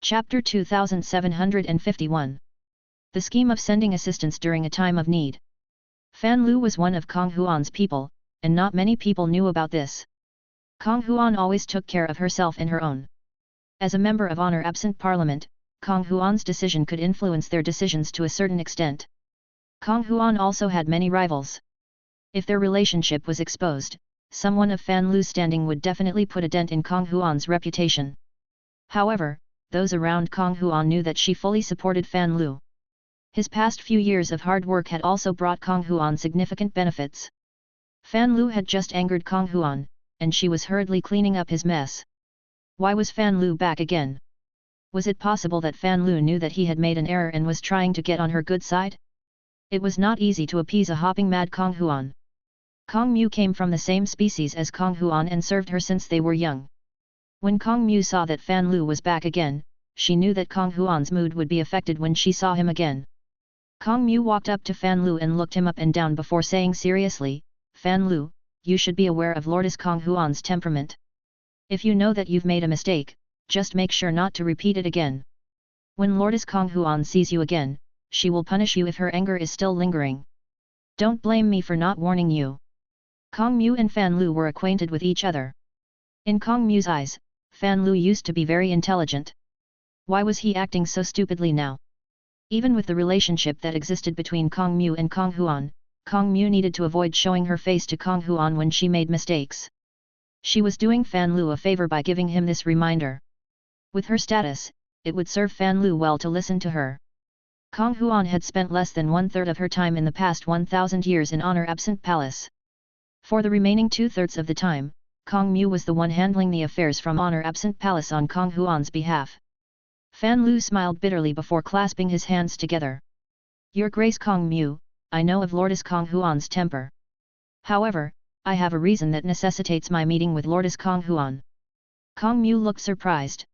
Chapter 2751. The scheme of sending assistance during a time of need. Fan Lu was one of Kong Huan's people, and not many people knew about this. Kong Huan always took care of herself and her own. As a member of honor absent parliament, Kong Huan's decision could influence their decisions to a certain extent. Kong Huan also had many rivals. If their relationship was exposed, someone of Fan Lu's standing would definitely put a dent in Kong Huan's reputation. However, those around Kong Huan knew that she fully supported Fan Lu. His past few years of hard work had also brought Kong Huan significant benefits. Fan Lu had just angered Kong Huan, and she was hurriedly cleaning up his mess. Why was Fan Lu back again? Was it possible that Fan Lu knew that he had made an error and was trying to get on her good side? It was not easy to appease a hopping mad Kong Huan. Kong Mu came from the same species as Kong Huan and served her since they were young. When Kong Mu saw that Fan Lu was back again, she knew that Kong Huan's mood would be affected when she saw him again. Kong Mu walked up to Fan Lu and looked him up and down before saying seriously, "Fan Lu, you should be aware of Lordess Kong Huan's temperament. If you know that you've made a mistake, just make sure not to repeat it again. When Lordess Kong Huan sees you again, she will punish you if her anger is still lingering. Don't blame me for not warning you." Kong Mu and Fan Lu were acquainted with each other. In Kong Mu's eyes, Fan Lu used to be very intelligent. Why was he acting so stupidly now? Even with the relationship that existed between Kong Mu and Kong Huan, Kong Mu needed to avoid showing her face to Kong Huan when she made mistakes. She was doing Fan Lu a favor by giving him this reminder. With her status, it would serve Fan Lu well to listen to her. Kong Huan had spent less than 1/3 of her time in the past 1,000 years in honor absent palace. For the remaining 2/3 of the time, Kong Mu was the one handling the affairs from honor absent palace on Kong Huan's behalf. Fan Lu smiled bitterly before clasping his hands together. "Your Grace Kong Mu, I know of Lordess Kong Huan's temper. However, I have a reason that necessitates my meeting with Lordess Kong Huan." Kong Mu looked surprised.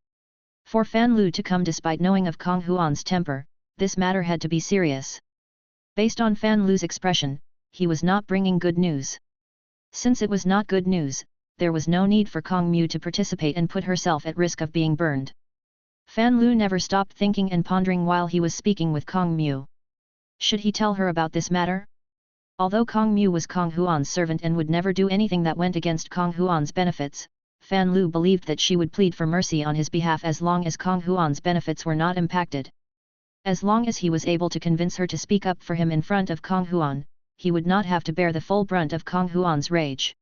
For Fan Lu to come despite knowing of Kong Huan's temper, this matter had to be serious. Based on Fan Lu's expression, he was not bringing good news. Since it was not good news, there was no need for Kong Mu to participate and put herself at risk of being burned. Fan Lu never stopped thinking and pondering while he was speaking with Kong Mu. Should he tell her about this matter? Although Kong Mu was Kong Huan's servant and would never do anything that went against Kong Huan's benefits, Fan Lu believed that she would plead for mercy on his behalf as long as Kong Huan's benefits were not impacted. As long as he was able to convince her to speak up for him in front of Kong Huan, he would not have to bear the full brunt of Kong Huan's rage.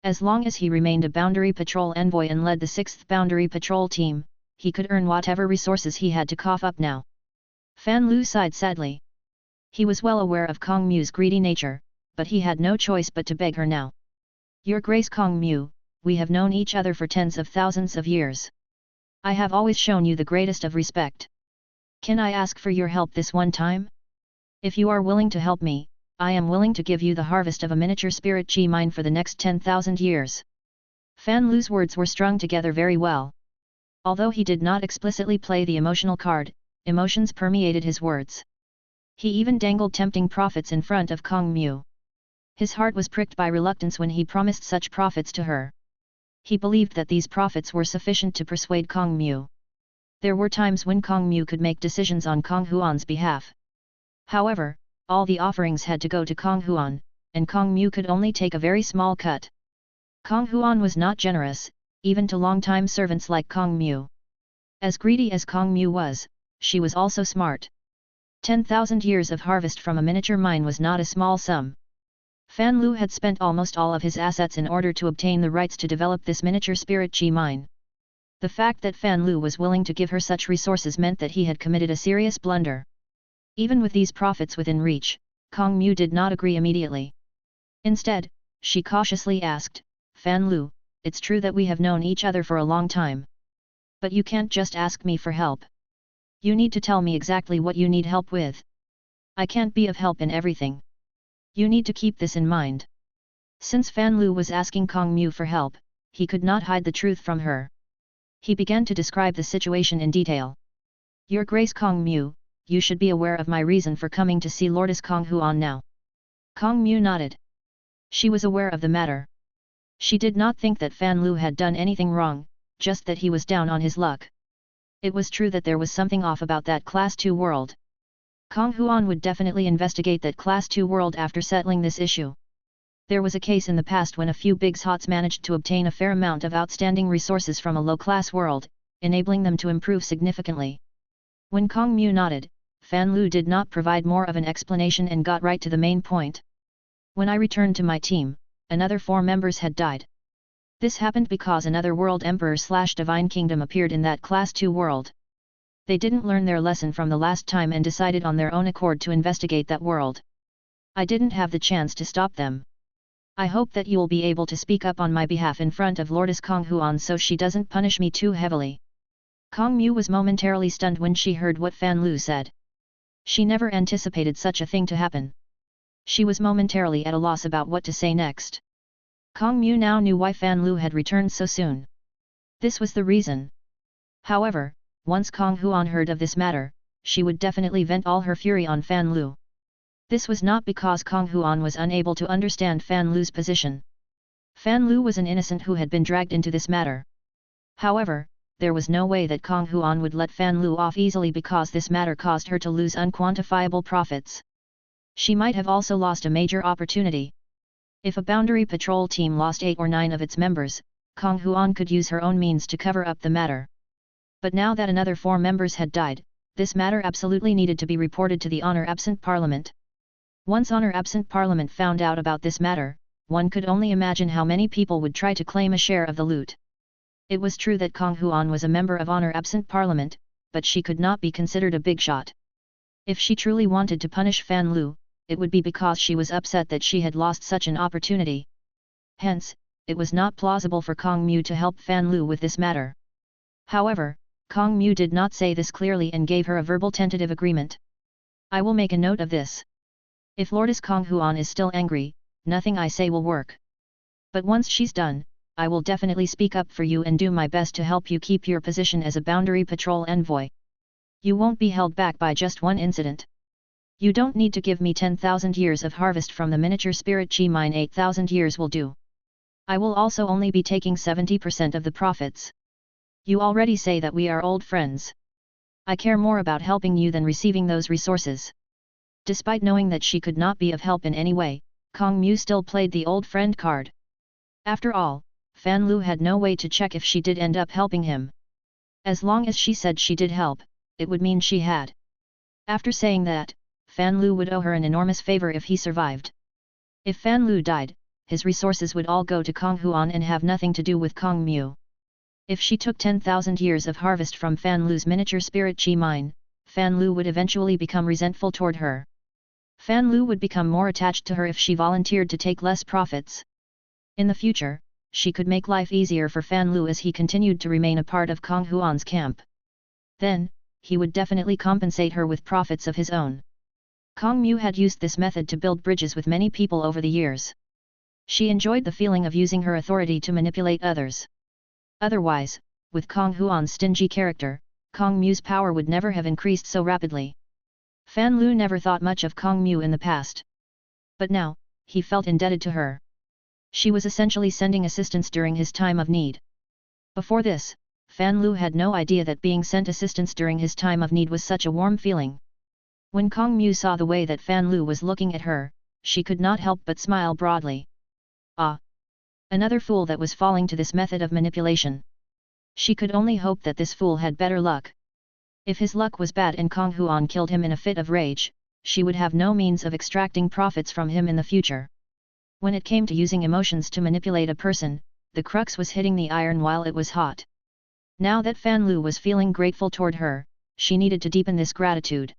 As long as he remained a boundary patrol envoy and led the 6th boundary patrol team, he could earn whatever resources he had to cough up now. Fan Lu sighed sadly. He was well aware of Kong Mu's greedy nature, but he had no choice but to beg her now. "Your Grace Kong Mu, we have known each other for tens of thousands of years. I have always shown you the greatest of respect. Can I ask for your help this one time? If you are willing to help me, I am willing to give you the harvest of a miniature spirit chi mine for the next 10,000 years. Fan Lu's words were strung together very well. Although he did not explicitly play the emotional card, emotions permeated his words. He even dangled tempting profits in front of Kong Mu. His heart was pricked by reluctance when he promised such profits to her. He believed that these profits were sufficient to persuade Kong Mu. There were times when Kong Mu could make decisions on Kong Huan's behalf. However, all the offerings had to go to Kong Huan, and Kong Mu could only take a very small cut. Kong Huan was not generous, even to long-time servants like Kong Mu. As greedy as Kong Mu was, she was also smart. 10,000 years of harvest from a miniature mine was not a small sum. Fan Lu had spent almost all of his assets in order to obtain the rights to develop this miniature spirit chi mine. The fact that Fan Lu was willing to give her such resources meant that he had committed a serious blunder. Even with these profits within reach, Kong Mu did not agree immediately. Instead, she cautiously asked, "Fan Lu, it's true that we have known each other for a long time. But you can't just ask me for help. You need to tell me exactly what you need help with. I can't be of help in everything. You need to keep this in mind." Since Fan Lu was asking Kong Mu for help, he could not hide the truth from her. He began to describe the situation in detail. "Your Grace Kong Mu, you should be aware of my reason for coming to see Lordess Kong Huan now." Kong Mu nodded. She was aware of the matter. She did not think that Fan Lu had done anything wrong, just that he was down on his luck. It was true that there was something off about that Class 2 world. Kong Huan would definitely investigate that Class 2 world after settling this issue. There was a case in the past when a few big shots managed to obtain a fair amount of outstanding resources from a low-class world, enabling them to improve significantly. When Kong Mu nodded, Fan Lu did not provide more of an explanation and got right to the main point. When I returned to my team, another 4 members had died. This happened because another world emperor/divine kingdom appeared in that Class 2 world. They didn't learn their lesson from the last time and decided on their own accord to investigate that world. I didn't have the chance to stop them. I hope that you'll be able to speak up on my behalf in front of Lordess Kong Huan so she doesn't punish me too heavily. Kong Mu was momentarily stunned when she heard what Fan Lu said. She never anticipated such a thing to happen. She was momentarily at a loss about what to say next. Kong Mu now knew why Fan Lu had returned so soon. This was the reason. However, once Kong Huan heard of this matter, she would definitely vent all her fury on Fan Lu. This was not because Kong Huan was unable to understand Fan Lu's position. Fan Lu was an innocent who had been dragged into this matter. However, there was no way that Kong Huan would let Fan Lu off easily because this matter caused her to lose unquantifiable profits. She might have also lost a major opportunity. If a boundary patrol team lost 8 or 9 of its members, Kong Huan could use her own means to cover up the matter. But now that another 4 members had died, this matter absolutely needed to be reported to the honor-absent parliament. Once honor-absent parliament found out about this matter, one could only imagine how many people would try to claim a share of the loot. It was true that Kong Huan was a member of honor-absent parliament, but she could not be considered a big shot. If she truly wanted to punish Fan Lu, it would be because she was upset that she had lost such an opportunity. Hence, it was not plausible for Kong Mu to help Fan Lu with this matter. However, Kong Mu did not say this clearly and gave her a verbal tentative agreement. I will make a note of this. If Lordess Kong Huan is still angry, nothing I say will work. But once she's done, I will definitely speak up for you and do my best to help you keep your position as a boundary patrol envoy. You won't be held back by just one incident. You don't need to give me 10,000 years of harvest from the miniature spirit chi mine. 8,000 years will do. I will also only be taking 70% of the profits. You already say that we are old friends. I care more about helping you than receiving those resources. Despite knowing that she could not be of help in any way, Kong Mu still played the old friend card. After all, Fan Lu had no way to check if she did end up helping him. As long as she said she did help, it would mean she had. After saying that, Fan Lu would owe her an enormous favor if he survived. If Fan Lu died, his resources would all go to Kong Huan and have nothing to do with Kong Mu. If she took 10,000 years of harvest from Fan Lu's miniature spirit chi mine, Fan Lu would eventually become resentful toward her. Fan Lu would become more attached to her if she volunteered to take less profits. In the future, she could make life easier for Fan Lu as he continued to remain a part of Kong Huan's camp. Then, he would definitely compensate her with profits of his own. Kong Mu had used this method to build bridges with many people over the years. She enjoyed the feeling of using her authority to manipulate others. Otherwise, with Kong Huan's stingy character, Kong Mu's power would never have increased so rapidly. Fan Lu never thought much of Kong Mu in the past. But now, he felt indebted to her. She was essentially sending assistance during his time of need. Before this, Fan Lu had no idea that being sent assistance during his time of need was such a warm feeling. When Kong Mu saw the way that Fan Lu was looking at her, she could not help but smile broadly. Ah! Another fool that was falling to this method of manipulation. She could only hope that this fool had better luck. If his luck was bad and Kong Huan killed him in a fit of rage, she would have no means of extracting profits from him in the future. When it came to using emotions to manipulate a person, the crux was hitting the iron while it was hot. Now that Fan Lu was feeling grateful toward her, she needed to deepen this gratitude.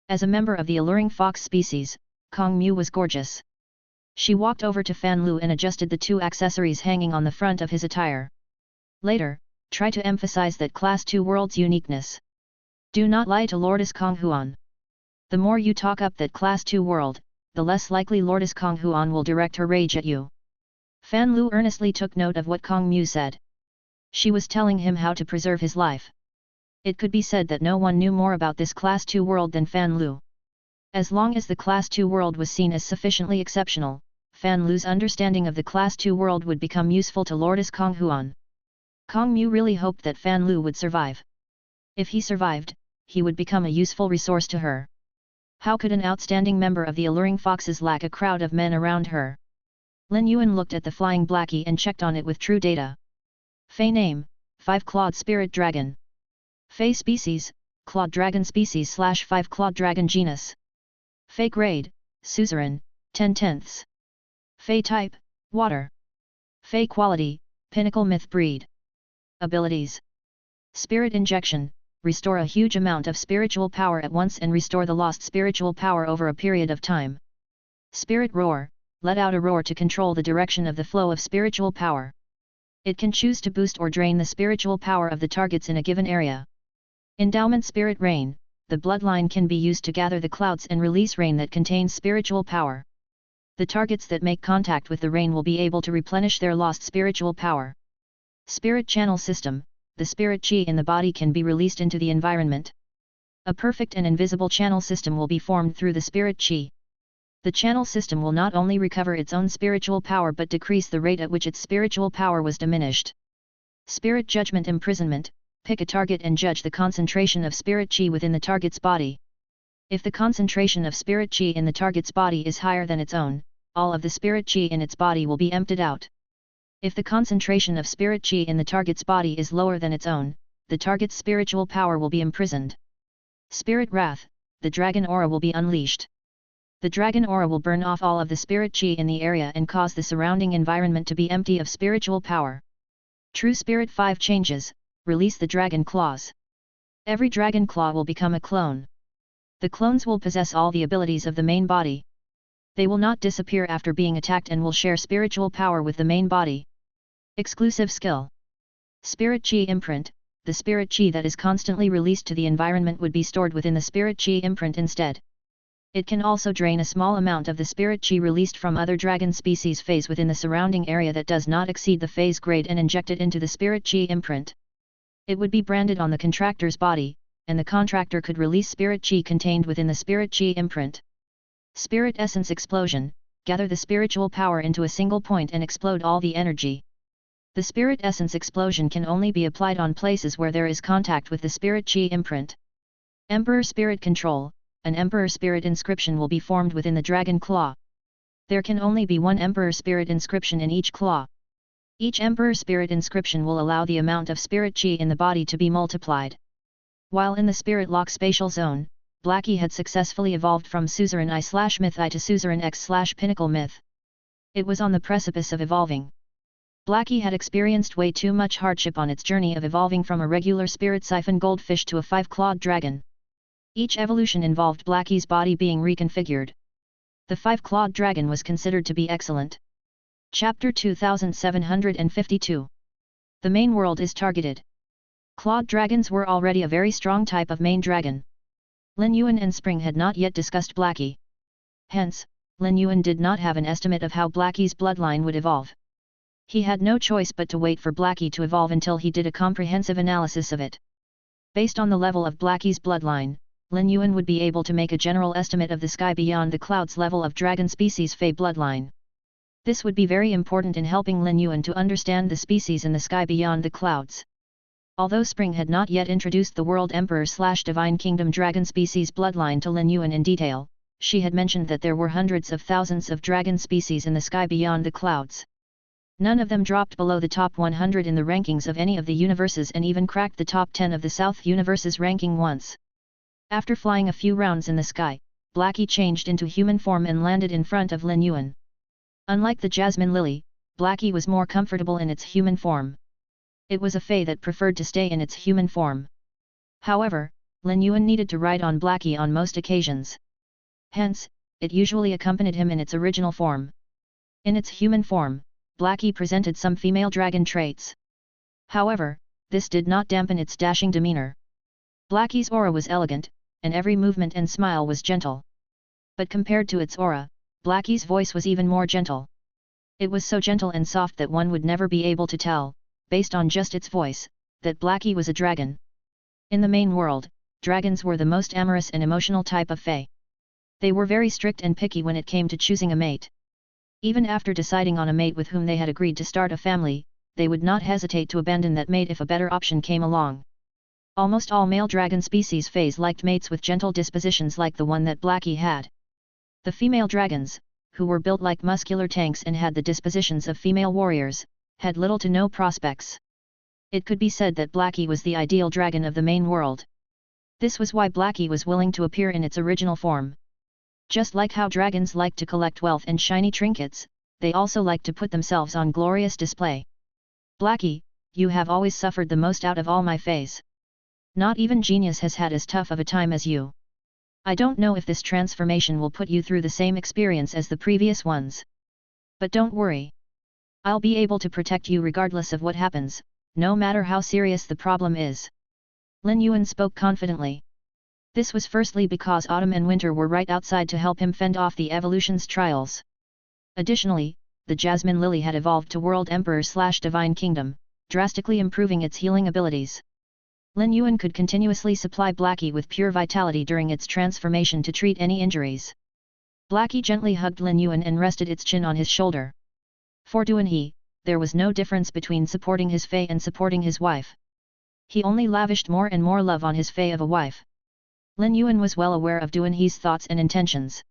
As a member of the alluring fox species, Kong Mu was gorgeous. She walked over to Fan Lu and adjusted the 2 accessories hanging on the front of his attire. Later, try to emphasize that Class 2 world's uniqueness. Do not lie to Lordess Kong Huan. The more you talk up that Class 2 world, the less likely Lordess Kong Huan will direct her rage at you. Fan Lu earnestly took note of what Kong Mu said. She was telling him how to preserve his life. It could be said that no one knew more about this Class 2 world than Fan Lu. As long as the Class 2 world was seen as sufficiently exceptional, Fan Lu's understanding of the Class 2 world would become useful to Lordess Kong Huan. Kong Mu really hoped that Fan Lu would survive. If he survived, he would become a useful resource to her. How could an outstanding member of the Alluring Foxes lack a crowd of men around her? Lin Yuan looked at the flying Blackie and checked on it with true data. Fey name, 5-clawed spirit dragon. Fey species, clawed dragon species / 5-clawed dragon genus. Fey grade, suzerain, 10/10. Fey type, water. Fey quality, pinnacle myth breed. Abilities. Spirit injection, restore a huge amount of spiritual power at once and restore the lost spiritual power over a period of time. Spirit roar, let out a roar to control the direction of the flow of spiritual power. It can choose to boost or drain the spiritual power of the targets in a given area. Endowment spirit rain, the bloodline can be used to gather the clouds and release rain that contains spiritual power. The targets that make contact with the rain will be able to replenish their lost spiritual power. Spirit channel system, the spirit chi in the body can be released into the environment. A perfect and invisible channel system will be formed through the spirit chi. The channel system will not only recover its own spiritual power but decrease the rate at which its spiritual power was diminished. Spirit judgment imprisonment, pick a target and judge the concentration of spirit chi within the target's body. If the concentration of spirit chi in the target's body is higher than its own, all of the spirit chi in its body will be emptied out. If the concentration of spirit chi in the target's body is lower than its own, the target's spiritual power will be imprisoned. Spirit wrath, the dragon aura will be unleashed. The dragon aura will burn off all of the spirit chi in the area and cause the surrounding environment to be empty of spiritual power. True Spirit 5 changes, release the dragon claws. Every dragon claw will become a clone. The clones will possess all the abilities of the main body. They will not disappear after being attacked and will share spiritual power with the main body. Exclusive skill. Spirit Chi imprint, the spirit chi that is constantly released to the environment would be stored within the spirit chi imprint instead. It can also drain a small amount of the spirit chi released from other dragon species phase within the surrounding area that does not exceed the phase grade and inject it into the spirit chi imprint. It would be branded on the contractor's body, and the contractor could release spirit chi contained within the spirit chi imprint. Spirit essence explosion, gather the spiritual power into a single point and explode all the energy. The spirit essence explosion can only be applied on places where there is contact with the spirit chi imprint. Emperor spirit control, an emperor spirit inscription will be formed within the dragon claw. There can only be one emperor spirit inscription in each claw. Each emperor spirit inscription will allow the amount of spirit chi in the body to be multiplied. While in the spirit lock spatial zone, Blackie had successfully evolved from suzerain I/myth I to suzerain X/pinnacle myth. It was on the precipice of evolving. Blackie had experienced way too much hardship on its journey of evolving from a regular spirit siphon goldfish to a 5-clawed dragon. Each evolution involved Blackie's body being reconfigured. The 5-clawed dragon was considered to be excellent. Chapter 2752. The main world is targeted. Clawed dragons were already a very strong type of main dragon. Lin Yuan and Spring had not yet discussed Blackie. Hence, Lin Yuan did not have an estimate of how Blackie's bloodline would evolve. He had no choice but to wait for Blackie to evolve until he did a comprehensive analysis of it. Based on the level of Blackie's bloodline, Lin Yuan would be able to make a general estimate of the sky beyond the clouds level of dragon species Fey bloodline. This would be very important in helping Lin Yuan to understand the species in the sky beyond the clouds. Although Spring had not yet introduced the World Emperor/Divine Kingdom dragon species bloodline to Lin Yuan in detail, she had mentioned that there were hundreds of thousands of dragon species in the sky beyond the clouds. None of them dropped below the top 100 in the rankings of any of the universes and even cracked the top 10 of the South universe's ranking once. After flying a few rounds in the sky, Blackie changed into human form and landed in front of Lin Yuan. Unlike the Jasmine Lily, Blackie was more comfortable in its human form. It was a Fey that preferred to stay in its human form. However, Lin Yuan needed to ride on Blackie on most occasions. Hence, it usually accompanied him in its original form. In its human form, Blackie presented some female dragon traits. However, this did not dampen its dashing demeanor. Blackie's aura was elegant, and every movement and smile was gentle. But compared to its aura, Blackie's voice was even more gentle. It was so gentle and soft that one would never be able to tell, based on just its voice, that Blackie was a dragon. In the main world, dragons were the most amorous and emotional type of Fey. They were very strict and picky when it came to choosing a mate. Even after deciding on a mate with whom they had agreed to start a family, they would not hesitate to abandon that mate if a better option came along. Almost all male dragon species feys liked mates with gentle dispositions like the one that Blackie had. The female dragons, who were built like muscular tanks and had the dispositions of female warriors, had little to no prospects. It could be said that Blackie was the ideal dragon of the main world. This was why Blackie was willing to appear in its original form. Just like how dragons like to collect wealth and shiny trinkets, they also like to put themselves on glorious display. Blackie, you have always suffered the most out of all my feys. Not even genius has had as tough of a time as you. I don't know if this transformation will put you through the same experience as the previous ones. But don't worry. I'll be able to protect you regardless of what happens, no matter how serious the problem is. Lin Yuan spoke confidently. This was firstly because autumn and winter were right outside to help him fend off the evolution's trials. Additionally, the Jasmine Lily had evolved to World Emperor/Divine Kingdom, drastically improving its healing abilities. Lin Yuan could continuously supply Blackie with pure vitality during its transformation to treat any injuries. Blackie gently hugged Lin Yuan and rested its chin on his shoulder. For Duanhe, there was no difference between supporting his fey and supporting his wife. He only lavished more and more love on his fey of a wife. Lin Yuan was well aware of Duanhe's thoughts and intentions.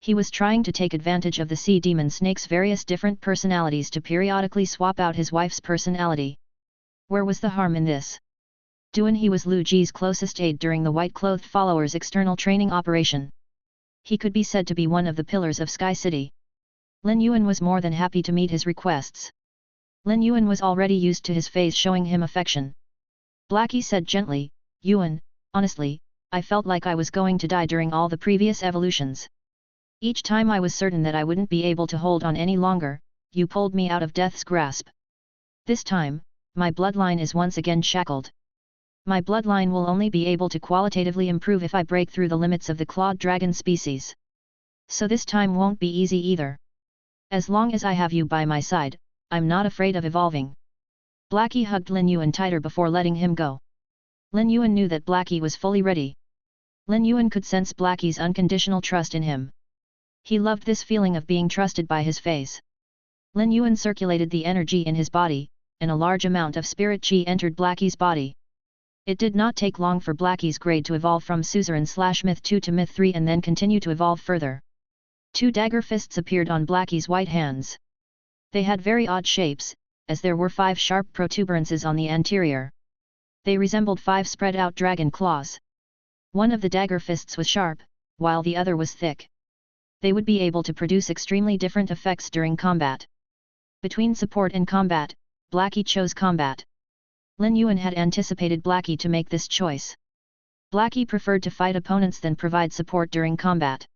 He was trying to take advantage of the sea demon snake's various different personalities to periodically swap out his wife's personality. Where was the harm in this? Duanhe was Lu Ji's closest aide during the white-clothed followers' external training operation. He could be said to be one of the pillars of Sky City. Lin Yuan was more than happy to meet his requests. Lin Yuan was already used to his feys showing him affection. Blackie said gently, Yuan, honestly, I felt like I was going to die during all the previous evolutions. Each time I was certain that I wouldn't be able to hold on any longer, you pulled me out of death's grasp. This time, my bloodline is once again shackled. My bloodline will only be able to qualitatively improve if I break through the limits of the clawed dragon species. So this time won't be easy either. As long as I have you by my side, I'm not afraid of evolving. Blackie hugged Lin Yuan tighter before letting him go. Lin Yuan knew that Blackie was fully ready. Lin Yuan could sense Blackie's unconditional trust in him. He loved this feeling of being trusted by his feys. Lin Yuan circulated the energy in his body, and a large amount of spirit chi entered Blackie's body. It did not take long for Blackie's grade to evolve from Suzerain/Myth 2 to Myth 3 and then continue to evolve further. 2 dagger fists appeared on Blackie's white hands. They had very odd shapes, as there were 5 sharp protuberances on the anterior. They resembled 5 spread-out dragon claws. One of the dagger fists was sharp, while the other was thick. They would be able to produce extremely different effects during combat. Between support and combat, Blackie chose combat. Lin Yuan had anticipated Blackie to make this choice. Blackie preferred to fight opponents than provide support during combat.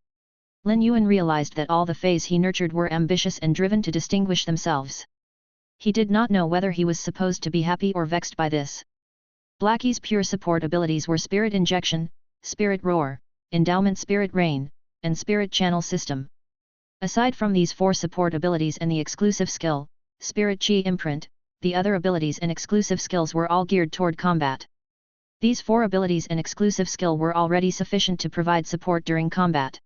Lin Yuan realized that all the feys he nurtured were ambitious and driven to distinguish themselves. He did not know whether he was supposed to be happy or vexed by this. Blackie's pure support abilities were Spirit Injection, Spirit Roar, Endowment Spirit Rain, and Spirit Channel System. Aside from these 4 support abilities and the exclusive skill, Spirit Chi Imprint, the other abilities and exclusive skills were all geared toward combat. These 4 abilities and exclusive skill were already sufficient to provide support during combat.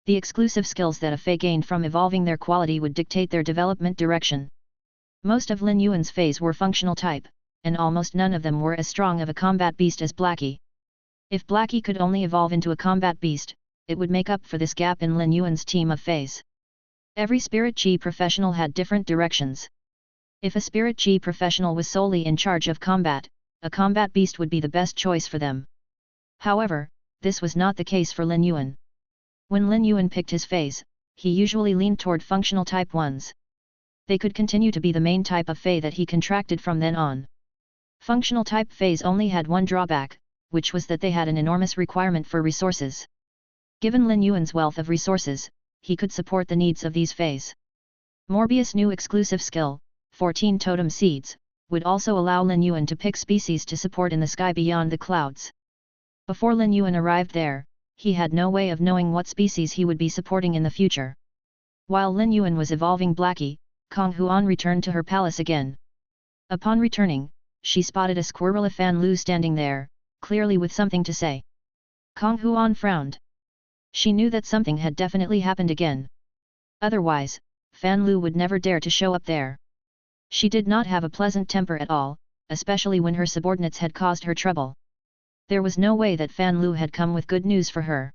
The exclusive skills that a fey gained from evolving their quality would dictate their development direction. Most of Lin Yuan's feys were functional type, and almost none of them were as strong of a combat beast as Blackie. If Blackie could only evolve into a combat beast, it would make up for this gap in Lin Yuan's team of feys. Every Spirit Chi professional had different directions. If a Spirit Chi professional was solely in charge of combat, a combat beast would be the best choice for them. However, this was not the case for Lin Yuan. When Lin Yuan picked his feys, he usually leaned toward functional type ones. They could continue to be the main type of fey that he contracted from then on. Functional type feys only had one drawback, which was that they had an enormous requirement for resources. Given Lin Yuan's wealth of resources, he could support the needs of these feys. Morbius' new exclusive skill, 14 Totem Seeds, would also allow Lin Yuan to pick species to support in the sky beyond the clouds. Before Lin Yuan arrived there, he had no way of knowing what species he would be supporting in the future. While Lin Yuan was evolving Blackie, Kong Huan returned to her palace again. Upon returning, she spotted a squirrel Fan Lu standing there, clearly with something to say. Kong Huan frowned. She knew that something had definitely happened again. Otherwise, Fan Lu would never dare to show up there. She did not have a pleasant temper at all, especially when her subordinates had caused her trouble. There was no way that Fan Lu had come with good news for her.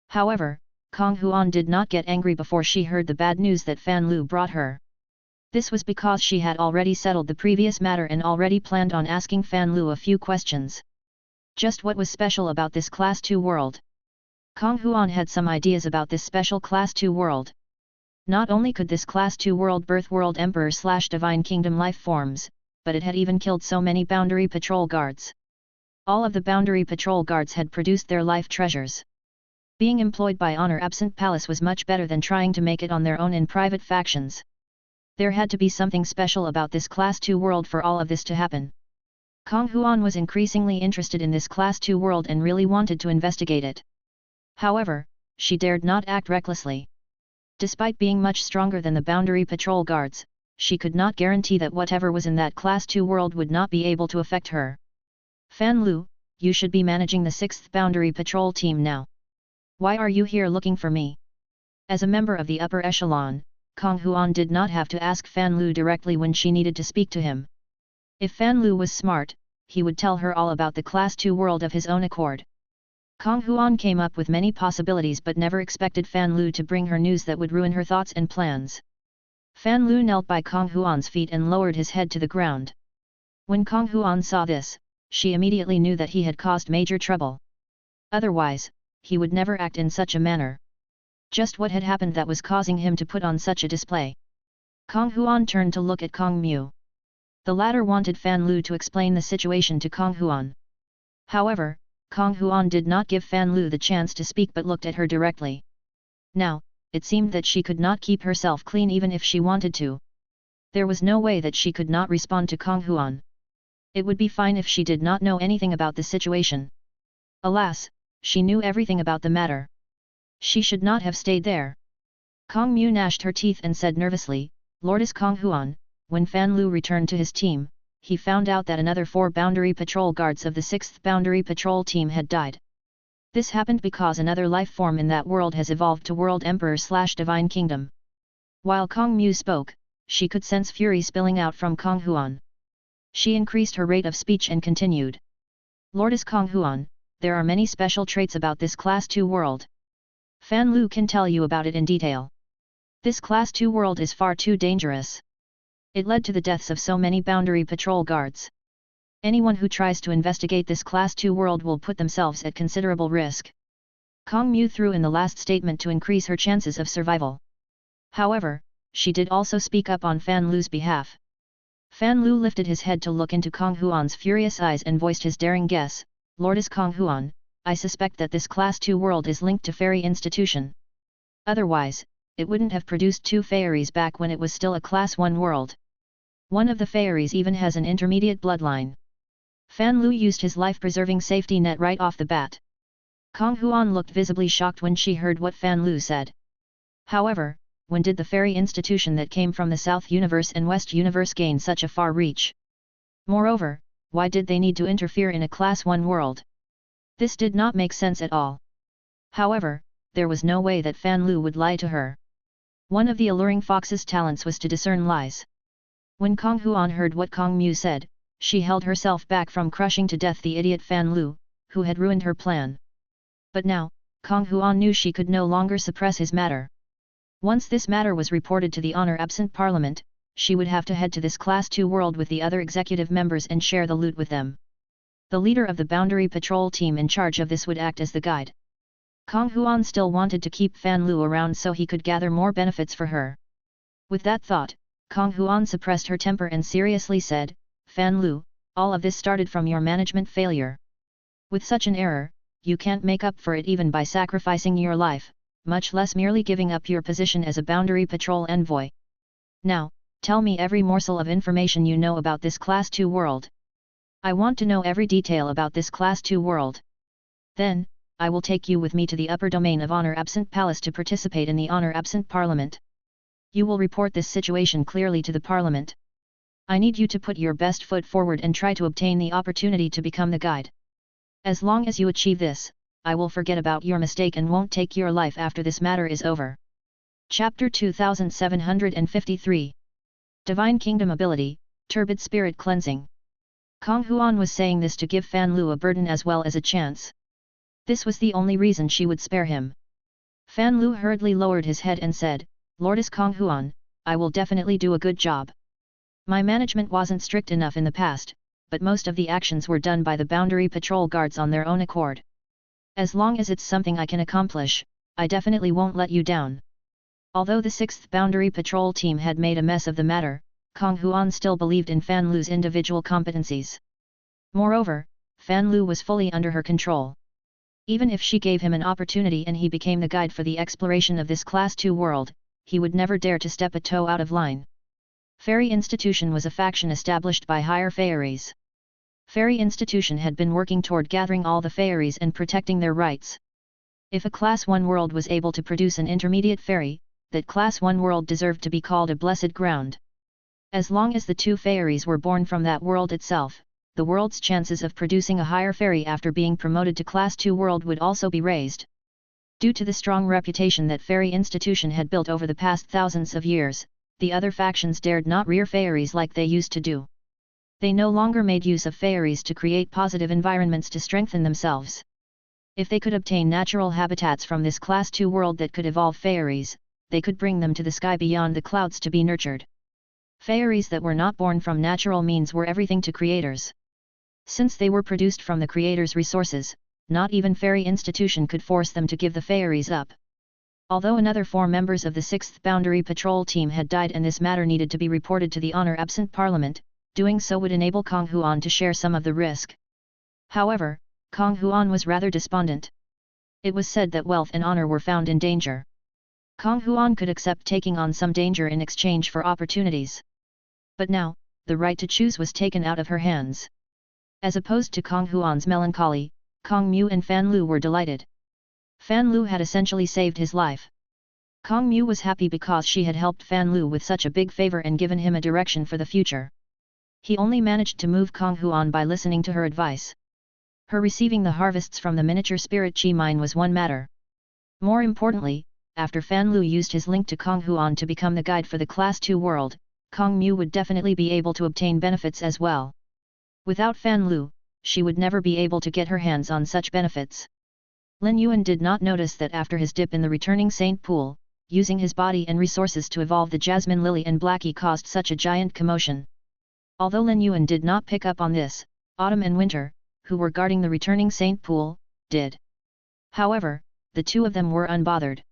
However, Kong Huan did not get angry before she heard the bad news that Fan Lu brought her. This was because she had already settled the previous matter and already planned on asking Fan Lu a few questions. Just what was special about this Class 2 world? Kong Huan had some ideas about this special Class 2 world. Not only could this Class 2 world birth world emperor/divine kingdom life forms, but it had even killed so many boundary patrol guards. All of the boundary patrol guards had produced their life treasures. Being employed by Honor Absent Palace was much better than trying to make it on their own in private factions. There had to be something special about this Class 2 world for all of this to happen. Kong Huan was increasingly interested in this Class 2 world and really wanted to investigate it. However, she dared not act recklessly. Despite being much stronger than the boundary patrol guards, she could not guarantee that whatever was in that Class 2 world would not be able to affect her. Fan Lu, you should be managing the 6th Boundary Patrol team now. Why are you here looking for me? As a member of the upper echelon, Kong Huan did not have to ask Fan Lu directly when she needed to speak to him. If Fan Lu was smart, he would tell her all about the Class 2 world of his own accord. Kong Huan came up with many possibilities but never expected Fan Lu to bring her news that would ruin her thoughts and plans. Fan Lu knelt by Kong Huan's feet and lowered his head to the ground. When Kong Huan saw this, she immediately knew that he had caused major trouble. Otherwise, he would never act in such a manner. Just what had happened that was causing him to put on such a display? Kong Huan turned to look at Kong Mu. The latter wanted Fan Lu to explain the situation to Kong Huan. However, Kong Huan did not give Fan Lu the chance to speak but looked at her directly. Now, it seemed that she could not keep herself clean even if she wanted to. There was no way that she could not respond to Kong Huan. It would be fine if she did not know anything about the situation. Alas, she knew everything about the matter. She should not have stayed there. Kong Mu gnashed her teeth and said nervously, "Lordess Kong Huan, when Fan Lu returned to his team, he found out that another 4 boundary patrol guards of the 6th boundary patrol team had died. This happened because another life form in that world has evolved to World Emperor/Divine Kingdom." While Kong Mu spoke, she could sense fury spilling out from Kong Huan. She increased her rate of speech and continued. "Lordess Kong Huan, there are many special traits about this Class 2 world. Fan Lu can tell you about it in detail. This Class 2 world is far too dangerous. It led to the deaths of so many boundary patrol guards. Anyone who tries to investigate this Class 2 world will put themselves at considerable risk." Kong Mu threw in the last statement to increase her chances of survival. However, she did also speak up on Fan Lu's behalf. Fan Lu lifted his head to look into Kong Huan's furious eyes and voiced his daring guess, "Lordess Kong Huan, I suspect that this Class 2 world is linked to Fairy Institution. Otherwise, it wouldn't have produced 2 fairies back when it was still a Class 1 world. One of the fairies even has an intermediate bloodline." Fan Lu used his life-preserving safety net right off the bat. Kong Huan looked visibly shocked when she heard what Fan Lu said. However, when did the Fairy Institution that came from the South Universe and West Universe gain such a far reach? Moreover, why did they need to interfere in a Class 1 world? This did not make sense at all. However, there was no way that Fan Lu would lie to her. One of the alluring fox's talents was to discern lies. When Kong Huan heard what Kong Mu said, she held herself back from crushing to death the idiot Fan Lu, who had ruined her plan. But now, Kong Huan knew she could no longer suppress his matter. Once this matter was reported to the honor-absent parliament, she would have to head to this Class 2 world with the other executive members and share the loot with them. The leader of the boundary patrol team in charge of this would act as the guide. Kong Huan still wanted to keep Fan Lu around so he could gather more benefits for her. With that thought, Kong Huan suppressed her temper and seriously said, "Fan Lu, all of this started from your management failure. With such an error, you can't make up for it even by sacrificing your life, much less merely giving up your position as a boundary patrol envoy. Now, tell me every morsel of information you know about this Class 2 world. I want to know every detail about this Class 2 world. Then, I will take you with me to the upper domain of Honor Absent Palace to participate in the Honor Absent Parliament. You will report this situation clearly to the Parliament. I need you to put your best foot forward and try to obtain the opportunity to become the guide. As long as you achieve this, I will forget about your mistake and won't take your life after this matter is over." Chapter 2753 Divine Kingdom Ability, Turbid Spirit Cleansing. Kong Huan was saying this to give Fan Lu a burden as well as a chance. This was the only reason she would spare him. Fan Lu hurriedly lowered his head and said, "Lordess Kong Huan, I will definitely do a good job. My management wasn't strict enough in the past, but most of the actions were done by the boundary patrol guards on their own accord. As long as it's something I can accomplish, I definitely won't let you down." Although the 6th Boundary Patrol team had made a mess of the matter, Kong Huan still believed in Fan Lu's individual competencies. Moreover, Fan Lu was fully under her control. Even if she gave him an opportunity and he became the guide for the exploration of this Class 2 world, he would never dare to step a toe out of line. Fairy Institution was a faction established by higher fairies. Fairy Institution had been working toward gathering all the fairies and protecting their rights. If a Class 1 world was able to produce an intermediate fairy, that Class 1 world deserved to be called a blessed ground. As long as the 2 fairies were born from that world itself, the world's chances of producing a higher fairy after being promoted to Class 2 world would also be raised. Due to the strong reputation that Fairy Institution had built over the past thousands of years, the other factions dared not rear fairies like they used to do. They no longer made use of fairies to create positive environments to strengthen themselves. If they could obtain natural habitats from this Class 2 world that could evolve fairies, they could bring them to the sky beyond the clouds to be nurtured. Fairies that were not born from natural means were everything to creators. Since they were produced from the creators' resources, not even Fairy Institution could force them to give the fairies up. Although another 4 members of the 6th Boundary Patrol team had died and this matter needed to be reported to the honor-absent Parliament, doing so would enable Kong Huan to share some of the risk. However, Kong Huan was rather despondent. It was said that wealth and honor were found in danger. Kong Huan could accept taking on some danger in exchange for opportunities. But now, the right to choose was taken out of her hands. As opposed to Kong Huan's melancholy, Kong Mu and Fan Lu were delighted. Fan Lu had essentially saved his life. Kong Mu was happy because she had helped Fan Lu with such a big favor and given him a direction for the future. He only managed to move Kong Huan by listening to her advice. Her receiving the harvests from the miniature spirit chi mine was one matter. More importantly, after Fan Lu used his link to Kong Huan to become the guide for the Class 2 world, Kong Mu would definitely be able to obtain benefits as well. Without Fan Lu, she would never be able to get her hands on such benefits. Lin Yuan did not notice that after his dip in the returning saint pool, using his body and resources to evolve the Jasmine Lily and Blackie caused such a giant commotion. Although Lin Yuan did not pick up on this, Autumn and Winter, who were guarding the returning saint pool, did. However, the 2 of them were unbothered.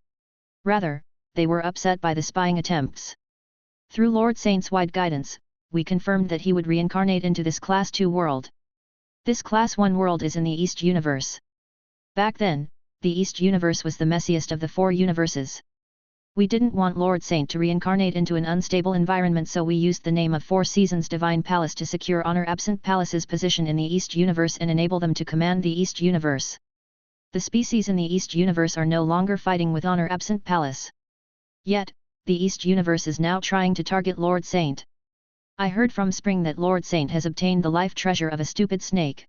Rather, they were upset by the spying attempts. Through Lord Saint's wide guidance, we confirmed that he would reincarnate into this Class 2 world. This Class 1 world is in the East Universe. Back then, the East Universe was the messiest of the 4 universes. We didn't want Lord Saint to reincarnate into an unstable environment, so we used the name of 4 Seasons Divine Palace to secure honor-absent Palace's position in the East Universe and enable them to command the East Universe. The species in the East Universe are no longer fighting with honor-absent Palace. Yet, the East Universe is now trying to target Lord Saint. I heard from Spring that Lord Saint has obtained the life treasure of a stupid snake.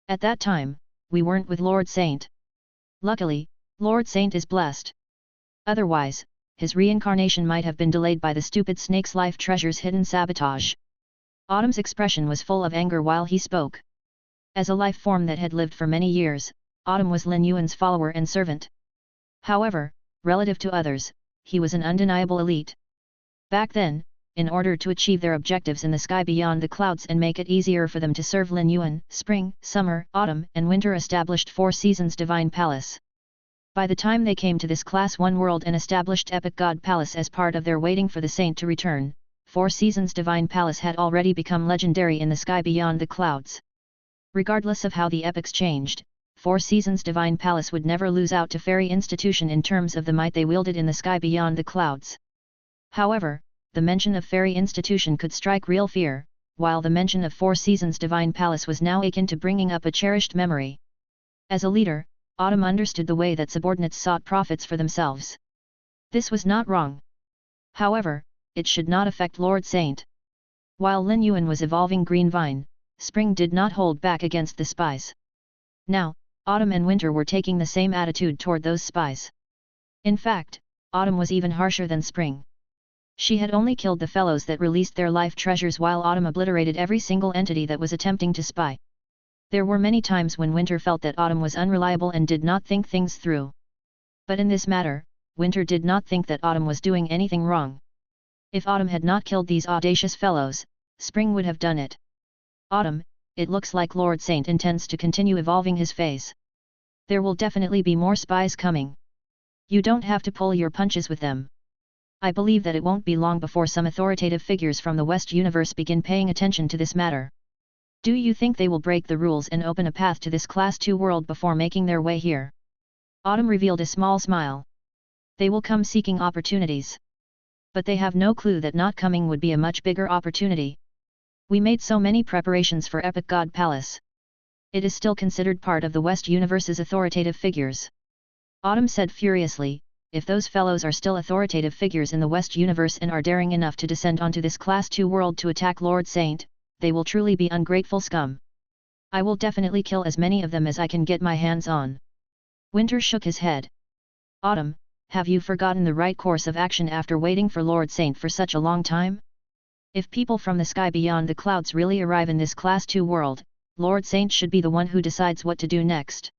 At that time, we weren't with Lord Saint. Luckily, Lord Saint is blessed. Otherwise, his reincarnation might have been delayed by the stupid snake's life treasure's hidden sabotage. Autumn's expression was full of anger while he spoke. As a life form that had lived for many years, Autumn was Lin Yuan's follower and servant. However, relative to others, he was an undeniable elite. Back then, in order to achieve their objectives in the sky beyond the clouds and make it easier for them to serve Lin Yuan, Spring, Summer, Autumn and Winter established 4 Seasons Divine Palace. By the time they came to this Class 1 world and established Epic God Palace as part of their waiting for the Saint to return, 4 Seasons Divine Palace had already become legendary in the sky beyond the clouds. Regardless of how the epics changed, 4 Seasons Divine Palace would never lose out to Fairy Institution in terms of the might they wielded in the sky beyond the clouds. However, the mention of Fairy Institution could strike real fear, while the mention of 4 Seasons Divine Palace was now akin to bringing up a cherished memory. As a leader, Autumn understood the way that subordinates sought profits for themselves. This was not wrong. However, it should not affect Lord Saint. While Lin Yuan was evolving Green Vine, Spring did not hold back against the spies. Now, Autumn and Winter were taking the same attitude toward those spies. In fact, Autumn was even harsher than Spring. She had only killed the fellows that released their life treasures while Autumn obliterated every single entity that was attempting to spy. There were many times when Winter felt that Autumn was unreliable and did not think things through. But in this matter, Winter did not think that Autumn was doing anything wrong. If Autumn had not killed these audacious fellows, Spring would have done it. Autumn, it looks like Lord Saint intends to continue evolving his phase. There will definitely be more spies coming. You don't have to pull your punches with them. I believe that it won't be long before some authoritative figures from the West Universe begin paying attention to this matter. Do you think they will break the rules and open a path to this Class 2 world before making their way here? Autumn revealed a small smile. They will come seeking opportunities. But they have no clue that not coming would be a much bigger opportunity. We made so many preparations for Epic God Palace. It is still considered part of the West Universe's authoritative figures. Autumn said furiously, if those fellows are still authoritative figures in the West Universe and are daring enough to descend onto this Class 2 world to attack Lord Saint, they will truly be ungrateful scum. I will definitely kill as many of them as I can get my hands on. Winter shook his head. Autumn, have you forgotten the right course of action after waiting for Lord Saint for such a long time? If people from the sky beyond the clouds really arrive in this Class 2 world, Lord Saint should be the one who decides what to do next.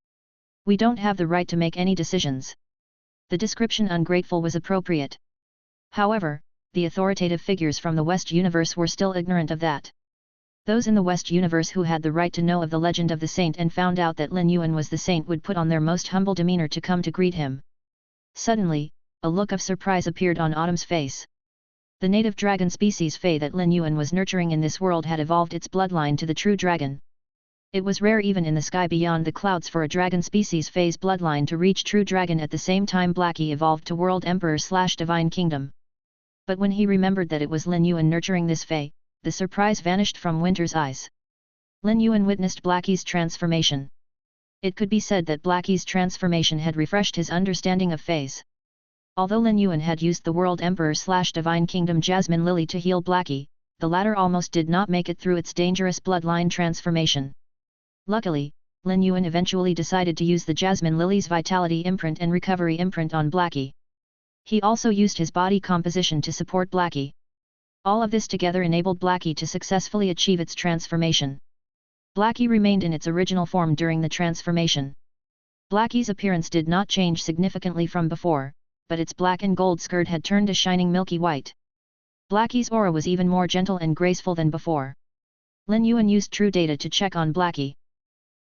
We don't have the right to make any decisions. The description ungrateful was appropriate. However, the authoritative figures from the West Universe were still ignorant of that. Those in the West Universe who had the right to know of the legend of the saint and found out that Lin Yuan was the saint would put on their most humble demeanor to come to greet him. Suddenly, a look of surprise appeared on Autumn's face. The native dragon species Fey that Lin Yuan was nurturing in this world had evolved its bloodline to the true dragon. It was rare even in the sky beyond the clouds for a dragon species Fey's bloodline to reach true dragon at the same time Blackie evolved to World Emperor/Divine Kingdom. But when he remembered that it was Lin Yuan nurturing this Fey, the surprise vanished from Winter's eyes. Lin Yuan witnessed Blackie's transformation. It could be said that Blackie's transformation had refreshed his understanding of Feys. Although Lin Yuan had used the World Emperor/Divine Kingdom Jasmine Lily to heal Blackie, the latter almost did not make it through its dangerous bloodline transformation. Luckily, Lin Yuan eventually decided to use the Jasmine Lily's Vitality Imprint and Recovery Imprint on Blackie. He also used his body composition to support Blackie. All of this together enabled Blackie to successfully achieve its transformation. Blackie remained in its original form during the transformation. Blackie's appearance did not change significantly from before, but its black and gold skirt had turned a shining milky white. Blackie's aura was even more gentle and graceful than before. Lin Yuan used True Data to check on Blackie.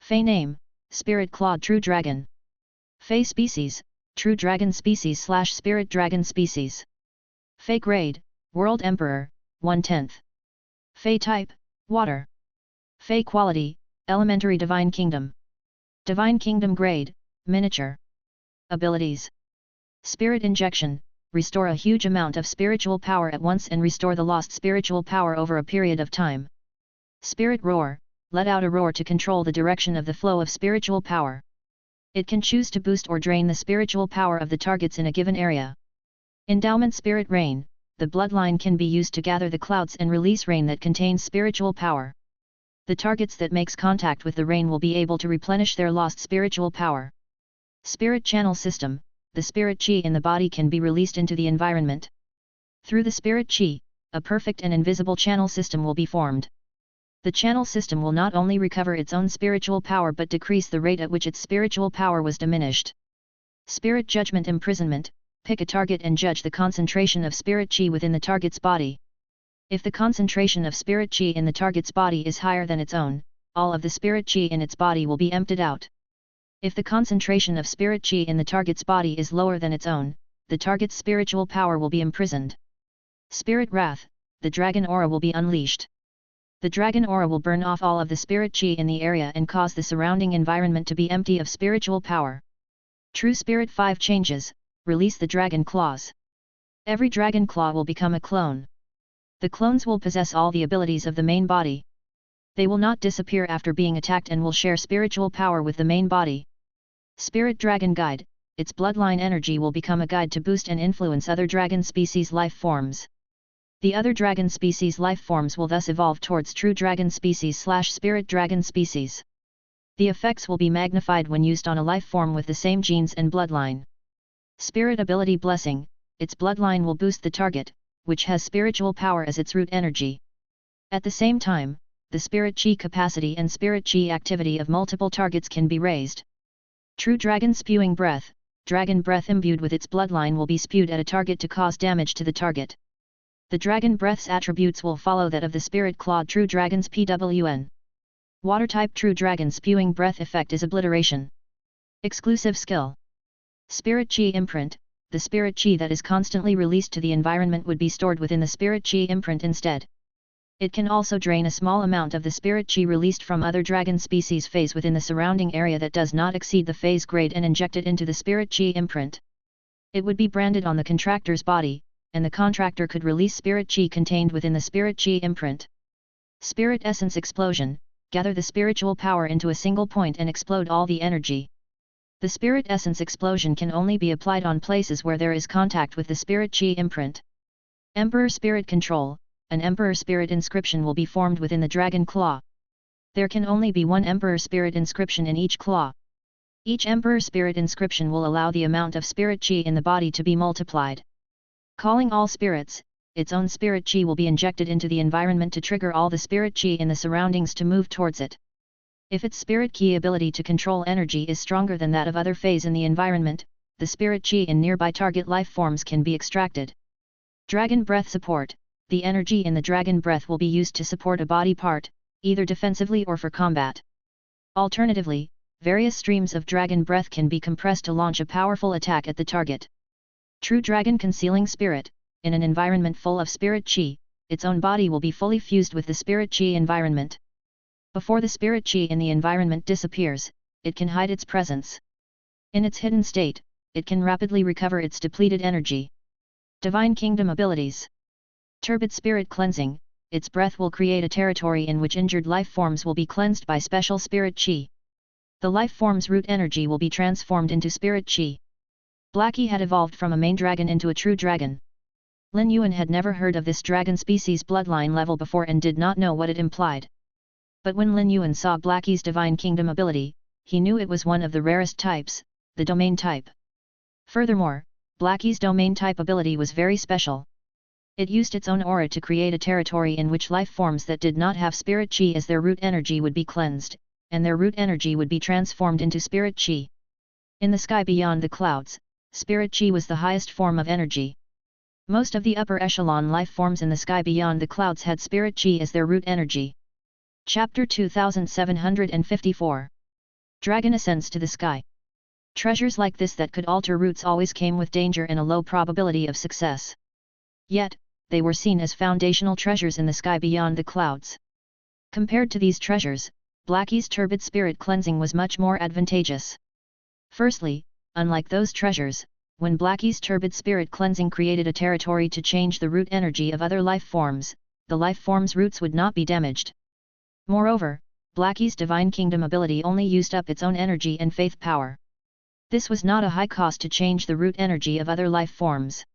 Fey name, Spirit Clawed True Dragon. Fey species, True Dragon species/Spirit Dragon species. Fey grade, World Emperor, 1/10. Fey type, Water. Fey quality, Elementary Divine Kingdom. Divine Kingdom grade, Miniature. Abilities. Spirit Injection, restore a huge amount of spiritual power at once and restore the lost spiritual power over a period of time. Spirit Roar, let out a roar to control the direction of the flow of spiritual power. It can choose to boost or drain the spiritual power of the targets in a given area. Endowment Spirit Rain, the bloodline can be used to gather the clouds and release rain that contains spiritual power. The targets that makes contact with the rain will be able to replenish their lost spiritual power. Spirit Channel System, the spirit chi in the body can be released into the environment. Through the spirit chi, a perfect and invisible channel system will be formed. The channel system will not only recover its own spiritual power but decrease the rate at which its spiritual power was diminished. Spirit Judgment Imprisonment, pick a target and judge the concentration of spirit chi within the target's body. If the concentration of spirit chi in the target's body is higher than its own, all of the spirit chi in its body will be emptied out. If the concentration of spirit chi in the target's body is lower than its own, the target's spiritual power will be imprisoned. Spirit Wrath, the dragon aura will be unleashed. The dragon aura will burn off all of the spirit chi in the area and cause the surrounding environment to be empty of spiritual power. True Spirit 5 changes, release the dragon claws. Every dragon claw will become a clone. The clones will possess all the abilities of the main body. They will not disappear after being attacked and will share spiritual power with the main body. Spirit Dragon Guide, its bloodline energy will become a guide to boost and influence other dragon species life forms. The other dragon species life forms will thus evolve towards true dragon species/spirit dragon species. The effects will be magnified when used on a life form with the same genes and bloodline. Spirit Ability Blessing, its bloodline will boost the target, which has spiritual power as its root energy. At the same time, the spirit chi capacity and spirit chi activity of multiple targets can be raised. True dragon spewing breath, dragon breath imbued with its bloodline will be spewed at a target to cause damage to the target. The dragon breath's attributes will follow that of the spirit clawed true dragon's PWN. Water type true dragon spewing breath effect is obliteration. Exclusive skill. Spirit chi imprint, the spirit chi that is constantly released to the environment would be stored within the spirit chi imprint instead. It can also drain a small amount of the spirit chi released from other dragon species phase within the surrounding area that does not exceed the phase grade and inject it into the spirit chi imprint. It would be branded on the contractor's body, and the contractor could release spirit chi contained within the spirit chi imprint. Spirit essence explosion, gather the spiritual power into a single point and explode all the energy. The spirit essence explosion can only be applied on places where there is contact with the spirit chi imprint. Emperor spirit control, an emperor spirit inscription will be formed within the dragon claw. There can only be one emperor spirit inscription in each claw. Each emperor spirit inscription will allow the amount of spirit chi in the body to be multiplied. Calling all spirits, its own spirit chi will be injected into the environment to trigger all the spirit chi in the surroundings to move towards it. If its spirit chi ability to control energy is stronger than that of other phase in the environment, the spirit chi in nearby target life forms can be extracted. Dragon breath support, the energy in the dragon breath will be used to support a body part, either defensively or for combat. Alternatively, various streams of dragon breath can be compressed to launch a powerful attack at the target. True dragon concealing spirit, in an environment full of spirit chi, its own body will be fully fused with the spirit chi environment. Before the spirit chi in the environment disappears, it can hide its presence. In its hidden state, it can rapidly recover its depleted energy. Divine Kingdom abilities. Turbid spirit cleansing, its breath will create a territory in which injured life forms will be cleansed by special spirit chi. The life form's root energy will be transformed into spirit chi. Blackie had evolved from a main dragon into a true dragon. Lin Yuan had never heard of this dragon species bloodline level before and did not know what it implied. But when Lin Yuan saw Blackie's Divine Kingdom ability, he knew it was one of the rarest types, the domain type. Furthermore, Blackie's domain type ability was very special. It used its own aura to create a territory in which life forms that did not have spirit chi as their root energy would be cleansed, and their root energy would be transformed into spirit chi. In the sky beyond the clouds, spirit chi was the highest form of energy. Most of the upper echelon life forms in the sky beyond the clouds had spirit chi as their root energy. Chapter 2754. Dragon ascends to the sky. Treasures like this that could alter roots always came with danger and a low probability of success. Yet, they were seen as foundational treasures in the sky beyond the clouds. Compared to these treasures, Blackie's turbid spirit cleansing was much more advantageous. Firstly, unlike those treasures, when Blackie's turbid spirit cleansing created a territory to change the root energy of other life forms, the life form's roots would not be damaged. Moreover, Blackie's Divine Kingdom ability only used up its own energy and faith power. This was not a high cost to change the root energy of other life forms.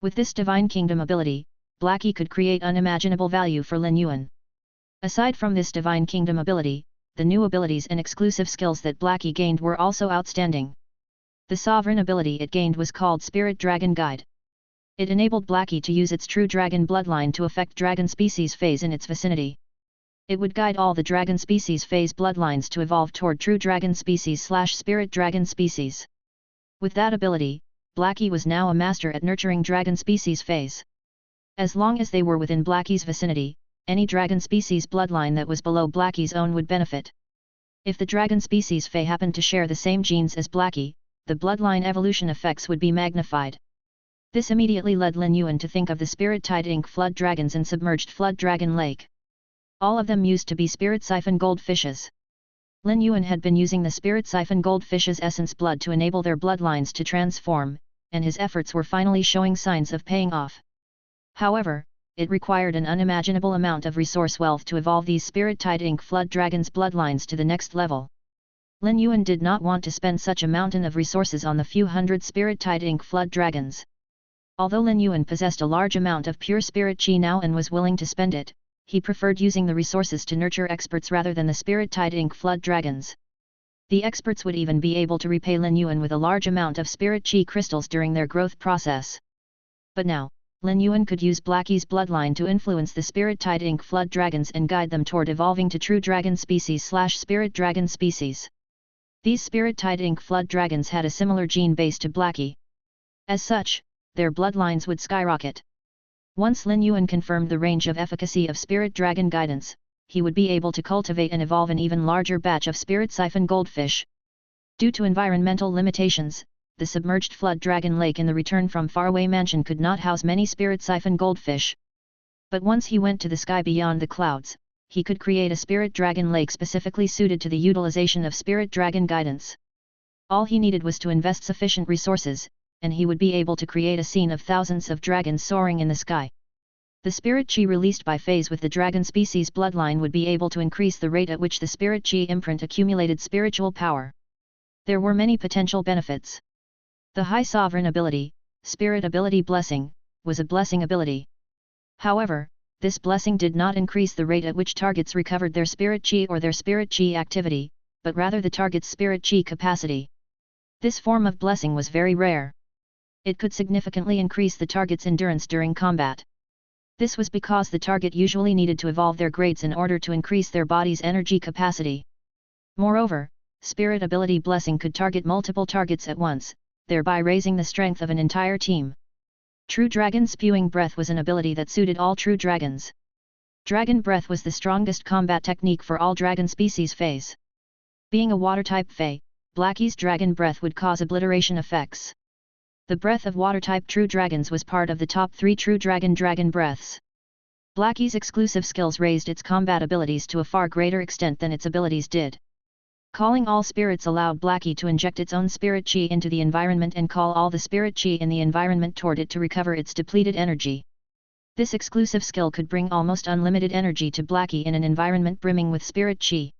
With this Divine Kingdom ability, Blackie could create unimaginable value for Lin Yuan. Aside from this Divine Kingdom ability, the new abilities and exclusive skills that Blackie gained were also outstanding. The sovereign ability it gained was called Spirit Dragon Guide. It enabled Blackie to use its true dragon bloodline to affect dragon species phase in its vicinity. It would guide all the dragon species phase bloodlines to evolve toward true dragon species/spirit dragon species. With that ability, Blackie was now a master at nurturing dragon species phase. As long as they were within Blackie's vicinity, any dragon species bloodline that was below Blackie's own would benefit. If the dragon species Fae happened to share the same genes as Blackie, the bloodline evolution effects would be magnified. This immediately led Lin Yuan to think of the Spirit Tide Ink Flood Dragons and Submerged Flood Dragon Lake. All of them used to be Spirit Siphon Goldfishes. Lin Yuan had been using the Spirit Siphon Goldfish's essence blood to enable their bloodlines to transform, and his efforts were finally showing signs of paying off. However, it required an unimaginable amount of resource wealth to evolve these Spirit Tide Ink Flood Dragons bloodlines to the next level. Lin Yuan did not want to spend such a mountain of resources on the few hundred Spirit Tide Ink Flood Dragons. Although Lin Yuan possessed a large amount of pure spirit chi now and was willing to spend it, he preferred using the resources to nurture experts rather than the Spirit Tide Ink Flood Dragons. The experts would even be able to repay Lin Yuan with a large amount of spirit chi crystals during their growth process. But now, Lin Yuan could use Blackie's bloodline to influence the spirit tide ink flood dragons and guide them toward evolving to true dragon species/spirit dragon species. These spirit tide ink flood dragons had a similar gene base to Blackie. As such, their bloodlines would skyrocket. Once Lin Yuan confirmed the range of efficacy of spirit dragon guidance, he would be able to cultivate and evolve an even larger batch of spirit siphon goldfish. Due to environmental limitations, the submerged flood dragon lake in the Return from Faraway mansion could not house many spirit siphon goldfish. But once he went to the sky beyond the clouds, he could create a spirit dragon lake specifically suited to the utilization of spirit dragon guidance. All he needed was to invest sufficient resources, and he would be able to create a scene of thousands of dragons soaring in the sky. The spirit chi released by feys with the dragon species bloodline would be able to increase the rate at which the spirit chi imprint accumulated spiritual power. There were many potential benefits. The high sovereign ability, spirit ability blessing, was a blessing ability. However, this blessing did not increase the rate at which targets recovered their spirit chi or their spirit chi activity, but rather the target's spirit chi capacity. This form of blessing was very rare. It could significantly increase the target's endurance during combat. This was because the target usually needed to evolve their grades in order to increase their body's energy capacity. Moreover, spirit ability blessing could target multiple targets at once, thereby raising the strength of an entire team. True Dragon Spewing Breath was an ability that suited all true dragons. Dragon Breath was the strongest combat technique for all dragon species feys. Being a water-type fey, Blackie's Dragon Breath would cause obliteration effects. The breath of water-type true dragons was part of the top 3 true dragon breaths. Blackie's exclusive skills raised its combat abilities to a far greater extent than its abilities did. Calling all spirits allowed Blackie to inject its own spirit chi into the environment and call all the spirit chi in the environment toward it to recover its depleted energy. This exclusive skill could bring almost unlimited energy to Blackie in an environment brimming with spirit chi.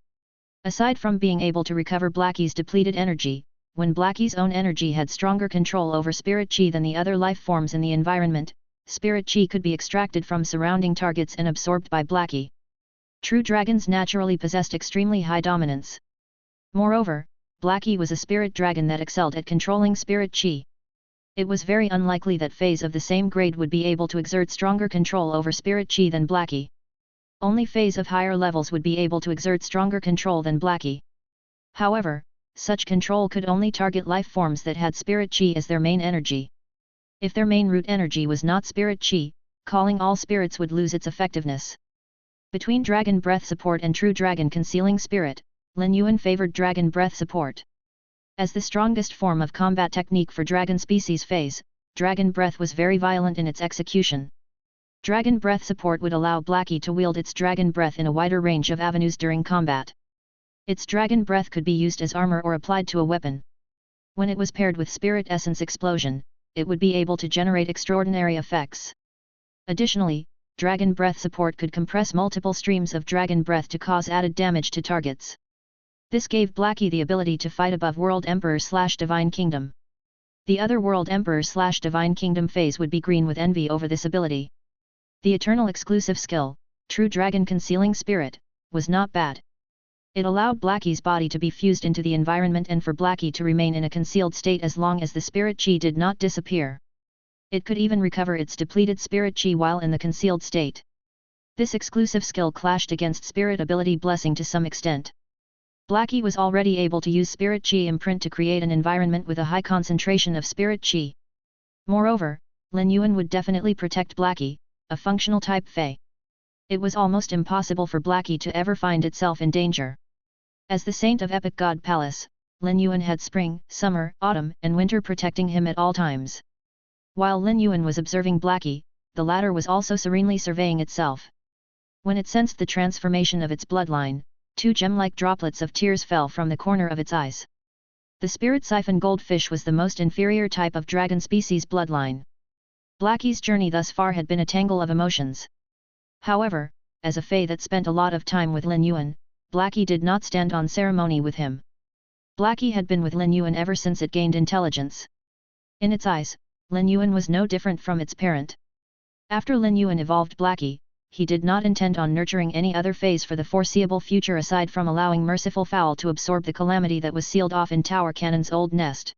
Aside from being able to recover Blackie's depleted energy, when Blackie's own energy had stronger control over spirit chi than the other life forms in the environment, spirit chi could be extracted from surrounding targets and absorbed by Blackie. True dragons naturally possessed extremely high dominance. Moreover, Blackie was a spirit dragon that excelled at controlling spirit chi. It was very unlikely that feys of the same grade would be able to exert stronger control over spirit chi than Blackie. Only feys of higher levels would be able to exert stronger control than Blackie. However, such control could only target life forms that had spirit chi as their main energy. If their main root energy was not spirit chi, calling all spirits would lose its effectiveness. Between Dragon Breath Support and True Dragon Concealing Spirit, Lin Yuan favored Dragon Breath Support. As the strongest form of combat technique for dragon species feys, Dragon Breath was very violent in its execution. Dragon Breath Support would allow Blackie to wield its Dragon Breath in a wider range of avenues during combat. Its Dragon Breath could be used as armor or applied to a weapon. When it was paired with Spirit Essence Explosion, it would be able to generate extraordinary effects. Additionally, Dragon Breath Support could compress multiple streams of Dragon Breath to cause added damage to targets. This gave Blackie the ability to fight above World Emperor/Divine Kingdom. The other World Emperor/Divine Kingdom feys would be green with envy over this ability. The eternal exclusive skill, True Dragon Concealing Spirit, was not bad. It allowed Blackie's body to be fused into the environment and for Blackie to remain in a concealed state as long as the spirit chi did not disappear. It could even recover its depleted spirit chi while in the concealed state. This exclusive skill clashed against Spirit Ability Blessing to some extent. Blackie was already able to use Spirit Chi imprint to create an environment with a high concentration of Spirit Chi. Moreover, Lin Yuan would definitely protect Blackie, a functional type fey. It was almost impossible for Blackie to ever find itself in danger. As the Saint of Epic God Palace, Lin Yuan had spring, summer, autumn, and winter protecting him at all times. While Lin Yuan was observing Blackie, the latter was also serenely surveying itself. When it sensed the transformation of its bloodline, 2 gem-like droplets of tears fell from the corner of its eyes. The spirit siphon goldfish was the most inferior type of dragon species bloodline. Blackie's journey thus far had been a tangle of emotions. However, as a fey that spent a lot of time with Lin Yuan, Blackie did not stand on ceremony with him. Blackie had been with Lin Yuan ever since it gained intelligence. In its eyes, Lin Yuan was no different from its parent. After Lin Yuan evolved Blackie, he did not intend on nurturing any other feys for the foreseeable future aside from allowing Merciful Fowl to absorb the calamity that was sealed off in Tower Cannon's old nest.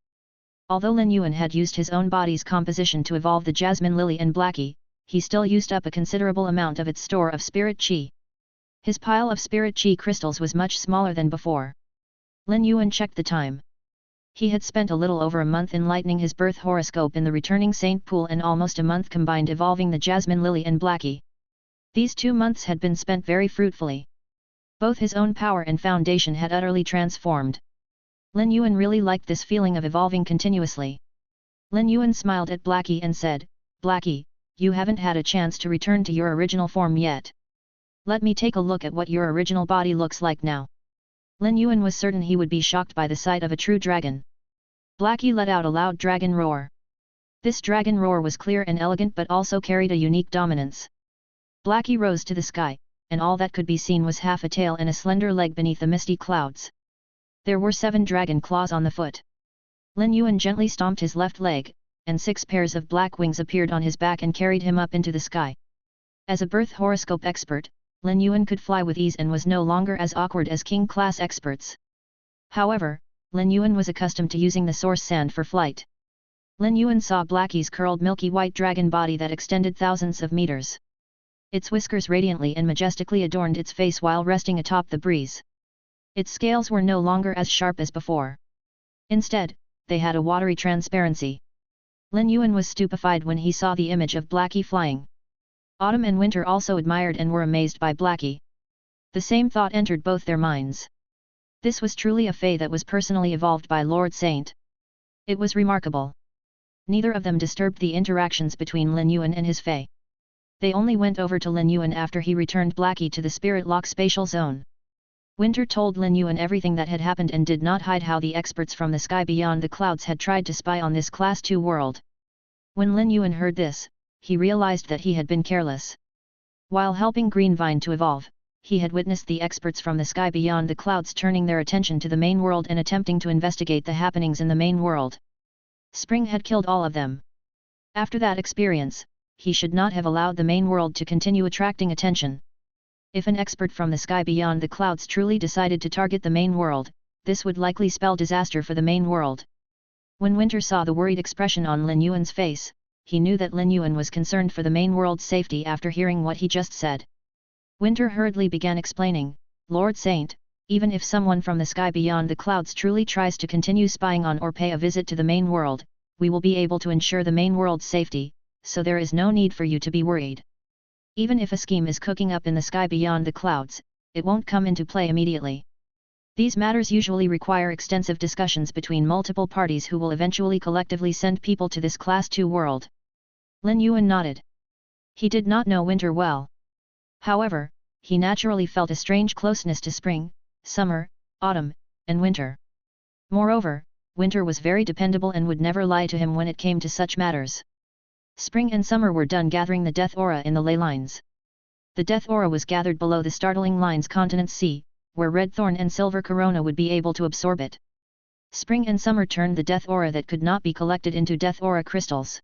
Although Lin Yuan had used his own body's composition to evolve the jasmine lily and Blackie, he still used up a considerable amount of its store of spirit chi. His pile of spirit chi crystals was much smaller than before. Lin Yuan checked the time. He had spent a little over a month enlightening his birth horoscope in the returning saint pool and almost a month combined evolving the jasmine lily and Blackie. These 2 months had been spent very fruitfully. Both his own power and foundation had utterly transformed. Lin Yuan really liked this feeling of evolving continuously. Lin Yuan smiled at Blackie and said, "Blackie, you haven't had a chance to return to your original form yet. Let me take a look at what your original body looks like now." Lin Yuan was certain he would be shocked by the sight of a true dragon. Blackie let out a loud dragon roar. This dragon roar was clear and elegant but also carried a unique dominance. Blackie rose to the sky, and all that could be seen was half a tail and a slender leg beneath the misty clouds. There were 7 dragon claws on the foot. Lin Yuan gently stomped his left leg, and 6 pairs of black wings appeared on his back and carried him up into the sky. As a birth horoscope expert, Lin Yuan could fly with ease and was no longer as awkward as king-class experts. However, Lin Yuan was accustomed to using the source sand for flight. Lin Yuan saw Blackie's curled milky white dragon body that extended thousands of meters. Its whiskers radiantly and majestically adorned its face while resting atop the breeze. Its scales were no longer as sharp as before. Instead, they had a watery transparency. Lin Yuan was stupefied when he saw the image of Blackie flying. Autumn and Winter also admired and were amazed by Blackie. The same thought entered both their minds. This was truly a fey that was personally evolved by Lord Saint. It was remarkable. Neither of them disturbed the interactions between Lin Yuan and his fey. They only went over to Lin Yuan after he returned Blackie to the Spirit Lock spatial zone. Winter told Lin Yuan everything that had happened and did not hide how the experts from the sky beyond the clouds had tried to spy on this Class 2 world. When Lin Yuan heard this, he realized that he had been careless. While helping Greenvine to evolve, he had witnessed the experts from the sky beyond the clouds turning their attention to the main world and attempting to investigate the happenings in the main world. Spring had killed all of them. After that experience, he should not have allowed the main world to continue attracting attention. If an expert from the sky beyond the clouds truly decided to target the main world, this would likely spell disaster for the main world. When Winter saw the worried expression on Lin Yuan's face, he knew that Lin Yuan was concerned for the main world's safety after hearing what he just said. Winter hurriedly began explaining, "Lord Saint, even if someone from the sky beyond the clouds truly tries to continue spying on or pay a visit to the main world, we will be able to ensure the main world's safety, so there is no need for you to be worried. Even if a scheme is cooking up in the sky beyond the clouds, it won't come into play immediately. These matters usually require extensive discussions between multiple parties who will eventually collectively send people to this Class 2 world." Lin Yuan nodded. He did not know Winter well. However, he naturally felt a strange closeness to spring, summer, autumn, and winter. Moreover, Winter was very dependable and would never lie to him when it came to such matters. Spring and summer were done gathering the death aura in the ley lines. The death aura was gathered below the startling lines continent C, where red thorn and silver corona would be able to absorb it. Spring and summer turned the death aura that could not be collected into death aura crystals.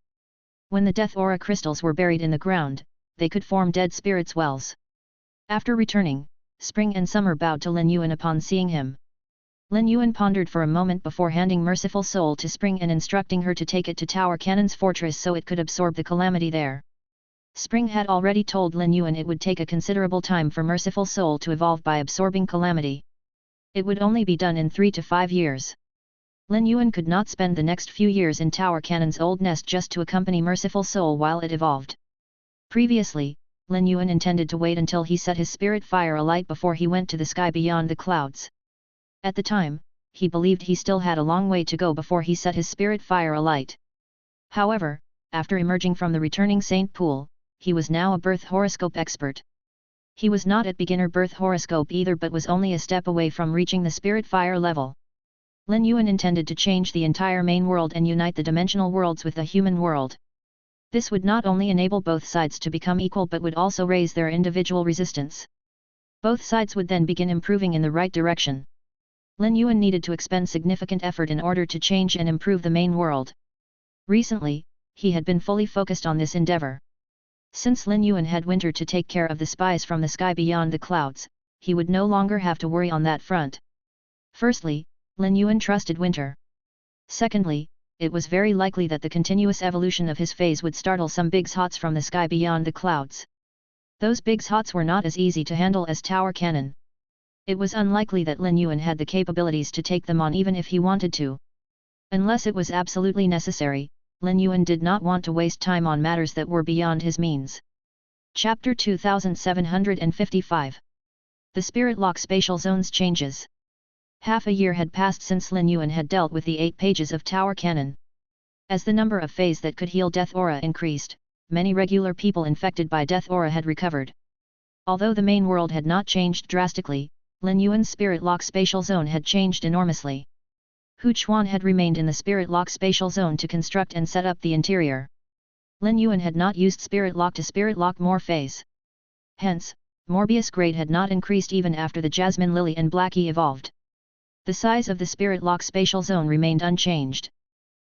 When the death aura crystals were buried in the ground, they could form dead spirits' wells. After returning, Spring and Summer bowed to Lin Yuan upon seeing him. Lin Yuan pondered for a moment before handing Merciful Soul to Spring and instructing her to take it to Tower Cannon's fortress so it could absorb the calamity there. Spring had already told Lin Yuan it would take a considerable time for Merciful Soul to evolve by absorbing calamity. It would only be done in 3 to 5 years. Lin Yuan could not spend the next few years in Tower Cannon's old nest just to accompany Merciful Soul while it evolved. Previously, Lin Yuan intended to wait until he set his spirit fire alight before he went to the sky beyond the clouds. At the time, he believed he still had a long way to go before he set his spirit fire alight. However, after emerging from the returning saint pool, he was now a birth horoscope expert. He was not at beginner birth horoscope either but was only a step away from reaching the spirit fire level. Lin Yuan intended to change the entire main world and unite the dimensional worlds with the human world. This would not only enable both sides to become equal but would also raise their individual resistance. Both sides would then begin improving in the right direction. Lin Yuan needed to expend significant effort in order to change and improve the main world. Recently, he had been fully focused on this endeavor. Since Lin Yuan had Winter to take care of the spies from the sky beyond the clouds, he would no longer have to worry on that front. Firstly, Lin Yuan trusted Winter. Secondly, it was very likely that the continuous evolution of his feys would startle some big hots from the sky beyond the clouds. Those big hots were not as easy to handle as tower cannon. It was unlikely that Lin Yuan had the capabilities to take them on even if he wanted to. Unless it was absolutely necessary, Lin Yuan did not want to waste time on matters that were beyond his means. Chapter 2755. The Spirit Lock Spatial Zones Changes. Half a year had passed since Lin Yuan had dealt with the 8 pages of Tower Cannon. As the number of feys that could heal Death Aura increased, many regular people infected by Death Aura had recovered. Although the main world had not changed drastically, Lin Yuan's Spirit Lock Spatial Zone had changed enormously. Hu Chuan had remained in the Spirit Lock Spatial Zone to construct and set up the interior. Lin Yuan had not used Spirit Lock to Spirit Lock more feys. Hence, Morbius grade had not increased even after the Jasmine Lily and Blackie evolved. The size of the Spirit Lock Spatial Zone remained unchanged.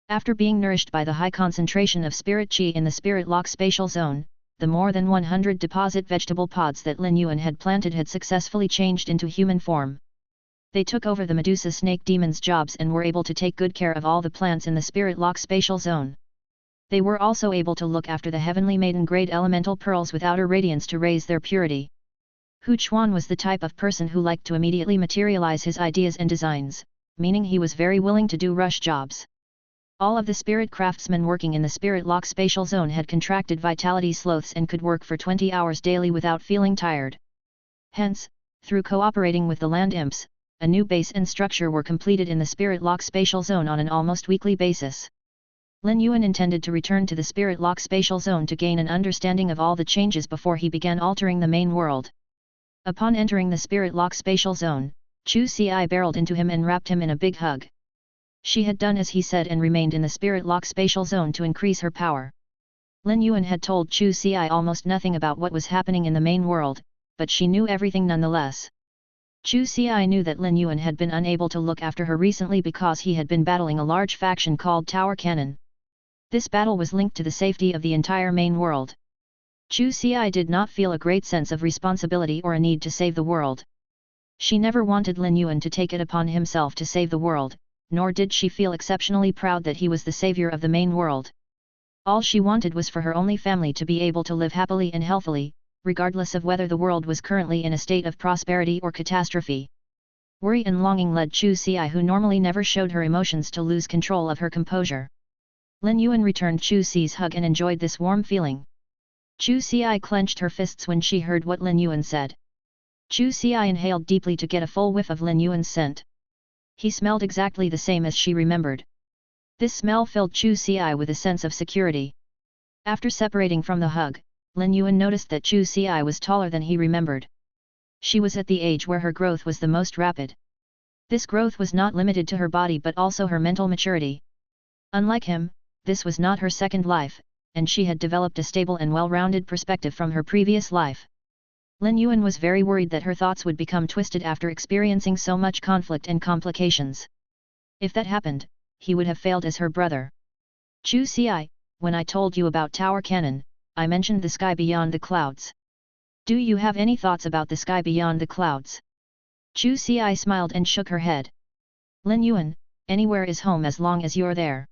After being nourished by the high concentration of Spirit Qi in the Spirit Lock Spatial Zone, the more than 100 deposit vegetable pods that Lin Yuan had planted had successfully changed into human form. They took over the Medusa Snake Demon's jobs and were able to take good care of all the plants in the Spirit Lock Spatial Zone. They were also able to look after the Heavenly Maiden grade elemental pearls with outer radiance to raise their purity. Hu Chuan was the type of person who liked to immediately materialize his ideas and designs, meaning he was very willing to do rush jobs. All of the spirit craftsmen working in the Spirit Lock Spatial Zone had contracted vitality sloths and could work for 20 hours daily without feeling tired. Hence, through cooperating with the land imps, a new base and structure were completed in the Spirit Lock Spatial Zone on an almost weekly basis. Lin Yuan intended to return to the Spirit Lock Spatial Zone to gain an understanding of all the changes before he began altering the main world. Upon entering the Spirit Lock Spatial Zone, Chu Ci barreled into him and wrapped him in a big hug. She had done as he said and remained in the Spirit Lock Spatial Zone to increase her power. Lin Yuan had told Chu Ci almost nothing about what was happening in the main world, but she knew everything nonetheless. Chu Ci knew that Lin Yuan had been unable to look after her recently because he had been battling a large faction called Tower Cannon. This battle was linked to the safety of the entire main world. Chu Ci did not feel a great sense of responsibility or a need to save the world. She never wanted Lin Yuan to take it upon himself to save the world, nor did she feel exceptionally proud that he was the savior of the main world. All she wanted was for her only family to be able to live happily and healthily, regardless of whether the world was currently in a state of prosperity or catastrophe. Worry and longing led Chu Ci, who normally never showed her emotions, to lose control of her composure. Lin Yuan returned Chu Ci's hug and enjoyed this warm feeling. Chu Ci clenched her fists when she heard what Lin Yuan said. Chu Ci inhaled deeply to get a full whiff of Lin Yuan's scent. He smelled exactly the same as she remembered. This smell filled Chu Ci with a sense of security. After separating from the hug, Lin Yuan noticed that Chu Ci was taller than he remembered. She was at the age where her growth was the most rapid. This growth was not limited to her body but also her mental maturity. Unlike him, this was not her second life, and she had developed a stable and well-rounded perspective from her previous life. Lin Yuan was very worried that her thoughts would become twisted after experiencing so much conflict and complications. If that happened, he would have failed as her brother. Chu Ci, when I told you about Tower Cannon, I mentioned the sky beyond the clouds. Do you have any thoughts about the sky beyond the clouds? Chu Ci smiled and shook her head. Lin Yuan, anywhere is home as long as you're there.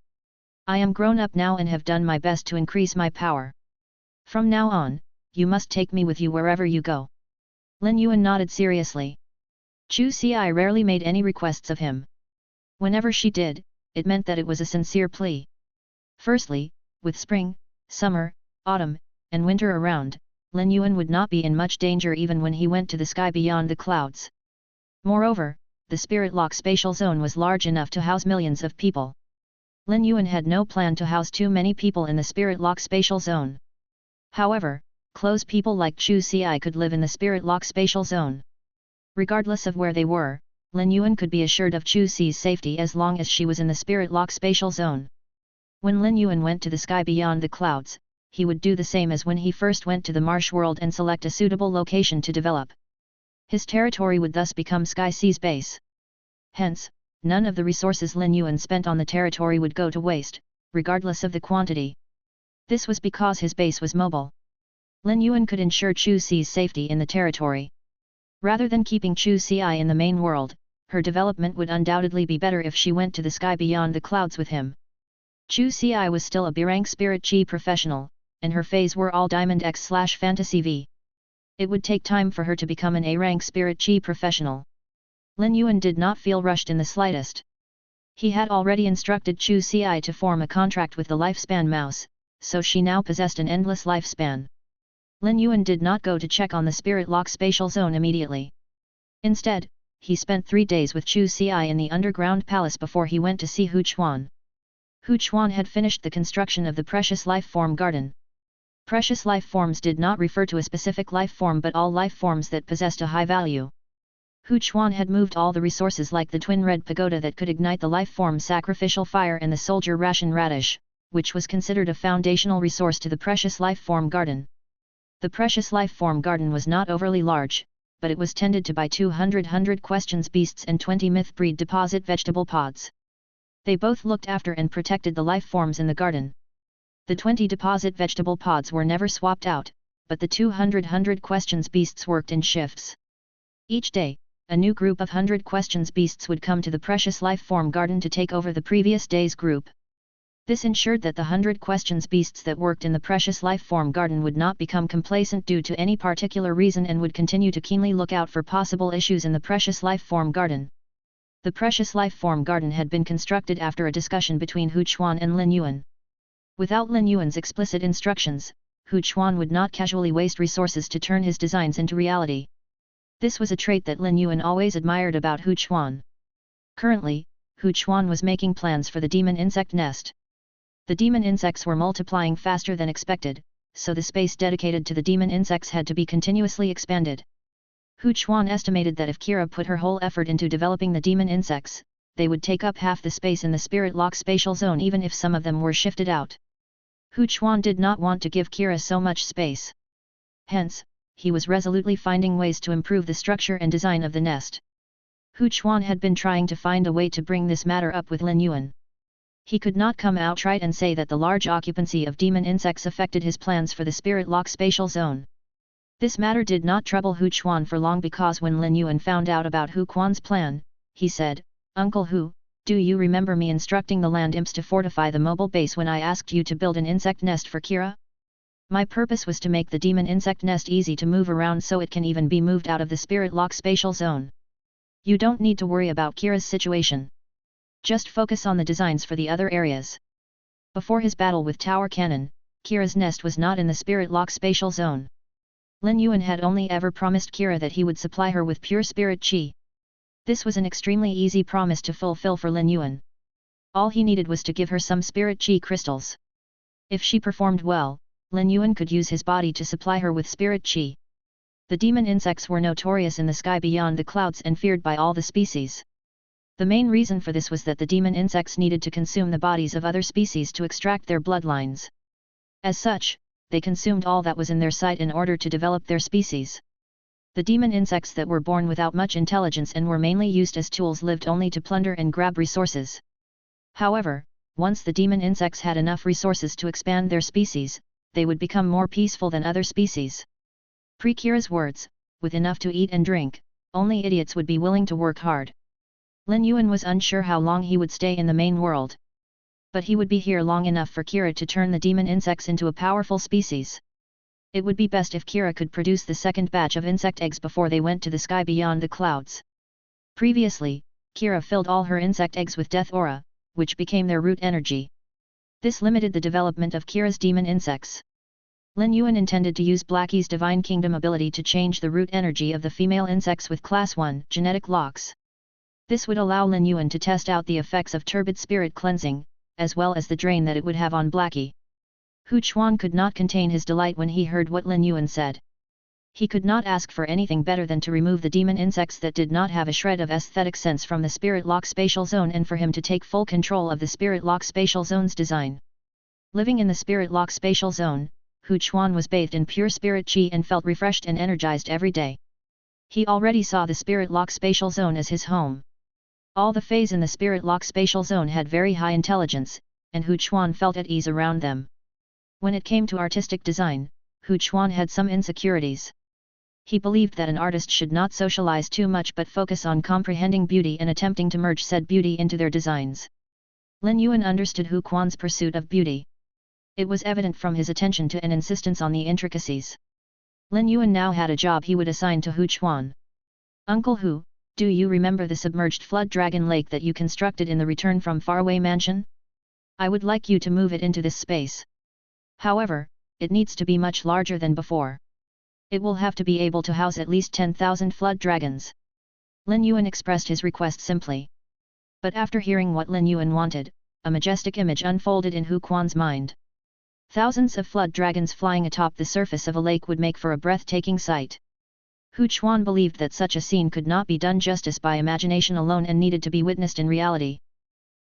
I am grown up now and have done my best to increase my power. From now on, you must take me with you wherever you go. Lin Yuan nodded seriously. Chu Ci rarely made any requests of him. Whenever she did, it meant that it was a sincere plea. Firstly, with spring, summer, autumn, and winter around, Lin Yuan would not be in much danger even when he went to the sky beyond the clouds. Moreover, the Spirit Lock Spatial Zone was large enough to house millions of people. Lin Yuan had no plan to house too many people in the Spirit Lock Spatial Zone. However, close people like Chu Ci could live in the Spirit Lock Spatial Zone. Regardless of where they were, Lin Yuan could be assured of Chu Ci's safety as long as she was in the Spirit Lock Spatial Zone. When Lin Yuan went to the sky beyond the clouds, he would do the same as when he first went to the Marsh world and select a suitable location to develop. His territory would thus become Sky C's base. Hence, none of the resources Lin Yuan spent on the territory would go to waste, regardless of the quantity. This was because his base was mobile. Lin Yuan could ensure Chu Ci's safety in the territory. Rather than keeping Chu Ci in the main world, her development would undoubtedly be better if she went to the sky beyond the clouds with him. Chu Ci was still a B-rank spirit chi professional, and her feys were all Diamond X/Fantasy V. It would take time for her to become an A-rank spirit chi professional. Lin Yuan did not feel rushed in the slightest. He had already instructed Chu Ci to form a contract with the lifespan mouse, so she now possessed an endless lifespan. Lin Yuan did not go to check on the spirit lock spatial zone immediately. Instead, he spent 3 days with Chu Ci in the underground palace before he went to see Hu Chuan. Hu Chuan had finished the construction of the precious life form garden. Precious life forms did not refer to a specific life form but all life forms that possessed a high value. Hu Chuan had moved all the resources like the twin red pagoda that could ignite the life form sacrificial fire and the soldier ration radish, which was considered a foundational resource to the precious life form garden. The precious life form garden was not overly large, but it was tended to by 200 questions beasts and 20 myth breed deposit vegetable pods. They both looked after and protected the life forms in the garden. The 20 deposit vegetable pods were never swapped out, but the 200 questions beasts worked in shifts. Each day, a new group of 100 questions beasts would come to the precious life form garden to take over the previous day's group. This ensured that the 100 questions beasts that worked in the precious life form garden would not become complacent due to any particular reason and would continue to keenly look out for possible issues in the precious life form garden. The precious life form garden had been constructed after a discussion between Hu Chuan and Lin Yuan. Without Lin Yuan's explicit instructions, Hu Chuan would not casually waste resources to turn his designs into reality. This was a trait that Lin Yuan always admired about Hu Chuan. Currently, Hu Chuan was making plans for the demon insect nest. The demon insects were multiplying faster than expected, so the space dedicated to the demon insects had to be continuously expanded. Hu Chuan estimated that if Kira put her whole effort into developing the demon insects, they would take up half the space in the spirit lock spatial zone even if some of them were shifted out. Hu Chuan did not want to give Kira so much space. Hence, he was resolutely finding ways to improve the structure and design of the nest. Hu Chuan had been trying to find a way to bring this matter up with Lin Yuan. He could not come outright and say that the large occupancy of demon insects affected his plans for the spirit lock spatial zone. This matter did not trouble Hu Chuan for long because when Lin Yuan found out about Hu Quan's plan, he said, "Uncle Hu, do you remember me instructing the land imps to fortify the mobile base when I asked you to build an insect nest for Kira? My purpose was to make the demon insect nest easy to move around so it can even be moved out of the spirit lock spatial zone. You don't need to worry about Kira's situation. Just focus on the designs for the other areas." Before his battle with Tower Cannon, Kira's nest was not in the spirit lock spatial zone. Lin Yuan had only ever promised Kira that he would supply her with pure spirit chi. This was an extremely easy promise to fulfill for Lin Yuan. All he needed was to give her some spirit chi crystals. If she performed well, Lin Yuan could use his body to supply her with spirit chi. The demon insects were notorious in the sky beyond the clouds and feared by all the species. The main reason for this was that the demon insects needed to consume the bodies of other species to extract their bloodlines. As such, they consumed all that was in their sight in order to develop their species. The demon insects that were born without much intelligence and were mainly used as tools lived only to plunder and grab resources. However, once the demon insects had enough resources to expand their species, they would become more peaceful than other species. Pre-Kira's words, with enough to eat and drink, only idiots would be willing to work hard. Lin Yuan was unsure how long he would stay in the main world. But he would be here long enough for Kira to turn the demon insects into a powerful species. It would be best if Kira could produce the second batch of insect eggs before they went to the sky beyond the clouds. Previously, Kira filled all her insect eggs with death aura, which became their root energy. This limited the development of Kira's demon insects. Lin Yuan intended to use Blackie's Divine Kingdom ability to change the root energy of the female insects with Class 1 genetic locks. This would allow Lin Yuan to test out the effects of turbid spirit cleansing, as well as the drain that it would have on Blackie. Hu Chuan could not contain his delight when he heard what Lin Yuan said. He could not ask for anything better than to remove the demon insects that did not have a shred of aesthetic sense from the spirit lock spatial zone and for him to take full control of the spirit lock spatial zone's design. Living in the spirit lock spatial zone, Hu Chuan was bathed in pure spirit chi and felt refreshed and energized every day. He already saw the spirit lock spatial zone as his home. All the feys in the spirit lock spatial zone had very high intelligence, and Hu Chuan felt at ease around them. When it came to artistic design, Hu Chuan had some insecurities. He believed that an artist should not socialize too much but focus on comprehending beauty and attempting to merge said beauty into their designs. Lin Yuan understood Hu Quan's pursuit of beauty. It was evident from his attention to and insistence on the intricacies. Lin Yuan now had a job he would assign to Hu Quan. Uncle Hu, do you remember the submerged flood dragon lake that you constructed in the return from faraway mansion? I would like you to move it into this space. However, it needs to be much larger than before. It will have to be able to house at least 10,000 flood dragons. Lin Yuan expressed his request simply. But after hearing what Lin Yuan wanted, a majestic image unfolded in Hu Quan's mind. Thousands of flood dragons flying atop the surface of a lake would make for a breathtaking sight. Hu Quan believed that such a scene could not be done justice by imagination alone and needed to be witnessed in reality.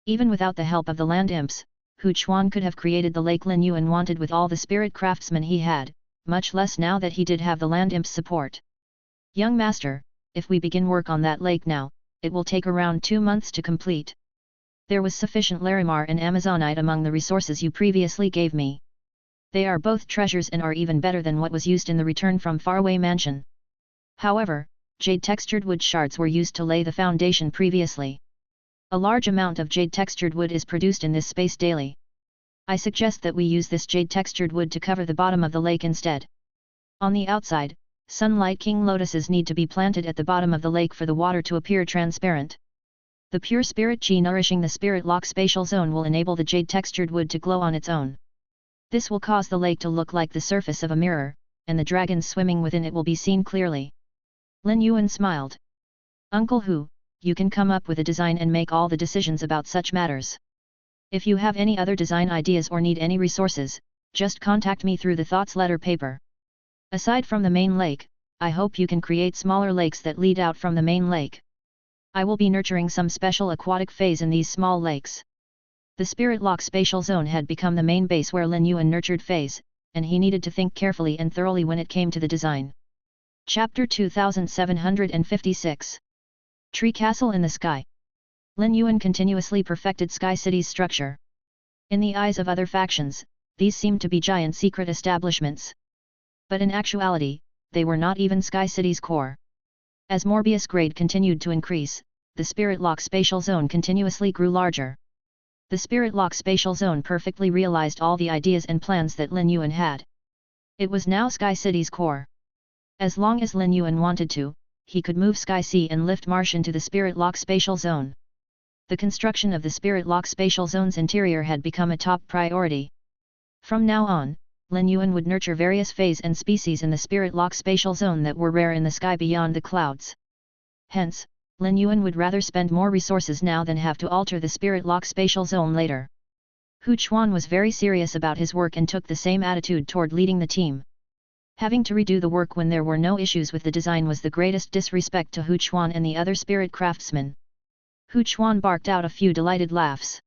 Even without the help of the land imps, Hu Quan could have created the lake Lin Yuan wanted with all the spirit craftsmen he had, much less now that he did have the land imps' support. Young master, if we begin work on that lake now, it will take around 2 months to complete. There was sufficient Larimar and Amazonite among the resources you previously gave me. They are both treasures and are even better than what was used in the return from faraway mansion. However, jade-textured wood shards were used to lay the foundation previously. A large amount of jade-textured wood is produced in this space daily. I suggest that we use this jade-textured wood to cover the bottom of the lake instead. On the outside, sunlight king lotuses need to be planted at the bottom of the lake for the water to appear transparent. The pure spirit chi nourishing the spirit lock spatial zone will enable the jade-textured wood to glow on its own. This will cause the lake to look like the surface of a mirror, and the dragons swimming within it will be seen clearly. Lin Yuan smiled. Uncle Hu, you can come up with a design and make all the decisions about such matters. If you have any other design ideas or need any resources, just contact me through the thoughts letter paper. Aside from the main lake, I hope you can create smaller lakes that lead out from the main lake. I will be nurturing some special aquatic phase in these small lakes. The Spirit Lock spatial zone had become the main base where Lin Yuan nurtured phase, and he needed to think carefully and thoroughly when it came to the design. Chapter 2756 Tree Castle in the Sky. Lin Yuan continuously perfected Sky City's structure. In the eyes of other factions, these seemed to be giant secret establishments. But in actuality, they were not even Sky City's core. As Morbius grade continued to increase, the Spirit Lock spatial zone continuously grew larger. The Spirit Lock spatial zone perfectly realized all the ideas and plans that Lin Yuan had. It was now Sky City's core. As long as Lin Yuan wanted to, he could move Sky Sea and lift Marsh into the Spirit Lock spatial zone. The construction of the Spirit Lock spatial zone's interior had become a top priority. From now on, Lin Yuan would nurture various phase and species in the Spirit Lock spatial zone that were rare in the sky beyond the clouds. Hence, Lin Yuan would rather spend more resources now than have to alter the Spirit Lock spatial zone later. Hu Quan was very serious about his work and took the same attitude toward leading the team. Having to redo the work when there were no issues with the design was the greatest disrespect to Hu Quan and the other spirit craftsmen. Hu Quan barked out a few delighted laughs.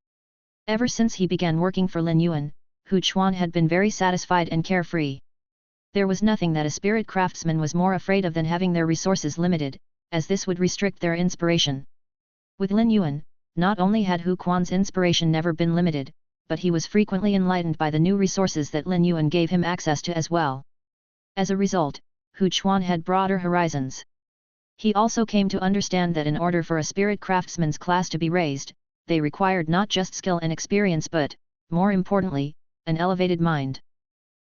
Ever since he began working for Lin Yuan, Hu Quan had been very satisfied and carefree. There was nothing that a spirit craftsman was more afraid of than having their resources limited, as this would restrict their inspiration. With Lin Yuan, not only had Hu Quan's inspiration never been limited, but he was frequently enlightened by the new resources that Lin Yuan gave him access to as well. As a result, Hu Quan had broader horizons. He also came to understand that in order for a spirit craftsman's class to be raised, they required not just skill and experience but, more importantly, an elevated mind.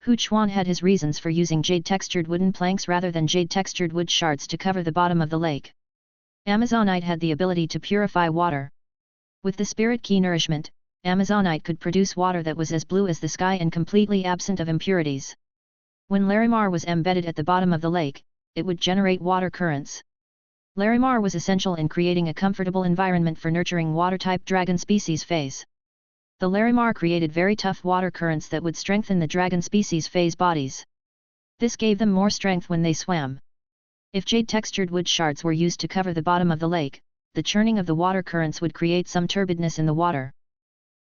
Hu Quan had his reasons for using jade-textured wooden planks rather than jade-textured wood shards to cover the bottom of the lake. Amazonite had the ability to purify water. With the spirit key nourishment, Amazonite could produce water that was as blue as the sky and completely absent of impurities. When Larimar was embedded at the bottom of the lake, it would generate water currents. Larimar was essential in creating a comfortable environment for nurturing water-type dragon species phase. The Larimar created very tough water currents that would strengthen the dragon species phase bodies. This gave them more strength when they swam. If jade-textured wood shards were used to cover the bottom of the lake, the churning of the water currents would create some turbidness in the water.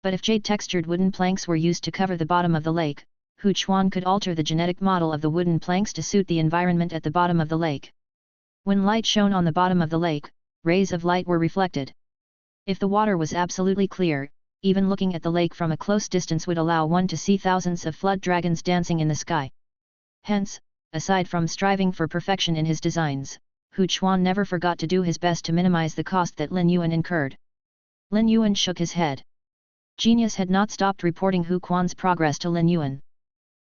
But if jade-textured wooden planks were used to cover the bottom of the lake, Hu Quan could alter the genetic model of the wooden planks to suit the environment at the bottom of the lake. When light shone on the bottom of the lake, rays of light were reflected. If the water was absolutely clear, even looking at the lake from a close distance would allow one to see thousands of flood dragons dancing in the sky. Hence, aside from striving for perfection in his designs, Hu Quan never forgot to do his best to minimize the cost that Lin Yuan incurred. Lin Yuan shook his head. Genius had not stopped reporting Hu Quan's progress to Lin Yuan.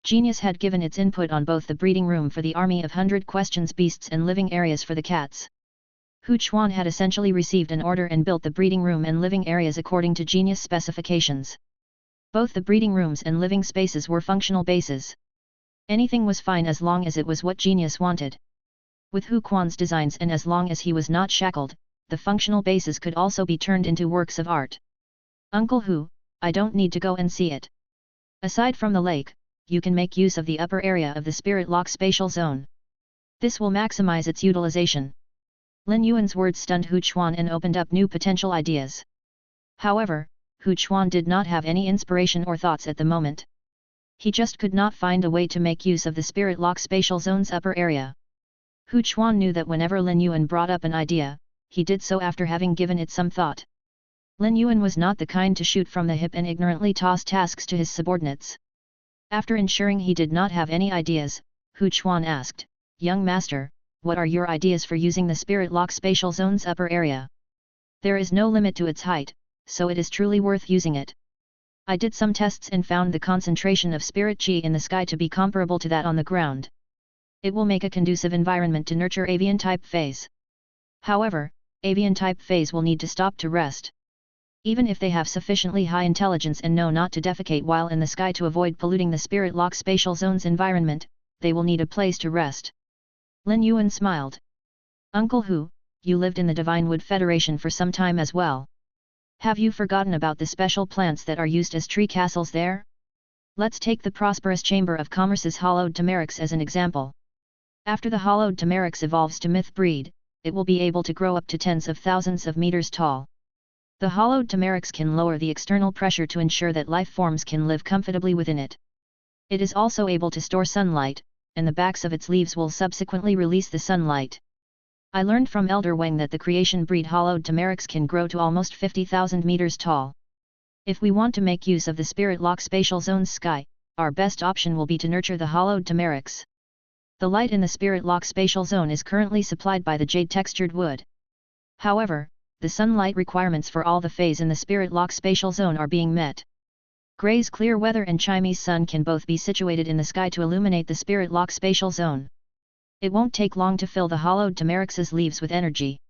Genius had given its input on both the breeding room for the army of 100 questions beasts and living areas for the cats. Hu Quan had essentially received an order and built the breeding room and living areas according to Genius specifications. Both the breeding rooms and living spaces were functional bases. Anything was fine as long as it was what Genius wanted. With Hu Quan's designs and as long as he was not shackled, the functional bases could also be turned into works of art. Uncle Hu, I don't need to go and see it. Aside from the lake, you can make use of the upper area of the Spirit Lock spatial zone. This will maximize its utilization. Lin Yuan's words stunned Hu Quan and opened up new potential ideas. However, Hu Quan did not have any inspiration or thoughts at the moment. He just could not find a way to make use of the Spirit Lock spatial zone's upper area. Hu Quan knew that whenever Lin Yuan brought up an idea, he did so after having given it some thought. Lin Yuan was not the kind to shoot from the hip and ignorantly toss tasks to his subordinates. After ensuring he did not have any ideas, Hu Quan asked, "Young master, what are your ideas for using the Spirit Lock spatial zone's upper area? There is no limit to its height, so it is truly worth using it. I did some tests and found the concentration of spirit chi in the sky to be comparable to that on the ground. It will make a conducive environment to nurture avian type feys. However, avian type feys will need to stop to rest. Even if they have sufficiently high intelligence and know not to defecate while in the sky to avoid polluting the Spirit Lock spatial zone's environment, they will need a place to rest." Lin Yuan smiled. "Uncle Hu, you lived in the Divine Wood Federation for some time as well. Have you forgotten about the special plants that are used as tree castles there? Let's take the prosperous Chamber of Commerce's hollowed tamarix as an example. After the hollowed tamarix evolves to myth breed, it will be able to grow up to tens of thousands of meters tall. The hollowed tamarix can lower the external pressure to ensure that life forms can live comfortably within it. It is also able to store sunlight, and the backs of its leaves will subsequently release the sunlight. I learned from Elder Wang that the creation breed hollowed tamarix can grow to almost 50,000 meters tall. If we want to make use of the Spirit Lock spatial zone's sky, our best option will be to nurture the hollowed tamarix. The light in the Spirit Lock spatial zone is currently supplied by the jade textured wood. However, the sunlight requirements for all the feys in the Spirit Lock spatial zone are being met. Gray's clear weather and Chinese sun can both be situated in the sky to illuminate the Spirit Lock spatial zone. It won't take long to fill the hollowed tamarix's leaves with energy.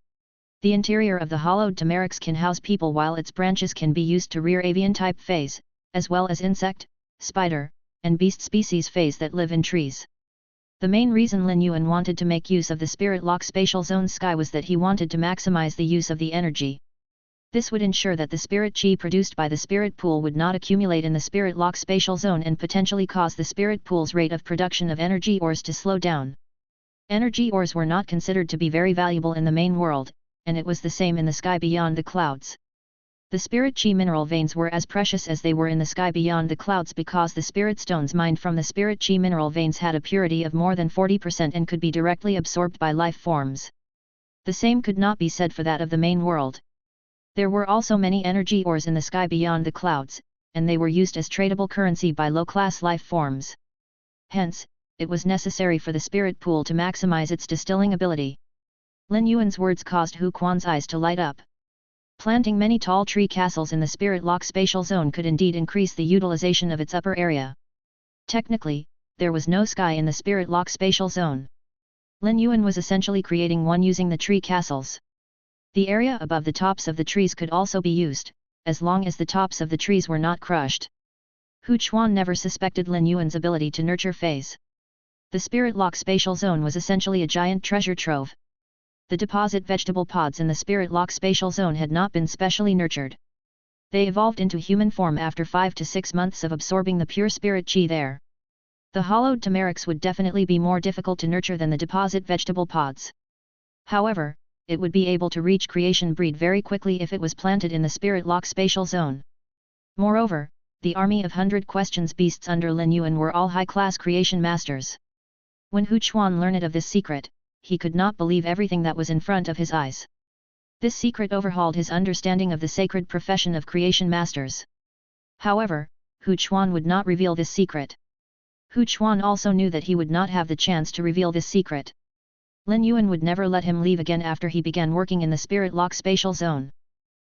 The interior of the hollowed tamarix can house people while its branches can be used to rear avian-type feys, as well as insect, spider, and beast species feys that live in trees. The main reason Lin Yuan wanted to make use of the Spirit Lock spatial zone sky was that he wanted to maximize the use of the energy. This would ensure that the spirit chi produced by the spirit pool would not accumulate in the Spirit Lock spatial zone and potentially cause the spirit pool's rate of production of energy ores to slow down. Energy ores were not considered to be very valuable in the main world, and it was the same in the sky beyond the clouds. The spirit chi mineral veins were as precious as they were in the sky beyond the clouds because the spirit stones mined from the spirit chi mineral veins had a purity of more than 40% and could be directly absorbed by life forms. The same could not be said for that of the main world. There were also many energy ores in the sky beyond the clouds, and they were used as tradable currency by low-class life forms. Hence, it was necessary for the spirit pool to maximize its distilling ability. Lin Yuan's words caused Hu Quan's eyes to light up. Planting many tall tree castles in the Spirit Lock spatial zone could indeed increase the utilization of its upper area. Technically, there was no sky in the Spirit Lock spatial zone. Lin Yuan was essentially creating one using the tree castles. The area above the tops of the trees could also be used, as long as the tops of the trees were not crushed. Hu Quan never suspected Lin Yuan's ability to nurture feys. The Spirit Lock spatial zone was essentially a giant treasure trove. The deposit vegetable pods in the Spirit Lock spatial zone had not been specially nurtured. They evolved into human form after 5 to 6 months of absorbing the pure spirit chi there. The hollowed tamarix would definitely be more difficult to nurture than the deposit vegetable pods. However, it would be able to reach creation breed very quickly if it was planted in the Spirit Lock spatial zone. Moreover, the army of 100 questions beasts under Lin Yuan were all high-class creation masters. When Hu Quan learned of this secret, he could not believe everything that was in front of his eyes. This secret overhauled his understanding of the sacred profession of creation masters. However, Hu Quan would not reveal this secret. Hu Quan also knew that he would not have the chance to reveal this secret. Lin Yuan would never let him leave again after he began working in the Spirit Lock spatial zone.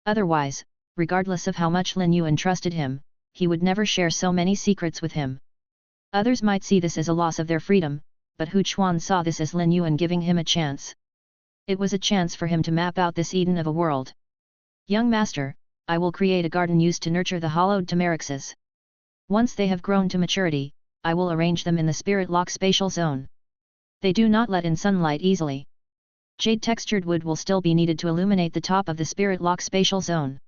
Otherwise, regardless of how much Lin Yuan trusted him, he would never share so many secrets with him. Others might see this as a loss of their freedom, but Hu Chuan saw this as Lin Yuan giving him a chance. It was a chance for him to map out this Eden of a world. Young master, I will create a garden used to nurture the hollowed tamarixes. Once they have grown to maturity, I will arrange them in the spirit lock spatial zone. They do not let in sunlight easily. Jade textured wood will still be needed to illuminate the top of the spirit lock spatial zone.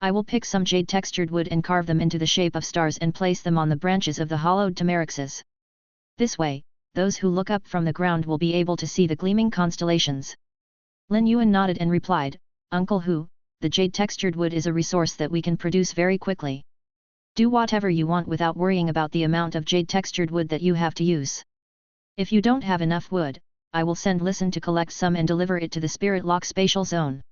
I will pick some jade textured wood and carve them into the shape of stars and place them on the branches of the hollowed tamarixes. This way, those who look up from the ground will be able to see the gleaming constellations. Lin Yuan nodded and replied, Uncle Hu, the jade textured wood is a resource that we can produce very quickly. Do whatever you want without worrying about the amount of jade textured wood that you have to use. If you don't have enough wood, I will send Listen to collect some and deliver it to the spirit lock spatial zone.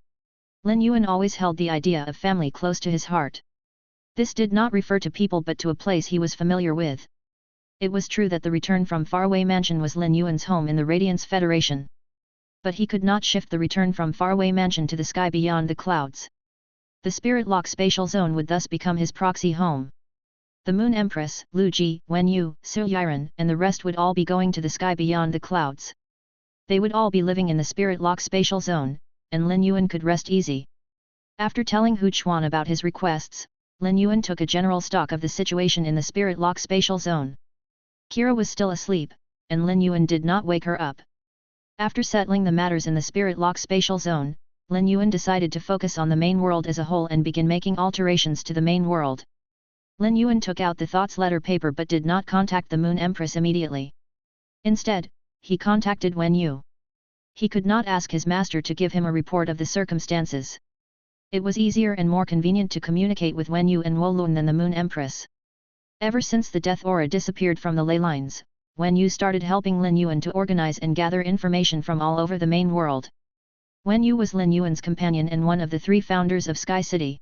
Lin Yuan always held the idea of family close to his heart. This did not refer to people but to a place he was familiar with. It was true that the return from faraway mansion was Lin Yuan's home in the Radiance Federation. But he could not shift the return from faraway mansion to the sky beyond the clouds. The spirit lock spatial zone would thus become his proxy home. The Moon Empress, Lu Ji, Wen Yu, Su Yiren, and the rest would all be going to the sky beyond the clouds. They would all be living in the spirit lock spatial zone, and Lin Yuan could rest easy. After telling Hu Chuan about his requests, Lin Yuan took a general stock of the situation in the spirit lock spatial zone. Kira was still asleep, and Lin Yuan did not wake her up. After settling the matters in the spirit lock spatial zone, Lin Yuan decided to focus on the main world as a whole and begin making alterations to the main world. Lin Yuan took out the thoughts letter paper but did not contact the Moon Empress immediately. Instead, he contacted Wen Yu. He could not ask his master to give him a report of the circumstances. It was easier and more convenient to communicate with Wen Yu and Wolun than the Moon Empress. Ever since the death aura disappeared from the ley lines, Wen Yu started helping Lin Yuan to organize and gather information from all over the main world. Wen Yu was Lin Yuan's companion and one of the 3 founders of Sky City.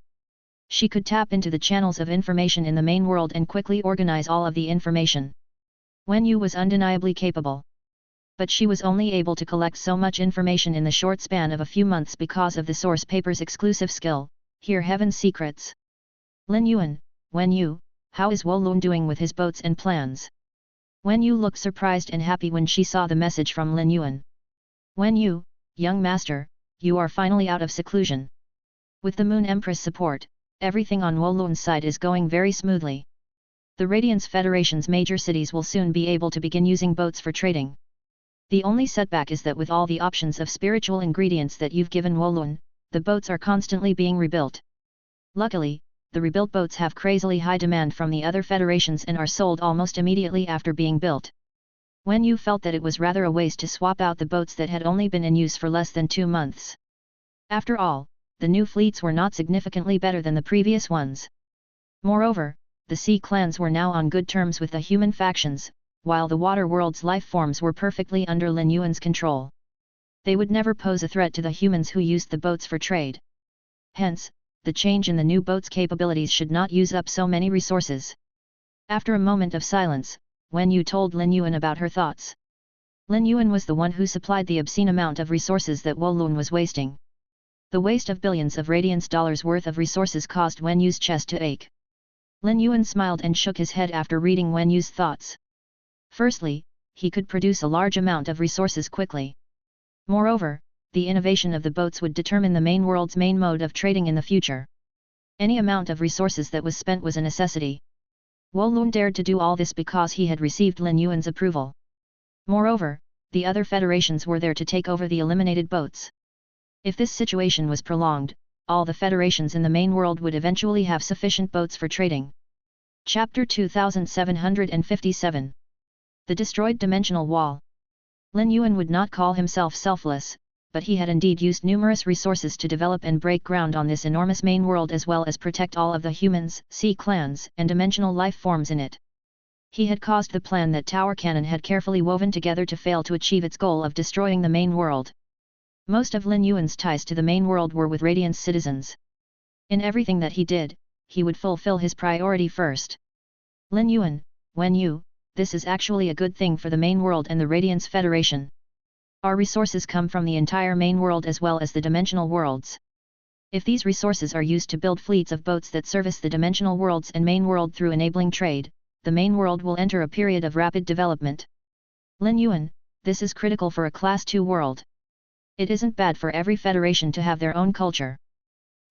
She could tap into the channels of information in the main world and quickly organize all of the information. Wen Yu was undeniably capable. But she was only able to collect so much information in the short span of a few months because of the source paper's exclusive skill, Hear Heaven's Secrets. Lin Yuan, Wen Yu, how is Wolun doing with his boats and plans? Wen Yu looked surprised and happy when she saw the message from Lin Yuan. Wen Yu, young master, you are finally out of seclusion. With the Moon Empress support, everything on Wolun's side is going very smoothly. The Radiance Federation's major cities will soon be able to begin using boats for trading. The only setback is that with all the options of spiritual ingredients that you've given Wolun, the boats are constantly being rebuilt. Luckily, the rebuilt boats have crazily high demand from the other federations and are sold almost immediately after being built. Wen Yu felt that it was rather a waste to swap out the boats that had only been in use for less than 2 months. After all, the new fleets were not significantly better than the previous ones. Moreover, the sea clans were now on good terms with the human factions, while the water world's life forms were perfectly under Lin Yuan's control. They would never pose a threat to the humans who used the boats for trade. Hence, the change in the new boats' capabilities should not use up so many resources. After a moment of silence, Wen Yu told Lin Yuan about her thoughts. Lin Yuan was the one who supplied the obscene amount of resources that Wolun was wasting. The waste of billions of radiance dollars worth of resources caused Wen Yu's chest to ache. Lin Yuan smiled and shook his head after reading Wen Yu's thoughts. Firstly, he could produce a large amount of resources quickly. Moreover, the innovation of the boats would determine the main world's main mode of trading in the future. Any amount of resources that was spent was a necessity. Wolun dared to do all this because he had received Lin Yuan's approval. Moreover, the other federations were there to take over the eliminated boats. If this situation was prolonged, all the federations in the main world would eventually have sufficient boats for trading. Chapter 2757. The Destroyed Dimensional Wall. Lin Yuan would not call himself selfless, but he had indeed used numerous resources to develop and break ground on this enormous main world as well as protect all of the humans, sea clans, and dimensional life forms in it. He had caused the plan that Tower Cannon had carefully woven together to fail to achieve its goal of destroying the main world. Most of Lin Yuan's ties to the main world were with Radiance citizens. In everything that he did, he would fulfill his priority first. Lin Yuan, Wen Yu, this is actually a good thing for the main world and the Radiance Federation. Our resources come from the entire main world as well as the dimensional worlds. If these resources are used to build fleets of boats that service the dimensional worlds and main world through enabling trade, the main world will enter a period of rapid development. Lin Yuan, this is critical for a Class 2 world. It isn't bad for every federation to have their own culture.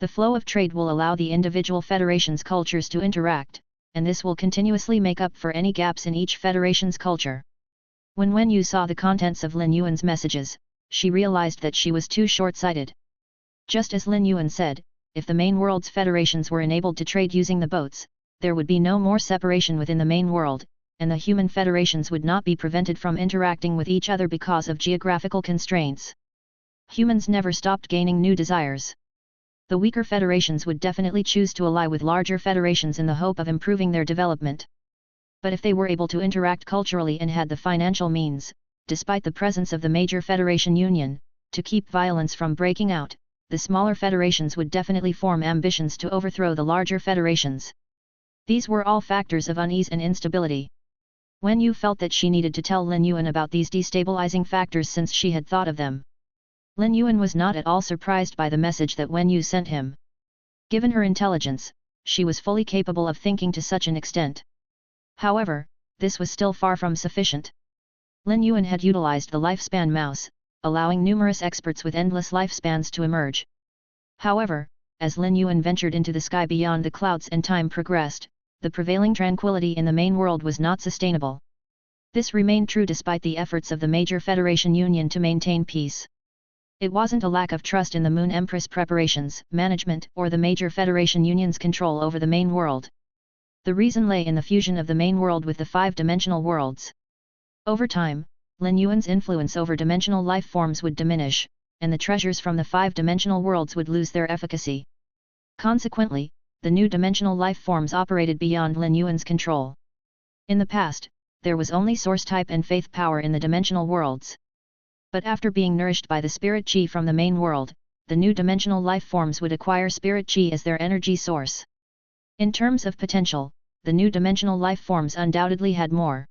The flow of trade will allow the individual federations' cultures to interact, and this will continuously make up for any gaps in each federation's culture. When Wen Yu saw the contents of Lin Yuan's messages, she realized that she was too short-sighted. Just as Lin Yuan said, if the main world's federations were enabled to trade using the boats, there would be no more separation within the main world, and the human federations would not be prevented from interacting with each other because of geographical constraints. Humans never stopped gaining new desires. The weaker federations would definitely choose to ally with larger federations in the hope of improving their development. But if they were able to interact culturally and had the financial means, despite the presence of the major federation union, to keep violence from breaking out, the smaller federations would definitely form ambitions to overthrow the larger federations. These were all factors of unease and instability. Wen Yu felt that she needed to tell Lin Yuan about these destabilizing factors since she had thought of them. Lin Yuan was not at all surprised by the message that Wen Yu sent him. Given her intelligence, she was fully capable of thinking to such an extent. However, this was still far from sufficient. Lin Yuan had utilized the lifespan mouse, allowing numerous experts with endless lifespans to emerge. However, as Lin Yuan ventured into the sky beyond the clouds and time progressed, the prevailing tranquility in the main world was not sustainable. This remained true despite the efforts of the major Federation Union to maintain peace. It wasn't a lack of trust in the Moon Empress preparations, management, or the major Federation Union's control over the main world. The reason lay in the fusion of the main world with the five-dimensional worlds. Over time, Lin Yuan's influence over dimensional life forms would diminish, and the treasures from the five-dimensional worlds would lose their efficacy. Consequently, the new dimensional life forms operated beyond Lin Yuan's control. In the past, there was only source type and faith power in the dimensional worlds. But after being nourished by the spirit chi from the main world, the new dimensional life forms would acquire spirit chi as their energy source. In terms of potential, the new dimensional life forms undoubtedly had more.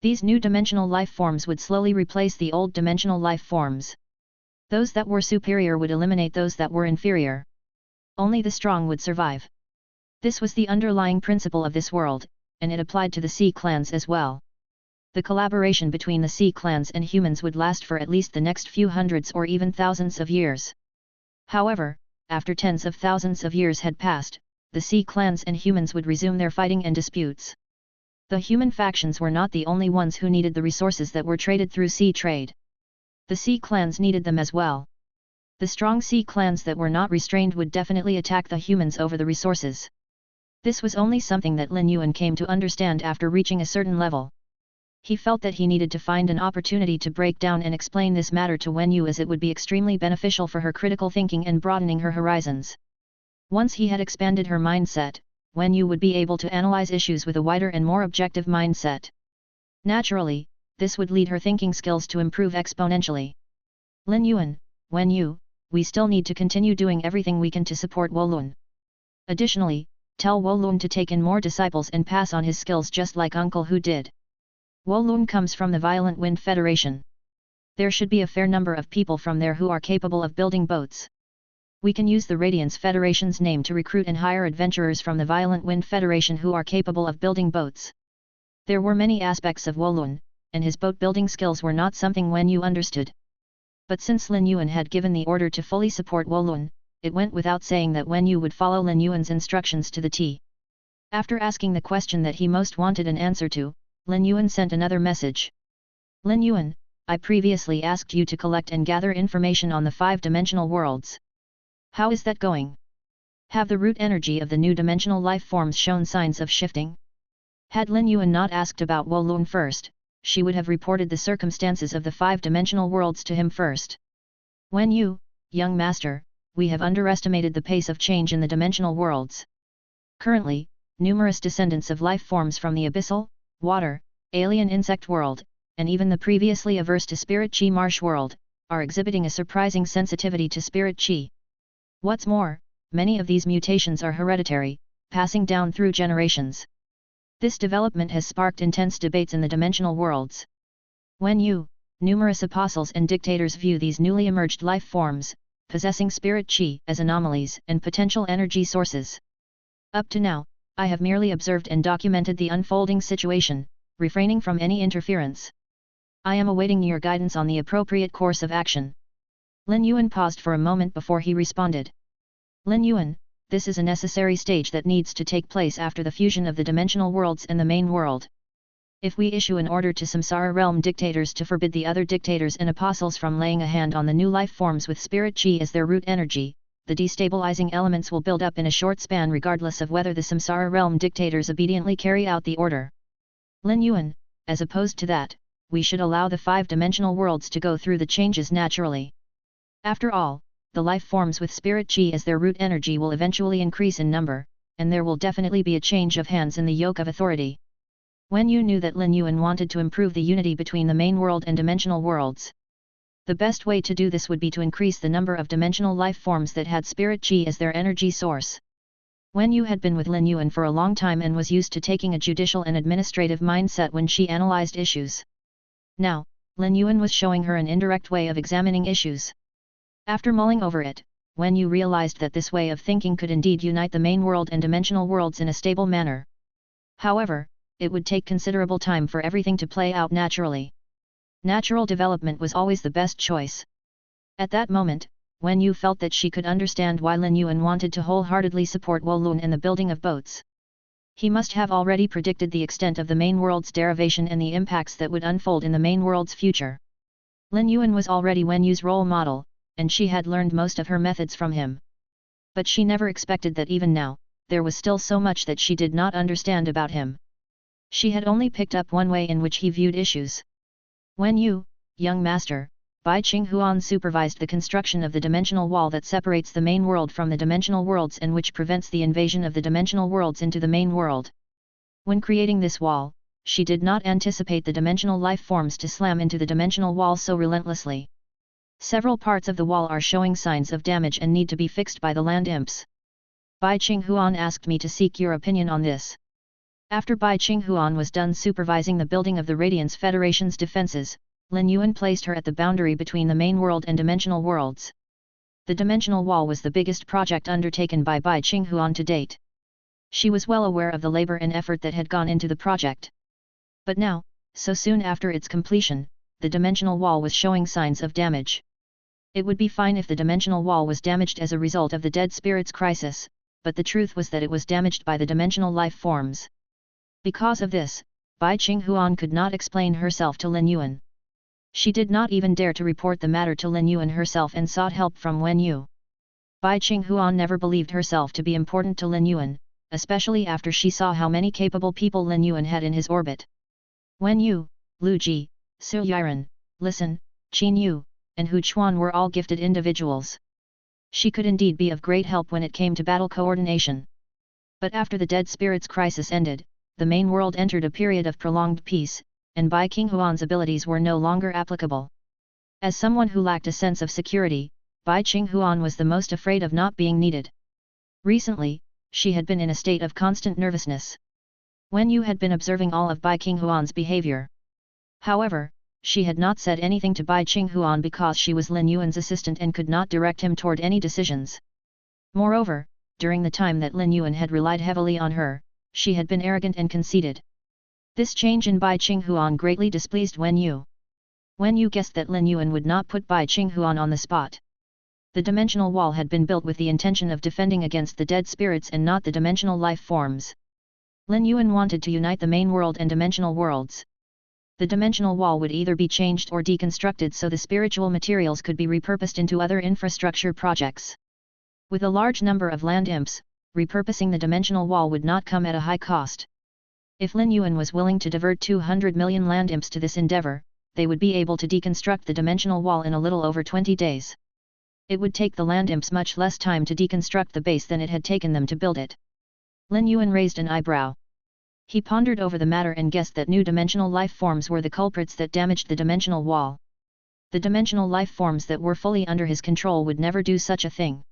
These new dimensional life forms would slowly replace the old dimensional life forms. Those that were superior would eliminate those that were inferior. Only the strong would survive. This was the underlying principle of this world, and it applied to the sea clans as well. The collaboration between the sea clans and humans would last for at least the next few hundreds or even thousands of years. However, after tens of thousands of years had passed, the sea clans and humans would resume their fighting and disputes. The human factions were not the only ones who needed the resources that were traded through sea trade. The sea clans needed them as well. The strong sea clans that were not restrained would definitely attack the humans over the resources. This was only something that Lin Yuan came to understand after reaching a certain level. He felt that he needed to find an opportunity to break down and explain this matter to Wen Yu, as it would be extremely beneficial for her critical thinking and broadening her horizons. Once he had expanded her mindset, Wen Yu would be able to analyze issues with a wider and more objective mindset. Naturally, this would lead her thinking skills to improve exponentially. Lin Yuan, Wen Yu, we still need to continue doing everything we can to support Wolun. Additionally, tell Wolun to take in more disciples and pass on his skills just like Uncle Hu did. Wolun comes from the Violent Wind Federation. There should be a fair number of people from there who are capable of building boats. We can use the Radiance Federation's name to recruit and hire adventurers from the Violent Wind Federation who are capable of building boats. There were many aspects of Wolun, and his boat-building skills were not something Wen Yu understood. But since Lin Yuan had given the order to fully support Wolun, it went without saying that Wen Yu would follow Lin Yuan's instructions to the T. After asking the question that he most wanted an answer to, Lin Yuan sent another message. Lin Yuan, I previously asked you to collect and gather information on the five-dimensional worlds. How is that going? Have the root energy of the new dimensional life forms shown signs of shifting? Had Lin Yuan not asked about Wolun first, she would have reported the circumstances of the five-dimensional worlds to him first. Wen Yu, young master, we have underestimated the pace of change in the dimensional worlds. Currently, numerous descendants of life forms from the abyssal, water, alien insect world, and even the previously averse to spirit chi marsh world, are exhibiting a surprising sensitivity to spirit chi. What's more, many of these mutations are hereditary, passing down through generations. This development has sparked intense debates in the dimensional worlds. Wen Yu, numerous apostles and dictators view these newly emerged life forms, possessing spirit qi as anomalies and potential energy sources. Up to now, I have merely observed and documented the unfolding situation, refraining from any interference. I am awaiting your guidance on the appropriate course of action. Lin Yuan paused for a moment before he responded. Lin Yuan, this is a necessary stage that needs to take place after the fusion of the dimensional worlds and the main world. If we issue an order to Samsara realm dictators to forbid the other dictators and apostles from laying a hand on the new life forms with spirit qi as their root energy, the destabilizing elements will build up in a short span regardless of whether the Samsara realm dictators obediently carry out the order. Lin Yuan, as opposed to that, we should allow the 5-dimensional worlds to go through the changes naturally. After all, the life forms with spirit qi as their root energy will eventually increase in number, and there will definitely be a change of hands in the yoke of authority. When you knew that Lin Yuan wanted to improve the unity between the main world and dimensional worlds, the best way to do this would be to increase the number of dimensional life forms that had spirit qi as their energy source. When you had been with Lin Yuan for a long time and was used to taking a judicial and administrative mindset when she analyzed issues. Now, Lin Yuan was showing her an indirect way of examining issues. After mulling over it, when you realized that this way of thinking could indeed unite the main world and dimensional worlds in a stable manner. However, it would take considerable time for everything to play out naturally. Natural development was always the best choice. At that moment, when you felt that she could understand why Lin Yuan wanted to wholeheartedly support Wo Lun in the building of boats, he must have already predicted the extent of the main world's derivation and the impacts that would unfold in the main world's future. Lin Yuan was already Wen Yu's role model, and she had learned most of her methods from him. But she never expected that even now, there was still so much that she did not understand about him. She had only picked up one way in which he viewed issues. When you, young master, Bai Qinghuan supervised the construction of the dimensional wall that separates the main world from the dimensional worlds and which prevents the invasion of the dimensional worlds into the main world. When creating this wall, she did not anticipate the dimensional life forms to slam into the dimensional wall so relentlessly. Several parts of the wall are showing signs of damage and need to be fixed by the land imps. Bai Qinghuan asked me to seek your opinion on this. After Bai Qinghuan was done supervising the building of the Radiance Federation's defenses, Lin Yuan placed her at the boundary between the main world and dimensional worlds. The dimensional wall was the biggest project undertaken by Bai Qinghuan to date. She was well aware of the labor and effort that had gone into the project. But now, so soon after its completion, the dimensional wall was showing signs of damage. It would be fine if the dimensional wall was damaged as a result of the dead spirits crisis, but the truth was that it was damaged by the dimensional life forms. Because of this, Bai Qinghuan could not explain herself to Lin Yuan. She did not even dare to report the matter to Lin Yuan herself and sought help from Wen Yu. Bai Qinghuan never believed herself to be important to Lin Yuan, especially after she saw how many capable people Lin Yuan had in his orbit. Wen Yu, Lu Ji, Su Yiren, Listen, Qin Yu, and Hu Chuan were all gifted individuals. She could indeed be of great help when it came to battle coordination. But after the dead spirits crisis ended, the main world entered a period of prolonged peace, and Bai Qinghuan's abilities were no longer applicable. As someone who lacked a sense of security, Bai Qinghuan was the most afraid of not being needed. Recently, she had been in a state of constant nervousness. Wen Yu had been observing all of Bai Qinghuan's behavior. However, she had not said anything to Bai Qinghuan because she was Lin Yuan's assistant and could not direct him toward any decisions. Moreover, during the time that Lin Yuan had relied heavily on her, she had been arrogant and conceited. This change in Bai Qinghuan greatly displeased Wen Yu. Wen Yu guessed that Lin Yuan would not put Bai Qinghuan on the spot. The dimensional wall had been built with the intention of defending against the dead spirits and not the dimensional life forms. Lin Yuan wanted to unite the main world and dimensional worlds. The dimensional wall would either be changed or deconstructed so the spiritual materials could be repurposed into other infrastructure projects. With a large number of land imps, repurposing the dimensional wall would not come at a high cost. If Lin Yuan was willing to divert 200 million land imps to this endeavor, they would be able to deconstruct the dimensional wall in a little over 20 days. It would take the land imps much less time to deconstruct the base than it had taken them to build it. Lin Yuan raised an eyebrow. He pondered over the matter and guessed that new dimensional life forms were the culprits that damaged the dimensional wall. The dimensional life forms that were fully under his control would never do such a thing.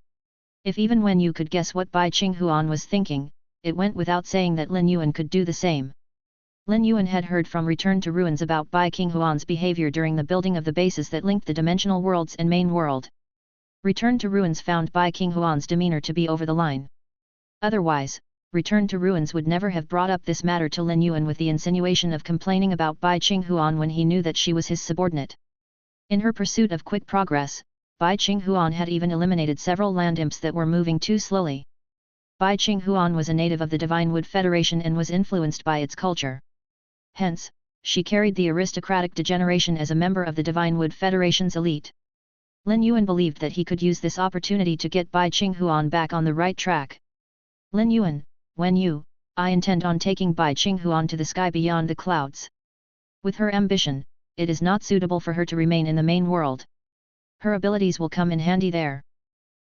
If even Wen Yu could guess what Bai Qinghuan was thinking, it went without saying that Lin Yuan could do the same. Lin Yuan had heard from Return to Ruins about Bai Qinghuan's behavior during the building of the bases that linked the dimensional worlds and main world. Return to Ruins found Bai Qinghuan's demeanor to be over the line. Otherwise, Return to Ruins would never have brought up this matter to Lin Yuan with the insinuation of complaining about Bai Qinghuan when he knew that she was his subordinate. In her pursuit of quick progress, Bai Qinghuan had even eliminated several land imps that were moving too slowly. Bai Qinghuan was a native of the Divine Wood Federation and was influenced by its culture. Hence, she carried the aristocratic degeneration as a member of the Divine Wood Federation's elite. Lin Yuan believed that he could use this opportunity to get Bai Qinghuan back on the right track. Lin Yuan, I intend on taking Bai Qinghuan to the sky beyond the clouds. With her ambition, it is not suitable for her to remain in the main world. Her abilities will come in handy there.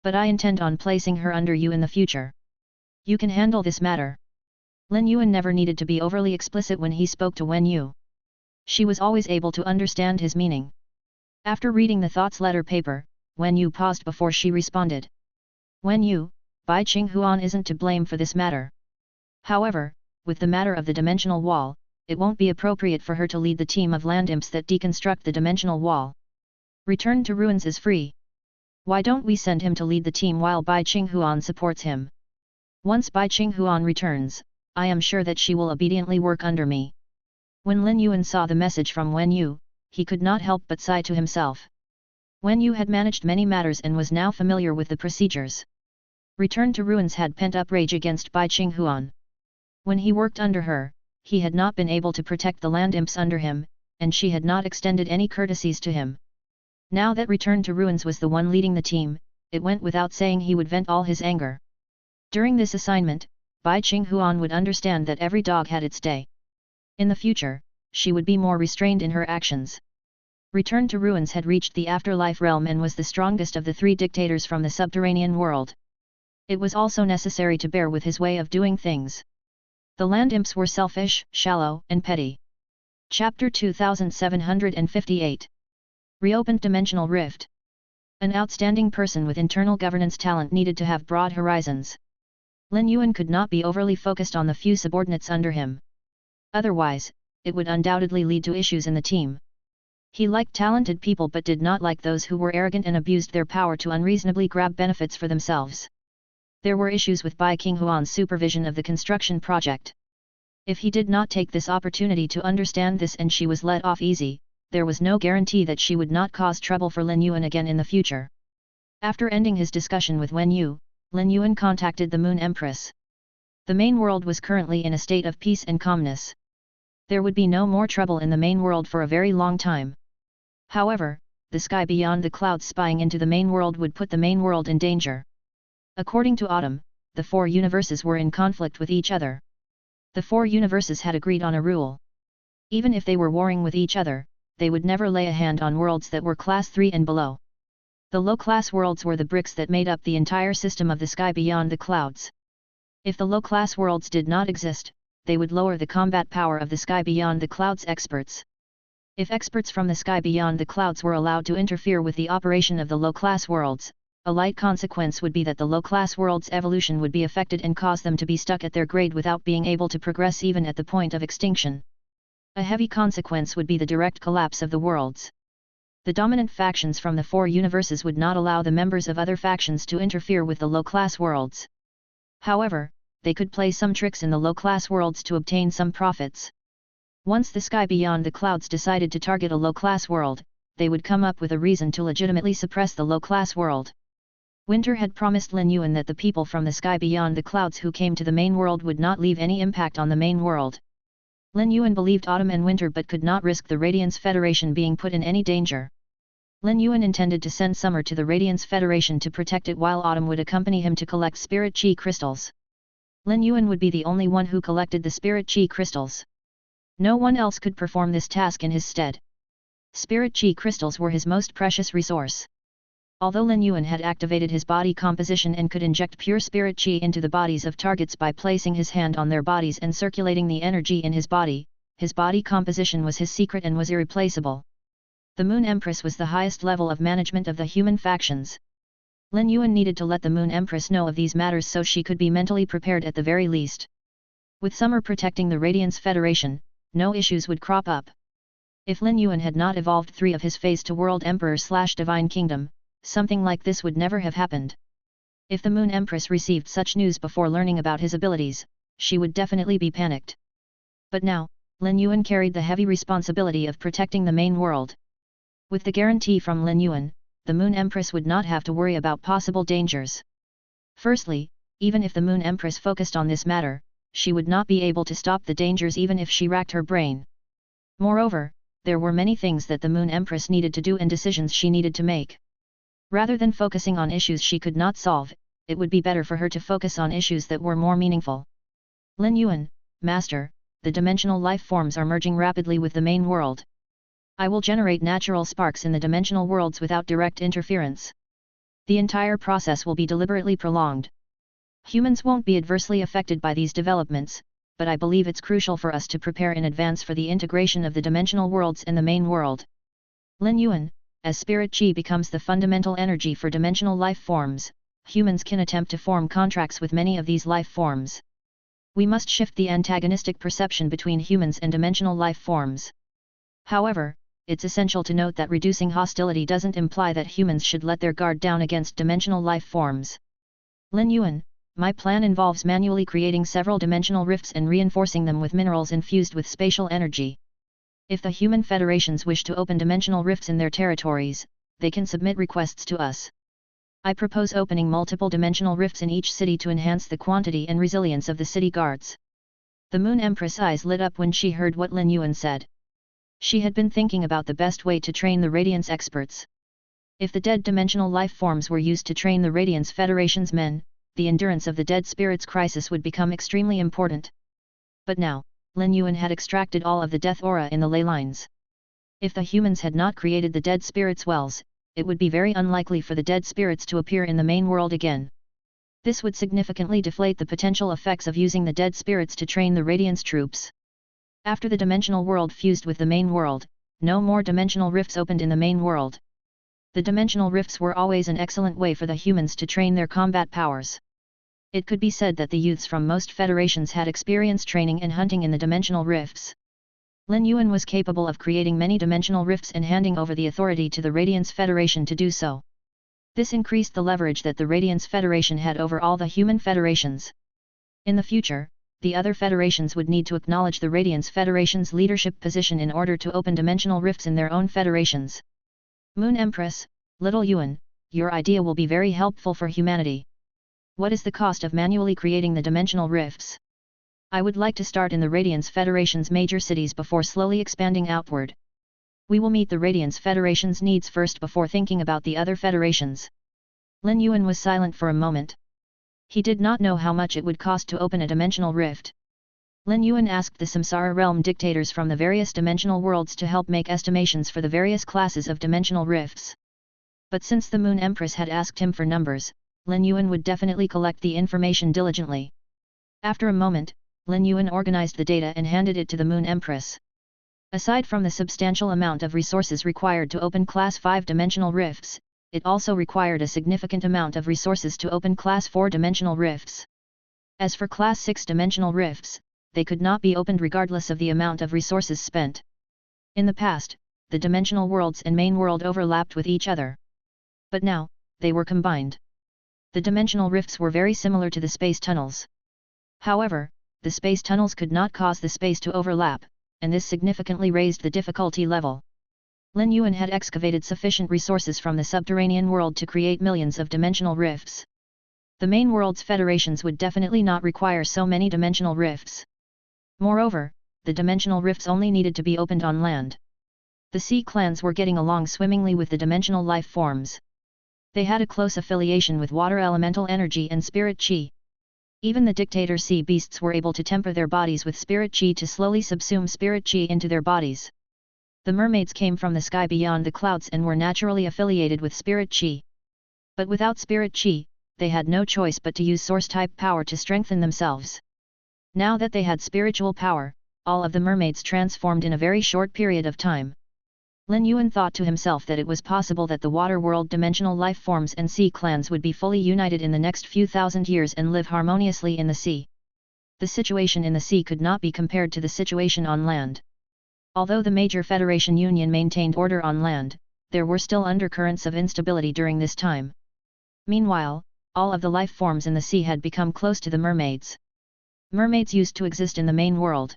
But I intend on placing her under you in the future. You can handle this matter. Lin Yuan never needed to be overly explicit when he spoke to Wen Yu. She was always able to understand his meaning. After reading the thoughts letter paper, Wen Yu paused before she responded. Wen Yu, Bai Qinghuan isn't to blame for this matter. However, with the matter of the dimensional wall, it won't be appropriate for her to lead the team of land imps that deconstruct the dimensional wall. Return to Ruins is free. Why don't we send him to lead the team while Bai Qinghuan supports him? Once Bai Qinghuan returns, I am sure that she will obediently work under me. When Lin Yuan saw the message from Wen Yu, he could not help but sigh to himself. Wen Yu had managed many matters and was now familiar with the procedures. Return to Ruins had pent-up rage against Bai Qinghuan. When he worked under her, he had not been able to protect the land imps under him, and she had not extended any courtesies to him. Now that Return to Ruins was the one leading the team, it went without saying he would vent all his anger. During this assignment, Bai Qinghuan would understand that every dog had its day. In the future, she would be more restrained in her actions. Return to Ruins had reached the afterlife realm and was the strongest of the three dictators from the subterranean world. It was also necessary to bear with his way of doing things. The land imps were selfish, shallow, and petty. Chapter 2758. Reopened Dimensional Rift. An outstanding person with internal governance talent needed to have broad horizons. Lin Yuan could not be overly focused on the few subordinates under him. Otherwise, it would undoubtedly lead to issues in the team. He liked talented people but did not like those who were arrogant and abused their power to unreasonably grab benefits for themselves. There were issues with Bai Qinghuan's supervision of the construction project. If he did not take this opportunity to understand this and she was let off easy, there was no guarantee that she would not cause trouble for Lin Yuan again in the future. After ending his discussion with Wen Yu, Lin Yuan contacted the Moon Empress. The main world was currently in a state of peace and calmness. There would be no more trouble in the main world for a very long time. However, the sky beyond the clouds spying into the main world would put the main world in danger. According to Autumn, the four universes were in conflict with each other. The four universes had agreed on a rule. Even if they were warring with each other, they would never lay a hand on worlds that were Class 3 and below. The low-class worlds were the bricks that made up the entire system of the sky beyond the clouds. If the low-class worlds did not exist, they would lower the combat power of the sky beyond the clouds experts. If experts from the sky beyond the clouds were allowed to interfere with the operation of the low-class worlds, a light consequence would be that the low-class world's evolution would be affected and cause them to be stuck at their grade without being able to progress even at the point of extinction. A heavy consequence would be the direct collapse of the worlds. The dominant factions from the four universes would not allow the members of other factions to interfere with the low-class worlds. However, they could play some tricks in the low-class worlds to obtain some profits. Once the sky beyond the clouds decided to target a low-class world, they would come up with a reason to legitimately suppress the low-class world. Winter had promised Lin Yuan that the people from the sky beyond the clouds who came to the main world would not leave any impact on the main world. Lin Yuan believed Autumn and Winter but could not risk the Radiance Federation being put in any danger. Lin Yuan intended to send Summer to the Radiance Federation to protect it while Autumn would accompany him to collect Spirit Chi crystals. Lin Yuan would be the only one who collected the Spirit Chi crystals. No one else could perform this task in his stead. Spirit Chi crystals were his most precious resource. Although Lin Yuan had activated his body composition and could inject pure spirit chi into the bodies of targets by placing his hand on their bodies and circulating the energy in his body composition was his secret and was irreplaceable. The Moon Empress was the highest level of management of the human factions. Lin Yuan needed to let the Moon Empress know of these matters so she could be mentally prepared at the very least. With Summer protecting the Radiance Federation, no issues would crop up. If Lin Yuan had not evolved 3 of his feys to World Emperor/Divine Kingdom, something like this would never have happened. If the Moon Empress received such news before learning about his abilities, she would definitely be panicked. But now, Lin Yuan carried the heavy responsibility of protecting the main world. With the guarantee from Lin Yuan, the Moon Empress would not have to worry about possible dangers. Firstly, even if the Moon Empress focused on this matter, she would not be able to stop the dangers even if she racked her brain. Moreover, there were many things that the Moon Empress needed to do and decisions she needed to make. Rather than focusing on issues she could not solve, it would be better for her to focus on issues that were more meaningful. Lin Yuan, Master, the dimensional life forms are merging rapidly with the main world. I will generate natural sparks in the dimensional worlds without direct interference. The entire process will be deliberately prolonged. Humans won't be adversely affected by these developments, but I believe it's crucial for us to prepare in advance for the integration of the dimensional worlds and the main world. Lin Yuan, as spirit chi becomes the fundamental energy for dimensional life forms, humans can attempt to form contracts with many of these life forms. We must shift the antagonistic perception between humans and dimensional life forms. However, it's essential to note that reducing hostility doesn't imply that humans should let their guard down against dimensional life forms. Lin Yuan, my plan involves manually creating several dimensional rifts and reinforcing them with minerals infused with spatial energy. If the human federations wish to open dimensional rifts in their territories, they can submit requests to us. I propose opening multiple dimensional rifts in each city to enhance the quantity and resilience of the city guards. The Moon Empress' eyes lit up when she heard what Lin Yuan said. She had been thinking about the best way to train the Radiance experts. If the dead dimensional life forms were used to train the Radiance Federation's men, the endurance of the dead spirits crisis would become extremely important. But now, Lin Yuan had extracted all of the death aura in the ley lines. If the humans had not created the dead spirits' wells, it would be very unlikely for the dead spirits to appear in the main world again. This would significantly deflate the potential effects of using the dead spirits to train the Radiance troops. After the dimensional world fused with the main world, no more dimensional rifts opened in the main world. The dimensional rifts were always an excellent way for the humans to train their combat powers. It could be said that the youths from most federations had experienced training and hunting in the dimensional rifts. Lin Yuan was capable of creating many dimensional rifts and handing over the authority to the Radiance Federation to do so. This increased the leverage that the Radiance Federation had over all the human federations. In the future, the other federations would need to acknowledge the Radiance Federation's leadership position in order to open dimensional rifts in their own federations. Moon Empress, Little Yuan, your idea will be very helpful for humanity. What is the cost of manually creating the dimensional rifts? I would like to start in the Radiance Federation's major cities before slowly expanding outward. We will meet the Radiance Federation's needs first before thinking about the other federations. Lin Yuan was silent for a moment. He did not know how much it would cost to open a dimensional rift. Lin Yuan asked the Samsara realm dictators from the various dimensional worlds to help make estimations for the various classes of dimensional rifts. But since the Moon Empress had asked him for numbers, Lin Yuan would definitely collect the information diligently. After a moment, Lin Yuan organized the data and handed it to the Moon Empress. Aside from the substantial amount of resources required to open Class 5 dimensional rifts, it also required a significant amount of resources to open Class 4 dimensional rifts. As for Class 6 dimensional rifts, they could not be opened regardless of the amount of resources spent. In the past, the dimensional worlds and main world overlapped with each other. But now, they were combined. The dimensional rifts were very similar to the space tunnels. However, the space tunnels could not cause the space to overlap, and this significantly raised the difficulty level. Lin Yuan had excavated sufficient resources from the subterranean world to create millions of dimensional rifts. The main world's federations would definitely not require so many dimensional rifts. Moreover, the dimensional rifts only needed to be opened on land. The sea clans were getting along swimmingly with the dimensional life forms. They had a close affiliation with water elemental energy and spirit chi. Even the dictator sea beasts were able to temper their bodies with spirit chi to slowly subsume spirit chi into their bodies. The mermaids came from the sky beyond the clouds and were naturally affiliated with spirit chi. But without spirit chi, they had no choice but to use source-type power to strengthen themselves. Now that they had spiritual power, all of the mermaids transformed in a very short period of time. Lin Yuan thought to himself that it was possible that the water world dimensional life forms and sea clans would be fully united in the next few thousand years and live harmoniously in the sea. The situation in the sea could not be compared to the situation on land. Although the major Federation Union maintained order on land, there were still undercurrents of instability during this time. Meanwhile, all of the life forms in the sea had become close to the mermaids. Mermaids used to exist in the main world.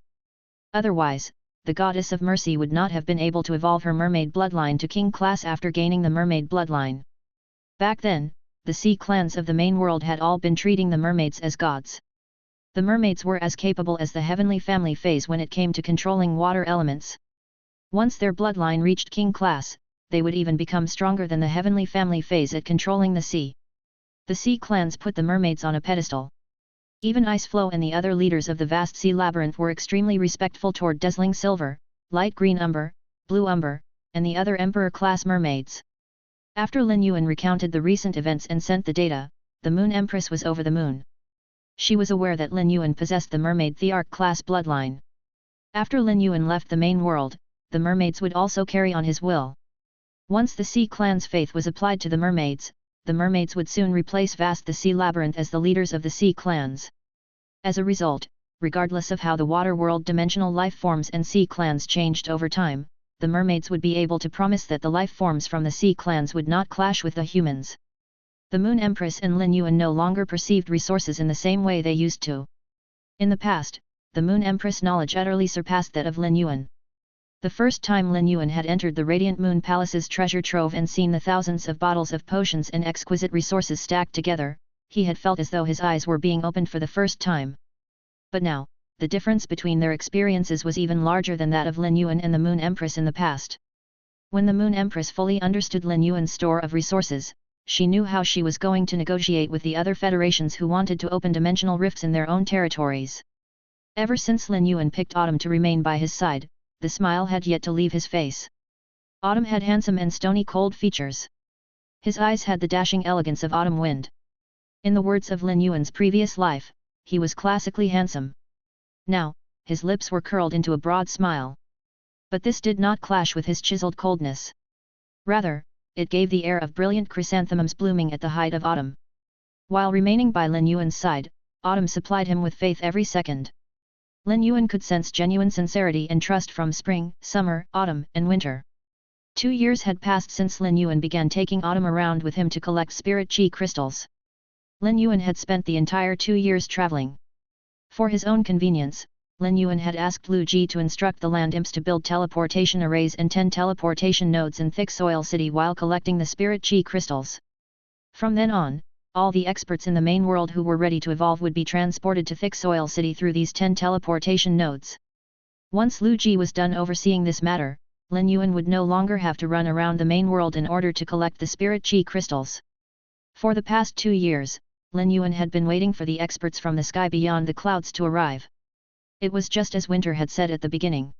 Otherwise, the goddess of mercy would not have been able to evolve her mermaid bloodline to king class after gaining the mermaid bloodline. Back then, the sea clans of the main world had all been treating the mermaids as gods. The mermaids were as capable as the heavenly family feys when it came to controlling water elements. Once their bloodline reached king class, they would even become stronger than the heavenly family feys at controlling the sea. The sea clans put the mermaids on a pedestal. Even Iceflow and the other leaders of the vast sea labyrinth were extremely respectful toward Dazzling Silver, Light Green Umber, Blue Umber, and the other Emperor-class mermaids. After Lin Yuan recounted the recent events and sent the data, the Moon Empress was over the moon. She was aware that Lin Yuan possessed the mermaid Thearch-class bloodline. After Lin Yuan left the main world, the mermaids would also carry on his will. Once the sea clan's faith was applied to the mermaids would soon replace Vast the Sea Labyrinth as the leaders of the sea clans. As a result, regardless of how the water world dimensional life forms and sea clans changed over time, the mermaids would be able to promise that the life forms from the sea clans would not clash with the humans. The Moon Empress and Lin Yuan no longer perceived resources in the same way they used to. In the past, the Moon Empress' knowledge utterly surpassed that of Lin Yuan. The first time Lin Yuan had entered the Radiant Moon Palace's treasure trove and seen the thousands of bottles of potions and exquisite resources stacked together, he had felt as though his eyes were being opened for the first time. But now, the difference between their experiences was even larger than that of Lin Yuan and the Moon Empress in the past. When the Moon Empress fully understood Lin Yuan's store of resources, she knew how she was going to negotiate with the other federations who wanted to open dimensional rifts in their own territories. Ever since Lin Yuan picked Autumn to remain by his side, the smile had yet to leave his face. Autumn had handsome and stony cold features. His eyes had the dashing elegance of autumn wind. In the words of Lin Yuan's previous life, he was classically handsome. Now, his lips were curled into a broad smile. But this did not clash with his chiseled coldness. Rather, it gave the air of brilliant chrysanthemums blooming at the height of autumn. While remaining by Lin Yuan's side, Autumn supplied him with faith every second. Lin Yuan could sense genuine sincerity and trust from spring, summer, autumn, and winter. 2 years had passed since Lin Yuan began taking Autumn around with him to collect spirit chi crystals. Lin Yuan had spent the entire 2 years traveling. For his own convenience, Lin Yuan had asked Lu Ji to instruct the land imps to build teleportation arrays and 10 teleportation nodes in Thick Soil City while collecting the spirit chi crystals. From then on, all the experts in the main world who were ready to evolve would be transported to Thick Soil City through these 10 teleportation nodes. Once Lu Ji was done overseeing this matter, Lin Yuan would no longer have to run around the main world in order to collect the spirit chi crystals. For the past 2 years, Lin Yuan had been waiting for the experts from the sky beyond the clouds to arrive. It was just as Winter had said at the beginning.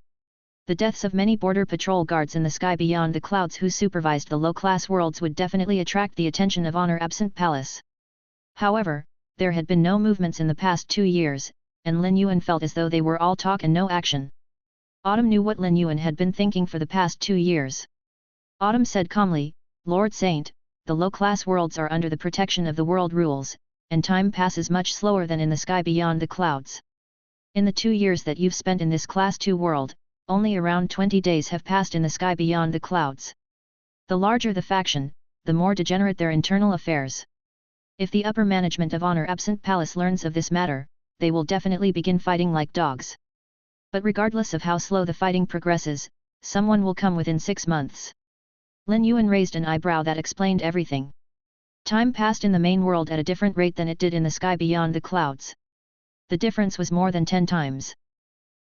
The deaths of many border patrol guards in the sky beyond the clouds who supervised the low-class worlds would definitely attract the attention of Honor Absent Palace. However, there had been no movements in the past 2 years, and Lin Yuan felt as though they were all talk and no action. Autumn knew what Lin Yuan had been thinking for the past 2 years. Autumn said calmly, "Lord Saint, the low-class worlds are under the protection of the world rules, and time passes much slower than in the sky beyond the clouds. In the 2 years that you've spent in this Class 2 world, only around 20 days have passed in the sky beyond the clouds. The larger the faction, the more degenerate their internal affairs. If the upper management of Honor Absent Palace learns of this matter, they will definitely begin fighting like dogs. But regardless of how slow the fighting progresses, someone will come within 6 months." Lin Yuan raised an eyebrow that explained everything. Time passed in the main world at a different rate than it did in the sky beyond the clouds. The difference was more than 10 times.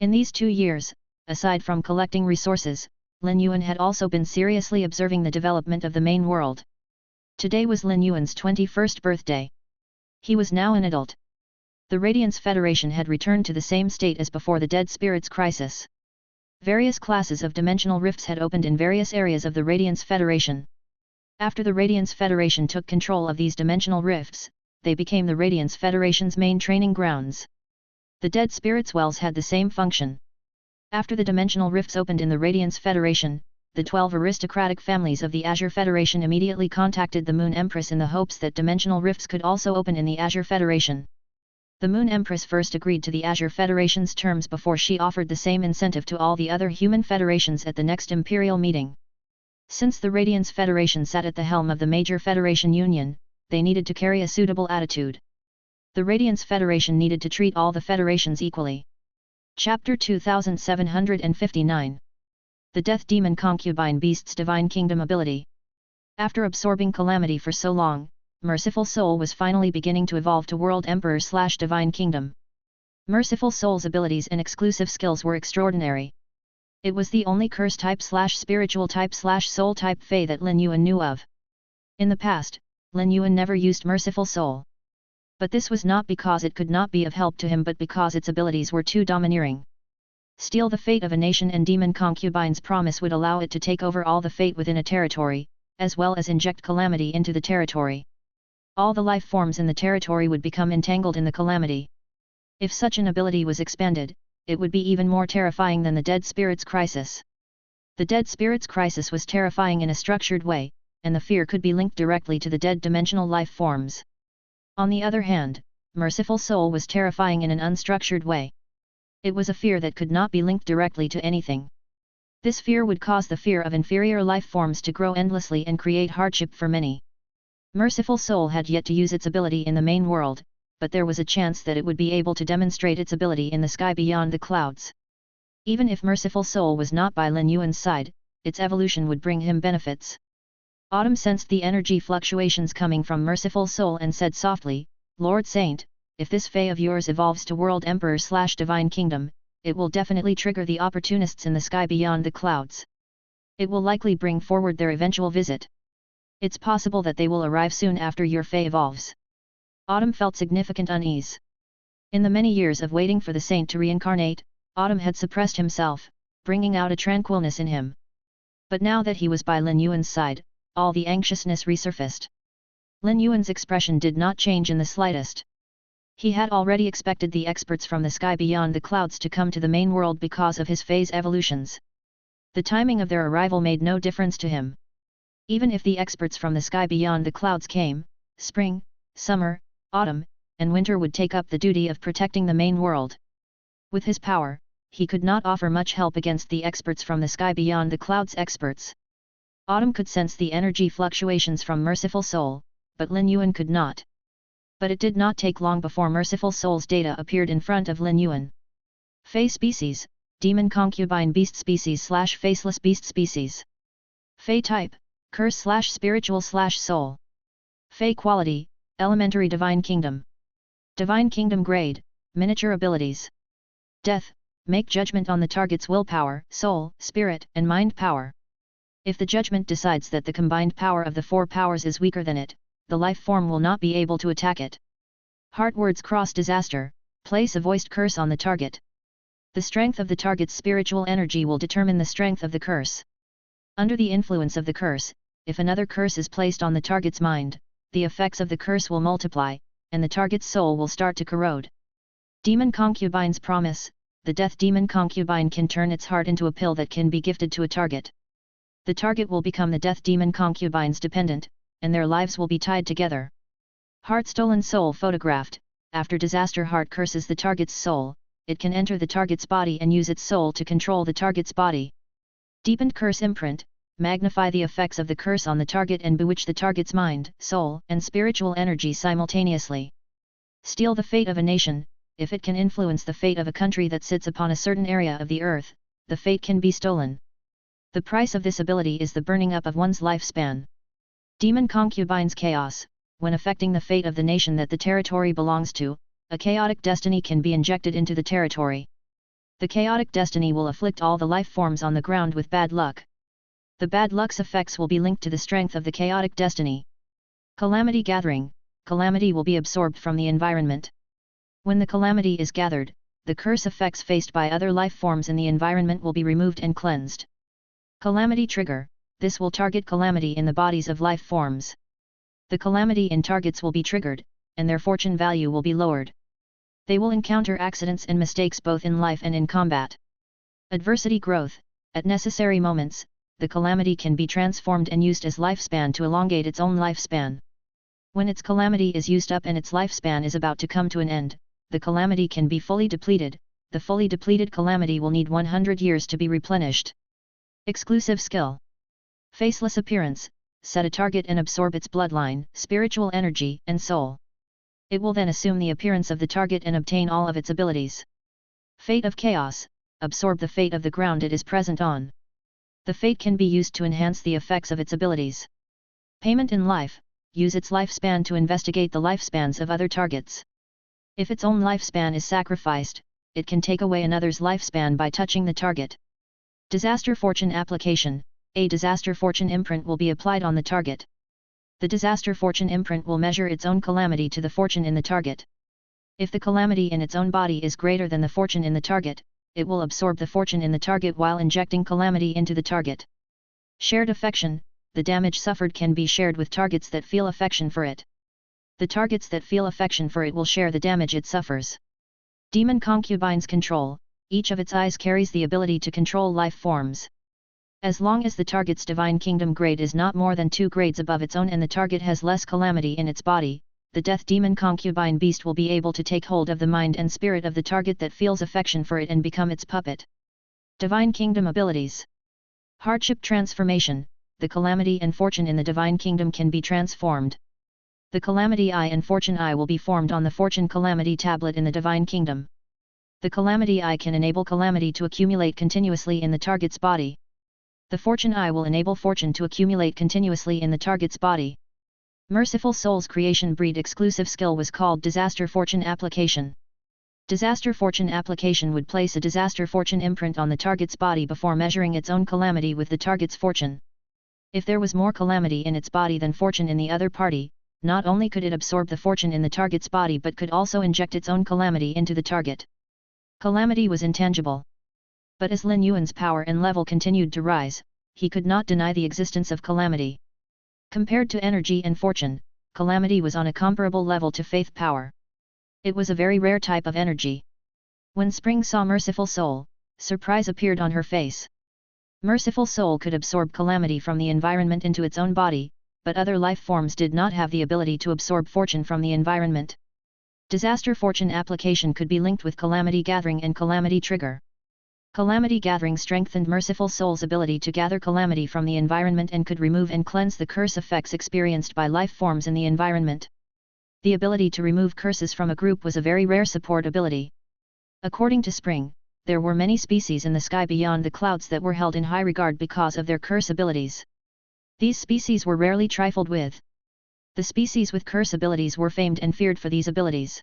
In these 2 years, aside from collecting resources, Lin Yuan had also been seriously observing the development of the main world. Today was Lin Yuan's 21st birthday. He was now an adult. The Radiance Federation had returned to the same state as before the Dead Spirits Crisis. Various classes of dimensional rifts had opened in various areas of the Radiance Federation. After the Radiance Federation took control of these dimensional rifts, they became the Radiance Federation's main training grounds. The Dead Spirits Wells had the same function. After the dimensional rifts opened in the Radiance Federation, the 12 aristocratic families of the Azure Federation immediately contacted the Moon Empress in the hopes that dimensional rifts could also open in the Azure Federation. The Moon Empress first agreed to the Azure Federation's terms before she offered the same incentive to all the other human federations at the next imperial meeting. Since the Radiance Federation sat at the helm of the major Federation Union, they needed to carry a suitable attitude. The Radiance Federation needed to treat all the federations equally. Chapter 2759. The Death Demon Concubine Beast's Divine Kingdom Ability. After absorbing Calamity for so long, Merciful Soul was finally beginning to evolve to World Emperor/Divine Kingdom. Merciful Soul's abilities and exclusive skills were extraordinary. It was the only curse type/spiritual type/soul type Fey that Lin Yuan knew of. In the past, Lin Yuan never used Merciful Soul. But this was not because it could not be of help to him but because its abilities were too domineering. Steal the fate of a nation and Demon Concubine's promise would allow it to take over all the fate within a territory, as well as inject calamity into the territory. All the life forms in the territory would become entangled in the calamity. If such an ability was expanded, it would be even more terrifying than the Dead Spirits Crisis. The Dead Spirits Crisis was terrifying in a structured way, and the fear could be linked directly to the dead dimensional life forms. On the other hand, Merciful Soul was terrifying in an unstructured way. It was a fear that could not be linked directly to anything. This fear would cause the fear of inferior life forms to grow endlessly and create hardship for many. Merciful Soul had yet to use its ability in the main world, but there was a chance that it would be able to demonstrate its ability in the sky beyond the clouds. Even if Merciful Soul was not by Lin Yuan's side, its evolution would bring him benefits. Autumn sensed the energy fluctuations coming from Merciful Soul and said softly, "Lord Saint, if this Fey of yours evolves to World Emperor/Divine Kingdom, it will definitely trigger the opportunists in the sky beyond the clouds. It will likely bring forward their eventual visit. It's possible that they will arrive soon after your Fey evolves." Autumn felt significant unease. In the many years of waiting for the saint to reincarnate, Autumn had suppressed himself, bringing out a tranquilness in him. But now that he was by Lin Yuan's side, all the anxiousness resurfaced. Lin Yuan's expression did not change in the slightest. He had already expected the experts from the sky beyond the clouds to come to the main world because of his phase evolutions. The timing of their arrival made no difference to him. Even if the experts from the sky beyond the clouds came, spring, summer, autumn, and winter would take up the duty of protecting the main world. With his power, he could not offer much help against the experts from the sky beyond the clouds experts. Autumn could sense the energy fluctuations from Merciful Soul, but Lin Yuan could not. But it did not take long before Merciful Soul's data appeared in front of Lin Yuan. Fey species, Demon Concubine Beast species/Faceless Beast species. Fey type, Curse/Spiritual/Soul. Fey quality, Elementary Divine Kingdom. Divine Kingdom grade, Miniature abilities. Death, make judgment on the target's willpower, soul, spirit, and mind power. If the judgment decides that the combined power of the four powers is weaker than it, the life form will not be able to attack it. Heart words cross disaster, place a voiced curse on the target. The strength of the target's spiritual energy will determine the strength of the curse. Under the influence of the curse, if another curse is placed on the target's mind, the effects of the curse will multiply, and the target's soul will start to corrode. Demon Concubine's promise, the Death Demon Concubine can turn its heart into a pill that can be gifted to a target. The target will become the Death Demon Concubine's dependent, and their lives will be tied together. Heart stolen soul photographed, after disaster heart curses the target's soul, it can enter the target's body and use its soul to control the target's body. Deepened curse imprint, magnify the effects of the curse on the target and bewitch the target's mind, soul, and spiritual energy simultaneously. Steal the fate of a nation, if it can influence the fate of a country that sits upon a certain area of the earth, the fate can be stolen. The price of this ability is the burning up of one's lifespan. Demon Concubine's chaos, when affecting the fate of the nation that the territory belongs to, a chaotic destiny can be injected into the territory. The chaotic destiny will afflict all the life forms on the ground with bad luck. The bad luck's effects will be linked to the strength of the chaotic destiny. Calamity gathering, calamity will be absorbed from the environment. When the calamity is gathered, the curse effects faced by other life forms in the environment will be removed and cleansed. Calamity trigger, this will target calamity in the bodies of life forms. The calamity in targets will be triggered, and their fortune value will be lowered. They will encounter accidents and mistakes both in life and in combat. Adversity growth, at necessary moments, the calamity can be transformed and used as lifespan to elongate its own lifespan. When its calamity is used up and its lifespan is about to come to an end, the calamity can be fully depleted. The fully depleted calamity will need 100 years to be replenished. Exclusive skill. Faceless appearance, set a target and absorb its bloodline, spiritual energy, and soul. It will then assume the appearance of the target and obtain all of its abilities. Fate of chaos, absorb the fate of the ground it is present on. The fate can be used to enhance the effects of its abilities. Payment in life, use its lifespan to investigate the lifespans of other targets. If its own lifespan is sacrificed, it can take away another's lifespan by touching the target. Disaster fortune application, a disaster fortune imprint will be applied on the target. The disaster fortune imprint will measure its own calamity to the fortune in the target. If the calamity in its own body is greater than the fortune in the target, it will absorb the fortune in the target while injecting calamity into the target. Shared affection, the damage suffered can be shared with targets that feel affection for it. The targets that feel affection for it will share the damage it suffers. Demon concubines control, each of its eyes carries the ability to control life forms. As long as the target's divine kingdom grade is not more than 2 grades above its own and the target has less calamity in its body, the death demon concubine beast will be able to take hold of the mind and spirit of the target that feels affection for it and become its puppet. Divine kingdom abilities. Hardship transformation, the calamity and fortune in the divine kingdom can be transformed. The calamity eye and fortune eye will be formed on the fortune calamity tablet in the divine kingdom. The calamity eye can enable calamity to accumulate continuously in the target's body. The fortune eye will enable fortune to accumulate continuously in the target's body. Merciful Soul's creation breed exclusive skill was called Disaster Fortune Application. Disaster Fortune Application would place a Disaster Fortune imprint on the target's body before measuring its own calamity with the target's fortune. If there was more calamity in its body than fortune in the other party, not only could it absorb the fortune in the target's body but could also inject its own calamity into the target. Calamity was intangible. But as Lin Yuan's power and level continued to rise, he could not deny the existence of calamity. Compared to energy and fortune, calamity was on a comparable level to faith power. It was a very rare type of energy. When Spring saw Merciful Soul, surprise appeared on her face. Merciful Soul could absorb calamity from the environment into its own body, but other life forms did not have the ability to absorb fortune from the environment. Disaster Fortune Application could be linked with Calamity Gathering and Calamity Trigger. Calamity Gathering strengthened Merciful Soul's ability to gather calamity from the environment and could remove and cleanse the curse effects experienced by life forms in the environment. The ability to remove curses from a group was a very rare support ability. According to Spring, there were many species in the sky beyond the clouds that were held in high regard because of their curse abilities. These species were rarely trifled with. The species with curse abilities were famed and feared for these abilities.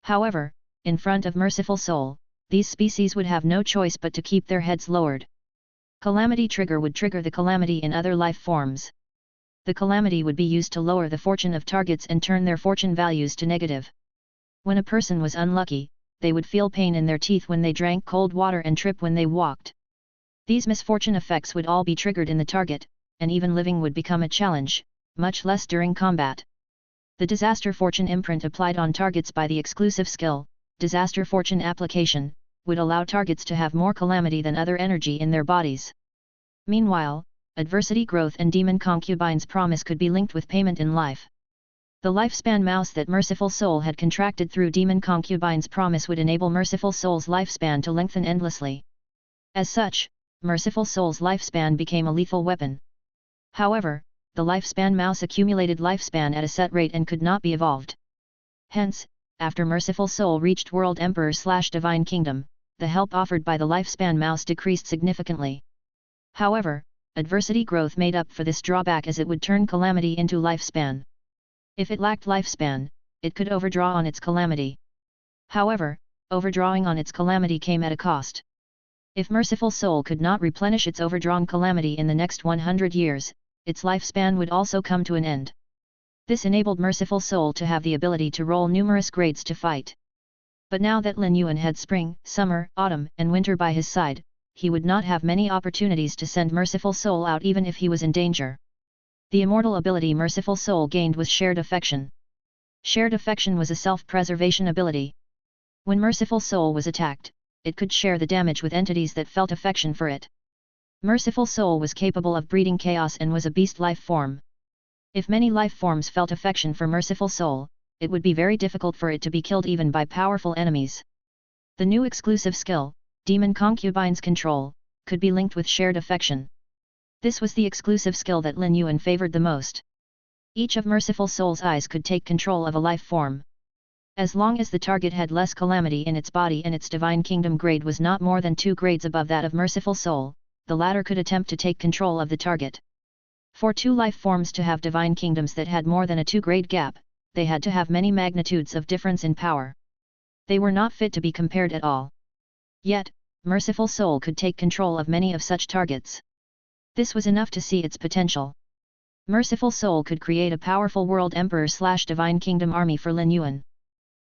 However, in front of Merciful Soul, these species would have no choice but to keep their heads lowered. Calamity Trigger would trigger the calamity in other life forms. The calamity would be used to lower the fortune of targets and turn their fortune values to negative. When a person was unlucky, they would feel pain in their teeth when they drank cold water and trip when they walked. These misfortune effects would all be triggered in the target, and even living would become a challenge, much less during combat. The Disaster Fortune imprint applied on targets by the exclusive skill, Disaster Fortune Application, would allow targets to have more calamity than other energy in their bodies. Meanwhile, adversity growth and demon concubine's promise could be linked with payment in life. The lifespan mouse that Merciful Soul had contracted through demon concubine's promise would enable Merciful Soul's lifespan to lengthen endlessly. As such, Merciful Soul's lifespan became a lethal weapon. However, the lifespan mouse accumulated lifespan at a set rate and could not be evolved. Hence, after Merciful Soul reached World Emperor/Divine Kingdom, the help offered by the lifespan mouse decreased significantly. However, adversity growth made up for this drawback as it would turn calamity into lifespan. If it lacked lifespan, it could overdraw on its calamity. However, overdrawing on its calamity came at a cost. If Merciful Soul could not replenish its overdrawn calamity in the next 100 years, its lifespan would also come to an end. This enabled Merciful Soul to have the ability to roll numerous grades to fight. But now that Lin Yuan had spring, summer, autumn, and winter by his side, he would not have many opportunities to send Merciful Soul out even if he was in danger. The immortal ability Merciful Soul gained was Shared Affection. Shared Affection was a self-preservation ability. When Merciful Soul was attacked, it could share the damage with entities that felt affection for it. Merciful Soul was capable of breeding chaos and was a beast life form. If many life forms felt affection for Merciful Soul, it would be very difficult for it to be killed even by powerful enemies. The new exclusive skill, Demon Concubine's Control, could be linked with Shared Affection. This was the exclusive skill that Lin Yuan favored the most. Each of Merciful Soul's eyes could take control of a life form. As long as the target had less calamity in its body and its divine kingdom grade was not more than 2 grades above that of Merciful Soul, the latter could attempt to take control of the target. For 2 life forms to have divine kingdoms that had more than a 2-grade gap, they had to have many magnitudes of difference in power. They were not fit to be compared at all. Yet, Merciful Soul could take control of many of such targets. This was enough to see its potential. Merciful Soul could create a powerful world emperor/divine kingdom army for Lin Yuan.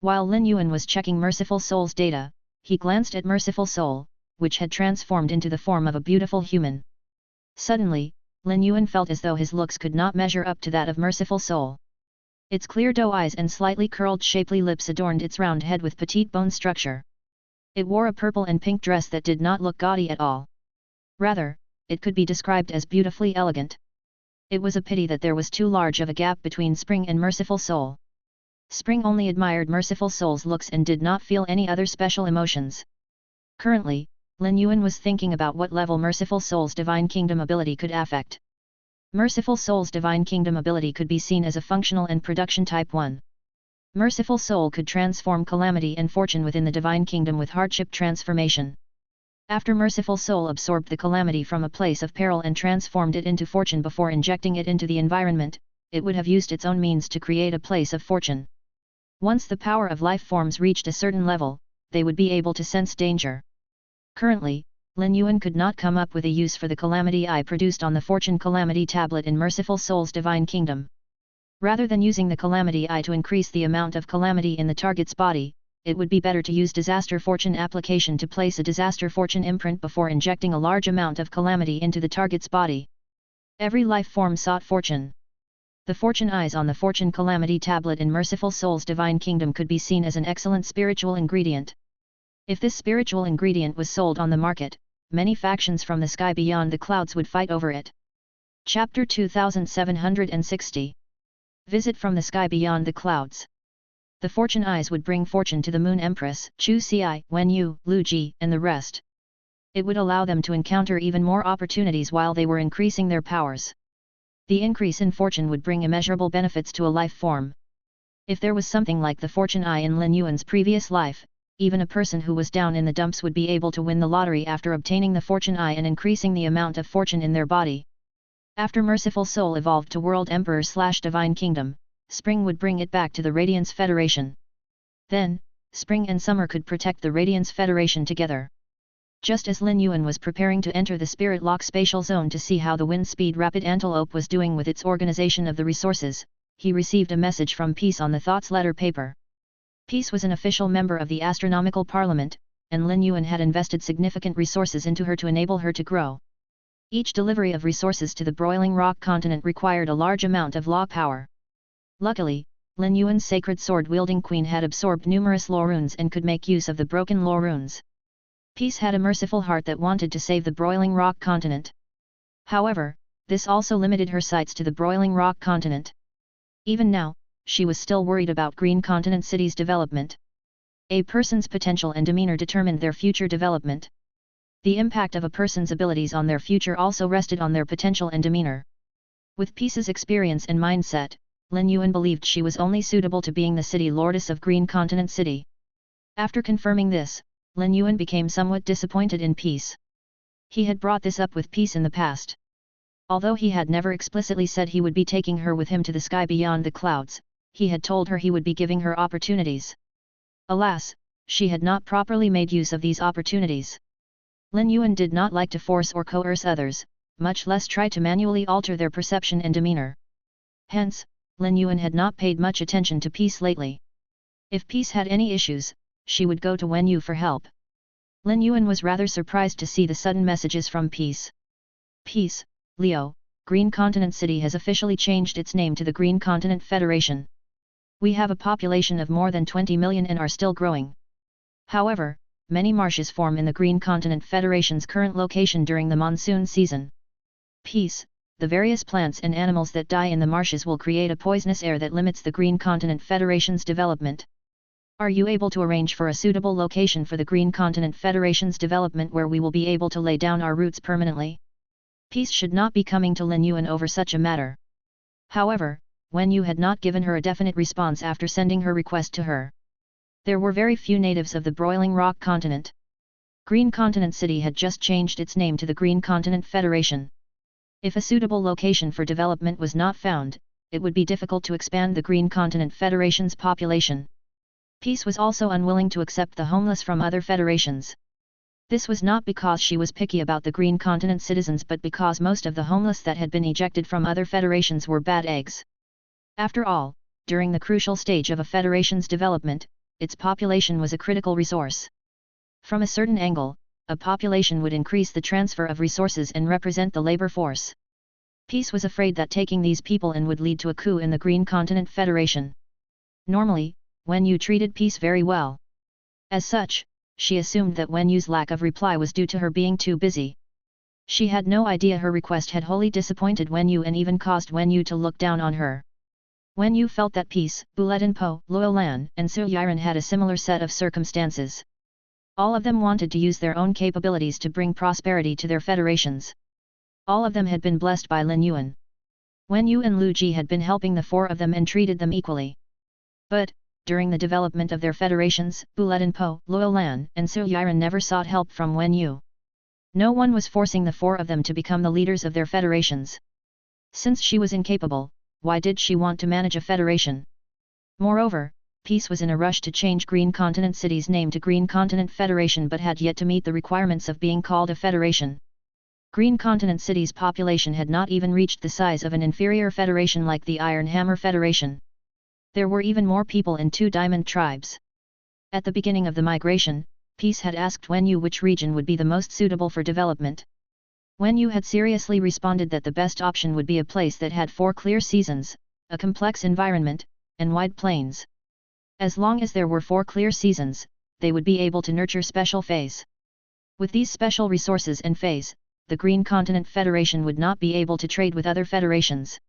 While Lin Yuan was checking Merciful Soul's data, he glanced at Merciful Soul, which had transformed into the form of a beautiful human. Suddenly, Lin Yuan felt as though his looks could not measure up to that of Merciful Soul. Its clear doe eyes and slightly curled shapely lips adorned its round head with petite bone structure. It wore a purple and pink dress that did not look gaudy at all. Rather, it could be described as beautifully elegant. It was a pity that there was too large of a gap between Spring and Merciful Soul. Spring only admired Merciful Soul's looks and did not feel any other special emotions. Currently, Lin Yuan was thinking about what level Merciful Soul's Divine Kingdom ability could affect. Merciful Soul's Divine Kingdom ability could be seen as a functional and production type 1. Merciful Soul could transform calamity and fortune within the Divine Kingdom with hardship transformation. After Merciful Soul absorbed the calamity from a place of peril and transformed it into fortune before injecting it into the environment, it would have used its own means to create a place of fortune. Once the power of life forms reached a certain level, they would be able to sense danger. Currently, Lin Yuan could not come up with a use for the Calamity Eye produced on the Fortune Calamity tablet in Merciful Soul's Divine Kingdom. Rather than using the Calamity Eye to increase the amount of calamity in the target's body, it would be better to use Disaster Fortune application to place a Disaster Fortune imprint before injecting a large amount of calamity into the target's body. Every life form sought fortune. The Fortune Eyes on the Fortune Calamity tablet in Merciful Soul's Divine Kingdom could be seen as an excellent spiritual ingredient. If this spiritual ingredient was sold on the market, many factions from the sky beyond the clouds would fight over it. Chapter 2760. Visit from the sky beyond the clouds. The Fortune Eyes would bring fortune to the Moon Empress, Chu Xi, Wen Yu, Lu Ji, and the rest. It would allow them to encounter even more opportunities while they were increasing their powers. The increase in fortune would bring immeasurable benefits to a life form. If there was something like the Fortune Eye in Lin Yuan's previous life, even a person who was down in the dumps would be able to win the lottery after obtaining the Fortune Eye and increasing the amount of fortune in their body. After Merciful Soul evolved to World Emperor/Divine Kingdom, Spring would bring it back to the Radiance Federation. Then, Spring and Summer could protect the Radiance Federation together. Just as Lin Yuan was preparing to enter the Spirit Lock Spatial Zone to see how the Wind Speed Rapid Antelope was doing with its organization of the resources, he received a message from Peace on the Thoughts letter paper. Peace was an official member of the Astronomical Parliament, and Lin Yuan had invested significant resources into her to enable her to grow. Each delivery of resources to the Broiling Rock continent required a large amount of law power. Luckily, Lin Yuan's sacred sword-wielding queen had absorbed numerous law runes and could make use of the broken law runes. Peace had a merciful heart that wanted to save the Broiling Rock continent. However, this also limited her sights to the Broiling Rock continent. Even now, she was still worried about Green Continent City's development. A person's potential and demeanor determined their future development. The impact of a person's abilities on their future also rested on their potential and demeanor. With Peace's experience and mindset, Lin Yuan believed she was only suitable to being the city lordess of Green Continent City. After confirming this, Lin Yuan became somewhat disappointed in Peace. He had brought this up with Peace in the past. Although he had never explicitly said he would be taking her with him to the sky beyond the clouds, he had told her he would be giving her opportunities. Alas, she had not properly made use of these opportunities. Lin Yuan did not like to force or coerce others, much less try to manually alter their perception and demeanor. Hence, Lin Yuan had not paid much attention to Peace lately. If Peace had any issues, she would go to Wen Yu for help. Lin Yuan was rather surprised to see the sudden messages from Peace. Peace, Leo, Green Continent City has officially changed its name to the Green Continent Federation. We have a population of more than 20 million and are still growing. However, many marshes form in the Green Continent Federation's current location during the monsoon season. Peace, the various plants and animals that die in the marshes will create a poisonous air that limits the Green Continent Federation's development. Are you able to arrange for a suitable location for the Green Continent Federation's development where we will be able to lay down our roots permanently? Peace should not be coming to Lin Yuan over such a matter. However, Wen Yu had not given her a definite response after sending her request to her. There were very few natives of the Broiling Rock continent. Green Continent City had just changed its name to the Green Continent Federation. If a suitable location for development was not found, it would be difficult to expand the Green Continent Federation's population. Peace was also unwilling to accept the homeless from other federations. This was not because she was picky about the Green Continent citizens but because most of the homeless that had been ejected from other federations were bad eggs. After all, during the crucial stage of a federation's development, its population was a critical resource. From a certain angle, a population would increase the transfer of resources and represent the labor force. Peace was afraid that taking these people in would lead to a coup in the Green Continent Federation. Normally, Wen Yu treated Peace very well. As such, she assumed that Wen Yu's lack of reply was due to her being too busy. She had no idea her request had wholly disappointed Wen Yu and even caused Wen Yu to look down on her. Wen Yu felt that Peace, Buletinpo, Luolan, and Su Yiren had a similar set of circumstances. All of them wanted to use their own capabilities to bring prosperity to their federations. All of them had been blessed by Lin Yuan. Wen Yu and Lu Ji had been helping the four of them and treated them equally. But, during the development of their federations, Buletinpo, Luolan, and Su Yiren never sought help from Wen Yu. No one was forcing the four of them to become the leaders of their federations. Since she was incapable, why did she want to manage a federation? Moreover, Peace was in a rush to change Green Continent City's name to Green Continent Federation but had yet to meet the requirements of being called a federation. Green Continent City's population had not even reached the size of an inferior federation like the Iron Hammer Federation. There were even more people in two diamond tribes. At the beginning of the migration, Peace had asked Wen Yu which region would be the most suitable for development. Wen Yu had seriously responded that the best option would be a place that had 4 clear seasons, a complex environment, and wide plains. As long as there were 4 clear seasons, they would be able to nurture special feys. With these special resources and feys, the Green Continent Federation would not be able to trade with other federations.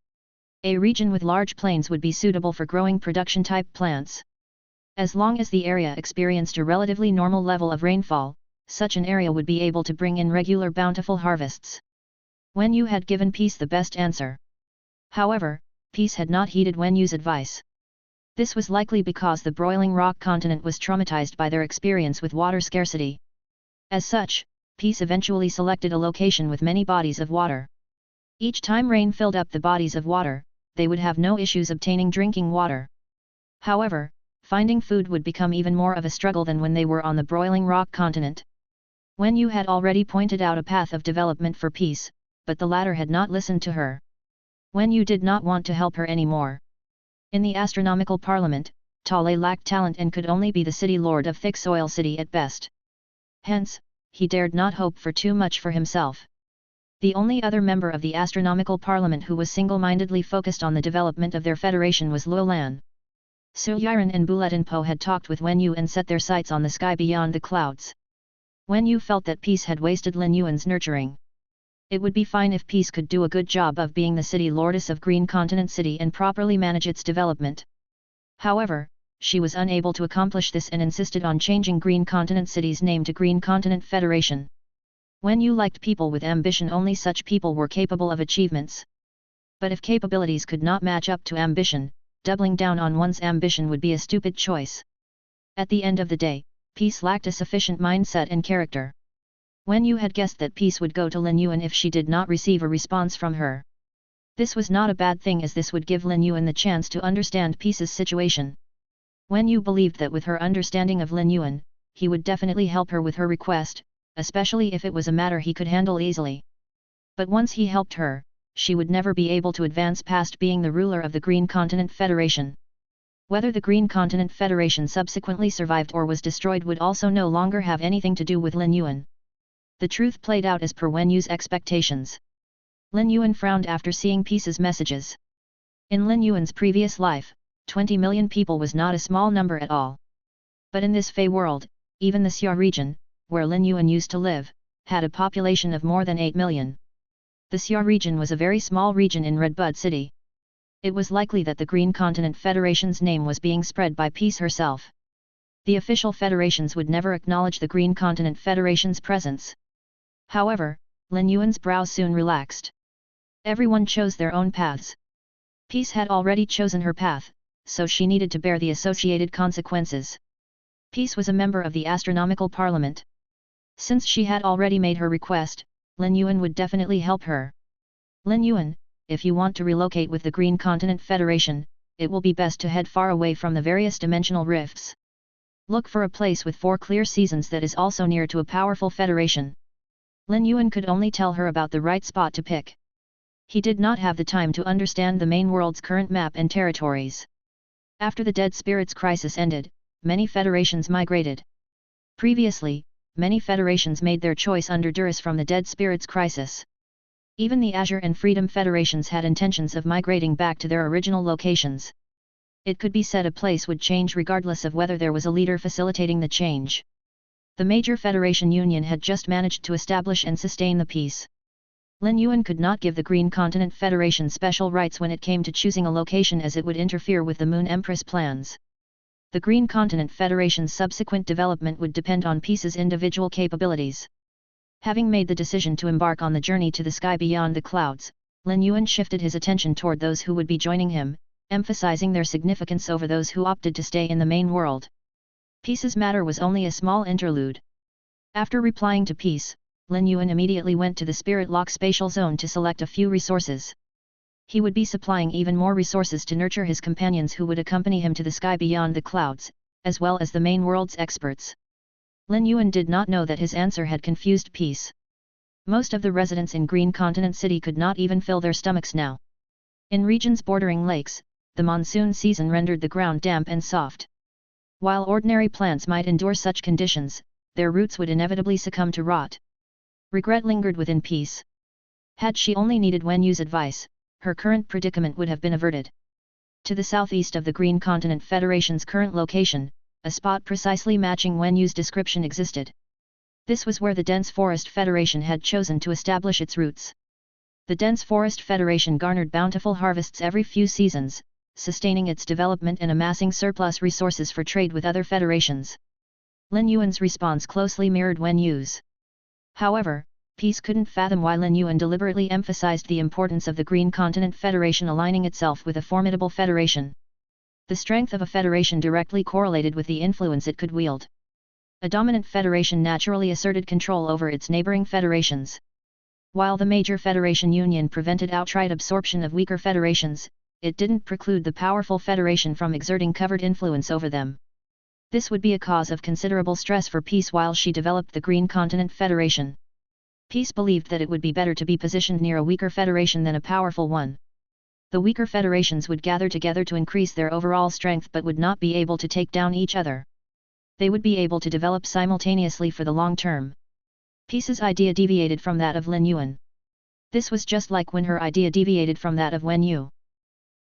A region with large plains would be suitable for growing production-type plants. As long as the area experienced a relatively normal level of rainfall, such an area would be able to bring in regular bountiful harvests. Wen Yu had given Peace the best answer. However, Peace had not heeded Wen Yu's advice. This was likely because the Broiling Rock continent was traumatized by their experience with water scarcity. As such, Peace eventually selected a location with many bodies of water. Each time rain filled up the bodies of water, they would have no issues obtaining drinking water. However, finding food would become even more of a struggle than when they were on the Broiling Rock continent. Wen Yu had already pointed out a path of development for Peace, but the latter had not listened to her. Wen Yu did not want to help her anymore. In the astronomical parliament, Tale lacked talent and could only be the city lord of Thick Soil City at best. Hence, he dared not hope for too much for himself. The only other member of the astronomical parliament who was single-mindedly focused on the development of their federation was Luolan. Su Yiren and Buletinpo had talked with Wen Yu and set their sights on the sky beyond the clouds. Wen Yu felt that Peace had wasted Lin Yuan's nurturing. It would be fine if Peace could do a good job of being the city lordess of Green Continent City and properly manage its development. However, she was unable to accomplish this and insisted on changing Green Continent City's name to Green Continent Federation. Wen Yu liked people with ambition. Only such people were capable of achievements. But if capabilities could not match up to ambition, doubling down on one's ambition would be a stupid choice. At the end of the day, Peace lacked a sufficient mindset and character. Wen Yu had guessed that Peace would go to Lin Yuan if she did not receive a response from her. This was not a bad thing as this would give Lin Yuan the chance to understand Peace's situation. Wen Yu believed that with her understanding of Lin Yuan, he would definitely help her with her request, especially if it was a matter he could handle easily. But once he helped her, she would never be able to advance past being the ruler of the Green Continent Federation. Whether the Green Continent Federation subsequently survived or was destroyed would also no longer have anything to do with Lin Yuan. The truth played out as per Wen Yu's expectations. Lin Yuan frowned after seeing Peace's messages. In Lin Yuan's previous life, 20 million people was not a small number at all. But in this Fey world, even the Xia region, where Lin Yuan used to live, had a population of more than 8 million. The Xia region was a very small region in Redbud City. It was likely that the Green Continent Federation's name was being spread by Peace herself. The official federations would never acknowledge the Green Continent Federation's presence. However, Lin Yuan's brow soon relaxed. Everyone chose their own paths. Peace had already chosen her path, so she needed to bear the associated consequences. Peace was a member of the Astronomical Parliament. Since she had already made her request, Lin Yuan would definitely help her. Lin Yuan, if you want to relocate with the Green Continent Federation, it will be best to head far away from the various dimensional rifts. Look for a place with 4 clear seasons that is also near to a powerful federation. Lin Yuan could only tell her about the right spot to pick. He did not have the time to understand the main world's current map and territories. After the Dead Spirits crisis ended, many federations migrated. Previously, many federations made their choice under duress from the Dead Spirits crisis. Even the Azure and Freedom federations had intentions of migrating back to their original locations. It could be said a place would change regardless of whether there was a leader facilitating the change. The major federation union had just managed to establish and sustain the peace. Lin Yuan could not give the Green Continent Federation special rights when it came to choosing a location, as it would interfere with the Moon Empress plans. The Green Continent Federation's subsequent development would depend on Peace's individual capabilities. Having made the decision to embark on the journey to the sky beyond the clouds, Lin Yuan shifted his attention toward those who would be joining him, emphasizing their significance over those who opted to stay in the main world. Peace's matter was only a small interlude. After replying to Peace, Lin Yuan immediately went to the Spirit Lock spatial zone to select a few resources. He would be supplying even more resources to nurture his companions who would accompany him to the sky beyond the clouds, as well as the main world's experts. Lin Yuan did not know that his answer had confused Peace. Most of the residents in Green Continent City could not even fill their stomachs now. In regions bordering lakes, the monsoon season rendered the ground damp and soft. While ordinary plants might endure such conditions, their roots would inevitably succumb to rot. Regret lingered within Peace. Had she only needed Wen Yu's advice, her current predicament would have been averted. To the southeast of the Green Continent Federation's current location, a spot precisely matching Wen Yu's description existed. This was where the Dense Forest Federation had chosen to establish its roots. The Dense Forest Federation garnered bountiful harvests every few seasons, sustaining its development and amassing surplus resources for trade with other federations. Lin Yuan's response closely mirrored Wen Yu's. However, Peace couldn't fathom why Lin Yuan deliberately emphasized the importance of the Green Continent Federation aligning itself with a formidable federation. The strength of a federation directly correlated with the influence it could wield. A dominant federation naturally asserted control over its neighboring federations. While the major federation union prevented outright absorption of weaker federations, it didn't preclude the powerful federation from exerting covert influence over them. This would be a cause of considerable stress for Peace while she developed the Green Continent Federation. Peace believed that it would be better to be positioned near a weaker federation than a powerful one. The weaker federations would gather together to increase their overall strength but would not be able to take down each other. They would be able to develop simultaneously for the long term. Peace's idea deviated from that of Lin Yuan. This was just like when her idea deviated from that of Wen Yu.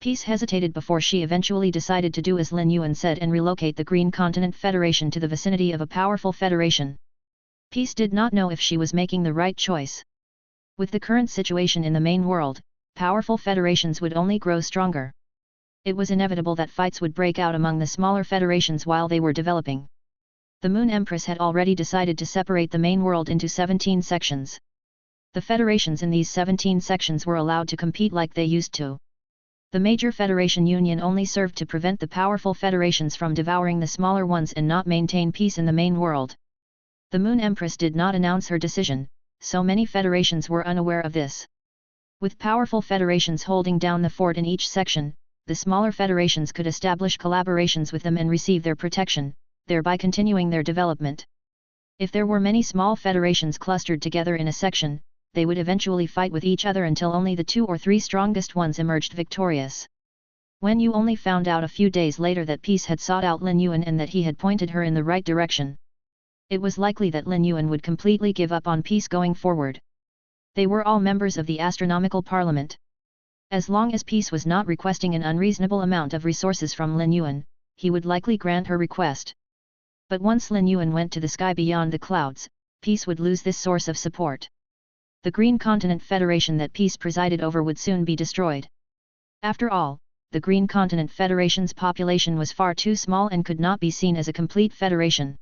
Peace hesitated before she eventually decided to do as Lin Yuan said and relocate the Green Continent Federation to the vicinity of a powerful federation. Peace did not know if she was making the right choice. With the current situation in the main world, powerful federations would only grow stronger. It was inevitable that fights would break out among the smaller federations while they were developing. The Moon Empress had already decided to separate the main world into 17 sections. The federations in these 17 sections were allowed to compete like they used to. The major federation union only served to prevent the powerful federations from devouring the smaller ones and not maintain peace in the main world. The Moon Empress did not announce her decision, so many federations were unaware of this. With powerful federations holding down the fort in each section, the smaller federations could establish collaborations with them and receive their protection, thereby continuing their development. If there were many small federations clustered together in a section, they would eventually fight with each other until only the 2 or 3 strongest ones emerged victorious. Wen Yu only found out a few days later that Peace had sought out Lin Yuan and that he had pointed her in the right direction. It was likely that Lin Yuan would completely give up on Peace going forward. They were all members of the Astronomical Parliament. As long as Peace was not requesting an unreasonable amount of resources from Lin Yuan, he would likely grant her request. But once Lin Yuan went to the sky beyond the clouds, Peace would lose this source of support. The Green Continent Federation that Peace presided over would soon be destroyed. After all, the Green Continent Federation's population was far too small and could not be seen as a complete federation.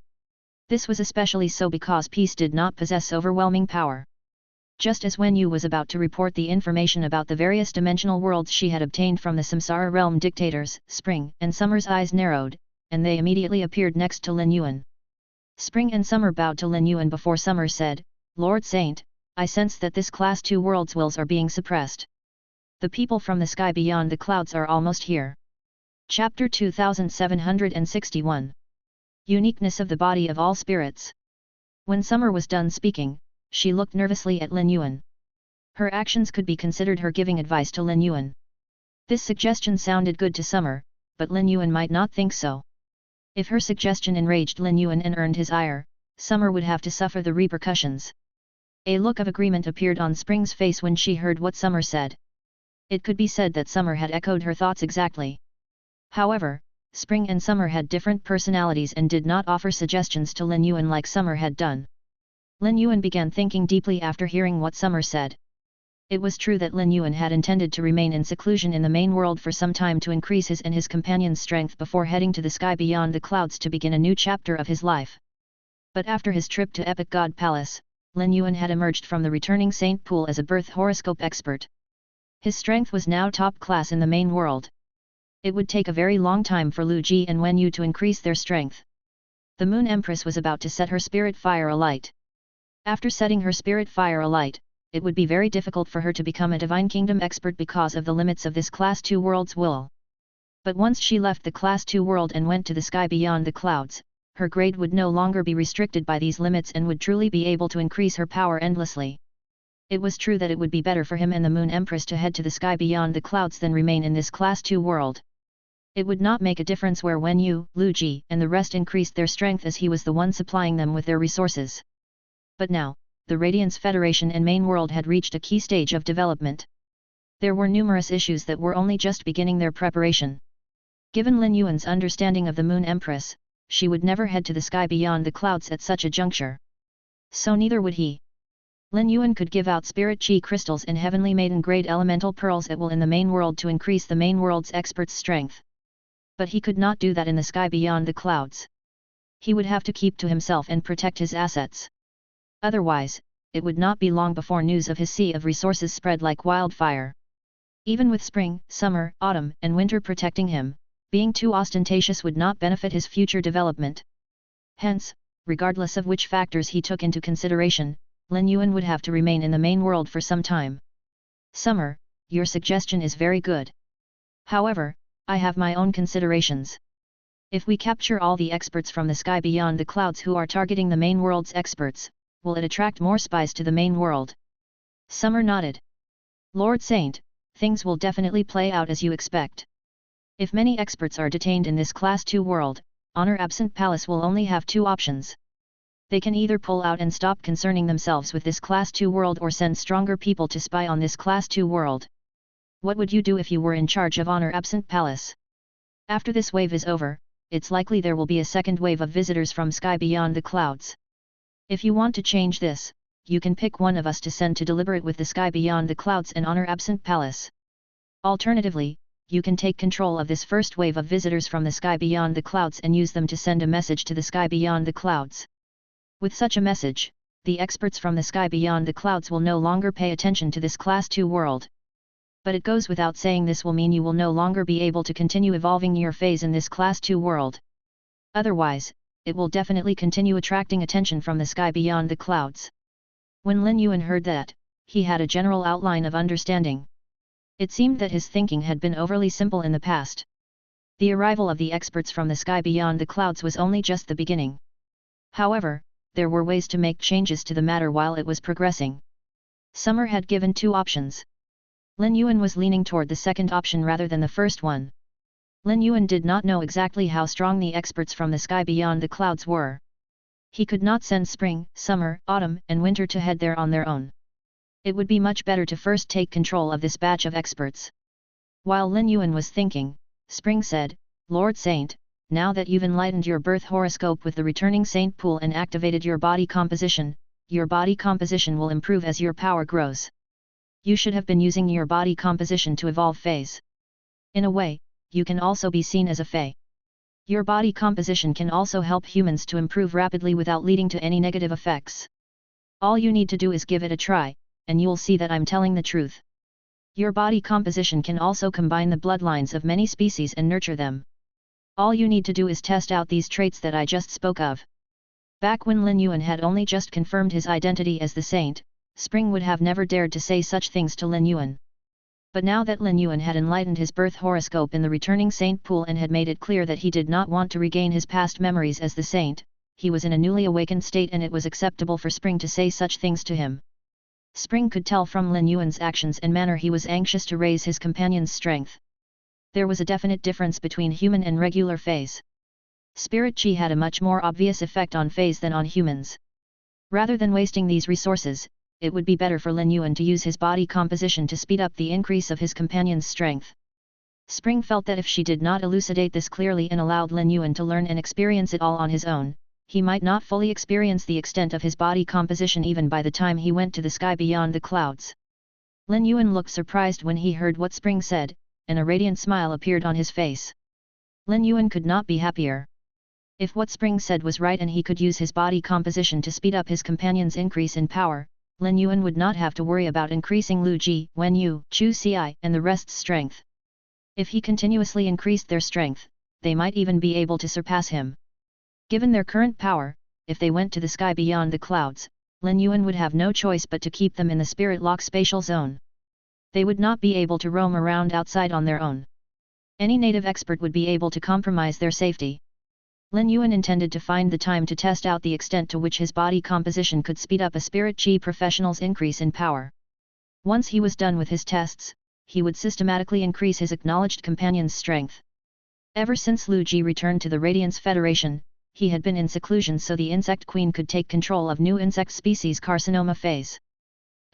This was especially so because Peace did not possess overwhelming power. Just as Wen Yu was about to report the information about the various dimensional worlds she had obtained from the Samsara realm dictators, Spring and Summer's eyes narrowed, and they immediately appeared next to Lin Yuan. Spring and Summer bowed to Lin Yuan before Summer said, "Lord Saint, I sense that this Class 2 world's wills are being suppressed. The people from the sky beyond the clouds are almost here." Chapter 2761. Uniqueness of the body of all spirits. When Summer was done speaking, she looked nervously at Lin Yuan. Her actions could be considered her giving advice to Lin Yuan. This suggestion sounded good to Summer, but Lin Yuan might not think so. If her suggestion enraged Lin Yuan and earned his ire, Summer would have to suffer the repercussions. A look of agreement appeared on Spring's face when she heard what Summer said. It could be said that Summer had echoed her thoughts exactly. However, Spring and Summer had different personalities and did not offer suggestions to Lin Yuan like Summer had done. Lin Yuan began thinking deeply after hearing what Summer said. It was true that Lin Yuan had intended to remain in seclusion in the main world for some time to increase his and his companion's strength before heading to the sky beyond the clouds to begin a new chapter of his life. But after his trip to Epic God Palace, Lin Yuan had emerged from the returning saint pool as a birth horoscope expert. His strength was now top class in the main world. It would take a very long time for Lu Ji and Wen Yu to increase their strength. The Moon Empress was about to set her spirit fire alight. After setting her spirit fire alight, it would be very difficult for her to become a Divine Kingdom expert because of the limits of this Class 2 world's will. But once she left the Class 2 world and went to the sky beyond the clouds, her grade would no longer be restricted by these limits and would truly be able to increase her power endlessly. It was true that it would be better for him and the Moon Empress to head to the sky beyond the clouds than remain in this Class 2 world. It would not make a difference where Wen Yu, Lu Ji and the rest increased their strength as he was the one supplying them with their resources. But now, the Radiance Federation and main world had reached a key stage of development. There were numerous issues that were only just beginning their preparation. Given Lin Yuan's understanding of the Moon Empress, she would never head to the sky beyond the clouds at such a juncture. So neither would he. Lin Yuan could give out spirit chi crystals and heavenly maiden grade elemental pearls at will in the main world to increase the main world's expert's strength. But he could not do that in the sky beyond the clouds. He would have to keep to himself and protect his assets. Otherwise, it would not be long before news of his sea of resources spread like wildfire. Even with spring, summer, autumn, and winter protecting him, being too ostentatious would not benefit his future development. Hence, regardless of which factors he took into consideration, Lin Yuan would have to remain in the main world for some time. Summer, your suggestion is very good. However, I have my own considerations. If we capture all the experts from the sky beyond the clouds who are targeting the main world's experts, will it attract more spies to the main world? Summer nodded. Lord Saint, things will definitely play out as you expect. If many experts are detained in this Class 2 world, Honor Absent Palace will only have two options. They can either pull out and stop concerning themselves with this Class 2 world or send stronger people to spy on this Class 2 world. What would you do if you were in charge of Honor Absent Palace? After this wave is over, it's likely there will be a second wave of visitors from sky beyond the clouds. If you want to change this, you can pick one of us to send to deliberate with the sky beyond the clouds and Honor Absent Palace. Alternatively, you can take control of this first wave of visitors from the sky beyond the clouds and use them to send a message to the sky beyond the clouds. With such a message, the experts from the sky beyond the clouds will no longer pay attention to this Class 2 world. But it goes without saying this will mean you will no longer be able to continue evolving your phase in this Class 2 world. Otherwise, it will definitely continue attracting attention from the sky beyond the clouds. When Lin Yuan heard that, he had a general outline of understanding. It seemed that his thinking had been overly simple in the past. The arrival of the experts from the sky beyond the clouds was only just the beginning. However, there were ways to make changes to the matter while it was progressing. Summer had given two options. Lin Yuan was leaning toward the second option rather than the first one. Lin Yuan did not know exactly how strong the experts from the sky beyond the clouds were. He could not send spring, summer, autumn, and winter to head there on their own. It would be much better to first take control of this batch of experts. While Lin Yuan was thinking, Spring said, Lord Saint, now that you've enlightened your birth horoscope with the returning saint pool and activated your body composition will improve as your power grows. You should have been using your body composition to evolve phase. In a way, you can also be seen as a fey. Your body composition can also help humans to improve rapidly without leading to any negative effects. All you need to do is give it a try, and you'll see that I'm telling the truth. Your body composition can also combine the bloodlines of many species and nurture them. All you need to do is test out these traits that I just spoke of. Back when Lin Yuan had only just confirmed his identity as the saint, Spring would have never dared to say such things to Lin Yuan. But now that Lin Yuan had enlightened his birth horoscope in the returning saint pool and had made it clear that he did not want to regain his past memories as the saint, he was in a newly awakened state and it was acceptable for Spring to say such things to him. Spring could tell from Lin Yuan's actions and manner he was anxious to raise his companion's strength. There was a definite difference between human and regular feys. Spirit Qi had a much more obvious effect on feys than on humans. Rather than wasting these resources, it would be better for Lin Yuan to use his body composition to speed up the increase of his companion's strength. Spring felt that if she did not elucidate this clearly and allowed Lin Yuan to learn and experience it all on his own, he might not fully experience the extent of his body composition even by the time he went to the sky beyond the clouds. Lin Yuan looked surprised when he heard what Spring said, and a radiant smile appeared on his face. Lin Yuan could not be happier. If what Spring said was right and he could use his body composition to speed up his companion's increase in power, Lin Yuan would not have to worry about increasing Lu Ji, Wen Yu, Chu Ci, and the rest's strength. If he continuously increased their strength, they might even be able to surpass him. Given their current power, if they went to the sky beyond the clouds, Lin Yuan would have no choice but to keep them in the spirit lock spatial zone. They would not be able to roam around outside on their own. Any native expert would be able to compromise their safety. Lin Yuan intended to find the time to test out the extent to which his body composition could speed up a spirit Qi professional's increase in power. Once he was done with his tests, he would systematically increase his acknowledged companion's strength. Ever since Lu Ji returned to the Radiance Federation, he had been in seclusion so the insect queen could take control of new insect species carcinoma phase.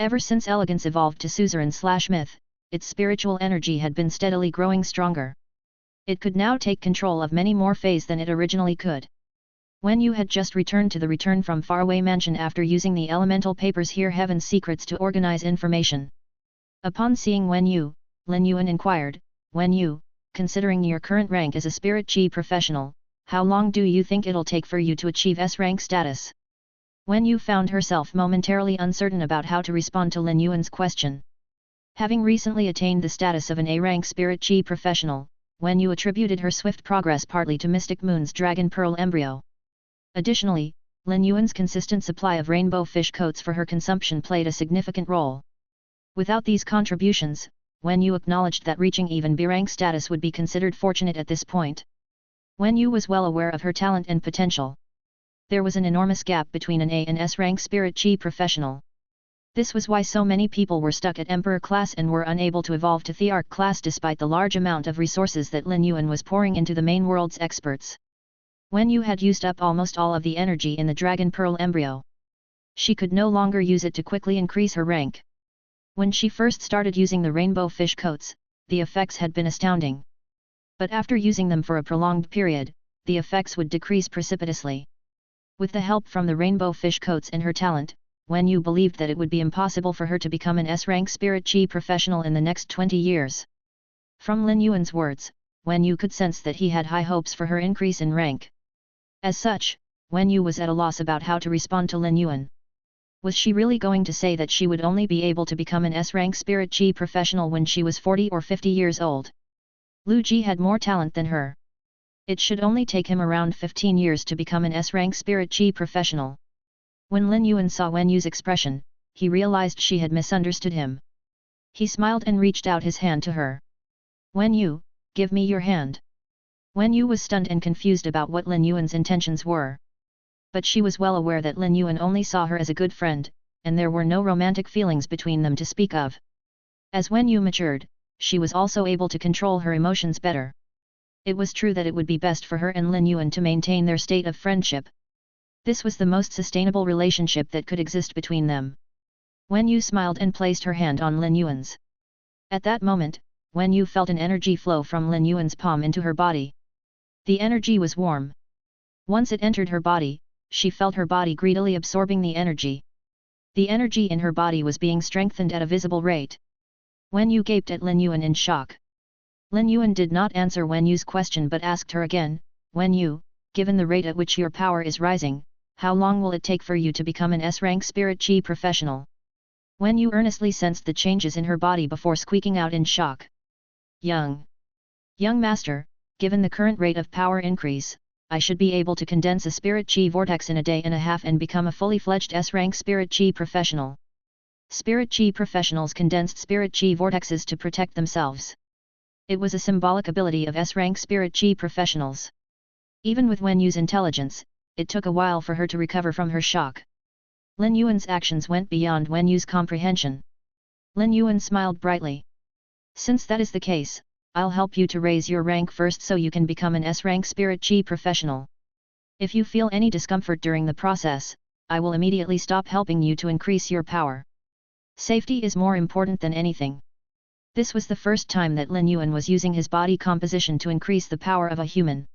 Ever since elegance evolved to suzerain/myth, its spiritual energy had been steadily growing stronger. It could now take control of many more phase than it originally could. Wen Yu had just returned to the return from faraway mansion after using the elemental papers Hear Heaven's Secrets to organize information. Upon seeing Wen Yu, Lin Yuan inquired, "Wen Yu, considering your current rank as a spirit Qi professional, how long do you think it'll take for you to achieve S-rank status?" Wen Yu found herself momentarily uncertain about how to respond to Lin Yuan's question. Having recently attained the status of an A-rank spirit Qi professional, Wen Yu attributed her swift progress partly to Mystic Moon's Dragon Pearl embryo. Additionally, Lin Yuan's consistent supply of rainbow fish coats for her consumption played a significant role. Without these contributions, Wen Yu acknowledged that reaching even B-rank status would be considered fortunate at this point. Wen Yu was well aware of her talent and potential. There was an enormous gap between an A and S-rank spirit Qi professional. This was why so many people were stuck at Emperor class and were unable to evolve to Thearch class despite the large amount of resources that Lin Yuan was pouring into the main world's experts. Wen Yu had used up almost all of the energy in the Dragon Pearl embryo. She could no longer use it to quickly increase her rank. When she first started using the rainbow fish coats, the effects had been astounding. But after using them for a prolonged period, the effects would decrease precipitously. With the help from the rainbow fish coats and her talent, Wen Yu believed that it would be impossible for her to become an S-rank spirit Qi professional in the next 20 years. From Lin Yuan's words, Wen Yu could sense that he had high hopes for her increase in rank. As such, Wen Yu was at a loss about how to respond to Lin Yuan. Was she really going to say that she would only be able to become an S-rank spirit Qi professional when she was 40 or 50 years old? Lu Ji had more talent than her. It should only take him around 15 years to become an S-rank spirit Qi professional. When Lin Yuan saw Wen Yu's expression, he realized she had misunderstood him. He smiled and reached out his hand to her. "Wen Yu, give me your hand." Wen Yu was stunned and confused about what Lin Yuan's intentions were. But she was well aware that Lin Yuan only saw her as a good friend, and there were no romantic feelings between them to speak of. As Wen Yu matured, she was also able to control her emotions better. It was true that it would be best for her and Lin Yuan to maintain their state of friendship. This was the most sustainable relationship that could exist between them. Wen Yu smiled and placed her hand on Lin Yuan's. At that moment, Wen Yu felt an energy flow from Lin Yuan's palm into her body. The energy was warm. Once it entered her body, she felt her body greedily absorbing the energy. The energy in her body was being strengthened at a visible rate. Wen Yu gaped at Lin Yuan in shock. Lin Yuan did not answer Wen Yu's question but asked her again, "Wen Yu, given the rate at which your power is rising, how long will it take for you to become an S-rank spirit Qi professional?" Wen Yu earnestly sensed the changes in her body before squeaking out in shock. Young Master, given the current rate of power increase, I should be able to condense a spirit chi vortex in a day and a half and become a fully fledged S-rank spirit chi professional. Spirit chi professionals condensed spirit chi vortexes to protect themselves. It was a symbolic ability of S-rank spirit chi professionals. Even with Wen Yu's intelligence, it took a while for her to recover from her shock. Lin Yuan's actions went beyond Wen Yu's comprehension. Lin Yuan smiled brightly. Since that is the case, I'll help you to raise your rank first so you can become an S-rank spirit chi professional. If you feel any discomfort during the process, I will immediately stop helping you to increase your power. Safety is more important than anything. This was the first time that Lin Yuan was using his body composition to increase the power of a human.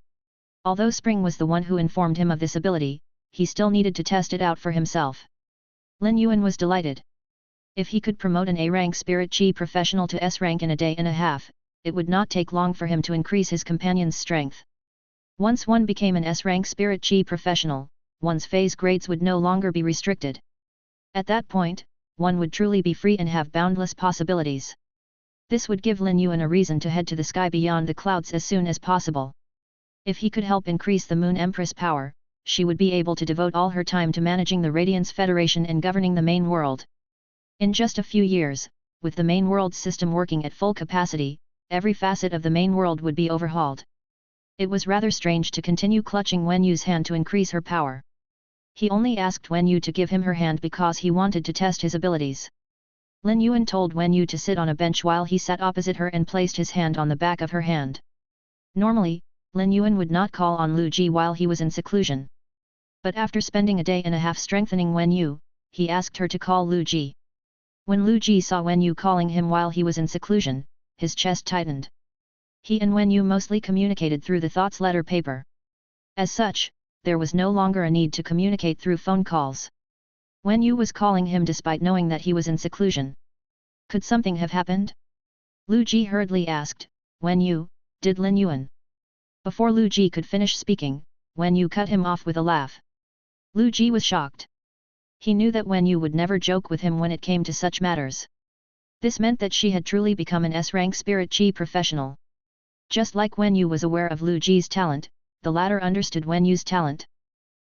Although Spring was the one who informed him of this ability, he still needed to test it out for himself. Lin Yuan was delighted. If he could promote an A-rank spirit chi professional to S-rank in a day and a half, it would not take long for him to increase his companion's strength. Once one became an S-rank spirit chi professional, one's phase grades would no longer be restricted. At that point, one would truly be free and have boundless possibilities. This would give Lin Yuan a reason to head to the sky beyond the clouds as soon as possible. If he could help increase the Moon Empress power, she would be able to devote all her time to managing the Radiance Federation and governing the main world. In just a few years, with the main world system working at full capacity, every facet of the main world would be overhauled. It was rather strange to continue clutching Wen Yu's hand to increase her power. He only asked Wen Yu to give him her hand because he wanted to test his abilities. Lin Yuan told Wen Yu to sit on a bench while he sat opposite her and placed his hand on the back of her hand. Normally, Lin Yuan would not call on Lu Ji while he was in seclusion. But after spending a day and a half strengthening Wen Yu, he asked her to call Lu Ji. When Lu Ji saw Wen Yu calling him while he was in seclusion, his chest tightened. He and Wen Yu mostly communicated through the thoughts letter paper. As such, there was no longer a need to communicate through phone calls. Wen Yu was calling him despite knowing that he was in seclusion. Could something have happened? Lu Ji hurriedly asked, Wen Yu, did Lin Yuan? Before Lu Ji could finish speaking, Wen Yu cut him off with a laugh. Lu Ji was shocked. He knew that Wen Yu would never joke with him when it came to such matters. This meant that she had truly become an S-rank spirit chi professional. Just like Wen Yu was aware of Lu Ji's talent, the latter understood Wen Yu's talent.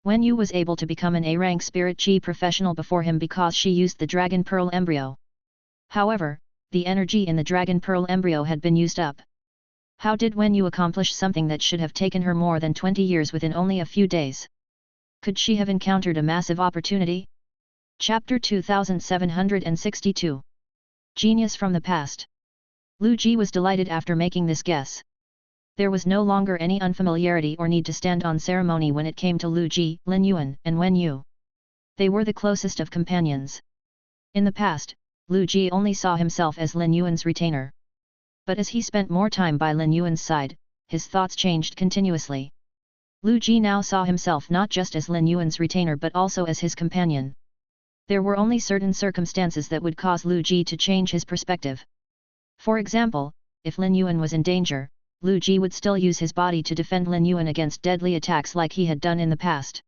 Wen Yu was able to become an A-rank spirit chi professional before him because she used the Dragon Pearl embryo. However, the energy in the Dragon Pearl embryo had been used up. How did Wen Yu accomplish something that should have taken her more than 20 years within only a few days? Could she have encountered a massive opportunity? Chapter 2762. Genius from the past. Lu Ji was delighted after making this guess. There was no longer any unfamiliarity or need to stand on ceremony when it came to Lu Ji, Lin Yuan, and Wen Yu. They were the closest of companions. In the past, Lu Ji only saw himself as Lin Yuan's retainer. But as he spent more time by Lin Yuan's side, his thoughts changed continuously. Lu Ji now saw himself not just as Lin Yuan's retainer but also as his companion. There were only certain circumstances that would cause Lu Ji to change his perspective. For example, if Lin Yuan was in danger, Lu Ji would still use his body to defend Lin Yuan against deadly attacks like he had done in the past.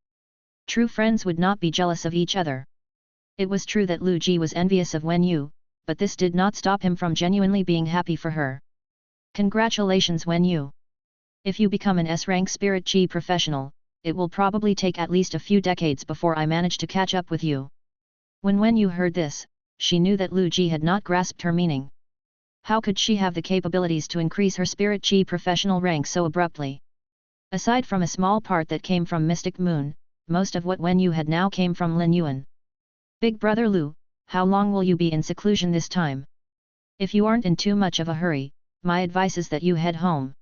True friends would not be jealous of each other. It was true that Lu Ji was envious of Wen Yu, but this did not stop him from genuinely being happy for her. Congratulations Wen Yu! If you become an S-rank spirit chi professional, it will probably take at least a few decades before I manage to catch up with you. When Wen Yu heard this, she knew that Lu Ji had not grasped her meaning. How could she have the capabilities to increase her spirit chi professional rank so abruptly? Aside from a small part that came from Mystic Moon, most of what Wen Yu had now came from Lin Yuan. Big brother Lu, how long will you be in seclusion this time? If you aren't in too much of a hurry, my advice is that you head home.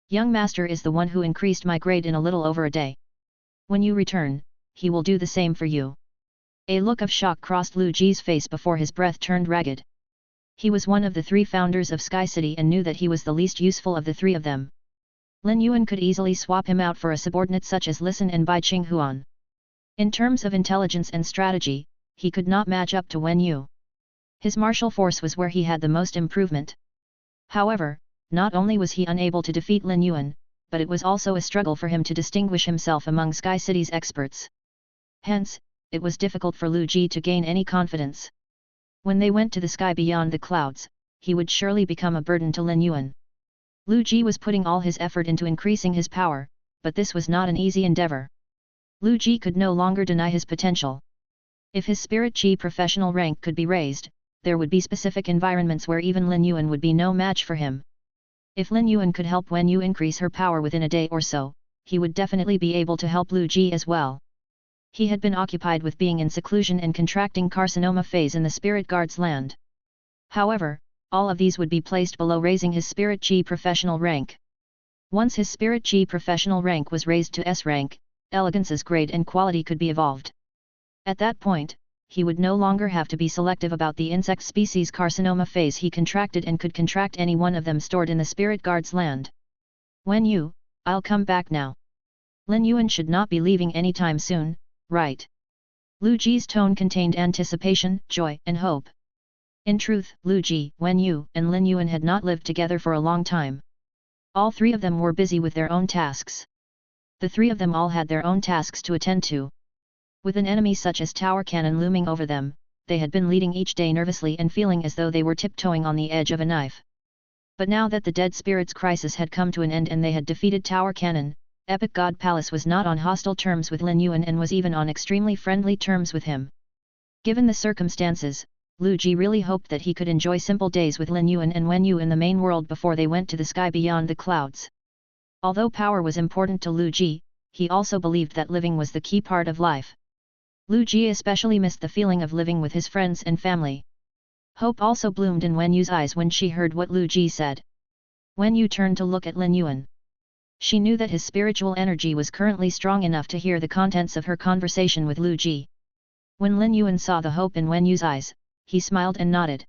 Young master is the one who increased my grade in a little over a day. When you return, he will do the same for you. A look of shock crossed Lu Ji's face before his breath turned ragged. He was one of the 3 founders of Sky City and knew that he was the least useful of the 3 of them. Lin Yuan could easily swap him out for a subordinate such as Listen and Bai Qing Huan. In terms of intelligence and strategy, he could not match up to Wen Yu. His martial force was where he had the most improvement. However, not only was he unable to defeat Lin Yuan, but it was also a struggle for him to distinguish himself among Sky City's experts. Hence, it was difficult for Lu Ji to gain any confidence. When they went to the sky beyond the clouds, he would surely become a burden to Lin Yuan. Lu Ji was putting all his effort into increasing his power, but this was not an easy endeavor. Lu Ji could no longer deny his potential. If his spirit chi professional rank could be raised, there would be specific environments where even Lin Yuan would be no match for him. If Lin Yuan could help Wen Yu increase her power within a day or so, he would definitely be able to help Lu Ji as well. He had been occupied with being in seclusion and contracting carcinoma phase in the spirit guard's land. However, all of these would be placed below raising his spirit chi professional rank. Once his spirit chi professional rank was raised to S rank, elegance's grade and quality could be evolved. At that point, he would no longer have to be selective about the insect species carcinoma phase he contracted and could contract any one of them stored in the spirit guard's land. Wen Yu, I'll come back now. Lin Yuan should not be leaving anytime soon, right? Lu Ji's tone contained anticipation, joy, and hope. In truth, Lu Ji, Wen Yu, and Lin Yuan had not lived together for a long time. All three of them were busy with their own tasks. The three of them all had their own tasks to attend to. With an enemy such as Tower Cannon looming over them, they had been leading each day nervously and feeling as though they were tiptoeing on the edge of a knife. But now that the Dead Spirits crisis had come to an end and they had defeated Tower Cannon, Epic God Palace was not on hostile terms with Lin Yuan and was even on extremely friendly terms with him. Given the circumstances, Lu Ji really hoped that he could enjoy simple days with Lin Yuan and Wen Yu in the main world before they went to the sky beyond the clouds. Although power was important to Lu Ji, he also believed that living was the key part of life. Lu Ji especially missed the feeling of living with his friends and family. Hope also bloomed in Wen Yu's eyes when she heard what Lu Ji said. Wen Yu turned to look at Lin Yuan. She knew that his spiritual energy was currently strong enough to hear the contents of her conversation with Lu Ji. When Lin Yuan saw the hope in Wen Yu's eyes, he smiled and nodded.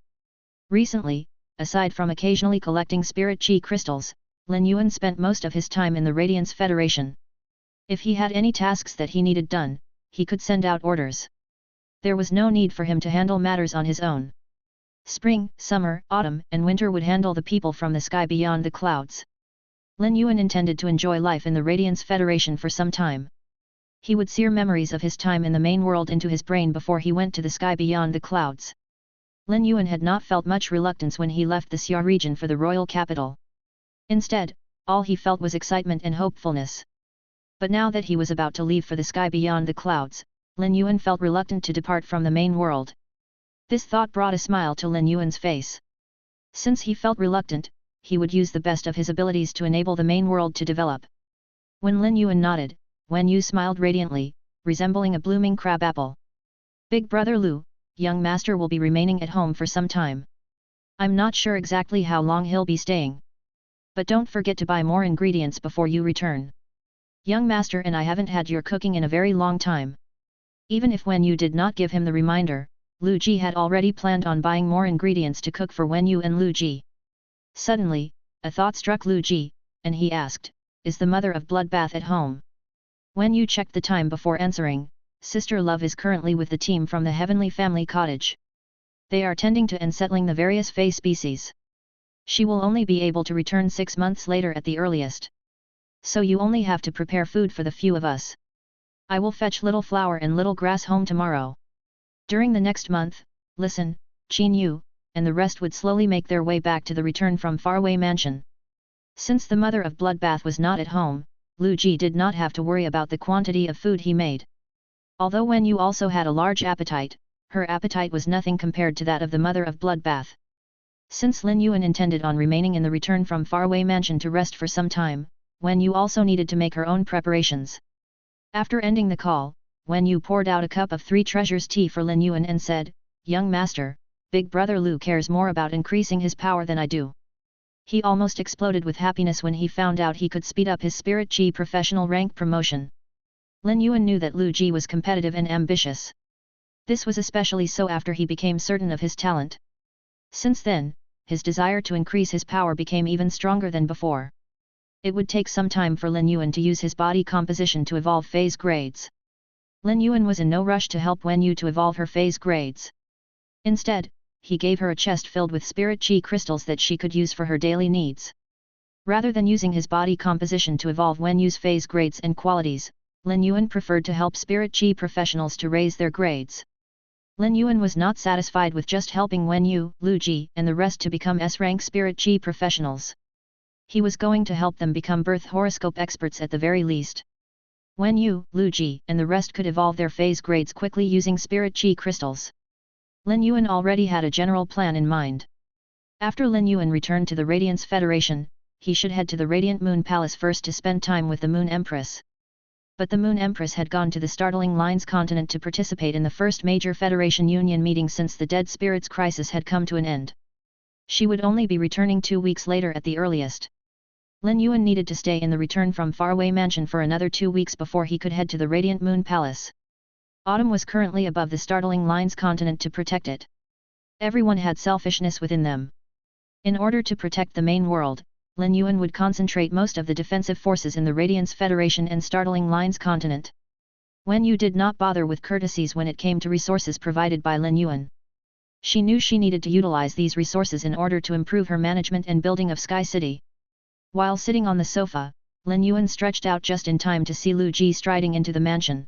Recently, aside from occasionally collecting spirit chi crystals, Lin Yuan spent most of his time in the Radiance Federation. If he had any tasks that he needed done, he could send out orders. There was no need for him to handle matters on his own. Spring, summer, autumn, and winter would handle the people from the sky beyond the clouds. Lin Yuan intended to enjoy life in the Radiance Federation for some time. He would sear memories of his time in the main world into his brain before he went to the sky beyond the clouds. Lin Yuan had not felt much reluctance when he left the Xia region for the royal capital. Instead, all he felt was excitement and hopefulness. But now that he was about to leave for the sky beyond the clouds, Lin Yuan felt reluctant to depart from the main world. This thought brought a smile to Lin Yuan's face. Since he felt reluctant, he would use the best of his abilities to enable the main world to develop. When Lin Yuan nodded, Wen Yu smiled radiantly, resembling a blooming crabapple. Big brother Lu, young master will be remaining at home for some time. I'm not sure exactly how long he'll be staying. But don't forget to buy more ingredients before you return. Young master and I haven't had your cooking in a very long time. Even if Wen Yu did not give him the reminder, Lu Ji had already planned on buying more ingredients to cook for Wen Yu and Lu Ji. Suddenly, a thought struck Lu Ji, and he asked, "Is the mother of Bloodbath at home?" Wen Yu checked the time before answering. Sister Love is currently with the team from the Heavenly Family Cottage. They are tending to and settling the various fey species. She will only be able to return 6 months later at the earliest. So you only have to prepare food for the few of us. I will fetch Little Flower and Little Grass home tomorrow. During the next month, Listen, Qin Yu, and the rest would slowly make their way back to the return from faraway mansion. Since the mother of Bloodbath was not at home, Lu Ji did not have to worry about the quantity of food he made. Although Wen Yu also had a large appetite, her appetite was nothing compared to that of the mother of Bloodbath. Since Lin Yuan intended on remaining in the return from faraway mansion to rest for some time, Wen Yu also needed to make her own preparations. After ending the call, Wen Yu poured out a cup of 3 treasures tea for Lin Yuan and said, "Young master, Big brother Lu cares more about increasing his power than I do." He almost exploded with happiness when he found out he could speed up his spirit chi professional rank promotion. Lin Yuan knew that Lu Ji was competitive and ambitious. This was especially so after he became certain of his talent. Since then, his desire to increase his power became even stronger than before. It would take some time for Lin Yuan to use his body composition to evolve phase grades. Lin Yuan was in no rush to help Wen Yu to evolve her phase grades. Instead, he gave her a chest filled with spirit chi crystals that she could use for her daily needs. Rather than using his body composition to evolve Wen Yu's phase grades and qualities, Lin Yuan preferred to help spirit chi professionals to raise their grades. Lin Yuan was not satisfied with just helping Wen Yu, Lu Ji, and the rest to become S-rank spirit Qi professionals. He was going to help them become birth horoscope experts at the very least. Wen Yu, Lu Ji, and the rest could evolve their phase grades quickly using spirit Qi crystals. Lin Yuan already had a general plan in mind. After Lin Yuan returned to the Radiance Federation, he should head to the Radiant Moon Palace first to spend time with the Moon Empress. But the Moon Empress had gone to the Startling Lines continent to participate in the first major Federation Union meeting since the Dead Spirits crisis had come to an end. She would only be returning 2 weeks later at the earliest. Lin Yuan needed to stay in the return from faraway mansion for another 2 weeks before he could head to the Radiant Moon Palace. Autumn was currently above the Startling Lines continent to protect it. Everyone had selfishness within them. In order to protect the main world, Lin Yuan would concentrate most of the defensive forces in the Radiance Federation and Startling Lines continent. Wen Yu did not bother with courtesies when it came to resources provided by Lin Yuan. She knew she needed to utilize these resources in order to improve her management and building of Sky City. While sitting on the sofa, Lin Yuan stretched out just in time to see Lu Ji striding into the mansion.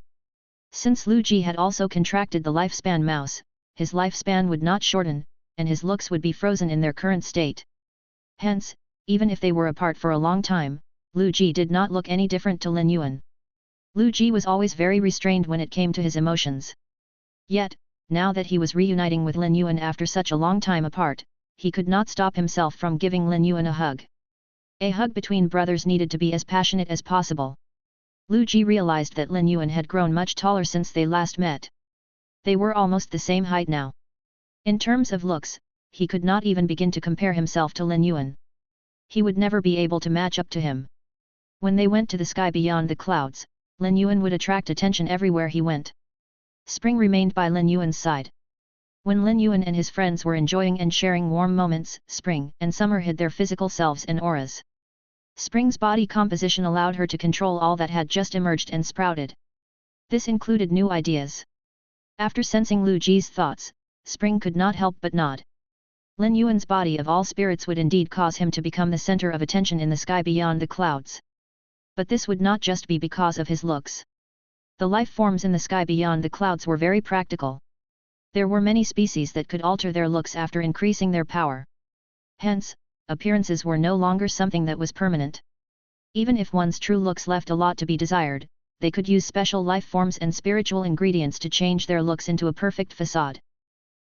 Since Lu Ji had also contracted the lifespan mouse, his lifespan would not shorten, and his looks would be frozen in their current state. Hence, even if they were apart for a long time, Lu Ji did not look any different to Lin Yuan. Lu Ji was always very restrained when it came to his emotions. Yet, now that he was reuniting with Lin Yuan after such a long time apart, he could not stop himself from giving Lin Yuan a hug. A hug between brothers needed to be as passionate as possible. Lu Ji realized that Lin Yuan had grown much taller since they last met. They were almost the same height now. In terms of looks, he could not even begin to compare himself to Lin Yuan. He would never be able to match up to him. When they went to the sky beyond the clouds, Lin Yuan would attract attention everywhere he went. Spring remained by Lin Yuan's side. When Lin Yuan and his friends were enjoying and sharing warm moments, Spring and Summer hid their physical selves and auras. Spring's body composition allowed her to control all that had just emerged and sprouted. This included new ideas. After sensing Lu Ji's thoughts, Spring could not help but nod. Lin Yuan's body of all spirits would indeed cause him to become the center of attention in the sky beyond the clouds. But this would not just be because of his looks. The life forms in the sky beyond the clouds were very practical. There were many species that could alter their looks after increasing their power. Hence, appearances were no longer something that was permanent. Even if one's true looks left a lot to be desired, they could use special life forms and spiritual ingredients to change their looks into a perfect facade.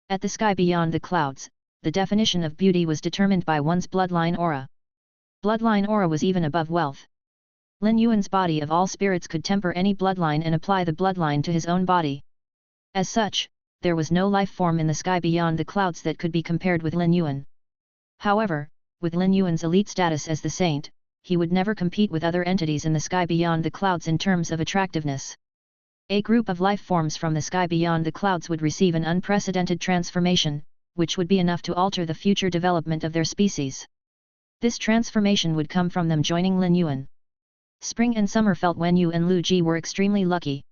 At the sky beyond the clouds, the definition of beauty was determined by one's bloodline aura. Bloodline aura was even above wealth. Lin Yuan's body of all spirits could temper any bloodline and apply the bloodline to his own body. As such, there was no life form in the sky beyond the clouds that could be compared with Lin Yuan. However, with Lin Yuan's elite status as the saint, he would never compete with other entities in the sky beyond the clouds in terms of attractiveness. A group of life forms from the sky beyond the clouds would receive an unprecedented transformation, which would be enough to alter the future development of their species. This transformation would come from them joining Lin Yuan. Spring and Summer felt Wen Yu and Lu Ji were extremely lucky.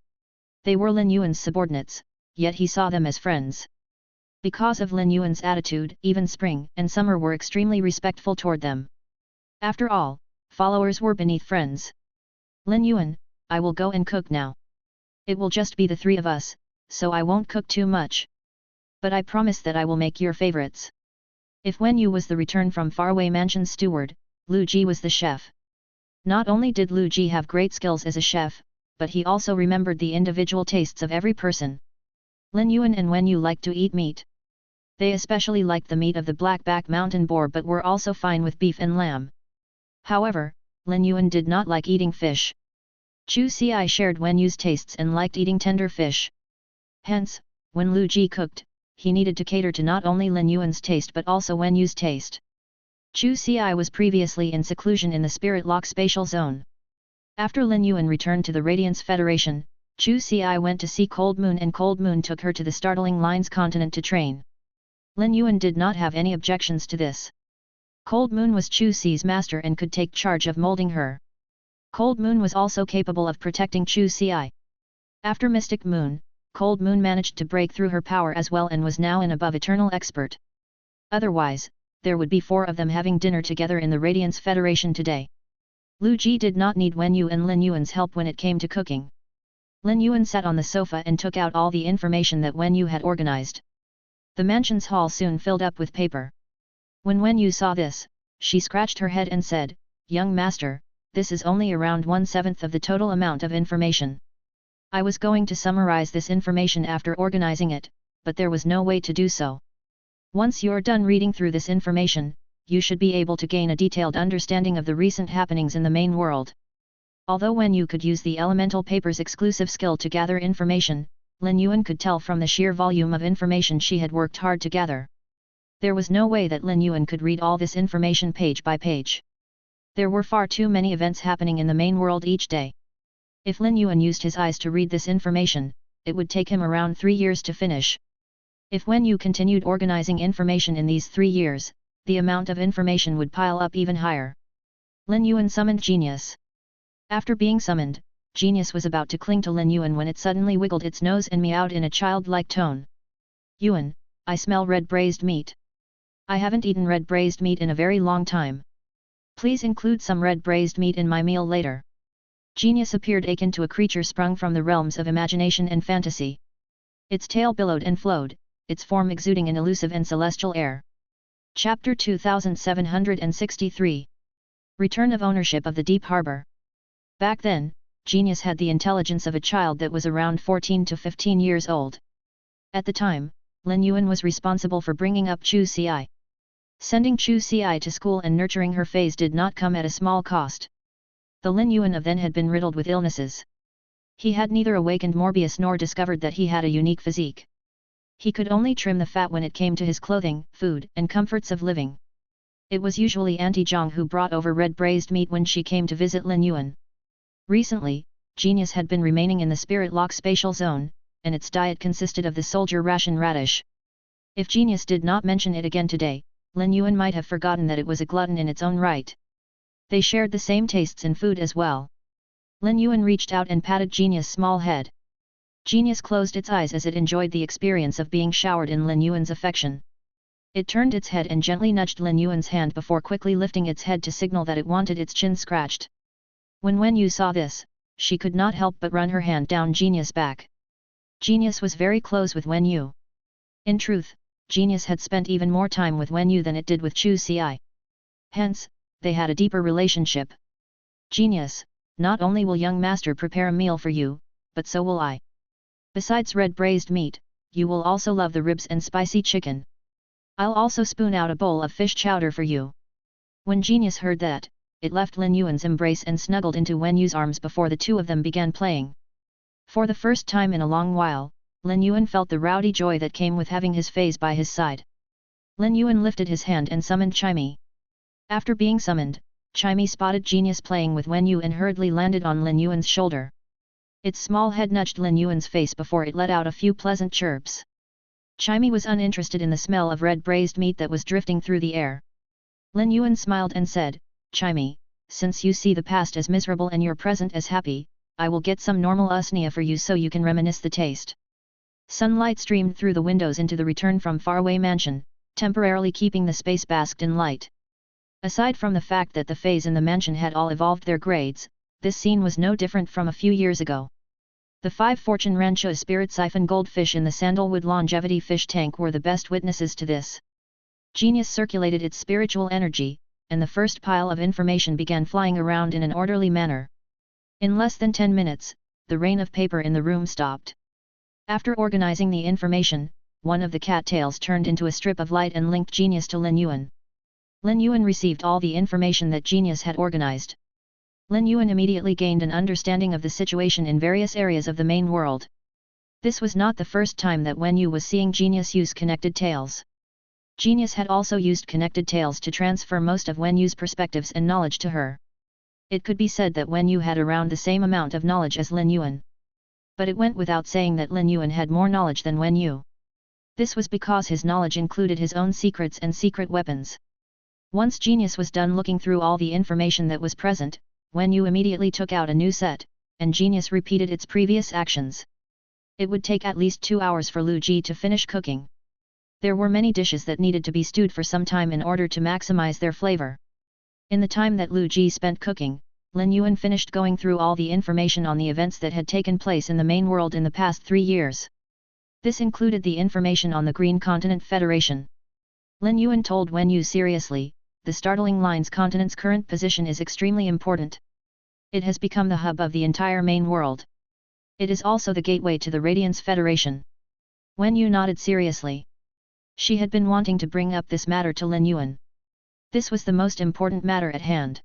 They were Lin Yuan's subordinates, yet he saw them as friends. Because of Lin Yuan's attitude, even Spring and Summer were extremely respectful toward them. After all, followers were beneath friends. Lin Yuan, I will go and cook now. It will just be the three of us, so I won't cook too much. But I promise that I will make your favorites. If Wen Yu was the return from faraway mansion's steward, Lu Ji was the chef. Not only did Lu Ji have great skills as a chef, but he also remembered the individual tastes of every person. Lin Yuan and Wen Yu liked to eat meat. They especially liked the meat of the black-back mountain boar but were also fine with beef and lamb. However, Lin Yuan did not like eating fish. Chu Xi shared Wen Yu's tastes and liked eating tender fish. Hence, when Lu Ji cooked, he needed to cater to not only Lin Yuan's taste but also Wen Yu's taste. Chu Xi was previously in seclusion in the Spirit Lock spatial zone. After Lin Yuan returned to the Radiance Federation, Chu Xi went to see Cold Moon and Cold Moon took her to the Startling Lines continent to train. Lin Yuan did not have any objections to this. Cold Moon was Chu Xi's master and could take charge of molding her. Cold Moon was also capable of protecting Chu Xi. After Mystic Moon, Cold Moon managed to break through her power as well and was now an above eternal expert. Otherwise, there would be 4 of them having dinner together in the Radiance Federation today. Lu Ji did not need Wen Yu and Lin Yuan's help when it came to cooking. Lin Yuan sat on the sofa and took out all the information that Wen Yu had organized. The mansion's hall soon filled up with paper. When Wen Yu saw this, she scratched her head and said, "Young master, this is only around 1/7 of the total amount of information. I was going to summarize this information after organizing it, but there was no way to do so. Once you're done reading through this information, you should be able to gain a detailed understanding of the recent happenings in the main world." Although Wen Yu could use the elemental paper's exclusive skill to gather information, Lin Yuan could tell from the sheer volume of information she had worked hard to gather. There was no way that Lin Yuan could read all this information page by page. There were far too many events happening in the main world each day. If Lin Yuan used his eyes to read this information, it would take him around 3 years to finish. If Wen Yu continued organizing information in these 3 years, the amount of information would pile up even higher. Lin Yuan summoned Genius. After being summoned, Genius was about to cling to Lin Yuan when it suddenly wiggled its nose and meowed in a childlike tone. "Yuan, I smell red braised meat. I haven't eaten red braised meat in a very long time. Please include some red braised meat in my meal later." Genius appeared akin to a creature sprung from the realms of imagination and fantasy. Its tail billowed and flowed, its form exuding an elusive and celestial air. Chapter 2763. Return of ownership of the Deep Harbor. Back then, Genius had the intelligence of a child that was around 14 to 15 years old. At the time, Lin Yuan was responsible for bringing up Chu Ci. Sending Chu Ci to school and nurturing her feys did not come at a small cost. The Lin Yuan of then had been riddled with illnesses. He had neither awakened Morbius nor discovered that he had a unique physique. He could only trim the fat when it came to his clothing, food, and comforts of living. It was usually Auntie Zhang who brought over red braised meat when she came to visit Lin Yuan. Recently, Genius had been remaining in the Spirit Lock spatial zone, and its diet consisted of the soldier ration radish. If Genius did not mention it again today, Lin Yuan might have forgotten that it was a glutton in its own right. They shared the same tastes in food as well. Lin Yuan reached out and patted Genius' small head. Genius closed its eyes as it enjoyed the experience of being showered in Lin Yuan's affection. It turned its head and gently nudged Lin Yuan's hand before quickly lifting its head to signal that it wanted its chin scratched. When Wen Yu saw this, she could not help but run her hand down Genius' back. Genius was very close with Wen Yu. In truth, Genius had spent even more time with Wen Yu than it did with Chu Ci. Hence, they had a deeper relationship. "Genius, not only will young master prepare a meal for you, but so will I. Besides red braised meat, you will also love the ribs and spicy chicken. I'll also spoon out a bowl of fish chowder for you." When Genius heard that, it left Lin Yuan's embrace and snuggled into Wen Yu's arms before the two of them began playing. For the first time in a long while, Lin Yuan felt the rowdy joy that came with having his feys by his side. Lin Yuan lifted his hand and summoned Chimey. After being summoned, Chimey spotted Genius playing with Wen Yu and hurriedly landed on Lin Yuan's shoulder. Its small head nudged Lin Yuan's face before it let out a few pleasant chirps. Chimey was uninterested in the smell of red braised meat that was drifting through the air. Lin Yuan smiled and said, "Chimey, since you see the past as miserable and your present as happy, I will get some normal usnia for you so you can reminisce the taste." Sunlight streamed through the windows into the return from faraway mansion, temporarily keeping the space basked in light. Aside from the fact that the feys in the mansion had all evolved their grades, this scene was no different from a few years ago. The 5 Fortune Rancho Spirit Siphon goldfish in the Sandalwood Longevity fish tank were the best witnesses to this. Genius circulated its spiritual energy, and the first pile of information began flying around in an orderly manner. In less than 10 minutes, the rain of paper in the room stopped. After organizing the information, one of the cattails turned into a strip of light and linked Genius to Lin Yuan. Lin Yuan received all the information that Genius had organized. Lin Yuan immediately gained an understanding of the situation in various areas of the main world. This was not the first time that Wen Yu was seeing Genius use connected tales. Genius had also used connected tales to transfer most of Wen Yu's perspectives and knowledge to her. It could be said that Wen Yu had around the same amount of knowledge as Lin Yuan. But it went without saying that Lin Yuan had more knowledge than Wen Yu. This was because his knowledge included his own secrets and secret weapons. Once Genius was done looking through all the information that was present, Wen Yu immediately took out a new set, and Genius repeated its previous actions. It would take at least 2 hours for Lu Ji to finish cooking. There were many dishes that needed to be stewed for some time in order to maximize their flavor. In the time that Lu Ji spent cooking, Lin Yuan finished going through all the information on the events that had taken place in the main world in the past 3 years. This included the information on the Green Continent Federation. Lin Yuan told Wen Yu seriously, the startling lines continent's current position is extremely important. It has become the hub of the entire main world. It is also the gateway to the Radiance Federation. Wen Yu nodded seriously. She had been wanting to bring up this matter to Lin Yuan. This was the most important matter at hand.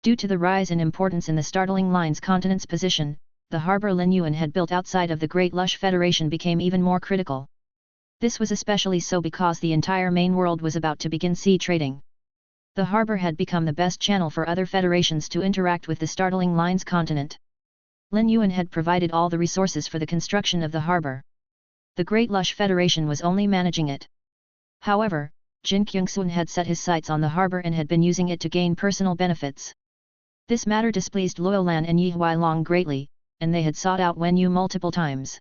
Due to the rise in importance in the startling lines continent's position, the harbor Lin Yuan had built outside of the Great Lush Federation became even more critical. This was especially so because the entire main world was about to begin sea trading. The harbor had become the best channel for other federations to interact with the startling lines continent. Lin Yuan had provided all the resources for the construction of the harbor. The Great Lush Federation was only managing it. However, Jin Kyungsun had set his sights on the harbor and had been using it to gain personal benefits. This matter displeased Luolan and Yi Huailong greatly, and they had sought out Wen Yu multiple times.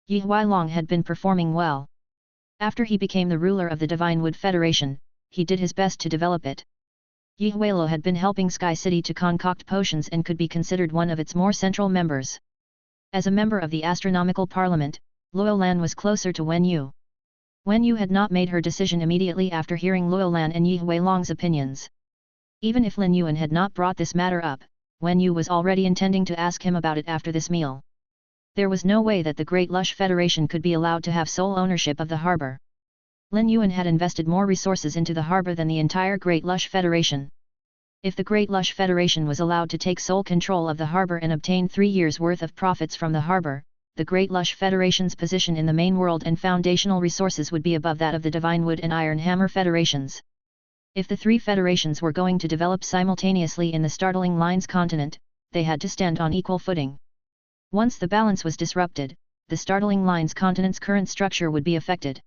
Yi Huailong had been performing well. After he became the ruler of the Divine Wood Federation, he did his best to develop it. Yi Huailo had been helping Sky City to concoct potions and could be considered one of its more central members. As a member of the Astronomical Parliament, Luolan was closer to Wen Yu. Wen Yu had not made her decision immediately after hearing Luolan and Yi Huailong's opinions. Even if Lin Yuan had not brought this matter up, Wen Yu was already intending to ask him about it after this meal. There was no way that the Great Lush Federation could be allowed to have sole ownership of the harbor. Lin Yuan had invested more resources into the harbor than the entire Great Lush Federation. If the Great Lush Federation was allowed to take sole control of the harbor and obtain 3 years' worth of profits from the harbor, the Great Lush Federation's position in the main world and foundational resources would be above that of the Divine Wood and Iron Hammer Federations. If the 3 federations were going to develop simultaneously in the startling lines continent, they had to stand on equal footing. Once the balance was disrupted, the startling lines continent's current structure would be affected.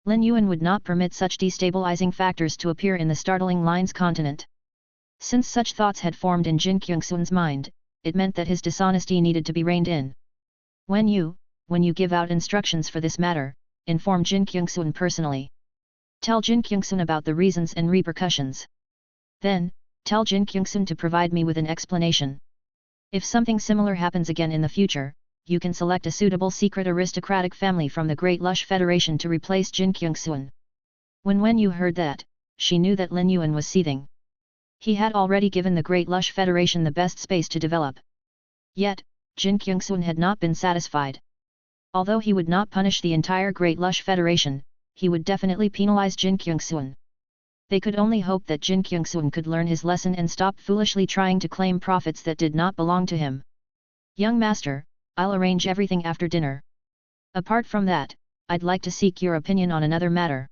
Lin Yuan would not permit such destabilizing factors to appear in the startling lines continent. Since such thoughts had formed in Jin Kyungsun's mind, it meant that his dishonesty needed to be reined in. When you give out instructions for this matter, inform Jin Kyungsun personally. Tell Jin Kyungsun about the reasons and repercussions. Then, tell Jin Kyungsun to provide me with an explanation. If something similar happens again in the future, you can select a suitable secret aristocratic family from the Great Lush Federation to replace Jin Kyungsun. When Wen Yu heard that, she knew that Lin Yuan was seething. He had already given the Great Lush Federation the best space to develop. Yet, Jin Kyungsun had not been satisfied. Although he would not punish the entire Great Lush Federation, he would definitely penalize Jin Kyungsun. They could only hope that Jin Kyungsun could learn his lesson and stop foolishly trying to claim profits that did not belong to him. Young master, I'll arrange everything after dinner. Apart from that, I'd like to seek your opinion on another matter.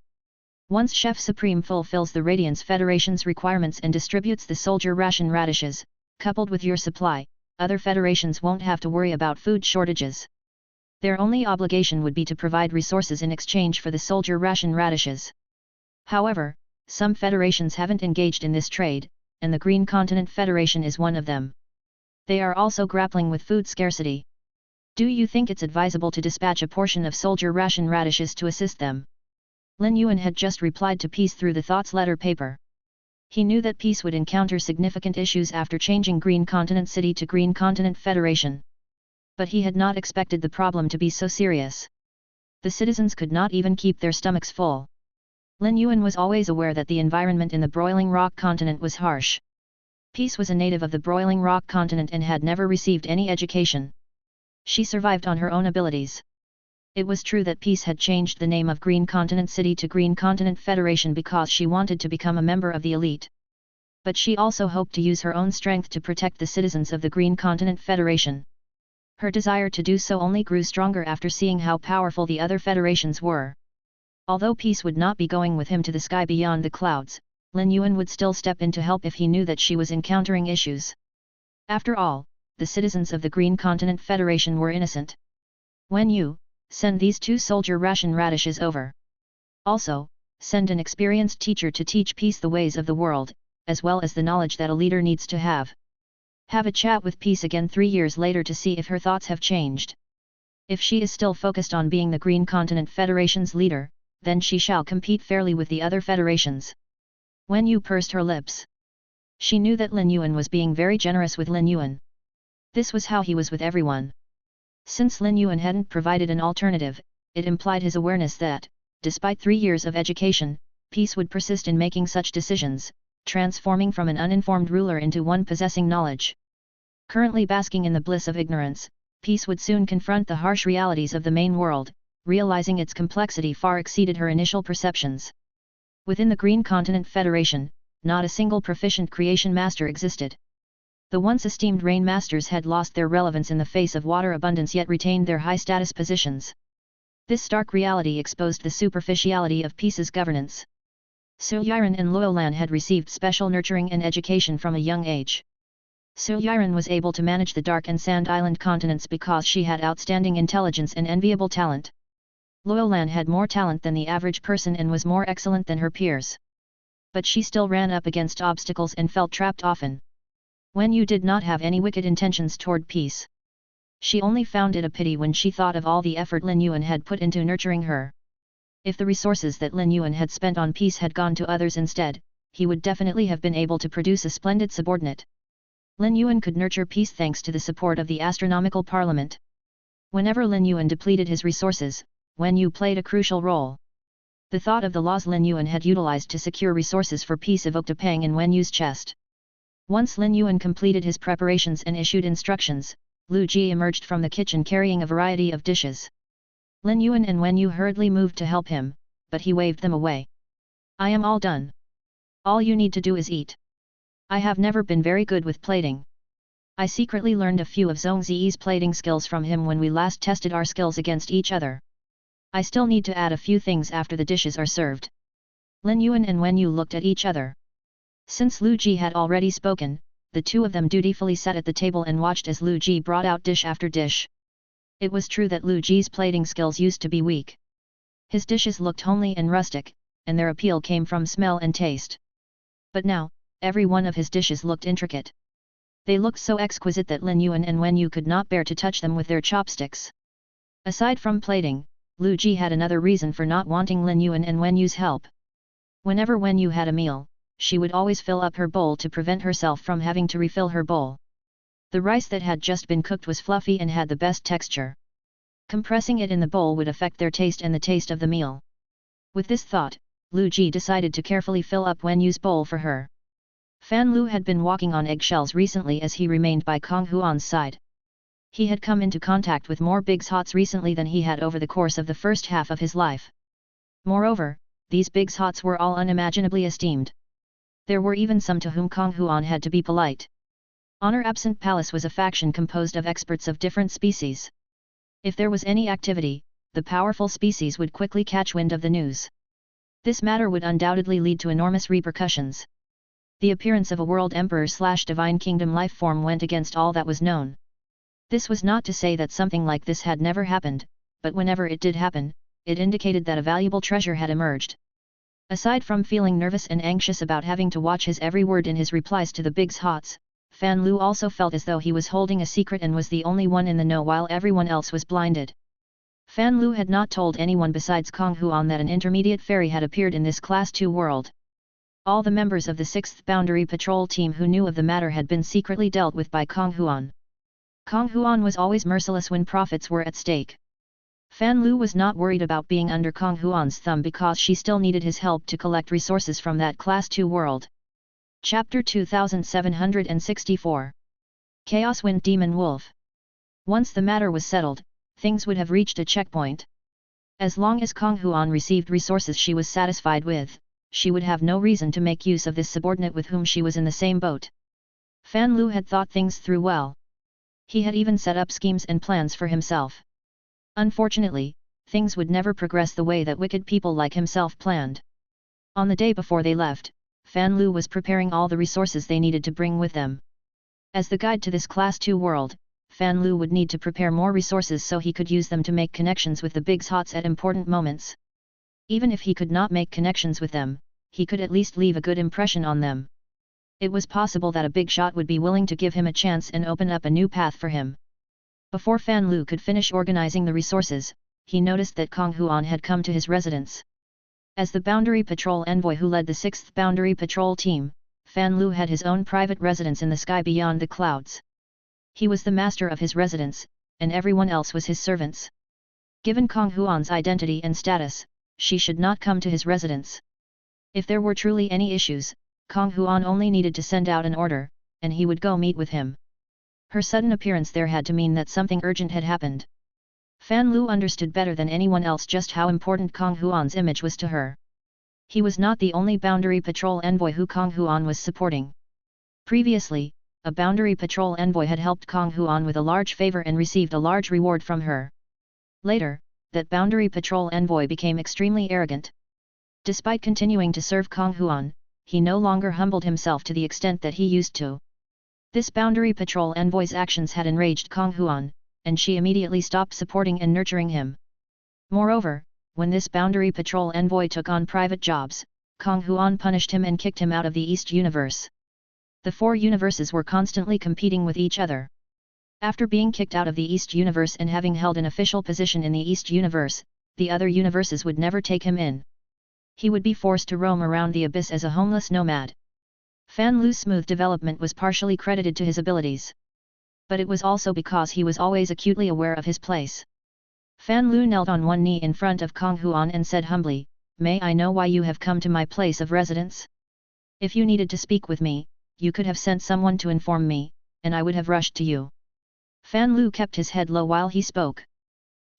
Once Chef Supreme fulfills the Radiance Federation's requirements and distributes the soldier ration radishes, coupled with your supply, other federations won't have to worry about food shortages. Their only obligation would be to provide resources in exchange for the soldier ration radishes. However, some federations haven't engaged in this trade, and the Green Continent Federation is one of them. They are also grappling with food scarcity. Do you think it's advisable to dispatch a portion of soldier ration radishes to assist them? Lin Yuan had just replied to Peace through the Thoughts letter paper. He knew that Peace would encounter significant issues after changing Green Continent City to Green Continent Federation. But he had not expected the problem to be so serious. The citizens could not even keep their stomachs full. Lin Yuan was always aware that the environment in the Broiling Rock continent was harsh. Peace was a native of the Broiling Rock continent and had never received any education. She survived on her own abilities. It was true that Peace had changed the name of Green Continent City to Green Continent Federation because she wanted to become a member of the elite. But she also hoped to use her own strength to protect the citizens of the Green Continent Federation. Her desire to do so only grew stronger after seeing how powerful the other federations were. Although Peace would not be going with him to the sky beyond the clouds, Lin Yuan would still step in to help if he knew that she was encountering issues. After all, the citizens of the Green Continent Federation were innocent. When you send these 2 soldier ration radishes over. Also, send an experienced teacher to teach Peace the ways of the world, as well as the knowledge that a leader needs to have. Have a chat with Peace again 3 years later to see if her thoughts have changed. If she is still focused on being the Green Continent Federation's leader, then she shall compete fairly with the other federations. When you pursed her lips. She knew that Lin Yuan was being very generous with Lin Yuan. This was how he was with everyone. Since Lin Yuan hadn't provided an alternative, it implied his awareness that, despite 3 years of education, peace would persist in making such decisions, transforming from an uninformed ruler into one possessing knowledge. Currently basking in the bliss of ignorance, peace would soon confront the harsh realities of the main world, realizing its complexity far exceeded her initial perceptions. Within the Green Continent Federation, not a single proficient creation master existed. The once esteemed rain masters had lost their relevance in the face of water abundance yet retained their high-status positions. This stark reality exposed the superficiality of peace's governance. Su Yiren and Luolan had received special nurturing and education from a young age. Su Yiren was able to manage the Dark and Sand Island continents because she had outstanding intelligence and enviable talent. Luolan had more talent than the average person and was more excellent than her peers. But she still ran up against obstacles and felt trapped often. Wen Yu did not have any wicked intentions toward peace. She only found it a pity when she thought of all the effort Lin Yuan had put into nurturing her. If the resources that Lin Yuan had spent on peace had gone to others instead, he would definitely have been able to produce a splendid subordinate. Lin Yuan could nurture peace thanks to the support of the astronomical parliament. Whenever Lin Yuan depleted his resources, Wen Yu played a crucial role. The thought of the laws Lin Yuan had utilized to secure resources for peace evoked a pang in Wen Yu's chest. Once Lin Yuan completed his preparations and issued instructions, Lu Ji emerged from the kitchen carrying a variety of dishes. Lin Yuan and Wen Yu hurriedly moved to help him, but he waved them away. "I am all done. All you need to do is eat. I have never been very good with plating. I secretly learned a few of Zhong Ziyi's plating skills from him when we last tested our skills against each other. I still need to add a few things after the dishes are served." Lin Yuan and Wen Yu looked at each other. Since Lu Ji had already spoken, the two of them dutifully sat at the table and watched as Lu Ji brought out dish after dish. It was true that Lu Ji's plating skills used to be weak. His dishes looked homely and rustic, and their appeal came from smell and taste. But now, every one of his dishes looked intricate. They looked so exquisite that Lin Yuan and Wen Yu could not bear to touch them with their chopsticks. Aside from plating, Lu Ji had another reason for not wanting Lin Yuan and Wen Yu's help. Whenever Wen Yu had a meal, she would always fill up her bowl to prevent herself from having to refill her bowl. The rice that had just been cooked was fluffy and had the best texture. Compressing it in the bowl would affect their taste and the taste of the meal. With this thought, Lu Ji decided to carefully fill up Wen Yu's bowl for her. Fan Lu had been walking on eggshells recently as he remained by Kong Huan's side. He had come into contact with more big hots recently than he had over the course of the first half of his life. Moreover, these big hots were all unimaginably esteemed. There were even some to whom Kong Huan had to be polite. Honor Absent Palace was a faction composed of experts of different species. If there was any activity, the powerful species would quickly catch wind of the news. This matter would undoubtedly lead to enormous repercussions. The appearance of a world emperor/divine kingdom life form went against all that was known. This was not to say that something like this had never happened, but whenever it did happen, it indicated that a valuable treasure had emerged. Aside from feeling nervous and anxious about having to watch his every word in his replies to the big hots, Fan Lu also felt as though he was holding a secret and was the only one in the know while everyone else was blinded. Fan Lu had not told anyone besides Kong Huan that an intermediate fairy had appeared in this Class 2 world. All the members of the 6th Boundary Patrol team who knew of the matter had been secretly dealt with by Kong Huan. Kong Huan was always merciless when profits were at stake. Fan Lu was not worried about being under Kong Huan's thumb because she still needed his help to collect resources from that Class 2 world. Chapter 2764 Chaos Wind Demon Wolf. Once the matter was settled, things would have reached a checkpoint. As long as Kong Huan received resources she was satisfied with, she would have no reason to make use of this subordinate with whom she was in the same boat. Fan Lu had thought things through well. He had even set up schemes and plans for himself. Unfortunately, things would never progress the way that wicked people like himself planned. On the day before they left, Fan Lu was preparing all the resources they needed to bring with them. As the guide to this Class 2 world, Fan Lu would need to prepare more resources so he could use them to make connections with the big hots at important moments. Even if he could not make connections with them, he could at least leave a good impression on them. It was possible that a big shot would be willing to give him a chance and open up a new path for him. Before Fan Lu could finish organizing the resources, he noticed that Kong Huan had come to his residence. As the Boundary Patrol envoy who led the 6th Boundary Patrol team, Fan Lu had his own private residence in the sky beyond the clouds. He was the master of his residence, and everyone else was his servants. Given Kong Huan's identity and status, she should not come to his residence. If there were truly any issues, Kong Huan only needed to send out an order, and he would go meet with him. Her sudden appearance there had to mean that something urgent had happened. Fan Lu understood better than anyone else just how important Kong Huan's image was to her. He was not the only Boundary Patrol envoy who Kong Huan was supporting. Previously, a Boundary Patrol envoy had helped Kong Huan with a large favor and received a large reward from her. Later, that Boundary Patrol envoy became extremely arrogant. Despite continuing to serve Kong Huan, he no longer humbled himself to the extent that he used to. This Boundary Patrol envoy's actions had enraged Kong Huan, and she immediately stopped supporting and nurturing him. Moreover, when this Boundary Patrol envoy took on private jobs, Kong Huan punished him and kicked him out of the East Universe. The four universes were constantly competing with each other. After being kicked out of the East Universe and having held an official position in the East Universe, the other universes would never take him in. He would be forced to roam around the abyss as a homeless nomad. Fan Lu's smooth development was partially credited to his abilities. But it was also because he was always acutely aware of his place. Fan Lu knelt on one knee in front of Kong Huan and said humbly, "May I know why you have come to my place of residence? If you needed to speak with me, you could have sent someone to inform me, and I would have rushed to you." Fan Lu kept his head low while he spoke.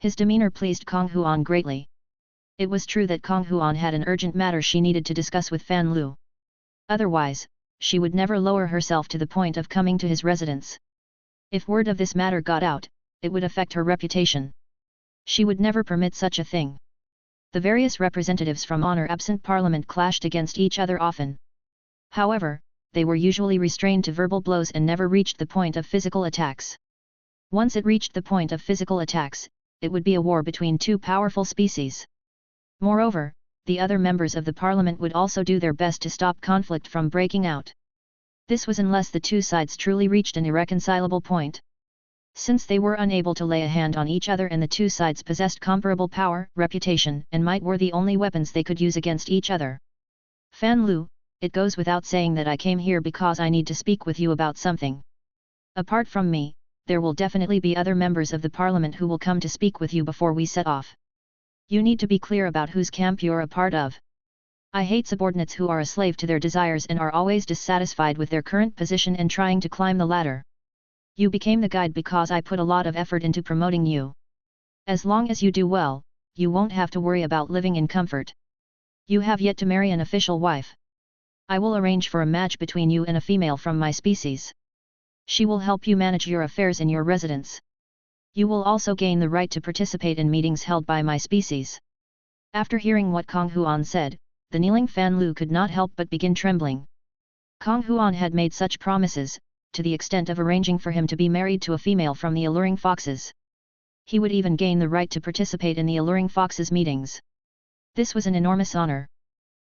His demeanor pleased Kong Huan greatly. It was true that Kong Huan had an urgent matter she needed to discuss with Fan Lu. Otherwise, she would never lower herself to the point of coming to his residence. If word of this matter got out, it would affect her reputation. She would never permit such a thing. The various representatives from honor-absent parliament clashed against each other often. However, they were usually restrained to verbal blows and never reached the point of physical attacks. Once it reached the point of physical attacks, it would be a war between two powerful species. Moreover, the other members of the parliament would also do their best to stop conflict from breaking out. This was unless the two sides truly reached an irreconcilable point. Since they were unable to lay a hand on each other and the two sides possessed comparable power, reputation, and might were the only weapons they could use against each other. "Fan Lu, it goes without saying that I came here because I need to speak with you about something. Apart from me, there will definitely be other members of the parliament who will come to speak with you before we set off. You need to be clear about whose camp you're a part of. I hate subordinates who are a slave to their desires and are always dissatisfied with their current position and trying to climb the ladder. You became the guide because I put a lot of effort into promoting you. As long as you do well, you won't have to worry about living in comfort. You have yet to marry an official wife. I will arrange for a match between you and a female from my species. She will help you manage your affairs in your residence. You will also gain the right to participate in meetings held by my species." After hearing what Kong Huan said, the kneeling Fan Lu could not help but begin trembling. Kong Huan had made such promises, to the extent of arranging for him to be married to a female from the Alluring Foxes. He would even gain the right to participate in the Alluring Foxes meetings. This was an enormous honor.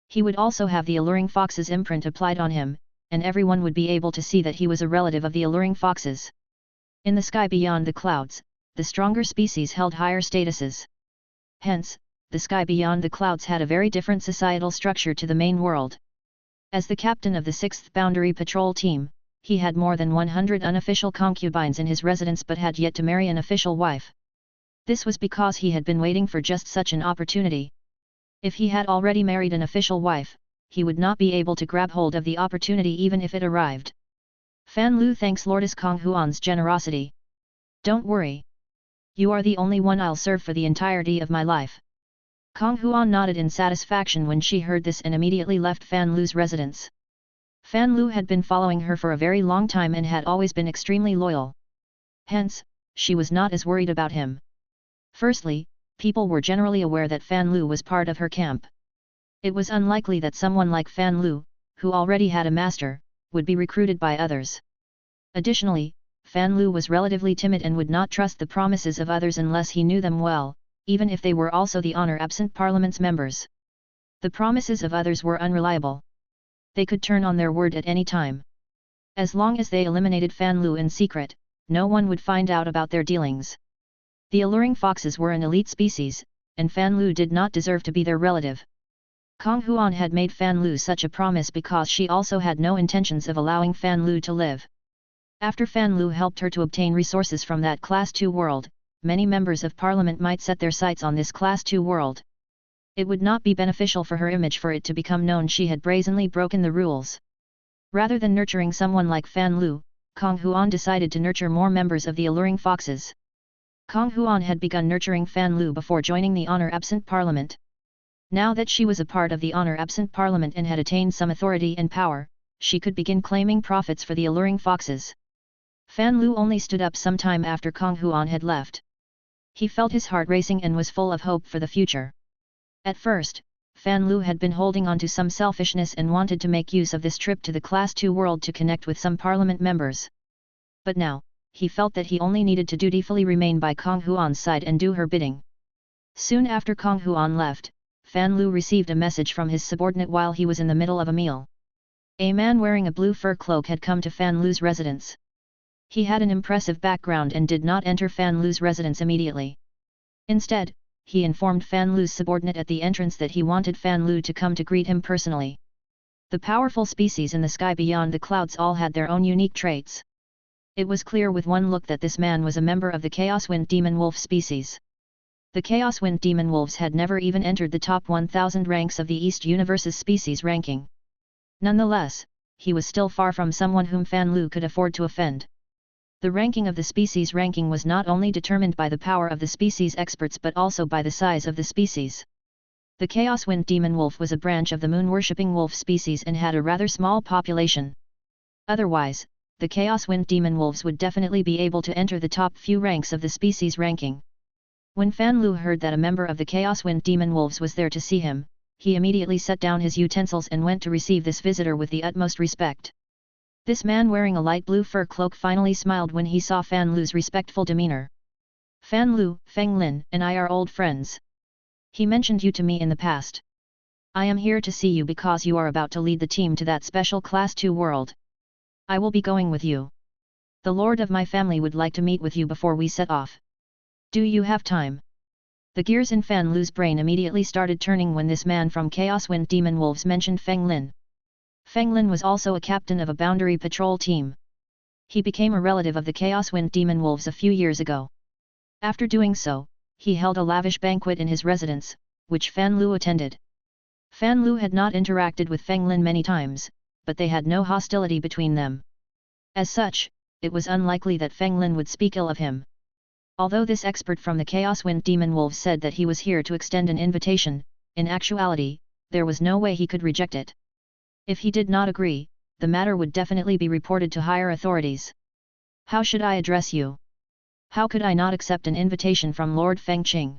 He would also have the Alluring Foxes imprint applied on him, and everyone would be able to see that he was a relative of the Alluring Foxes. In the sky beyond the clouds, the stronger species held higher statuses. Hence, the sky beyond the clouds had a very different societal structure to the main world. As the captain of the 6th Boundary Patrol Team, he had more than 100 unofficial concubines in his residence but had yet to marry an official wife. This was because he had been waiting for just such an opportunity. If he had already married an official wife, he would not be able to grab hold of the opportunity even if it arrived. Fan Lu thanks Lordess Kong Huan's generosity. "Don't worry. You are the only one I'll serve for the entirety of my life." Kong Huan nodded in satisfaction when she heard this and immediately left Fan Lu's residence. Fan Lu had been following her for a very long time and had always been extremely loyal. Hence, she was not as worried about him. Firstly, people were generally aware that Fan Lu was part of her camp. It was unlikely that someone like Fan Lu, who already had a master, would be recruited by others. Additionally, Fan Lu was relatively timid and would not trust the promises of others unless he knew them well, even if they were also the honor-absent parliament's members. The promises of others were unreliable. They could turn on their word at any time. As long as they eliminated Fan Lu in secret, no one would find out about their dealings. The Alluring Foxes were an elite species, and Fan Lu did not deserve to be their relative. Kong Huan had made Fan Lu such a promise because she also had no intentions of allowing Fan Lu to live. After Fan Lu helped her to obtain resources from that Class 2 world, many members of parliament might set their sights on this Class 2 world. It would not be beneficial for her image for it to become known she had brazenly broken the rules. Rather than nurturing someone like Fan Lu, Kong Huan decided to nurture more members of the alluring foxes. Kong Huan had begun nurturing Fan Lu before joining the honor-absent parliament. Now that she was a part of the honor-absent parliament and had attained some authority and power, she could begin claiming profits for the alluring foxes. Fan Lu only stood up some time after Kong Huan had left. He felt his heart racing and was full of hope for the future. At first, Fan Lu had been holding on to some selfishness and wanted to make use of this trip to the Class 2 world to connect with some parliament members. But now, he felt that he only needed to dutifully remain by Kong Huan's side and do her bidding. Soon after Kong Huan left, Fan Lu received a message from his subordinate while he was in the middle of a meal. A man wearing a blue fur cloak had come to Fan Lu's residence. He had an impressive background and did not enter Fan Lu's residence immediately. Instead, he informed Fan Lu's subordinate at the entrance that he wanted Fan Lu to come to greet him personally. The powerful species in the sky beyond the clouds all had their own unique traits. It was clear with one look that this man was a member of the Chaos Wind Demon Wolf species. The Chaos Wind Demon Wolves had never even entered the top 1000 ranks of the East Universe's species ranking. Nonetheless, he was still far from someone whom Fan Lu could afford to offend. The ranking of the species ranking was not only determined by the power of the species experts but also by the size of the species. The Chaos Wind Demon Wolf was a branch of the moon-worshipping wolf species and had a rather small population. Otherwise, the Chaos Wind Demon Wolves would definitely be able to enter the top few ranks of the species ranking. When Fan Lu heard that a member of the Chaos Wind Demon Wolves was there to see him, he immediately set down his utensils and went to receive this visitor with the utmost respect. This man wearing a light blue fur cloak finally smiled when he saw Fan Lu's respectful demeanor. "Fan Lu, Feng Lin and I are old friends. He mentioned you to me in the past. I am here to see you because you are about to lead the team to that special Class 2 world. I will be going with you. The lord of my family would like to meet with you before we set off. Do you have time?" The gears in Fan Lu's brain immediately started turning when this man from Chaos Wind Demon Wolves mentioned Feng Lin. Feng Lin was also a captain of a boundary patrol team. He became a relative of the Chaos Wind Demon Wolves a few years ago. After doing so, he held a lavish banquet in his residence, which Fan Lu attended. Fan Lu had not interacted with Feng Lin many times, but they had no hostility between them. As such, it was unlikely that Feng Lin would speak ill of him. Although this expert from the Chaos Wind Demon Wolves said that he was here to extend an invitation, in actuality, there was no way he could reject it. If he did not agree, the matter would definitely be reported to higher authorities. "How should I address you? How could I not accept an invitation from Lord Feng Qing?"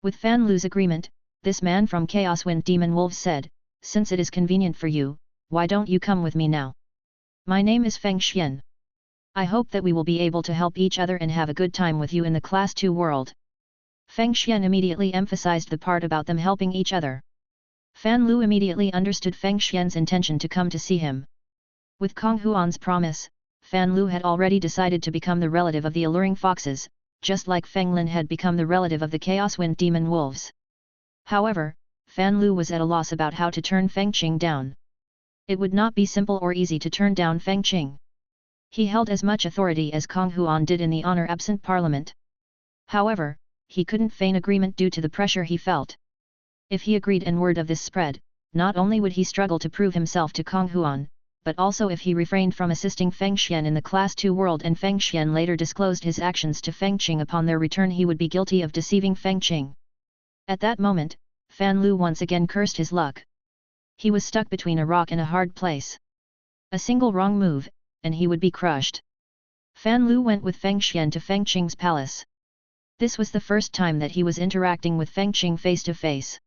With Fan Lu's agreement, this man from Chaos Wind Demon Wolves said, "Since it is convenient for you, why don't you come with me now? My name is Feng Xian. I hope that we will be able to help each other and have a good time with you in the Class 2 world." Feng Xian immediately emphasized the part about them helping each other. Fan Lu immediately understood Feng Xian's intention to come to see him. With Kong Huan's promise, Fan Lu had already decided to become the relative of the alluring foxes, just like Feng Lin had become the relative of the Chaos Wind Demon Wolves. However, Fan Lu was at a loss about how to turn Feng Qing down. It would not be simple or easy to turn down Feng Qing. He held as much authority as Kong Huan did in the honor-absent parliament. However, he couldn't feign agreement due to the pressure he felt. If he agreed and word of this spread, not only would he struggle to prove himself to Kong Huan, but also if he refrained from assisting Feng Xian in the Class 2 world and Feng Xian later disclosed his actions to Feng Qing upon their return, he would be guilty of deceiving Feng Qing. At that moment, Fan Lu once again cursed his luck. He was stuck between a rock and a hard place. A single wrong move, and he would be crushed. Fan Lu went with Feng Xian to Feng Qing's palace. This was the first time that he was interacting with Feng Qing face to face.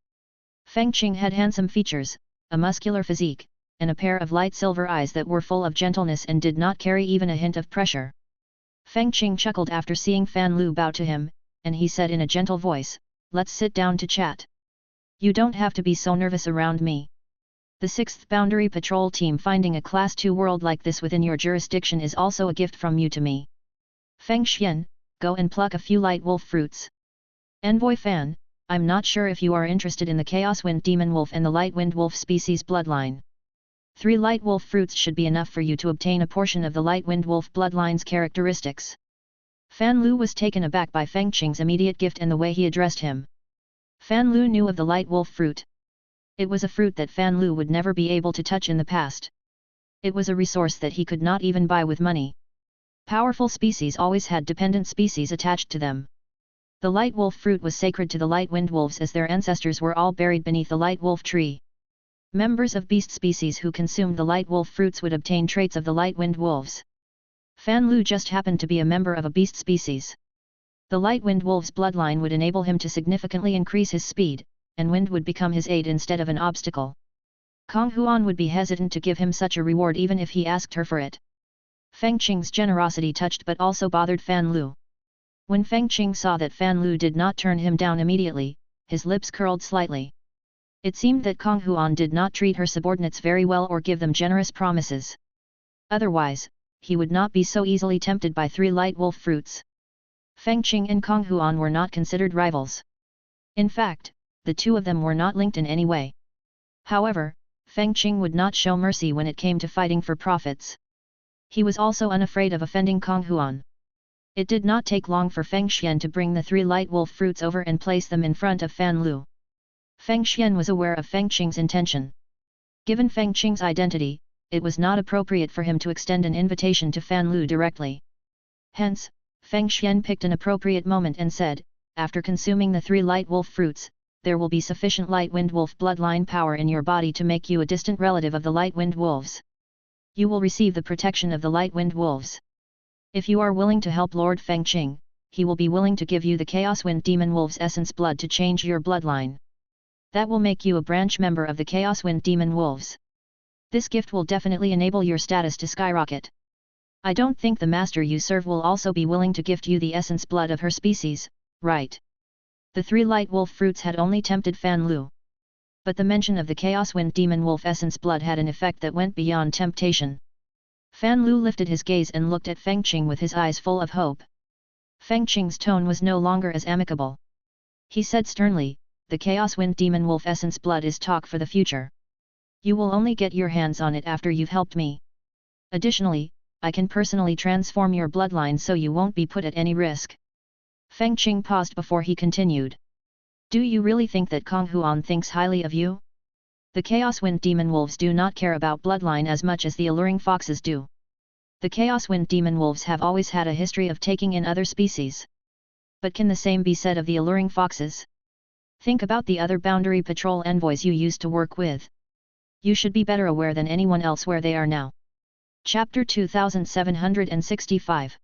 Feng Qing had handsome features, a muscular physique, and a pair of light silver eyes that were full of gentleness and did not carry even a hint of pressure. Feng Qing chuckled after seeing Fan Lu bow to him, and he said in a gentle voice, "Let's sit down to chat. You don't have to be so nervous around me. The 6th Boundary Patrol Team finding a Class 2 world like this within your jurisdiction is also a gift from you to me. Feng Xian, go and pluck a few light wolf fruits. Envoy Fan, I'm not sure if you are interested in the Chaos Wind Demon Wolf and the Light Wind Wolf species bloodline. 3 Light Wolf fruits should be enough for you to obtain a portion of the Light Wind Wolf bloodline's characteristics. Fan Lu was taken aback by Feng Qing's immediate gift and the way he addressed him. Fan Lu knew of the Light Wolf fruit. It was a fruit that Fan Lu would never be able to touch in the past. It was a resource that he could not even buy with money. Powerful species always had dependent species attached to them. The Light Wolf fruit was sacred to the Light Wind Wolves as their ancestors were all buried beneath the Light Wolf tree. Members of beast species who consumed the Light Wolf fruits would obtain traits of the Light Wind Wolves. Fan Lu just happened to be a member of a beast species. The Light Wind Wolf's bloodline would enable him to significantly increase his speed, and wind would become his aid instead of an obstacle. Kong Huan would be hesitant to give him such a reward even if he asked her for it. Feng Qing's generosity touched but also bothered Fan Lu. When Feng Qing saw that Fan Lu did not turn him down immediately, his lips curled slightly. It seemed that Kong Huan did not treat her subordinates very well or give them generous promises. Otherwise, he would not be so easily tempted by 3 Light Wolf fruits. Feng Qing and Kong Huan were not considered rivals. In fact, the two of them were not linked in any way. However, Feng Qing would not show mercy when it came to fighting for profits. He was also unafraid of offending Kong Huan. It did not take long for Feng Xian to bring the 3 Light Wolf fruits over and place them in front of Fan Lu. Feng Xian was aware of Feng Qing's intention. Given Feng Qing's identity, it was not appropriate for him to extend an invitation to Fan Lu directly. Hence, Feng Xian picked an appropriate moment and said, after consuming the 3 Light Wolf fruits, there will be sufficient Light Wind Wolf bloodline power in your body to make you a distant relative of the Light Wind Wolves. You will receive the protection of the Light Wind Wolves. If you are willing to help Lord Feng Qing, he will be willing to give you the Chaos Wind Demon Wolf's essence blood to change your bloodline. That will make you a branch member of the Chaos Wind Demon Wolves. This gift will definitely enable your status to skyrocket. I don't think the master you serve will also be willing to gift you the essence blood of her species, right? The 3 Light Wolf fruits had only tempted Fan Lu. But the mention of the Chaos Wind Demon Wolf essence blood had an effect that went beyond temptation. Fan Lu lifted his gaze and looked at Feng Qing with his eyes full of hope. Feng Qing's tone was no longer as amicable. He said sternly, the Chaos Wind Demon Wolf essence blood is talk for the future. You will only get your hands on it after you've helped me. Additionally, I can personally transform your bloodline so you won't be put at any risk. Feng Qing paused before he continued. Do you really think that Kong Huan thinks highly of you? The Chaos Wind Demon Wolves do not care about bloodline as much as the alluring foxes do. The Chaos Wind Demon Wolves have always had a history of taking in other species. But can the same be said of the alluring foxes? Think about the other boundary patrol envoys you used to work with. You should be better aware than anyone else where they are now. Chapter 2765.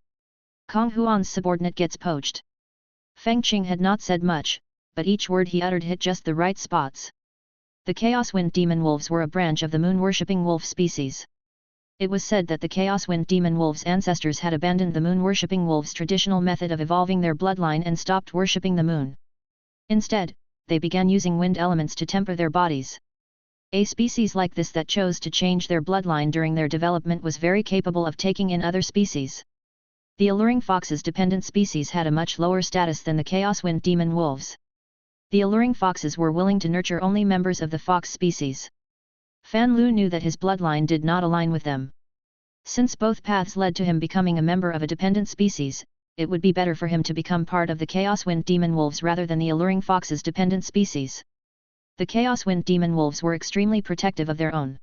Kong Huan's subordinate gets poached. Feng Qing had not said much, but each word he uttered hit just the right spots. The Chaos Wind Demon Wolves were a branch of the moon-worshipping wolf species. It was said that the Chaos Wind Demon Wolves' ancestors had abandoned the moon-worshipping wolves' traditional method of evolving their bloodline and stopped worshipping the moon. Instead, they began using wind elements to temper their bodies. A species like this that chose to change their bloodline during their development was very capable of taking in other species. The alluring fox's dependent species had a much lower status than the Chaos Wind Demon Wolves. The alluring foxes were willing to nurture only members of the fox species. Fan Lu knew that his bloodline did not align with them. Since both paths led to him becoming a member of a dependent species, it would be better for him to become part of the Chaos Wind Demon Wolves rather than the alluring fox's dependent species. The Chaos Wind Demon Wolves were extremely protective of their own.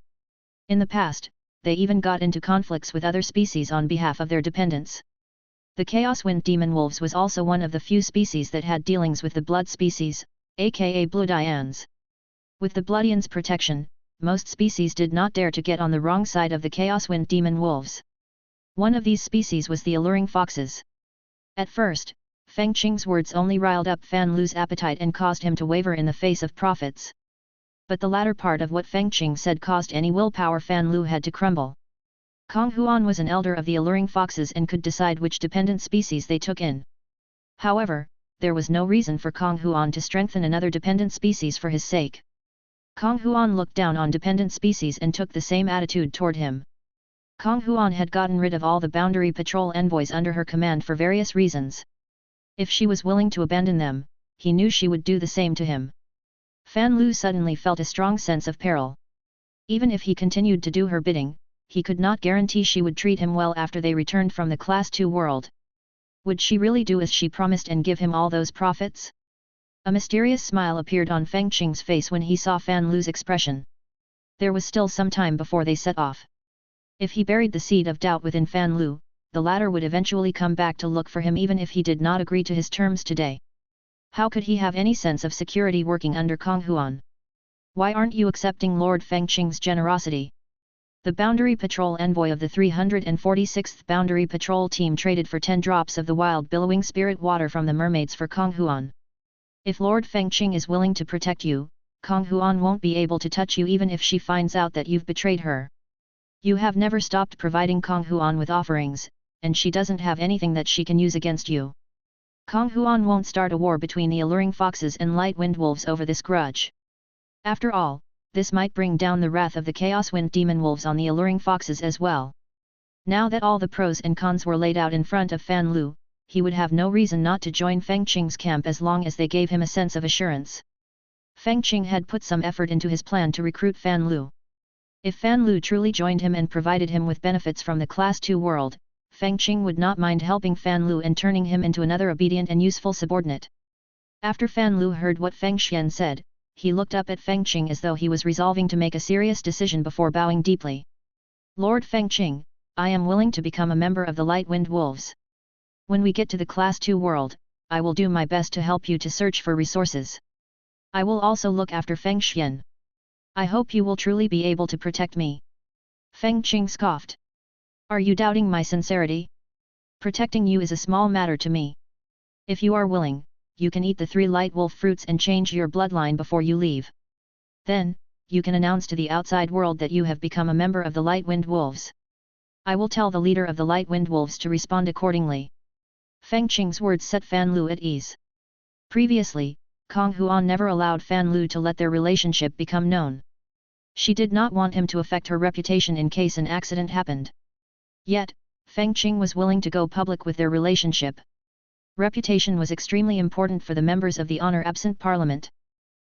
In the past, they even got into conflicts with other species on behalf of their dependents. The Chaos Wind Demon Wolves was also one of the few species that had dealings with the blood species, aka Bloodlines. With the Bloodlines' protection, most species did not dare to get on the wrong side of the Chaos Wind Demon Wolves. One of these species was the alluring foxes. At first, Feng Qing's words only riled up Fan Lu's appetite and caused him to waver in the face of profits. But the latter part of what Feng Qing said caused any willpower Fan Lu had to crumble. Kong Huan was an elder of the alluring foxes and could decide which dependent species they took in. However, there was no reason for Kong Huan to strengthen another dependent species for his sake. Kong Huan looked down on dependent species and took the same attitude toward him. Kong Huan had gotten rid of all the boundary patrol envoys under her command for various reasons. If she was willing to abandon them, he knew she would do the same to him. Fan Lu suddenly felt a strong sense of peril. Even if he continued to do her bidding, he could not guarantee she would treat him well after they returned from the Class 2 world. Would she really do as she promised and give him all those profits? A mysterious smile appeared on Feng Qing's face when he saw Fan Lu's expression. There was still some time before they set off. If he buried the seed of doubt within Fan Lu, the latter would eventually come back to look for him even if he did not agree to his terms today. How could he have any sense of security working under Kong Huan? Why aren't you accepting Lord Feng Qing's generosity? The Boundary Patrol envoy of the 346th Boundary Patrol team traded for 10 drops of the wild billowing spirit water from the mermaids for Kong Huan. If Lord Feng Qing is willing to protect you, Kong Huan won't be able to touch you even if she finds out that you've betrayed her. You have never stopped providing Kong Huan with offerings, and she doesn't have anything that she can use against you. Kong Huan won't start a war between the alluring foxes and light wind wolves over this grudge. After all, this might bring down the wrath of the Chaos Wind Demon Wolves on the alluring foxes as well. Now that all the pros and cons were laid out in front of Fan Lu, he would have no reason not to join Feng Qing's camp as long as they gave him a sense of assurance. Feng Qing had put some effort into his plan to recruit Fan Lu. If Fan Lu truly joined him and provided him with benefits from the Class 2 world, Feng Qing would not mind helping Fan Lu and turning him into another obedient and useful subordinate. After Fan Lu heard what Feng Xian said, he looked up at Feng Qing as though he was resolving to make a serious decision before bowing deeply. Lord Feng Qing, I am willing to become a member of the Light Wind Wolves. When we get to the Class 2 world, I will do my best to help you to search for resources. I will also look after Feng Xian. I hope you will truly be able to protect me. Feng Qing scoffed. Are you doubting my sincerity? Protecting you is a small matter to me. If you are willing, you can eat the 3 light wolf fruits and change your bloodline before you leave. Then, you can announce to the outside world that you have become a member of the Light Wind Wolves. I will tell the leader of the Light Wind Wolves to respond accordingly. Feng Qing's words set Fan Lu at ease. Previously, Kong Huan never allowed Fan Lu to let their relationship become known. She did not want him to affect her reputation in case an accident happened. Yet, Feng Qing was willing to go public with their relationship. Reputation was extremely important for the members of the honor-absent parliament.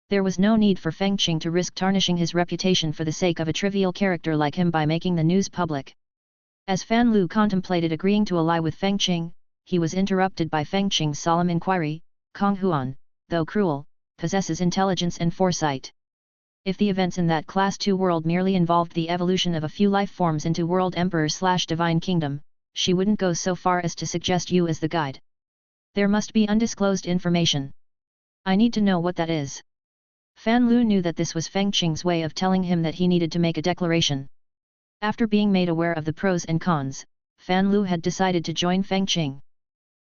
There was no need for Feng Qing to risk tarnishing his reputation for the sake of a trivial character like him by making the news public. As Fan Lu contemplated agreeing to ally with Feng Qing, he was interrupted by Feng Qing's solemn inquiry. Kong Huan, though cruel, possesses intelligence and foresight. If the events in that Class 2 world merely involved the evolution of a few life forms into World Emperor/Divine Kingdom, she wouldn't go so far as to suggest you as the guide. There must be undisclosed information. I need to know what that is. Fan Lu knew that this was Feng Qing's way of telling him that he needed to make a declaration. After being made aware of the pros and cons, Fan Lu had decided to join Feng Qing.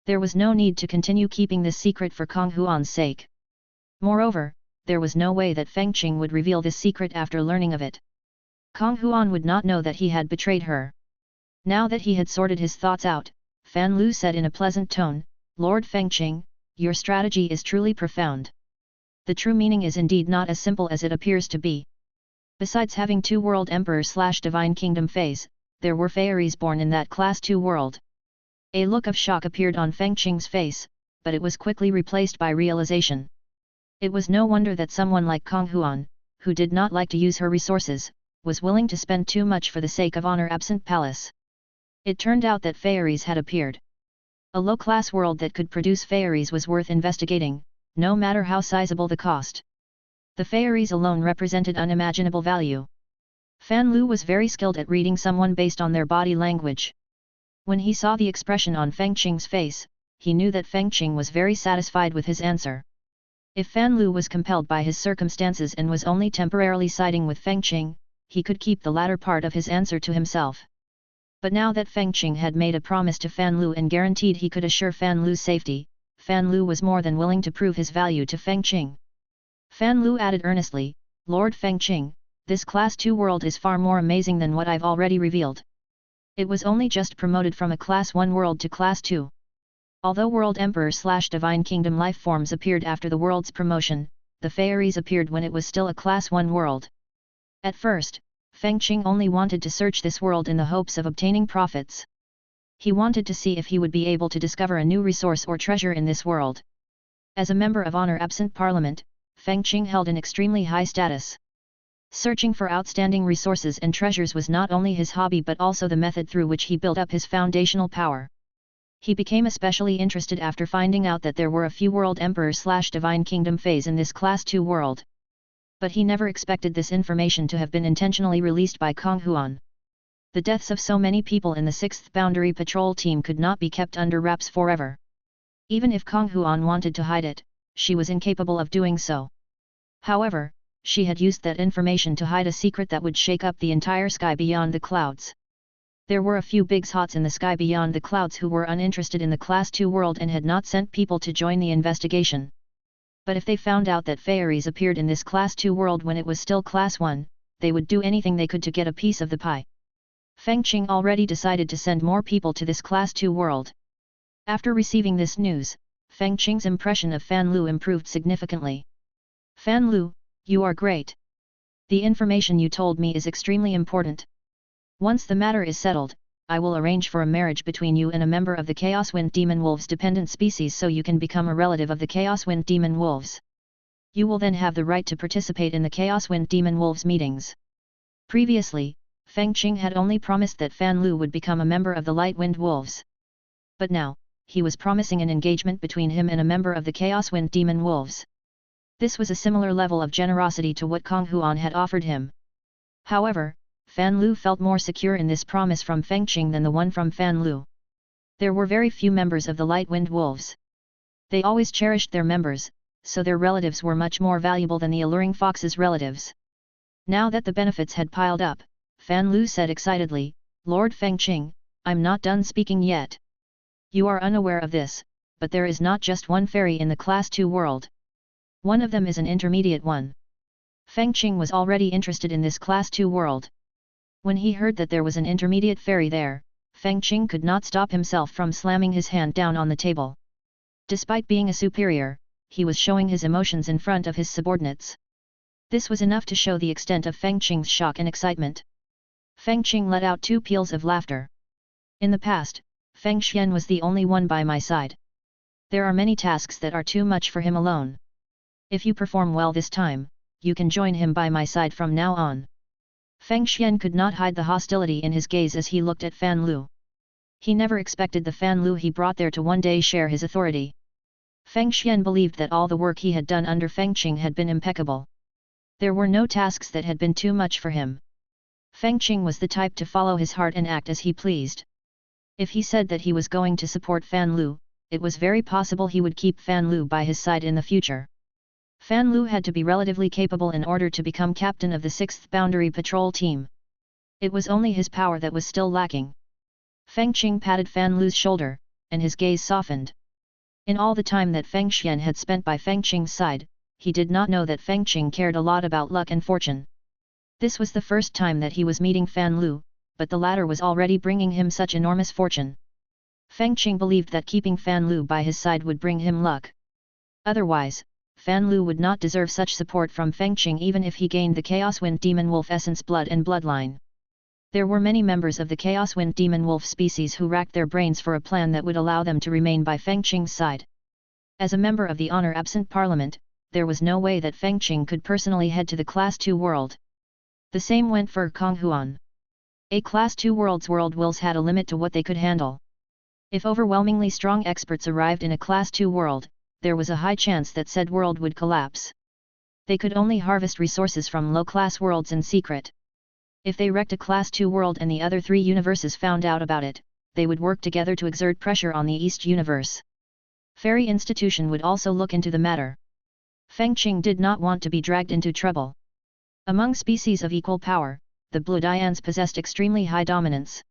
There was no need to continue keeping this secret for Kong Huan's sake. Moreover, there was no way that Feng Qing would reveal this secret after learning of it. Kong Huan would not know that he had betrayed her. Now that he had sorted his thoughts out, Fan Lu said in a pleasant tone, Lord Feng Qing, your strategy is truly profound. The true meaning is indeed not as simple as it appears to be. Besides having 2 World Emperor/Divine Kingdom feys, there were fairies born in that Class 2 world. A look of shock appeared on Feng Qing's face, but it was quickly replaced by realization. It was no wonder that someone like Kong Huan, who did not like to use her resources, was willing to spend too much for the sake of honor-absent palace. It turned out that fairies had appeared. A low-class world that could produce fairies was worth investigating, no matter how sizable the cost. The fairies alone represented unimaginable value. Fan Lu was very skilled at reading someone based on their body language. When he saw the expression on Feng Qing's face, he knew that Feng Qing was very satisfied with his answer. If Fan Lu was compelled by his circumstances and was only temporarily siding with Feng Qing, he could keep the latter part of his answer to himself. But now that Feng Qing had made a promise to Fan Lu and guaranteed he could assure Fan Lu's safety, Fan Lu was more than willing to prove his value to Feng Qing. Fan Lu added earnestly, Lord Feng Qing, this Class 2 world is far more amazing than what I've already revealed. It was only just promoted from a Class 1 world to Class 2. Although World Emperor/Divine Kingdom life forms appeared after the world's promotion, the fairies appeared when it was still a Class 1 world. At first, Feng Qing only wanted to search this world in the hopes of obtaining profits. He wanted to see if he would be able to discover a new resource or treasure in this world. As a member of honor absent parliament, Feng Qing held an extremely high status. Searching for outstanding resources and treasures was not only his hobby but also the method through which he built up his foundational power. He became especially interested after finding out that there were a few world emperor/divine kingdom feys in this class 2 world. But he never expected this information to have been intentionally released by Kong Huan. The deaths of so many people in the 6th Boundary Patrol team could not be kept under wraps forever. Even if Kong Huan wanted to hide it, she was incapable of doing so. However, she had used that information to hide a secret that would shake up the entire sky beyond the clouds. There were a few big hots in the sky beyond the clouds who were uninterested in the Class 2 world and had not sent people to join the investigation. But if they found out that fairies appeared in this Class 2 world when it was still Class 1, they would do anything they could to get a piece of the pie. Feng Qing already decided to send more people to this Class 2 world. After receiving this news, Feng Qing's impression of Fan Lu improved significantly. Fan Lu, you are great. The information you told me is extremely important. Once the matter is settled, I will arrange for a marriage between you and a member of the Chaos Wind Demon Wolves dependent species so you can become a relative of the Chaos Wind Demon Wolves. You will then have the right to participate in the Chaos Wind Demon Wolves meetings. Previously, Feng Qing had only promised that Fan Lu would become a member of the Light Wind Wolves. But now, he was promising an engagement between him and a member of the Chaos Wind Demon Wolves. This was a similar level of generosity to what Kong Huan had offered him. However, Fan Lu felt more secure in this promise from Feng Qing than the one from Fan Lu. There were very few members of the Light Wind Wolves. They always cherished their members, so their relatives were much more valuable than the alluring fox's relatives. Now that the benefits had piled up, Fan Lu said excitedly, "Lord Feng Qing, I'm not done speaking yet. You are unaware of this, but there is not just one fairy in the Class 2 world. One of them is an intermediate one." Feng Qing was already interested in this Class 2 world. When he heard that there was an intermediate fairy there, Feng Qing could not stop himself from slamming his hand down on the table. Despite being a superior, he was showing his emotions in front of his subordinates. This was enough to show the extent of Feng Qing's shock and excitement. Feng Qing let out 2 peals of laughter. In the past, Feng Xian was the only one by my side. There are many tasks that are too much for him alone. If you perform well this time, you can join him by my side from now on. Feng Xian could not hide the hostility in his gaze as he looked at Fan Lu. He never expected the Fan Lu he brought there to one day share his authority. Feng Xian believed that all the work he had done under Feng Qing had been impeccable. There were no tasks that had been too much for him. Feng Qing was the type to follow his heart and act as he pleased. If he said that he was going to support Fan Lu, it was very possible he would keep Fan Lu by his side in the future. Fan Lu had to be relatively capable in order to become captain of the 6th Boundary Patrol team. It was only his power that was still lacking. Feng Qing patted Fan Lu's shoulder, and his gaze softened. In all the time that Feng Xian had spent by Feng Qing's side, he did not know that Feng Qing cared a lot about luck and fortune. This was the first time that he was meeting Fan Lu, but the latter was already bringing him such enormous fortune. Feng Qing believed that keeping Fan Lu by his side would bring him luck. Otherwise, Fan Lu would not deserve such support from Feng Qing even if he gained the Chaos Wind Demon Wolf essence blood and bloodline. There were many members of the Chaos Wind Demon Wolf species who racked their brains for a plan that would allow them to remain by Feng Qing's side. As a member of the honor absent parliament, there was no way that Feng Qing could personally head to the Class 2 world. The same went for Kong Huan. A Class 2 world's world wills had a limit to what they could handle. If overwhelmingly strong experts arrived in a Class 2 world, there was a high chance that said world would collapse. They could only harvest resources from low-class worlds in secret. If they wrecked a Class 2 world and the other 3 universes found out about it, they would work together to exert pressure on the East universe. Fairy Institution would also look into the matter. Feng Qing did not want to be dragged into trouble. Among species of equal power, the Blue Dians possessed extremely high dominance.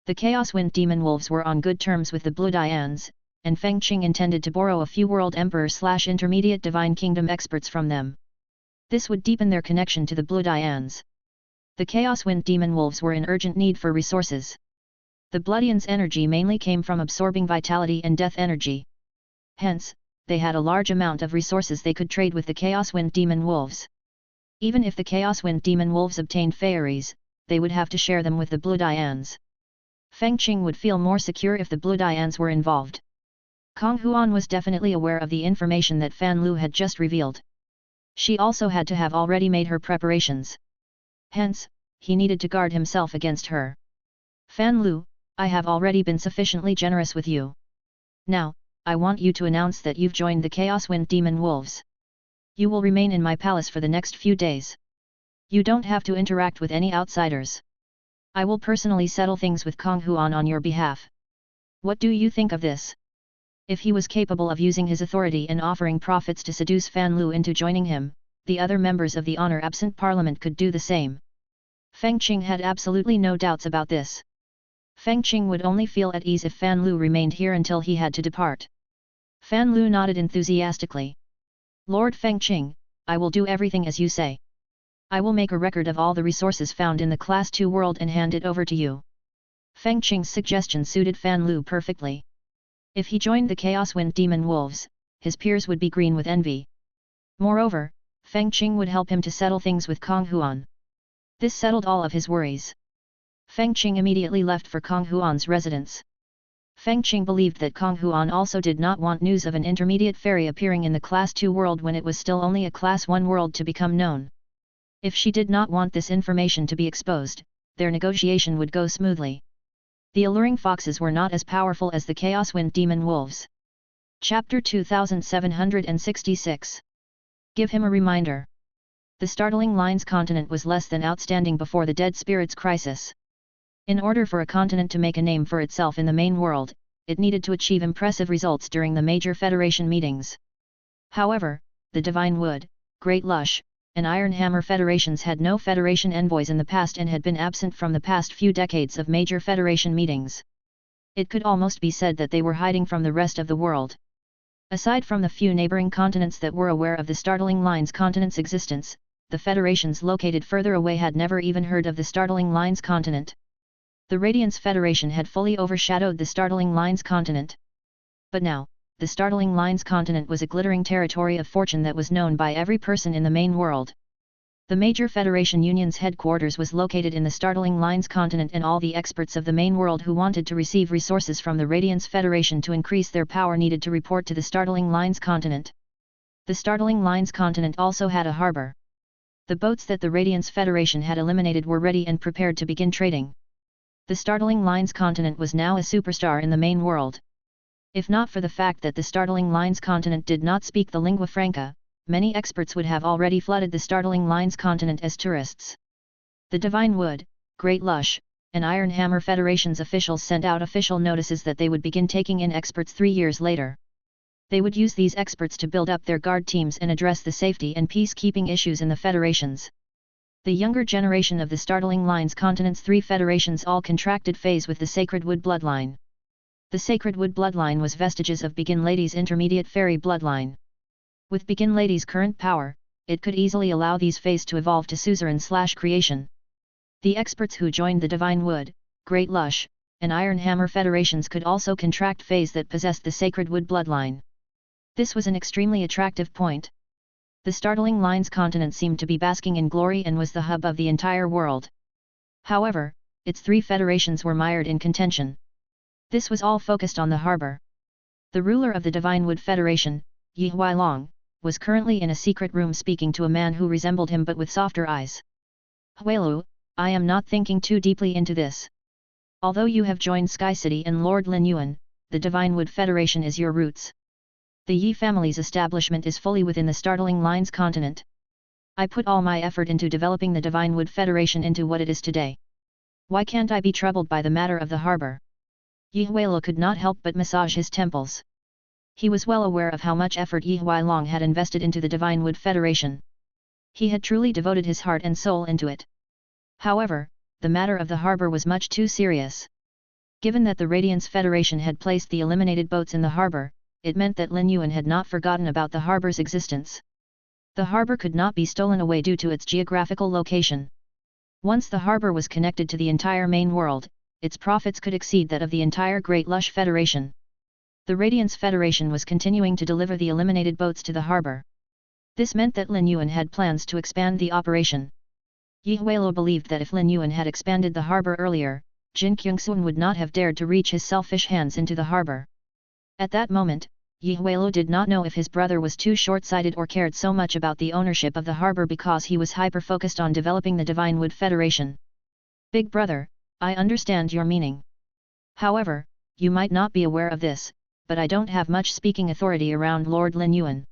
The Chaos Wind Demon Wolves were on good terms with the Blue Dians, and Feng Qing intended to borrow a few World Emperor/Intermediate Divine Kingdom experts from them. This would deepen their connection to the Blue Dians. The Chaos Wind Demon Wolves were in urgent need for resources. The Bloodians' energy mainly came from absorbing vitality and death energy. Hence, they had a large amount of resources they could trade with the Chaos Wind Demon Wolves. Even if the Chaos Wind Demon Wolves obtained fairies, they would have to share them with the Blue Dians. Feng Qing would feel more secure if the Blue Dians were involved. Kong Huan was definitely aware of the information that Fan Lu had just revealed. She also had to have already made her preparations. Hence, he needed to guard himself against her. Fan Lu, I have already been sufficiently generous with you. Now, I want you to announce that you've joined the Chaos Wind Demon Wolves. You will remain in my palace for the next few days. You don't have to interact with any outsiders. I will personally settle things with Kong Huan on your behalf. What do you think of this? If he was capable of using his authority and offering profits to seduce Fan Lu into joining him, the other members of the honor-absent parliament could do the same. Feng Qing had absolutely no doubts about this. Feng Qing would only feel at ease if Fan Lu remained here until he had to depart. Fan Lu nodded enthusiastically. Lord Feng Qing, I will do everything as you say. I will make a record of all the resources found in the Class 2 world and hand it over to you. Feng Qing's suggestion suited Fan Lu perfectly. If he joined the Chaos Wind Demon Wolves, his peers would be green with envy. Moreover, Feng Qing would help him to settle things with Kong Huan. This settled all of his worries. Feng Qing immediately left for Kong Huan's residence. Feng Qing believed that Kong Huan also did not want news of an intermediate fairy appearing in the Class 2 world when it was still only a Class 1 world to become known. If she did not want this information to be exposed, their negotiation would go smoothly. The alluring foxes were not as powerful as the Chaos Wind Demon Wolves. Chapter 2766. Give him a reminder. The startling Lines continent was less than outstanding before the Dead Spirits crisis. In order for a continent to make a name for itself in the main world, it needed to achieve impressive results during the major Federation meetings. However, the Divine Wood, Great Lush, and Iron Hammer Federations had no Federation envoys in the past and had been absent from the past few decades of major Federation meetings. It could almost be said that they were hiding from the rest of the world. Aside from the few neighboring continents that were aware of the startling Lines continent's existence, the Federations located further away had never even heard of the startling Lines continent. The Radiance Federation had fully overshadowed the startling Lines continent. But now, the startling Lines continent was a glittering territory of fortune that was known by every person in the main world. The major Federation Union's headquarters was located in the startling Lines continent, and all the experts of the main world who wanted to receive resources from the Radiance Federation to increase their power needed to report to the startling Lines continent. The startling Lines continent also had a harbor. The boats that the Radiance Federation had eliminated were ready and prepared to begin trading. The startling Lines continent was now a superstar in the main world. If not for the fact that the startling Lines continent did not speak the lingua franca, many experts would have already flooded the startling Lines continent as tourists. The Divine Wood, Great Lush, and Iron Hammer Federation's officials sent out official notices that they would begin taking in experts 3 years later. They would use these experts to build up their guard teams and address the safety and peacekeeping issues in the federations. The younger generation of the startling Lines continent's 3 federations all contracted feys with the Sacred Wood bloodline. The Sacred Wood bloodline was vestiges of Begin Lady's intermediate fairy bloodline. With Begin Lady's current power, it could easily allow these feys to evolve to suzerain/creation. The experts who joined the Divine Wood, Great Lush, and Iron Hammer Federations could also contract feys that possessed the Sacred Wood bloodline. This was an extremely attractive point. The startling Lines continent seemed to be basking in glory and was the hub of the entire world. However, its 3 federations were mired in contention. This was all focused on the harbor. The ruler of the Divine Wood Federation, Yi Huailong, was currently in a secret room speaking to a man who resembled him but with softer eyes. Huailu, I am not thinking too deeply into this. Although you have joined Sky City and Lord Lin Yuan, the Divine Wood Federation is your roots. The Yi family's establishment is fully within the startling Lines continent. I put all my effort into developing the Divine Wood Federation into what it is today. Why can't I be troubled by the matter of the harbor? Yi Huailu could not help but massage his temples. He was well aware of how much effort Yi Huailong had invested into the Divine Wood Federation. He had truly devoted his heart and soul into it. However, the matter of the harbor was much too serious. Given that the Radiance Federation had placed the eliminated boats in the harbor, it meant that Lin Yuan had not forgotten about the harbor's existence. The harbor could not be stolen away due to its geographical location. Once the harbor was connected to the entire main world, its profits could exceed that of the entire Great Lush Federation. The Radiance Federation was continuing to deliver the eliminated boats to the harbor. This meant that Lin Yuan had plans to expand the operation. Yi Huailu believed that if Lin Yuan had expanded the harbor earlier, Jin Kyungsun would not have dared to reach his selfish hands into the harbor. At that moment, Yi Huilo did not know if his brother was too short-sighted or cared so much about the ownership of the harbor because he was hyper-focused on developing the Divine Wood Federation. Big brother, I understand your meaning. However, you might not be aware of this, but I don't have much speaking authority around Lord Lin Yuan.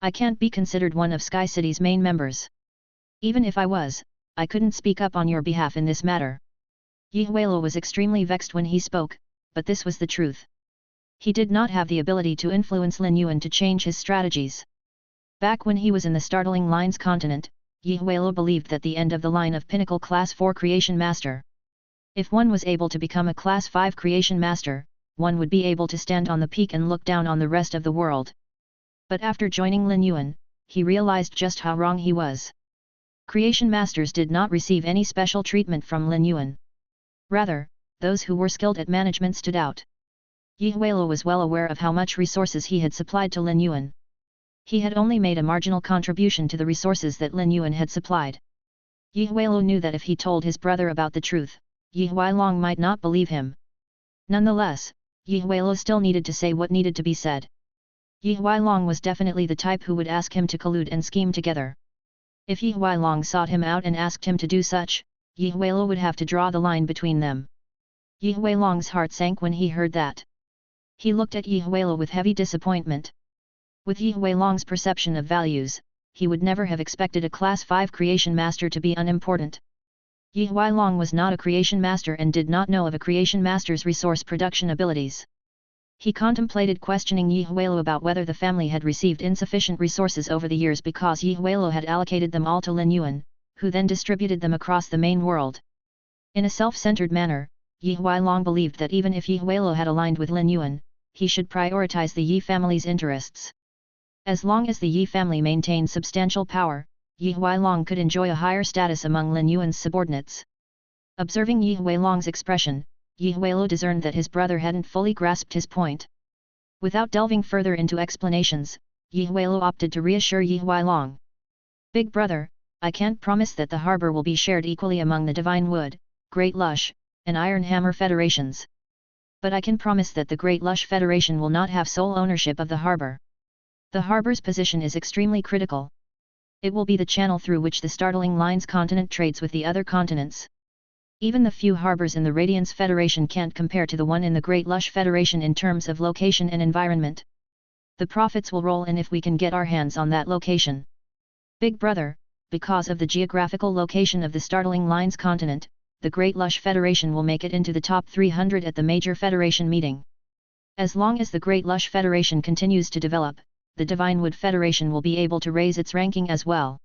I can't be considered one of Sky City's main members. Even if I was, I couldn't speak up on your behalf in this matter. Yi Huilo was extremely vexed when he spoke, but this was the truth. He did not have the ability to influence Lin Yuan to change his strategies. Back when he was in the Startling Lines continent, Yi Huilo believed that the end of the line of Pinnacle Class 4 Creation Master. If one was able to become a Class 5 Creation Master, one would be able to stand on the peak and look down on the rest of the world. But after joining Lin Yuan, he realized just how wrong he was. Creation Masters did not receive any special treatment from Lin Yuan. Rather, those who were skilled at management stood out. Yi Huilo was well aware of how much resources he had supplied to Lin Yuan. He had only made a marginal contribution to the resources that Lin Yuan had supplied. Yi Huilo knew that if he told his brother about the truth, Yi Huilong might not believe him. Nonetheless, Yi Huilo still needed to say what needed to be said. Yi Huilong was definitely the type who would ask him to collude and scheme together. If Yi Huilong sought him out and asked him to do such, Yi Huilo would have to draw the line between them. Yi Huilong's heart sank when he heard that. He looked at Yi Huilo with heavy disappointment. With Yi Huilong's perception of values, he would never have expected a Class 5 Creation Master to be unimportant. Yi Huilong was not a Creation Master and did not know of a Creation Master's resource production abilities. He contemplated questioning Yi Huilo about whether the family had received insufficient resources over the years because Yi Huilo had allocated them all to Lin Yuan, who then distributed them across the main world. In a self-centered manner, Yi Huilong believed that even if Yi Huilo had aligned with Lin Yuan, he should prioritize the Yi family's interests. As long as the Yi family maintained substantial power, Yi Huilong could enjoy a higher status among Lin Yuan's subordinates. Observing Yi Huilong's expression, Yi Huilo discerned that his brother hadn't fully grasped his point. Without delving further into explanations, Yi Huilo opted to reassure Yi Huilong. Big brother, I can't promise that the harbor will be shared equally among the Divine Wood, Great Lush, and Iron Hammer Federations. But I can promise that the Great Lush Federation will not have sole ownership of the harbor. The harbor's position is extremely critical. It will be the channel through which the Startling Lines continent trades with the other continents. Even the few harbors in the Radiance Federation can't compare to the one in the Great Lush Federation in terms of location and environment. The profits will roll in if we can get our hands on that location. Big brother, because of the geographical location of the Startling Lines continent, the Great Lush Federation will make it into the top 300 at the major Federation meeting. As long as the Great Lush Federation continues to develop, the Divine Wood Federation will be able to raise its ranking as well.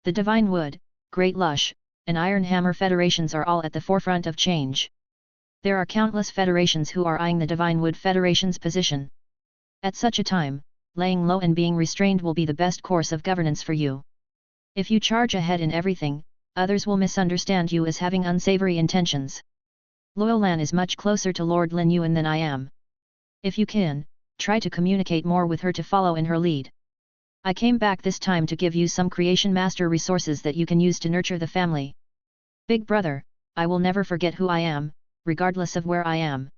The Divine Wood, Great Lush, and Iron Hammer Federations are all at the forefront of change. There are countless federations who are eyeing the Divine Wood Federation's position. At such a time, laying low and being restrained will be the best course of governance for you. If you charge ahead in everything, others will misunderstand you as having unsavory intentions. Loyolan is much closer to Lord Lin Yuan than I am. If you can, try to communicate more with her to follow in her lead. I came back this time to give you some Creation Master resources that you can use to nurture the family. Big brother, I will never forget who I am, regardless of where I am.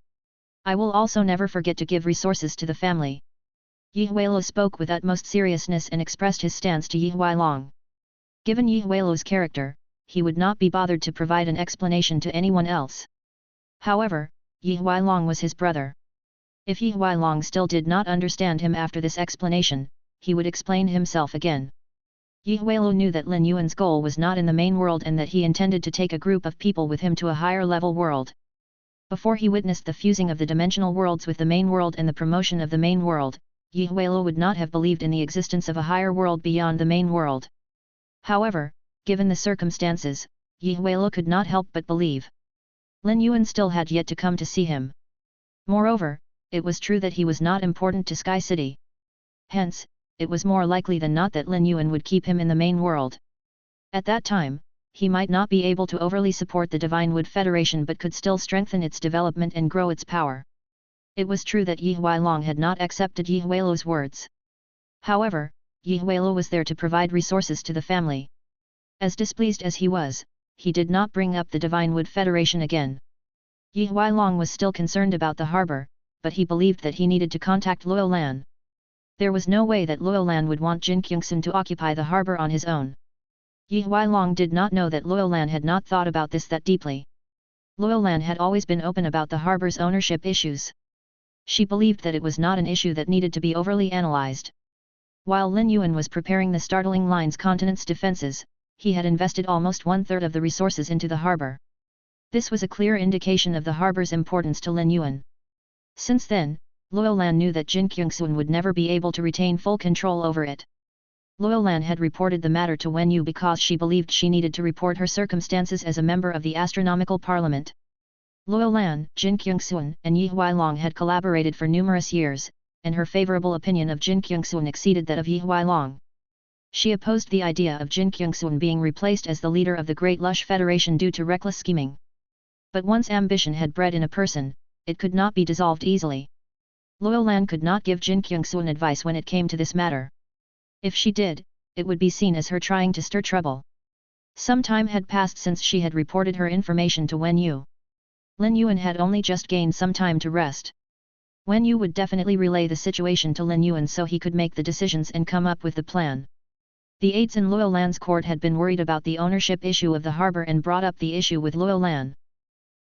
I will also never forget to give resources to the family. Yi Huilo spoke with utmost seriousness and expressed his stance to Yi Huilong. Given Yi Huilo's character, he would not be bothered to provide an explanation to anyone else. However, Yi Huilong was his brother. If Yi Huilong still did not understand him after this explanation, he would explain himself again. Yi Huilo knew that Lin Yuan's goal was not in the main world and that he intended to take a group of people with him to a higher level world. Before he witnessed the fusing of the dimensional worlds with the main world and the promotion of the main world, Yi Huilo would not have believed in the existence of a higher world beyond the main world. However, given the circumstances, Yi Huilo could not help but believe. Lin Yuan still had yet to come to see him. Moreover, it was true that he was not important to Sky City. Hence, it was more likely than not that Lin Yuan would keep him in the main world. At that time, he might not be able to overly support the Divine Wood Federation but could still strengthen its development and grow its power. It was true that Yi Huilong had not accepted Yi Huilo's words. However, Yi Huilo was there to provide resources to the family. As displeased as he was, he did not bring up the Divine Wood Federation again. Yi Huilong was still concerned about the harbor, but he believed that he needed to contact Luo Lan. There was no way that Luo Lan would want Jin Kyungsun to occupy the harbor on his own. Yi Huailong did not know that Luo Lan had not thought about this that deeply. Luo Lan had always been open about the harbor's ownership issues. She believed that it was not an issue that needed to be overly analyzed. While Lin Yuan was preparing the startling line's continent's defenses, he had invested almost one-third of the resources into the harbor. This was a clear indication of the harbor's importance to Lin Yuan. Since then, Luo Lan knew that Jin Kyungsun would never be able to retain full control over it. Luo Lan had reported the matter to Wen Yu because she believed she needed to report her circumstances as a member of the Astronomical Parliament. Luo Lan, Jin Kyungsun, and Yi Huailong had collaborated for numerous years, and her favorable opinion of Jin Kyungsun exceeded that of Yi Huailong. She opposed the idea of Jin Kyungsun being replaced as the leader of the Great Lush Federation due to reckless scheming. But once ambition had bred in a person, it could not be dissolved easily. Luo Lan could not give Jin Kyungsun advice when it came to this matter. If she did, it would be seen as her trying to stir trouble. Some time had passed since she had reported her information to Wen Yu. Lin Yuan had only just gained some time to rest. Wen Yu would definitely relay the situation to Lin Yuan so he could make the decisions and come up with the plan. The aides in Luo Lan's court had been worried about the ownership issue of the harbor and brought up the issue with Luo Lan.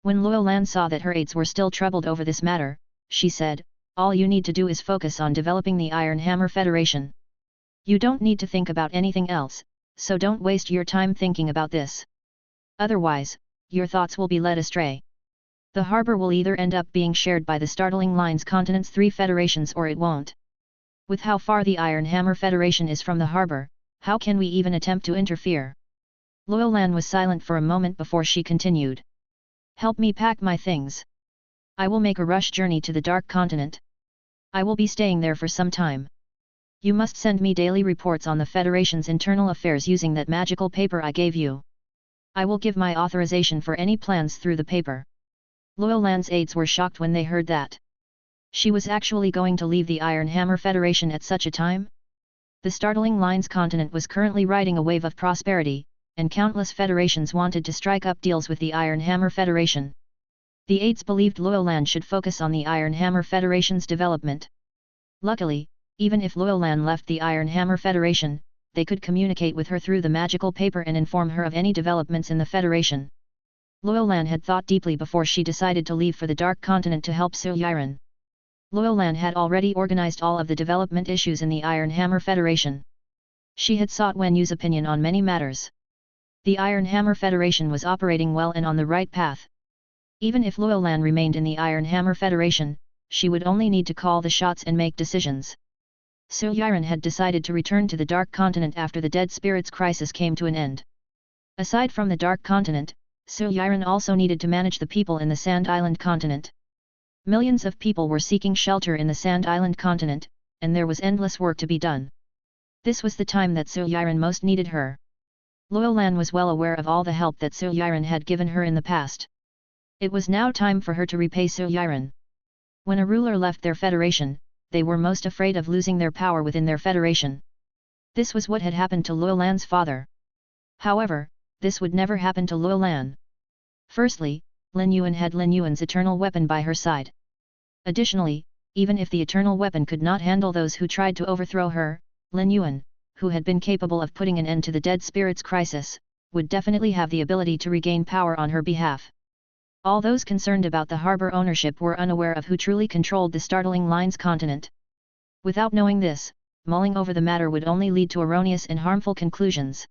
When Luo Lan saw that her aides were still troubled over this matter, she said, "All you need to do is focus on developing the Iron Hammer Federation. You don't need to think about anything else, so don't waste your time thinking about this. Otherwise, your thoughts will be led astray. The harbor will either end up being shared by the startling line's continent's 3 federations or it won't. With how far the Iron Hammer Federation is from the harbor, how can we even attempt to interfere?" Luo Lan was silent for a moment before she continued. "Help me pack my things. I will make a rush journey to the Dark Continent. I will be staying there for some time. You must send me daily reports on the Federation's internal affairs using that magical paper I gave you. I will give my authorization for any plans through the paper." Luo Lan's aides were shocked when they heard that. She was actually going to leave the Iron Hammer Federation at such a time? The startling line's continent was currently riding a wave of prosperity, and countless federations wanted to strike up deals with the Iron Hammer Federation. The aides believed Luo Lan should focus on the Iron Hammer Federation's development. Luckily, even if Luo Lan left the Iron Hammer Federation, they could communicate with her through the magical paper and inform her of any developments in the Federation. Luo Lan had thought deeply before she decided to leave for the Dark Continent to help Su Yiren. Luo Lan had already organized all of the development issues in the Iron Hammer Federation. She had sought Wen Yu's opinion on many matters. The Iron Hammer Federation was operating well and on the right path. Even if Luo Lan remained in the Iron Hammer Federation, she would only need to call the shots and make decisions. Su Yiren had decided to return to the Dark Continent after the Dead Spirits crisis came to an end. Aside from the Dark Continent, Su Yiren also needed to manage the people in the Sand Island continent. Millions of people were seeking shelter in the Sand Island continent, and there was endless work to be done. This was the time that Su Yiren most needed her. Luo Lan was well aware of all the help that Su Yiren had given her in the past. It was now time for her to repay Su Yiren. When a ruler left their federation, they were most afraid of losing their power within their federation. This was what had happened to Luo Lan's father. However, this would never happen to Luo Lan. Firstly, Lin Yuan had Lin Yuan's eternal weapon by her side. Additionally, even if the eternal weapon could not handle those who tried to overthrow her, Lin Yuan, who had been capable of putting an end to the Dead Spirits crisis, would definitely have the ability to regain power on her behalf. All those concerned about the harbor ownership were unaware of who truly controlled the startling line's continent. Without knowing this, mulling over the matter would only lead to erroneous and harmful conclusions.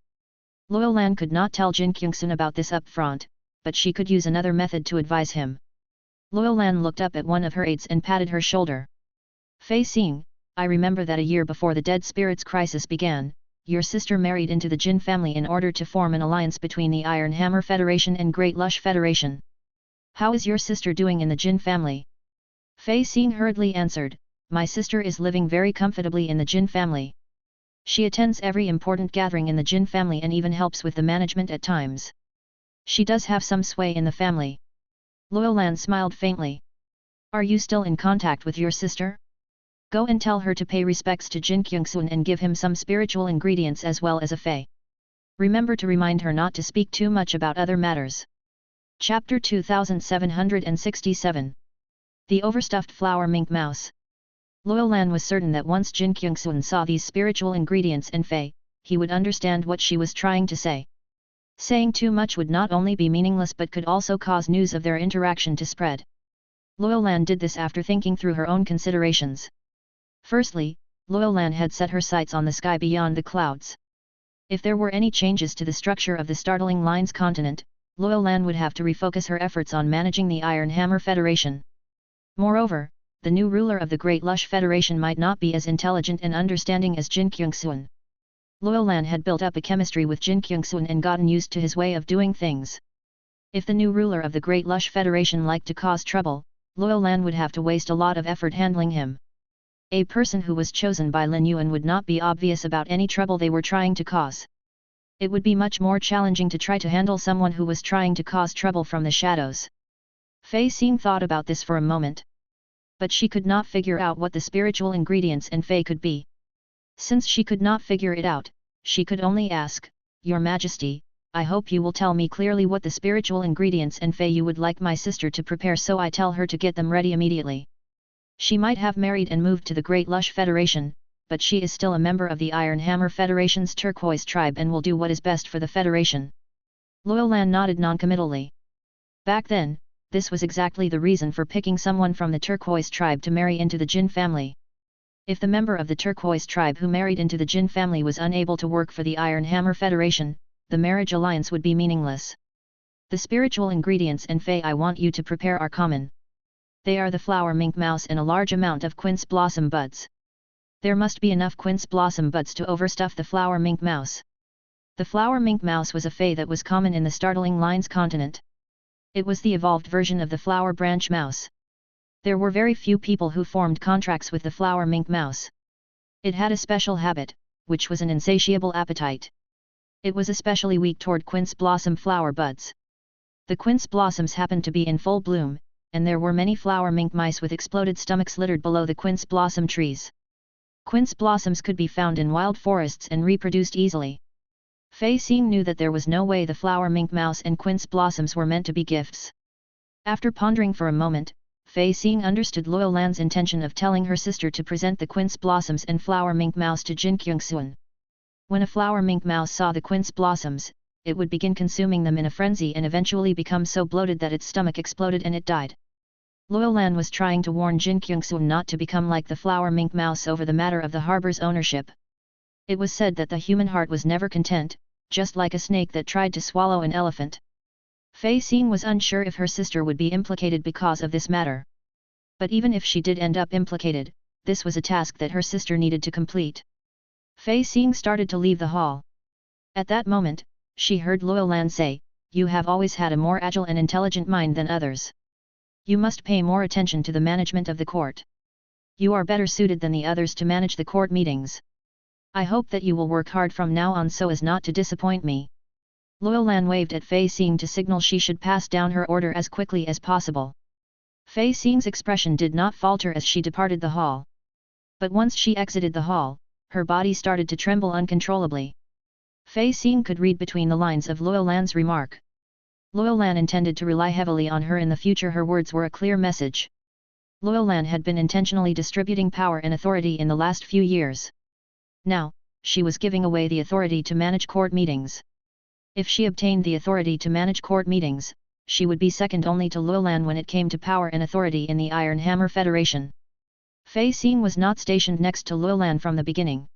Luo Lan could not tell Jin Kyungsun about this up front, but she could use another method to advise him. Luo Lan looked up at one of her aides and patted her shoulder. "Fei Xing, I remember that a year before the Dead Spirits crisis began, your sister married into the Jin family in order to form an alliance between the Iron Hammer Federation and Great Lush Federation. How is your sister doing in the Jin family?" Fei Xing hurriedly answered, "My sister is living very comfortably in the Jin family. She attends every important gathering in the Jin family and even helps with the management at times. She does have some sway in the family." Luo Lan smiled faintly. "Are you still in contact with your sister? Go and tell her to pay respects to Jin Kyungsun and give him some spiritual ingredients as well as a fei. Remember to remind her not to speak too much about other matters." Chapter 2767 The overstuffed flower mink mouse. Loyal Lan was certain that once Jin Kyungsun saw these spiritual ingredients in Fei, he would understand what she was trying to say. Saying too much would not only be meaningless but could also cause news of their interaction to spread. Loyal Lan did this after thinking through her own considerations. Firstly, Loyal Lan had set her sights on the sky beyond the clouds. If there were any changes to the structure of the startling lines continent, Loyal Lan would have to refocus her efforts on managing the Iron Hammer Federation. Moreover, the new ruler of the Great Lush Federation might not be as intelligent and understanding as Jin Kyungsun. Loyal Lan had built up a chemistry with Jin Kyungsun and gotten used to his way of doing things. If the new ruler of the Great Lush Federation liked to cause trouble, Loyal Lan would have to waste a lot of effort handling him. A person who was chosen by Lin Yuan would not be obvious about any trouble they were trying to cause. It would be much more challenging to try to handle someone who was trying to cause trouble from the shadows. Fei Xing thought about this for a moment. But she could not figure out what the spiritual ingredients in Fei could be. Since she could not figure it out, she could only ask, "Your Majesty, I hope you will tell me clearly what the spiritual ingredients in Fei you would like my sister to prepare so I tell her to get them ready immediately." She might have married and moved to the Great Lush Federation, but she is still a member of the Iron Hammer Federation's Turquoise tribe and will do what is best for the Federation. Loyal Lan nodded noncommittally. Back then, this was exactly the reason for picking someone from the Turquoise tribe to marry into the Jin family. If the member of the Turquoise tribe who married into the Jin family was unable to work for the Iron Hammer Federation, the marriage alliance would be meaningless. The spiritual ingredients in Fei I want you to prepare are common. They are the flower mink mouse and a large amount of quince blossom buds. There must be enough quince blossom buds to overstuff the flower mink mouse. The flower mink mouse was a Fei that was common in the startling lines continent. It was the evolved version of the flower branch mouse. There were very few people who formed contracts with the flower mink mouse. It had a special habit, which was an insatiable appetite. It was especially weak toward quince blossom flower buds. The quince blossoms happened to be in full bloom, and there were many flower mink mice with exploded stomachs littered below the quince blossom trees. Quince blossoms could be found in wild forests and reproduced easily. Fei Xing knew that there was no way the flower mink mouse and quince blossoms were meant to be gifts. After pondering for a moment, Fei Xing understood Loyal Lan's intention of telling her sister to present the quince blossoms and flower mink mouse to Jin Kyungsun. When a flower mink mouse saw the quince blossoms, it would begin consuming them in a frenzy and eventually become so bloated that its stomach exploded and it died. Loyal Lan was trying to warn Jin Kyungsun not to become like the flower mink mouse over the matter of the harbor's ownership. It was said that the human heart was never content, just like a snake that tried to swallow an elephant. Fei Xing was unsure if her sister would be implicated because of this matter. But even if she did end up implicated, this was a task that her sister needed to complete. Fei Xing started to leave the hall. At that moment, she heard Loyal Lan say, "You have always had a more agile and intelligent mind than others. You must pay more attention to the management of the court. You are better suited than the others to manage the court meetings. I hope that you will work hard from now on so as not to disappoint me." Loyal Lan waved at Fei Xing to signal she should pass down her order as quickly as possible. Fei Xing's expression did not falter as she departed the hall. But once she exited the hall, her body started to tremble uncontrollably. Fei Xing could read between the lines of Loyal Lan's remark. Loyal Lan intended to rely heavily on her in the future. Her words were a clear message. Loyal Lan had been intentionally distributing power and authority in the last few years. Now, she was giving away the authority to manage court meetings. If she obtained the authority to manage court meetings, she would be second only to Loyal Lan when it came to power and authority in the Iron Hammer Federation. Fei Xing was not stationed next to Loyal Lan from the beginning.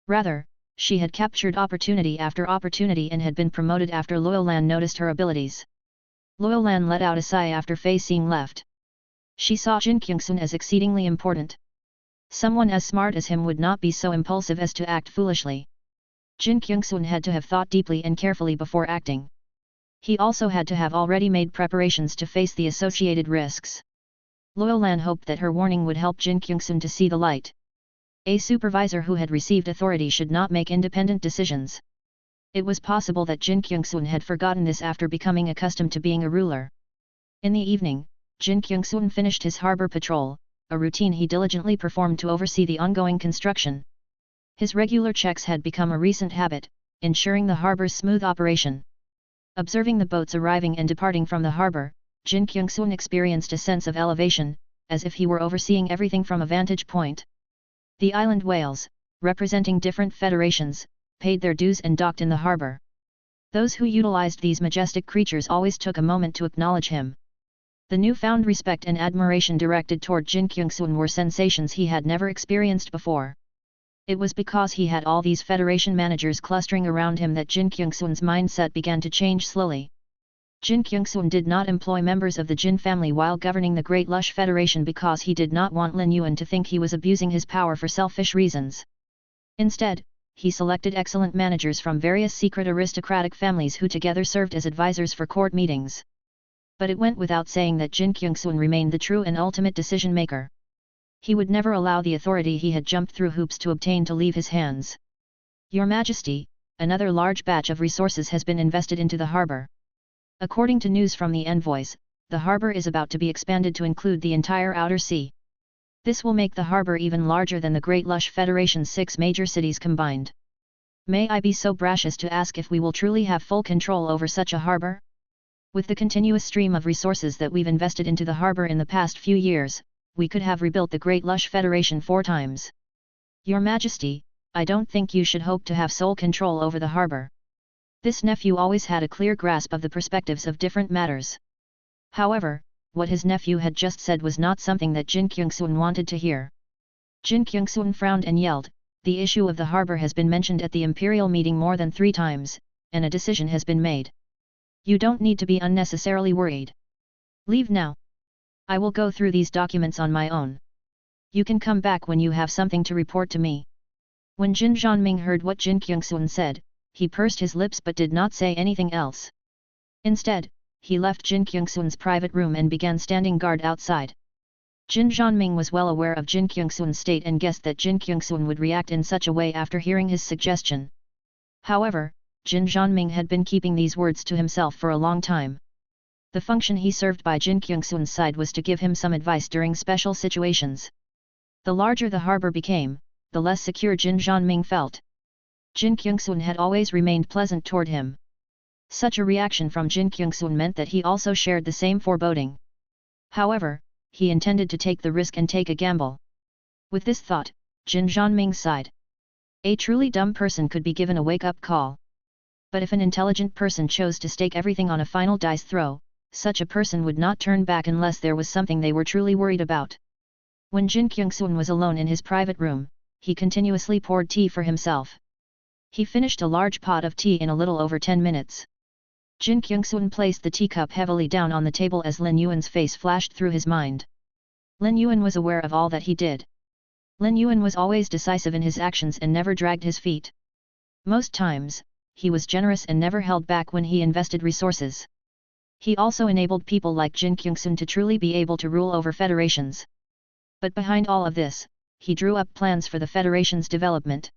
Rather, she had captured opportunity after opportunity and had been promoted after Loyal Lan noticed her abilities. Loyal Lan let out a sigh after Fei Xing left. She saw Jin Kyungsun as exceedingly important. Someone as smart as him would not be so impulsive as to act foolishly. Jin Kyungsun had to have thought deeply and carefully before acting. He also had to have already made preparations to face the associated risks. Loyal Lan hoped that her warning would help Jin Kyungsun to see the light. A supervisor who had received authority should not make independent decisions. It was possible that Jin Kyungsun had forgotten this after becoming accustomed to being a ruler. In the evening, Jin Kyungsun finished his harbor patrol, a routine he diligently performed to oversee the ongoing construction. His regular checks had become a recent habit, ensuring the harbor's smooth operation. Observing the boats arriving and departing from the harbor, Jin Kyungsun experienced a sense of elevation, as if he were overseeing everything from a vantage point. The island whales, representing different federations, paid their dues and docked in the harbor. Those who utilized these majestic creatures always took a moment to acknowledge him. The newfound respect and admiration directed toward Jin Kyungsun were sensations he had never experienced before. It was because he had all these Federation managers clustering around him that Jin Kyungsun's mindset began to change slowly. Jin Kyungsun did not employ members of the Jin family while governing the Great Lush Federation because he did not want Lin Yuan to think he was abusing his power for selfish reasons. Instead, he selected excellent managers from various secret aristocratic families who together served as advisors for court meetings. But it went without saying that Jin Kyungsun remained the true and ultimate decision-maker. He would never allow the authority he had jumped through hoops to obtain to leave his hands. Your Majesty, another large batch of resources has been invested into the harbor. According to news from the envoys, the harbor is about to be expanded to include the entire outer sea. This will make the harbor even larger than the Great Lush Federation's 6 major cities combined. May I be so brash as to ask if we will truly have full control over such a harbor? With the continuous stream of resources that we've invested into the harbor in the past few years, we could have rebuilt the Great Lush Federation 4 times. Your Majesty, I don't think you should hope to have sole control over the harbor. This nephew always had a clear grasp of the perspectives of different matters. However, what his nephew had just said was not something that Jin Kyungsun wanted to hear. Jin Kyungsun frowned and yelled, "The issue of the harbor has been mentioned at the imperial meeting more than 3 times, and a decision has been made. You don't need to be unnecessarily worried. Leave now. I will go through these documents on my own. You can come back when you have something to report to me." When Jin Zhanming heard what Jin Kyungsun said, he pursed his lips but did not say anything else. Instead, he left Jin Kyungsun's private room and began standing guard outside. Jin Zhanming was well aware of Jin Kyungsun's state and guessed that Jin Kyungsun would react in such a way after hearing his suggestion. However, Jin Zhanming had been keeping these words to himself for a long time. The function he served by Jin Kyungsun's side was to give him some advice during special situations. The larger the harbor became, the less secure Jin Zhanming felt. Jin Kyungsun had always remained pleasant toward him. Such a reaction from Jin Kyungsun meant that he also shared the same foreboding. However, he intended to take the risk and take a gamble. With this thought, Jin Zhanming sighed. A truly dumb person could be given a wake-up call. But if an intelligent person chose to stake everything on a final dice throw, such a person would not turn back unless there was something they were truly worried about. When Jin Kyungsun was alone in his private room, he continuously poured tea for himself. He finished a large pot of tea in a little over 10 minutes. Jin Kyungsun placed the teacup heavily down on the table as Lin Yuan's face flashed through his mind. Lin Yuan was aware of all that he did. Lin Yuan was always decisive in his actions and never dragged his feet. Most times, he was generous and never held back when he invested resources. He also enabled people like Jin Kyungsun to truly be able to rule over federations. But behind all of this, he drew up plans for the federation's development.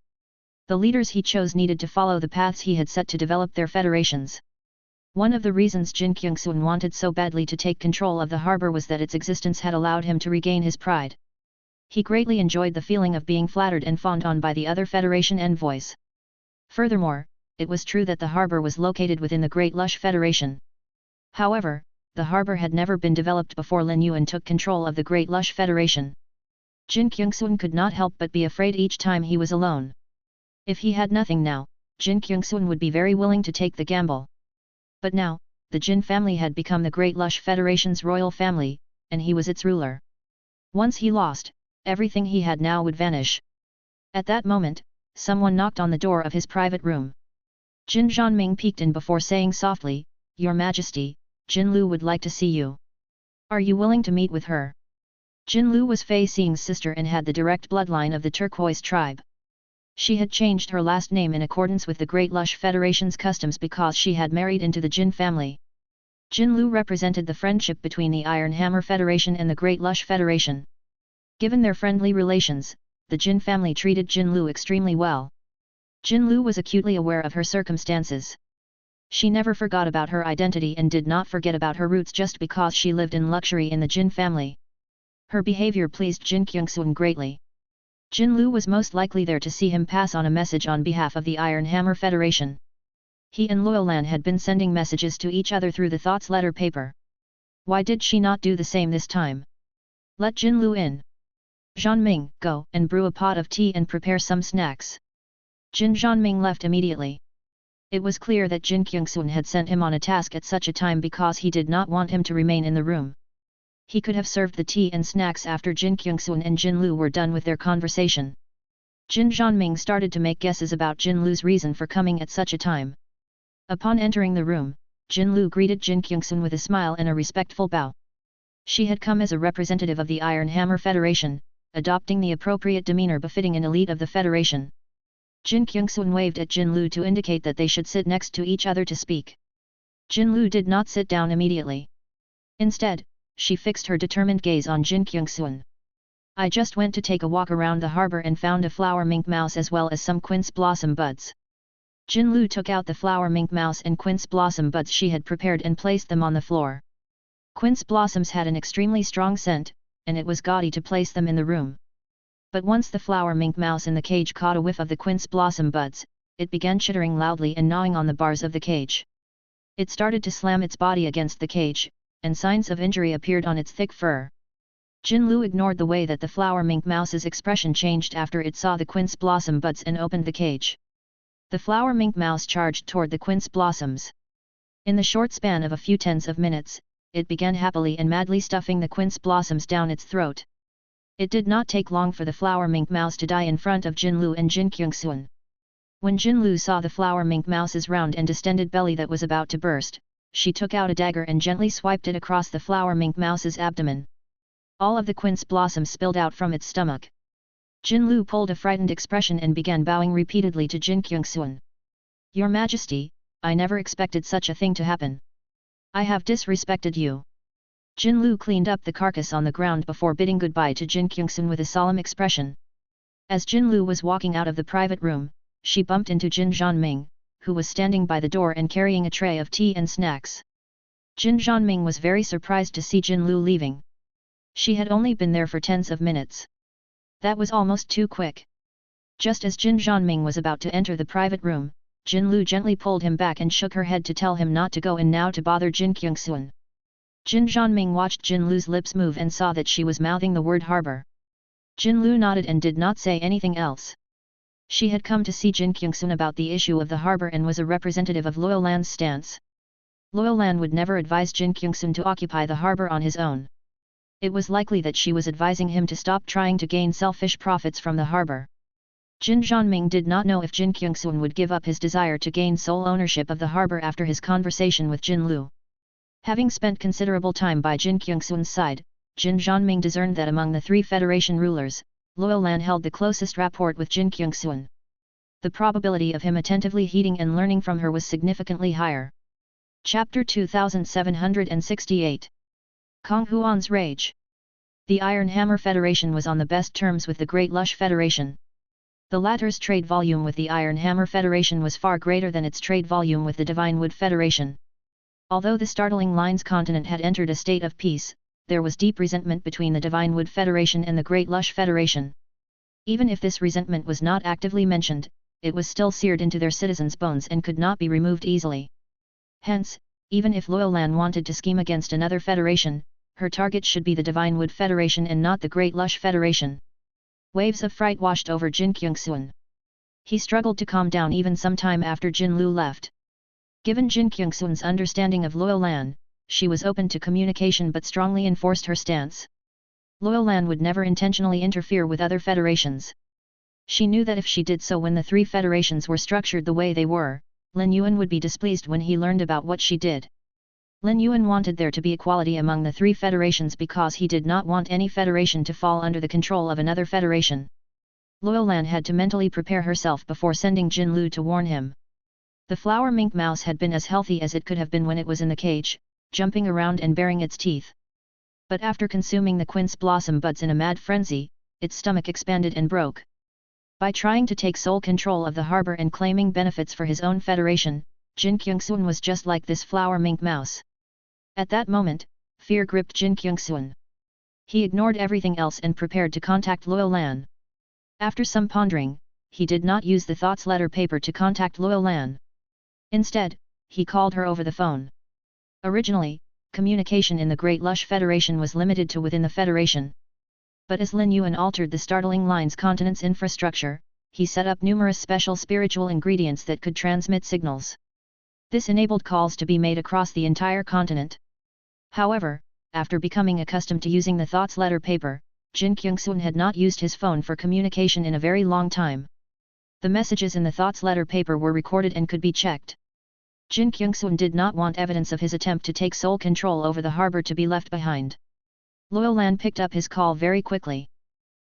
The leaders he chose needed to follow the paths he had set to develop their federations. One of the reasons Jin Kyungsun wanted so badly to take control of the harbor was that its existence had allowed him to regain his pride. He greatly enjoyed the feeling of being flattered and fawned on by the other Federation envoys. Furthermore, it was true that the harbor was located within the Great Lush Federation. However, the harbor had never been developed before Lin Yuan took control of the Great Lush Federation. Jin Kyungsun could not help but be afraid each time he was alone. If he had nothing now, Jin Kyungsun would be very willing to take the gamble. But now, the Jin family had become the Great Lush Federation's royal family, and he was its ruler. Once he lost, everything he had now would vanish. At that moment, someone knocked on the door of his private room. Jin Zhanming peeked in before saying softly, "Your Majesty, Jin Lu would like to see you. Are you willing to meet with her?" Jin Lu was Fei Xing's sister and had the direct bloodline of the Turquoise tribe. She had changed her last name in accordance with the Great Lush Federation's customs because she had married into the Jin family. Jin Lu represented the friendship between the Iron Hammer Federation and the Great Lush Federation. Given their friendly relations, the Jin family treated Jin Lu extremely well. Jin Lu was acutely aware of her circumstances. She never forgot about her identity and did not forget about her roots just because she lived in luxury in the Jin family. Her behavior pleased Jin Kyungsun greatly. Jin Lu was most likely there to see him pass on a message on behalf of the Iron Hammer Federation. He and Loyal had been sending messages to each other through the Thoughts letter paper. Why did she not do the same this time? Let Jinlu in. Zhanming, go and brew a pot of tea and prepare some snacks. Jin Zhanming left immediately. It was clear that Jin Kyungsun had sent him on a task at such a time because he did not want him to remain in the room. He could have served the tea and snacks after Jin Kyungsun and Jin Lu were done with their conversation. Jin Zhanming started to make guesses about Jin Lu's reason for coming at such a time. Upon entering the room, Jin Lu greeted Jin Kyungsun with a smile and a respectful bow. She had come as a representative of the Iron Hammer Federation, adopting the appropriate demeanor befitting an elite of the Federation. Jin Kyungsun waved at Jin Lu to indicate that they should sit next to each other to speak. Jin Lu did not sit down immediately. Instead, she fixed her determined gaze on Jin Kyungsun. I just went to take a walk around the harbor and found a flower mink mouse as well as some quince blossom buds. Jin Lu took out the flower mink mouse and quince blossom buds she had prepared and placed them on the floor. Quince blossoms had an extremely strong scent, and it was gaudy to place them in the room. But once the flower mink mouse in the cage caught a whiff of the quince blossom buds, it began chittering loudly and gnawing on the bars of the cage. It started to slam its body against the cage, and signs of injury appeared on its thick fur. Jin Lu ignored the way that the flower mink mouse's expression changed after it saw the quince blossom buds and opened the cage. The flower mink mouse charged toward the quince blossoms. In the short span of a few tens of minutes, it began happily and madly stuffing the quince blossoms down its throat. It did not take long for the flower mink mouse to die in front of Jin Lu and Jin Kyungsun. When Jin Lu saw the flower mink mouse's round and distended belly that was about to burst, she took out a dagger and gently swiped it across the flower mink mouse's abdomen. All of the quince blossoms spilled out from its stomach. Jin Lu pulled a frightened expression and began bowing repeatedly to Jin Kyungsun. Your Majesty, I never expected such a thing to happen. I have disrespected you. Jin Lu cleaned up the carcass on the ground before bidding goodbye to Jin Kyungsun with a solemn expression. As Jin Lu was walking out of the private room, she bumped into Jin Zhanming, who was standing by the door and carrying a tray of tea and snacks. Jin Zhanming was very surprised to see Jin Lu leaving. She had only been there for tens of minutes. That was almost too quick. Just as Jin Zhanming was about to enter the private room, Jin Lu gently pulled him back and shook her head to tell him not to go and now to bother Jin Kyungsun. Jin Zhanming watched Jin Lu's lips move and saw that she was mouthing the word harbor. Jin Lu nodded and did not say anything else. She had come to see Jin Kyungsun about the issue of the harbor and was a representative of Loyal Land's stance. Loyal Land would never advise Jin Kyungsun to occupy the harbor on his own. It was likely that she was advising him to stop trying to gain selfish profits from the harbor. Jin Zhanming did not know if Jin Kyungsun would give up his desire to gain sole ownership of the harbor after his conversation with Jin Lu. Having spent considerable time by Jin Kyungsun's side, Jin Zhanming discerned that among the three Federation rulers, Loyal Land held the closest rapport with Jin Kyungsun. The probability of him attentively heeding and learning from her was significantly higher. Chapter 2768 Kong Huan's Rage. The Iron Hammer Federation was on the best terms with the Great Lush Federation. The latter's trade volume with the Iron Hammer Federation was far greater than its trade volume with the Divine Wood Federation. Although the startling Lines continent had entered a state of peace, there was deep resentment between the Divine Wood Federation and the Great Lush Federation. Even if this resentment was not actively mentioned, it was still seared into their citizens' bones and could not be removed easily. Hence, even if Loyal Land wanted to scheme against another federation, her target should be the Divine Wood Federation and not the Great Lush Federation. Waves of fright washed over Jin Kyungsun. He struggled to calm down even some time after Jin Lu left. Given Jin Kyungsun's understanding of Loyal Land, she was open to communication but strongly enforced her stance. Loyal Land would never intentionally interfere with other federations. She knew that if she did so when the three federations were structured the way they were, Lin Yuan would be displeased when he learned about what she did. Lin Yuan wanted there to be equality among the three federations because he did not want any federation to fall under the control of another federation. Loyal Land had to mentally prepare herself before sending Jin Lu to warn him. The flower mink mouse had been as healthy as it could have been when it was in the cage, jumping around and baring its teeth. But after consuming the quince blossom buds in a mad frenzy, its stomach expanded and broke. By trying to take sole control of the harbor and claiming benefits for his own federation, Jin Kyungsun was just like this flower mink mouse. At that moment, fear gripped Jin Kyungsun. He ignored everything else and prepared to contact Loyal Land. After some pondering, he did not use the thoughts letter paper to contact Loyal Land. Instead, he called her over the phone. Originally, communication in the Great Lush Federation was limited to within the Federation, But as Lin Yuan altered the startling line's continent's infrastructure, he set up numerous special spiritual ingredients that could transmit signals. This enabled calls to be made across the entire continent. However, after becoming accustomed to using the thoughts letter paper, Jin Kyungsoon had not used his phone for communication in a very long time. The messages in the thoughts letter paper were recorded and could be checked. Jin Kyungsoon did not want evidence of his attempt to take sole control over the harbor to be left behind. Luo Lan picked up his call very quickly.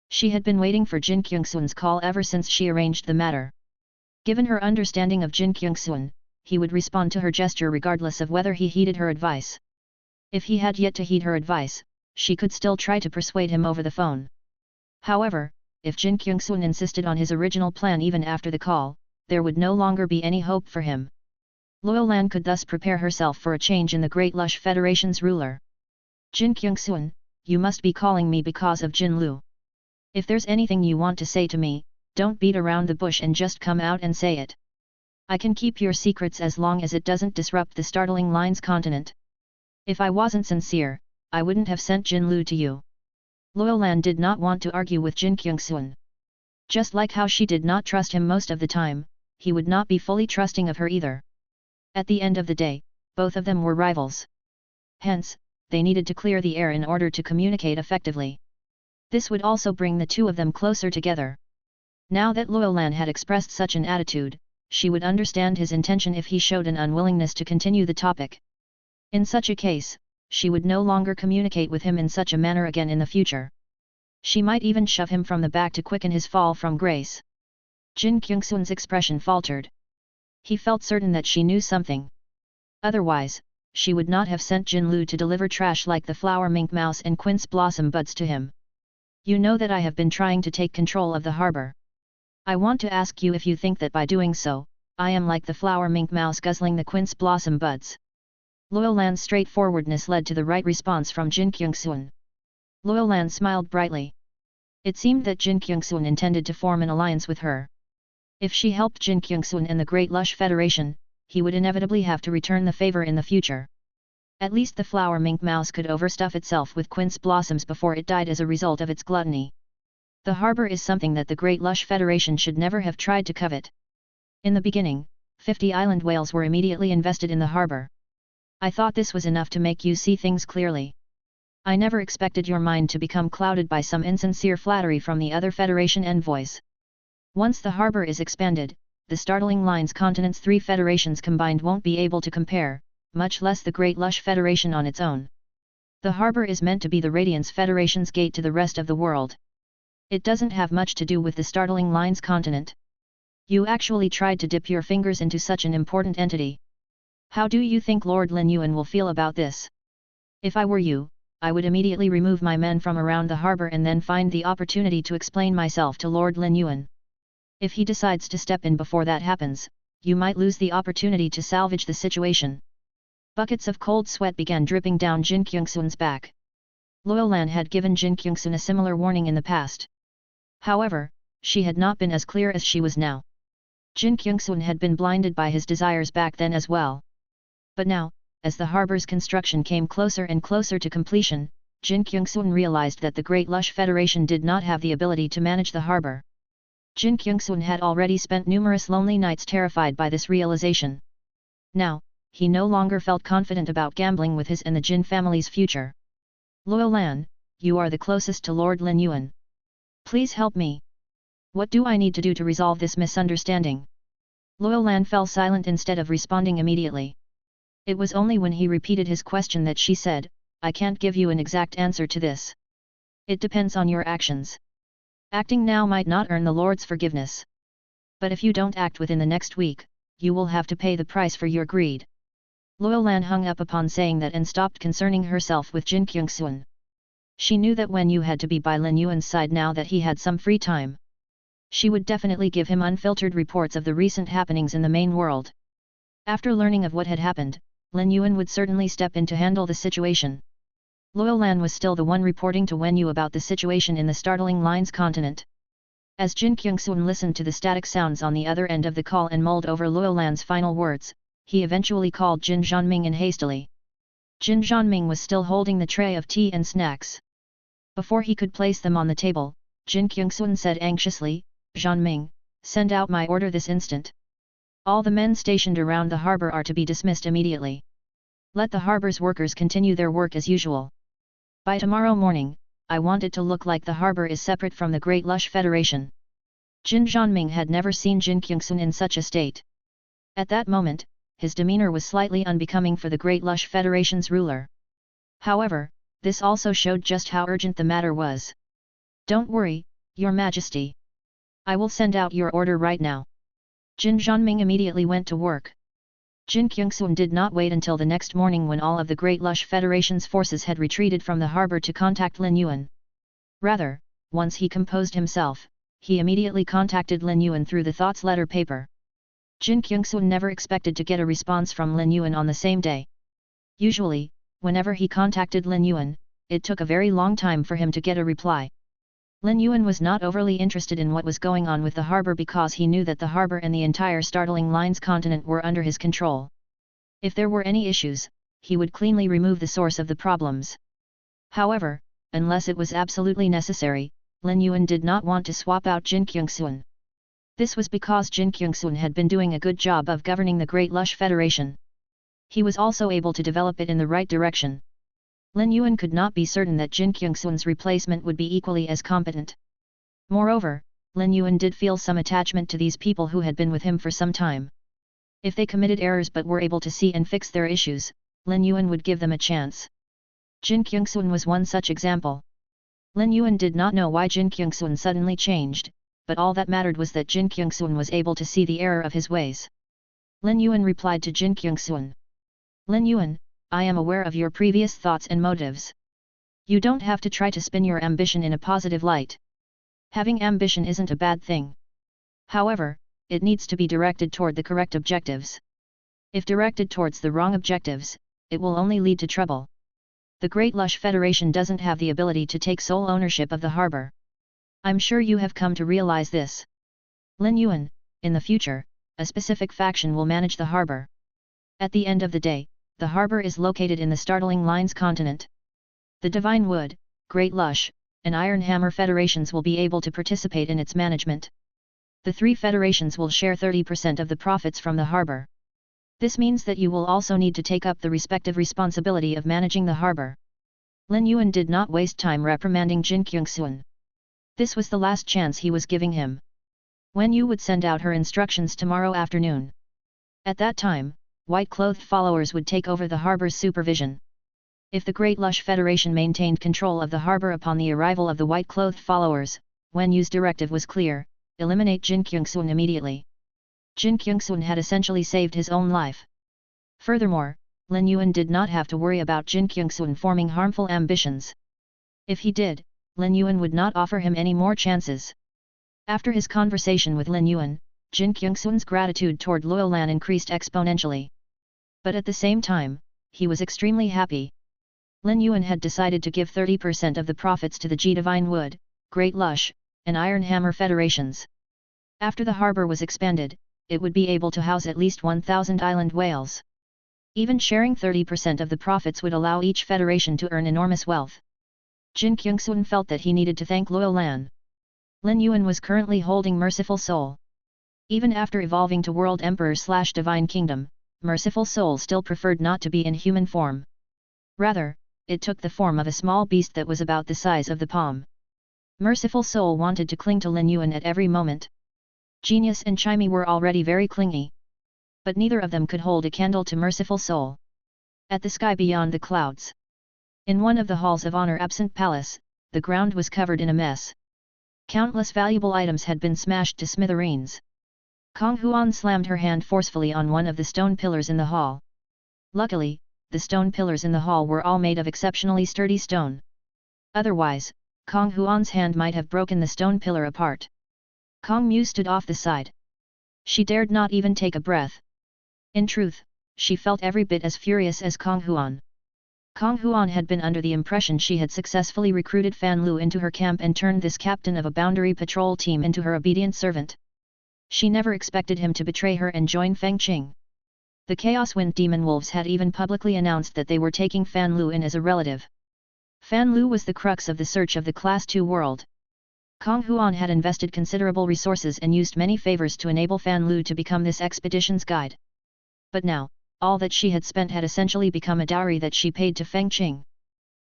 She had been waiting for Jin Kyungsoon's call ever since she arranged the matter. Given her understanding of Jin Kyungsoon, he would respond to her gesture regardless of whether he heeded her advice. If he had yet to heed her advice, she could still try to persuade him over the phone. However, if Jin Kyungsoon insisted on his original plan even after the call, there would no longer be any hope for him. Luo Lan could thus prepare herself for a change in the Great Lush Federation's ruler. Jin Kyungsoon, you must be calling me because of Jin Lu. If there's anything you want to say to me, don't beat around the bush and just come out and say it. I can keep your secrets as long as it doesn't disrupt the startling line's continent. If I wasn't sincere, I wouldn't have sent Jin Lu to you. Luo Lan did not want to argue with Jin Kyungsoon. Just like how she did not trust him most of the time, he would not be fully trusting of her either. At the end of the day, both of them were rivals. Hence, they needed to clear the air in order to communicate effectively. This would also bring the two of them closer together. Now that Luo Lan had expressed such an attitude, she would understand his intention if he showed an unwillingness to continue the topic. In such a case, she would no longer communicate with him in such a manner again in the future. She might even shove him from the back to quicken his fall from grace. Jin Kyungsoon's expression faltered. He felt certain that she knew something. Otherwise, she would not have sent Jin Lu to deliver trash like the flower mink mouse and quince blossom buds to him. You know that I have been trying to take control of the harbor. I want to ask you if you think that by doing so, I am like the flower mink mouse guzzling the quince blossom buds. Luo Lan's straightforwardness led to the right response from Jin Kyungsoon. Luo Lan smiled brightly. It seemed that Jin Kyungsoon intended to form an alliance with her. If she helped Jin Kyungsoon and the Great Lush Federation, he would inevitably have to return the favor in the future. At least the flower mink mouse could overstuff itself with quince blossoms before it died as a result of its gluttony. The harbor is something that the Great Lush Federation should never have tried to covet. In the beginning, 50 island whales were immediately invested in the harbor. I thought this was enough to make you see things clearly. I never expected your mind to become clouded by some insincere flattery from the other Federation envoys. Once the harbor is expanded, the startling line's continent's 3 federations combined won't be able to compare, much less the Great Lush Federation on its own. The harbor is meant to be the Radiance Federation's gate to the rest of the world. It doesn't have much to do with the startling line's continent. You actually tried to dip your fingers into such an important entity. How do you think Lord Lin Yuan will feel about this? If I were you, I would immediately remove my men from around the harbor and then find the opportunity to explain myself to Lord Lin Yuan. If he decides to step in before that happens, you might lose the opportunity to salvage the situation. Buckets of cold sweat began dripping down Jin Kyungsoon's back. Luo Lan had given Jin Kyungsoon a similar warning in the past. However, she had not been as clear as she was now. Jin Kyungsoon had been blinded by his desires back then as well. But now, as the harbor's construction came closer and closer to completion, Jin Kyungsoon realized that the Great Lush Federation did not have the ability to manage the harbor. Jin Kyungsoon had already spent numerous lonely nights terrified by this realization. Now, he no longer felt confident about gambling with his and the Jin family's future. Luo Lan, you are the closest to Lord Lin Yuan. Please help me. What do I need to do to resolve this misunderstanding? Luo Lan fell silent instead of responding immediately. It was only when he repeated his question that she said, I can't give you an exact answer to this. It depends on your actions. Acting now might not earn the Lord's forgiveness. But if you don't act within the next week, you will have to pay the price for your greed. Luo Lan hung up upon saying that and stopped concerning herself with Jin Kyungsoon. She knew that Wen Yu had to be by Lin Yuan's side now that he had some free time. She would definitely give him unfiltered reports of the recent happenings in the main world. After learning of what had happened, Lin Yuan would certainly step in to handle the situation. Luo Lan was still the one reporting to Wen Yu about the situation in the startling line's continent. As Jin Kyungsoon listened to the static sounds on the other end of the call and mulled over Luo Lan's final words, he eventually called Jin Zhanming in hastily. Jin Zhanming was still holding the tray of tea and snacks. Before he could place them on the table, Jin Kyungsun said anxiously, "Zhanming, send out my order this instant. All the men stationed around the harbor are to be dismissed immediately. Let the harbor's workers continue their work as usual. By tomorrow morning, I want it to look like the harbor is separate from the Great Lush Federation." Jin Zhanming had never seen Jin Kyungsun in such a state. At that moment, his demeanor was slightly unbecoming for the Great Lush Federation's ruler. However, this also showed just how urgent the matter was. "Don't worry, Your Majesty. I will send out your order right now." Jin Zhanming immediately went to work. Jin Kyungsun did not wait until the next morning when all of the Great Lush Federation's forces had retreated from the harbor to contact Lin Yuan. Rather, once he composed himself, he immediately contacted Lin Yuan through the thoughts letter paper. Jin Kyungsun never expected to get a response from Lin Yuan on the same day. Usually, whenever he contacted Lin Yuan, it took a very long time for him to get a reply. Lin Yuan was not overly interested in what was going on with the harbor because he knew that the harbor and the entire startling lines continent were under his control. If there were any issues, he would cleanly remove the source of the problems. However, unless it was absolutely necessary, Lin Yuan did not want to swap out Jin Kyungsun. This was because Jin Kyungsun had been doing a good job of governing the Great Lush Federation. He was also able to develop it in the right direction. Lin Yuan could not be certain that Jin Kyungsun's replacement would be equally as competent. Moreover, Lin Yuan did feel some attachment to these people who had been with him for some time. If they committed errors but were able to see and fix their issues, Lin Yuan would give them a chance. Jin Kyungsun was one such example. Lin Yuan did not know why Jin Kyungsun suddenly changed, but all that mattered was that Jin Kyungsun was able to see the error of his ways. Lin Yuan replied to Jin Kyungsun. "Lin Yuan, I am aware of your previous thoughts and motives. You don't have to try to spin your ambition in a positive light. Having ambition isn't a bad thing. However, it needs to be directed toward the correct objectives. If directed towards the wrong objectives, it will only lead to trouble. The Great Lush Federation doesn't have the ability to take sole ownership of the harbor. I'm sure you have come to realize this. Lin Yuan, in the future, a specific faction will manage the harbor. At the end of the day, the harbor is located in the startling lines continent. The Divine Wood, Great Lush, and Iron Hammer federations will be able to participate in its management. The three federations will share 30% of the profits from the harbor. This means that you will also need to take up the respective responsibility of managing the harbor." Lin Yuan did not waste time reprimanding Jin Kyungsun. This was the last chance he was giving him. Wen Yu would send out her instructions tomorrow afternoon. At that time, white-clothed followers would take over the harbor's supervision. If the Great Lush Federation maintained control of the harbor upon the arrival of the white-clothed followers, Wen Yu's directive was clear: eliminate Jin Kyungsun immediately. Jin Kyungsun had essentially saved his own life. Furthermore, Lin Yuan did not have to worry about Jin Kyungsun forming harmful ambitions. If he did, Lin Yuan would not offer him any more chances. After his conversation with Lin Yuan, Jin Kyungsun's gratitude toward Loyal Lan increased exponentially. But at the same time, he was extremely happy. Lin Yuan had decided to give 30% of the profits to the Divine Wood, Great Lush, and Iron Hammer federations. After the harbor was expanded, it would be able to house at least 1,000 island whales. Even sharing 30% of the profits would allow each federation to earn enormous wealth. Jin Kyungsun felt that he needed to thank Loyal Lan. Lin Yuan was currently holding Merciful Soul. Even after evolving to World Emperor/Divine Kingdom, Merciful Soul still preferred not to be in human form. Rather, it took the form of a small beast that was about the size of the palm. Merciful Soul wanted to cling to Lin Yuan at every moment. Genius and Chimey were already very clingy. But neither of them could hold a candle to Merciful Soul. At the sky beyond the clouds. In one of the halls of Honor Absent Palace, the ground was covered in a mess. Countless valuable items had been smashed to smithereens. Kong Huan slammed her hand forcefully on one of the stone pillars in the hall. Luckily, the stone pillars in the hall were all made of exceptionally sturdy stone. Otherwise, Kong Huan's hand might have broken the stone pillar apart. Kong Mu stood off the side. She dared not even take a breath. In truth, she felt every bit as furious as Kong Huan. Kong Huan had been under the impression she had successfully recruited Fan Lu into her camp and turned this captain of a boundary patrol team into her obedient servant. She never expected him to betray her and join Feng Qing. The Chaos Wind Demon Wolves had even publicly announced that they were taking Fan Lu in as a relative. Fan Lu was the crux of the search of the Class 2 world. Kong Huan had invested considerable resources and used many favors to enable Fan Lu to become this expedition's guide. But now, all that she had spent had essentially become a dowry that she paid to Feng Qing.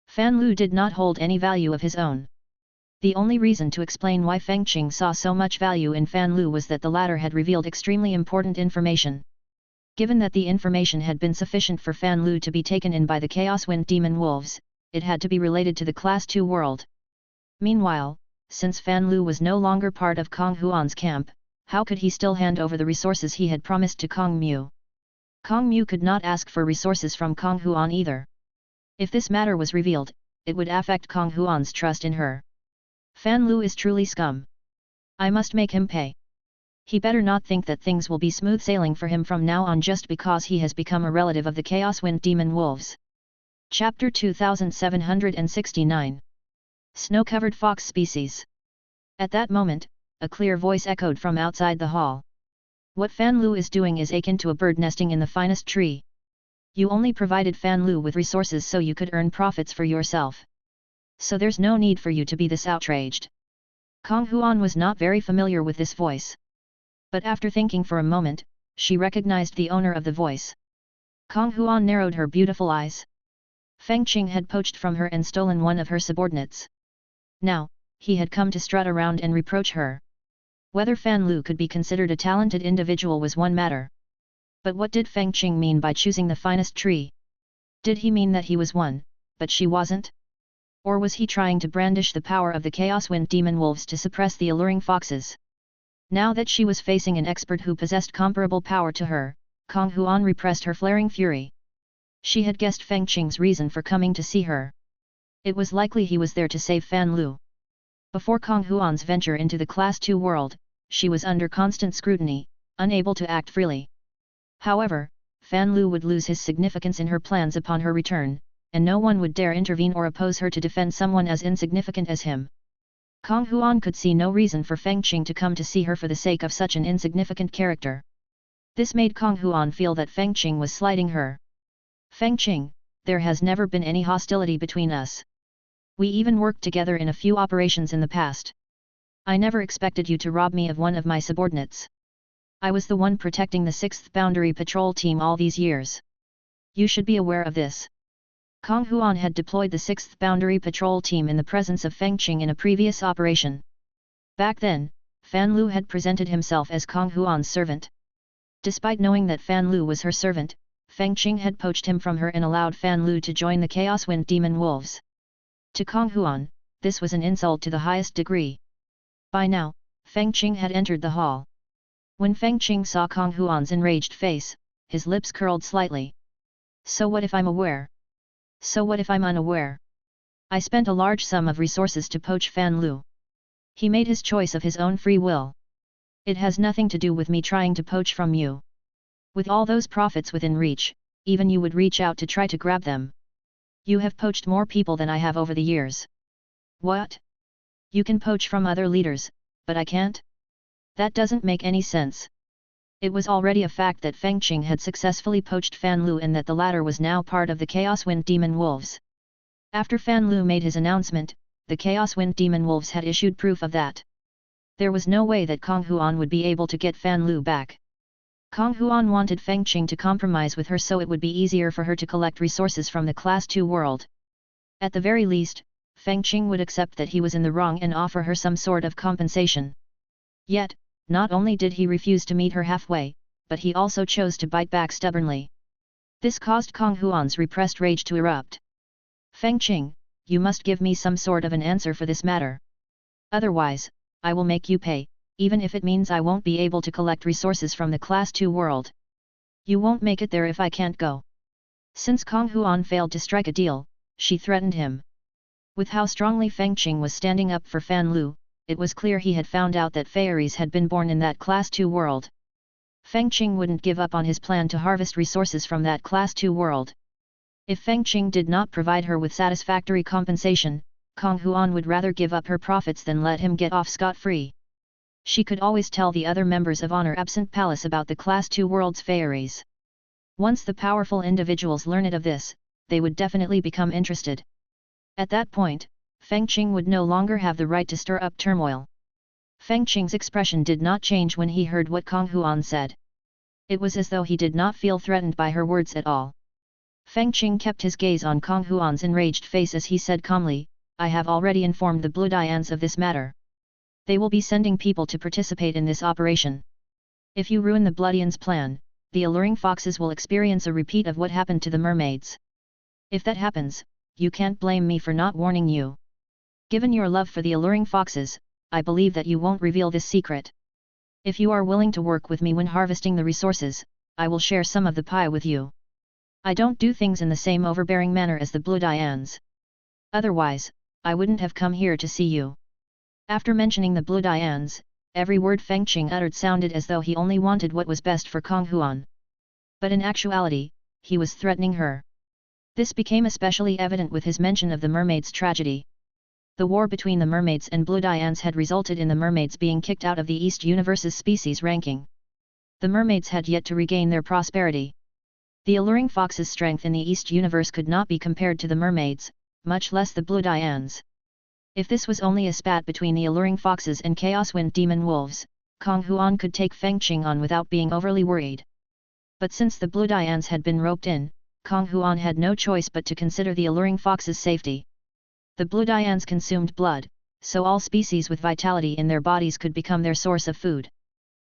Fan Lu did not hold any value of his own. The only reason to explain why Feng Qing saw so much value in Fan Lu was that the latter had revealed extremely important information. Given that the information had been sufficient for Fan Lu to be taken in by the Chaos Wind Demon Wolves, it had to be related to the Class 2 world. Meanwhile, since Fan Lu was no longer part of Kong Huan's camp, how could he still hand over the resources he had promised to Kong Mu? Kong Mu could not ask for resources from Kong Huan either. If this matter was revealed, it would affect Kong Huan's trust in her. Fan Lu is truly scum. I must make him pay. He better not think that things will be smooth sailing for him from now on just because he has become a relative of the Chaos Wind Demon Wolves. Chapter 2769. Snow-covered fox species. At that moment, a clear voice echoed from outside the hall. What Fan Lu is doing is akin to a bird nesting in the finest tree. You only provided Fan Lu with resources so you could earn profits for yourself. So there's no need for you to be this outraged. Kong Huan was not very familiar with this voice. But after thinking for a moment, she recognized the owner of the voice. Kong Huan narrowed her beautiful eyes. Feng Qing had poached from her and stolen one of her subordinates. Now, he had come to strut around and reproach her. Whether Fan Lu could be considered a talented individual was one matter. But what did Feng Qing mean by choosing the finest tree? Did he mean that he was one, but she wasn't? Or was he trying to brandish the power of the Chaos Wind Demon Wolves to suppress the alluring foxes? Now that she was facing an expert who possessed comparable power to her, Kong Huan repressed her flaring fury. She had guessed Feng Qing's reason for coming to see her. It was likely he was there to save Fan Lu. Before Kong Huan's venture into the Class 2 world, she was under constant scrutiny, unable to act freely. However, Fan Lu would lose his significance in her plans upon her return, and no one would dare intervene or oppose her to defend someone as insignificant as him. Kong Huan could see no reason for Feng Qing to come to see her for the sake of such an insignificant character. This made Kong Huan feel that Feng Qing was slighting her. Feng Qing, there has never been any hostility between us. We even worked together in a few operations in the past. I never expected you to rob me of one of my subordinates. I was the one protecting the 6th Boundary Patrol Team all these years. You should be aware of this. Kong Huan had deployed the 6th Boundary Patrol Team in the presence of Feng Qing in a previous operation. Back then, Fan Lu had presented himself as Kong Huan's servant. Despite knowing that Fan Lu was her servant, Feng Qing had poached him from her and allowed Fan Lu to join the Chaos Wind Demon Wolves. To Kong Huan, this was an insult to the highest degree. By now, Feng Qing had entered the hall. When Feng Qing saw Kong Huan's enraged face, his lips curled slightly. So what if I'm aware? So what if I'm unaware? I spent a large sum of resources to poach Fan Lu. He made his choice of his own free will. It has nothing to do with me trying to poach from you. With all those profits within reach, even you would reach out to try to grab them. You have poached more people than I have over the years. What? You can poach from other leaders, but I can't? That doesn't make any sense. It was already a fact that Feng Qing had successfully poached Fan Lu and that the latter was now part of the Chaos Wind Demon Wolves. After Fan Lu made his announcement, the Chaos Wind Demon Wolves had issued proof of that. There was no way that Kong Huan would be able to get Fan Lu back. Kong Huan wanted Feng Qing to compromise with her so it would be easier for her to collect resources from the Class 2 world. At the very least, Feng Qing would accept that he was in the wrong and offer her some sort of compensation. Yet, not only did he refuse to meet her halfway, but he also chose to bite back stubbornly. This caused Kong Huan's repressed rage to erupt. Feng Qing, you must give me some sort of an answer for this matter. Otherwise, I will make you pay, even if it means I won't be able to collect resources from the Class 2 world. You won't make it there if I can't go. Since Kong Huan failed to strike a deal, she threatened him. With how strongly Feng Qing was standing up for Fan Lu, it was clear he had found out that fairies had been born in that Class 2 world. Feng Qing wouldn't give up on his plan to harvest resources from that Class 2 world. If Feng Qing did not provide her with satisfactory compensation, Kong Huan would rather give up her profits than let him get off scot-free. She could always tell the other members of Honor Absent Palace about the Class 2 world's fairies. Once the powerful individuals learned of this, they would definitely become interested. At that point, Feng Qing would no longer have the right to stir up turmoil. Feng Qing's expression did not change when he heard what Kong Huan said. It was as though he did not feel threatened by her words at all. Feng Qing kept his gaze on Kong Huan's enraged face as he said calmly, I have already informed the bloodlines of this matter. They will be sending people to participate in this operation. If you ruin the bloodlines' plan, the alluring foxes will experience a repeat of what happened to the mermaids. If that happens, you can't blame me for not warning you. Given your love for the alluring foxes, I believe that you won't reveal this secret. If you are willing to work with me when harvesting the resources, I will share some of the pie with you. I don't do things in the same overbearing manner as the bloodlines. Otherwise, I wouldn't have come here to see you. After mentioning the bloodlines, every word Feng Qing uttered sounded as though he only wanted what was best for Kong Huan. But in actuality, he was threatening her. This became especially evident with his mention of the mermaids' tragedy. The war between the mermaids and bloodlines had resulted in the mermaids being kicked out of the East Universe's species ranking. The mermaids had yet to regain their prosperity. The alluring fox's strength in the East Universe could not be compared to the mermaids, much less the bloodlines. If this was only a spat between the alluring foxes and Chaos Wind Demon Wolves, Kong Huan could take Feng Qing on without being overly worried. But since the bloodlines had been roped in, Kong Huan had no choice but to consider the alluring fox's safety. The bloodlines consumed blood, so all species with vitality in their bodies could become their source of food.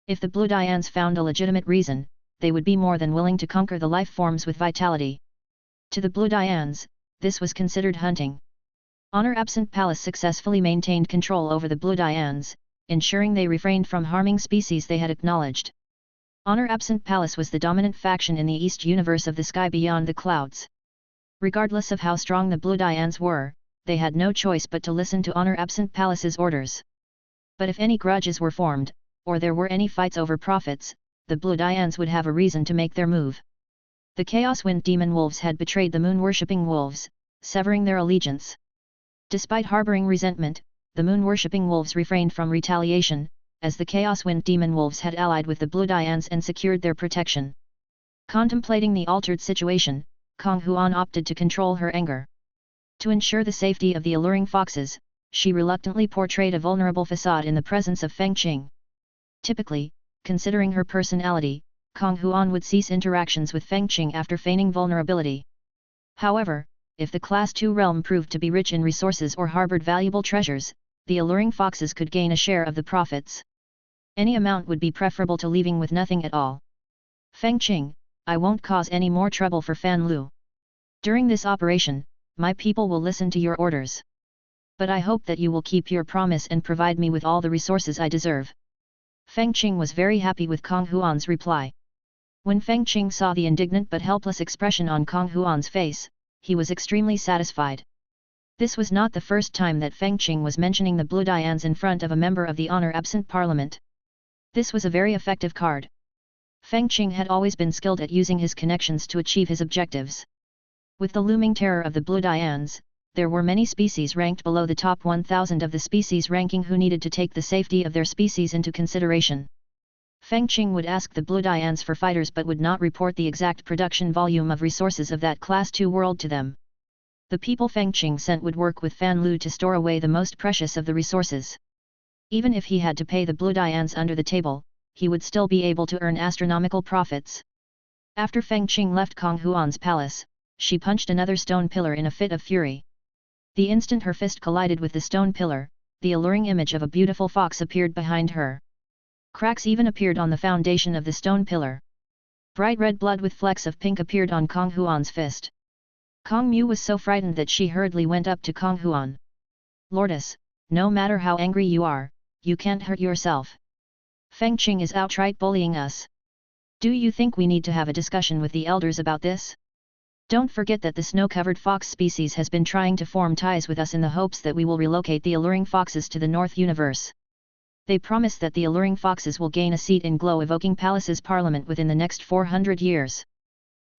If the bloodlines found a legitimate reason, they would be more than willing to conquer the life forms with vitality. To the bloodlines, this was considered hunting. Honor Absent Palace successfully maintained control over the bloodlines, ensuring they refrained from harming species they had acknowledged. Honor Absent Palace was the dominant faction in the East Universe of the sky beyond the clouds. Regardless of how strong the bloodlines were, they had no choice but to listen to Honor Absent Palace's orders. But if any grudges were formed, or there were any fights over profits, the bloodlines would have a reason to make their move. The Chaos Wind Demon Wolves had betrayed the moon-worshipping wolves, severing their allegiance. Despite harboring resentment, the moon-worshipping wolves refrained from retaliation, as the Chaos Wind Demon Wolves had allied with the bloodlines and secured their protection. Contemplating the altered situation, Kong Huan opted to control her anger. To ensure the safety of the alluring foxes, she reluctantly portrayed a vulnerable facade in the presence of Feng Qing. Typically, considering her personality, Kong Huan would cease interactions with Feng Qing after feigning vulnerability. However, if the Class 2 realm proved to be rich in resources or harbored valuable treasures, the alluring foxes could gain a share of the profits. Any amount would be preferable to leaving with nothing at all. Feng Qing, I won't cause any more trouble for Fan Lu. During this operation, my people will listen to your orders. But I hope that you will keep your promise and provide me with all the resources I deserve. Feng Qing was very happy with Kong Huan's reply. When Feng Qing saw the indignant but helpless expression on Kong Huan's face, he was extremely satisfied. This was not the first time that Feng Qing was mentioning the bloodlines in front of a member of the Honor Absent Parliament. This was a very effective card. Feng Qing had always been skilled at using his connections to achieve his objectives. With the looming terror of the bloodlines, there were many species ranked below the top 1,000 of the species ranking who needed to take the safety of their species into consideration. Feng Qing would ask the bloodlines for fighters but would not report the exact production volume of resources of that Class 2 world to them. The people Feng Qing sent would work with Fan Lu to store away the most precious of the resources. Even if he had to pay the bloodlines under the table, he would still be able to earn astronomical profits. After Feng Qing left Kong Huan's palace, she punched another stone pillar in a fit of fury. The instant her fist collided with the stone pillar, the alluring image of a beautiful fox appeared behind her. Cracks even appeared on the foundation of the stone pillar. Bright red blood with flecks of pink appeared on Kong Huan's fist. Kong Mu was so frightened that she hurriedly went up to Kong Huan. Lordess, no matter how angry you are, you can't hurt yourself. Feng Qing is outright bullying us. Do you think we need to have a discussion with the elders about this? Don't forget that the snow-covered fox species has been trying to form ties with us in the hopes that we will relocate the alluring foxes to the North Universe. They promise that the alluring foxes will gain a seat in glow-evoking Palace's parliament within the next 400 years.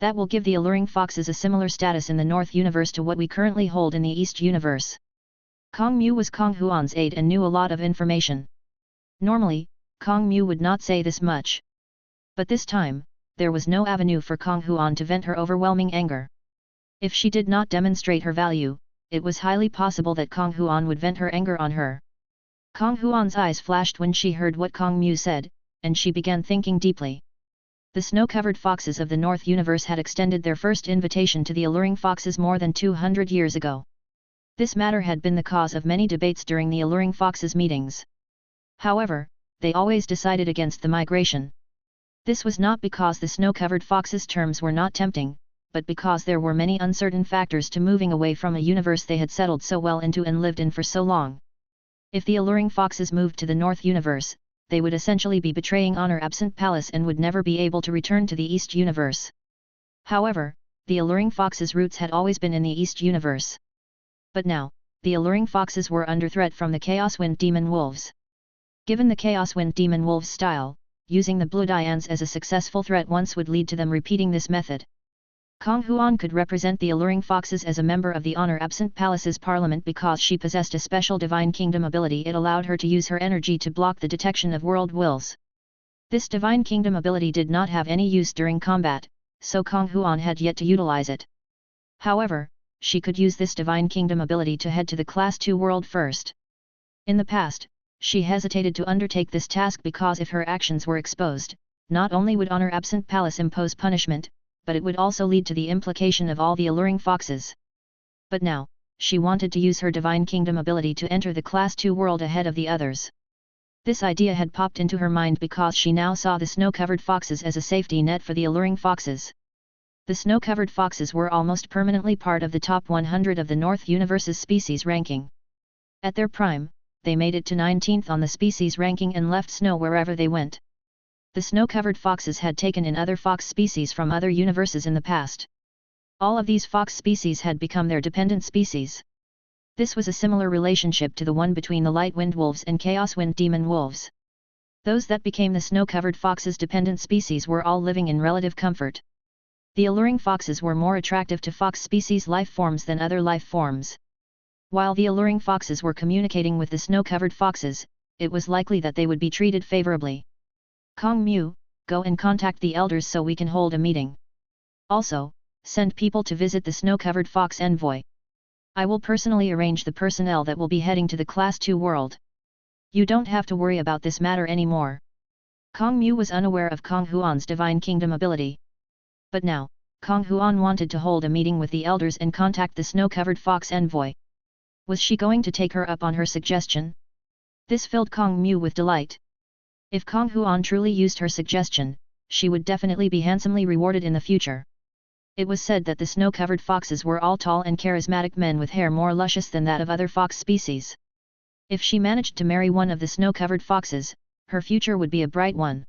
That will give the alluring foxes a similar status in the North Universe to what we currently hold in the East Universe. Kong Mu was Kong Huan's aide and knew a lot of information. Normally, Kong Mu would not say this much. But this time, there was no avenue for Kong Huan to vent her overwhelming anger. If she did not demonstrate her value, it was highly possible that Kong Huan would vent her anger on her. Kong Huan's eyes flashed when she heard what Kong Mu said, and she began thinking deeply. The snow-covered foxes of the North Universe had extended their first invitation to the alluring foxes more than 200 years ago. This matter had been the cause of many debates during the alluring foxes meetings. However, they always decided against the migration. This was not because the snow-covered foxes' terms were not tempting, but because there were many uncertain factors to moving away from a universe they had settled so well into and lived in for so long. If the alluring foxes moved to the North Universe, they would essentially be betraying Honor Absent Palace and would never be able to return to the East Universe. However, the alluring foxes' roots had always been in the East Universe. But now, the alluring foxes were under threat from the Chaos Wind Demon Wolves. Given the Chaos Wind Demon Wolves' style, using the bloodlines as a successful threat once would lead to them repeating this method. Kong Huan could represent the alluring foxes as a member of the Honor Absent Palace's parliament because she possessed a special Divine Kingdom ability. It allowed her to use her energy to block the detection of world wills. This Divine Kingdom ability did not have any use during combat, so Kong Huan had yet to utilize it. However, she could use this Divine Kingdom ability to head to the Class 2 world first. In the past, she hesitated to undertake this task because if her actions were exposed, not only would Honor Absent Palace impose punishment, but it would also lead to the implication of all the alluring foxes. But now, she wanted to use her Divine Kingdom ability to enter the Class 2 world ahead of the others. This idea had popped into her mind because she now saw the snow-covered foxes as a safety net for the alluring foxes. The snow-covered foxes were almost permanently part of the top 100 of the North Universe's species ranking. At their prime, they made it to 19th on the species ranking and left snow wherever they went. The snow-covered foxes had taken in other fox species from other universes in the past. All of these fox species had become their dependent species. This was a similar relationship to the one between the Light Wind Wolves and Chaos Wind Demon Wolves. Those that became the snow-covered foxes' dependent species were all living in relative comfort. The alluring foxes were more attractive to fox species life forms than other life forms. While the alluring foxes were communicating with the snow-covered foxes, it was likely that they would be treated favorably. Kong Mu, go and contact the elders so we can hold a meeting. Also, send people to visit the snow-covered fox envoy. I will personally arrange the personnel that will be heading to the Class 2 world. You don't have to worry about this matter anymore. Kong Mu was unaware of Kong Huan's Divine Kingdom ability. But now, Kong Huan wanted to hold a meeting with the elders and contact the snow-covered fox envoy. Was she going to take her up on her suggestion? This filled Kong Mu with delight. If Kong Huan truly used her suggestion, she would definitely be handsomely rewarded in the future. It was said that the snow-covered foxes were all tall and charismatic men with hair more luscious than that of other fox species. If she managed to marry one of the snow-covered foxes, her future would be a bright one.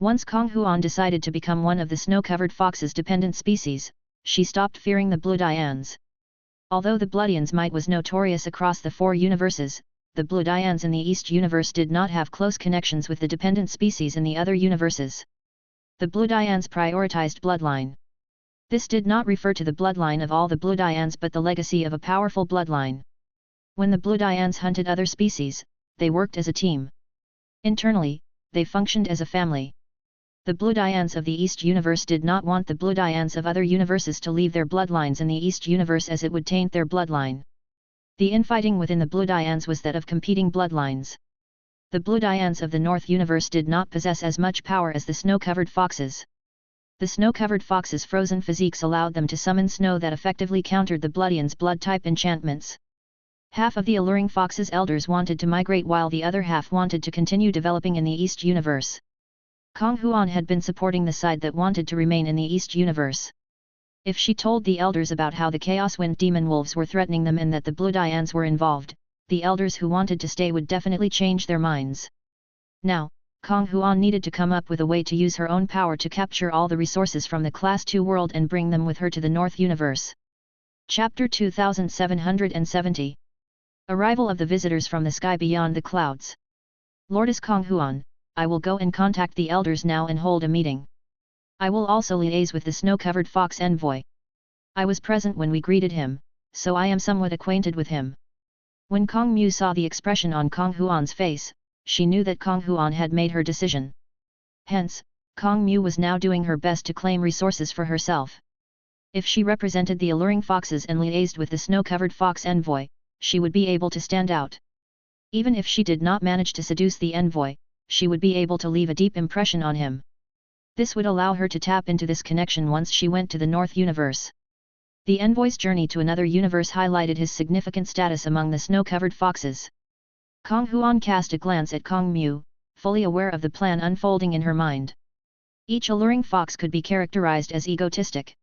Once Kong Huan decided to become one of the snow-covered fox's dependent species, she stopped fearing the bloodlines. Although the bloodlines might was notorious across the 4 universes, the bloodlines in the East Universe did not have close connections with the dependent species in the other universes. The bloodlines prioritized bloodline. This did not refer to the bloodline of all the bloodlines but the legacy of a powerful bloodline. When the bloodlines hunted other species, they worked as a team. Internally, they functioned as a family. The bloodlines of the East Universe did not want the bloodlines of other universes to leave their bloodlines in the East Universe as it would taint their bloodline. The infighting within the bloodlines was that of competing bloodlines. The bloodlines of the North Universe did not possess as much power as the snow-covered foxes. The snow-covered foxes' frozen physiques allowed them to summon snow that effectively countered the bloodlines' blood-type enchantments. Half of the alluring foxes' elders wanted to migrate while the other half wanted to continue developing in the East Universe. Kong Huan had been supporting the side that wanted to remain in the East Universe. If she told the elders about how the Chaos Wind Demon Wolves were threatening them and that the bloodlines were involved, the elders who wanted to stay would definitely change their minds. Now, Kong Huan needed to come up with a way to use her own power to capture all the resources from the Class 2 world and bring them with her to the North Universe. Chapter 2770. Arrival of the visitors from the sky beyond the clouds. Lordess Kong Huan, I will go and contact the elders now and hold a meeting. I will also liaise with the snow-covered fox envoy. I was present when we greeted him, so I am somewhat acquainted with him. When Kong Mu saw the expression on Kong Huan's face, she knew that Kong Huan had made her decision. Hence, Kong Mu was now doing her best to claim resources for herself. If she represented the alluring foxes and liaised with the snow-covered fox envoy, she would be able to stand out. Even if she did not manage to seduce the envoy, she would be able to leave a deep impression on him. This would allow her to tap into this connection once she went to the North Universe. The envoy's journey to another universe highlighted his significant status among the snow-covered foxes. Kong Huan cast a glance at Kong Mu, fully aware of the plan unfolding in her mind. Each alluring fox could be characterized as egotistic.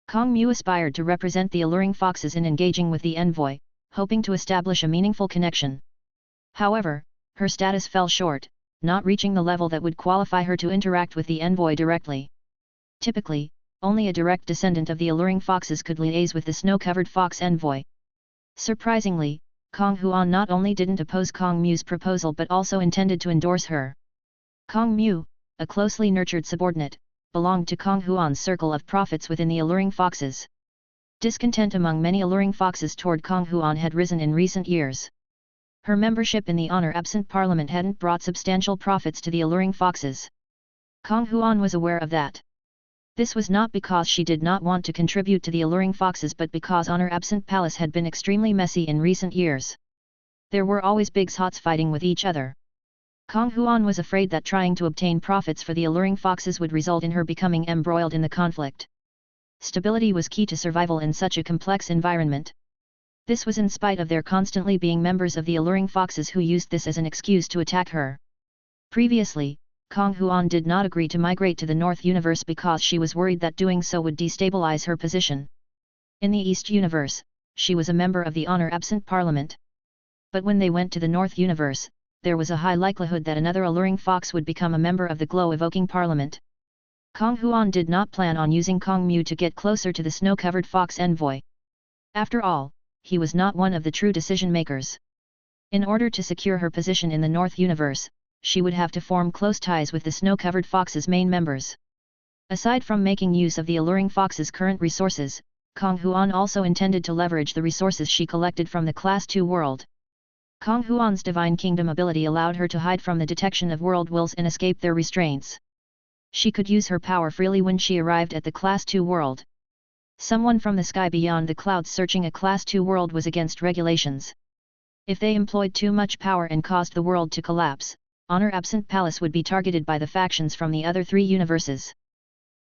Kong Mu aspired to represent the alluring foxes in engaging with the envoy, hoping to establish a meaningful connection. However, her status fell short, not reaching the level that would qualify her to interact with the envoy directly. Typically, only a direct descendant of the alluring foxes could liaise with the snow-covered fox envoy. Surprisingly, Kong Huan not only didn't oppose Kong Mu's proposal but also intended to endorse her. Kong Mu, a closely nurtured subordinate, belonged to Kong Huan's circle of prophets within the alluring foxes. Discontent among many alluring foxes toward Kong Huan had risen in recent years. Her membership in the honor-absent parliament hadn't brought substantial profits to the alluring foxes. Kong Huan was aware of that. This was not because she did not want to contribute to the alluring foxes but because honor-absent palace had been extremely messy in recent years. There were always big hots fighting with each other. Kong Huan was afraid that trying to obtain profits for the alluring foxes would result in her becoming embroiled in the conflict. Stability was key to survival in such a complex environment. This was in spite of there constantly being members of the alluring foxes who used this as an excuse to attack her. Previously, Kong Huan did not agree to migrate to the North Universe because she was worried that doing so would destabilize her position. In the East Universe, she was a member of the honor-absent parliament. But when they went to the North Universe, there was a high likelihood that another alluring fox would become a member of the glow-evoking parliament. Kong Huan did not plan on using Kong Mu to get closer to the snow-covered fox envoy. After all, he was not one of the true decision-makers. In order to secure her position in the North Universe, she would have to form close ties with the snow-covered fox's main members. Aside from making use of the alluring fox's current resources, Kong Huan also intended to leverage the resources she collected from the Class 2 world. Kong Huan's Divine Kingdom ability allowed her to hide from the detection of world wills and escape their restraints. She could use her power freely when she arrived at the Class 2 world. Someone from the sky beyond the clouds searching a Class 2 world was against regulations. If they employed too much power and caused the world to collapse, honor-absent palace would be targeted by the factions from the other three universes.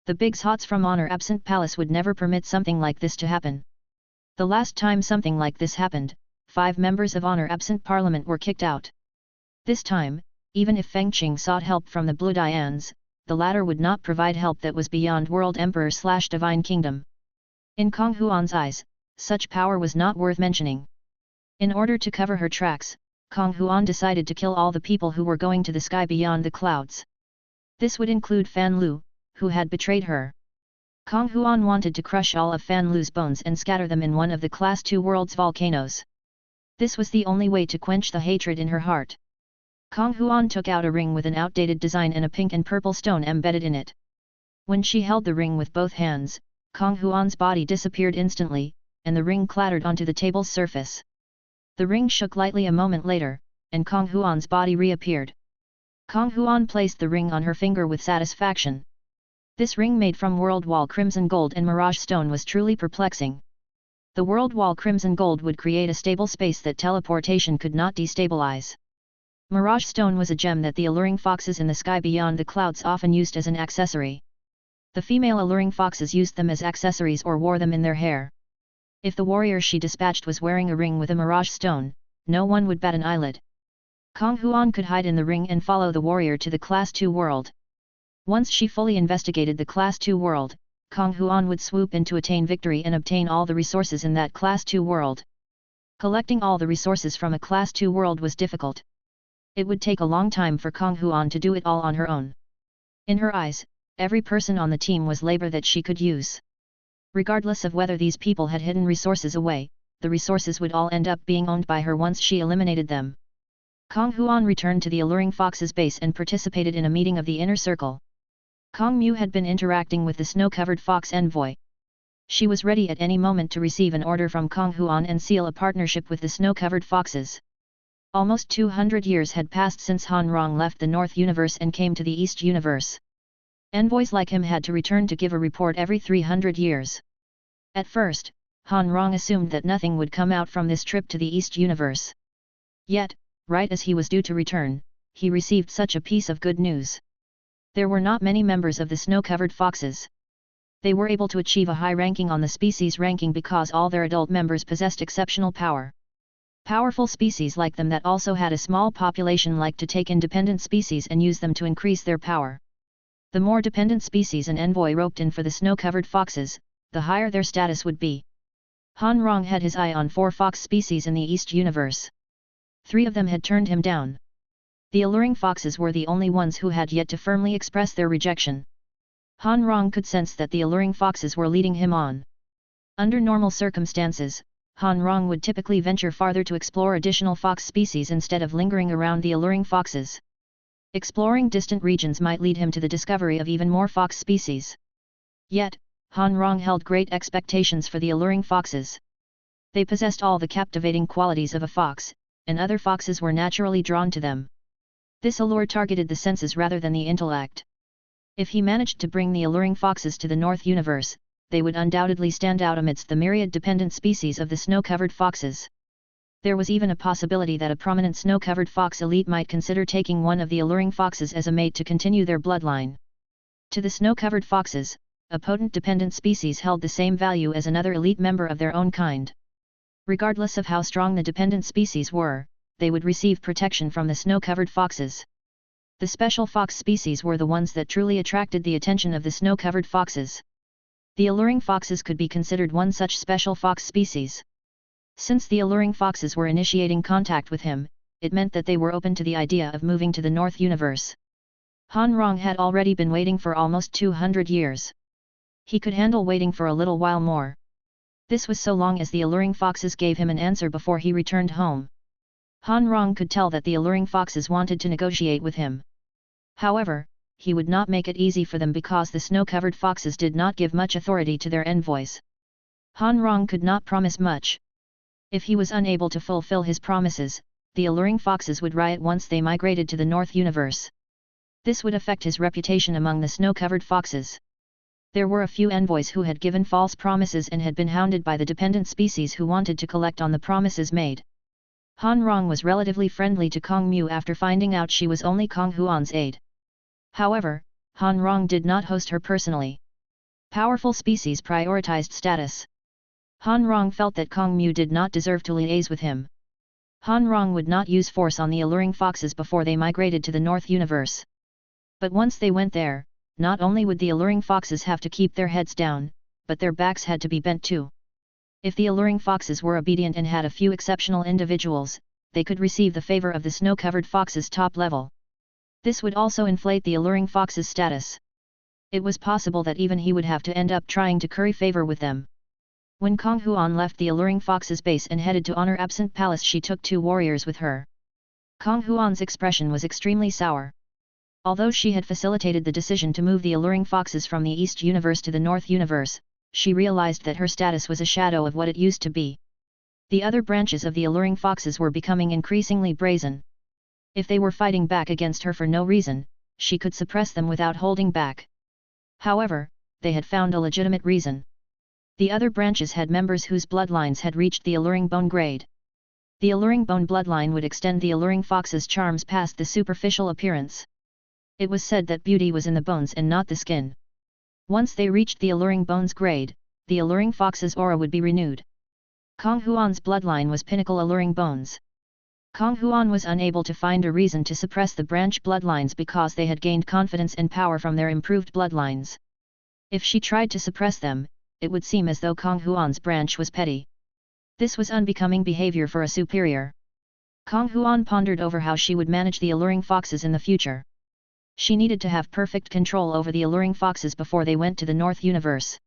The big hots from honor-absent palace would never permit something like this to happen. The last time something like this happened, 5 members of honor-absent parliament were kicked out. This time, even if Feng Qing sought help from the bloodlines, the latter would not provide help that was beyond World Emperor/Divine Kingdom. In Kong Huan's eyes, such power was not worth mentioning. In order to cover her tracks, Kong Huan decided to kill all the people who were going to the sky beyond the clouds. This would include Fan Lu, who had betrayed her. Kong Huan wanted to crush all of Fan Lu's bones and scatter them in one of the Class 2 world's volcanoes. This was the only way to quench the hatred in her heart. Kong Huan took out a ring with an outdated design and a pink and purple stone embedded in it. When she held the ring with both hands, Kong Huan's body disappeared instantly, and the ring clattered onto the table's surface. The ring shook lightly a moment later, and Kong Huan's body reappeared. Kong Huan placed the ring on her finger with satisfaction. This ring made from World Wall Crimson Gold and Mirage Stone was truly perplexing. The World Wall Crimson Gold would create a stable space that teleportation could not destabilize. Mirage Stone was a gem that the alluring foxes in the sky beyond the clouds often used as an accessory. The female alluring foxes used them as accessories or wore them in their hair. If the warrior she dispatched was wearing a ring with a Mirage Stone, no one would bat an eyelid. Kong Huan could hide in the ring and follow the warrior to the Class 2 world. Once she fully investigated the Class 2 world, Kong Huan would swoop in to attain victory and obtain all the resources in that Class 2 world. Collecting all the resources from a Class 2 world was difficult. It would take a long time for Kong Huan to do it all on her own. In her eyes, every person on the team was labor that she could use. Regardless of whether these people had hidden resources away, the resources would all end up being owned by her once she eliminated them. Kong Huan returned to the alluring fox's base and participated in a meeting of the inner circle. Kong Mu had been interacting with the snow-covered fox envoy. She was ready at any moment to receive an order from Kong Huan and seal a partnership with the snow-covered foxes. Almost 200 years had passed since Han Rong left the North Universe and came to the East Universe. Envoys like him had to return to give a report every 300 years. At first, Han Rong assumed that nothing would come out from this trip to the East Universe. Yet, right as he was due to return, he received such a piece of good news. There were not many members of the snow-covered foxes. They were able to achieve a high ranking on the species ranking because all their adult members possessed exceptional power. Powerful species like them that also had a small population liked to take independent species and use them to increase their power. The more dependent species an envoy roped in for the snow-covered foxes, the higher their status would be. Han Rong had his eye on 4 fox species in the East Universe. 3 of them had turned him down. The alluring foxes were the only ones who had yet to firmly express their rejection. Han Rong could sense that the alluring foxes were leading him on. Under normal circumstances, Han Rong would typically venture farther to explore additional fox species instead of lingering around the alluring foxes. Exploring distant regions might lead him to the discovery of even more fox species. Yet, Han Rong held great expectations for the alluring foxes. They possessed all the captivating qualities of a fox, and other foxes were naturally drawn to them. This allure targeted the senses rather than the intellect. If he managed to bring the alluring foxes to the North Universe, they would undoubtedly stand out amidst the myriad dependent species of the snow-covered foxes. There was even a possibility that a prominent snow-covered fox elite might consider taking one of the alluring foxes as a mate to continue their bloodline. To the snow-covered foxes, a potent dependent species held the same value as another elite member of their own kind. Regardless of how strong the dependent species were, they would receive protection from the snow-covered foxes. The special fox species were the ones that truly attracted the attention of the snow-covered foxes. The alluring foxes could be considered one such special fox species. Since the alluring foxes were initiating contact with him, it meant that they were open to the idea of moving to the North Universe. Han Rong had already been waiting for almost 200 years. He could handle waiting for a little while more. This was so long as the alluring foxes gave him an answer before he returned home. Han Rong could tell that the alluring foxes wanted to negotiate with him. However, he would not make it easy for them because the snow-covered foxes did not give much authority to their envoys. Han Rong could not promise much. If he was unable to fulfill his promises, the alluring foxes would riot once they migrated to the North Universe. This would affect his reputation among the snow-covered foxes. There were a few envoys who had given false promises and had been hounded by the dependent species who wanted to collect on the promises made. Han Rong was relatively friendly to Kong Mu after finding out she was only Kong Huan's aide. However, Han Rong did not host her personally. Powerful species prioritized status. Han Rong felt that Kong Mu did not deserve to liaise with him. Han Rong would not use force on the alluring foxes before they migrated to the North Universe. But once they went there, not only would the alluring foxes have to keep their heads down, but their backs had to be bent too. If the alluring foxes were obedient and had a few exceptional individuals, they could receive the favor of the snow-covered fox's top level. This would also inflate the alluring fox's status. It was possible that even he would have to end up trying to curry favor with them. When Kong Huan left the alluring fox's base and headed to Honor Absent Palace, she took 2 warriors with her. Kong Huan's expression was extremely sour. Although she had facilitated the decision to move the alluring foxes from the East Universe to the North Universe, she realized that her status was a shadow of what it used to be. The other branches of the alluring foxes were becoming increasingly brazen. If they were fighting back against her for no reason, she could suppress them without holding back. However, they had found a legitimate reason. The other branches had members whose bloodlines had reached the alluring bone grade. The alluring bone bloodline would extend the alluring fox's charms past the superficial appearance. It was said that beauty was in the bones and not the skin. Once they reached the alluring bones grade, the alluring fox's aura would be renewed. Kong Huan's bloodline was pinnacle alluring bones. Kong Huan was unable to find a reason to suppress the branch bloodlines because they had gained confidence and power from their improved bloodlines. If she tried to suppress them, it would seem as though Kong Huan's branch was petty. This was unbecoming behavior for a superior. Kong Huan pondered over how she would manage the alluring foxes in the future. She needed to have perfect control over the alluring foxes before they went to the North Universe.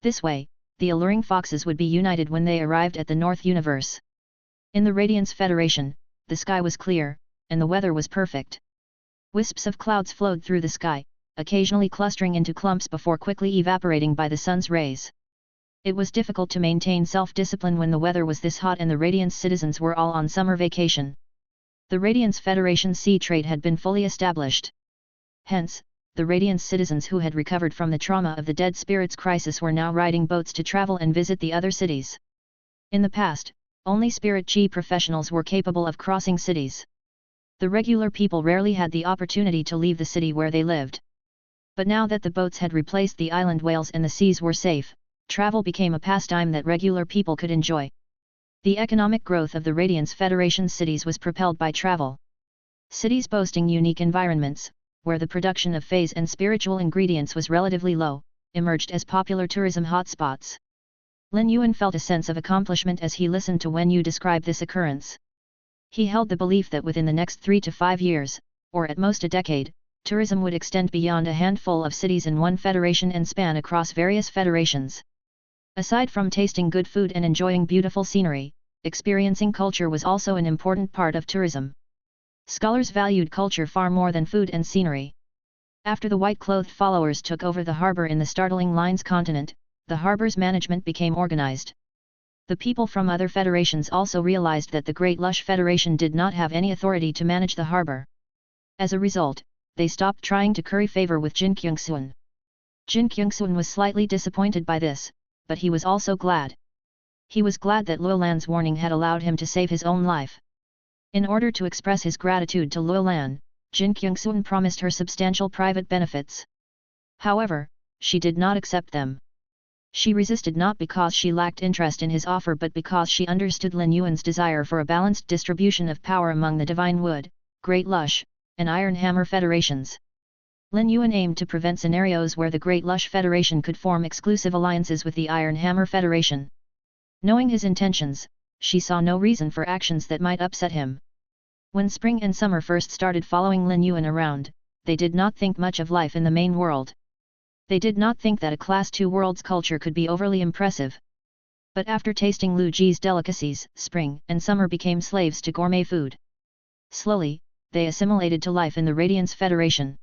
This way, the alluring foxes would be united when they arrived at the North Universe. In the Radiance Federation, the sky was clear, and the weather was perfect. Wisps of clouds flowed through the sky, occasionally clustering into clumps before quickly evaporating by the sun's rays. It was difficult to maintain self-discipline when the weather was this hot and the Radiance citizens were all on summer vacation. The Radiance Federation sea trade had been fully established. Hence, the Radiance citizens who had recovered from the trauma of the Dead Spirits crisis were now riding boats to travel and visit the other cities. In the past, only spirit chi professionals were capable of crossing cities. The regular people rarely had the opportunity to leave the city where they lived. But now that the boats had replaced the island whales and the seas were safe, travel became a pastime that regular people could enjoy. The economic growth of the Radiance Federation cities was propelled by travel. Cities boasting unique environments, where the production of feys and spiritual ingredients was relatively low, emerged as popular tourism hotspots. Lin Yuan felt a sense of accomplishment as he listened to Wen Yu describe this occurrence. He held the belief that within the next 3 to 5 years, or at most a decade, tourism would extend beyond a handful of cities in one federation and span across various federations. Aside from tasting good food and enjoying beautiful scenery, experiencing culture was also an important part of tourism. Scholars valued culture far more than food and scenery. After the white-clothed followers took over the harbor in the startling Lines continent, the harbor's management became organized. The people from other federations also realized that the Great Lush Federation did not have any authority to manage the harbor. As a result, they stopped trying to curry favor with Jin Kyungsuan. Jin Kyungsuan was slightly disappointed by this, but he was also glad. He was glad that Luolan's warning had allowed him to save his own life. In order to express his gratitude to Luolan, Jin Kyungsuan promised her substantial private benefits. However, she did not accept them. She resisted not because she lacked interest in his offer but because she understood Lin Yuan's desire for a balanced distribution of power among the Divine Wood, Great Lush, and Iron Hammer federations. Lin Yuan aimed to prevent scenarios where the Great Lush Federation could form exclusive alliances with the Iron Hammer Federation. Knowing his intentions, she saw no reason for actions that might upset him. When Spring and Summer first started following Lin Yuan around, they did not think much of life in the main world. They did not think that a Class 2 world's culture could be overly impressive. But after tasting Lu Ji's delicacies, Spring and Summer became slaves to gourmet food. Slowly, they assimilated to life in the Radiance Federation.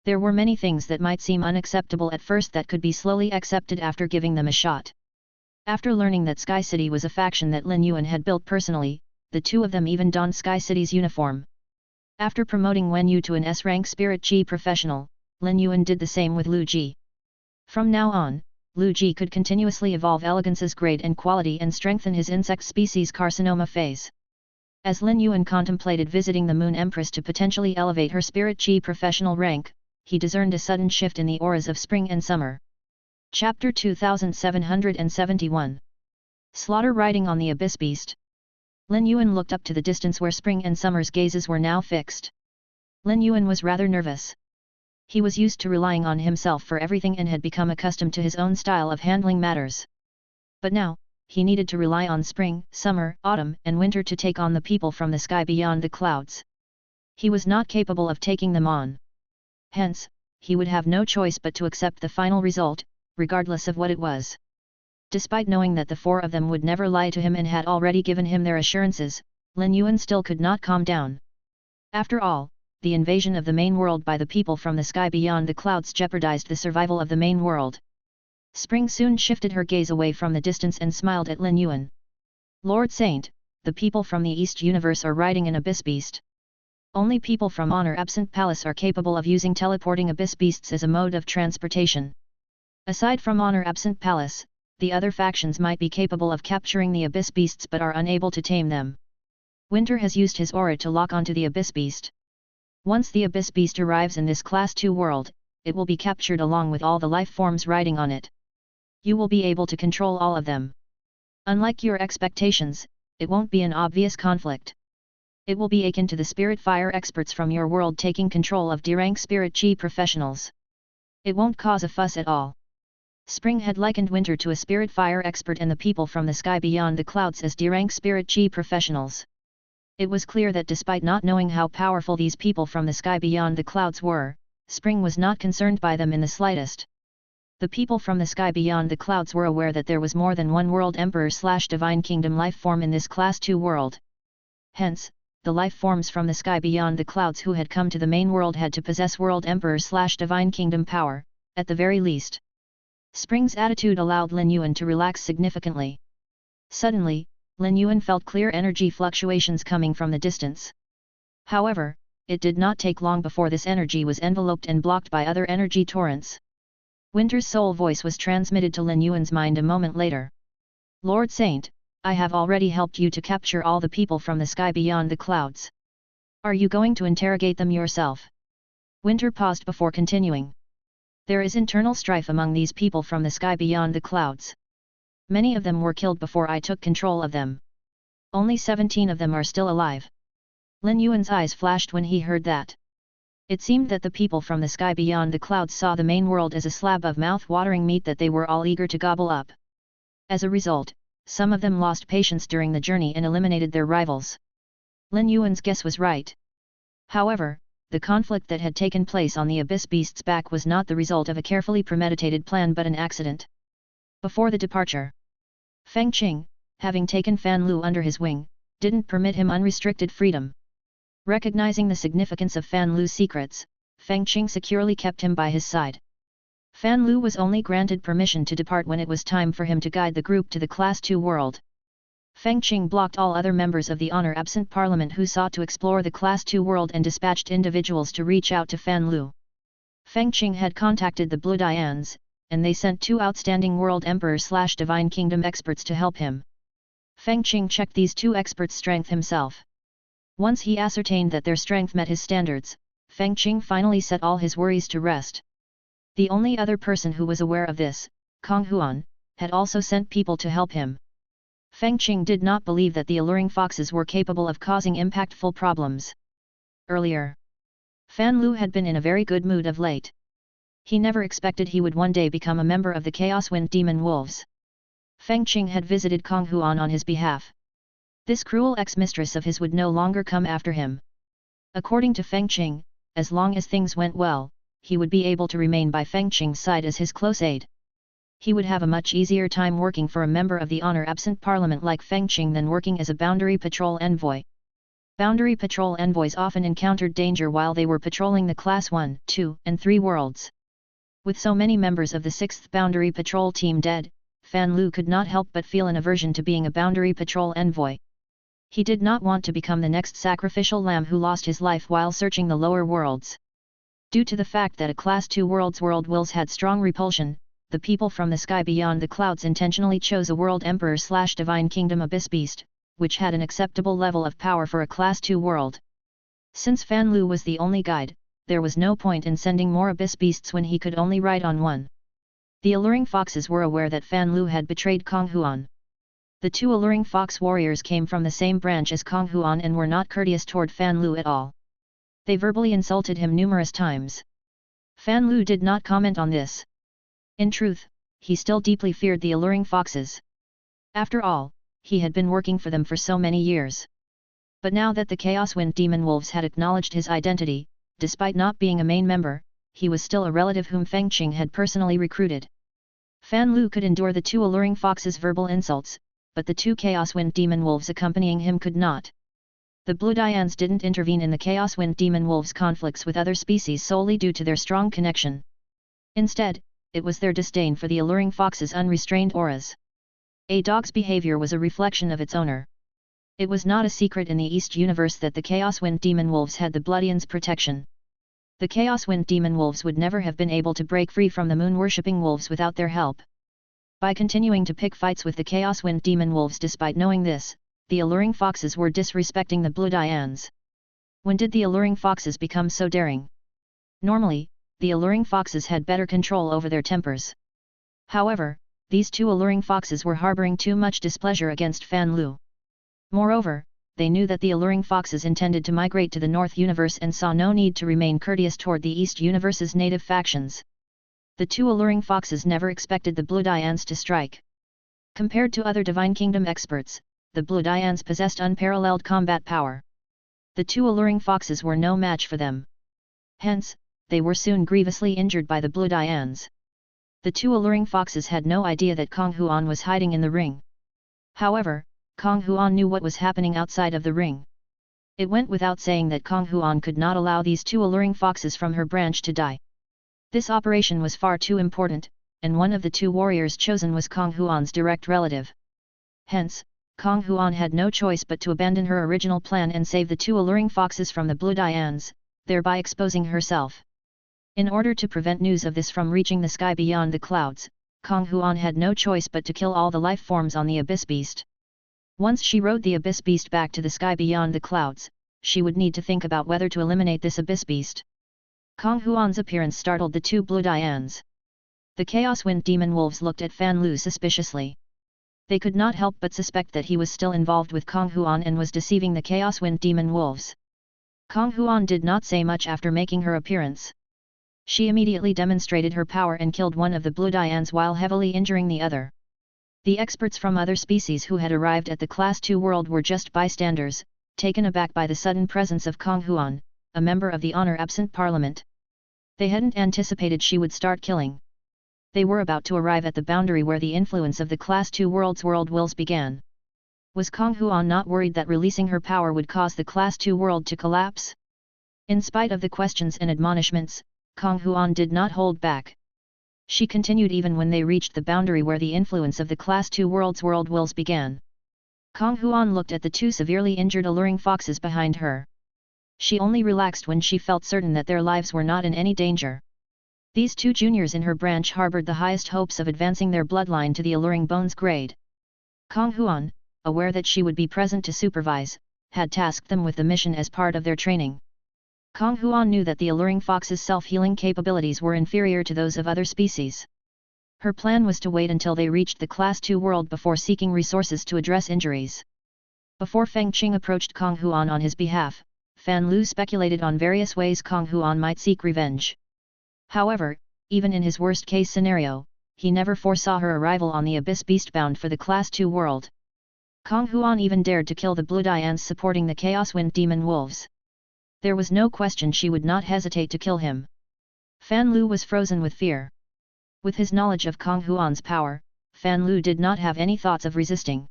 There were many things that might seem unacceptable at first that could be slowly accepted after giving them a shot. After learning that Sky City was a faction that Lin Yuan had built personally, the two of them even donned Sky City's uniform. After promoting Wen Yu to an S-rank spirit chi professional, Lin Yuan did the same with Lu Ji. From now on, Lu Ji could continuously evolve Elegance's grade and quality and strengthen his insect species carcinoma phase. As Lin Yuan contemplated visiting the Moon Empress to potentially elevate her spirit chi professional rank, he discerned a sudden shift in the auras of Spring and Summer. Chapter 2771. Slaughter riding on the Abyss Beast. Lin Yuan looked up to the distance where Spring and Summer's gazes were now fixed. Lin Yuan was rather nervous. He was used to relying on himself for everything and had become accustomed to his own style of handling matters. But now, he needed to rely on Spring, Summer, Autumn, and Winter to take on the people from the sky beyond the clouds. He was not capable of taking them on. Hence, he would have no choice but to accept the final result, regardless of what it was. Despite knowing that the four of them would never lie to him and had already given him their assurances, Lin Yuan still could not calm down. After all, the invasion of the main world by the people from the sky beyond the clouds jeopardized the survival of the main world. Spring soon shifted her gaze away from the distance and smiled at Lin Yuan. Lord Saint, the people from the East Universe are riding an Abyss Beast. Only people from Honor Absent Palace are capable of using teleporting Abyss Beasts as a mode of transportation. Aside from Honor Absent Palace, the other factions might be capable of capturing the Abyss Beasts but are unable to tame them. Winter has used his aura to lock onto the Abyss Beast. Once the Abyss Beast arrives in this Class 2 world, it will be captured along with all the life forms riding on it. You will be able to control all of them. Unlike your expectations, it won't be an obvious conflict. It will be akin to the spirit fire experts from your world taking control of D-rank spirit chi professionals. It won't cause a fuss at all. Spring had likened Winter to a spirit fire expert and the people from the sky beyond the clouds as D-rank spirit chi professionals. It was clear that despite not knowing how powerful these people from the sky beyond the clouds were, Spring was not concerned by them in the slightest. The people from the sky beyond the clouds were aware that there was more than one World Emperor/Divine Kingdom life form in this Class 2 world. Hence, the life forms from the sky beyond the clouds who had come to the main world had to possess World Emperor/Divine Kingdom power, at the very least. Spring's attitude allowed Lin Yuan to relax significantly. Suddenly, Lin Yuan felt clear energy fluctuations coming from the distance. However, it did not take long before this energy was enveloped and blocked by other energy torrents. Winter's soul voice was transmitted to Lin Yuan's mind a moment later. Lord Saint, I have already helped you to capture all the people from the sky beyond the clouds. Are you going to interrogate them yourself? Winter paused before continuing. There is internal strife among these people from the sky beyond the clouds. Many of them were killed before I took control of them. Only 17 of them are still alive. Lin Yuan's eyes flashed when he heard that. It seemed that the people from the sky beyond the clouds saw the main world as a slab of mouth-watering meat that they were all eager to gobble up. As a result, some of them lost patience during the journey and eliminated their rivals. Lin Yuan's guess was right. However, the conflict that had taken place on the Abyss Beast's back was not the result of a carefully premeditated plan but an accident. Before the departure, Feng Qing, having taken Fan Lu under his wing, didn't permit him unrestricted freedom. Recognizing the significance of Fan Lu's secrets, Feng Qing securely kept him by his side. Fan Lu was only granted permission to depart when it was time for him to guide the group to the Class 2 world. Feng Qing blocked all other members of the honor-absent parliament who sought to explore the Class 2 world and dispatched individuals to reach out to Fan Lu. Feng Qing had contacted the bloodlines, and they sent 2 outstanding World Emperor/Divine Kingdom experts to help him. Feng Qing checked these 2 experts' strength himself. Once he ascertained that their strength met his standards, Feng Qing finally set all his worries to rest. The only other person who was aware of this, Kong Huan, had also sent people to help him. Feng Qing did not believe that the alluring foxes were capable of causing impactful problems. Earlier, Fan Lu had been in a very good mood of late. He never expected he would one day become a member of the Chaos Wind Demon Wolves. Feng Qing had visited Kong Huan on his behalf. This cruel ex-mistress of his would no longer come after him. According to Feng Qing, as long as things went well, he would be able to remain by Feng Qing's side as his close aide. He would have a much easier time working for a member of the honor-absent parliament like Feng Qing than working as a boundary patrol envoy. Boundary patrol envoys often encountered danger while they were patrolling the Class 1, 2, and 3 worlds. With so many members of the 6th Boundary Patrol team dead, Fan Lu could not help but feel an aversion to being a boundary patrol envoy. He did not want to become the next sacrificial lamb who lost his life while searching the lower worlds. Due to the fact that a Class 2 world's world wills had strong repulsion, the people from the sky beyond the clouds intentionally chose a World Emperor/Divine Kingdom Abyss Beast, which had an acceptable level of power for a Class 2 world. Since Fan Lu was the only guide, there was no point in sending more Abyss Beasts when he could only ride on one. The alluring foxes were aware that Fan Lu had betrayed Kong Huan. The 2 alluring fox warriors came from the same branch as Kong Huan and were not courteous toward Fan Lu at all. They verbally insulted him numerous times. Fan Lu did not comment on this. In truth, he still deeply feared the alluring foxes. After all, he had been working for them for so many years. But now that the Chaos Wind Demon Wolves had acknowledged his identity, despite not being a main member, he was still a relative whom Feng Qing had personally recruited. Fan Lu could endure the 2 alluring foxes' verbal insults, but the 2 Chaos Wind Demon Wolves accompanying him could not. The bloodlines didn't intervene in the Chaos Wind Demon Wolves' conflicts with other species solely due to their strong connection. Instead, it was their disdain for the alluring fox's unrestrained auras. A dog's behavior was a reflection of its owner. It was not a secret in the East universe that the Chaos Wind Demon Wolves had the Bloodlines' protection. The Chaos Wind Demon Wolves would never have been able to break free from the moon-worshipping wolves without their help. By continuing to pick fights with the Chaos Wind Demon Wolves despite knowing this, the alluring foxes were disrespecting the bloodlines. When did the alluring foxes become so daring? Normally, the alluring foxes had better control over their tempers. However, these 2 alluring foxes were harboring too much displeasure against Fan Lu. Moreover, they knew that the alluring foxes intended to migrate to the North Universe and saw no need to remain courteous toward the East Universe's native factions. The 2 alluring foxes never expected the bloodlines to strike. Compared to other Divine Kingdom experts, the bloodlines possessed unparalleled combat power. The 2 alluring foxes were no match for them. Hence, they were soon grievously injured by the bloodlines. The 2 alluring foxes had no idea that Kong Huan was hiding in the ring. However, Kong Huan knew what was happening outside of the ring. It went without saying that Kong Huan could not allow these 2 alluring foxes from her branch to die. This operation was far too important, and one of the 2 warriors chosen was Kong Huan's direct relative. Hence, Kong Huan had no choice but to abandon her original plan and save the 2 alluring foxes from the bloodlines, thereby exposing herself. In order to prevent news of this from reaching the sky beyond the clouds, Kong Huan had no choice but to kill all the life forms on the Abyss Beast. Once she rode the Abyss Beast back to the sky beyond the clouds, she would need to think about whether to eliminate this Abyss Beast. Kong Huan's appearance startled the two bloodlines. The Chaos Wind Demon Wolves looked at Fan Lu suspiciously. They could not help but suspect that he was still involved with Kong Huan and was deceiving the Chaos Wind Demon Wolves. Kong Huan did not say much after making her appearance. She immediately demonstrated her power and killed one of the bloodlines while heavily injuring the other. The experts from other species who had arrived at the Class 2 world were just bystanders, taken aback by the sudden presence of Kong Huan, a member of the honor-absent parliament. They hadn't anticipated she would start killing. They were about to arrive at the boundary where the influence of the Class 2 world's world wills began. Was Kong Huan not worried that releasing her power would cause the Class 2 world to collapse? In spite of the questions and admonishments, Kong Huan did not hold back. She continued even when they reached the boundary where the influence of the Class 2 world's world wills began. Kong Huan looked at the two severely injured alluring foxes behind her. She only relaxed when she felt certain that their lives were not in any danger. These two juniors in her branch harbored the highest hopes of advancing their bloodline to the alluring bones grade. Kong Huan, aware that she would be present to supervise, had tasked them with the mission as part of their training. Kong Huan knew that the alluring fox's self-healing capabilities were inferior to those of other species. Her plan was to wait until they reached the Class 2 world before seeking resources to address injuries. Before Feng Qing approached Kong Huan on his behalf, Fan Lu speculated on various ways Kong Huan might seek revenge. However, even in his worst-case scenario, he never foresaw her arrival on the Abyss Beast bound for the Class 2 world. Kong Huan even dared to kill the bloodlines supporting the Chaos Wind Demon Wolves. There was no question she would not hesitate to kill him. Fan Lu was frozen with fear. With his knowledge of Kong Huan's power, Fan Lu did not have any thoughts of resisting.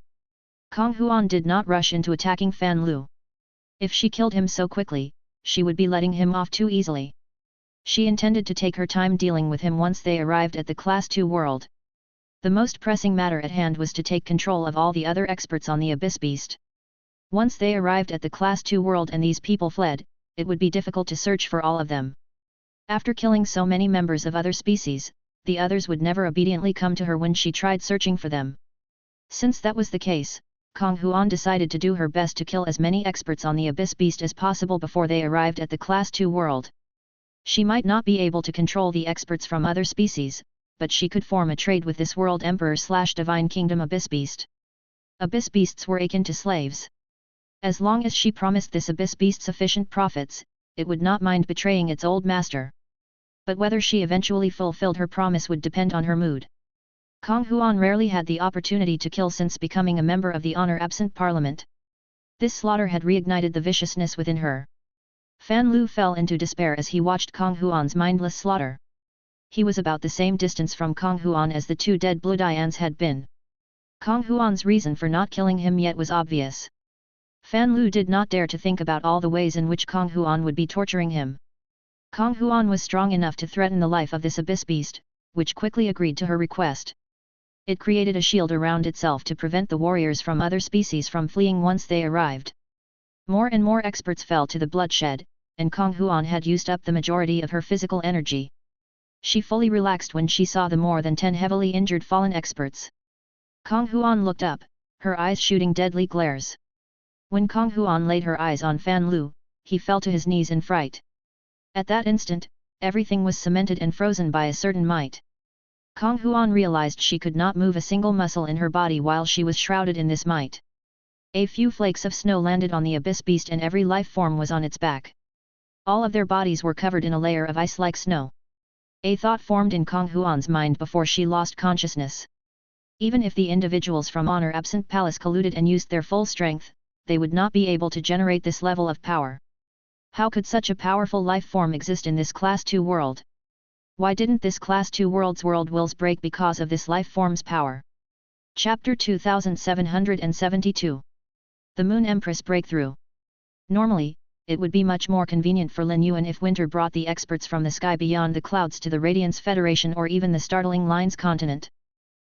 Kong Huan did not rush into attacking Fan Lu. If she killed him so quickly, she would be letting him off too easily. She intended to take her time dealing with him once they arrived at the Class 2 world. The most pressing matter at hand was to take control of all the other experts on the Abyss Beast. Once they arrived at the Class 2 world and these people fled, it would be difficult to search for all of them. After killing so many members of other species, the others would never obediently come to her when she tried searching for them. Since that was the case, Kong Huan decided to do her best to kill as many experts on the Abyss Beast as possible before they arrived at the Class 2 world. She might not be able to control the experts from other species, but she could form a trade with this world Emperor/Divine Kingdom Abyss Beast. Abyss Beasts were akin to slaves. As long as she promised this Abyss Beast sufficient profits, it would not mind betraying its old master. But whether she eventually fulfilled her promise would depend on her mood. Kong Huan rarely had the opportunity to kill since becoming a member of the honor-absent parliament. This slaughter had reignited the viciousness within her. Fan Lu fell into despair as he watched Kong Huan's mindless slaughter. He was about the same distance from Kong Huan as the two dead bloodlines had been. Kong Huan's reason for not killing him yet was obvious. Fan Lu did not dare to think about all the ways in which Kong Huan would be torturing him. Kong Huan was strong enough to threaten the life of this Abyss Beast, which quickly agreed to her request. It created a shield around itself to prevent the warriors from other species from fleeing once they arrived. More and more experts fell to the bloodshed, and Kong Huan had used up the majority of her physical energy. She fully relaxed when she saw the more than 10 heavily injured fallen experts. Kong Huan looked up, her eyes shooting deadly glares. When Kong Huan laid her eyes on Fan Lu, he fell to his knees in fright. At that instant, everything was cemented and frozen by a certain might. Kong Huan realized she could not move a single muscle in her body while she was shrouded in this might. A few flakes of snow landed on the Abyss Beast and every life form was on its back. All of their bodies were covered in a layer of ice like snow. A thought formed in Kong Huan's mind before she lost consciousness. Even if the individuals from honor-absent palace colluded and used their full strength, they would not be able to generate this level of power. How could such a powerful life form exist in this Class 2 world? Why didn't this Class 2 world's world wills break because of this life form's power? Chapter 2772. The Moon Empress Breakthrough. Normally, it would be much more convenient for Lin Yuan if winter brought the experts from the sky beyond the clouds to the Radiance Federation or even the startling Lines continent.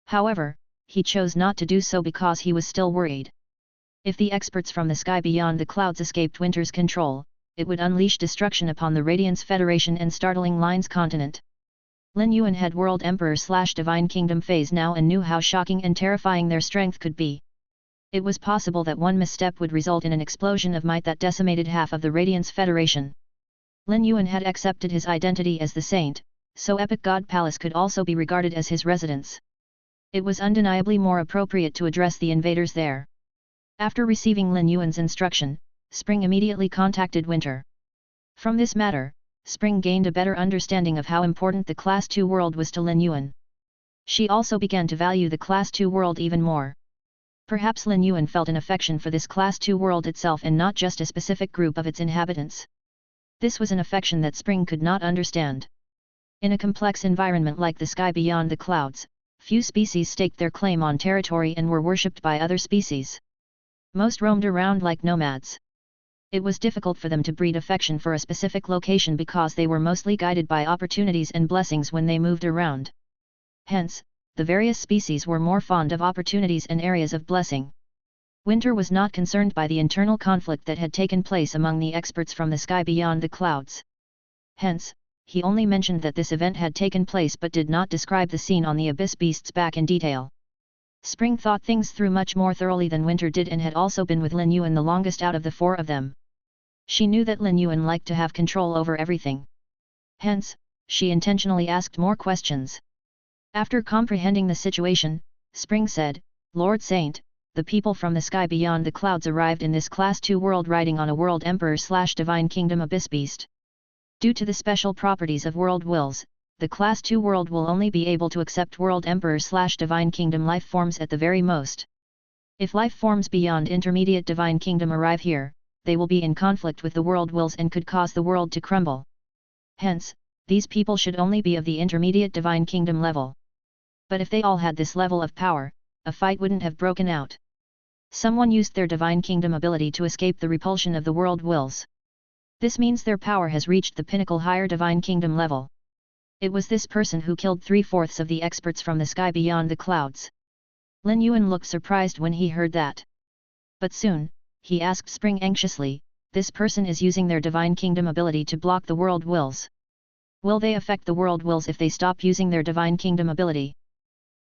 However, he chose not to do so because he was still worried. If the experts from the sky beyond the clouds escaped winter's control, it would unleash destruction upon the Radiance Federation and startling Line's continent. Lin Yuan had World Emperor/Divine Kingdom feys now and knew how shocking and terrifying their strength could be. It was possible that one misstep would result in an explosion of might that decimated half of the Radiance Federation. Lin Yuan had accepted his identity as the Saint, so Epic God Palace could also be regarded as his residence. It was undeniably more appropriate to address the invaders there. After receiving Lin Yuan's instruction, Spring immediately contacted Winter. From this matter, Spring gained a better understanding of how important the Class 2 world was to Lin Yuan. She also began to value the Class 2 world even more. Perhaps Lin Yuan felt an affection for this Class 2 world itself and not just a specific group of its inhabitants. This was an affection that Spring could not understand. In a complex environment like the sky beyond the clouds, few species staked their claim on territory and were worshipped by other species. Most roamed around like nomads. It was difficult for them to breed affection for a specific location because they were mostly guided by opportunities and blessings when they moved around. Hence, the various species were more fond of opportunities and areas of blessing. Winter was not concerned by the internal conflict that had taken place among the experts from the sky beyond the clouds. Hence, he only mentioned that this event had taken place but did not describe the scene on the Abyss Beast's back in detail. Spring thought things through much more thoroughly than Winter did and had also been with Lin Yuan the longest out of the four of them. She knew that Lin Yuan liked to have control over everything. Hence, she intentionally asked more questions. After comprehending the situation, Spring said, "Lord Saint, the people from the sky beyond the clouds arrived in this Class 2 world riding on a World Emperor/Divine Kingdom Abyss Beast. Due to the special properties of world wills, the Class 2 world will only be able to accept World Emperor/Divine Kingdom life forms at the very most. If life forms beyond Intermediate Divine Kingdom arrive here, they will be in conflict with the world wills and could cause the world to crumble. Hence, these people should only be of the Intermediate Divine Kingdom level. But if they all had this level of power, a fight wouldn't have broken out. Someone used their Divine Kingdom ability to escape the repulsion of the world wills. This means their power has reached the pinnacle higher Divine Kingdom level. It was this person who killed 3/4 of the experts from the sky beyond the clouds." Lin Yuan looked surprised when he heard that. But soon, he asked Spring anxiously, "This person is using their Divine Kingdom ability to block the world wills. Will they affect the world wills if they stop using their Divine Kingdom ability?"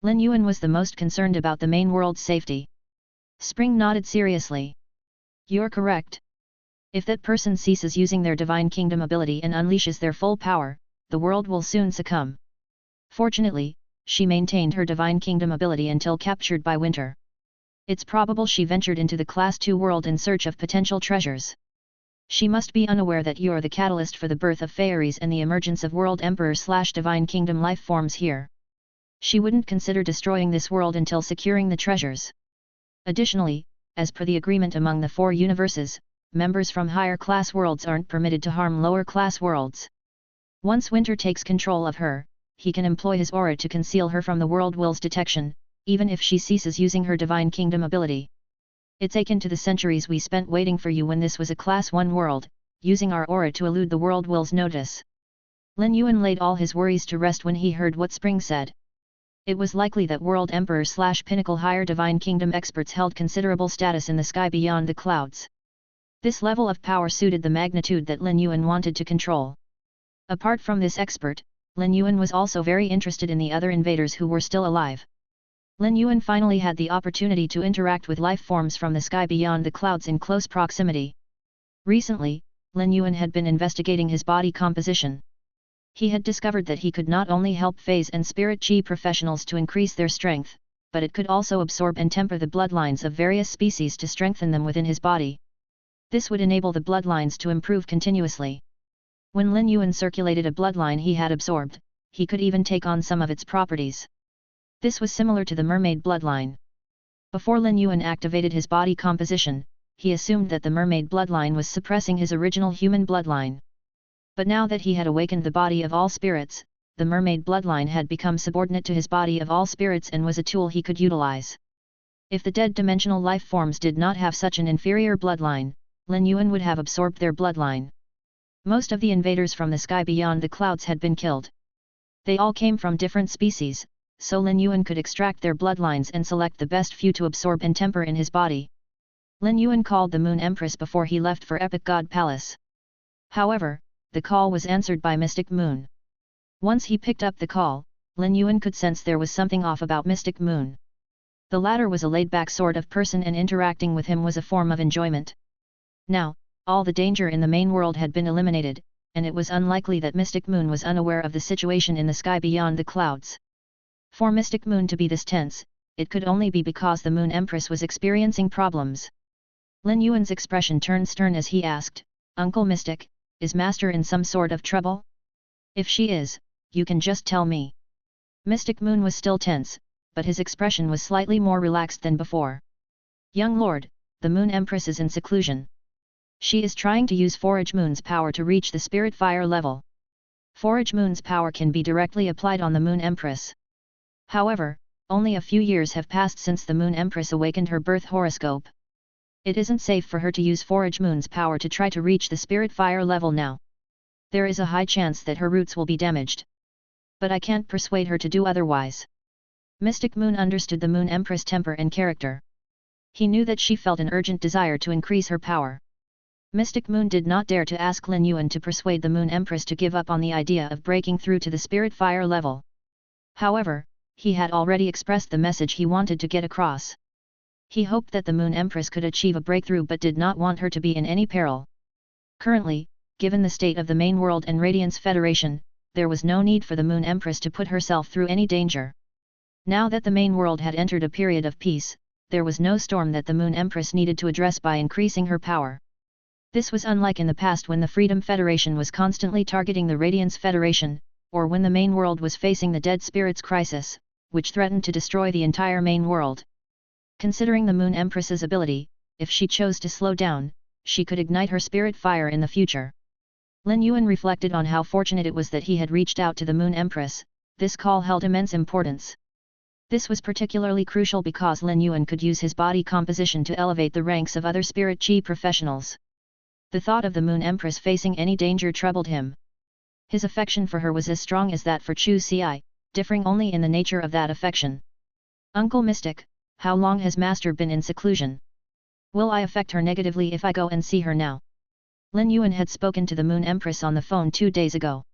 Lin Yuan was the most concerned about the main world's safety. Spring nodded seriously. "You're correct. If that person ceases using their Divine Kingdom ability and unleashes their full power, the world will soon succumb." Fortunately, she maintained her Divine Kingdom ability until captured by Winter. It's probable she ventured into the Class 2 world in search of potential treasures. She must be unaware that you're the catalyst for the birth of fairies and the emergence of World Emperor/Divine Kingdom life forms here. She wouldn't consider destroying this world until securing the treasures. Additionally, as per the agreement among the 4 universes, members from higher class worlds aren't permitted to harm lower class worlds. Once Winter takes control of her, he can employ his aura to conceal her from the world will's detection, even if she ceases using her Divine Kingdom ability. It's akin to the centuries we spent waiting for you when this was a Class 1 world, using our aura to elude the world will's notice." Lin Yuan laid all his worries to rest when he heard what Spring said. It was likely that World Emperor/Pinnacle higher Divine Kingdom experts held considerable status in the sky beyond the clouds. This level of power suited the magnitude that Lin Yuan wanted to control. Apart from this expert, Lin Yuan was also very interested in the other invaders who were still alive. Lin Yuan finally had the opportunity to interact with life forms from the sky beyond the clouds in close proximity. Recently, Lin Yuan had been investigating his body composition. He had discovered that he could not only help feys and spirit chi professionals to increase their strength, but it could also absorb and temper the bloodlines of various species to strengthen them within his body. This would enable the bloodlines to improve continuously. When Lin Yuan circulated a bloodline he had absorbed, he could even take on some of its properties. This was similar to the mermaid bloodline. Before Lin Yuan activated his body composition, he assumed that the mermaid bloodline was suppressing his original human bloodline. But now that he had awakened the body of all spirits, the mermaid bloodline had become subordinate to his body of all spirits and was a tool he could utilize. If the dead dimensional life forms did not have such an inferior bloodline, Lin Yuan would have absorbed their bloodline. Most of the invaders from the sky beyond the clouds had been killed. They all came from different species, so Lin Yuan could extract their bloodlines and select the best few to absorb and temper in his body. Lin Yuan called the Moon Empress before he left for Epic God Palace. However, the call was answered by Mystic Moon. Once he picked up the call, Lin Yuan could sense there was something off about Mystic Moon. The latter was a laid-back sort of person and interacting with him was a form of enjoyment. Now, all the danger in the main world had been eliminated, and it was unlikely that Mystic Moon was unaware of the situation in the sky beyond the clouds. For Mystic Moon to be this tense, it could only be because the Moon Empress was experiencing problems. Lin Yuan's expression turned stern as he asked, "Uncle Mystic, is Master in some sort of trouble? If she is, you can just tell me." Mystic Moon was still tense, but his expression was slightly more relaxed than before. "Young Lord, the Moon Empress is in seclusion. She is trying to use Forage Moon's power to reach the Spirit Fire level. Forage Moon's power can be directly applied on the Moon Empress. However, only a few years have passed since the Moon Empress awakened her birth horoscope. It isn't safe for her to use Forage Moon's power to try to reach the Spirit Fire level now. There is a high chance that her roots will be damaged. But I can't persuade her to do otherwise." Mystic Moon understood the Moon Empress' temper and character. He knew that she felt an urgent desire to increase her power. Mystic Moon did not dare to ask Lin Yuan to persuade the Moon Empress to give up on the idea of breaking through to the Spirit Fire level. However, he had already expressed the message he wanted to get across. He hoped that the Moon Empress could achieve a breakthrough but did not want her to be in any peril. Currently, given the state of the main world and Radiance Federation, there was no need for the Moon Empress to put herself through any danger. Now that the main world had entered a period of peace, there was no storm that the Moon Empress needed to address by increasing her power. This was unlike in the past when the Freedom Federation was constantly targeting the Radiance Federation, or when the main world was facing the Dead Spirits crisis, which threatened to destroy the entire main world. Considering the Moon Empress's ability, if she chose to slow down, she could ignite her spirit fire in the future. Lin Yuan reflected on how fortunate it was that he had reached out to the Moon Empress. This call held immense importance. This was particularly crucial because Lin Yuan could use his body composition to elevate the ranks of other spirit chi professionals. The thought of the Moon Empress facing any danger troubled him. His affection for her was as strong as that for Chu Ci, differing only in the nature of that affection. "Uncle Mystic, how long has Master been in seclusion? Will I affect her negatively if I go and see her now?" Lin Yuan had spoken to the Moon Empress on the phone 2 days ago.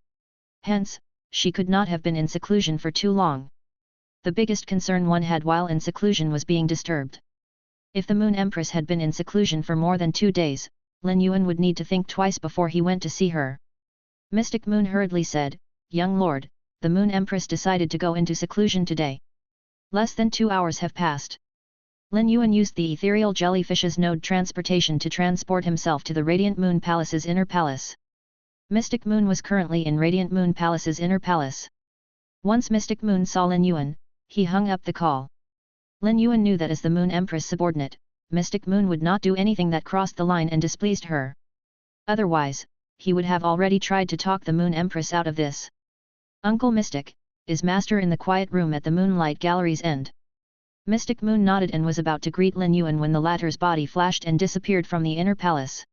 Hence, she could not have been in seclusion for too long. The biggest concern one had while in seclusion was being disturbed. If the Moon Empress had been in seclusion for more than 2 days, Lin Yuan would need to think twice before he went to see her. Mystic Moon hurriedly said, "Young Lord, the Moon Empress decided to go into seclusion today. Less than 2 hours have passed." Lin Yuan used the ethereal jellyfish's node transportation to transport himself to the Radiant Moon Palace's inner palace. Mystic Moon was currently in Radiant Moon Palace's inner palace. Once Mystic Moon saw Lin Yuan, he hung up the call. Lin Yuan knew that as the Moon Empress subordinate, Mystic Moon would not do anything that crossed the line and displeased her. Otherwise, he would have already tried to talk the Moon Empress out of this. "Uncle Mystic, is Master in the quiet room at the Moonlight Gallery's end?" Mystic Moon nodded and was about to greet Lin Yuan when the latter's body flashed and disappeared from the inner palace.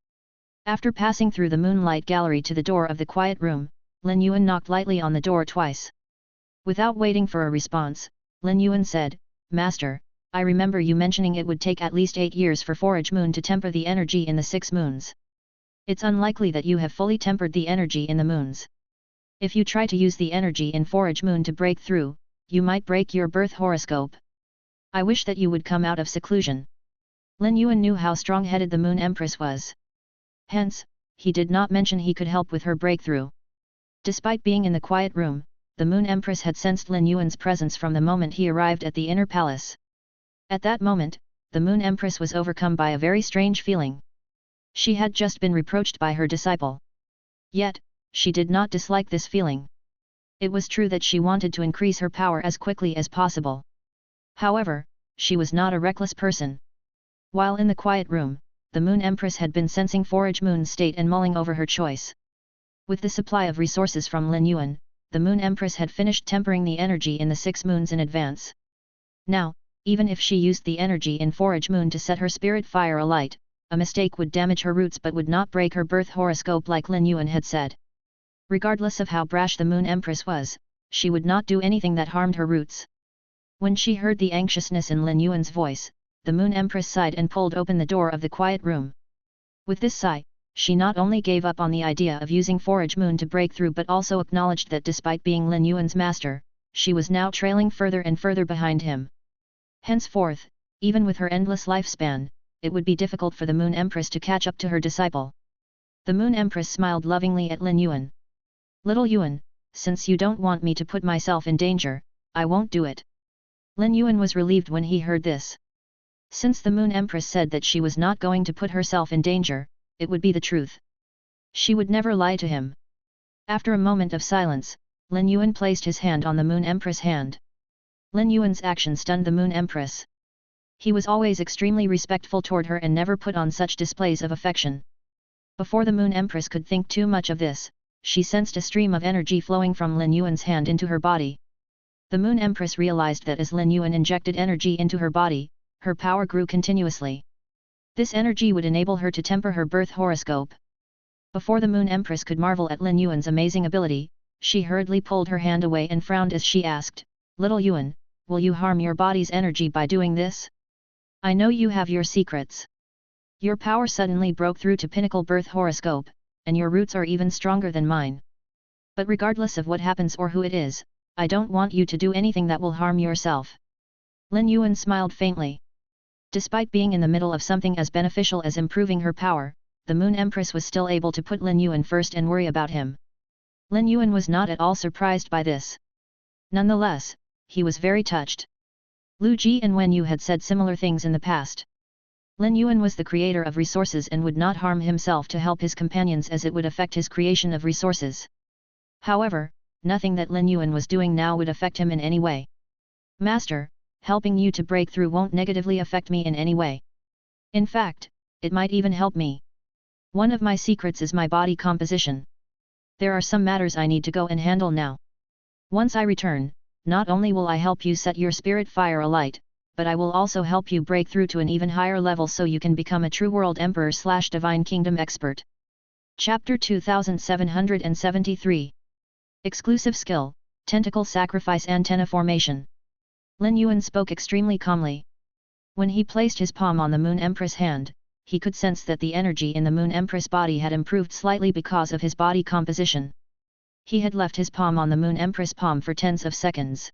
After passing through the Moonlight Gallery to the door of the quiet room, Lin Yuan knocked lightly on the door twice. Without waiting for a response, Lin Yuan said, "Master, I remember you mentioning it would take at least 8 years for Forage Moon to temper the energy in the 6 moons. It's unlikely that you have fully tempered the energy in the moons. If you try to use the energy in Forage Moon to break through, you might break your birth horoscope. I wish that you would come out of seclusion." Lin Yuan knew how strong-headed the Moon Empress was. Hence, he did not mention he could help with her breakthrough. Despite being in the quiet room, the Moon Empress had sensed Lin Yuan's presence from the moment he arrived at the inner palace. At that moment, the Moon Empress was overcome by a very strange feeling. She had just been reproached by her disciple. Yet, she did not dislike this feeling. It was true that she wanted to increase her power as quickly as possible. However, she was not a reckless person. While in the quiet room, the Moon Empress had been sensing Forage Moon's state and mulling over her choice. With the supply of resources from Lin Yuan, the Moon Empress had finished tempering the energy in the 6 moons in advance. Now, even if she used the energy in Forage Moon to set her spirit fire alight, a mistake would damage her roots but would not break her birth horoscope like Lin Yuan had said. Regardless of how brash the Moon Empress was, she would not do anything that harmed her roots. When she heard the anxiousness in Lin Yuan's voice, the Moon Empress sighed and pulled open the door of the quiet room. With this sigh, she not only gave up on the idea of using Forage Moon to break through but also acknowledged that despite being Lin Yuan's master, she was now trailing further and further behind him. Henceforth, even with her endless lifespan, it would be difficult for the Moon Empress to catch up to her disciple. The Moon Empress smiled lovingly at Lin Yuan. "Little Yuan, since you don't want me to put myself in danger, I won't do it." Lin Yuan was relieved when he heard this. Since the Moon Empress said that she was not going to put herself in danger, it would be the truth. She would never lie to him. After a moment of silence, Lin Yuan placed his hand on the Moon Empress' hand. Lin Yuan's action stunned the Moon Empress. He was always extremely respectful toward her and never put on such displays of affection. Before the Moon Empress could think too much of this, she sensed a stream of energy flowing from Lin Yuan's hand into her body. The Moon Empress realized that as Lin Yuan injected energy into her body, her power grew continuously. This energy would enable her to temper her birth horoscope. Before the Moon Empress could marvel at Lin Yuan's amazing ability, she hurriedly pulled her hand away and frowned as she asked, "Little Yuan, will you harm your body's energy by doing this? I know you have your secrets. Your power suddenly broke through to pinnacle birth horoscope, and your roots are even stronger than mine. But regardless of what happens or who it is, I don't want you to do anything that will harm yourself." Lin Yuan smiled faintly. Despite being in the middle of something as beneficial as improving her power, the Moon Empress was still able to put Lin Yuan first and worry about him. Lin Yuan was not at all surprised by this. Nonetheless, he was very touched. Lu Ji and Wen Yu had said similar things in the past. Lin Yuan was the creator of resources and would not harm himself to help his companions as it would affect his creation of resources. However, nothing that Lin Yuan was doing now would affect him in any way. "Master, helping you to break through won't negatively affect me in any way. In fact, it might even help me. One of my secrets is my body composition. There are some matters I need to go and handle now. Once I return, not only will I help you set your spirit fire alight, but I will also help you break through to an even higher level so you can become a true world emperor/divine kingdom expert." Chapter 2773. Exclusive Skill, Tentacle Sacrifice Antenna Formation. Lin Yuan spoke extremely calmly. When he placed his palm on the Moon Empress' hand, he could sense that the energy in the Moon Empress' body had improved slightly because of his body composition. He had left his palm on the Moon Empress' palm for tens of seconds.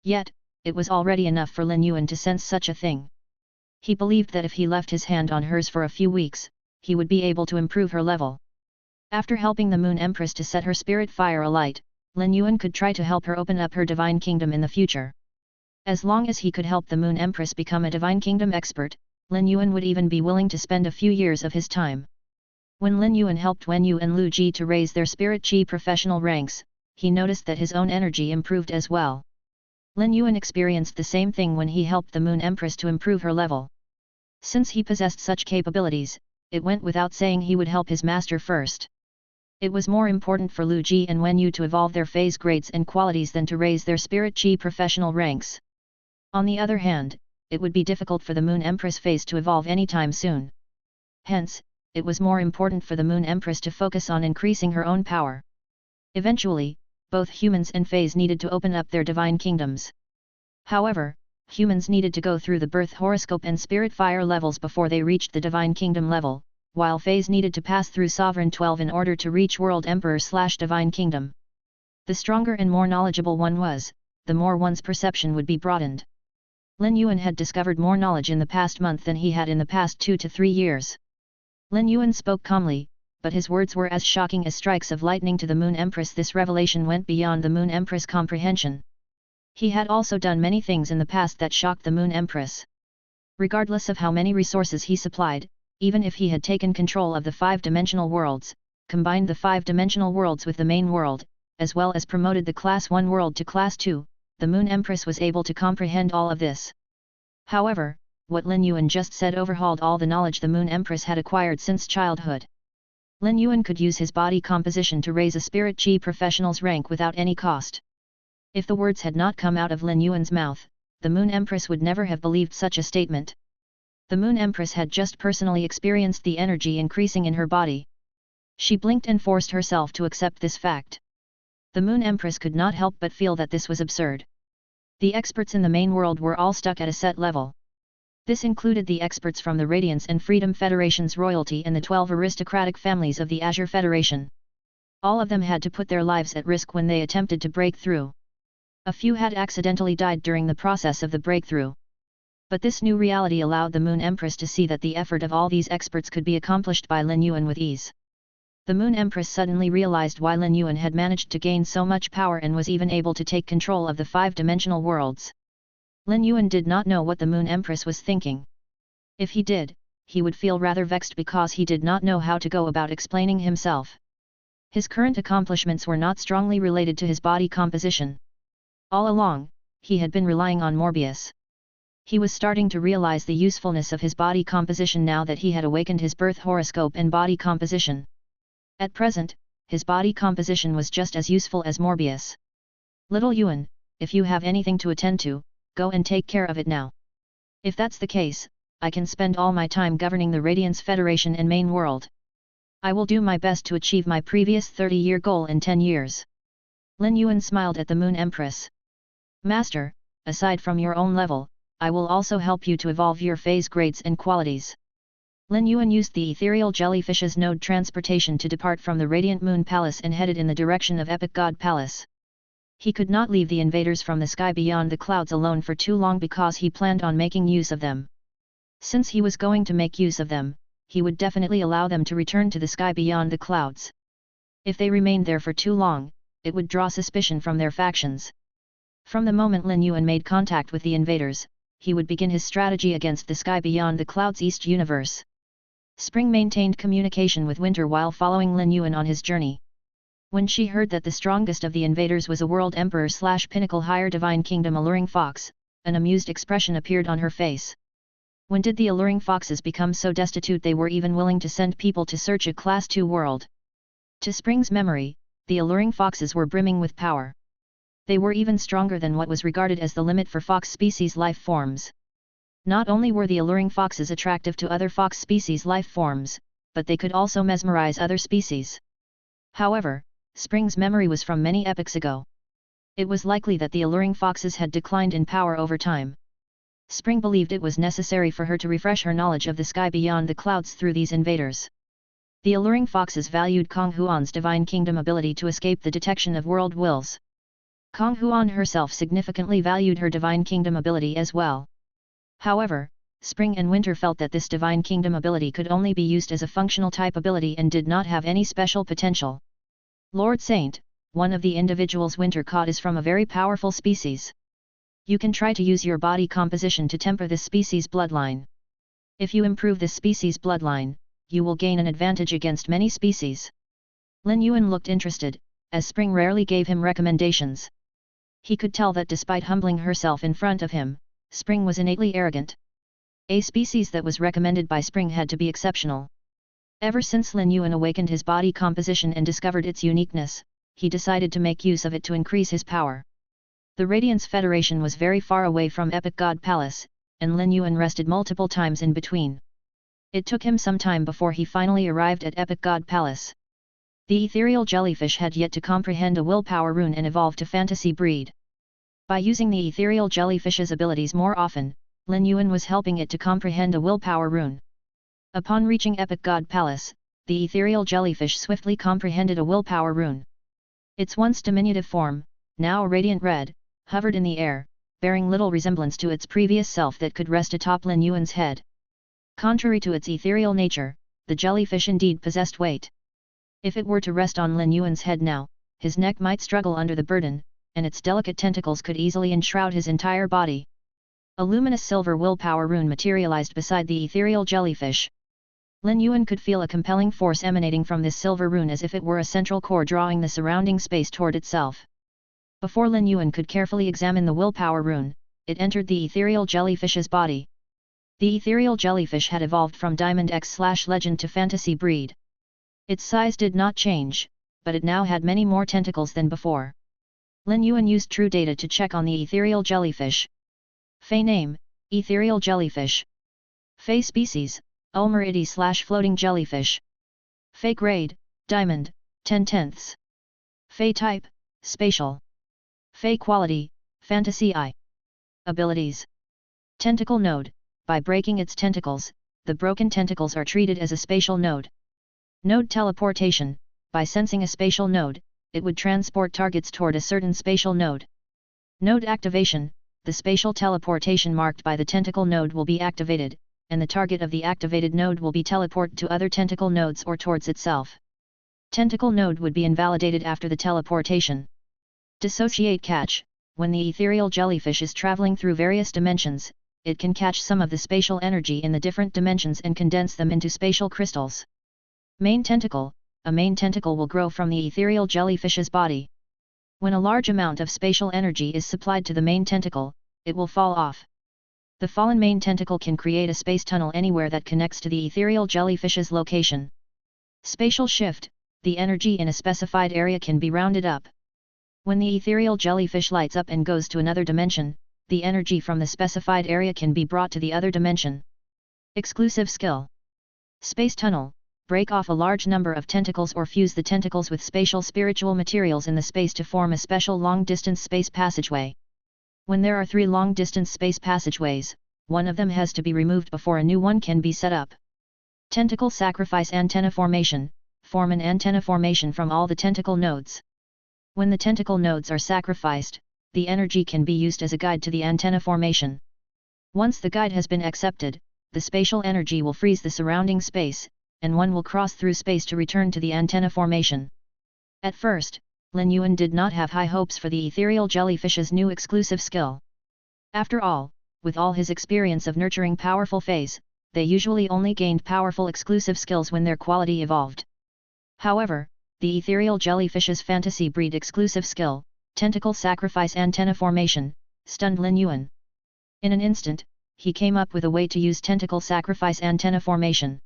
Yet, it was already enough for Lin Yuan to sense such a thing. He believed that if he left his hand on hers for a few weeks, he would be able to improve her level. After helping the Moon Empress to set her spirit fire alight, Lin Yuan could try to help her open up her divine kingdom in the future. As long as he could help the Moon Empress become a divine kingdom expert, Lin Yuan would even be willing to spend a few years of his time. When Lin Yuan helped Wen Yu and Lu Ji to raise their spirit chi professional ranks, he noticed that his own energy improved as well. Lin Yuan experienced the same thing when he helped the Moon Empress to improve her level. Since he possessed such capabilities, it went without saying he would help his master first. It was more important for Lu Ji and Wen Yu to evolve their phase grades and qualities than to raise their spirit chi professional ranks. On the other hand, it would be difficult for the Moon Empress phase to evolve anytime soon. Hence, it was more important for the Moon Empress to focus on increasing her own power. Eventually, both humans and phase needed to open up their divine kingdoms. However, humans needed to go through the birth horoscope and spirit fire levels before they reached the divine kingdom level, while phase needed to pass through Sovereign 12 in order to reach world emperor/divine kingdom. The stronger and more knowledgeable one was, the more one's perception would be broadened. Lin Yuan had discovered more knowledge in the past month than he had in the past 2 to 3 years. Lin Yuan spoke calmly, but his words were as shocking as strikes of lightning to the Moon Empress. This revelation went beyond the Moon Empress' comprehension. He had also done many things in the past that shocked the Moon Empress. Regardless of how many resources he supplied, even if he had taken control of the 5-dimensional worlds, combined the 5-dimensional worlds with the main world, as well as promoted the Class 1 world to Class 2, the Moon Empress was able to comprehend all of this. However, what Lin Yuan just said overhauled all the knowledge the Moon Empress had acquired since childhood. Lin Yuan could use his body composition to raise a spirit chi professional's rank without any cost. If the words had not come out of Lin Yuan's mouth, the Moon Empress would never have believed such a statement. The Moon Empress had just personally experienced the energy increasing in her body. She blinked and forced herself to accept this fact. The Moon Empress could not help but feel that this was absurd. The experts in the main world were all stuck at a set level. This included the experts from the Radiance and Freedom Federation's royalty and the 12 aristocratic families of the Azure Federation. All of them had to put their lives at risk when they attempted to break through. A few had accidentally died during the process of the breakthrough. But this new reality allowed the Moon Empress to see that the effort of all these experts could be accomplished by Lin Yuan with ease. The Moon Empress suddenly realized why Lin Yuan had managed to gain so much power and was even able to take control of the 5-dimensional worlds. Lin Yuan did not know what the Moon Empress was thinking. If he did, he would feel rather vexed because he did not know how to go about explaining himself. His current accomplishments were not strongly related to his body composition. All along, he had been relying on Morbius. He was starting to realize the usefulness of his body composition now that he had awakened his birth horoscope and body composition. At present, his body composition was just as useful as Morbius. Little Yuan, if you have anything to attend to, go and take care of it now. If that's the case, I can spend all my time governing the Radiance Federation and main world. I will do my best to achieve my previous 30-year goal in 10 years. Lin Yuan smiled at the Moon Empress. Master, aside from your own level, I will also help you to evolve your phase grades and qualities. Lin Yuan used the ethereal jellyfish's node transportation to depart from the Radiant Moon Palace and headed in the direction of Epic God Palace. He could not leave the invaders from the sky beyond the clouds alone for too long because he planned on making use of them. Since he was going to make use of them, he would definitely allow them to return to the sky beyond the clouds. If they remained there for too long, it would draw suspicion from their factions. From the moment Lin Yuan made contact with the invaders, he would begin his strategy against the sky beyond the clouds East universe. Spring maintained communication with Winter while following Lin Yuan on his journey. When she heard that the strongest of the invaders was a world emperor/pinnacle higher divine kingdom alluring fox, an amused expression appeared on her face. When did the alluring foxes become so destitute they were even willing to send people to search a Class 2 world? To Spring's memory, the alluring foxes were brimming with power. They were even stronger than what was regarded as the limit for fox species life forms. Not only were the alluring foxes attractive to other fox species life forms, but they could also mesmerize other species. However, Spring's memory was from many epochs ago. It was likely that the alluring foxes had declined in power over time. Spring believed it was necessary for her to refresh her knowledge of the sky beyond the clouds through these invaders. The alluring foxes valued Kong Huan's divine kingdom ability to escape the detection of world wills. Kong Huan herself significantly valued her divine kingdom ability as well. However, Spring and Winter felt that this divine kingdom ability could only be used as a functional type ability and did not have any special potential. Lord Saint, one of the individuals Winter caught is from a very powerful species. You can try to use your body composition to temper this species' bloodline. If you improve this species' bloodline, you will gain an advantage against many species. Lin Yuan looked interested, as Spring rarely gave him recommendations. He could tell that despite humbling herself in front of him, Spring was innately arrogant. A species that was recommended by Spring had to be exceptional. Ever since Lin Yuan awakened his body composition and discovered its uniqueness, he decided to make use of it to increase his power. The Radiance Federation was very far away from Epic God Palace, and Lin Yuan rested multiple times in between. It took him some time before he finally arrived at Epic God Palace. The ethereal jellyfish had yet to comprehend a willpower rune and evolve to fantasy breed. By using the ethereal jellyfish's abilities more often, Lin Yuan was helping it to comprehend a willpower rune. Upon reaching Epic God Palace, the ethereal jellyfish swiftly comprehended a willpower rune. Its once diminutive form, now a radiant red, hovered in the air, bearing little resemblance to its previous self that could rest atop Lin Yuan's head. Contrary to its ethereal nature, the jellyfish indeed possessed weight. If it were to rest on Lin Yuan's head now, his neck might struggle under the burden, and its delicate tentacles could easily enshroud his entire body. A luminous silver willpower rune materialized beside the ethereal jellyfish. Lin Yuan could feel a compelling force emanating from this silver rune as if it were a central core drawing the surrounding space toward itself. Before Lin Yuan could carefully examine the willpower rune, it entered the ethereal jellyfish's body. The ethereal jellyfish had evolved from Diamond X/Legend to fantasy breed. Its size did not change, but it now had many more tentacles than before. Lin Yuan used true data to check on the ethereal jellyfish. Fey name, ethereal jellyfish. Fey species, Ulmeridi/floating jellyfish. Fey grade, diamond, 10/10. Fey type, spatial. Fey quality, fantasy eye. Abilities. Tentacle node, by breaking its tentacles. The broken tentacles are treated as a spatial node. Node teleportation: by sensing a spatial node, it would transport targets toward a certain spatial node. Node activation: the spatial teleportation marked by the tentacle node will be activated, and the target of the activated node will be teleported to other tentacle nodes or towards itself. Tentacle node would be invalidated after the teleportation. Dissociate catch: when the ethereal jellyfish is traveling through various dimensions, it can catch some of the spatial energy in the different dimensions and condense them into spatial crystals. Main tentacle: a main tentacle will grow from the ethereal jellyfish's body. When a large amount of spatial energy is supplied to the main tentacle, it will fall off. The fallen main tentacle can create a space tunnel anywhere that connects to the ethereal jellyfish's location. Spatial shift: the energy in a specified area can be rounded up. When the ethereal jellyfish lights up and goes to another dimension, the energy from the specified area can be brought to the other dimension. Exclusive skill: Space Tunnel: break off a large number of tentacles or fuse the tentacles with spatial spiritual materials in the space to form a special long-distance space passageway. When there are 3 long-distance space passageways, one of them has to be removed before a new one can be set up. Tentacle Sacrifice Antenna Formation: form an antenna formation from all the tentacle nodes. When the tentacle nodes are sacrificed, the energy can be used as a guide to the antenna formation. Once the guide has been accepted, the spatial energy will freeze the surrounding space, and one will cross through space to return to the antenna formation. At first, Lin Yuan did not have high hopes for the ethereal jellyfish's new exclusive skill. After all, with all his experience of nurturing powerful feys, they usually only gained powerful exclusive skills when their quality evolved. However, the ethereal jellyfish's fantasy breed exclusive skill, Tentacle Sacrifice Antenna Formation, stunned Lin Yuan. In an instant, he came up with a way to use Tentacle Sacrifice Antenna Formation.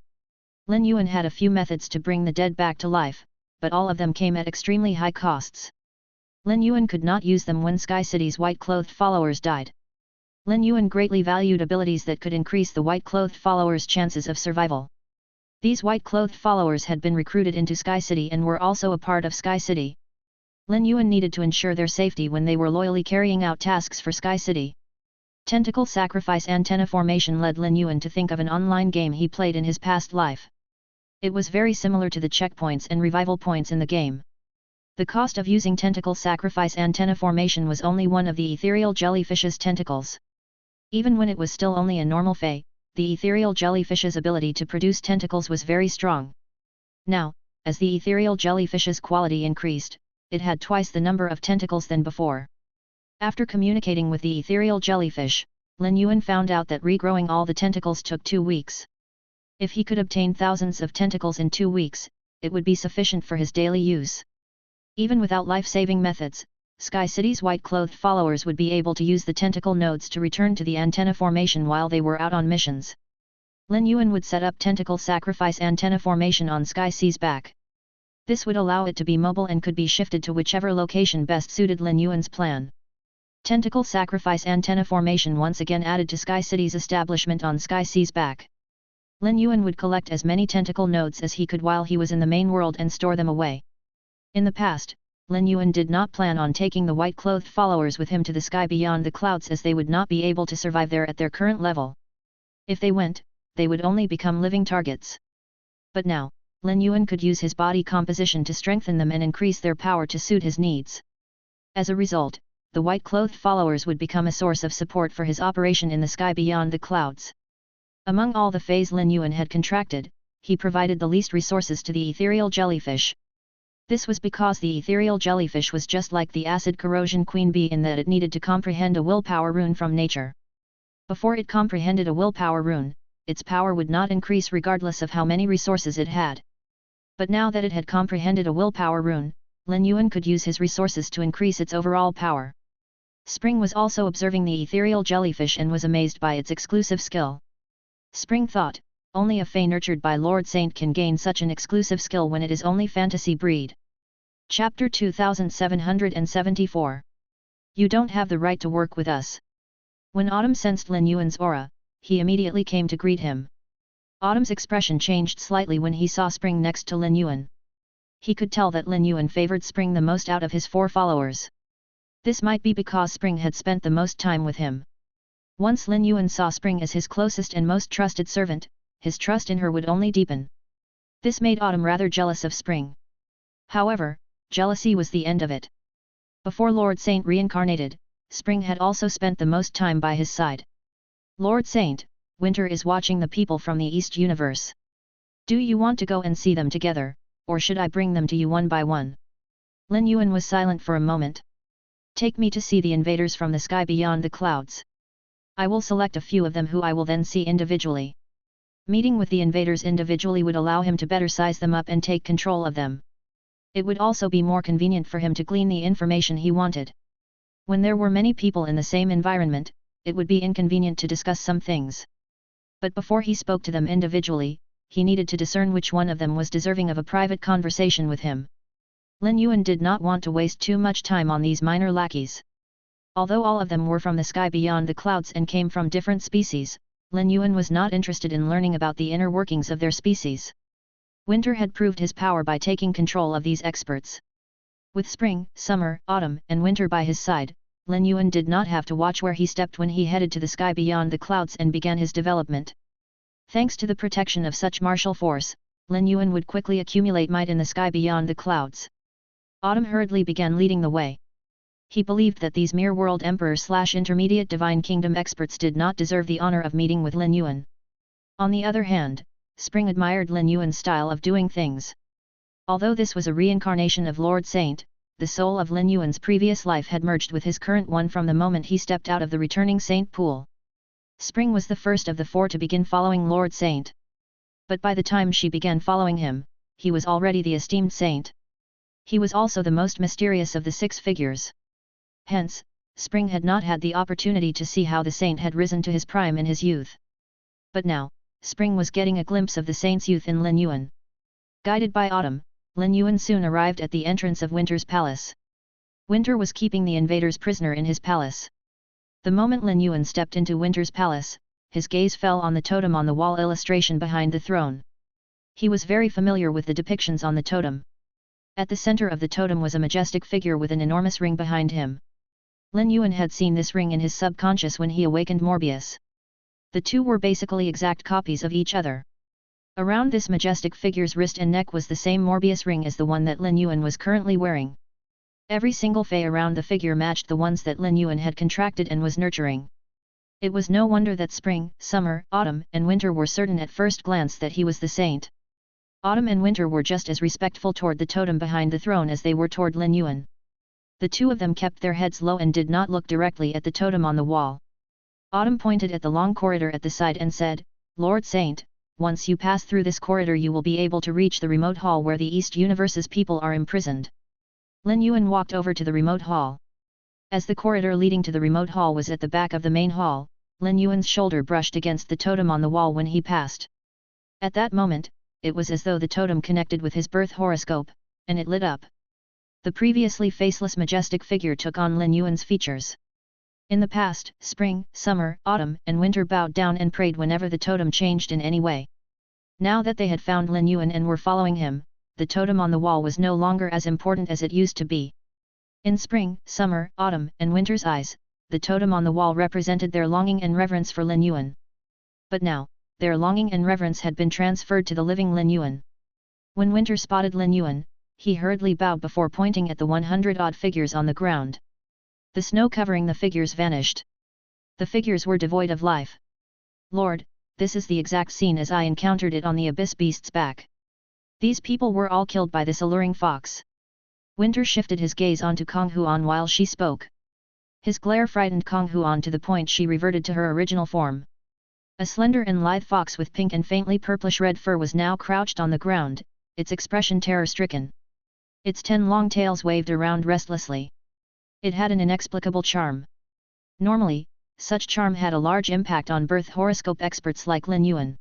Lin Yuan had a few methods to bring the dead back to life, but all of them came at extremely high costs. Lin Yuan could not use them when Sky City's white-clothed followers died. Lin Yuan greatly valued abilities that could increase the white-clothed followers' chances of survival. These white-clothed followers had been recruited into Sky City and were also a part of Sky City. Lin Yuan needed to ensure their safety when they were loyally carrying out tasks for Sky City. Tentacle Sacrifice Antenna Formation led Lin Yuan to think of an online game he played in his past life. It was very similar to the checkpoints and revival points in the game. The cost of using Tentacle Sacrifice Antenna Formation was only one of the ethereal jellyfish's tentacles. Even when it was still only a normal fey, the ethereal jellyfish's ability to produce tentacles was very strong. Now, as the ethereal jellyfish's quality increased, it had twice the number of tentacles than before. After communicating with the ethereal jellyfish, Lin Yuan found out that regrowing all the tentacles took 2 weeks. If he could obtain thousands of tentacles in 2 weeks, it would be sufficient for his daily use. Even without life-saving methods, Sky City's white-clothed followers would be able to use the tentacle nodes to return to the antenna formation while they were out on missions. Lin Yuan would set up Tentacle Sacrifice Antenna Formation on Sky City's back. This would allow it to be mobile and could be shifted to whichever location best suited Lin Yuan's plan. Tentacle Sacrifice Antenna Formation once again added to Sky City's establishment on Sky City's back. Lin Yuan would collect as many tentacle nodes as he could while he was in the main world and store them away. In the past, Lin Yuan did not plan on taking the white-clothed followers with him to the sky beyond the clouds as they would not be able to survive there at their current level. If they went, they would only become living targets. But now, Lin Yuan could use his body composition to strengthen them and increase their power to suit his needs. As a result, the white-clothed followers would become a source of support for his operation in the sky beyond the clouds. Among all the feys Lin Yuan had contracted, he provided the least resources to the ethereal jellyfish. This was because the ethereal jellyfish was just like the acid corrosion queen bee in that it needed to comprehend a willpower rune from nature. Before it comprehended a willpower rune, its power would not increase regardless of how many resources it had. But now that it had comprehended a willpower rune, Lin Yuan could use his resources to increase its overall power. Spring was also observing the ethereal jellyfish and was amazed by its exclusive skill. Spring thought, only a fey nurtured by Lord Saint can gain such an exclusive skill when it is only fantasy breed. Chapter 2774. You don't have the right to work with us. When Autumn sensed Lin Yuan's aura, he immediately came to greet him. Autumn's expression changed slightly when he saw Spring next to Lin Yuan. He could tell that Lin Yuan favored Spring the most out of his 4 followers. This might be because Spring had spent the most time with him. Once Lin Yuan saw Spring as his closest and most trusted servant, his trust in her would only deepen. This made Autumn rather jealous of Spring. However, jealousy was the end of it. Before Lord Saint reincarnated, Spring had also spent the most time by his side. Lord Saint, Winter is watching the people from the East Universe. Do you want to go and see them together, or should I bring them to you one by one? Lin Yuan was silent for a moment. Take me to see the invaders from the sky beyond the clouds. I will select a few of them who I will then see individually. Meeting with the invaders individually would allow him to better size them up and take control of them. It would also be more convenient for him to glean the information he wanted. When there were many people in the same environment, it would be inconvenient to discuss some things. But before he spoke to them individually, he needed to discern which one of them was deserving of a private conversation with him. Lin Yuan did not want to waste too much time on these minor lackeys. Although all of them were from the sky beyond the clouds and came from different species, Lin Yuan was not interested in learning about the inner workings of their species. Winter had proved his power by taking control of these experts. With spring, summer, autumn, and winter by his side, Lin Yuan did not have to watch where he stepped when he headed to the sky beyond the clouds and began his development. Thanks to the protection of such martial force, Lin Yuan would quickly accumulate might in the sky beyond the clouds. Autumn hurriedly began leading the way. He believed that these mere world emperor/intermediate divine kingdom experts did not deserve the honor of meeting with Lin Yuan. On the other hand, Spring admired Lin Yuan's style of doing things. Although this was a reincarnation of Lord Saint, the soul of Lin Yuan's previous life had merged with his current one from the moment he stepped out of the returning Saint pool. Spring was the first of the four to begin following Lord Saint. But by the time she began following him, he was already the esteemed saint. He was also the most mysterious of the six figures. Hence, Spring had not had the opportunity to see how the saint had risen to his prime in his youth. But now, Spring was getting a glimpse of the saint's youth in Lin Yuan. Guided by Autumn, Lin Yuan soon arrived at the entrance of Winter's palace. Winter was keeping the invaders prisoner in his palace. The moment Lin Yuan stepped into Winter's palace, his gaze fell on the totem on the wall illustration behind the throne. He was very familiar with the depictions on the totem. At the center of the totem was a majestic figure with an enormous ring behind him. Lin Yuan had seen this ring in his subconscious when he awakened Morbius. The two were basically exact copies of each other. Around this majestic figure's wrist and neck was the same Morbius ring as the one that Lin Yuan was currently wearing. Every single fey around the figure matched the ones that Lin Yuan had contracted and was nurturing. It was no wonder that spring, summer, autumn, and winter were certain at first glance that he was the saint. Autumn and winter were just as respectful toward the totem behind the throne as they were toward Lin Yuan. The two of them kept their heads low and did not look directly at the totem on the wall. Autumn pointed at the long corridor at the side and said, "Lord Saint, once you pass through this corridor you will be able to reach the remote hall where the East Universe's people are imprisoned." Lin Yuan walked over to the remote hall. As the corridor leading to the remote hall was at the back of the main hall, Lin Yuan's shoulder brushed against the totem on the wall when he passed. At that moment, it was as though the totem connected with his birth horoscope, and it lit up. The previously faceless majestic figure took on Lin Yuan's features. In the past, spring, summer, autumn, and winter bowed down and prayed whenever the totem changed in any way. Now that they had found Lin Yuan and were following him, the totem on the wall was no longer as important as it used to be. In spring, summer, autumn, and winter's eyes, the totem on the wall represented their longing and reverence for Lin Yuan. But now, their longing and reverence had been transferred to the living Lin Yuan. When Winter spotted Lin Yuan, he hurriedly bowed before pointing at the 100-odd figures on the ground. The snow covering the figures vanished. The figures were devoid of life. "Lord, this is the exact scene as I encountered it on the abyss beast's back. These people were all killed by this alluring fox." Winter shifted his gaze onto Kong Huan while she spoke. His glare frightened Kong Huan to the point she reverted to her original form. A slender and lithe fox with pink and faintly purplish-red fur was now crouched on the ground, its expression terror-stricken. Its 10 long tails waved around restlessly. It had an inexplicable charm. Normally, such charm had a large impact on birth horoscope experts like Lin Yuan.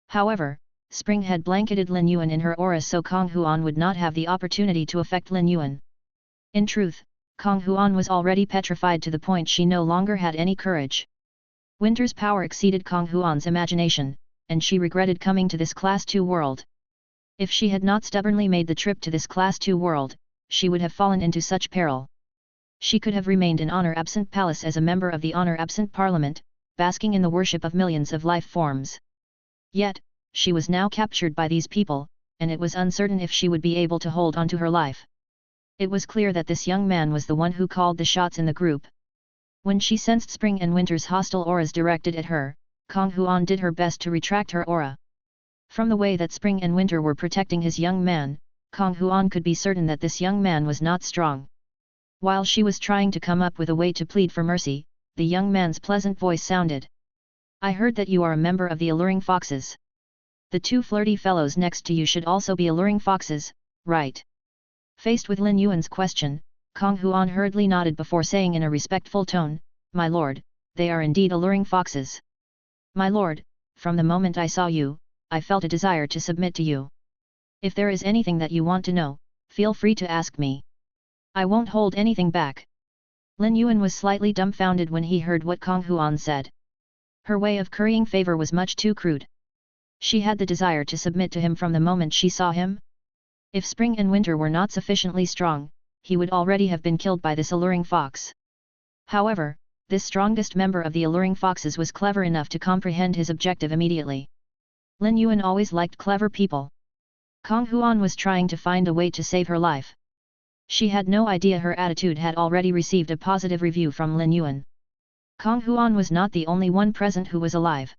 However, spring had blanketed Lin Yuan in her aura so Kong Huan would not have the opportunity to affect Lin Yuan. In truth, Kong Huan was already petrified to the point she no longer had any courage. Winter's power exceeded Kong Huan's imagination, and she regretted coming to this Class 2 world. If she had not stubbornly made the trip to this Class 2 world, she would have fallen into such peril. She could have remained in Honor Absent Palace as a member of the Honor Absent Parliament, basking in the worship of millions of life forms. Yet, she was now captured by these people, and it was uncertain if she would be able to hold on to her life. It was clear that this young man was the one who called the shots in the group. When she sensed Spring and Winter's hostile auras directed at her, Kong Huan did her best to retract her aura. From the way that Spring and Winter were protecting his young man, Kong Huan could be certain that this young man was not strong. While she was trying to come up with a way to plead for mercy, the young man's pleasant voice sounded. "I heard that you are a member of the Alluring Foxes. The two flirty fellows next to you should also be Alluring Foxes, right?" Faced with Lin Yuan's question, Kong Huan hurriedly nodded before saying in a respectful tone, "My lord, they are indeed Alluring Foxes. My lord, from the moment I saw you, I felt a desire to submit to you. If there is anything that you want to know, feel free to ask me. I won't hold anything back." Lin Yuan was slightly dumbfounded when he heard what Kong Huan said. Her way of currying favor was much too crude. She had the desire to submit to him from the moment she saw him. If Spring and Winter were not sufficiently strong, he would already have been killed by this alluring fox. However, this strongest member of the Alluring Foxes was clever enough to comprehend his objective immediately. Lin Yuan always liked clever people. Kong Huan was trying to find a way to save her life. She had no idea her attitude had already received a positive review from Lin Yuan. Kong Huan was not the only one present who was alive.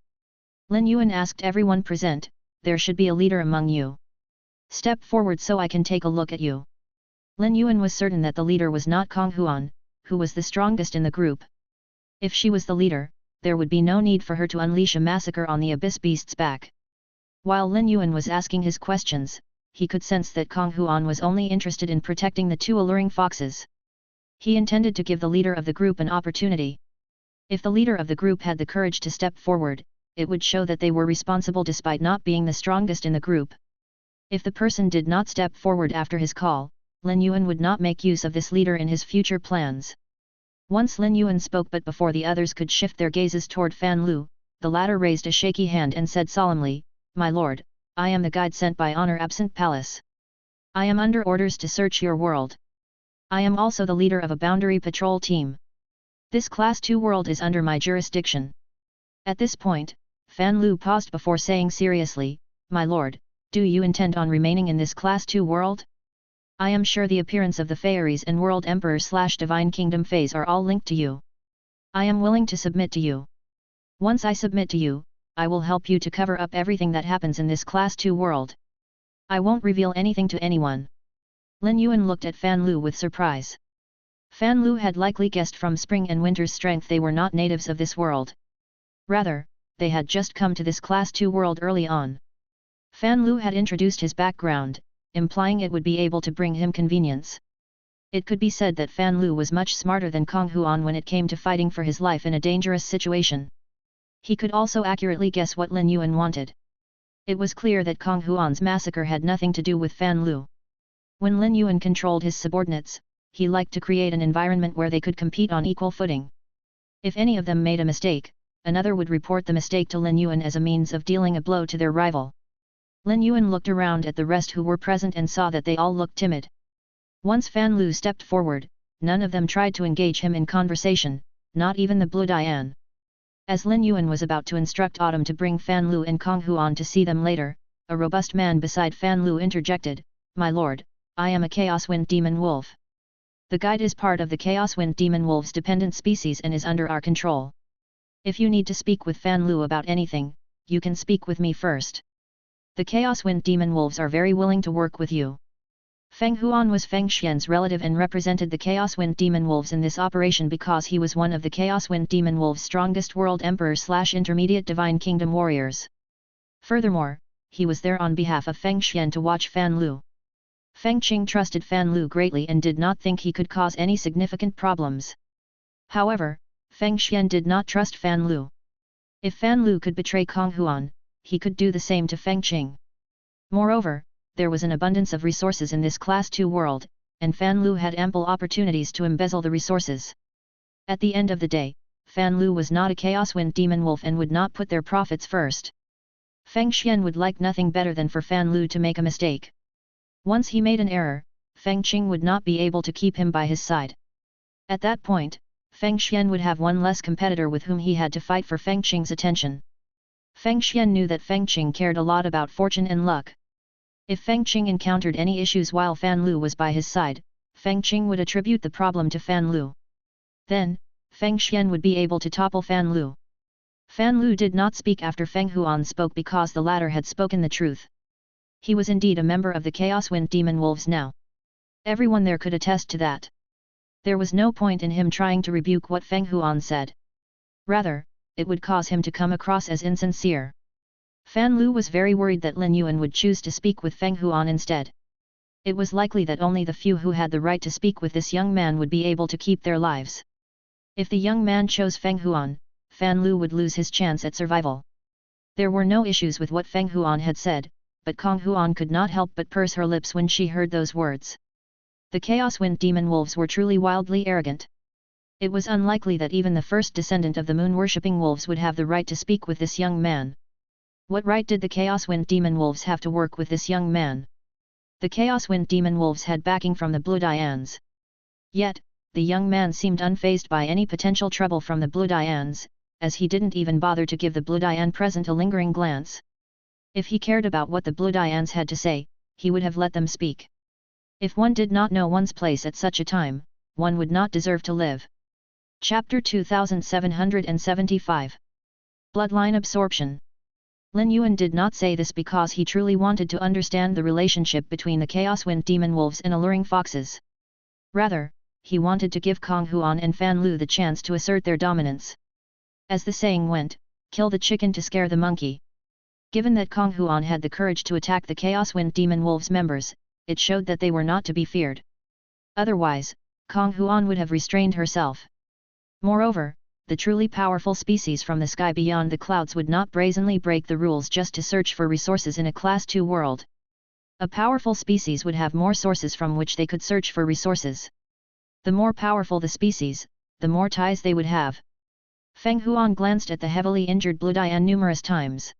Lin Yuan asked everyone present, "There should be a leader among you. Step forward so I can take a look at you." Lin Yuan was certain that the leader was not Kong Huan, who was the strongest in the group. If she was the leader, there would be no need for her to unleash a massacre on the Abyss Beast's back. While Lin Yuan was asking his questions, he could sense that Kong Huan was only interested in protecting the two alluring foxes. He intended to give the leader of the group an opportunity. If the leader of the group had the courage to step forward, it would show that they were responsible despite not being the strongest in the group. If the person did not step forward after his call, Lin Yuan would not make use of this leader in his future plans. Once Lin Yuan spoke, but before the others could shift their gazes toward Fan Lu, the latter raised a shaky hand and said solemnly, "My lord, I am the guide sent by Honor Absent Palace. I am under orders to search your world. I am also the leader of a boundary patrol team. This Class 2 world is under my jurisdiction." At this point, Fan Lu paused before saying seriously, "My lord, do you intend on remaining in this Class 2 world? I am sure the appearance of the Fairies and World Emperor/Divine Kingdom Feys are all linked to you. I am willing to submit to you. Once I submit to you, I will help you to cover up everything that happens in this Class 2 world. I won't reveal anything to anyone." Lin Yuan looked at Fan Lu with surprise. Fan Lu had likely guessed from Spring and Winter's strength they were not natives of this world. Rather, they had just come to this Class 2 world early on. Fan Lu had introduced his background, implying it would be able to bring him convenience. It could be said that Fan Lu was much smarter than Kong Huan when it came to fighting for his life in a dangerous situation. He could also accurately guess what Lin Yuan wanted. It was clear that Kong Huan's massacre had nothing to do with Fan Lu. When Lin Yuan controlled his subordinates, he liked to create an environment where they could compete on equal footing. If any of them made a mistake, another would report the mistake to Lin Yuan as a means of dealing a blow to their rival. Lin Yuan looked around at the rest who were present and saw that they all looked timid. Once Fan Lu stepped forward, none of them tried to engage him in conversation, not even the Blue Dian. As Lin Yuan was about to instruct Autumn to bring Fan Lu and Kong Huan to see them later, a robust man beside Fan Lu interjected, "My lord, I am a Chaos Wind Demon Wolf. The guide is part of the Chaos Wind Demon Wolf's dependent species and is under our control. If you need to speak with Fan Lu about anything, you can speak with me first. The Chaos Wind Demon Wolves are very willing to work with you." Feng Huan was Feng Xian's relative and represented the Chaos Wind Demon Wolves in this operation because he was one of the Chaos Wind Demon Wolves' strongest World Emperor/Intermediate Divine Kingdom warriors. Furthermore, he was there on behalf of Feng Xian to watch Fan Lu. Feng Qing trusted Fan Lu greatly and did not think he could cause any significant problems. However, Feng Xian did not trust Fan Lu. If Fan Lu could betray Kong Huan, he could do the same to Feng Qing. Moreover, there was an abundance of resources in this Class 2 world, and Fan Lu had ample opportunities to embezzle the resources. At the end of the day, Fan Lu was not a Chaos Wind Demon Wolf and would not put their profits first. Feng Xian would like nothing better than for Fan Lu to make a mistake. Once he made an error, Feng Qing would not be able to keep him by his side. At that point, Feng Xian would have one less competitor with whom he had to fight for Feng Qing's attention. Feng Xian knew that Feng Qing cared a lot about fortune and luck. If Feng Qing encountered any issues while Fan Lu was by his side, Feng Qing would attribute the problem to Fan Lu. Then, Feng Xian would be able to topple Fan Lu. Fan Lu did not speak after Feng Huan spoke because the latter had spoken the truth. He was indeed a member of the Chaos Wind Demon Wolves now. Everyone there could attest to that. There was no point in him trying to rebuke what Feng Huan said. Rather, it would cause him to come across as insincere. Fan Lu was very worried that Lin Yuan would choose to speak with Feng Huan instead. It was likely that only the few who had the right to speak with this young man would be able to keep their lives. If the young man chose Feng Huan, Fan Lu would lose his chance at survival. There were no issues with what Feng Huan had said, but Kong Huan could not help but purse her lips when she heard those words. The Chaos Wind Demon Wolves were truly wildly arrogant. It was unlikely that even the first descendant of the moon-worshipping wolves would have the right to speak with this young man. What right did the Chaos Wind Demon Wolves have to work with this young man? The Chaos Wind Demon Wolves had backing from the Blue Dians. Yet, the young man seemed unfazed by any potential trouble from the Blue Dians, as he didn't even bother to give the Blue Dian present a lingering glance. If he cared about what the Blue Dians had to say, he would have let them speak. If one did not know one's place at such a time, one would not deserve to live. Chapter 2775. Bloodline Absorption. Lin Yuan did not say this because he truly wanted to understand the relationship between the Chaos Wind Demon Wolves and alluring foxes. Rather, he wanted to give Kong Huan and Fan Lu the chance to assert their dominance. As the saying went, kill the chicken to scare the monkey. Given that Kong Huan had the courage to attack the Chaos Wind Demon Wolves members, it showed that they were not to be feared. Otherwise, Kong Huan would have restrained herself. Moreover, the truly powerful species from the sky beyond the clouds would not brazenly break the rules just to search for resources in a Class 2 world. A powerful species would have more sources from which they could search for resources. The more powerful the species, the more ties they would have. Feng Huan glanced at the heavily injured Blue Dian numerous times.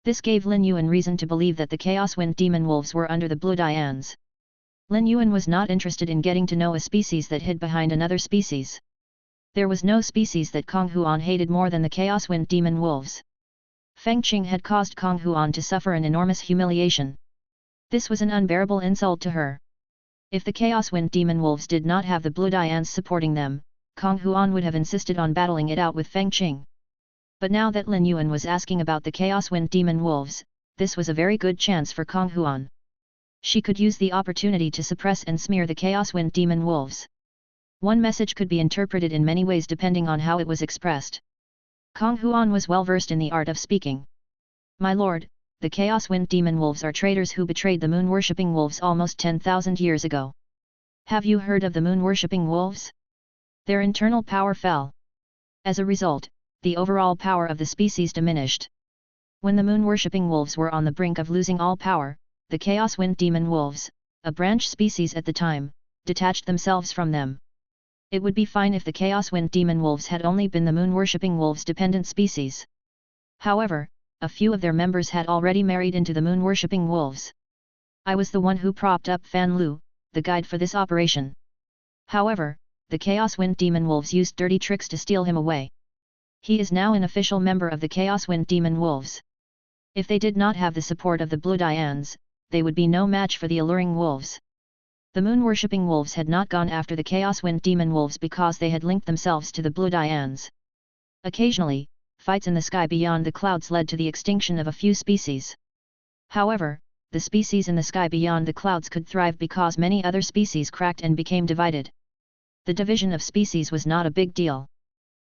This gave Lin Yuan reason to believe that the Chaos Wind Demon Wolves were under the Blue Dians. Lin Yuan was not interested in getting to know a species that hid behind another species. There was no species that Kong Huan hated more than the Chaos Wind Demon Wolves. Feng Qing had caused Kong Huan to suffer an enormous humiliation. This was an unbearable insult to her. If the Chaos Wind Demon Wolves did not have the Blue Dians supporting them, Kong Huan would have insisted on battling it out with Feng Qing. But now that Lin Yuan was asking about the Chaos Wind Demon Wolves, this was a very good chance for Kong Huan. She could use the opportunity to suppress and smear the Chaos Wind Demon Wolves. One message could be interpreted in many ways depending on how it was expressed. Kong Huan was well versed in the art of speaking. My lord, the Chaos Wind Demon Wolves are traitors who betrayed the moon-worshipping wolves almost 10,000 years ago. Have you heard of the moon-worshipping wolves? Their internal power fell. As a result, the overall power of the species diminished. When the moon-worshipping wolves were on the brink of losing all power, the Chaos Wind Demon Wolves, a branch species at the time, detached themselves from them. It would be fine if the Chaos Wind Demon Wolves had only been the moon-worshipping wolves' dependent species. However, a few of their members had already married into the moon-worshipping wolves. I was the one who propped up Fan Lu, the guide for this operation. However, the Chaos Wind Demon Wolves used dirty tricks to steal him away. He is now an official member of the Chaos Wind Demon Wolves. If they did not have the support of the Blue Dians, they would be no match for the alluring wolves. The moon-worshipping wolves had not gone after the Chaos Wind Demon Wolves because they had linked themselves to the Blue Dians. Occasionally, fights in the sky beyond the clouds led to the extinction of a few species. However, the species in the sky beyond the clouds could thrive because many other species cracked and became divided. The division of species was not a big deal.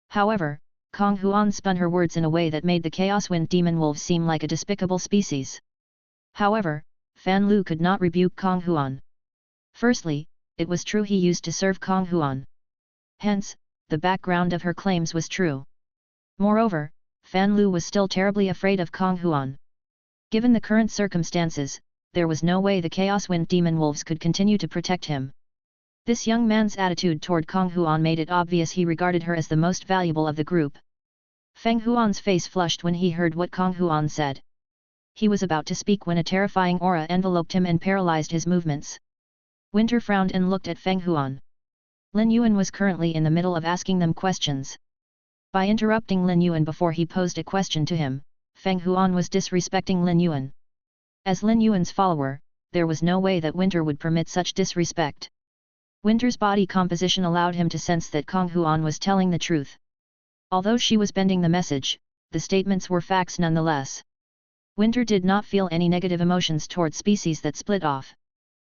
However, Kong Huan spun her words in a way that made the Chaos Wind Demon Wolves seem like a despicable species. However, Fan Lu could not rebuke Kong Huan. Firstly, it was true he used to serve Kong Huan. Hence, the background of her claims was true. Moreover, Fan Lu was still terribly afraid of Kong Huan. Given the current circumstances, there was no way the Chaos Wind Demon Wolves could continue to protect him. This young man's attitude toward Kong Huan made it obvious he regarded her as the most valuable of the group. Feng Huan's face flushed when he heard what Kong Huan said. He was about to speak when a terrifying aura enveloped him and paralyzed his movements. Winter frowned and looked at Feng Huan. Lin Yuan was currently in the middle of asking them questions. By interrupting Lin Yuan before he posed a question to him, Feng Huan was disrespecting Lin Yuan. As Lin Yuan's follower, there was no way that Winter would permit such disrespect. Winter's body composition allowed him to sense that Kong Huan was telling the truth. Although she was bending the message, the statements were facts nonetheless. Winter did not feel any negative emotions towards species that split off.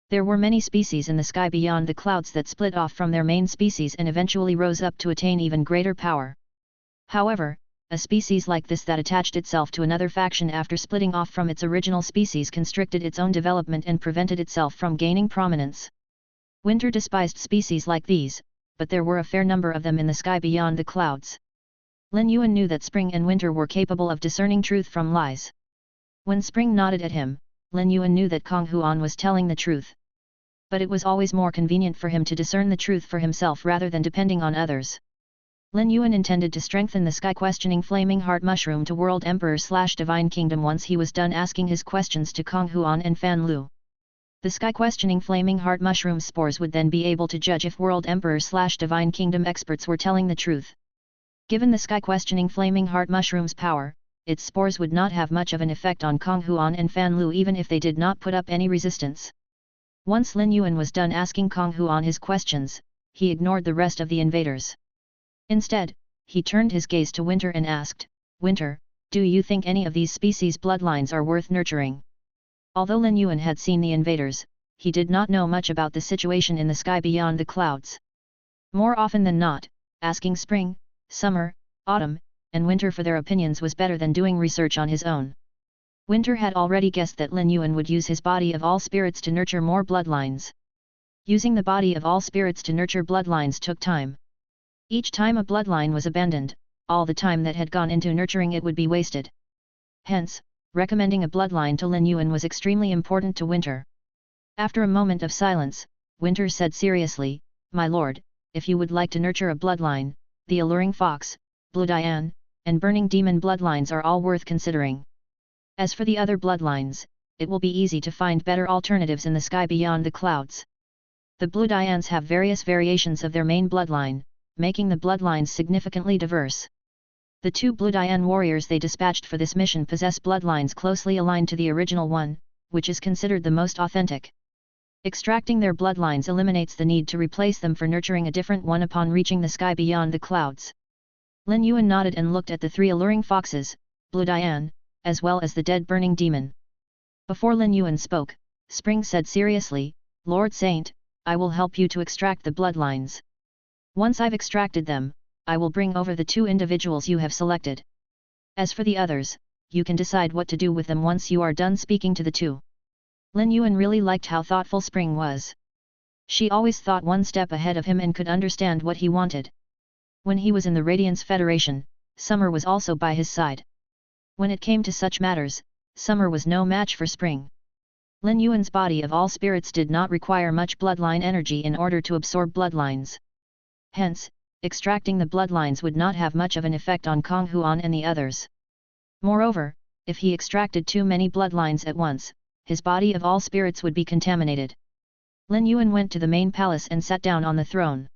There were many species in the sky beyond the clouds that split off from their main species and eventually rose up to attain even greater power. However, a species like this that attached itself to another faction after splitting off from its original species constricted its own development and prevented itself from gaining prominence. Winter despised species like these, but there were a fair number of them in the sky beyond the clouds. Lin Yuan knew that Spring and Winter were capable of discerning truth from lies. When Spring nodded at him, Lin Yuan knew that Kong Huan was telling the truth. But it was always more convenient for him to discern the truth for himself rather than depending on others. Lin Yuan intended to strengthen the sky questioning Flaming Heart Mushroom to World Emperor/Divine Kingdom once he was done asking his questions to Kong Huan and Fan Lu. The sky questioning Flaming Heart Mushroom spores would then be able to judge if World Emperor/Divine Kingdom experts were telling the truth. Given the sky questioning Flaming Heart Mushroom's power, its spores would not have much of an effect on Kong Huan and Fan Lu even if they did not put up any resistance. Once Lin Yuan was done asking Kong Huan his questions, he ignored the rest of the invaders. Instead, he turned his gaze to Winter and asked, "Winter, do you think any of these species' bloodlines are worth nurturing?" Although Lin Yuan had seen the invaders, he did not know much about the situation in the sky beyond the clouds. More often than not, asking Spring, Summer, Autumn, and Winter for their opinions was better than doing research on his own. Winter had already guessed that Lin Yuan would use his body of all spirits to nurture more bloodlines. Using the body of all spirits to nurture bloodlines took time. Each time a bloodline was abandoned, all the time that had gone into nurturing it would be wasted. Hence, recommending a bloodline to Lin Yuan was extremely important to Winter. After a moment of silence, Winter said seriously, "My lord, if you would like to nurture a bloodline, the Alluring Fox, Blue Dian, and Burning Demon bloodlines are all worth considering. As for the other bloodlines, it will be easy to find better alternatives in the sky beyond the clouds. The Blue Dians have various variations of their main bloodline, making the bloodlines significantly diverse. The 2 Blue Dian warriors they dispatched for this mission possess bloodlines closely aligned to the original one, which is considered the most authentic. Extracting their bloodlines eliminates the need to replace them for nurturing a different one upon reaching the sky beyond the clouds." Lin Yuan nodded and looked at the 3 alluring foxes, Blue Dian, as well as the dead burning demon. Before Lin Yuan spoke, Spring said seriously, "Lord Saint, I will help you to extract the bloodlines. Once I've extracted them, I will bring over the 2 individuals you have selected. As for the others, you can decide what to do with them once you are done speaking to the 2. Lin Yuan really liked how thoughtful Spring was. She always thought one step ahead of him and could understand what he wanted. When he was in the Radiance Federation, Summer was also by his side. When it came to such matters, Summer was no match for Spring. Lin Yuan's body of all spirits did not require much bloodline energy in order to absorb bloodlines. Hence, extracting the bloodlines would not have much of an effect on Kong Huan and the others. Moreover, if he extracted too many bloodlines at once, his body of all spirits would be contaminated. Lin Yuan went to the main palace and sat down on the throne.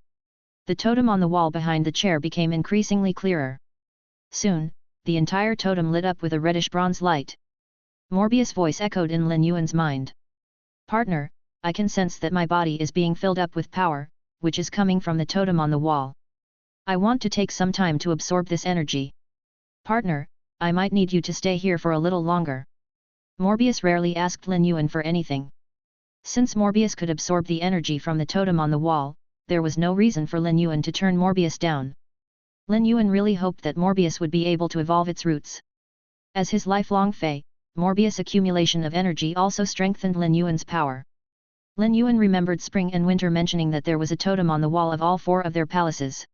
The totem on the wall behind the chair became increasingly clearer. Soon, the entire totem lit up with a reddish bronze light. Morbius' voice echoed in Lin Yuan's mind. "Partner, I can sense that my body is being filled up with power, which is coming from the totem on the wall. I want to take some time to absorb this energy. Partner, I might need you to stay here for a little longer." Morbius rarely asked Lin Yuan for anything. Since Morbius could absorb the energy from the totem on the wall, there was no reason for Lin Yuan to turn Morbius down. Lin Yuan really hoped that Morbius would be able to evolve its roots. As his lifelong fey, Morbius' accumulation of energy also strengthened Lin Yuan's power. Lin Yuan remembered Spring and Winter mentioning that there was a totem on the wall of all 4 of their palaces.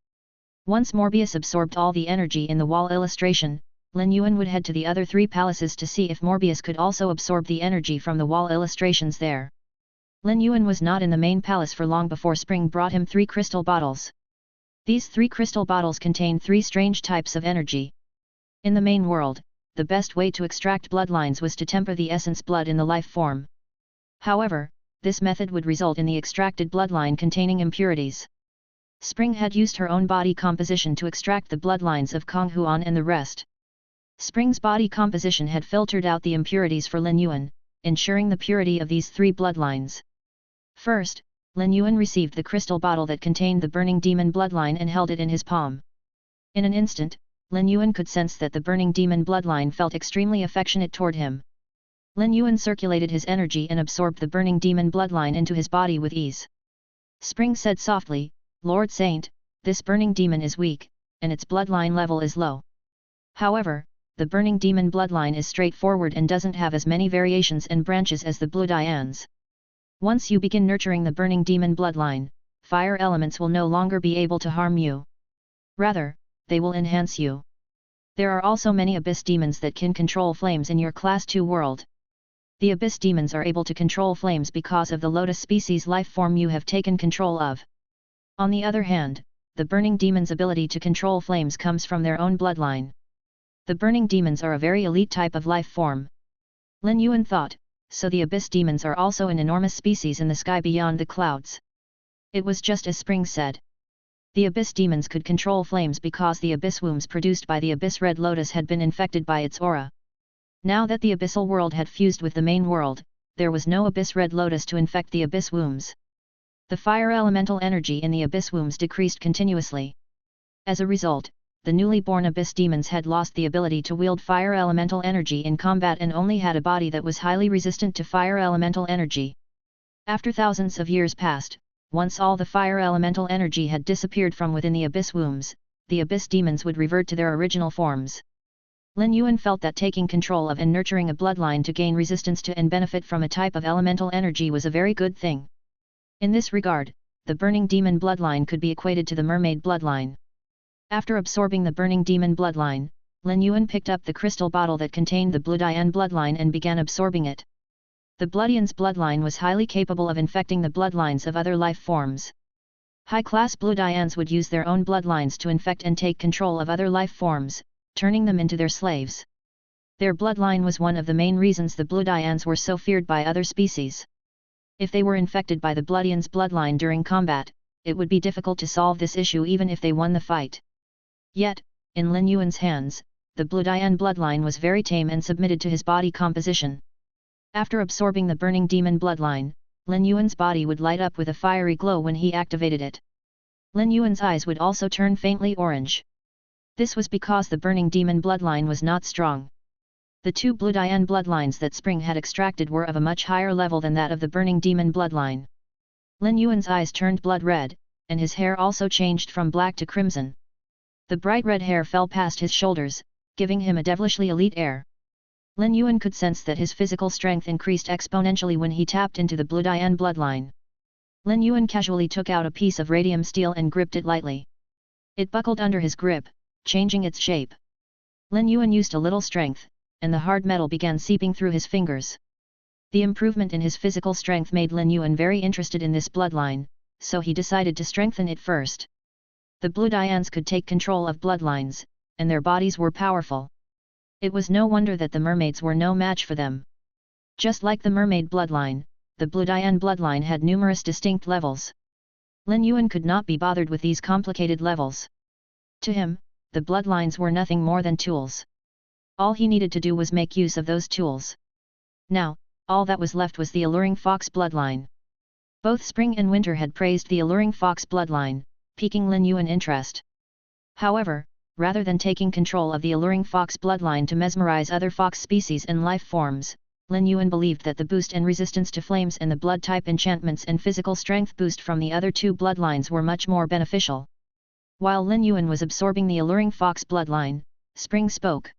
Once Morbius absorbed all the energy in the wall illustration, Lin Yuan would head to the other 3 palaces to see if Morbius could also absorb the energy from the wall illustrations there. Lin Yuan was not in the main palace for long before Spring brought him 3 crystal bottles. These 3 crystal bottles contained 3 strange types of energy. In the main world, the best way to extract bloodlines was to temper the essence blood in the life form. However, this method would result in the extracted bloodline containing impurities. Spring had used her own body composition to extract the bloodlines of Kong Huan and the rest. Spring's body composition had filtered out the impurities for Lin Yuan, ensuring the purity of these three bloodlines. First, Lin Yuan received the crystal bottle that contained the burning demon bloodline and held it in his palm. In an instant, Lin Yuan could sense that the burning demon bloodline felt extremely affectionate toward him. Lin Yuan circulated his energy and absorbed the burning demon bloodline into his body with ease. Spring said softly, "Lord Saint, this burning demon is weak, and its bloodline level is low. However, the burning demon bloodline is straightforward and doesn't have as many variations and branches as the bloodlines. Once you begin nurturing the burning demon bloodline, fire elements will no longer be able to harm you. Rather, they will enhance you. There are also many abyss demons that can control flames in your Class 2 world. The abyss demons are able to control flames because of the lotus species life form you have taken control of. On the other hand, the burning demon's ability to control flames comes from their own bloodline. The burning demons are a very elite type of life form." Lin Yuan thought, so the abyss demons are also an enormous species in the sky beyond the clouds. It was just as Spring said. The abyss demons could control flames because the abyss wombs produced by the abyss red lotus had been infected by its aura. Now that the abyssal world had fused with the main world, there was no abyss red lotus to infect the abyss wombs. The fire elemental energy in the abyss wombs decreased continuously. As a result, the newly born abyss demons had lost the ability to wield fire elemental energy in combat and only had a body that was highly resistant to fire elemental energy. After thousands of years passed, once all the fire elemental energy had disappeared from within the abyss wombs, the abyss demons would revert to their original forms. Lin Yuan felt that taking control of and nurturing a bloodline to gain resistance to and benefit from a type of elemental energy was a very good thing. In this regard, the burning demon bloodline could be equated to the mermaid bloodline. After absorbing the burning demon bloodline, Lin Yuan picked up the crystal bottle that contained the Bloodian bloodline and began absorbing it. The Bloodian's bloodline was highly capable of infecting the bloodlines of other life forms. High-class Bloodians would use their own bloodlines to infect and take control of other life forms, turning them into their slaves. Their bloodline was one of the main reasons the Bloodians were so feared by other species. If they were infected by the Bloodian's bloodline during combat, it would be difficult to solve this issue even if they won the fight. Yet, in Lin Yuan's hands, the Bloodian bloodline was very tame and submitted to his body composition. After absorbing the burning demon bloodline, Lin Yuan's body would light up with a fiery glow when he activated it. Lin Yuan's eyes would also turn faintly orange. This was because the burning demon bloodline was not strong. The two Bloodian bloodlines that Spring had extracted were of a much higher level than that of the burning demon bloodline. Lin Yuan's eyes turned blood red, and his hair also changed from black to crimson. The bright red hair fell past his shoulders, giving him a devilishly elite air. Lin Yuan could sense that his physical strength increased exponentially when he tapped into the Bloodian bloodline. Lin Yuan casually took out a piece of radium steel and gripped it lightly. It buckled under his grip, changing its shape. Lin Yuan used a little strength, and the hard metal began seeping through his fingers. The improvement in his physical strength made Lin Yuan very interested in this bloodline, so he decided to strengthen it first. The Bloodians could take control of bloodlines, and their bodies were powerful. It was no wonder that the mermaids were no match for them. Just like the mermaid bloodline, the Bloodian bloodline had numerous distinct levels. Lin Yuan could not be bothered with these complicated levels. To him, the bloodlines were nothing more than tools. All he needed to do was make use of those tools. Now, all that was left was the alluring fox bloodline. Both Spring and Winter had praised the alluring fox bloodline, piquing Lin Yuan interest. However, rather than taking control of the alluring fox bloodline to mesmerize other fox species and life forms, Lin Yuan believed that the boost and resistance to flames and the blood type enchantments and physical strength boost from the other two bloodlines were much more beneficial. While Lin Yuan was absorbing the alluring fox bloodline, Spring spoke.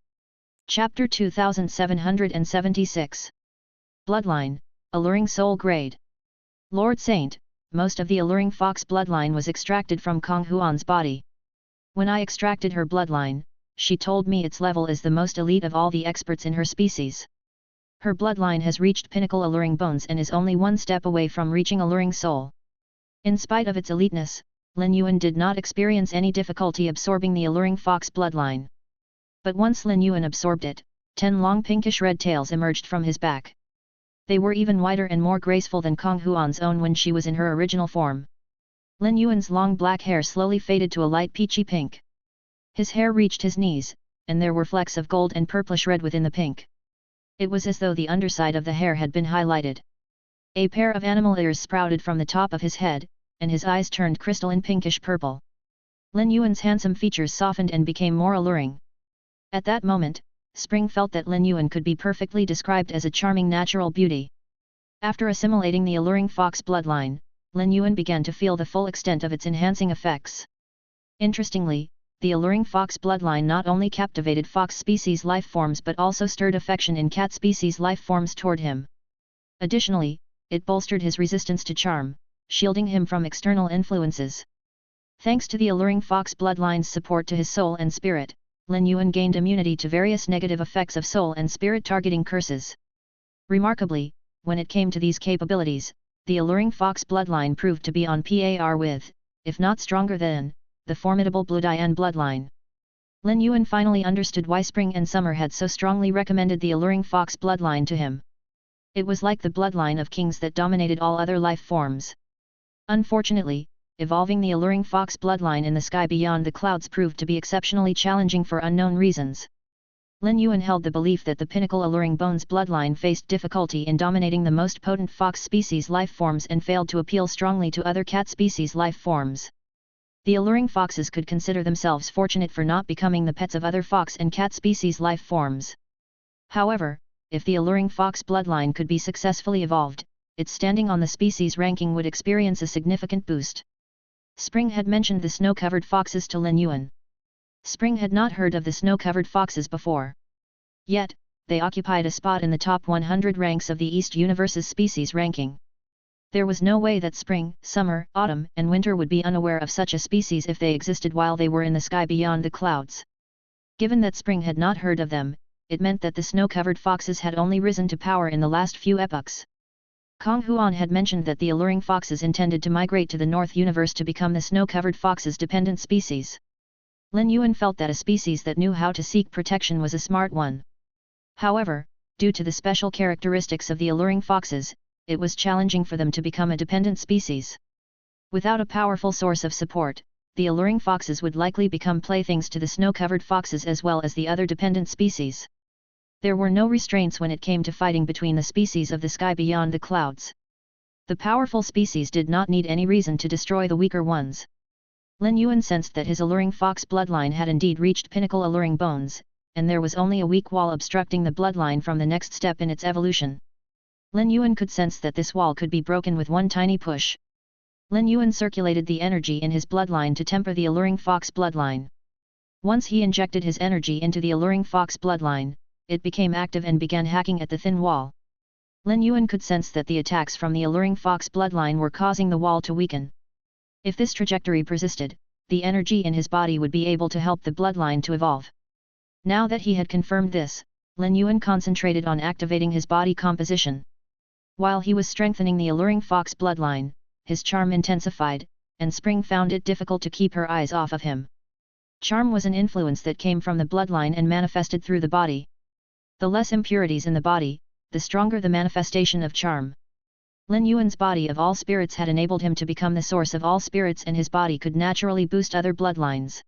Chapter 2776 Bloodline, Alluring Soul Grade. Lord Saint, most of the alluring fox bloodline was extracted from Kong Huan's body. When I extracted her bloodline, she told me its level is the most elite of all the experts in her species. Her bloodline has reached pinnacle alluring bones and is only one step away from reaching alluring soul. In spite of its eliteness, Lin Yuan did not experience any difficulty absorbing the alluring fox bloodline. But once Lin Yuan absorbed it, 10 long pinkish red tails emerged from his back. They were even wider and more graceful than Kong Huan's own when she was in her original form. Lin Yuan's long black hair slowly faded to a light peachy pink. His hair reached his knees, and there were flecks of gold and purplish red within the pink. It was as though the underside of the hair had been highlighted. A pair of animal ears sprouted from the top of his head, and his eyes turned crystalline pinkish purple. Lin Yuan's handsome features softened and became more alluring. At that moment, Spring felt that Lin Yuan could be perfectly described as a charming natural beauty. After assimilating the alluring fox bloodline, Lin Yuan began to feel the full extent of its enhancing effects. Interestingly, the alluring fox bloodline not only captivated fox species life forms but also stirred affection in cat species life forms toward him. Additionally, it bolstered his resistance to charm, shielding him from external influences. Thanks to the alluring fox bloodline's support to his soul and spirit, Lin Yuan gained immunity to various negative effects of soul and spirit targeting curses. Remarkably, when it came to these capabilities, the alluring fox bloodline proved to be on par with, if not stronger than, the formidable Blue Dian bloodline. Lin Yuan finally understood why Spring and Summer had so strongly recommended the alluring fox bloodline to him. It was like the bloodline of kings that dominated all other life forms. Unfortunately, evolving the alluring fox bloodline in the sky beyond the clouds proved to be exceptionally challenging for unknown reasons. Lin Yuan held the belief that the pinnacle alluring bones bloodline faced difficulty in dominating the most potent fox species life forms and failed to appeal strongly to other cat species life forms. The alluring foxes could consider themselves fortunate for not becoming the pets of other fox and cat species life forms. However, if the alluring fox bloodline could be successfully evolved, its standing on the species ranking would experience a significant boost. Spring had mentioned the snow-covered foxes to Lin Yuan. Spring had not heard of the snow-covered foxes before. Yet, they occupied a spot in the top 100 ranks of the East Universe's species ranking. There was no way that Spring, Summer, Autumn, and Winter would be unaware of such a species if they existed while they were in the sky beyond the clouds. Given that Spring had not heard of them, it meant that the snow-covered foxes had only risen to power in the last few epochs. Kong Huan had mentioned that the alluring foxes intended to migrate to the North Universe to become the snow-covered foxes' dependent species. Lin Yuan felt that a species that knew how to seek protection was a smart one. However, due to the special characteristics of the alluring foxes, it was challenging for them to become a dependent species. Without a powerful source of support, the alluring foxes would likely become playthings to the snow-covered foxes as well as the other dependent species. There were no restraints when it came to fighting between the species of the sky beyond the clouds. The powerful species did not need any reason to destroy the weaker ones. Lin Yuan sensed that his alluring fox bloodline had indeed reached pinnacle alluring bones, and there was only a weak wall obstructing the bloodline from the next step in its evolution. Lin Yuan could sense that this wall could be broken with one tiny push. Lin Yuan circulated the energy in his bloodline to temper the alluring fox bloodline. Once he injected his energy into the alluring fox bloodline, it became active and began hacking at the thin wall. Lin Yuan could sense that the attacks from the alluring fox bloodline were causing the wall to weaken. If this trajectory persisted, the energy in his body would be able to help the bloodline to evolve. Now that he had confirmed this, Lin Yuan concentrated on activating his body composition. While he was strengthening the alluring fox bloodline, his charm intensified, and Spring found it difficult to keep her eyes off of him. Charm was an influence that came from the bloodline and manifested through the body. The less impurities in the body, the stronger the manifestation of charm. Lin Yuan's body of all spirits had enabled him to become the source of all spirits, and his body could naturally boost other bloodlines.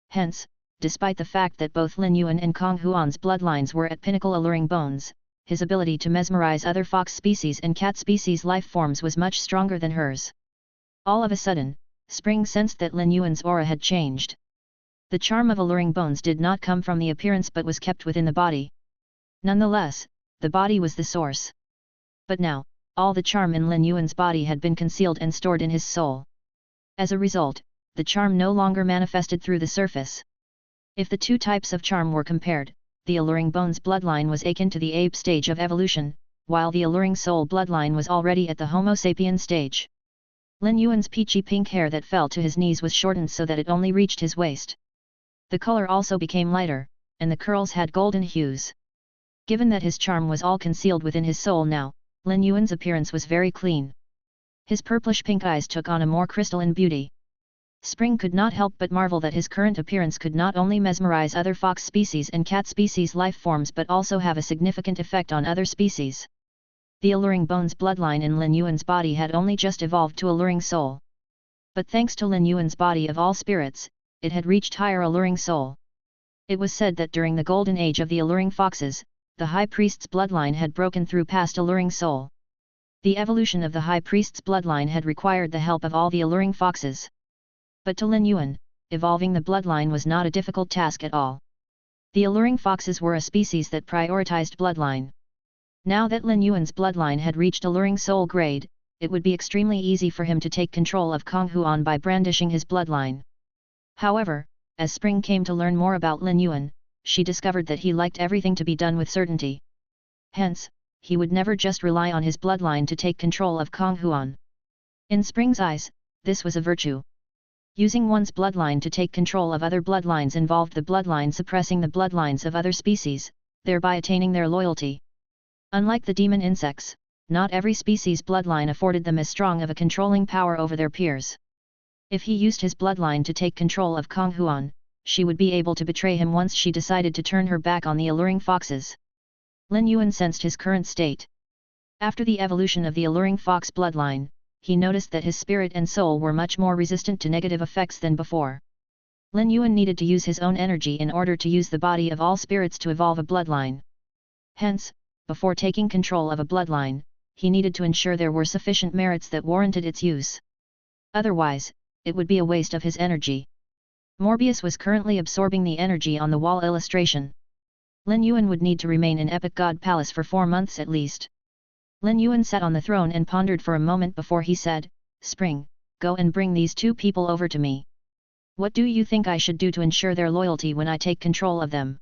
Hence, despite the fact that both Lin Yuan and Kong Huan's bloodlines were at pinnacle alluring bones, his ability to mesmerize other fox species and cat species life forms was much stronger than hers. All of a sudden, Spring sensed that Lin Yuan's aura had changed. The charm of alluring bones did not come from the appearance but was kept within the body. Nonetheless, the body was the source. But now, all the charm in Lin Yuan's body had been concealed and stored in his soul. As a result, the charm no longer manifested through the surface. If the two types of charm were compared, the alluring bones bloodline was akin to the ape stage of evolution, while the alluring soul bloodline was already at the Homo sapien stage. Lin Yuan's peachy pink hair that fell to his knees was shortened so that it only reached his waist. The color also became lighter, and the curls had golden hues. Given that his charm was all concealed within his soul now, Lin Yuan's appearance was very clean. His purplish-pink eyes took on a more crystalline beauty. Spring could not help but marvel that his current appearance could not only mesmerize other fox species and cat species life forms but also have a significant effect on other species. The alluring bones bloodline in Lin Yuan's body had only just evolved to alluring soul. But thanks to Lin Yuan's body of all spirits, it had reached higher alluring soul. It was said that during the golden age of the alluring foxes, the high priest's bloodline had broken through past alluring soul. The evolution of the high priest's bloodline had required the help of all the alluring foxes. But to Lin Yuan, evolving the bloodline was not a difficult task at all. The alluring foxes were a species that prioritized bloodline. Now that Lin Yuan's bloodline had reached alluring soul grade, it would be extremely easy for him to take control of Kong Huan by brandishing his bloodline. However, as Spring came to learn more about Lin Yuan, she discovered that he liked everything to be done with certainty. Hence, he would never just rely on his bloodline to take control of Kong Huan. In Spring's eyes, this was a virtue. Using one's bloodline to take control of other bloodlines involved the bloodline suppressing the bloodlines of other species, thereby attaining their loyalty. Unlike the demon insects, not every species' bloodline afforded them as strong of a controlling power over their peers. If he used his bloodline to take control of Kong Huan, she would be able to betray him once she decided to turn her back on the alluring foxes. Lin Yuan sensed his current state. After the evolution of the alluring fox bloodline, he noticed that his spirit and soul were much more resistant to negative effects than before. Lin Yuan needed to use his own energy in order to use the body of all spirits to evolve a bloodline. Hence, before taking control of a bloodline, he needed to ensure there were sufficient merits that warranted its use. Otherwise, it would be a waste of his energy. Morbius was currently absorbing the energy on the wall illustration. Lin Yuan would need to remain in Epic God Palace for 4 months at least. Lin Yuan sat on the throne and pondered for a moment before he said, "Spring, go and bring these 2 people over to me. What do you think I should do to ensure their loyalty when I take control of them?"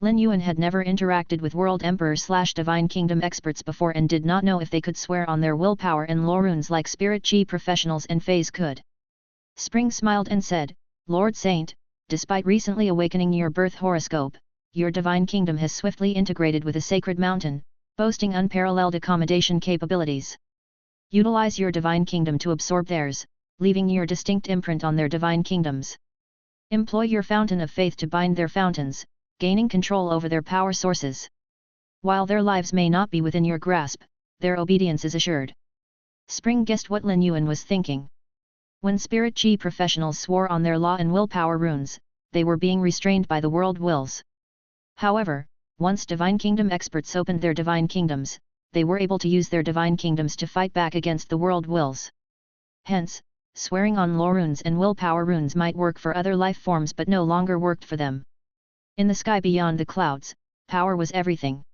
Lin Yuan had never interacted with World Emperor/Divine Kingdom experts before and did not know if they could swear on their willpower and law runes like Spirit Chi professionals and feys could. Spring smiled and said, "Lord Saint, despite recently awakening your birth horoscope, your Divine Kingdom has swiftly integrated with a sacred mountain, boasting unparalleled accommodation capabilities. Utilize your Divine Kingdom to absorb theirs, leaving your distinct imprint on their Divine Kingdoms. Employ your fountain of faith to bind their fountains, gaining control over their power sources. While their lives may not be within your grasp, their obedience is assured." Spring guessed what Lin Yuan was thinking. When Spirit Chi professionals swore on their law and willpower runes, they were being restrained by the world wills. However, once Divine Kingdom experts opened their Divine Kingdoms, they were able to use their Divine Kingdoms to fight back against the world wills. Hence, swearing on law runes and willpower runes might work for other life forms but no longer worked for them. In the sky beyond the clouds, power was everything.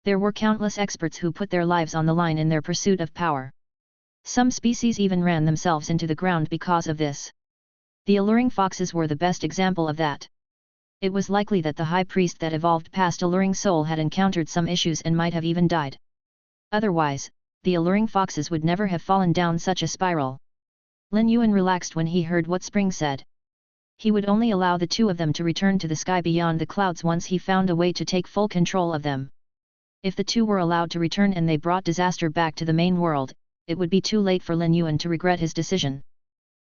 There were countless experts who put their lives on the line in their pursuit of power. Some species even ran themselves into the ground because of this. The alluring foxes were the best example of that. It was likely that the high priest that evolved past alluring soul had encountered some issues and might have even died. Otherwise, the alluring foxes would never have fallen down such a spiral. Lin Yuan relaxed when he heard what Spring said. He would only allow the 2 of them to return to the sky beyond the clouds once he found a way to take full control of them. If the 2 were allowed to return and they brought disaster back to the main world, it would be too late for Lin Yuan to regret his decision.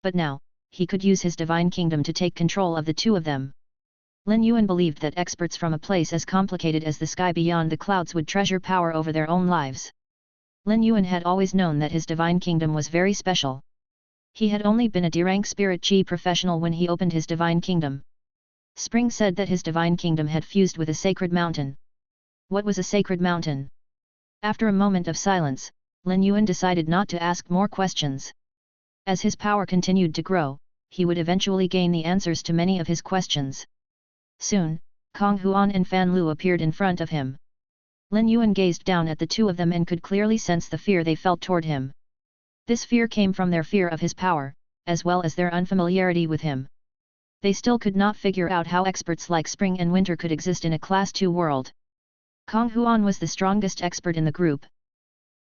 But now, he could use his Divine Kingdom to take control of the 2 of them. Lin Yuan believed that experts from a place as complicated as the sky beyond the clouds would treasure power over their own lives. Lin Yuan had always known that his Divine Kingdom was very special. He had only been a D-rank Spirit Chi professional when he opened his Divine Kingdom. Spring said that his Divine Kingdom had fused with a sacred mountain. What was a sacred mountain? After a moment of silence, Lin Yuan decided not to ask more questions. As his power continued to grow, he would eventually gain the answers to many of his questions. Soon, Kong Huan and Fan Lu appeared in front of him. Lin Yuan gazed down at the 2 of them and could clearly sense the fear they felt toward him. This fear came from their fear of his power, as well as their unfamiliarity with him. They still could not figure out how experts like Spring and Winter could exist in a Class 2 world. Kong Huan was the strongest expert in the group.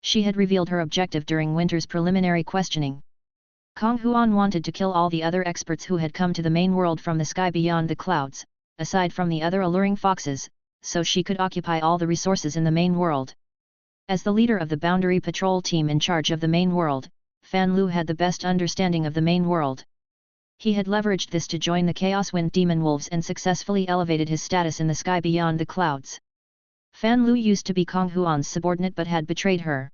She had revealed her objective during Winter's preliminary questioning. Kong Huan wanted to kill all the other experts who had come to the main world from the sky beyond the clouds, aside from the other alluring foxes, so she could occupy all the resources in the main world. As the leader of the Boundary Patrol team in charge of the main world, Fan Lu had the best understanding of the main world. He had leveraged this to join the Chaos Wind Demon Wolves and successfully elevated his status in the sky beyond the clouds. Fan Lu used to be Kong Huan's subordinate but had betrayed her.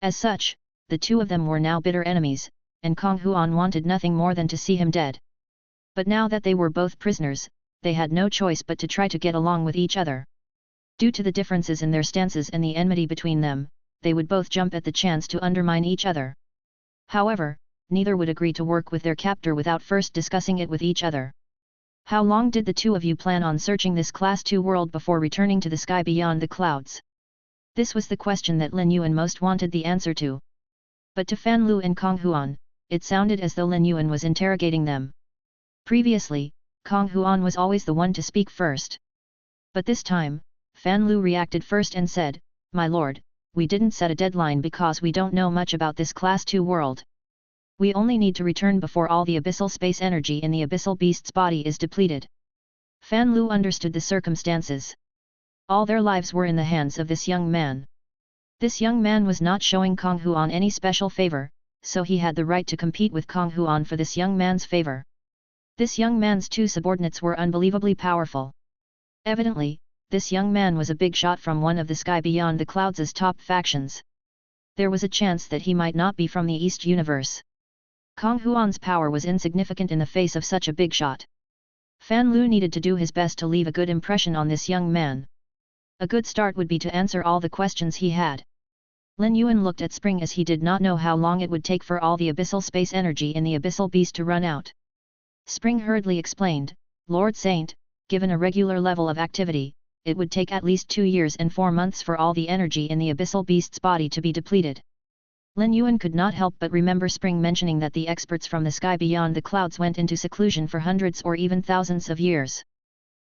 As such, the 2 of them were now bitter enemies, and Kong Huan wanted nothing more than to see him dead. But now that they were both prisoners, they had no choice but to try to get along with each other. Due to the differences in their stances and the enmity between them, they would both jump at the chance to undermine each other. However, neither would agree to work with their captor without first discussing it with each other. How long did the two of you plan on searching this Class 2 world before returning to the sky beyond the clouds? This was the question that Lin Yuan most wanted the answer to. But to Fan Lu and Kong Huan, it sounded as though Lin Yuan was interrogating them. Previously, Kong Huan was always the one to speak first. But this time, Fan Lu reacted first and said, "My lord, we didn't set a deadline because we don't know much about this Class 2 world. We only need to return before all the abyssal space energy in the abyssal beast's body is depleted." Fan Lu understood the circumstances. All their lives were in the hands of this young man. This young man was not showing Kong Huan any special favor, so he had the right to compete with Kong Huan for this young man's favor. This young man's two subordinates were unbelievably powerful. Evidently, this young man was a big shot from one of the sky beyond the clouds' top factions. There was a chance that he might not be from the East universe. Kong Huan's power was insignificant in the face of such a big shot. Fan Lu needed to do his best to leave a good impression on this young man. A good start would be to answer all the questions he had. Lin Yuan looked at Spring as he did not know how long it would take for all the abyssal space energy in the abyssal beast to run out. Spring hurriedly explained, "Lord Saint, given a regular level of activity, it would take at least 2 years and 4 months for all the energy in the abyssal beast's body to be depleted." Lin Yuan could not help but remember Spring mentioning that the experts from the sky beyond the clouds went into seclusion for hundreds or even thousands of years.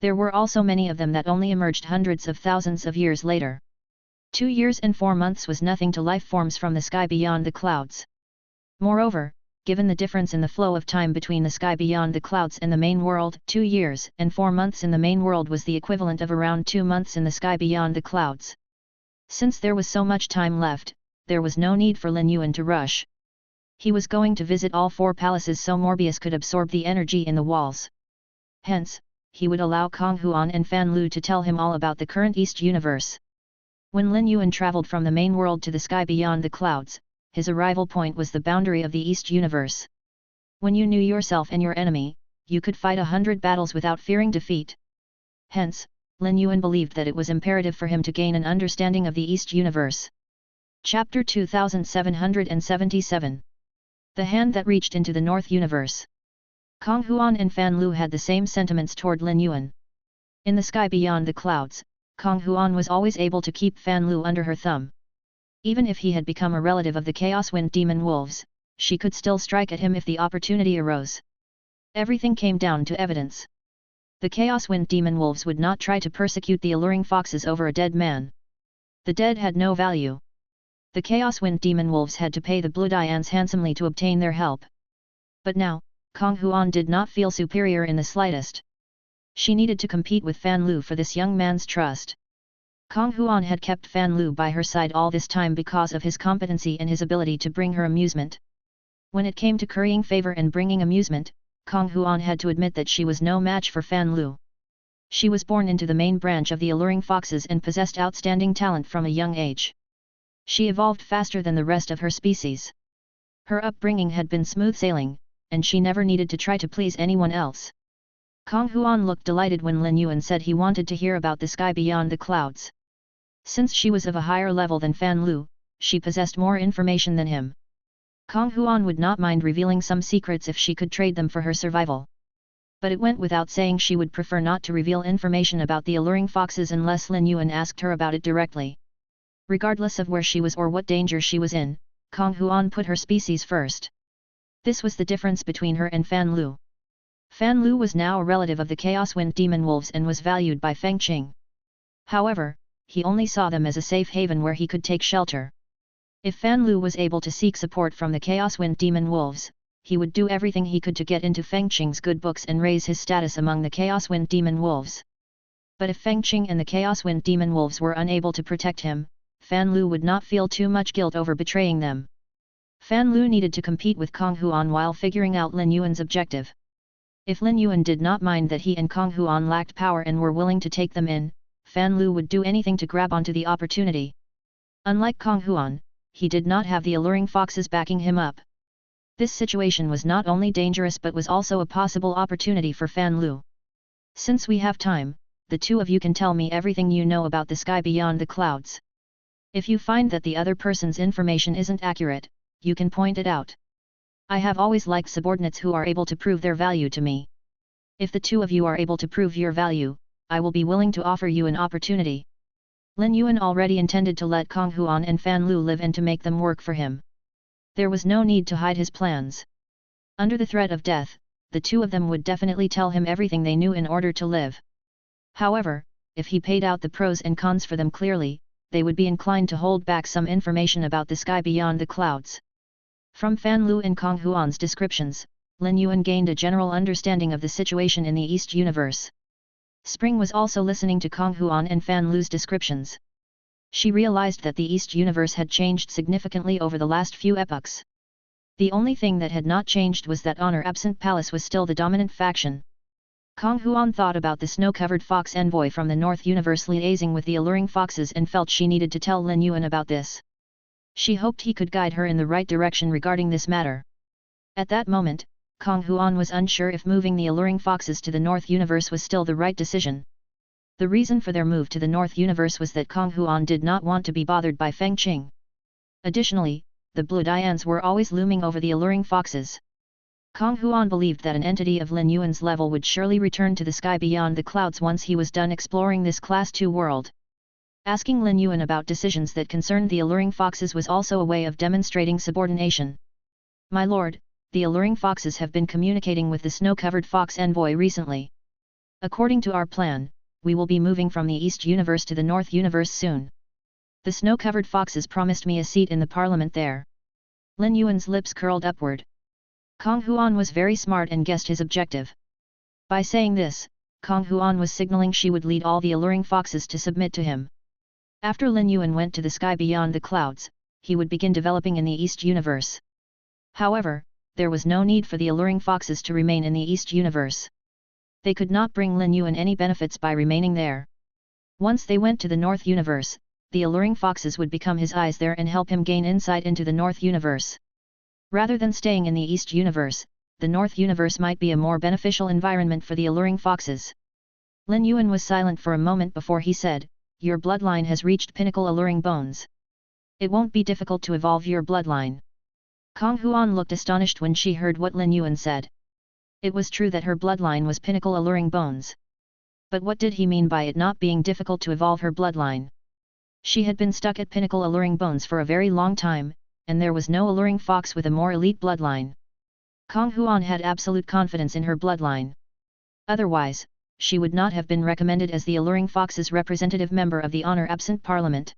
There were also many of them that only emerged hundreds of thousands of years later. 2 years and 4 months was nothing to life forms from the sky beyond the clouds. Moreover, given the difference in the flow of time between the sky beyond the clouds and the main world, 2 years and 4 months in the main world was the equivalent of around 2 months in the sky beyond the clouds. Since there was so much time left, there was no need for Lin Yuan to rush. He was going to visit all 4 palaces so Morbius could absorb the energy in the walls. Hence, he would allow Kong Huan and Fan Lu to tell him all about the current East universe. When Lin Yuan traveled from the main world to the sky beyond the clouds, his arrival point was the boundary of the East universe. When you knew yourself and your enemy, you could fight 100 battles without fearing defeat. Hence, Lin Yuan believed that it was imperative for him to gain an understanding of the East universe. Chapter 2777. The Hand That Reached into the North Universe. Kong Huan and Fan Lu had the same sentiments toward Lin Yuan. In the sky beyond the clouds, Kong Huan was always able to keep Fan Lu under her thumb. Even if he had become a relative of the Chaos Wind Demon Wolves, she could still strike at him if the opportunity arose. Everything came down to evidence. The Chaos Wind Demon Wolves would not try to persecute the alluring foxes over a dead man. The dead had no value. The Chaos Wind Demon Wolves had to pay the Bloodlines handsomely to obtain their help. But now, Kong Huan did not feel superior in the slightest. She needed to compete with Fan Lu for this young man's trust. Kong Huan had kept Fan Lu by her side all this time because of his competency and his ability to bring her amusement. When it came to currying favor and bringing amusement, Kong Huan had to admit that she was no match for Fan Lu. She was born into the main branch of the alluring foxes and possessed outstanding talent from a young age. She evolved faster than the rest of her species. Her upbringing had been smooth sailing, and she never needed to try to please anyone else. Kong Huan looked delighted when Lin Yuan said he wanted to hear about the sky beyond the clouds. Since she was of a higher level than Fan Lu, she possessed more information than him. Kong Huan would not mind revealing some secrets if she could trade them for her survival. But it went without saying she would prefer not to reveal information about the alluring foxes unless Lin Yuan asked her about it directly. Regardless of where she was or what danger she was in, Kong Huan put her species first. This was the difference between her and Fan Lu. Fan Lu was now a relative of the Chaos Wind Demon Wolves and was valued by Feng Qing. However, he only saw them as a safe haven where he could take shelter. If Fan Lu was able to seek support from the Chaos Wind Demon Wolves, he would do everything he could to get into Feng Qing's good books and raise his status among the Chaos Wind Demon Wolves. But if Feng Qing and the Chaos Wind Demon Wolves were unable to protect him, Fan Lu would not feel too much guilt over betraying them. Fan Lu needed to compete with Kong Huan while figuring out Lin Yuan's objective. If Lin Yuan did not mind that he and Kong Huan lacked power and were willing to take them in, Fan Lu would do anything to grab onto the opportunity. Unlike Kong Huan, he did not have the alluring foxes backing him up. This situation was not only dangerous but was also a possible opportunity for Fan Lu. Since we have time, the two of you can tell me everything you know about the sky beyond the clouds. If you find that the other person's information isn't accurate, you can point it out. I have always liked subordinates who are able to prove their value to me. If the two of you are able to prove your value, I will be willing to offer you an opportunity. Lin Yuan already intended to let Kong Huan and Fan Lu live and to make them work for him. There was no need to hide his plans. Under the threat of death, the two of them would definitely tell him everything they knew in order to live. However, if he paid out the pros and cons for them clearly, they would be inclined to hold back some information about the sky beyond the clouds. From Fan Lu and Kong Huan's descriptions, Lin Yuan gained a general understanding of the situation in the East Universe. Spring was also listening to Kong Huan and Fan Lu's descriptions. She realized that the East Universe had changed significantly over the last few epochs. The only thing that had not changed was that honor-absent palace was still the dominant faction. Kong Huan thought about the snow-covered fox envoy from the North Universe liaising with the alluring foxes and felt she needed to tell Lin Yuan about this. She hoped he could guide her in the right direction regarding this matter. At that moment, Kong Huan was unsure if moving the alluring foxes to the North Universe was still the right decision. The reason for their move to the North Universe was that Kong Huan did not want to be bothered by Feng Qing. Additionally, the bloodlines were always looming over the alluring foxes. Kong Huan believed that an entity of Lin Yuan's level would surely return to the sky beyond the clouds once he was done exploring this Class 2 world. Asking Lin Yuan about decisions that concerned the alluring foxes was also a way of demonstrating subordination. My lord, the alluring foxes have been communicating with the snow-covered fox envoy recently. According to our plan, we will be moving from the East Universe to the North Universe soon. The snow-covered foxes promised me a seat in the parliament there. Lin Yuan's lips curled upward. Kong Huan was very smart and guessed his objective. By saying this, Kong Huan was signaling she would lead all the alluring foxes to submit to him. After Lin Yuan went to the sky beyond the clouds, he would begin developing in the East Universe. However, there was no need for the alluring foxes to remain in the East Universe. They could not bring Lin Yuan any benefits by remaining there. Once they went to the North Universe, the alluring foxes would become his eyes there and help him gain insight into the North Universe. Rather than staying in the East Universe, the North Universe might be a more beneficial environment for the alluring foxes. Lin Yuan was silent for a moment before he said, "Your bloodline has reached pinnacle alluring bones. It won't be difficult to evolve your bloodline." Kong Huan looked astonished when she heard what Lin Yuan said. It was true that her bloodline was pinnacle alluring bones. But what did he mean by it not being difficult to evolve her bloodline? She had been stuck at pinnacle alluring bones for a very long time, and there was no alluring fox with a more elite bloodline. Kong Huan had absolute confidence in her bloodline. Otherwise, she would not have been recommended as the alluring fox's representative member of the honor-absent parliament.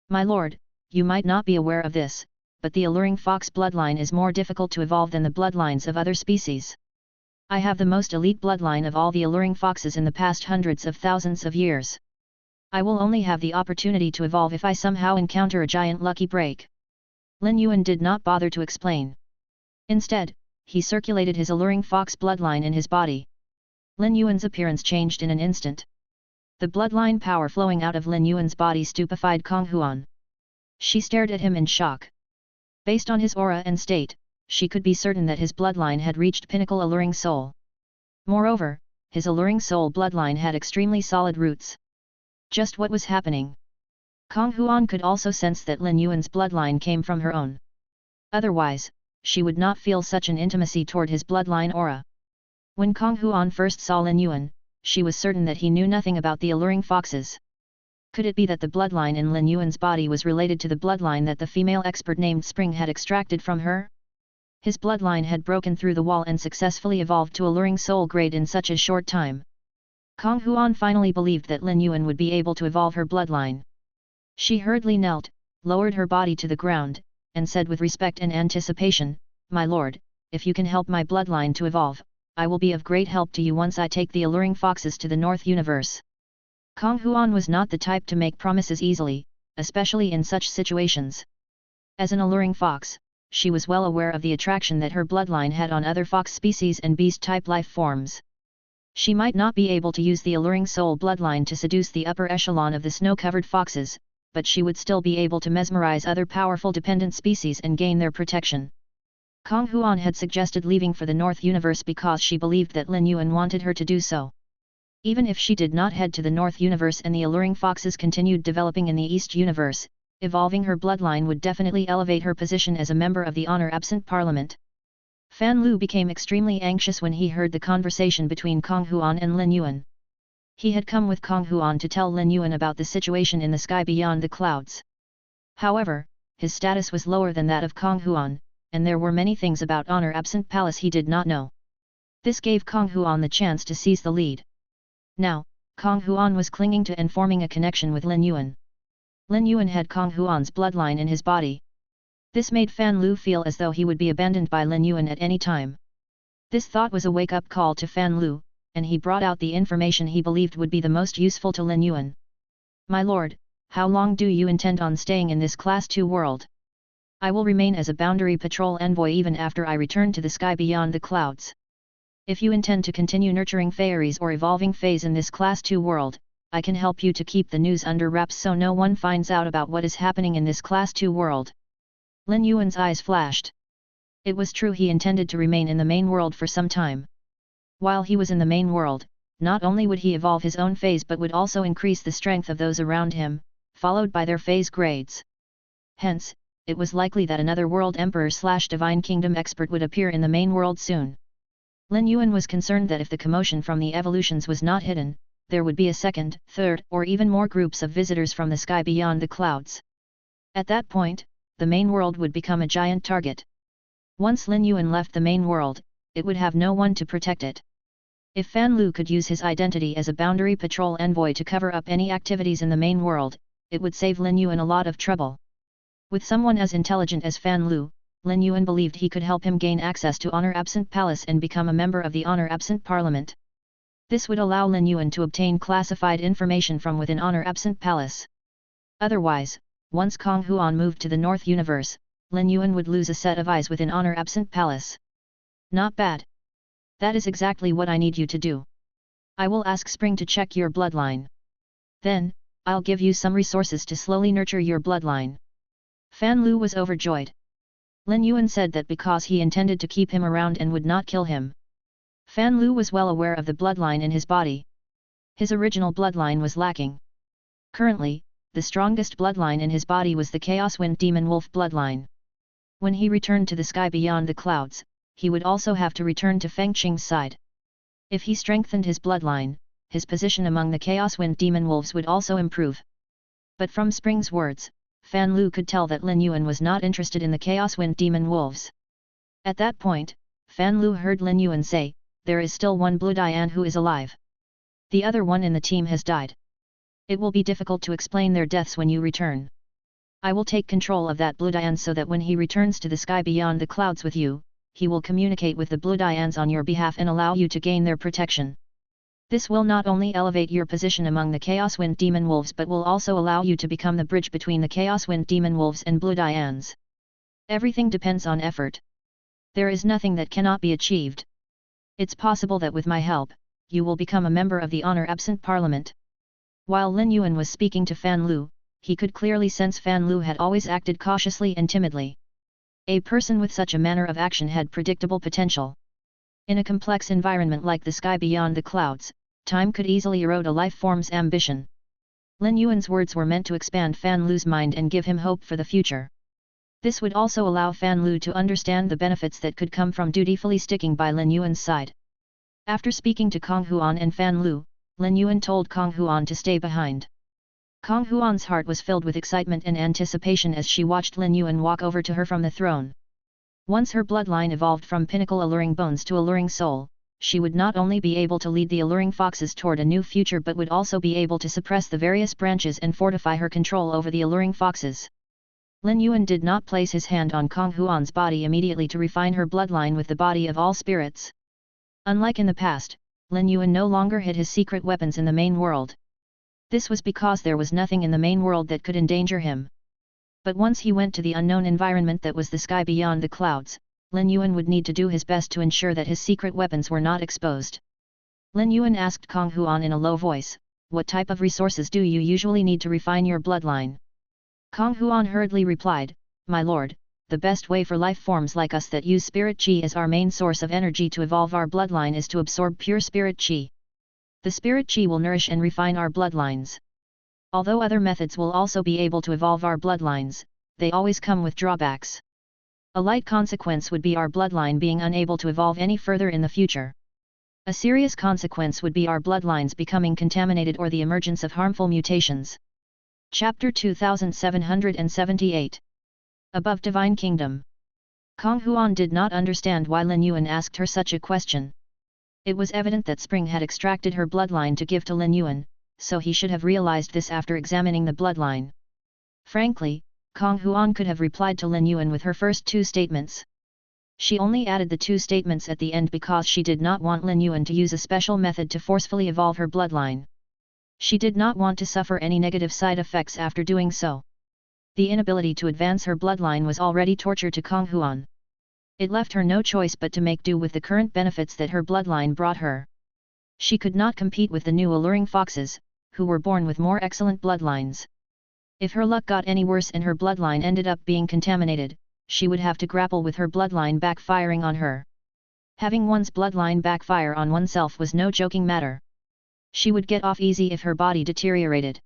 My lord, you might not be aware of this, but the alluring fox bloodline is more difficult to evolve than the bloodlines of other species. I have the most elite bloodline of all the alluring foxes in the past hundreds of thousands of years. I will only have the opportunity to evolve if I somehow encounter a giant lucky break. Lin Yuan did not bother to explain. Instead, he circulated his alluring fox bloodline in his body. Lin Yuan's appearance changed in an instant. The bloodline power flowing out of Lin Yuan's body stupefied Kong Huan. She stared at him in shock. Based on his aura and state, she could be certain that his bloodline had reached pinnacle alluring soul. Moreover, his alluring soul bloodline had extremely solid roots. Just what was happening? Kong Huan could also sense that Lin Yuan's bloodline came from her own. Otherwise, she would not feel such an intimacy toward his bloodline aura. When Kong Huan first saw Lin Yuan, she was certain that he knew nothing about the alluring foxes. Could it be that the bloodline in Lin Yuan's body was related to the bloodline that the female expert named Spring had extracted from her? His bloodline had broken through the wall and successfully evolved to alluring soul grade in such a short time. Kong Huan finally believed that Lin Yuan would be able to evolve her bloodline. She hurriedly knelt, lowered her body to the ground, and said with respect and anticipation, "My lord, if you can help my bloodline to evolve, I will be of great help to you once I take the alluring foxes to the North Universe." Kong Huan was not the type to make promises easily, especially in such situations. As an alluring fox, she was well aware of the attraction that her bloodline had on other fox species and beast-type life forms. She might not be able to use the alluring soul bloodline to seduce the upper echelon of the snow-covered foxes, but she would still be able to mesmerize other powerful dependent species and gain their protection. Kong Huan had suggested leaving for the North Universe because she believed that Lin Yuan wanted her to do so. Even if she did not head to the North Universe and the alluring foxes continued developing in the East Universe, evolving her bloodline would definitely elevate her position as a member of the honor-absent parliament. Fan Lu became extremely anxious when he heard the conversation between Kong Huan and Lin Yuan. He had come with Kong Huan to tell Lin Yuan about the situation in the sky beyond the clouds. However, his status was lower than that of Kong Huan, and there were many things about honor-absent palace he did not know. This gave Kong Huan the chance to seize the lead. Now, Kong Huan was clinging to and forming a connection with Lin Yuan. Lin Yuan had Kong Huan's bloodline in his body. This made Fan Lu feel as though he would be abandoned by Lin Yuan at any time. This thought was a wake-up call to Fan Lu, and he brought out the information he believed would be the most useful to Lin Yuan. "My lord, how long do you intend on staying in this Class 2 world? I will remain as a boundary patrol envoy even after I return to the sky beyond the clouds. If you intend to continue nurturing fairies or evolving feys in this Class 2 world, I can help you to keep the news under wraps so no one finds out about what is happening in this Class 2 world." Lin Yuan's eyes flashed. It was true he intended to remain in the main world for some time. While he was in the main world, not only would he evolve his own feys but would also increase the strength of those around him, followed by their feys grades. Hence, it was likely that another world emperor/divine kingdom expert would appear in the main world soon. Lin Yuan was concerned that if the commotion from the evolutions was not hidden, there would be a second, third, or even more groups of visitors from the sky beyond the clouds. At that point, the main world would become a giant target. Once Lin Yuan left the main world, it would have no one to protect it. If Fan Lu could use his identity as a boundary patrol envoy to cover up any activities in the main world, it would save Lin Yuan a lot of trouble. With someone as intelligent as Fan Lu, Lin Yuan believed he could help him gain access to honor-absent palace and become a member of the honor-absent parliament. This would allow Lin Yuan to obtain classified information from within honor-absent palace. Otherwise, once Kong Huan moved to the North Universe, Lin Yuan would lose a set of eyes within honor-absent palace. Not bad. That is exactly what I need you to do. I will ask Spring to check your bloodline. Then, I'll give you some resources to slowly nurture your bloodline. Fan Lu was overjoyed. Lin Yuan said that because he intended to keep him around and would not kill him. Fan Lu was well aware of the bloodline in his body. His original bloodline was lacking. Currently, the strongest bloodline in his body was the Chaos Wind Demon Wolf bloodline. When he returned to the sky beyond the clouds, he would also have to return to Fengqing's side. If he strengthened his bloodline, his position among the Chaos Wind Demon Wolves would also improve. But from Spring's words, Fan Lu could tell that Lin Yuan was not interested in the Chaos Wind Demon Wolves. At that point, Fan Lu heard Lin Yuan say, "There is still one Blue Dian who is alive. The other one in the team has died. It will be difficult to explain their deaths when you return. I will take control of that Blue Dian so that when he returns to the sky beyond the clouds with you, he will communicate with the Blue Dians on your behalf and allow you to gain their protection. This will not only elevate your position among the Chaos Wind Demon Wolves but will also allow you to become the bridge between the Chaos Wind Demon Wolves and Blue Dians. Everything depends on effort. There is nothing that cannot be achieved. It's possible that with my help, you will become a member of the honor-absent parliament." While Lin Yuan was speaking to Fan Lu, he could clearly sense Fan Lu had always acted cautiously and timidly. A person with such a manner of action had predictable potential. In a complex environment like the sky beyond the clouds, time could easily erode a life form's ambition. Lin Yuan's words were meant to expand Fan Lu's mind and give him hope for the future. This would also allow Fan Lu to understand the benefits that could come from dutifully sticking by Lin Yuan's side. After speaking to Kong Huan and Fan Lu, Lin Yuan told Kong Huan to stay behind. Kong Huan's heart was filled with excitement and anticipation as she watched Lin Yuan walk over to her from the throne. Once her bloodline evolved from pinnacle alluring bones to alluring soul, she would not only be able to lead the alluring foxes toward a new future but would also be able to suppress the various branches and fortify her control over the alluring foxes. Lin Yuan did not place his hand on Kong Huan's body immediately to refine her bloodline with the body of all spirits. Unlike in the past, Lin Yuan no longer hid his secret weapons in the main world. This was because there was nothing in the main world that could endanger him. But once he went to the unknown environment that was the sky beyond the clouds, Lin Yuan would need to do his best to ensure that his secret weapons were not exposed. Lin Yuan asked Kong Huan in a low voice, "What type of resources do you usually need to refine your bloodline?" Kong Huan hurriedly replied, "My lord, the best way for life forms like us that use spirit chi as our main source of energy to evolve our bloodline is to absorb pure spirit chi. The spirit chi will nourish and refine our bloodlines. Although other methods will also be able to evolve our bloodlines, they always come with drawbacks. A light consequence would be our bloodline being unable to evolve any further in the future. A serious consequence would be our bloodlines becoming contaminated or the emergence of harmful mutations. Chapter 2778. Above Divine Kingdom. Kong Huan did not understand why Lin Yuan asked her such a question. It was evident that Spring had extracted her bloodline to give to Lin Yuan, so he should have realized this after examining the bloodline. Frankly, Kong Huan could have replied to Lin Yuan with her first two statements. She only added the two statements at the end because she did not want Lin Yuan to use a special method to forcefully evolve her bloodline. She did not want to suffer any negative side effects after doing so. The inability to advance her bloodline was already torture to Kong Huan. It left her no choice but to make do with the current benefits that her bloodline brought her. She could not compete with the new alluring foxes, who were born with more excellent bloodlines. If her luck got any worse and her bloodline ended up being contaminated, she would have to grapple with her bloodline backfiring on her. Having one's bloodline backfire on oneself was no joking matter. She would get off easy if her body deteriorated.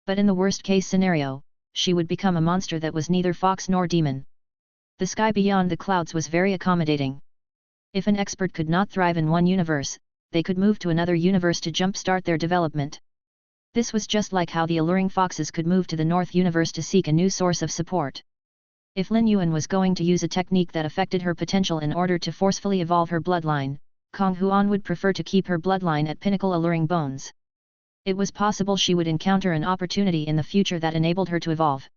But in the worst-case scenario, she would become a monster that was neither fox nor demon. The sky beyond the clouds was very accommodating. If an expert could not thrive in one universe, they could move to another universe to jumpstart their development. This was just like how the alluring foxes could move to the North universe to seek a new source of support. If Lin Yuan was going to use a technique that affected her potential in order to forcefully evolve her bloodline, Kong Huan would prefer to keep her bloodline at pinnacle alluring bones. It was possible she would encounter an opportunity in the future that enabled her to evolve.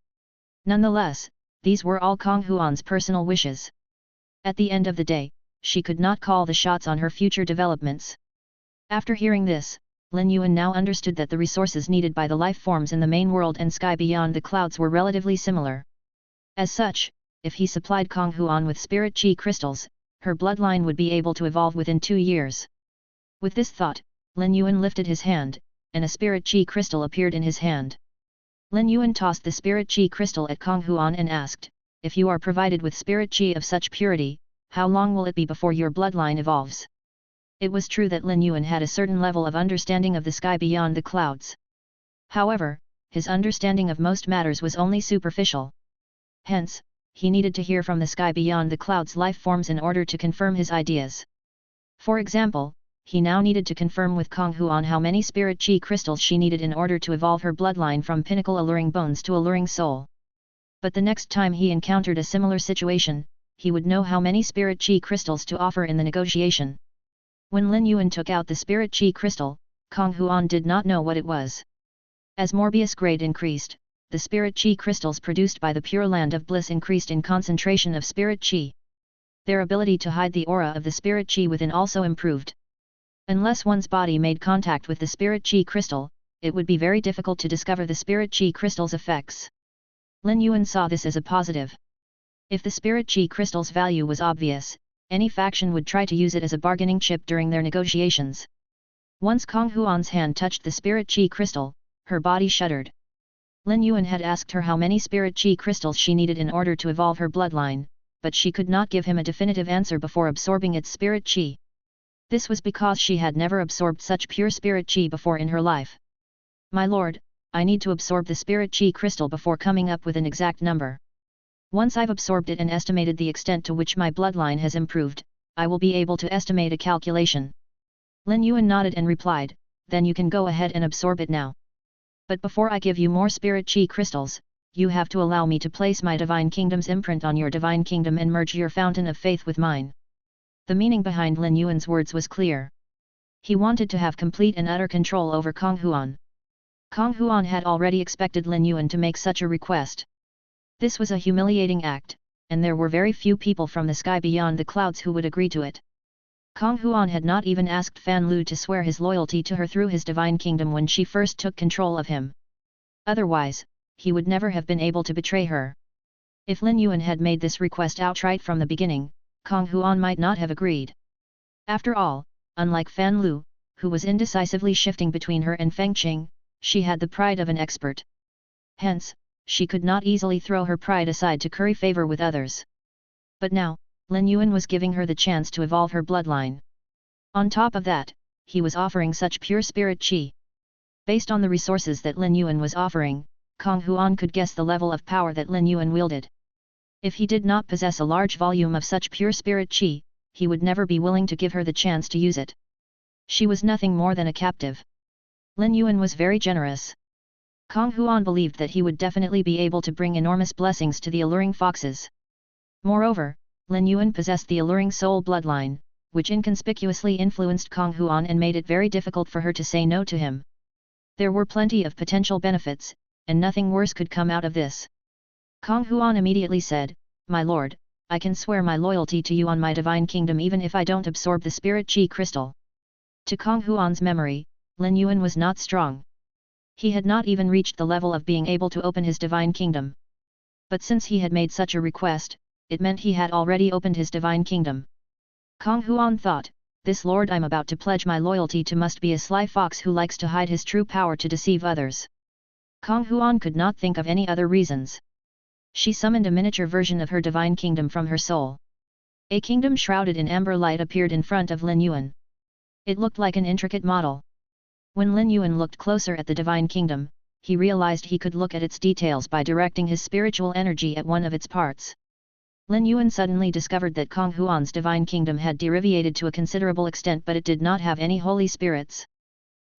Nonetheless, these were all Kong Huan's personal wishes. At the end of the day, she could not call the shots on her future developments. After hearing this, Lin Yuan now understood that the resources needed by the life forms in the main world and sky beyond the clouds were relatively similar. As such, if he supplied Kong Huan with spirit chi crystals, her bloodline would be able to evolve within 2 years. With this thought, Lin Yuan lifted his hand, and a spirit chi crystal appeared in his hand. Lin Yuan tossed the spirit chi crystal at Kong Huan and asked, "If you are provided with spirit chi of such purity, how long will it be before your bloodline evolves?" It was true that Lin Yuan had a certain level of understanding of the sky beyond the clouds. However, his understanding of most matters was only superficial. Hence, he needed to hear from the sky beyond the clouds life forms in order to confirm his ideas. For example, he now needed to confirm with Kong Huan how many spirit chi crystals she needed in order to evolve her bloodline from pinnacle alluring bones to alluring soul. But the next time he encountered a similar situation, he would know how many spirit chi crystals to offer in the negotiation. When Lin Yuan took out the spirit chi crystal, Kong Huan did not know what it was. As Morbius grade increased, the spirit chi crystals produced by the Pure Land of Bliss increased in concentration of spirit chi. Their ability to hide the aura of the spirit chi within also improved. Unless one's body made contact with the spirit chi crystal, it would be very difficult to discover the spirit chi crystal's effects. Lin Yuan saw this as a positive. If the spirit chi crystal's value was obvious, any faction would try to use it as a bargaining chip during their negotiations. Once Kong Huan's hand touched the spirit chi crystal, her body shuddered. Lin Yuan had asked her how many spirit chi crystals she needed in order to evolve her bloodline, but she could not give him a definitive answer before absorbing its spirit chi. This was because she had never absorbed such pure spirit chi before in her life. "My lord, I need to absorb the spirit chi crystal before coming up with an exact number. Once I've absorbed it and estimated the extent to which my bloodline has improved, I will be able to estimate a calculation." Lin Yuan nodded and replied, "Then you can go ahead and absorb it now. But before I give you more spirit chi crystals, you have to allow me to place my divine kingdom's imprint on your divine kingdom and merge your fountain of faith with mine." The meaning behind Lin Yuan's words was clear. He wanted to have complete and utter control over Kong Huan. Kong Huan had already expected Lin Yuan to make such a request. This was a humiliating act, and there were very few people from the sky beyond the clouds who would agree to it. Kong Huan had not even asked Fan Lu to swear his loyalty to her through his divine kingdom when she first took control of him. Otherwise, he would never have been able to betray her. If Lin Yuan had made this request outright from the beginning, Kong Huan might not have agreed. After all, unlike Fan Lu, who was indecisively shifting between her and Feng Qing, she had the pride of an expert. Hence, she could not easily throw her pride aside to curry favor with others. But now, Lin Yuan was giving her the chance to evolve her bloodline. On top of that, he was offering such pure spirit qi. Based on the resources that Lin Yuan was offering, Kong Huan could guess the level of power that Lin Yuan wielded. If he did not possess a large volume of such pure spirit qi, he would never be willing to give her the chance to use it. She was nothing more than a captive. Lin Yuan was very generous. Kong Huan believed that he would definitely be able to bring enormous blessings to the alluring foxes. Moreover, Lin Yuan possessed the alluring soul bloodline, which inconspicuously influenced Kong Huan and made it very difficult for her to say no to him. There were plenty of potential benefits, and nothing worse could come out of this. Kong Huan immediately said, "My lord, I can swear my loyalty to you on my divine kingdom even if I don't absorb the spirit qi crystal." To Kong Huan's memory, Lin Yuan was not strong. He had not even reached the level of being able to open his divine kingdom. But since he had made such a request, it meant he had already opened his divine kingdom. Kong Huan thought, "This lord I'm about to pledge my loyalty to must be a sly fox who likes to hide his true power to deceive others." Kong Huan could not think of any other reasons. She summoned a miniature version of her divine kingdom from her soul. A kingdom shrouded in amber light appeared in front of Lin Yuan. It looked like an intricate model. When Lin Yuan looked closer at the divine kingdom, he realized he could look at its details by directing his spiritual energy at one of its parts. Lin Yuan suddenly discovered that Kong Huan's divine kingdom had deviated to a considerable extent, but it did not have any holy spirits.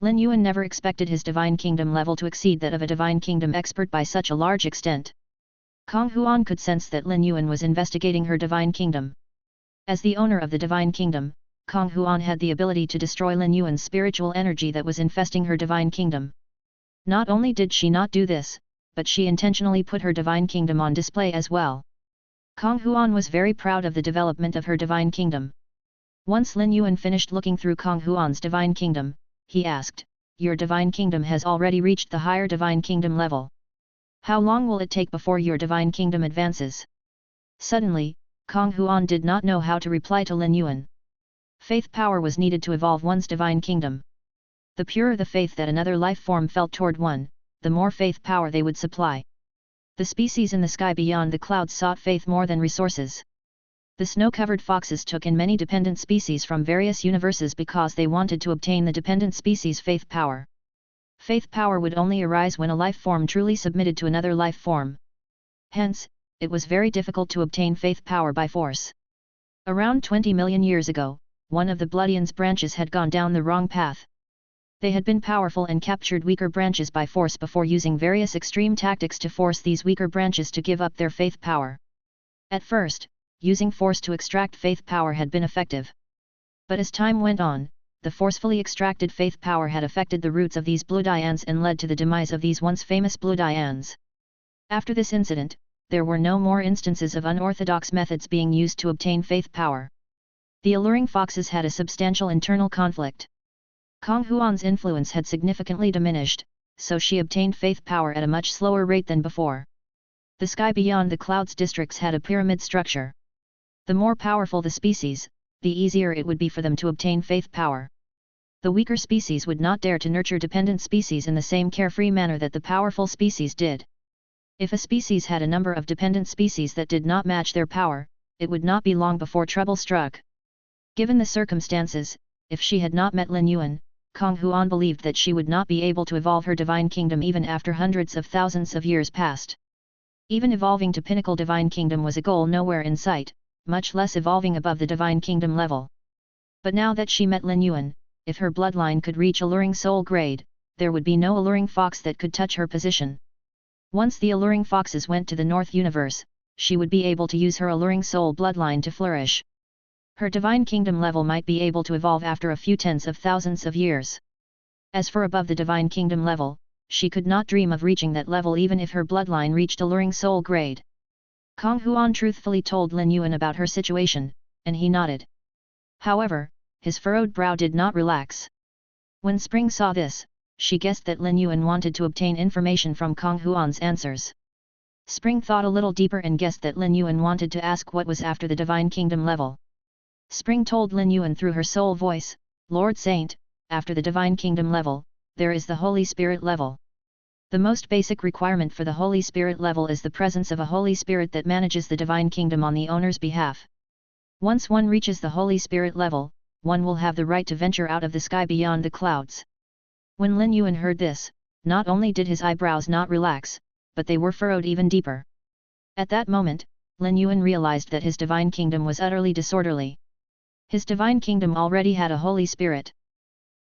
Lin Yuan never expected his divine kingdom level to exceed that of a divine kingdom expert by such a large extent. Kong Huan could sense that Lin Yuan was investigating her divine kingdom. As the owner of the divine kingdom, Kong Huan had the ability to destroy Lin Yuan's spiritual energy that was infesting her divine kingdom. Not only did she not do this, but she intentionally put her divine kingdom on display as well. Kong Huan was very proud of the development of her divine kingdom. Once Lin Yuan finished looking through Kong Huan's divine kingdom, he asked, "Your divine kingdom has already reached the higher divine kingdom level. How long will it take before your divine kingdom advances?" Suddenly, Kong Huan did not know how to reply to Lin Yuan. Faith power was needed to evolve one's divine kingdom. The purer the faith that another life form felt toward one, the more faith power they would supply. The species in the sky beyond the clouds sought faith more than resources. The snow-covered foxes took in many dependent species from various universes because they wanted to obtain the dependent species' faith power. Faith power would only arise when a life form truly submitted to another life form. Hence, it was very difficult to obtain faith power by force. Around 20 million years ago, one of the Bloodlines branches had gone down the wrong path. They had been powerful and captured weaker branches by force before using various extreme tactics to force these weaker branches to give up their faith power. At first, using force to extract faith power had been effective. But as time went on, the forcefully extracted faith power had affected the roots of these Bloodlines and led to the demise of these once famous Bloodlines. After this incident, there were no more instances of unorthodox methods being used to obtain faith power. The alluring foxes had a substantial internal conflict. Kong Huan's influence had significantly diminished, so she obtained faith power at a much slower rate than before. The sky beyond the clouds districts had a pyramid structure. The more powerful the species, the easier it would be for them to obtain faith power. The weaker species would not dare to nurture dependent species in the same carefree manner that the powerful species did. If a species had a number of dependent species that did not match their power, it would not be long before trouble struck. Given the circumstances, if she had not met Lin Yuan, Kong Huan believed that she would not be able to evolve her divine kingdom even after hundreds of thousands of years passed. Even evolving to pinnacle divine kingdom was a goal nowhere in sight, much less evolving above the divine kingdom level. But now that she met Lin Yuan, if her bloodline could reach alluring soul grade, there would be no alluring fox that could touch her position. Once the alluring foxes went to the North Universe, she would be able to use her alluring soul bloodline to flourish. Her divine kingdom level might be able to evolve after a few tens of thousands of years. As for above the divine kingdom level, she could not dream of reaching that level even if her bloodline reached alluring soul grade. Kong Huan truthfully told Lin Yuan about her situation, and he nodded. However, his furrowed brow did not relax. When Spring saw this, she guessed that Lin Yuan wanted to obtain information from Kong Huan's answers. Spring thought a little deeper and guessed that Lin Yuan wanted to ask what was after the divine kingdom level. Spring told Lin Yuan through her soul voice, "Lord Saint, after the divine kingdom level, there is the Holy Spirit level. The most basic requirement for the Holy Spirit level is the presence of a Holy Spirit that manages the Divine Kingdom on the owner's behalf. Once one reaches the Holy Spirit level, one will have the right to venture out of the sky beyond the clouds. When Lin Yuan heard this, not only did his eyebrows not relax, but they were furrowed even deeper. At that moment, Lin Yuan realized that his Divine Kingdom was utterly disorderly. His Divine Kingdom already had a Holy Spirit.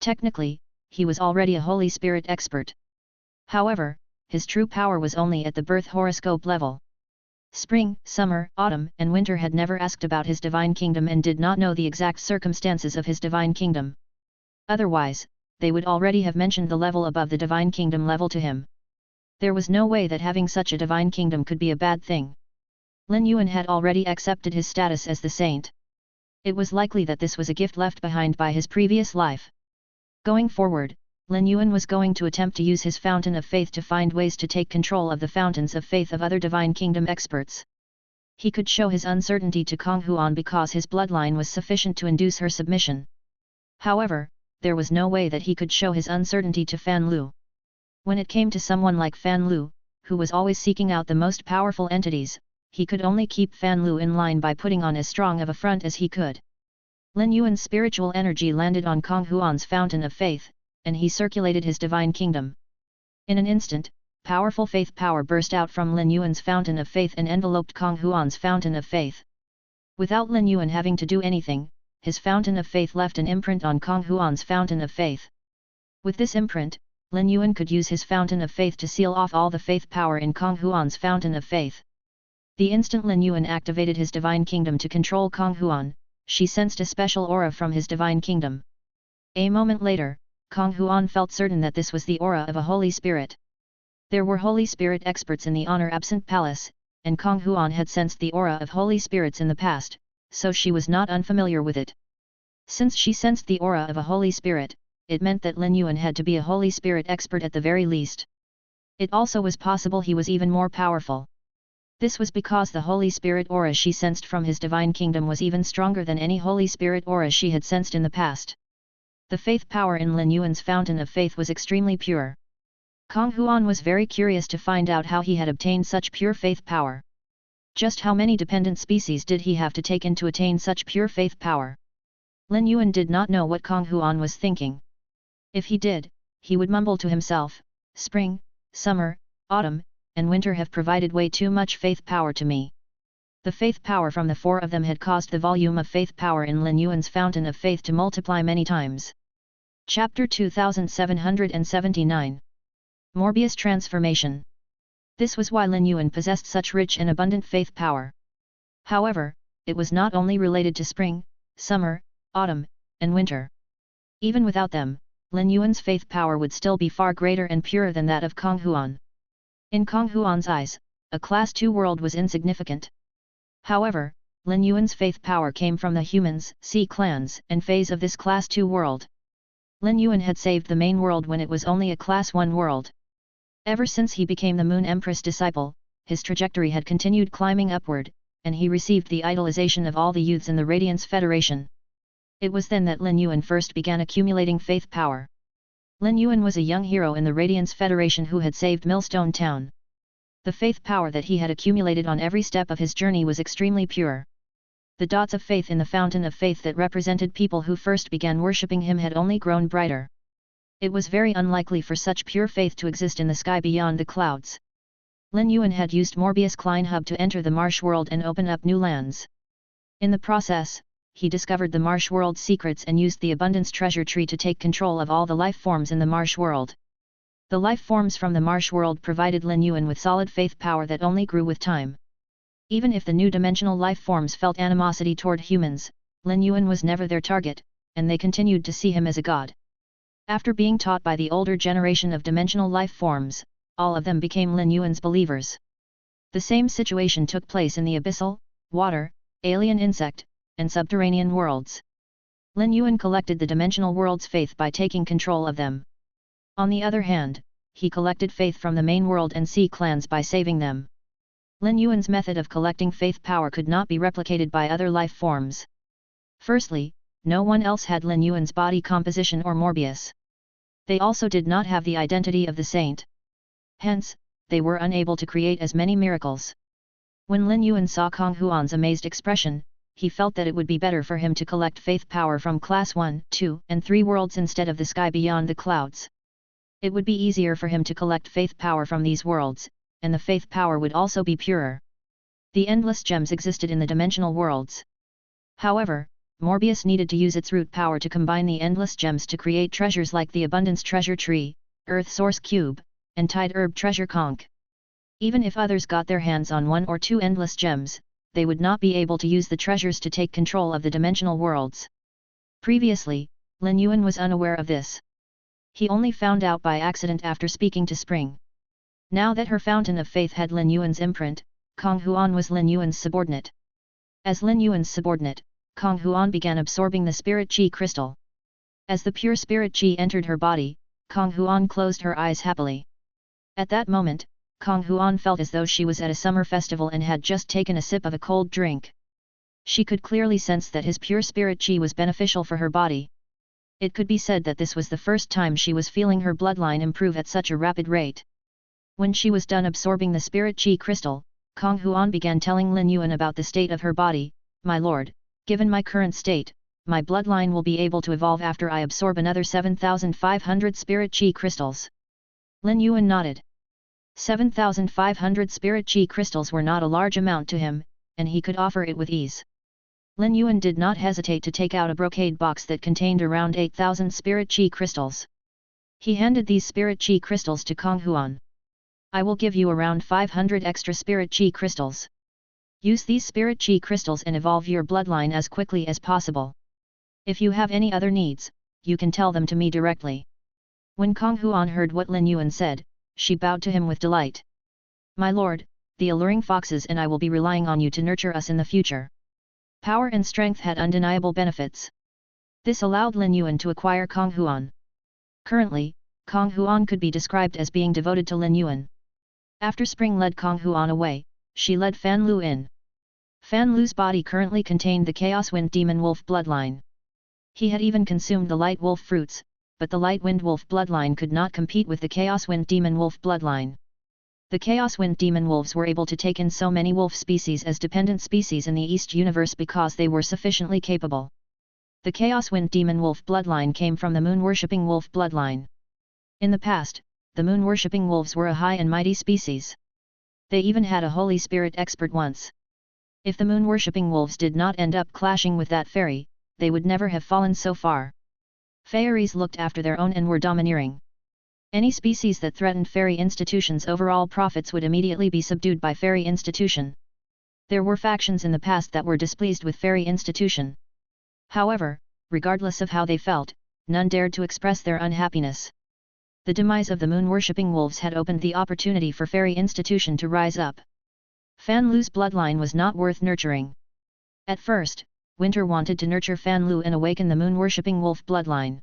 Technically, he was already a Holy Spirit expert. However, his true power was only at the birth horoscope level. Spring, summer, autumn, and winter had never asked about his Divine Kingdom and did not know the exact circumstances of his Divine Kingdom. Otherwise, they would already have mentioned the level above the Divine Kingdom level to him. There was no way that having such a Divine Kingdom could be a bad thing. Lin Yuan had already accepted his status as the saint. It was likely that this was a gift left behind by his previous life. Going forward, Lin Yuan was going to attempt to use his fountain of faith to find ways to take control of the fountains of faith of other Divine Kingdom experts. He could show his uncertainty to Kong Huan because his bloodline was sufficient to induce her submission. However, there was no way that he could show his uncertainty to Fan Lu. When it came to someone like Fan Lu, who was always seeking out the most powerful entities, he could only keep Fan Lu in line by putting on as strong of a front as he could. Lin Yuan's spiritual energy landed on Kong Huan's fountain of faith, and he circulated his Divine Kingdom. In an instant, powerful faith power burst out from Lin Yuan's fountain of faith and enveloped Kong Huan's fountain of faith. Without Lin Yuan having to do anything, his fountain of faith left an imprint on Kong Huan's fountain of faith. With this imprint, Lin Yuan could use his fountain of faith to seal off all the faith power in Kong Huan's fountain of faith. The instant Lin Yuan activated his Divine Kingdom to control Kong Huan, she sensed a special aura from his Divine Kingdom. A moment later, Kong Huan felt certain that this was the aura of a Holy Spirit. There were Holy Spirit experts in the honor-absent palace, and Kong Huan had sensed the aura of Holy Spirits in the past, so she was not unfamiliar with it. Since she sensed the aura of a Holy Spirit, it meant that Lin Yuan had to be a Holy Spirit expert at the very least. It also was possible he was even more powerful. This was because the Holy Spirit aura she sensed from his Divine Kingdom was even stronger than any Holy Spirit aura she had sensed in the past. The faith power in Lin Yuan's fountain of faith was extremely pure. Kong Huan was very curious to find out how he had obtained such pure faith power. Just how many dependent species did he have to take in to attain such pure faith power? Lin Yuan did not know what Kong Huan was thinking. If he did, he would mumble to himself, "Spring, summer, autumn, and winter have provided way too much faith power to me." The faith power from the four of them had caused the volume of faith power in Lin Yuan's fountain of faith to multiply many times. Chapter 2779. Morbius Transformation. This was why Lin Yuan possessed such rich and abundant faith power. However, it was not only related to spring, summer, autumn, and winter. Even without them, Lin Yuan's faith power would still be far greater and purer than that of Kong Huan. In Kong Huan's eyes, a Class 2 world was insignificant. However, Lin Yuan's faith power came from the humans, sea clans, and feys of this Class 2 world. Lin Yuan had saved the main world when it was only a Class 1 world. Ever since he became the Moon Empress disciple, his trajectory had continued climbing upward, and he received the idolization of all the youths in the Radiance Federation. It was then that Lin Yuan first began accumulating faith power. Lin Yuan was a young hero in the Radiance Federation who had saved Millstone Town. The faith power that he had accumulated on every step of his journey was extremely pure. The dots of faith in the fountain of faith that represented people who first began worshipping him had only grown brighter. It was very unlikely for such pure faith to exist in the sky beyond the clouds. Lin Yuan had used Morbius Klein Hub to enter the Marsh world and open up new lands. In the process, he discovered the Marsh world's secrets and used the Abundance Treasure Tree to take control of all the life forms in the Marsh world. The life forms from the Marsh world provided Lin Yuan with solid faith power that only grew with time. Even if the new dimensional life forms felt animosity toward humans, Lin Yuan was never their target, and they continued to see him as a god. After being taught by the older generation of dimensional life forms, all of them became Lin Yuan's believers. The same situation took place in the abyssal, water, alien insect, and subterranean worlds. Lin Yuan collected the dimensional world's faith by taking control of them. On the other hand, he collected faith from the main world and sea clans by saving them. Lin Yuan's method of collecting faith power could not be replicated by other life forms. Firstly, no one else had Lin Yuan's body composition or Morbius. They also did not have the identity of the saint. Hence, they were unable to create as many miracles. When Lin Yuan saw Kong Huan's amazed expression, he felt that it would be better for him to collect faith power from class 1, 2, and 3 worlds instead of the sky beyond the clouds. It would be easier for him to collect faith power from these worlds, and the faith power would also be purer. The endless gems existed in the dimensional worlds. However, Morbius needed to use its root power to combine the endless gems to create treasures like the Abundance Treasure Tree, Earth Source Cube, and Tide Herb Treasure Conch. Even if others got their hands on 1 or 2 endless gems, they would not be able to use the treasures to take control of the dimensional worlds. Previously, Lin Yuan was unaware of this. He only found out by accident after speaking to Spring. Now that her fountain of faith had Lin Yuan's imprint, Kong Huan was Lin Yuan's subordinate. As Lin Yuan's subordinate, Kong Huan began absorbing the spirit chi crystal. As the pure spirit chi entered her body, Kong Huan closed her eyes happily. At that moment, Kong Huan felt as though she was at a summer festival and had just taken a sip of a cold drink. She could clearly sense that his pure spirit chi was beneficial for her body. It could be said that this was the first time she was feeling her bloodline improve at such a rapid rate. When she was done absorbing the spirit chi crystal, Kong Huan began telling Lin Yuan about the state of her body. "My lord, given my current state, my bloodline will be able to evolve after I absorb another 7,500 spirit chi crystals." Lin Yuan nodded. 7,500 spirit chi crystals were not a large amount to him, and he could offer it with ease. Lin Yuan did not hesitate to take out a brocade box that contained around 8,000 spirit chi crystals. He handed these spirit chi crystals to Kong Huan. "I will give you around 500 extra spirit chi crystals. Use these spirit chi crystals and evolve your bloodline as quickly as possible. If you have any other needs, you can tell them to me directly." When Kong Huan heard what Lin Yuan said, she bowed to him with delight. "My lord, the alluring foxes and I will be relying on you to nurture us in the future." Power and strength had undeniable benefits. This allowed Lin Yuan to acquire Kong Huan. Currently, Kong Huan could be described as being devoted to Lin Yuan. After Spring led Kong Huan away, she led Fan Lu in. Fan Lu's body currently contained the Chaos Wind Demon Wolf bloodline. He had even consumed the Light Wolf fruits, but the Light Wind Wolf bloodline could not compete with the Chaos Wind Demon Wolf bloodline. The Chaos Wind Demon Wolves were able to take in so many wolf species as dependent species in the East universe because they were sufficiently capable. The Chaos Wind Demon Wolf bloodline came from the moon-worshipping wolf bloodline. In the past, the moon-worshipping wolves were a high and mighty species. They even had a holy spirit expert once. If the moon-worshipping wolves did not end up clashing with that fairy, they would never have fallen so far. Fairies looked after their own and were domineering. Any species that threatened fairy institutions' overall profits would immediately be subdued by fairy institution. There were factions in the past that were displeased with fairy institution. However, regardless of how they felt, none dared to express their unhappiness. The demise of the moon-worshipping wolves had opened the opportunity for fairy institution to rise up. Fan Lu's bloodline was not worth nurturing. At first, Winter wanted to nurture Fan Lu and awaken the moon-worshipping wolf bloodline.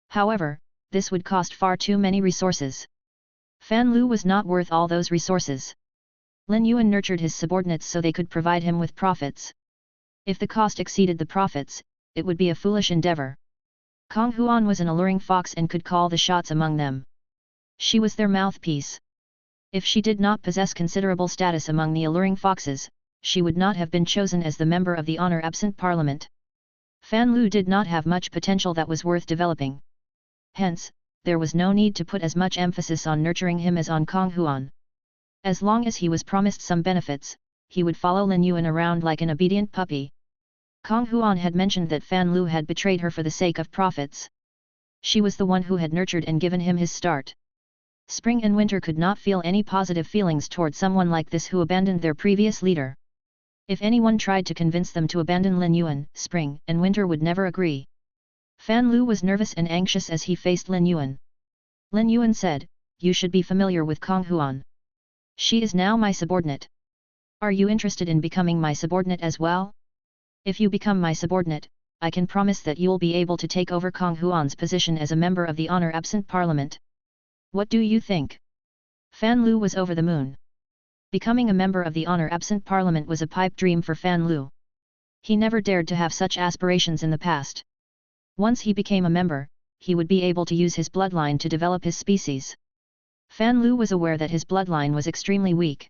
However, this would cost far too many resources. Fan Lu was not worth all those resources. Lin Yuan nurtured his subordinates so they could provide him with profits. If the cost exceeded the profits, it would be a foolish endeavor. Kong Huan was an alluring fox and could call the shots among them. She was their mouthpiece. If she did not possess considerable status among the alluring foxes, she would not have been chosen as the member of the honor-absent parliament. Fan Lu did not have much potential that was worth developing. Hence, there was no need to put as much emphasis on nurturing him as on Kong Huan. As long as he was promised some benefits, he would follow Lin Yuan around like an obedient puppy. Kong Huan had mentioned that Fan Lu had betrayed her for the sake of profits. She was the one who had nurtured and given him his start. Spring and Winter could not feel any positive feelings toward someone like this who abandoned their previous leader. If anyone tried to convince them to abandon Lin Yuan, Spring and Winter would never agree. Fan Lu was nervous and anxious as he faced Lin Yuan. Lin Yuan said, "You should be familiar with Kong Huan. She is now my subordinate. Are you interested in becoming my subordinate as well? If you become my subordinate, I can promise that you'll be able to take over Kong Huan's position as a member of the honor-absent parliament. What do you think?" Fan Lu was over the moon. Becoming a member of the honor-absent parliament was a pipe dream for Fan Lu. He never dared to have such aspirations in the past. Once he became a member, he would be able to use his bloodline to develop his species. Fan Lu was aware that his bloodline was extremely weak.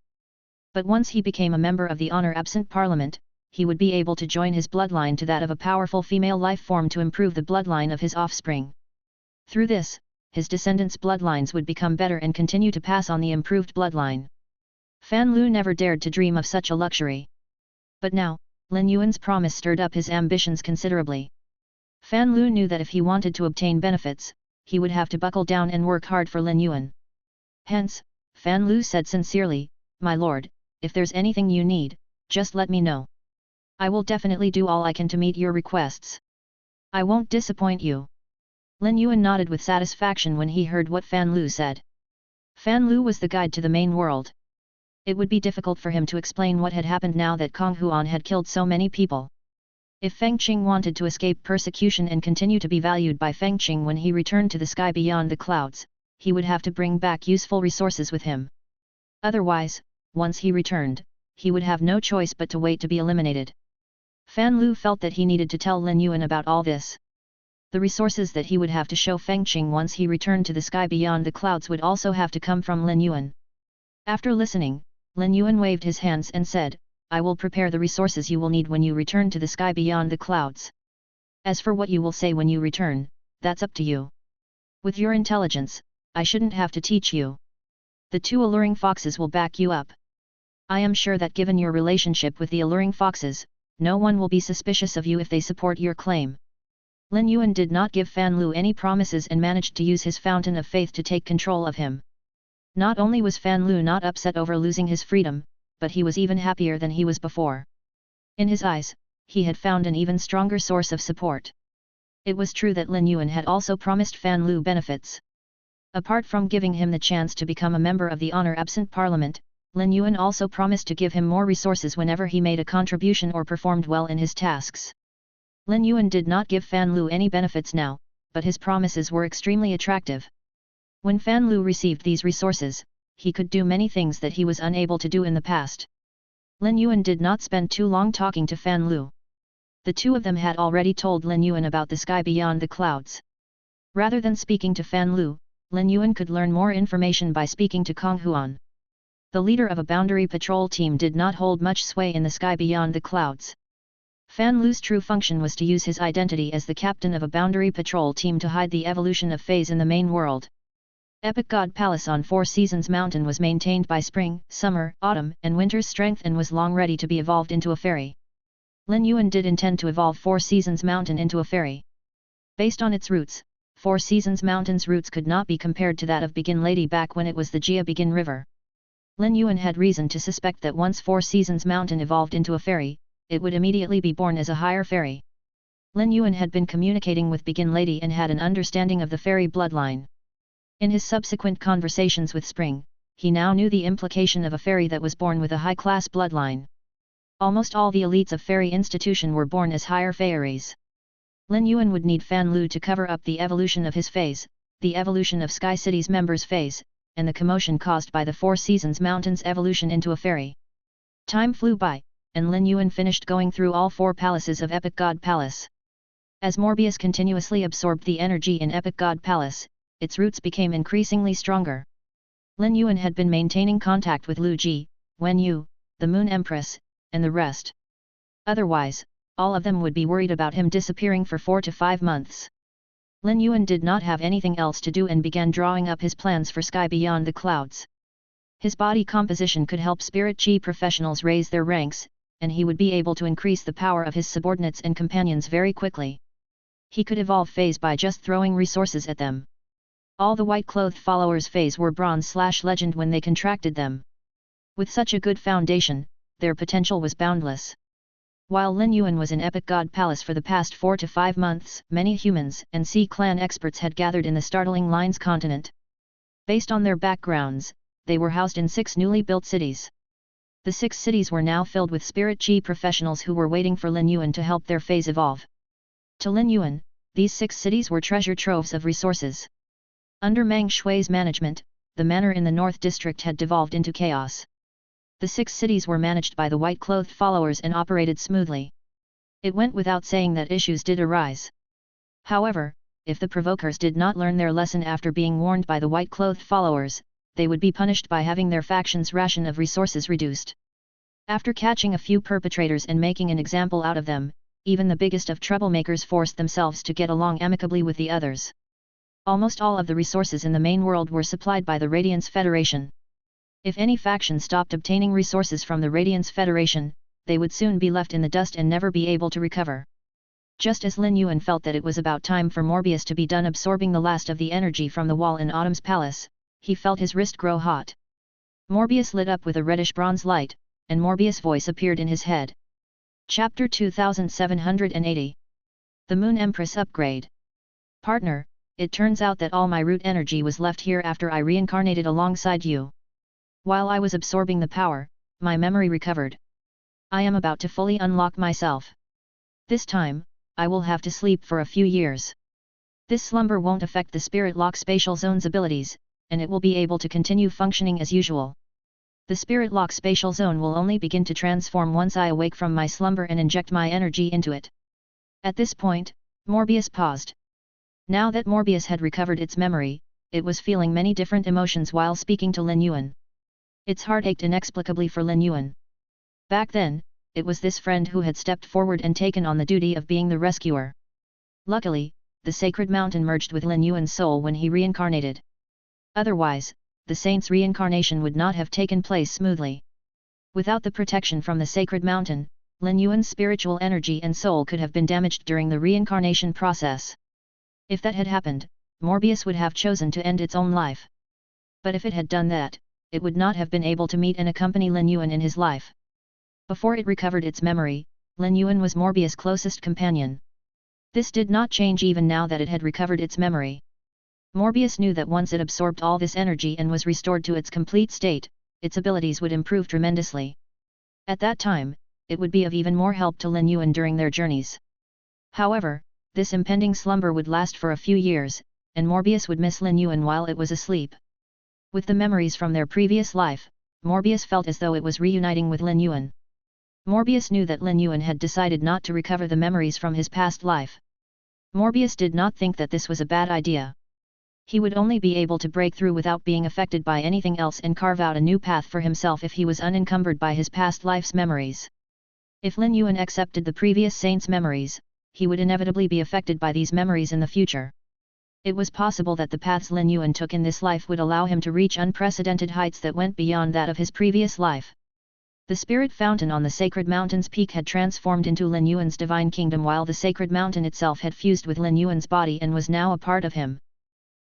But once he became a member of the honor-absent parliament, he would be able to join his bloodline to that of a powerful female life form to improve the bloodline of his offspring. Through this, his descendants' bloodlines would become better and continue to pass on the improved bloodline. Fan Lu never dared to dream of such a luxury. But now, Lin Yuan's promise stirred up his ambitions considerably. Fan Lu knew that if he wanted to obtain benefits, he would have to buckle down and work hard for Lin Yuan. Hence, Fan Lu said sincerely, "My lord, if there's anything you need, just let me know. I will definitely do all I can to meet your requests. I won't disappoint you." Lin Yuan nodded with satisfaction when he heard what Fan Lu said. Fan Lu was the guide to the main world. It would be difficult for him to explain what had happened now that Kong Huan had killed so many people. If Feng Qing wanted to escape persecution and continue to be valued by Feng Qing when he returned to the sky beyond the clouds, he would have to bring back useful resources with him. Otherwise, once he returned, he would have no choice but to wait to be eliminated. Fan Lu felt that he needed to tell Lin Yuan about all this. The resources that he would have to show Feng Qing once he returned to the sky beyond the clouds would also have to come from Lin Yuan. After listening, Lin Yuan waved his hands and said, "I will prepare the resources you will need when you return to the sky beyond the clouds. As for what you will say when you return, that's up to you. With your intelligence, I shouldn't have to teach you. The two alluring foxes will back you up. I am sure that given your relationship with the alluring foxes, no one will be suspicious of you if they support your claim." Lin Yuan did not give Fan Lu any promises and managed to use his fountain of faith to take control of him. Not only was Fan Lu not upset over losing his freedom, but he was even happier than he was before. In his eyes, he had found an even stronger source of support. It was true that Lin Yuan had also promised Fan Lu benefits. Apart from giving him the chance to become a member of the honor-absent parliament, Lin Yuan also promised to give him more resources whenever he made a contribution or performed well in his tasks. Lin Yuan did not give Fan Lu any benefits now, but his promises were extremely attractive. When Fan Lu received these resources, he could do many things that he was unable to do in the past. Lin Yuan did not spend too long talking to Fan Lu. The two of them had already told Lin Yuan about the sky beyond the clouds. Rather than speaking to Fan Lu, Lin Yuan could learn more information by speaking to Kong Huan. The leader of a boundary patrol team did not hold much sway in the sky beyond the clouds. Fan Lu's true function was to use his identity as the captain of a boundary patrol team to hide the evolution of feys in the main world. Epic God Palace on Four Seasons Mountain was maintained by spring, summer, autumn, and winter's strength and was long ready to be evolved into a fairy. Lin Yuan did intend to evolve Four Seasons Mountain into a fairy. Based on its roots, Four Seasons Mountain's roots could not be compared to that of Begin Lady back when it was the Jia Begin River. Lin Yuan had reason to suspect that once Four Seasons Mountain evolved into a fairy, it would immediately be born as a higher fairy. Lin Yuan had been communicating with Begin Lady and had an understanding of the fairy bloodline. In his subsequent conversations with Spring, he now knew the implication of a fairy that was born with a high-class bloodline. Almost all the elites of fairy institution were born as higher fairies. Lin Yuan would need Fan Lu to cover up the evolution of his feys, the evolution of Sky City's members' feys, and the commotion caused by the Four Seasons Mountain's evolution into a fairy. Time flew by, and Lin Yuan finished going through all four palaces of Epic God Palace. As Morbius continuously absorbed the energy in Epic God Palace, its roots became increasingly stronger. Lin Yuan had been maintaining contact with Lu Ji, Wen Yu, the Moon Empress, and the rest. Otherwise, all of them would be worried about him disappearing for 4 to 5 months. Lin Yuan did not have anything else to do and began drawing up his plans for Sky Beyond the Clouds. His body composition could help Spirit Chi professionals raise their ranks, and he would be able to increase the power of his subordinates and companions very quickly. He could evolve feys by just throwing resources at them. All the white-clothed followers' feys were bronze/legend when they contracted them. With such a good foundation, their potential was boundless. While Lin Yuan was in Epic God Palace for the past 4 to 5 months, many humans and Sea Clan experts had gathered in the startling Lines continent. Based on their backgrounds, they were housed in 6 newly built cities. The 6 cities were now filled with Spirit Chi professionals who were waiting for Lin Yuan to help their feys evolve. To Lin Yuan, these 6 cities were treasure troves of resources. Under Meng Shui's management, the manor in the North District had devolved into chaos. The 6 cities were managed by the white-clothed followers and operated smoothly. It went without saying that issues did arise. However, if the provokers did not learn their lesson after being warned by the white-clothed followers, they would be punished by having their faction's ration of resources reduced. After catching a few perpetrators and making an example out of them, even the biggest of troublemakers forced themselves to get along amicably with the others. Almost all of the resources in the main world were supplied by the Radiance Federation. If any faction stopped obtaining resources from the Radiance Federation, they would soon be left in the dust and never be able to recover. Just as Lin Yuan felt that it was about time for Morbius to be done absorbing the last of the energy from the wall in Autumn's palace, he felt his wrist grow hot. Morbius lit up with a reddish bronze light, and Morbius' voice appeared in his head. Chapter 2780. The Moon Empress Upgrade. Partner, it turns out that all my root energy was left here after I reincarnated alongside you. While I was absorbing the power, my memory recovered. I am about to fully unlock myself. This time, I will have to sleep for a few years. This slumber won't affect the Spirit Lock Spatial Zone's abilities, and it will be able to continue functioning as usual. The Spirit Lock Spatial Zone will only begin to transform once I awake from my slumber and inject my energy into it. At this point, Morbius paused. Now that Morbius had recovered its memory, it was feeling many different emotions while speaking to Lin Yuan. Its heart ached inexplicably for Lin Yuan. Back then, it was this friend who had stepped forward and taken on the duty of being the rescuer. Luckily, the sacred mountain merged with Lin Yuan's soul when he reincarnated. Otherwise, the saint's reincarnation would not have taken place smoothly. Without the protection from the sacred mountain, Lin Yuan's spiritual energy and soul could have been damaged during the reincarnation process. If that had happened, Morbius would have chosen to end its own life. But if it had done that, it would not have been able to meet and accompany Lin Yuan in his life. Before it recovered its memory, Lin Yuan was Morbius' closest companion. This did not change even now that it had recovered its memory. Morbius knew that once it absorbed all this energy and was restored to its complete state, its abilities would improve tremendously. At that time, it would be of even more help to Lin Yuan during their journeys. However, this impending slumber would last for a few years, and Morbius would miss Lin Yuan while it was asleep. With the memories from their previous life, Morbius felt as though it was reuniting with Lin Yuan. Morbius knew that Lin Yuan had decided not to recover the memories from his past life. Morbius did not think that this was a bad idea. He would only be able to break through without being affected by anything else and carve out a new path for himself if he was unencumbered by his past life's memories. If Lin Yuan accepted the previous saint's memories, he would inevitably be affected by these memories in the future. It was possible that the paths Lin Yuan took in this life would allow him to reach unprecedented heights that went beyond that of his previous life. The spirit fountain on the sacred mountain's peak had transformed into Lin Yuan's divine kingdom while the sacred mountain itself had fused with Lin Yuan's body and was now a part of him.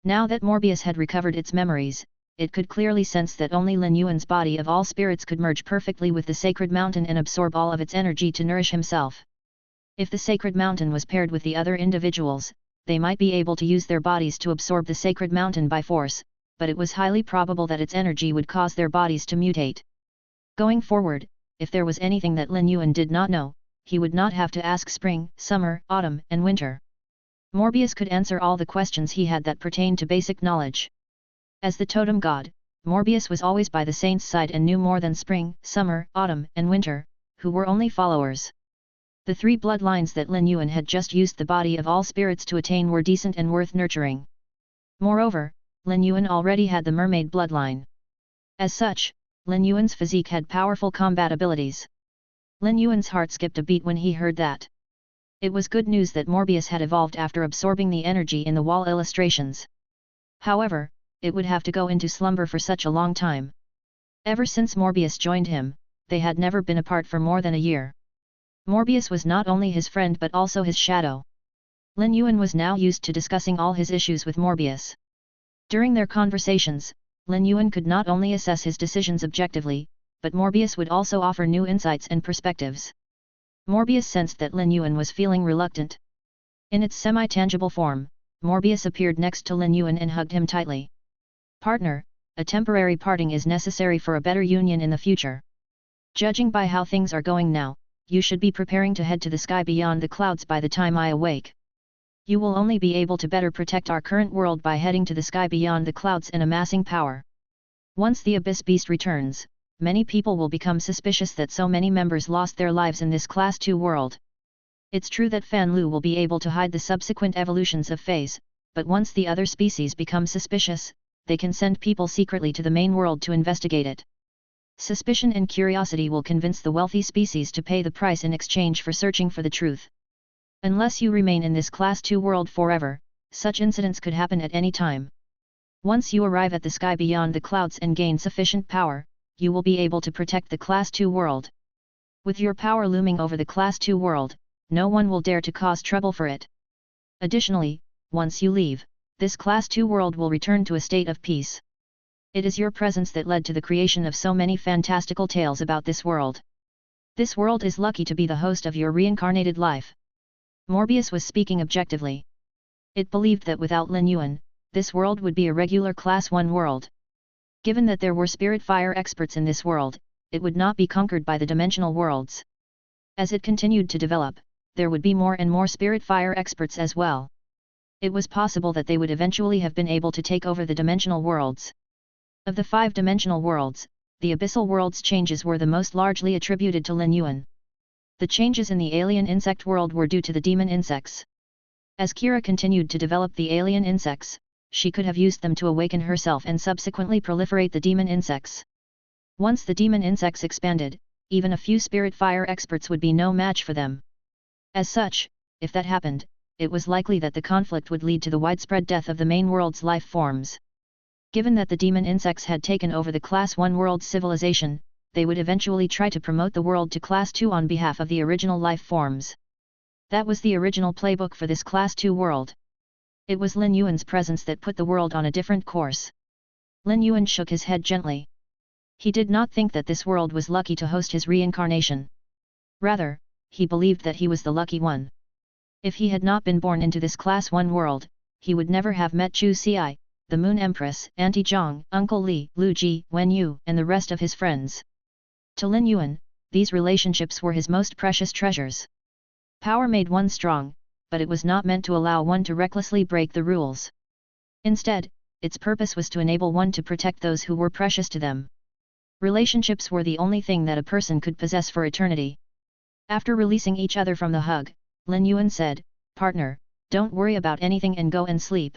Now that Morbius had recovered its memories, it could clearly sense that only Lin Yuan's body of all spirits could merge perfectly with the sacred mountain and absorb all of its energy to nourish himself. If the sacred mountain was paired with the other individuals, they might be able to use their bodies to absorb the sacred mountain by force, but it was highly probable that its energy would cause their bodies to mutate. Going forward, if there was anything that Lin Yuan did not know, he would not have to ask spring, summer, autumn, and winter. Morbius could answer all the questions he had that pertained to basic knowledge. As the totem god, Morbius was always by the saint's side and knew more than spring, summer, autumn, and winter, who were only followers. The three bloodlines that Lin Yuan had just used the body of all spirits to attain were decent and worth nurturing. Moreover, Lin Yuan already had the mermaid bloodline. As such, Lin Yuan's physique had powerful combat abilities. Lin Yuan's heart skipped a beat when he heard that. It was good news that Morbius had evolved after absorbing the energy in the wall illustrations. However, it would have to go into slumber for such a long time. Ever since Morbius joined him, they had never been apart for more than a year. Morbius was not only his friend but also his shadow. Lin Yuan was now used to discussing all his issues with Morbius. During their conversations, Lin Yuan could not only assess his decisions objectively, but Morbius would also offer new insights and perspectives. Morbius sensed that Lin Yuan was feeling reluctant. In its semi-tangible form, Morbius appeared next to Lin Yuan and hugged him tightly. Partner, a temporary parting is necessary for a better union in the future. Judging by how things are going now, you should be preparing to head to the sky beyond the clouds by the time I awake. You will only be able to better protect our current world by heading to the sky beyond the clouds and amassing power. Once the Abyss Beast returns, many people will become suspicious that so many members lost their lives in this Class 2 world. It's true that Fan Lu will be able to hide the subsequent evolutions of feys, but once the other species become suspicious, they can send people secretly to the main world to investigate it. Suspicion and curiosity will convince the wealthy species to pay the price in exchange for searching for the truth. Unless you remain in this Class 2 world forever, such incidents could happen at any time. Once you arrive at the sky beyond the clouds and gain sufficient power, you will be able to protect the Class 2 world. With your power looming over the Class 2 world, no one will dare to cause trouble for it. Additionally, once you leave, this Class 2 world will return to a state of peace. It is your presence that led to the creation of so many fantastical tales about this world. This world is lucky to be the host of your reincarnated life. Morbius was speaking objectively. It believed that without Lin Yuan, this world would be a regular Class 1 world. Given that there were spirit fire experts in this world, it would not be conquered by the dimensional worlds. As it continued to develop, there would be more and more spirit fire experts as well. It was possible that they would eventually have been able to take over the dimensional worlds. Of the 5 dimensional worlds, the abyssal world's changes were the most largely attributed to Lin Yuan. The changes in the alien insect world were due to the demon insects. As Kira continued to develop the alien insects, she could have used them to awaken herself and subsequently proliferate the demon insects. Once the demon insects expanded, even a few spirit fire experts would be no match for them. As such, if that happened, it was likely that the conflict would lead to the widespread death of the main world's life forms. Given that the demon insects had taken over the Class 1 world civilization, they would eventually try to promote the world to Class 2 on behalf of the original life forms. That was the original playbook for this Class 2 world. It was Lin Yuan's presence that put the world on a different course. Lin Yuan shook his head gently. He did not think that this world was lucky to host his reincarnation. Rather, he believed that he was the lucky one. If he had not been born into this Class 1 world, he would never have met Chu Xi, the Moon Empress, Auntie Zhang, Uncle Li, Lu Ji, Wen Yu, and the rest of his friends. To Lin Yuan, these relationships were his most precious treasures. Power made one strong, but it was not meant to allow one to recklessly break the rules. Instead, its purpose was to enable one to protect those who were precious to them. Relationships were the only thing that a person could possess for eternity. After releasing each other from the hug, Lin Yuan said, "Partner, don't worry about anything and go and sleep.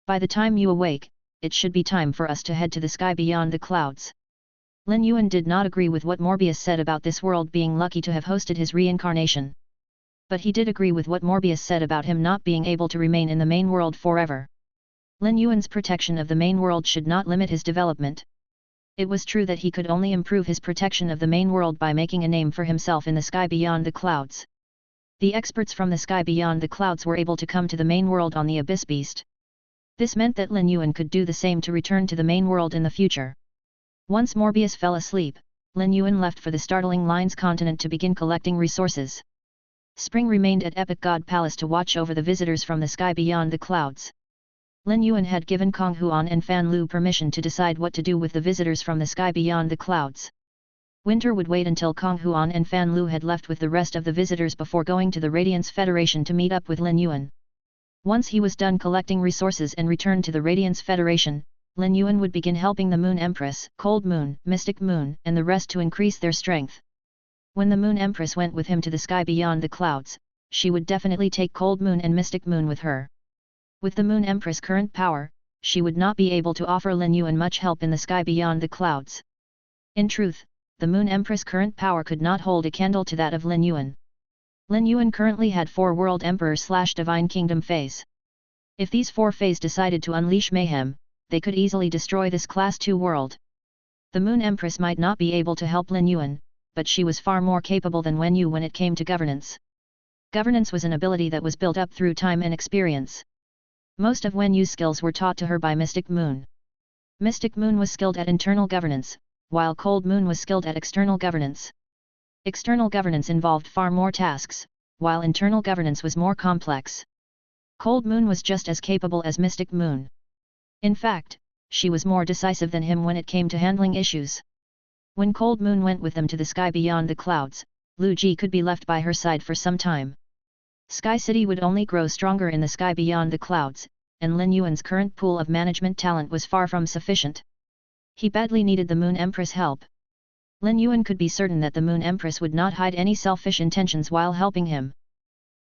By the time you awake, it should be time for us to head to the sky beyond the clouds." Lin Yuan did not agree with what Morbius said about this world being lucky to have hosted his reincarnation. But he did agree with what Morbius said about him not being able to remain in the main world forever. Lin Yuan's protection of the main world should not limit his development. It was true that he could only improve his protection of the main world by making a name for himself in the sky beyond the clouds. The experts from the sky beyond the clouds were able to come to the main world on the Abyss Beast. This meant that Lin Yuan could do the same to return to the main world in the future. Once Morbius fell asleep, Lin Yuan left for the startling Lines continent to begin collecting resources. Spring remained at Epic God Palace to watch over the visitors from the sky beyond the clouds. Lin Yuan had given Kong Huan and Fan Lu permission to decide what to do with the visitors from the sky beyond the clouds. Winter would wait until Kong Huan and Fan Lu had left with the rest of the visitors before going to the Radiance Federation to meet up with Lin Yuan. Once he was done collecting resources and returned to the Radiance Federation, Lin Yuan would begin helping the Moon Empress, Cold Moon, Mystic Moon, and the rest to increase their strength. When the Moon Empress went with him to the sky beyond the clouds, she would definitely take Cold Moon and Mystic Moon with her. With the Moon Empress' current power, she would not be able to offer Lin Yuan much help in the sky beyond the clouds. In truth, the Moon Empress' current power could not hold a candle to that of Lin Yuan. Lin Yuan currently had 4 World Emperor/Divine Kingdom feys. If these 4 feys decided to unleash mayhem, they could easily destroy this Class 2 world. The Moon Empress might not be able to help Lin Yuan, but she was far more capable than Wen Yu when it came to governance. Governance was an ability that was built up through time and experience. Most of Wen Yu's skills were taught to her by Mystic Moon. Mystic Moon was skilled at internal governance, while Cold Moon was skilled at external governance. External governance involved far more tasks, while internal governance was more complex. Cold Moon was just as capable as Mystic Moon. In fact, she was more decisive than him when it came to handling issues. When Cold Moon went with them to the sky beyond the clouds, Lu Ji could be left by her side for some time. Sky City would only grow stronger in the sky beyond the clouds, and Lin Yuan's current pool of management talent was far from sufficient. He badly needed the Moon Empress' help. Lin Yuan could be certain that the Moon Empress would not hide any selfish intentions while helping him.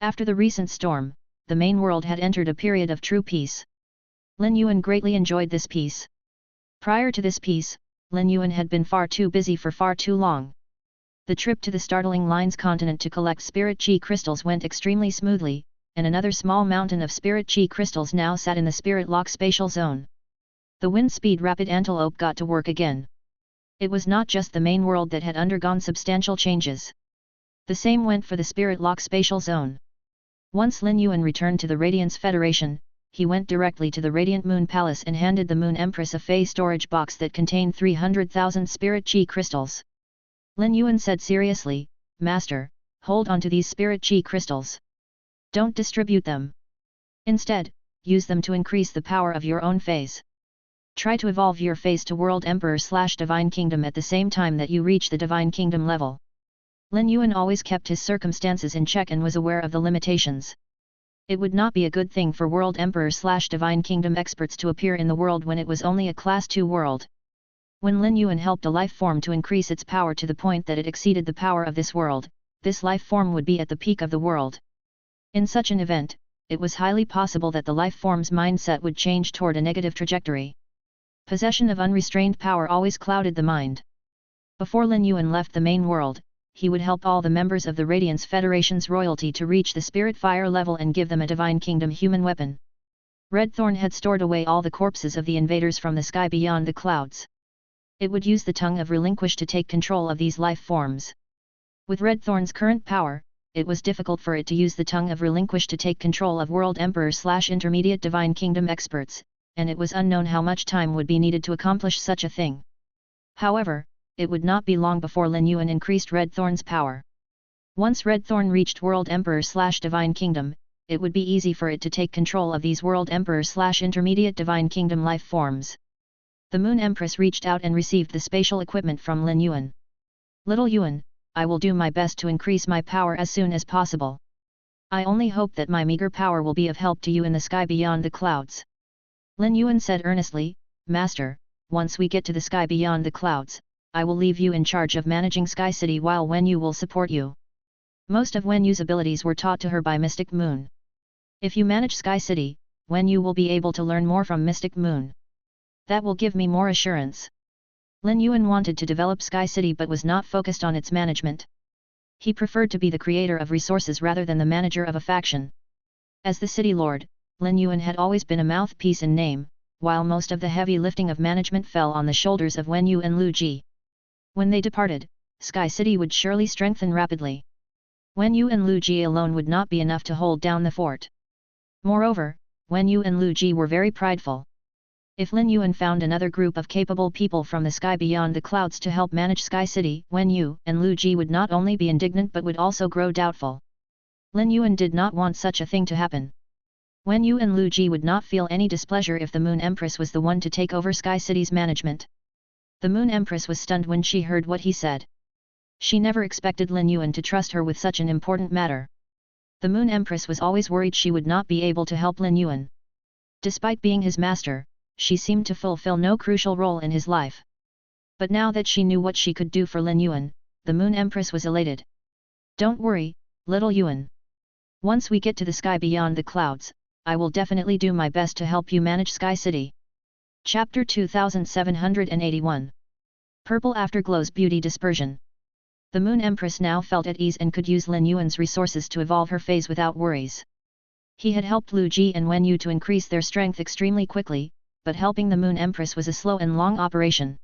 After the recent storm, the main world had entered a period of true peace. Lin Yuan greatly enjoyed this peace. Prior to this peace, Lin Yuan had been far too busy for far too long. The trip to the startling Lines continent to collect spirit chi crystals went extremely smoothly, and another small mountain of spirit chi crystals now sat in the spirit lock spatial zone. The wind speed rapid antelope got to work again. It was not just the main world that had undergone substantial changes. The same went for the spirit lock spatial zone. Once Lin Yuan returned to the Radiance Federation, he went directly to the Radiant Moon Palace and handed the Moon Empress a fey storage box that contained 300,000 spirit chi crystals. Lin Yuan said seriously, "Master, hold on to these spirit chi crystals. Don't distribute them. Instead, use them to increase the power of your own feys. Try to evolve your feys to World Emperor/Divine Kingdom at the same time that you reach the Divine Kingdom level." Lin Yuan always kept his circumstances in check and was aware of the limitations. It would not be a good thing for World Emperor/Divine Kingdom experts to appear in the world when it was only a Class 2 world. When Lin Yuan helped a life form to increase its power to the point that it exceeded the power of this world, this life form would be at the peak of the world. In such an event, it was highly possible that the life form's mindset would change toward a negative trajectory. Possession of unrestrained power always clouded the mind. Before Lin Yuan left the main world, he would help all the members of the Radiance Federation's royalty to reach the Spirit Fire level and give them a Divine Kingdom human weapon. Redthorn had stored away all the corpses of the invaders from the sky beyond the clouds. It would use the tongue of relinquish to take control of these life forms. With Redthorn's current power, it was difficult for it to use the tongue of relinquish to take control of World Emperor/Intermediate Divine Kingdom experts, and it was unknown how much time would be needed to accomplish such a thing. However, it would not be long before Lin Yuan increased Redthorn's power. Once Redthorn reached World Emperor/Divine Kingdom, it would be easy for it to take control of these World Emperor/Intermediate Divine Kingdom life forms. The Moon Empress reached out and received the spatial equipment from Lin Yuan. "Little Yuan, I will do my best to increase my power as soon as possible. I only hope that my meager power will be of help to you in the sky beyond the clouds." Lin Yuan said earnestly, "Master, once we get to the sky beyond the clouds, I will leave you in charge of managing Sky City while Wenyu will support you." Most of Wenyu's abilities were taught to her by Mystic Moon. If you manage Sky City, Wenyu will be able to learn more from Mystic Moon. That will give me more assurance. Lin Yuan wanted to develop Sky City but was not focused on its management. He preferred to be the creator of resources rather than the manager of a faction. As the city lord, Lin Yuan had always been a mouthpiece in name, while most of the heavy lifting of management fell on the shoulders of Wenyu and Lu Ji. When they departed, Sky City would surely strengthen rapidly. Wenyu and Lu Ji alone would not be enough to hold down the fort. Moreover, Wenyu and Lu Ji were very prideful. If Lin Yuan found another group of capable people from the sky beyond the clouds to help manage Sky City, Wenyu and Lu Ji would not only be indignant but would also grow doubtful. Lin Yuan did not want such a thing to happen. Wenyu and Lu Ji would not feel any displeasure if the Moon Empress was the one to take over Sky City's management. The Moon Empress was stunned when she heard what he said. She never expected Lin Yuan to trust her with such an important matter. The Moon Empress was always worried she would not be able to help Lin Yuan. Despite being his master, she seemed to fulfill no crucial role in his life. But now that she knew what she could do for Lin Yuan, the Moon Empress was elated. "Don't worry, little Yuan. Once we get to the sky beyond the clouds, I will definitely do my best to help you manage Sky City." Chapter 2781. Purple Afterglow's Beauty Dispersion. The Moon Empress now felt at ease and could use Lin Yuan's resources to evolve her phase without worries. He had helped Lu Ji and Wenyu to increase their strength extremely quickly, but helping the Moon Empress was a slow and long operation.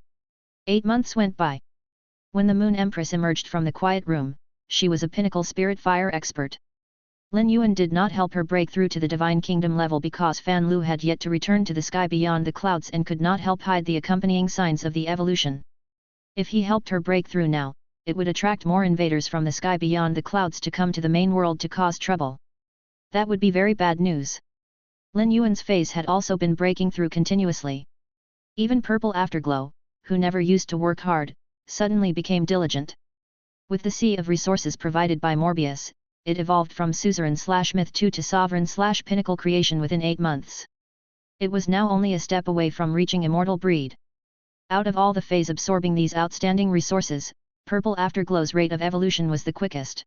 8 months went by. When the Moon Empress emerged from the quiet room, she was a pinnacle spirit fire expert. Lin Yuan did not help her break through to the Divine Kingdom level because Fan Lu had yet to return to the sky beyond the clouds and could not help hide the accompanying signs of the evolution. If he helped her break through now, it would attract more invaders from the sky beyond the clouds to come to the main world to cause trouble. That would be very bad news. Lin Yuan's phase had also been breaking through continuously. Even Purple Afterglow, who never used to work hard, suddenly became diligent. With the sea of resources provided by Morbius, it evolved from suzerain/myth 2 to sovereign/pinnacle creation within 8 months. It was now only a step away from reaching immortal breed. Out of all the phase absorbing these outstanding resources, Purple Afterglow's rate of evolution was the quickest.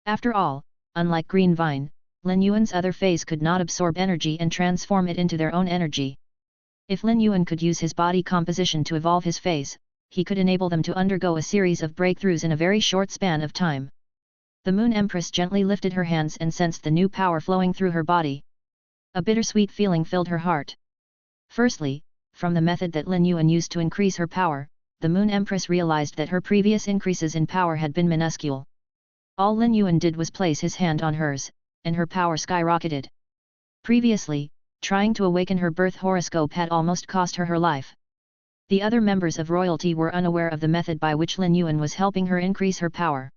After all, unlike Green Vine, Lin Yuan's other feys could not absorb energy and transform it into their own energy. If Lin Yuan could use his body composition to evolve his feys, he could enable them to undergo a series of breakthroughs in a very short span of time. The Moon Empress gently lifted her hands and sensed the new power flowing through her body. A bittersweet feeling filled her heart. Firstly, from the method that Lin Yuan used to increase her power, the Moon Empress realized that her previous increases in power had been minuscule. All Lin Yuan did was place his hand on hers, and her power skyrocketed. Previously, trying to awaken her birth horoscope had almost cost her her life. The other members of royalty were unaware of the method by which Lin Yuan was helping her increase her power.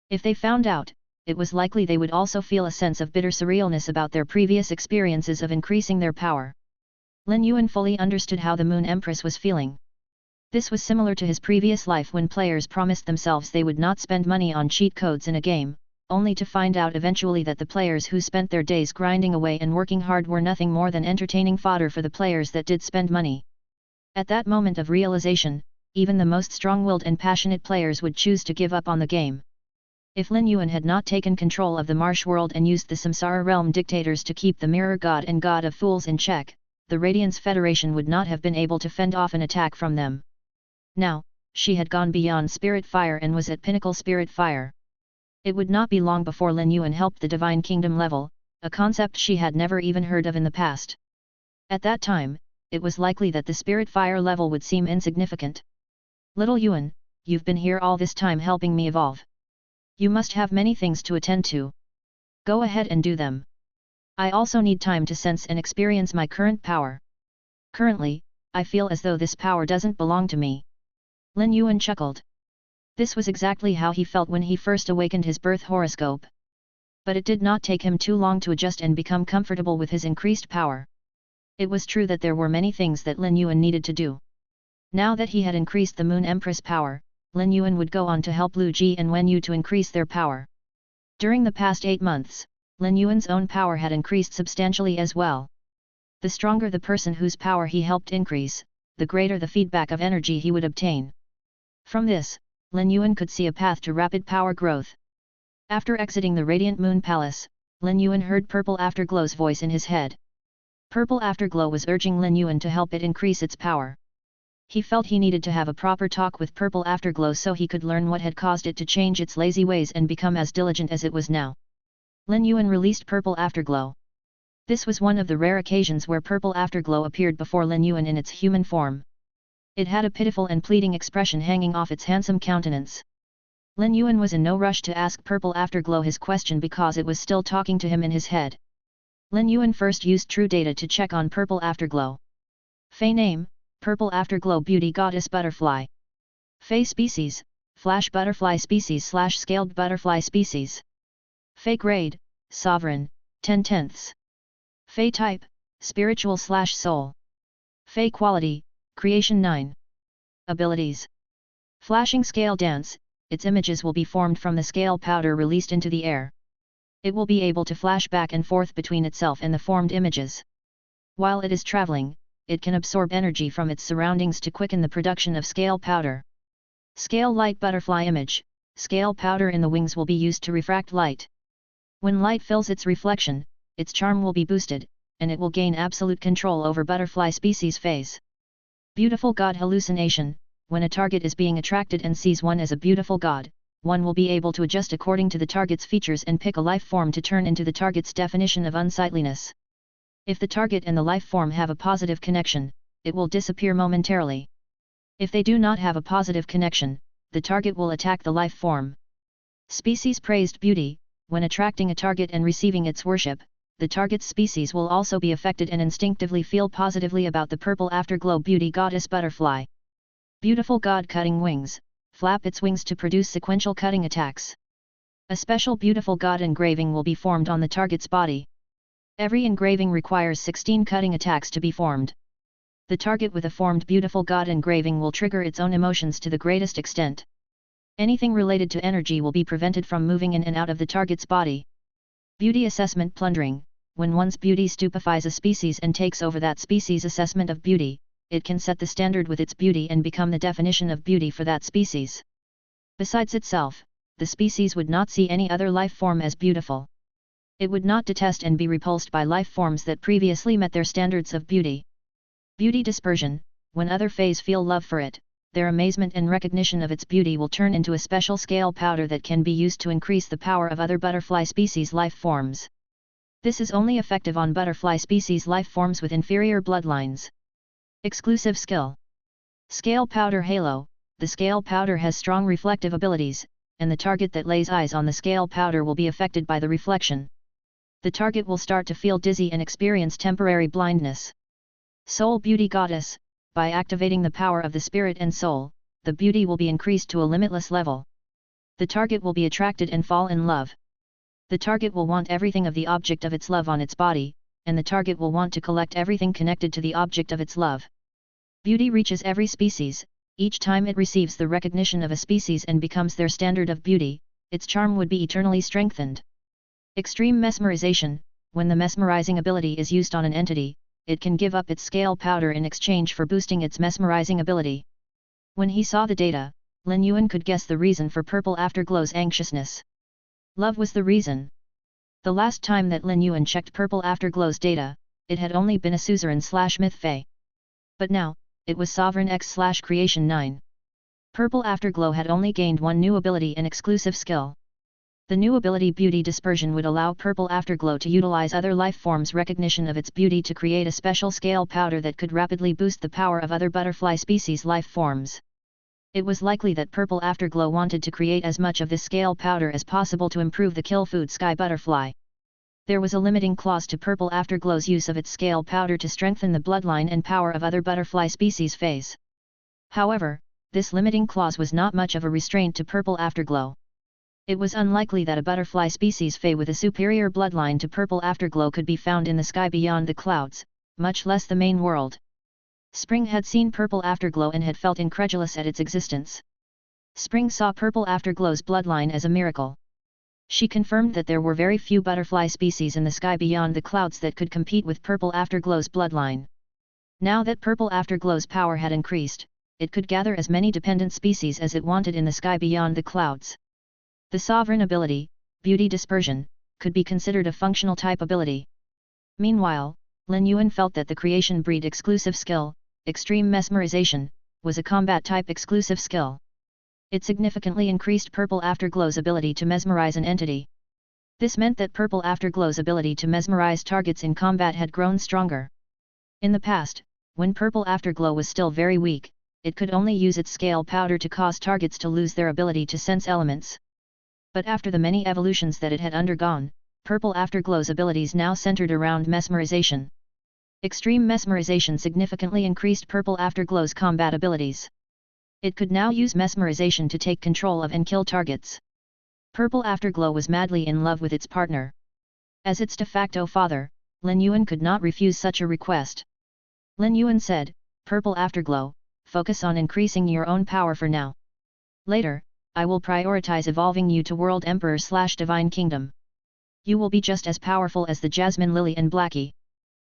If they found out, it was likely they would also feel a sense of bitter surrealness about their previous experiences of increasing their power. Lin Yuan fully understood how the Moon Empress was feeling. This was similar to his previous life when players promised themselves they would not spend money on cheat codes in a game, only to find out eventually that the players who spent their days grinding away and working hard were nothing more than entertaining fodder for the players that did spend money. At that moment of realization, even the most strong-willed and passionate players would choose to give up on the game. If Lin Yuan had not taken control of the Marsh world and used the Samsara realm dictators to keep the Mirror God and God of Fools in check, the Radiance Federation would not have been able to fend off an attack from them. Now, she had gone beyond Spirit Fire and was at Pinnacle Spirit Fire. It would not be long before Lin Yuan helped the Divine Kingdom level, a concept she had never even heard of in the past. At that time, it was likely that the Spirit Fire level would seem insignificant. Little Yuan, you've been here all this time helping me evolve. You must have many things to attend to. Go ahead and do them. I also need time to sense and experience my current power. Currently, I feel as though this power doesn't belong to me. Lin Yuan chuckled. This was exactly how he felt when he first awakened his birth horoscope. But it did not take him too long to adjust and become comfortable with his increased power. It was true that there were many things that Lin Yuan needed to do. Now that he had increased the Moon Empress power, Lin Yuan would go on to help Lu Ji and Wen Yu to increase their power. During the past 8 months, Lin Yuan's own power had increased substantially as well. The stronger the person whose power he helped increase, the greater the feedback of energy he would obtain. From this, Lin Yuan could see a path to rapid power growth. After exiting the Radiant Moon Palace, Lin Yuan heard Purple Afterglow's voice in his head. Purple Afterglow was urging Lin Yuan to help it increase its power. He felt he needed to have a proper talk with Purple Afterglow so he could learn what had caused it to change its lazy ways and become as diligent as it was now. Lin Yuan released Purple Afterglow. This was one of the rare occasions where Purple Afterglow appeared before Lin Yuan in its human form. It had a pitiful and pleading expression hanging off its handsome countenance. Lin Yuan was in no rush to ask Purple Afterglow his question because it was still talking to him in his head. Lin Yuan first used True Data to check on Purple Afterglow. Fey name, Purple Afterglow Beauty Goddess Butterfly. Fey species, Flash Butterfly species / Scaled Butterfly species. Fey grade, Sovereign, 10/10. Fey type, Spiritual / Soul. Fey quality, Creation 9. Abilities. Flashing Scale Dance, its images will be formed from the scale powder released into the air. It will be able to flash back and forth between itself and the formed images. While it is traveling, it can absorb energy from its surroundings to quicken the production of scale powder. Scale Light Butterfly Image, scale powder in the wings will be used to refract light. When light fills its reflection, its charm will be boosted, and it will gain absolute control over butterfly species phase. Beautiful God Hallucination, when a target is being attracted and sees one as a beautiful god, one will be able to adjust according to the target's features and pick a life form to turn into the target's definition of unsightliness. If the target and the life form have a positive connection, it will disappear momentarily. If they do not have a positive connection, the target will attack the life form. Species Praised Beauty, when attracting a target and receiving its worship, the target's species will also be affected and instinctively feel positively about the Purple Afterglow Beauty Goddess Butterfly. Beautiful God Cutting Wings, flap its wings to produce sequential cutting attacks. A special Beautiful God engraving will be formed on the target's body. Every engraving requires 16 cutting attacks to be formed. The target with a formed Beautiful God engraving will trigger its own emotions to the greatest extent. Anything related to energy will be prevented from moving in and out of the target's body. Beauty Assessment Plundering, when one's beauty stupefies a species and takes over that species' assessment of beauty, it can set the standard with its beauty and become the definition of beauty for that species. Besides itself, the species would not see any other life form as beautiful. It would not detest and be repulsed by life forms that previously met their standards of beauty. Beauty dispersion: when other feys feel love for it, their amazement and recognition of its beauty will turn into a special scale powder that can be used to increase the power of other butterfly species life forms. This is only effective on butterfly species life forms with inferior bloodlines. Exclusive skill. Scale powder halo: the scale powder has strong reflective abilities, and the target that lays eyes on the scale powder will be affected by the reflection. The target will start to feel dizzy and experience temporary blindness. Soul beauty goddess: by activating the power of the spirit and soul, the beauty will be increased to a limitless level. The target will be attracted and fall in love. The target will want everything of the object of its love on its body, and the target will want to collect everything connected to the object of its love. Beauty reaches every species. Each time it receives the recognition of a species and becomes their standard of beauty, its charm would be eternally strengthened. Extreme mesmerization: when the mesmerizing ability is used on an entity, it can give up its scale powder in exchange for boosting its mesmerizing ability. When he saw the data, Lin Yuan could guess the reason for Purple Afterglow's anxiousness. Love was the reason. The last time that Lin Yuan checked Purple Afterglow's data, it had only been a suzerain/myth fey. But now, it was Sovereign X/Creation 9. Purple Afterglow had only gained one new ability and exclusive skill. The new ability Beauty Dispersion would allow Purple Afterglow to utilize other life forms' recognition of its beauty to create a special scale powder that could rapidly boost the power of other butterfly species life forms. It was likely that Purple Afterglow wanted to create as much of this scale powder as possible to improve the kill food sky butterfly. There was a limiting clause to Purple Afterglow's use of its scale powder to strengthen the bloodline and power of other butterfly species feys. However, this limiting clause was not much of a restraint to Purple Afterglow. It was unlikely that a butterfly species fey with a superior bloodline to Purple Afterglow could be found in the sky beyond the clouds, much less the main world. Spring had seen Purple Afterglow and had felt incredulous at its existence. Spring saw Purple Afterglow's bloodline as a miracle. She confirmed that there were very few butterfly species in the sky beyond the clouds that could compete with Purple Afterglow's bloodline. Now that Purple Afterglow's power had increased, it could gather as many dependent species as it wanted in the sky beyond the clouds. The sovereign ability, Beauty Dispersion, could be considered a functional type ability. Meanwhile, Lin Yuan felt that the creation breed exclusive skill, Extreme Mesmerization, was a combat type exclusive skill. It significantly increased Purple Afterglow's ability to mesmerize an entity. This meant that Purple Afterglow's ability to mesmerize targets in combat had grown stronger. In the past, when Purple Afterglow was still very weak, it could only use its scale powder to cause targets to lose their ability to sense elements. But after the many evolutions that it had undergone, Purple Afterglow's abilities now centered around mesmerization. Extreme Mesmerization significantly increased Purple Afterglow's combat abilities. It could now use mesmerization to take control of and kill targets. Purple Afterglow was madly in love with its partner. As its de facto father, Lin Yuan could not refuse such a request. Lin Yuan said, "Purple Afterglow, focus on increasing your own power for now. Later, I will prioritize evolving you to World Emperor/Divine Kingdom. You will be just as powerful as the Jasmine Lily and Blackie.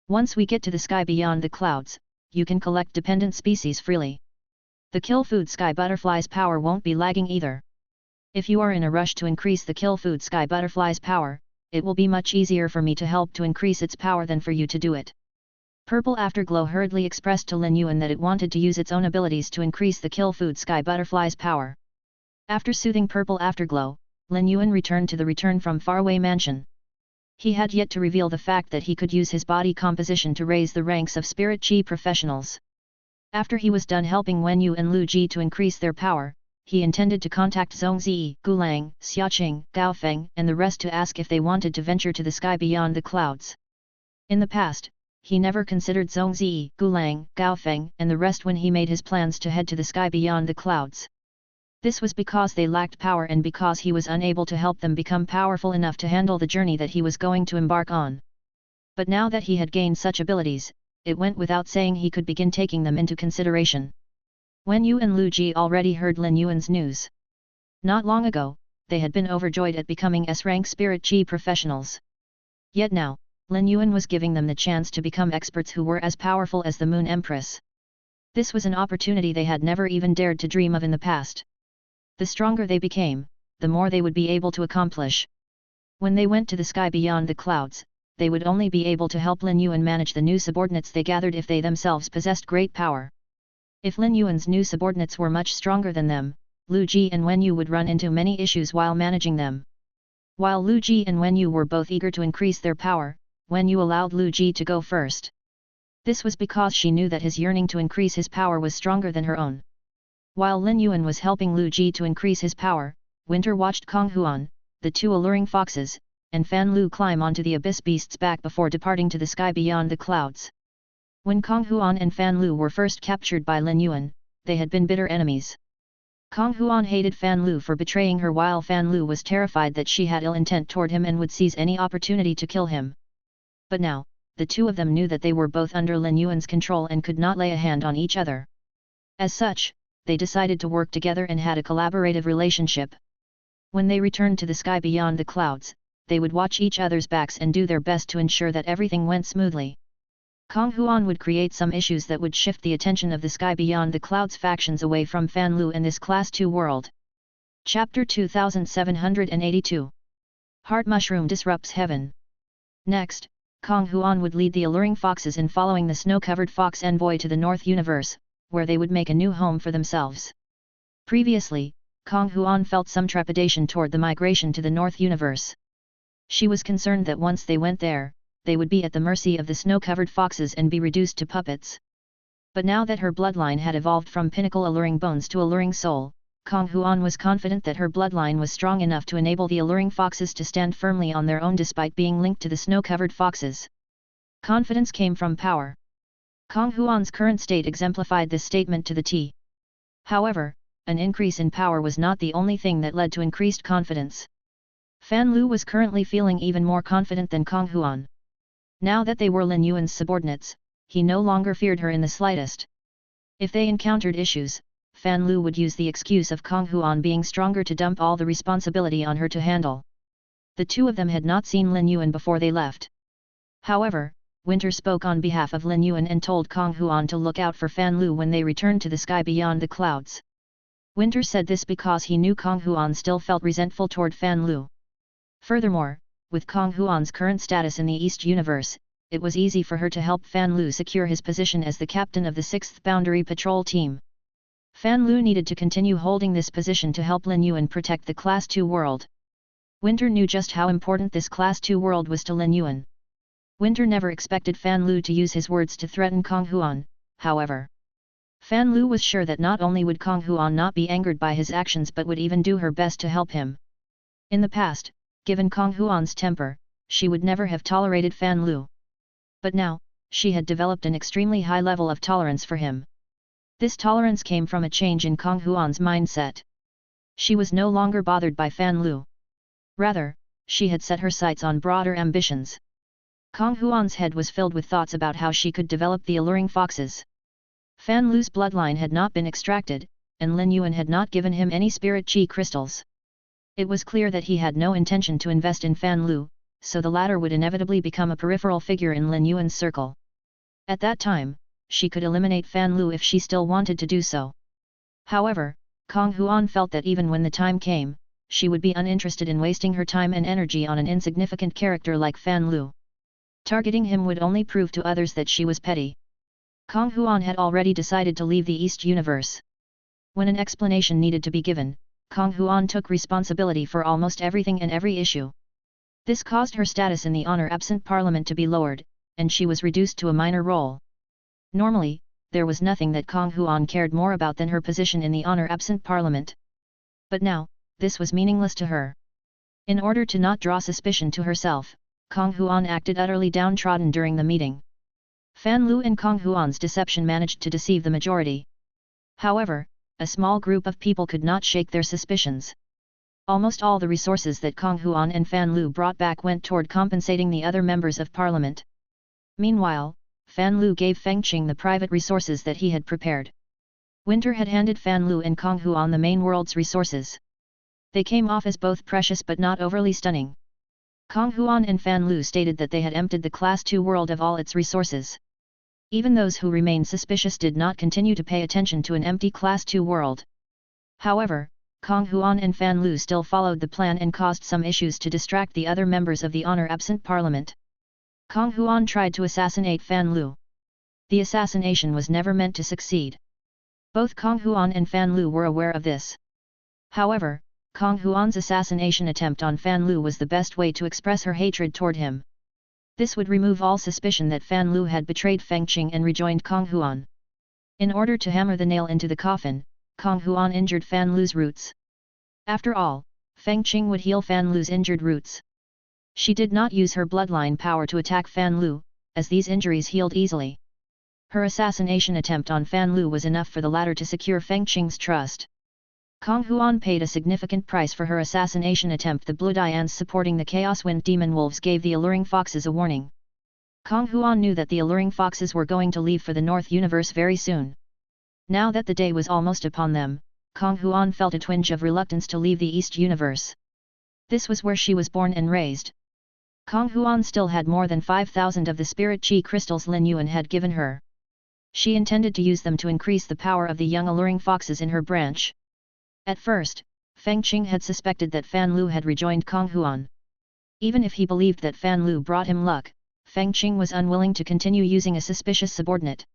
Once we get to the sky beyond the clouds, you can collect dependent species freely. The kill food sky butterfly's power won't be lagging either. If you are in a rush to increase the kill food sky butterfly's power, it will be much easier for me to help to increase its power than for you to do it." Purple Afterglow hurriedly expressed to Lin Yuan that it wanted to use its own abilities to increase the kill food sky butterfly's power. After soothing Purple Afterglow, Lin Yuan returned to the return from faraway mansion. He had yet to reveal the fact that he could use his body composition to raise the ranks of spirit chi professionals. After he was done helping Wen Yu and Lu Ji to increase their power, he intended to contact Zhongzi, Gulang, Xiaoqing, Gaofeng and the rest to ask if they wanted to venture to the sky beyond the clouds. In the past, he never considered Zhongzi, Gulang, Gaofeng and the rest when he made his plans to head to the sky beyond the clouds. This was because they lacked power and because he was unable to help them become powerful enough to handle the journey that he was going to embark on. But now that he had gained such abilities, it went without saying he could begin taking them into consideration. Wen Yu and Lu Ji already heard Lin Yuan's news. Not long ago, they had been overjoyed at becoming S-rank spirit chi professionals. Yet now, Lin Yuan was giving them the chance to become experts who were as powerful as the Moon Empress. This was an opportunity they had never even dared to dream of in the past. The stronger they became, the more they would be able to accomplish. When they went to the sky beyond the clouds, they would only be able to help Lin Yuan manage the new subordinates they gathered if they themselves possessed great power. If Lin Yuan's new subordinates were much stronger than them, Lu Ji and Wen Yu would run into many issues while managing them. While Lu Ji and Wen Yu were both eager to increase their power, Wen Yu allowed Lu Ji to go first. This was because she knew that his yearning to increase his power was stronger than her own. While Lin Yuan was helping Lu Ji to increase his power, Winter watched Kong Huan, the two alluring foxes, and Fan Lu climb onto the abyss beast's back before departing to the sky beyond the clouds. When Kong Huan and Fan Lu were first captured by Lin Yuan, they had been bitter enemies. Kong Huan hated Fan Lu for betraying her, while Fan Lu was terrified that she had ill intent toward him and would seize any opportunity to kill him. But now, the two of them knew that they were both under Lin Yuan's control and could not lay a hand on each other. As such, they decided to work together and had a collaborative relationship. When they returned to the sky beyond the clouds, they would watch each other's backs and do their best to ensure that everything went smoothly. Kong Huan would create some issues that would shift the attention of the sky beyond the clouds factions away from Fan Lu and this Class 2 world. Chapter 2782. Heart Mushroom Disrupts Heaven. Next, Kong Huan would lead the alluring foxes in following the snow-covered fox envoy to the North Universe, where they would make a new home for themselves. Previously, Kong Huan felt some trepidation toward the migration to the North Universe. She was concerned that once they went there, they would be at the mercy of the snow-covered foxes and be reduced to puppets. But now that her bloodline had evolved from pinnacle alluring bones to alluring soul, Kong Huan was confident that her bloodline was strong enough to enable the alluring foxes to stand firmly on their own despite being linked to the snow-covered foxes. Confidence came from power. Kong Huan's current state exemplified this statement to the T. However, an increase in power was not the only thing that led to increased confidence. Fan Lu was currently feeling even more confident than Kong Huan. Now that they were Lin Yuan's subordinates, he no longer feared her in the slightest. If they encountered issues, Fan Lu would use the excuse of Kong Huan being stronger to dump all the responsibility on her to handle. The two of them had not seen Lin Yuan before they left. However, Winter spoke on behalf of Lin Yuan and told Kong Huan to look out for Fan Lu when they returned to the sky beyond the clouds. Winter said this because he knew Kong Huan still felt resentful toward Fan Lu. Furthermore, with Kong Huan's current status in the East Universe, it was easy for her to help Fan Lu secure his position as the captain of the 6th Boundary Patrol Team. Fan Lu needed to continue holding this position to help Lin Yuan protect the Class 2 world. Winter knew just how important this Class 2 world was to Lin Yuan. Winter never expected Fan Lu to use his words to threaten Kong Huan, however. Fan Lu was sure that not only would Kong Huan not be angered by his actions but would even do her best to help him. In the past, given Kong Huan's temper, she would never have tolerated Fan Lu. But now, she had developed an extremely high level of tolerance for him. This tolerance came from a change in Kong Huan's mindset. She was no longer bothered by Fan Lu. Rather, she had set her sights on broader ambitions. Kong Huan's head was filled with thoughts about how she could develop the alluring foxes. Fan Lu's bloodline had not been extracted, and Lin Yuan had not given him any spirit chi crystals. It was clear that he had no intention to invest in Fan Lu, so the latter would inevitably become a peripheral figure in Lin Yuan's circle. At that time, she could eliminate Fan Lu if she still wanted to do so. However, Kong Huan felt that even when the time came, she would be uninterested in wasting her time and energy on an insignificant character like Fan Lu. Targeting him would only prove to others that she was petty. Kong Huan had already decided to leave the East Universe. When an explanation needed to be given, Kong Huan took responsibility for almost everything and every issue. This caused her status in the honor-absent parliament to be lowered, and she was reduced to a minor role. Normally, there was nothing that Kong Huan cared more about than her position in the honor-absent parliament. But now, this was meaningless to her. In order to not draw suspicion to herself, Kong Huan acted utterly downtrodden during the meeting. Fan Lu and Kong Huan's deception managed to deceive the majority. However, a small group of people could not shake their suspicions. Almost all the resources that Kong Huan and Fan Lu brought back went toward compensating the other members of parliament. Meanwhile, Fan Lu gave Feng Qing the private resources that he had prepared. Winter had handed Fan Lu and Kong Huan the main world's resources. They came off as both precious but not overly stunning. Kong Huan and Fan Lu stated that they had emptied the Class 2 world of all its resources. Even those who remained suspicious did not continue to pay attention to an empty Class 2 world. However, Kong Huan and Fan Lu still followed the plan and caused some issues to distract the other members of the honor-absent parliament. Kong Huan tried to assassinate Fan Lu. The assassination was never meant to succeed. Both Kong Huan and Fan Lu were aware of this. However, Kong Huan's assassination attempt on Fan Lu was the best way to express her hatred toward him. This would remove all suspicion that Fan Lu had betrayed Feng Qing and rejoined Kong Huan. In order to hammer the nail into the coffin, Kong Huan injured Fan Lu's roots. After all, Feng Qing would heal Fan Lu's injured roots. She did not use her bloodline power to attack Fan Lu, as these injuries healed easily. Her assassination attempt on Fan Lu was enough for the latter to secure Feng Qing's trust. Kong Huan paid a significant price for her assassination attempt. The bloodlines supporting the Chaos Wind Demon Wolves gave the Alluring Foxes a warning. Kong Huan knew that the Alluring Foxes were going to leave for the North Universe very soon. Now that the day was almost upon them, Kong Huan felt a twinge of reluctance to leave the East Universe. This was where she was born and raised. Kong Huan still had more than 5,000 of the spirit chi crystals Lin Yuan had given her. She intended to use them to increase the power of the young Alluring Foxes in her branch. At first, Feng Qing had suspected that Fan Lu had rejoined Kong Huan. Even if he believed that Fan Lu brought him luck, Feng Qing was unwilling to continue using a suspicious subordinate.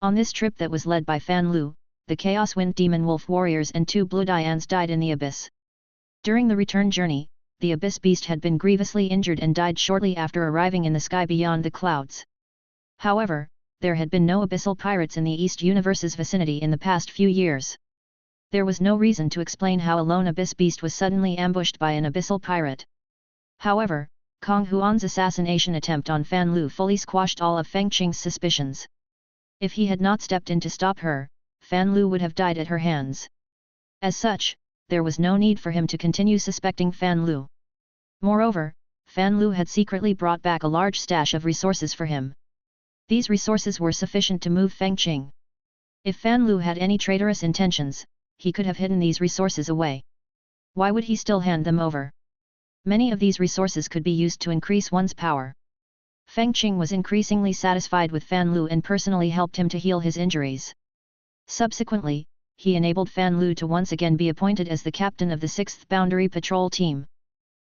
On this trip that was led by Fan Lu, the Chaos Wind Demon Wolf warriors and 2 bloodlines died in the abyss. During the return journey, the abyss beast had been grievously injured and died shortly after arriving in the sky beyond the clouds. However, there had been no abyssal pirates in the East Universe's vicinity in the past few years. There was no reason to explain how a lone abyss beast was suddenly ambushed by an abyssal pirate. However, Kong Huan's assassination attempt on Fan Lu fully squashed all of Feng Qing's suspicions. If he had not stepped in to stop her, Fan Lu would have died at her hands. As such, there was no need for him to continue suspecting Fan Lu. Moreover, Fan Lu had secretly brought back a large stash of resources for him. These resources were sufficient to move Feng Qing. If Fan Lu had any traitorous intentions, he could have hidden these resources away. Why would he still hand them over? Many of these resources could be used to increase one's power. Feng Qing was increasingly satisfied with Fan Lu and personally helped him to heal his injuries. Subsequently, he enabled Fan Lu to once again be appointed as the captain of the 6th Boundary Patrol Team.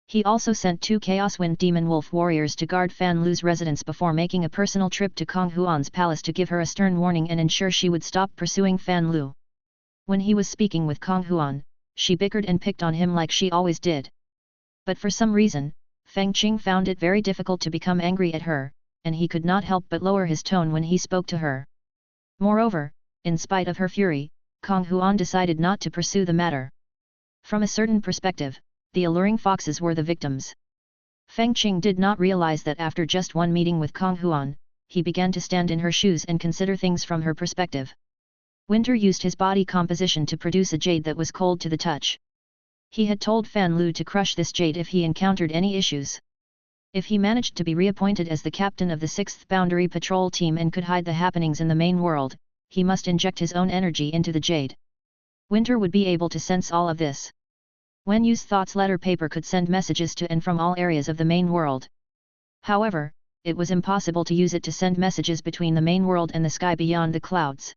He also sent 2 Chaos Wind Demon Wolf warriors to guard Fan Lu's residence before making a personal trip to Kong Huan's palace to give her a stern warning and ensure she would stop pursuing Fan Lu. When he was speaking with Kong Huan, she bickered and picked on him like she always did. But for some reason, Feng Qing found it very difficult to become angry at her, and he could not help but lower his tone when he spoke to her. Moreover, in spite of her fury, Kong Huan decided not to pursue the matter. From a certain perspective, the Alluring Foxes were the victims. Feng Qing did not realize that after just one meeting with Kong Huan, he began to stand in her shoes and consider things from her perspective. Winter used his body composition to produce a jade that was cold to the touch. He had told Fan Lu to crush this jade if he encountered any issues. If he managed to be reappointed as the captain of the 6th Boundary Patrol Team and could hide the happenings in the main world, he must inject his own energy into the jade. Winter would be able to sense all of this. Wen Yu's thoughts letter paper could send messages to and from all areas of the main world. However, it was impossible to use it to send messages between the main world and the sky beyond the clouds.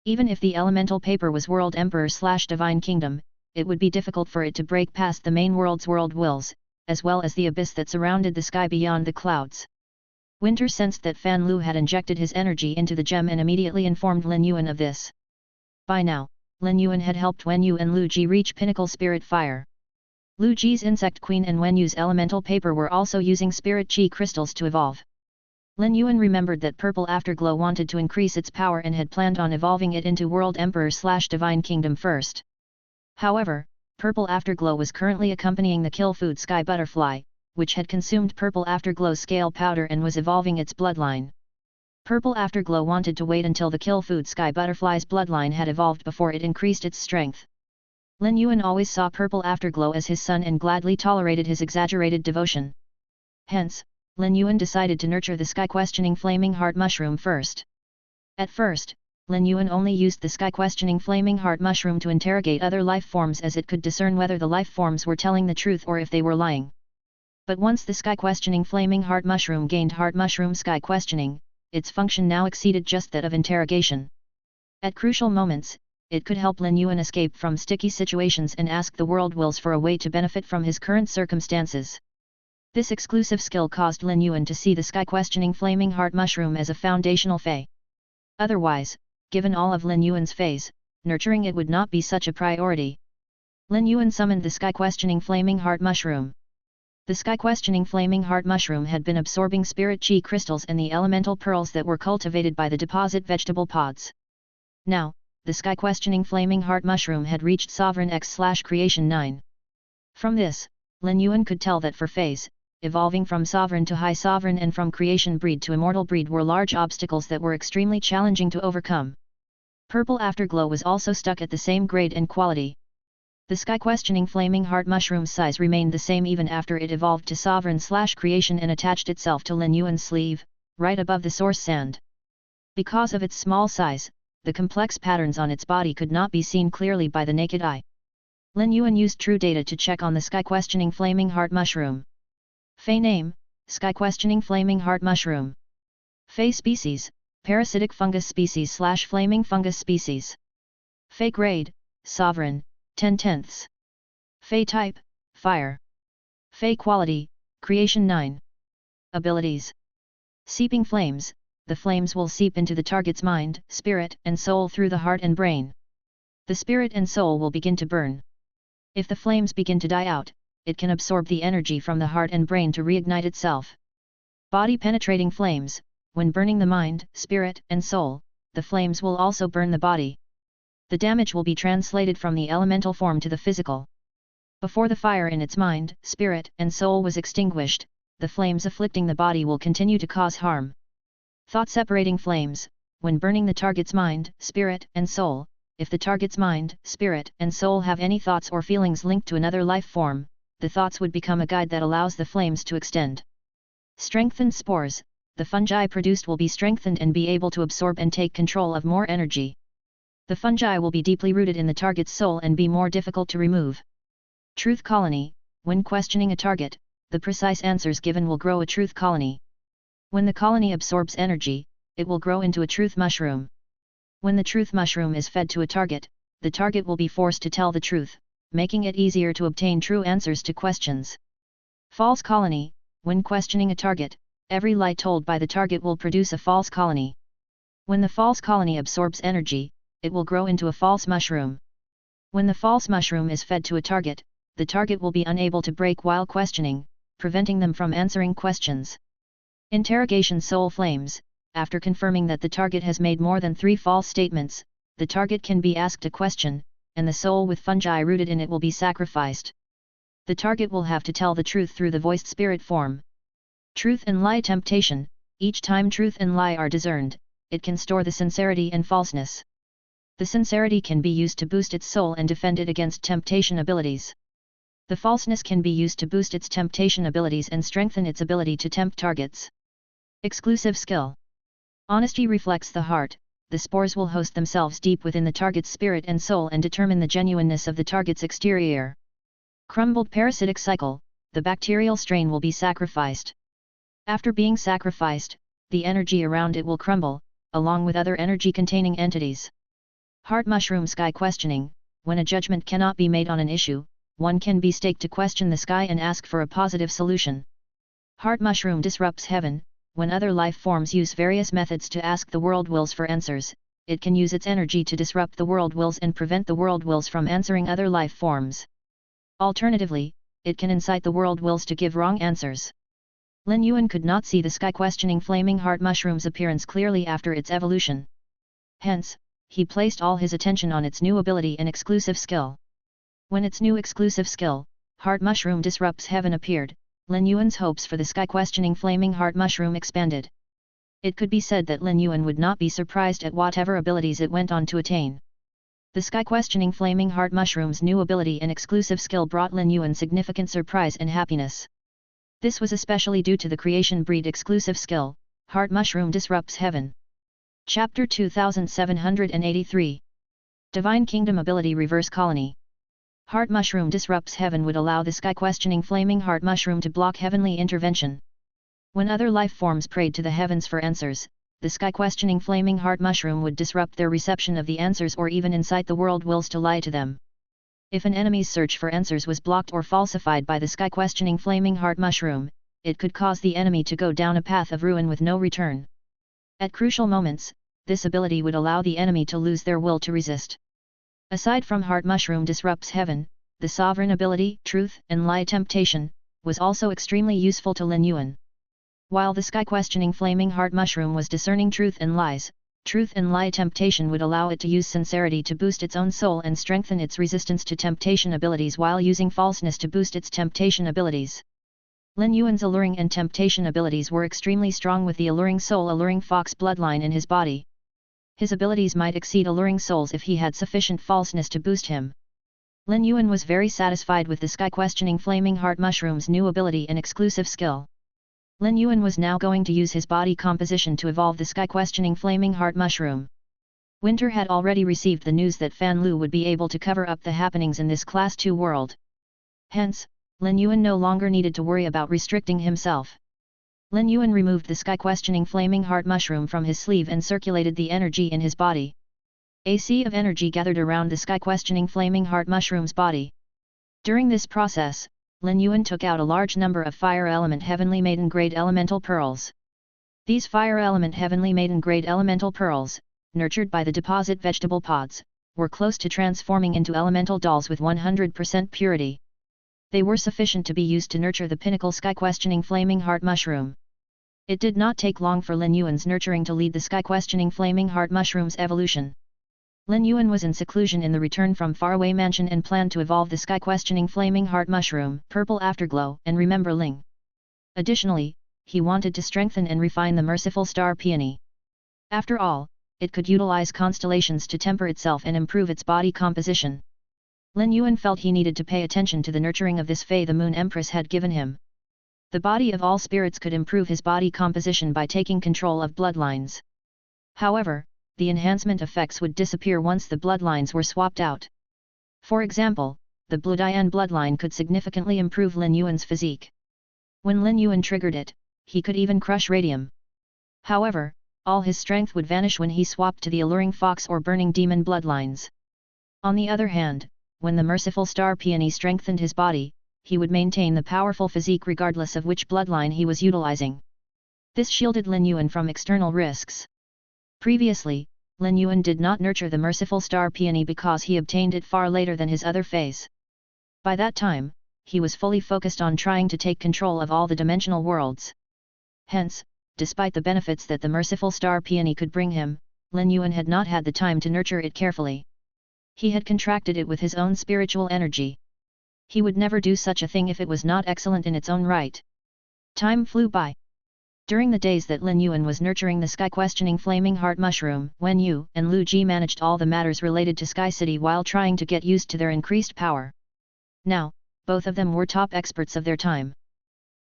Even if the elemental paper was World Emperor/Divine Kingdom, it would be difficult for it to break past the main world's world wills, as well as the abyss that surrounded the sky beyond the clouds. Winter sensed that Fan Lu had injected his energy into the gem and immediately informed Lin Yuan of this. By now, Lin Yuan had helped Wen Yu and Lu Ji reach pinnacle spirit fire. Lu Ji's insect queen and Wen Yu's elemental paper were also using spirit chi crystals to evolve. Lin Yuan remembered that Purple Afterglow wanted to increase its power and had planned on evolving it into World Emperor/Divine Kingdom first. However, Purple Afterglow was currently accompanying the Kill Food Sky Butterfly, which had consumed Purple Afterglow's scale powder and was evolving its bloodline. Purple Afterglow wanted to wait until the Kill Food Sky Butterfly's bloodline had evolved before it increased its strength. Lin Yuan always saw Purple Afterglow as his son and gladly tolerated his exaggerated devotion. Hence, Lin Yuan decided to nurture the sky-questioning Flaming Heart Mushroom first. At first, Lin Yuan only used the sky-questioning Flaming Heart Mushroom to interrogate other life forms as it could discern whether the life forms were telling the truth or if they were lying. But once the sky-questioning Flaming Heart Mushroom gained Heart Mushroom Sky-questioning, its function now exceeded just that of interrogation. At crucial moments, it could help Lin Yuan escape from sticky situations and ask the world wills for a way to benefit from his current circumstances. This exclusive skill caused Lin Yuan to see the sky-questioning flaming heart mushroom as a foundational fey. Otherwise, given all of Lin Yuan's feys, nurturing it would not be such a priority. Lin Yuan summoned the sky-questioning flaming heart mushroom. The sky-questioning flaming heart mushroom had been absorbing spirit chi crystals and the elemental pearls that were cultivated by the deposit vegetable pods. Now, the sky-questioning flaming heart mushroom had reached Sovereign X/Creation 9. From this, Lin Yuan could tell that for feys, evolving from Sovereign to High Sovereign and from Creation breed to Immortal breed were large obstacles that were extremely challenging to overcome. Purple Afterglow was also stuck at the same grade and quality. The sky-questioning flaming heart mushroom's size remained the same even after it evolved to Sovereign/Creation and attached itself to Lin Yuan's sleeve, right above the source sand. Because of its small size, the complex patterns on its body could not be seen clearly by the naked eye. Lin Yuan used true data to check on the sky-questioning flaming heart mushroom. Fey name, sky-questioning flaming heart mushroom. Fey species, parasitic fungus species/flaming fungus species. Fey grade, Sovereign, 10/10. Fey type, Fire. Fey quality, Creation 9. Abilities. Seeping flames, the flames will seep into the target's mind, spirit, and soul through the heart and brain. The spirit and soul will begin to burn. If the flames begin to die out, it can absorb the energy from the heart and brain to reignite itself. Body-penetrating flames, when burning the mind, spirit, and soul, the flames will also burn the body. The damage will be translated from the elemental form to the physical. Before the fire in its mind, spirit, and soul was extinguished, the flames afflicting the body will continue to cause harm. Thought-separating flames, when burning the target's mind, spirit, and soul, if the target's mind, spirit, and soul have any thoughts or feelings linked to another life form, the thoughts would become a guide that allows the flames to extend. Strengthened spores, the fungi produced will be strengthened and be able to absorb and take control of more energy. The fungi will be deeply rooted in the target's soul and be more difficult to remove. Truth colony, when questioning a target, the precise answers given will grow a truth colony. When the colony absorbs energy, it will grow into a truth mushroom. When the truth mushroom is fed to a target, the target will be forced to tell the truth, making it easier to obtain true answers to questions. False colony, when questioning a target, every lie told by the target will produce a false colony. When the false colony absorbs energy, it will grow into a false mushroom. When the false mushroom is fed to a target, the target will be unable to break while questioning, preventing them from answering questions. Interrogation soul flames, after confirming that the target has made more than 3 false statements, the target can be asked a question, and the soul with fungi rooted in it will be sacrificed. The target will have to tell the truth through the voiced spirit form. Truth and lie temptation, each time truth and lie are discerned, it can store the sincerity and falseness. The sincerity can be used to boost its soul and defend it against temptation abilities. The falseness can be used to boost its temptation abilities and strengthen its ability to tempt targets. Exclusive skill. Honesty reflects the heart, the spores will host themselves deep within the target's spirit and soul and determine the genuineness of the target's exterior. Crumbled parasitic cycle, the bacterial strain will be sacrificed. After being sacrificed, the energy around it will crumble, along with other energy-containing entities. Heart mushroom sky questioning, when a judgment cannot be made on an issue, one can be staked to question the sky and ask for a positive solution. Heart mushroom disrupts heaven, when other life forms use various methods to ask the world wills for answers, it can use its energy to disrupt the world wills and prevent the world wills from answering other life forms. Alternatively, it can incite the world wills to give wrong answers. Lin Yuan could not see the sky-questioning flaming heart mushroom's appearance clearly after its evolution. Hence, he placed all his attention on its new ability and exclusive skill. When its new exclusive skill, Heart Mushroom Disrupts Heaven appeared, Lin Yuan's hopes for the sky-questioning flaming heart mushroom expanded. It could be said that Lin Yuan would not be surprised at whatever abilities it went on to attain. The sky-questioning flaming heart mushroom's new ability and exclusive skill brought Lin Yuan significant surprise and happiness. This was especially due to the creation breed exclusive skill, Heart Mushroom Disrupts Heaven. Chapter 2783. Divine Kingdom Ability Reverse Colony. Heart Mushroom Disrupts Heaven would allow the sky-questioning flaming heart mushroom to block heavenly intervention. When other life forms prayed to the heavens for answers, the sky-questioning flaming heart mushroom would disrupt their reception of the answers or even incite the world wills to lie to them. If an enemy's search for answers was blocked or falsified by the sky-questioning flaming heart mushroom, it could cause the enemy to go down a path of ruin with no return. At crucial moments, this ability would allow the enemy to lose their will to resist. Aside from heart mushroom disrupts heaven, the sovereign ability, truth and lie temptation, was also extremely useful to Lin Yuan. While the sky-questioning flaming heart mushroom was discerning truth and lie temptation would allow it to use sincerity to boost its own soul and strengthen its resistance to temptation abilities while using falseness to boost its temptation abilities. Lin Yuan's alluring and temptation abilities were extremely strong with the alluring soul alluring fox bloodline in his body. His abilities might exceed alluring souls if he had sufficient falseness to boost him. Lin Yuan was very satisfied with the sky-questioning flaming heart mushroom's new ability and exclusive skill. Lin Yuan was now going to use his body composition to evolve the sky-questioning flaming heart mushroom. Winter had already received the news that Fan Lu would be able to cover up the happenings in this Class 2 world. Hence, Lin Yuan no longer needed to worry about restricting himself. Lin Yuan removed the sky-questioning flaming heart mushroom from his sleeve and circulated the energy in his body. A sea of energy gathered around the sky-questioning flaming heart mushroom's body. During this process, Lin Yuan took out a large number of fire element heavenly maiden grade elemental pearls. These fire element heavenly maiden grade elemental pearls, nurtured by the deposit vegetable pods, were close to transforming into elemental dolls with 100% purity. They were sufficient to be used to nurture the pinnacle sky-questioning flaming heart mushroom. It did not take long for Lin Yuan's nurturing to lead the sky-questioning flaming heart mushroom's evolution. Lin Yuan was in seclusion in the return from faraway mansion and planned to evolve the sky-questioning flaming heart mushroom, purple afterglow, and remember Ling. Additionally, he wanted to strengthen and refine the merciful star peony. After all, it could utilize constellations to temper itself and improve its body composition. Lin Yuan felt he needed to pay attention to the nurturing of this fey the Moon Empress had given him. The body of all spirits could improve his body composition by taking control of bloodlines. However, the enhancement effects would disappear once the bloodlines were swapped out. For example, the Bloodian bloodline could significantly improve Lin Yuan's physique. When Lin Yuan triggered it, he could even crush radium. However, all his strength would vanish when he swapped to the alluring fox or burning demon bloodlines. On the other hand, when the merciful star peony strengthened his body, he would maintain the powerful physique regardless of which bloodline he was utilizing. This shielded Lin Yuan from external risks. Previously, Lin Yuan did not nurture the merciful star peony because he obtained it far later than his other feys. By that time, he was fully focused on trying to take control of all the dimensional worlds. Hence, despite the benefits that the merciful star peony could bring him, Lin Yuan had not had the time to nurture it carefully. He had contracted it with his own spiritual energy. He would never do such a thing if it was not excellent in its own right. Time flew by. During the days that Lin Yuan was nurturing the sky-questioning flaming heart mushroom, Wen Yu and Lu Ji managed all the matters related to Sky City while trying to get used to their increased power. Now, both of them were top experts of their time.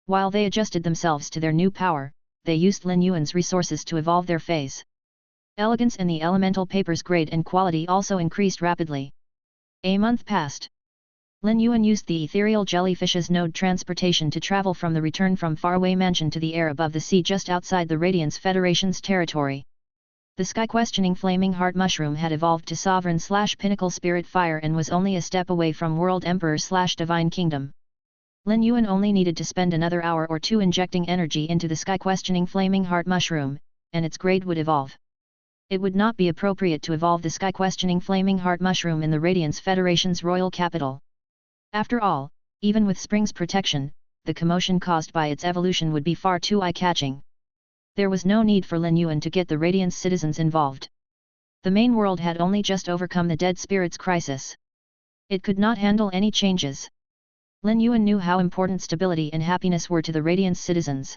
While they adjusted themselves to their new power, they used Lin Yuan's resources to evolve their feys. Elegance and the elemental paper's grade and quality also increased rapidly. A month passed. Lin Yuan used the ethereal jellyfish's node transportation to travel from the return from faraway mansion to the air above the sea just outside the Radiance Federation's territory. The sky-questioning flaming heart mushroom had evolved to sovereign/pinnacle spirit fire and was only a step away from world emperor/divine kingdom. Lin Yuan only needed to spend another hour or two injecting energy into the sky-questioning flaming heart mushroom, and its grade would evolve. It would not be appropriate to evolve the sky-questioning flaming heart mushroom in the Radiance Federation's royal capital. After all, even with Spring's protection, the commotion caused by its evolution would be far too eye-catching. There was no need for Lin Yuan to get the Radiance citizens involved. The main world had only just overcome the dead spirits crisis. It could not handle any changes. Lin Yuan knew how important stability and happiness were to the Radiance citizens.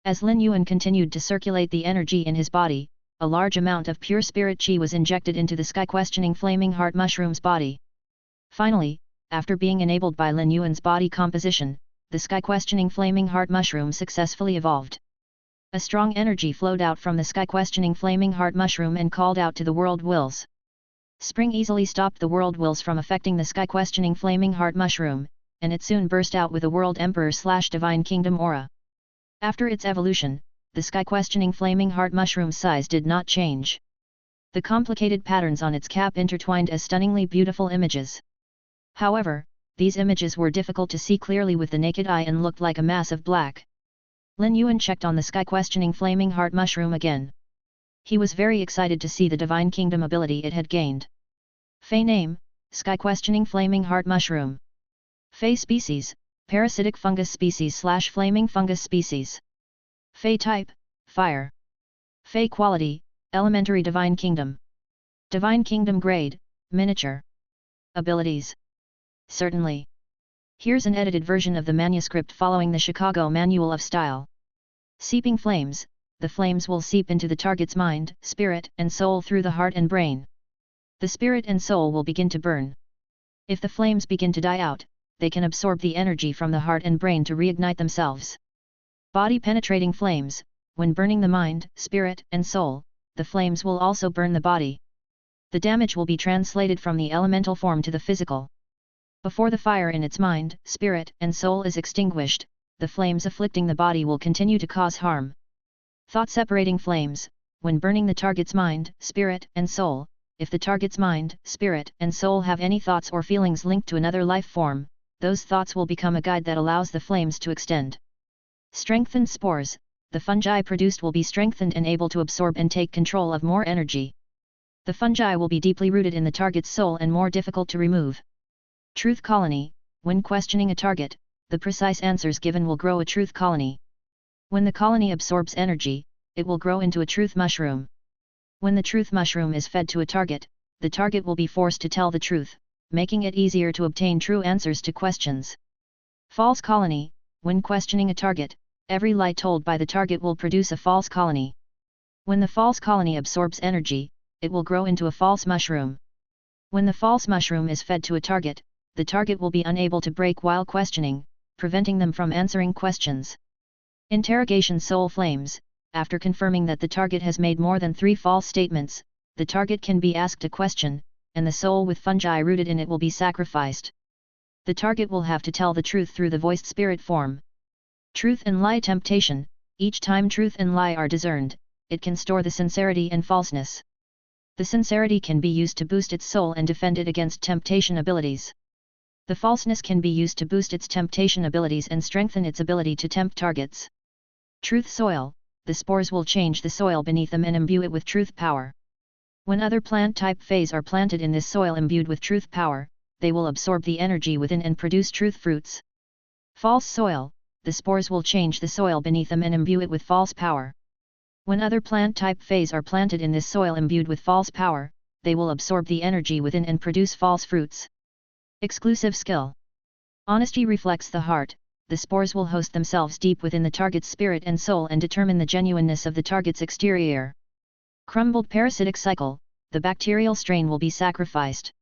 As Lin Yuan continued to circulate the energy in his body, a large amount of pure spirit chi was injected into the sky-questioning flaming heart mushroom's body. Finally, after being enabled by Lin Yuan's body composition, the sky-questioning flaming heart mushroom successfully evolved. A strong energy flowed out from the sky-questioning flaming heart mushroom and called out to the world wills. Spring easily stopped the world wills from affecting the sky-questioning flaming heart mushroom, and it soon burst out with a world emperor/divine kingdom aura. After its evolution, the sky-questioning flaming heart mushroom's size did not change. The complicated patterns on its cap intertwined as stunningly beautiful images. However, these images were difficult to see clearly with the naked eye and looked like a mass of black. Lin Yuan checked on the sky-questioning flaming heart mushroom again. He was very excited to see the Divine Kingdom ability it had gained. Fey name, Sky-questioning flaming heart mushroom. Fey species, parasitic fungus species / flaming fungus species. Fey type, fire. Fey quality, elementary Divine Kingdom. Divine Kingdom grade, miniature. Abilities. Certainly. Here's an edited version of the manuscript following the Chicago Manual of Style. Seeping flames, the flames will seep into the target's mind, spirit, and soul through the heart and brain. The spirit and soul will begin to burn. If the flames begin to die out, they can absorb the energy from the heart and brain to reignite themselves. Body-penetrating flames, when burning the mind, spirit, and soul, the flames will also burn the body. The damage will be translated from the elemental form to the physical. Before the fire in its mind, spirit, and soul is extinguished, the flames afflicting the body will continue to cause harm. Thought-separating flames, when burning the target's mind, spirit, and soul, if the target's mind, spirit, and soul have any thoughts or feelings linked to another life form, those thoughts will become a guide that allows the flames to extend. Strengthened spores, the fungi produced will be strengthened and able to absorb and take control of more energy. The fungi will be deeply rooted in the target's soul and more difficult to remove. Truth colony, when questioning a target, the precise answers given will grow a truth colony. When the colony absorbs energy, it will grow into a truth mushroom. When the truth mushroom is fed to a target, the target will be forced to tell the truth, making it easier to obtain true answers to questions. False colony, when questioning a target, every lie told by the target will produce a false colony. When the false colony absorbs energy, it will grow into a false mushroom. When the false mushroom is fed to a target, the target will be unable to break while questioning, preventing them from answering questions. Interrogation soul flames, after confirming that the target has made more than 3 false statements, the target can be asked a question, and the soul with fungi rooted in it will be sacrificed. The target will have to tell the truth through the voiced spirit form. Truth and lie temptation, each time truth and lie are discerned, it can store the sincerity and falseness. The sincerity can be used to boost its soul and defend it against temptation abilities. The falseness can be used to boost its temptation abilities and strengthen its ability to tempt targets. Truth soil, the spores will change the soil beneath them and imbue it with truth power. When other plant-type feys are planted in this soil imbued with truth power, they will absorb the energy within and produce truth fruits. False soil, the spores will change the soil beneath them and imbue it with false power. When other plant-type feys are planted in this soil imbued with false power, they will absorb the energy within and produce false fruits. Exclusive skill. Honesty reflects the heart, the spores will host themselves deep within the target's spirit and soul and determine the genuineness of the target's exterior. Crumbled parasitic cycle, the bacterial strain will be sacrificed.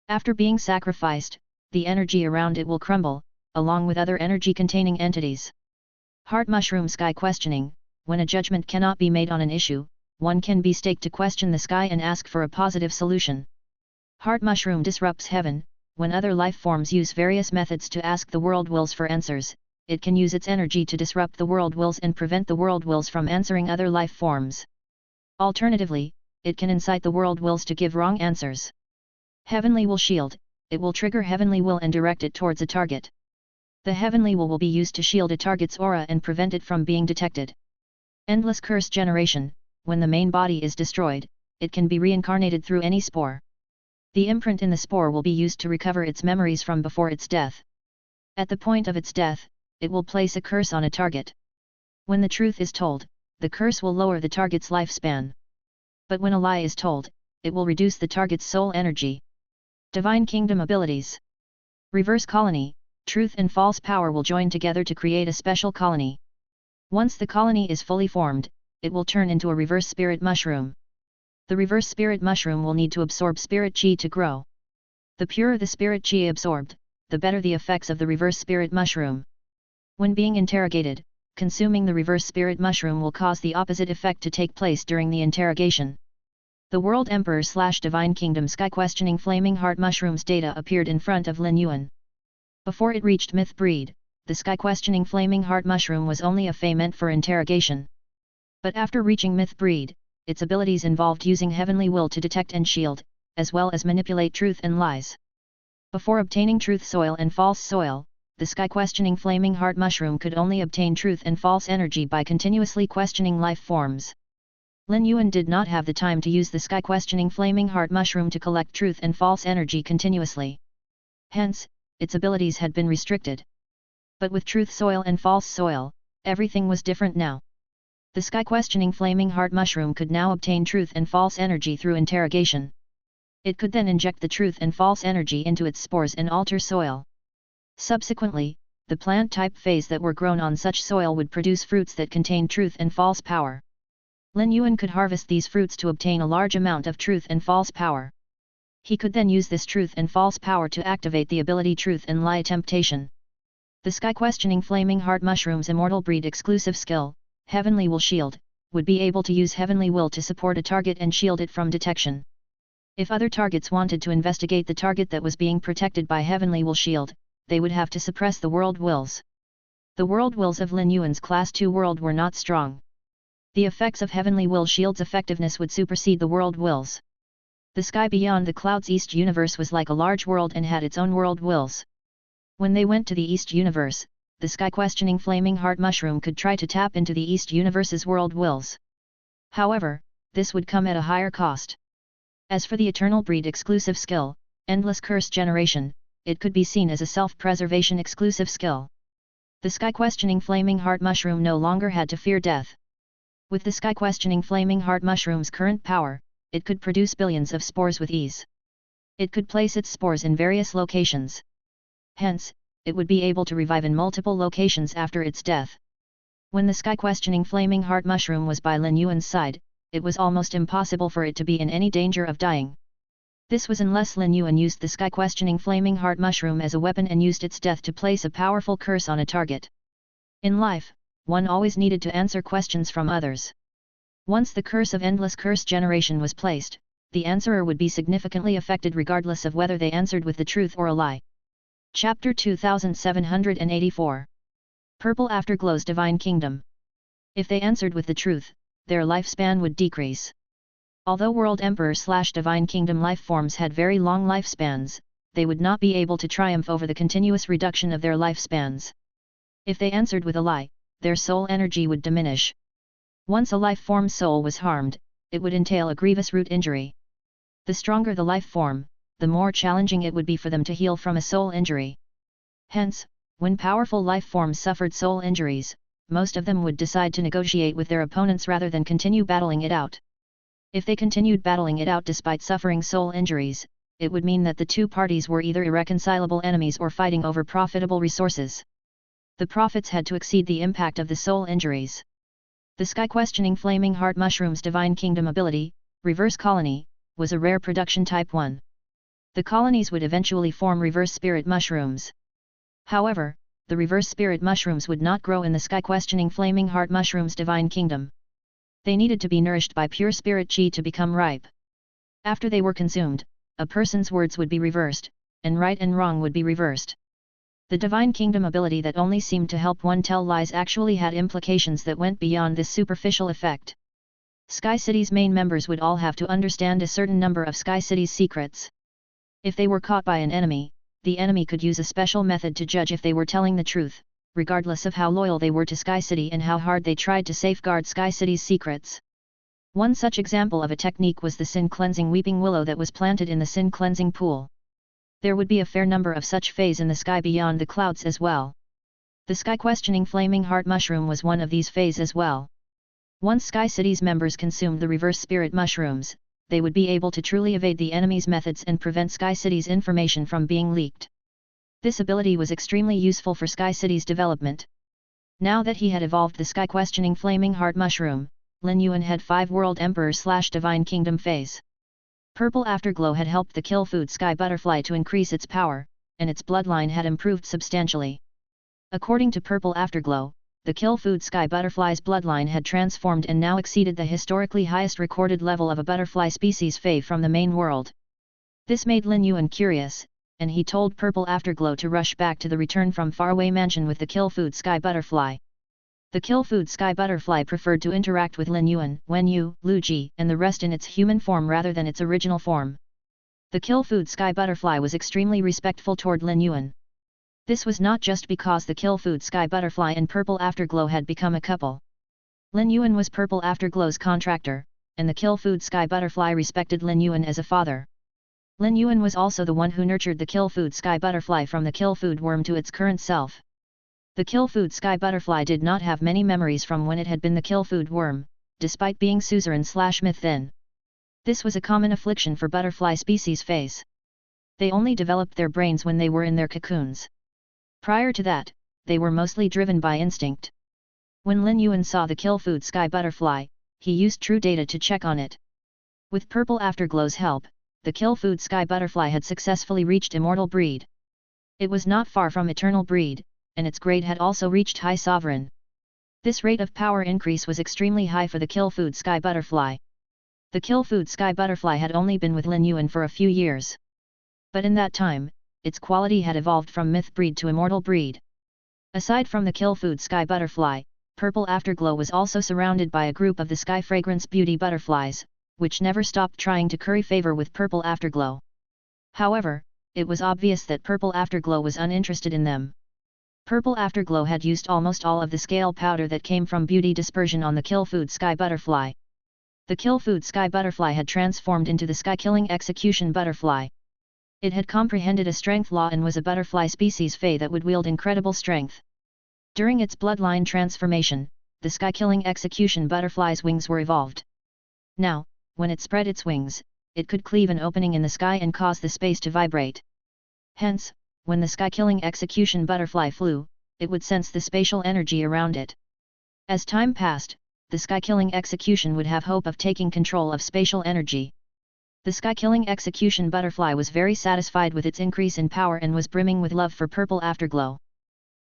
After being sacrificed, the energy around it will crumble, along with other energy-containing entities. Heart mushroom sky questioning, when a judgment cannot be made on an issue, one can be staked to question the sky and ask for a positive solution. Heart mushroom disrupts heaven, when other life forms use various methods to ask the world wills for answers, it can use its energy to disrupt the world wills and prevent the world wills from answering other life forms. Alternatively, it can incite the world wills to give wrong answers. Heavenly will shield, it will trigger heavenly will and direct it towards a target. The heavenly will be used to shield a target's aura and prevent it from being detected. Endless curse generation, when the main body is destroyed, it can be reincarnated through any spore. The imprint in the spore will be used to recover its memories from before its death. At the point of its death, it will place a curse on a target. When the truth is told, the curse will lower the target's lifespan. But when a lie is told, it will reduce the target's soul energy. Divine Kingdom abilities. Reverse colony, truth and false power will join together to create a special colony. Once the colony is fully formed, it will turn into a reverse spirit mushroom. The reverse spirit mushroom will need to absorb spirit chi to grow. The purer the spirit chi absorbed, the better the effects of the reverse spirit mushroom. When being interrogated, consuming the reverse spirit mushroom will cause the opposite effect to take place during the interrogation. The World Emperor / Divine Kingdom Sky Questioning Flaming Heart Mushroom's data appeared in front of Lin Yuan. Before it reached Myth Breed, the Sky Questioning Flaming Heart Mushroom was only a fey meant for interrogation. But after reaching myth breed, its abilities involved using heavenly will to detect and shield, as well as manipulate truth and lies. Before obtaining truth soil and false soil, the sky-questioning flaming heart mushroom could only obtain truth and false energy by continuously questioning life forms. Lin Yuan did not have the time to use the sky-questioning flaming heart mushroom to collect truth and false energy continuously. Hence, its abilities had been restricted. But with truth soil and false soil, everything was different now. The sky-questioning flaming heart mushroom could now obtain truth and false energy through interrogation. It could then inject the truth and false energy into its spores and alter soil. Subsequently, the plant-type feys that were grown on such soil would produce fruits that contained truth and false power. Lin Yuan could harvest these fruits to obtain a large amount of truth and false power. He could then use this truth and false power to activate the ability truth and lie temptation. The sky-questioning flaming heart mushroom's immortal breed exclusive skill, Heavenly Will Shield, would be able to use Heavenly Will to support a target and shield it from detection. If other targets wanted to investigate the target that was being protected by Heavenly Will Shield, they would have to suppress the world wills. The world wills of Lin Yuan's Class 2 world were not strong. The effects of Heavenly Will Shield's effectiveness would supersede the world wills. The sky beyond the clouds East Universe was like a large world and had its own world wills. When they went to the East Universe, the sky-questioning flaming heart mushroom could try to tap into the East Universe's world wills. However, this would come at a higher cost. As for the eternal breed exclusive skill, Endless Curse Generation, it could be seen as a self-preservation exclusive skill. The sky-questioning flaming heart mushroom no longer had to fear death. With the sky-questioning flaming heart mushroom's current power, it could produce billions of spores with ease. It could place its spores in various locations. Hence, it would be able to revive in multiple locations after its death. When the sky-questioning flaming heart mushroom was by Lin Yuan's side, it was almost impossible for it to be in any danger of dying. This was unless Lin Yuan used the sky-questioning flaming heart mushroom as a weapon and used its death to place a powerful curse on a target. In life, one always needed to answer questions from others. Once the curse of Endless Curse Generation was placed, the answerer would be significantly affected regardless of whether they answered with the truth or a lie. Chapter 2784. Purple Afterglow's Divine Kingdom. If they answered with the truth, their lifespan would decrease. Although World Emperor/Divine Kingdom life forms had very long lifespans, they would not be able to triumph over the continuous reduction of their lifespans. If they answered with a lie, their soul energy would diminish. Once a life form's soul was harmed, it would entail a grievous root injury. The stronger the life form, the more challenging it would be for them to heal from a soul injury. Hence, when powerful life forms suffered soul injuries, most of them would decide to negotiate with their opponents rather than continue battling it out. If they continued battling it out despite suffering soul injuries, it would mean that the two parties were either irreconcilable enemies or fighting over profitable resources. The profits had to exceed the impact of the soul injuries. The sky-questioning flaming heart mushroom's Divine Kingdom ability, Reverse Colony, was a rare production type 1. The colonies would eventually form reverse spirit mushrooms. However, the reverse spirit mushrooms would not grow in the sky-questioning flaming heart mushroom's Divine Kingdom. They needed to be nourished by pure spirit chi to become ripe. After they were consumed, a person's words would be reversed, and right and wrong would be reversed. The Divine Kingdom ability that only seemed to help one tell lies actually had implications that went beyond this superficial effect. Sky City's main members would all have to understand a certain number of Sky City's secrets. If they were caught by an enemy, the enemy could use a special method to judge if they were telling the truth, regardless of how loyal they were to Sky City and how hard they tried to safeguard Sky City's secrets. One such example of a technique was the sin-cleansing weeping willow that was planted in the sin-cleansing pool. There would be a fair number of such feys in the sky beyond the clouds as well. The sky-questioning flaming heart mushroom was one of these feys as well. Once Sky City's members consumed the reverse spirit mushrooms, they would be able to truly evade the enemy's methods and prevent Sky City's information from being leaked. This ability was extremely useful for Sky City's development. Now that he had evolved the sky-questioning flaming heart mushroom, Lin Yuan had 5 World Emperor/Divine Kingdom feys. Purple Afterglow had helped the Kill Food Sky Butterfly to increase its power, and its bloodline had improved substantially. According to Purple Afterglow, the Kill Food Sky Butterfly's bloodline had transformed and now exceeded the historically highest recorded level of a butterfly species fey from the main world. This made Lin Yuan curious, and he told Purple Afterglow to rush back to the return from faraway mansion with the Kill Food Sky Butterfly. The kill food sky butterfly preferred to interact with Lin Yuan, Wen Yu, Lu Ji, and the rest in its human form rather than its original form. The kill food sky butterfly was extremely respectful toward Lin Yuan. This was not just because the kill food sky butterfly and Purple Afterglow had become a couple. Lin Yuan was Purple Afterglow's contractor, and the kill food sky butterfly respected Lin Yuan as a father. Lin Yuan was also the one who nurtured the kill food sky butterfly from the kill food worm to its current self. The kill food sky butterfly did not have many memories from when it had been the kill food worm, despite being suzerain/myth then. This was a common affliction for butterfly species feys. They only developed their brains when they were in their cocoons. Prior to that, they were mostly driven by instinct. When Lin Yuan saw the kill food sky butterfly, he used true data to check on it. With Purple Afterglow's help, the kill food sky butterfly had successfully reached immortal breed. It was not far from eternal breed, and its grade had also reached high sovereign. This rate of power increase was extremely high for the kill food sky butterfly. The kill food sky butterfly had only been with Lin Yuan for a few years. But in that time, its quality had evolved from myth breed to immortal breed. Aside from the kill food sky butterfly, Purple Afterglow was also surrounded by a group of the sky fragrance beauty butterflies, which never stopped trying to curry favor with Purple Afterglow. However, it was obvious that Purple Afterglow was uninterested in them. Purple Afterglow had used almost all of the scale powder that came from beauty dispersion on the kill food sky butterfly. The kill food sky butterfly had transformed into the sky-killing execution butterfly. It had comprehended a strength law and was a butterfly species fey that would wield incredible strength. During its bloodline transformation, the sky-killing execution butterfly's wings were evolved. Now, when it spread its wings, it could cleave an opening in the sky and cause the space to vibrate. Hence, when the sky-killing execution butterfly flew, it would sense the spatial energy around it. As time passed, the sky-killing execution would have hope of taking control of spatial energy. The sky-killing execution butterfly was very satisfied with its increase in power and was brimming with love for Purple Afterglow.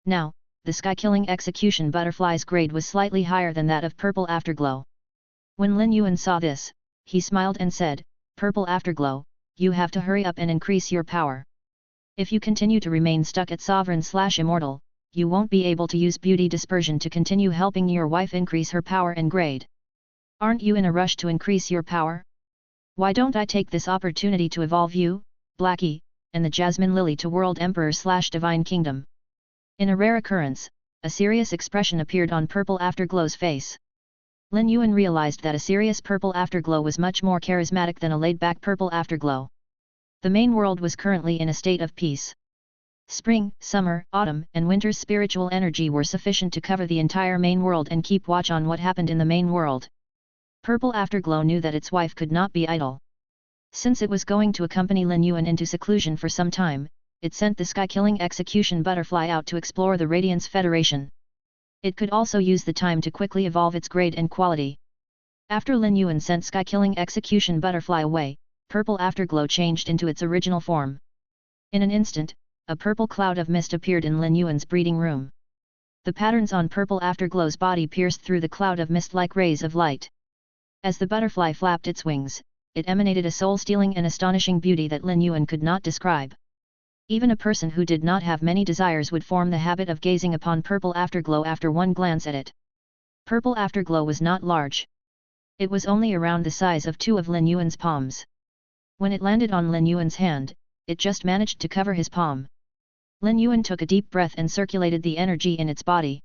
Now, the sky-killing execution butterfly's grade was slightly higher than that of Purple Afterglow. When Lin Yuan saw this, he smiled and said, "Purple Afterglow, you have to hurry up and increase your power. If you continue to remain stuck at sovereign/immortal, you won't be able to use beauty dispersion to continue helping your wife increase her power and grade. Aren't you in a rush to increase your power? Why don't I take this opportunity to evolve you, Blackie, and the Jasmine Lily to World Emperor/Divine Kingdom?" In a rare occurrence, a serious expression appeared on Purple Afterglow's face. Lin Yuan realized that a serious Purple Afterglow was much more charismatic than a laid-back Purple Afterglow. The main world was currently in a state of peace. Spring, summer, autumn, and winter's spiritual energy were sufficient to cover the entire main world and keep watch on what happened in the main world. Purple Afterglow knew that its wife could not be idle. Since it was going to accompany Lin Yuan into seclusion for some time, it sent the sky-killing execution butterfly out to explore the Radiance Federation. It could also use the time to quickly evolve its grade and quality. After Lin Yuan sent sky-killing execution butterfly away, Purple Afterglow changed into its original form. In an instant, a purple cloud of mist appeared in Lin Yuan's breeding room. The patterns on Purple Afterglow's body pierced through the cloud of mist like rays of light. As the butterfly flapped its wings, it emanated a soul-stealing and astonishing beauty that Lin Yuan could not describe. Even a person who did not have many desires would form the habit of gazing upon Purple Afterglow after one glance at it. Purple Afterglow was not large. It was only around the size of two of Lin Yuan's palms. When it landed on Lin Yuan's hand, it just managed to cover his palm. Lin Yuan took a deep breath and circulated the energy in its body.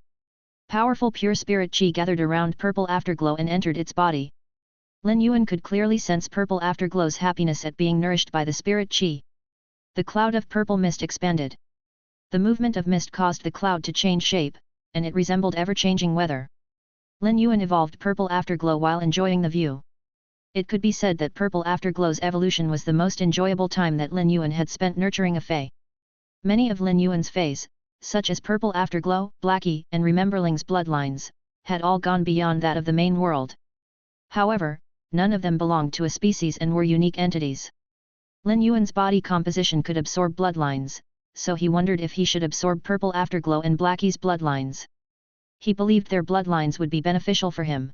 Powerful pure spirit chi gathered around Purple Afterglow and entered its body. Lin Yuan could clearly sense Purple Afterglow's happiness at being nourished by the spirit chi. The cloud of purple mist expanded. The movement of mist caused the cloud to change shape, and it resembled ever-changing weather. Lin Yuan evolved Purple Afterglow while enjoying the view. It could be said that Purple Afterglow's evolution was the most enjoyable time that Lin Yuan had spent nurturing a fey. Many of Lin Yuan's feys, such as Purple Afterglow, Blackie, and Rememberling's bloodlines, had all gone beyond that of the main world. However, none of them belonged to a species and were unique entities. Lin Yuan's body composition could absorb bloodlines, so he wondered if he should absorb Purple Afterglow and Blackie's bloodlines. He believed their bloodlines would be beneficial for him.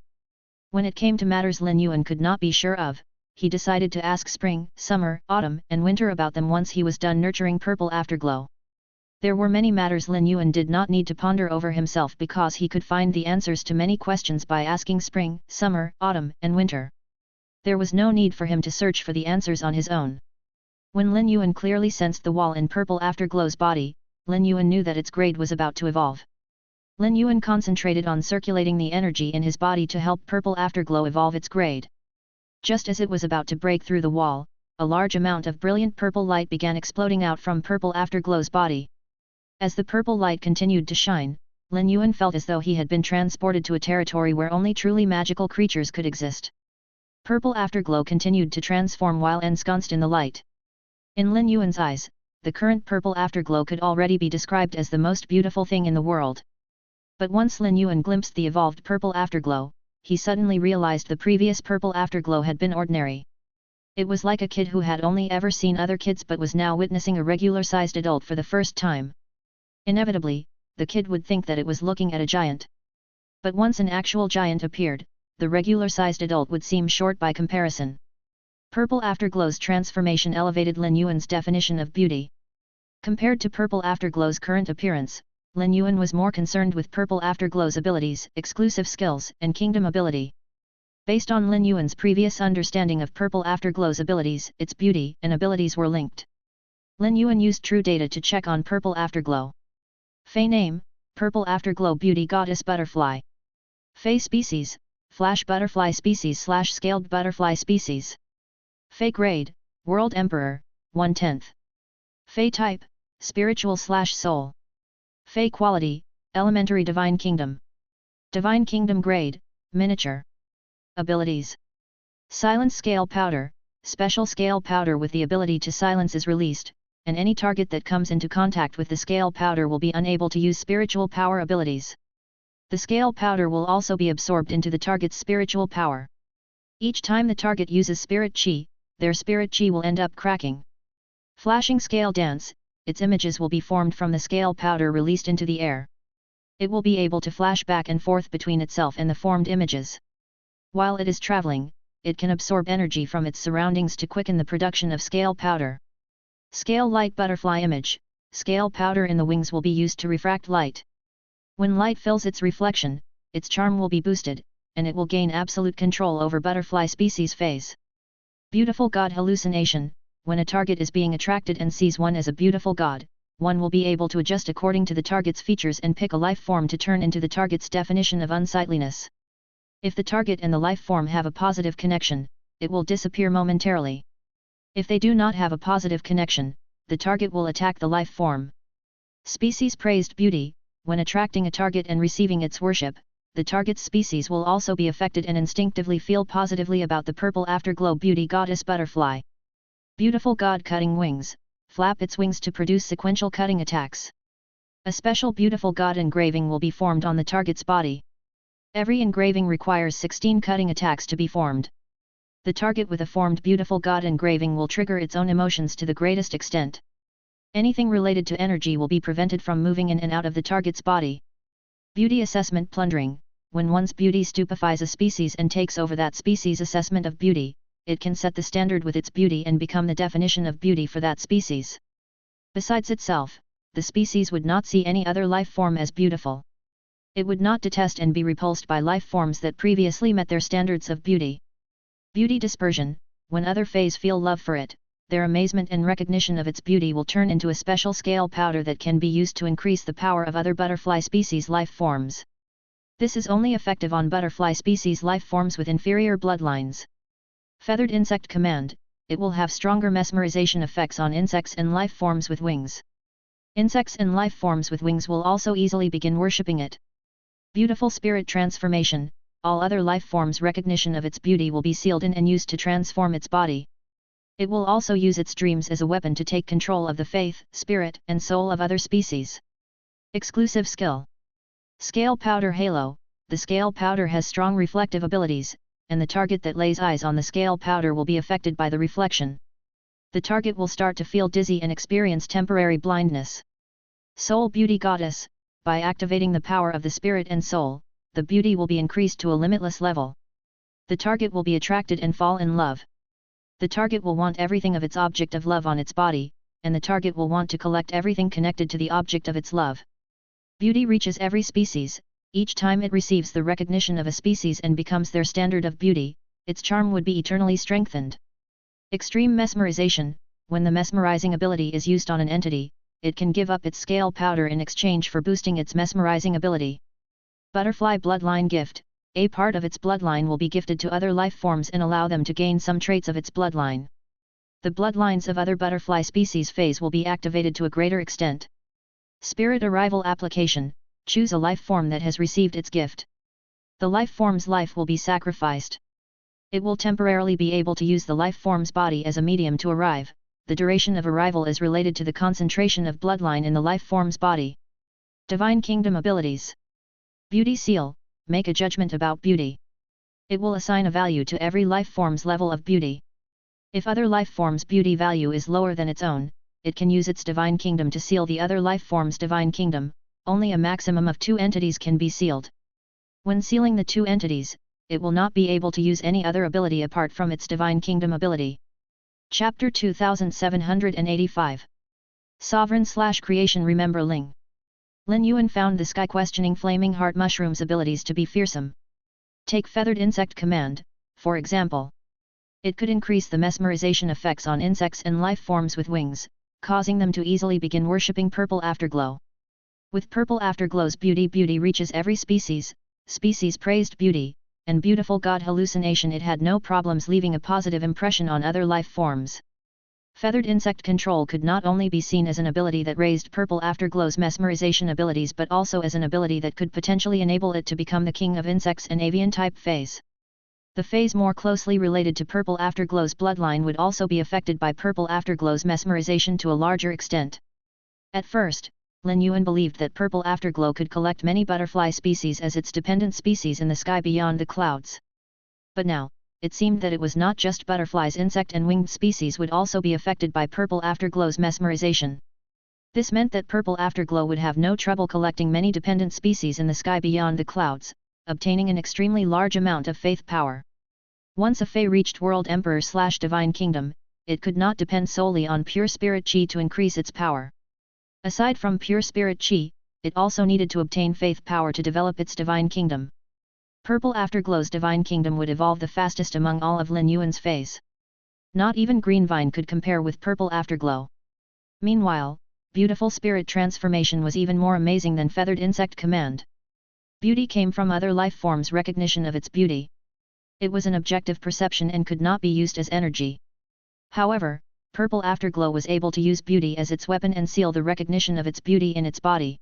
When it came to matters Lin Yuan could not be sure of, he decided to ask spring, summer, autumn, and winter about them once he was done nurturing Purple Afterglow. There were many matters Lin Yuan did not need to ponder over himself because he could find the answers to many questions by asking spring, summer, autumn, and winter. There was no need for him to search for the answers on his own. When Lin Yuan clearly sensed the wall in purple afterglow's body, Lin Yuan knew that its grade was about to evolve. Lin Yuan concentrated on circulating the energy in his body to help purple afterglow evolve its grade. Just as it was about to break through the wall, a large amount of brilliant purple light began exploding out from purple afterglow's body. As the purple light continued to shine, Lin Yuan felt as though he had been transported to a territory where only truly magical creatures could exist. Purple afterglow continued to transform while ensconced in the light. In Lin Yuan's eyes, the current purple afterglow could already be described as the most beautiful thing in the world. But once Lin Yuan glimpsed the evolved purple afterglow, he suddenly realized the previous purple afterglow had been ordinary. It was like a kid who had only ever seen other kids but was now witnessing a regular-sized adult for the first time. Inevitably, the kid would think that it was looking at a giant. But once an actual giant appeared, the regular-sized adult would seem short by comparison. Purple afterglow's transformation elevated Lin Yuan's definition of beauty. Compared to purple afterglow's current appearance, Lin Yuan was more concerned with purple afterglow's abilities, exclusive skills, and kingdom ability. Based on Lin Yuan's previous understanding of purple afterglow's abilities, its beauty and abilities were linked. Lin Yuan used true data to check on purple afterglow. Fey name, Purple Afterglow Beauty Goddess Butterfly. Fey species, Flash Butterfly Species / Scaled Butterfly Species. Fey grade, World Emperor, 1/10. Fey type, Spiritual / Soul. Fey quality, Elementary Divine Kingdom. Divine Kingdom grade, Miniature. Abilities. Silence Scale Powder, Special Scale Powder with the ability to silence is released, and any target that comes into contact with the scale powder will be unable to use spiritual power abilities. The scale powder will also be absorbed into the target's spiritual power. Each time the target uses spirit chi, their spirit chi will end up cracking. Flashing Scale Dance, its images will be formed from the scale powder released into the air. It will be able to flash back and forth between itself and the formed images. While it is traveling, it can absorb energy from its surroundings to quicken the production of scale powder. Scale Light Butterfly Image, scale powder in the wings will be used to refract light. When light fills its reflection, its charm will be boosted, and it will gain absolute control over butterfly species phase. Beautiful God Hallucination, when a target is being attracted and sees one as a beautiful god, one will be able to adjust according to the target's features and pick a life form to turn into the target's definition of unsightliness. If the target and the life form have a positive connection, it will disappear momentarily. If they do not have a positive connection, the target will attack the life form. Species Praised Beauty, when attracting a target and receiving its worship, the target's species will also be affected and instinctively feel positively about the Purple Afterglow Beauty Goddess Butterfly. Beautiful God Cutting Wings, flap its wings to produce sequential cutting attacks. A special Beautiful God engraving will be formed on the target's body. Every engraving requires 16 cutting attacks to be formed. The target with a formed Beautiful God engraving will trigger its own emotions to the greatest extent. Anything related to energy will be prevented from moving in and out of the target's body. Beauty Assessment Plundering, when one's beauty stupefies a species and takes over that species' assessment of beauty, it can set the standard with its beauty and become the definition of beauty for that species. Besides itself, the species would not see any other life form as beautiful. It would not detest and be repulsed by life forms that previously met their standards of beauty. Beauty Dispersion, when other feys feel love for it, their amazement and recognition of its beauty will turn into a special scale powder that can be used to increase the power of other butterfly species life forms. This is only effective on butterfly species life forms with inferior bloodlines. Feathered Insect Command, it will have stronger mesmerization effects on insects and life forms with wings. Insects and life forms with wings will also easily begin worshipping it. Beautiful Spirit Transformation, all other life forms' recognition of its beauty will be sealed in and used to transform its body. It will also use its dreams as a weapon to take control of the faith, spirit, and soul of other species. Exclusive Skill. Scale Powder Halo, the scale powder has strong reflective abilities, and the target that lays eyes on the scale powder will be affected by the reflection. The target will start to feel dizzy and experience temporary blindness. Soul Beauty Goddess, by activating the power of the spirit and soul, the beauty will be increased to a limitless level. The target will be attracted and fall in love. The target will want everything of its object of love on its body, and the target will want to collect everything connected to the object of its love. Beauty reaches every species. Each time it receives the recognition of a species and becomes their standard of beauty, its charm would be eternally strengthened. Extreme mesmerization. When the mesmerizing ability is used on an entity, it can give up its scale powder in exchange for boosting its mesmerizing ability. Butterfly bloodline gift. A part of its bloodline will be gifted to other life forms and allow them to gain some traits of its bloodline. The bloodlines of other butterfly species phase will be activated to a greater extent. Spirit arrival application. Choose a life form that has received its gift. The life form's life will be sacrificed. It will temporarily be able to use the life form's body as a medium to arrive. The duration of arrival is related to the concentration of bloodline in the life form's body. Divine Kingdom abilities. Beauty seal. Make a judgment about beauty. It will assign a value to every life form's level of beauty. If other life form's beauty value is lower than its own, it can use its Divine Kingdom to seal the other life form's Divine Kingdom. Only a maximum of 2 entities can be sealed. When sealing the 2 entities, it will not be able to use any other ability apart from its Divine Kingdom ability. Chapter 2785. Sovereign/Creation. Remember Lin Yuan found the sky-questioning flaming heart mushroom's abilities to be fearsome. Take feathered insect command, for example. It could increase the mesmerization effects on insects and life forms with wings, causing them to easily begin worshipping purple afterglow. With purple afterglow's beauty reaches every species praised beauty, and beautiful god hallucination. It had no problems leaving a positive impression on other life forms. Feathered insect control could not only be seen as an ability that raised purple afterglow's mesmerization abilities but also as an ability that could potentially enable it to become the king of insects and avian-type feys. The feys more closely related to purple afterglow's bloodline would also be affected by purple afterglow's mesmerization to a larger extent. At first, Lin Yuan believed that purple afterglow could collect many butterfly species as its dependent species in the sky beyond the clouds. But now, it seemed that it was not just butterflies. Insect and winged species would also be affected by purple afterglow's mesmerization. This meant that purple afterglow would have no trouble collecting many dependent species in the sky beyond the clouds, obtaining an extremely large amount of faith power. Once a fey reached World Emperor/Divine Kingdom, it could not depend solely on pure spirit chi to increase its power. Aside from pure spirit chi, it also needed to obtain faith power to develop its Divine Kingdom. Purple Afterglow's Divine Kingdom would evolve the fastest among all of Lin Yuan's feys. Not even Green Vine could compare with Purple Afterglow. Meanwhile, beautiful spirit transformation was even more amazing than feathered insect command. Beauty came from other life forms' recognition of its beauty. It was an objective perception and could not be used as energy. However, Purple Afterglow was able to use beauty as its weapon and seal the recognition of its beauty in its body.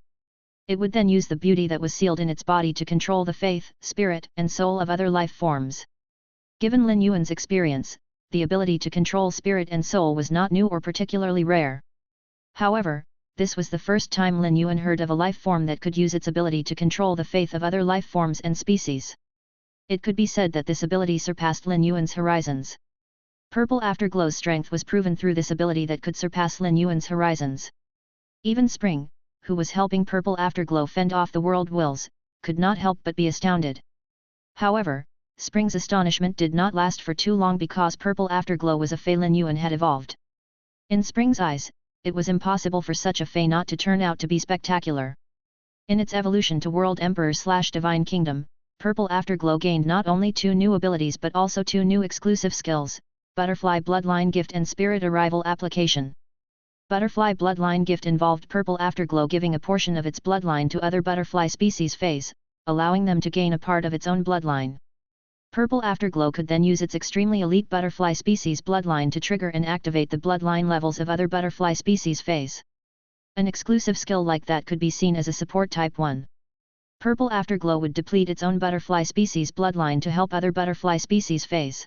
It would then use the beauty that was sealed in its body to control the faith, spirit, and soul of other life forms. Given Lin Yuan's experience, the ability to control spirit and soul was not new or particularly rare. However, this was the first time Lin Yuan heard of a life form that could use its ability to control the faith of other life forms and species. It could be said that this ability surpassed Lin Yuan's horizons. Purple Afterglow's strength was proven through this ability that could surpass Lin Yuan's horizons. Even Spring, who was helping Purple Afterglow fend off the world wills, could not help but be astounded. However, Spring's astonishment did not last for too long because Purple Afterglow was a fey Lin Yuan had evolved. In Spring's eyes, it was impossible for such a fey not to turn out to be spectacular. In its evolution to World Emperor/Divine Kingdom, Purple Afterglow gained not only 2 new abilities but also 2 new exclusive skills, Butterfly Bloodline Gift and Spirit Arrival Application. Butterfly Bloodline Gift involved Purple Afterglow giving a portion of its bloodline to other butterfly species feys, allowing them to gain a part of its own bloodline. Purple Afterglow could then use its extremely elite butterfly species bloodline to trigger and activate the bloodline levels of other butterfly species feys. An exclusive skill like that could be seen as a support type 1. Purple Afterglow would deplete its own butterfly species bloodline to help other butterfly species feys.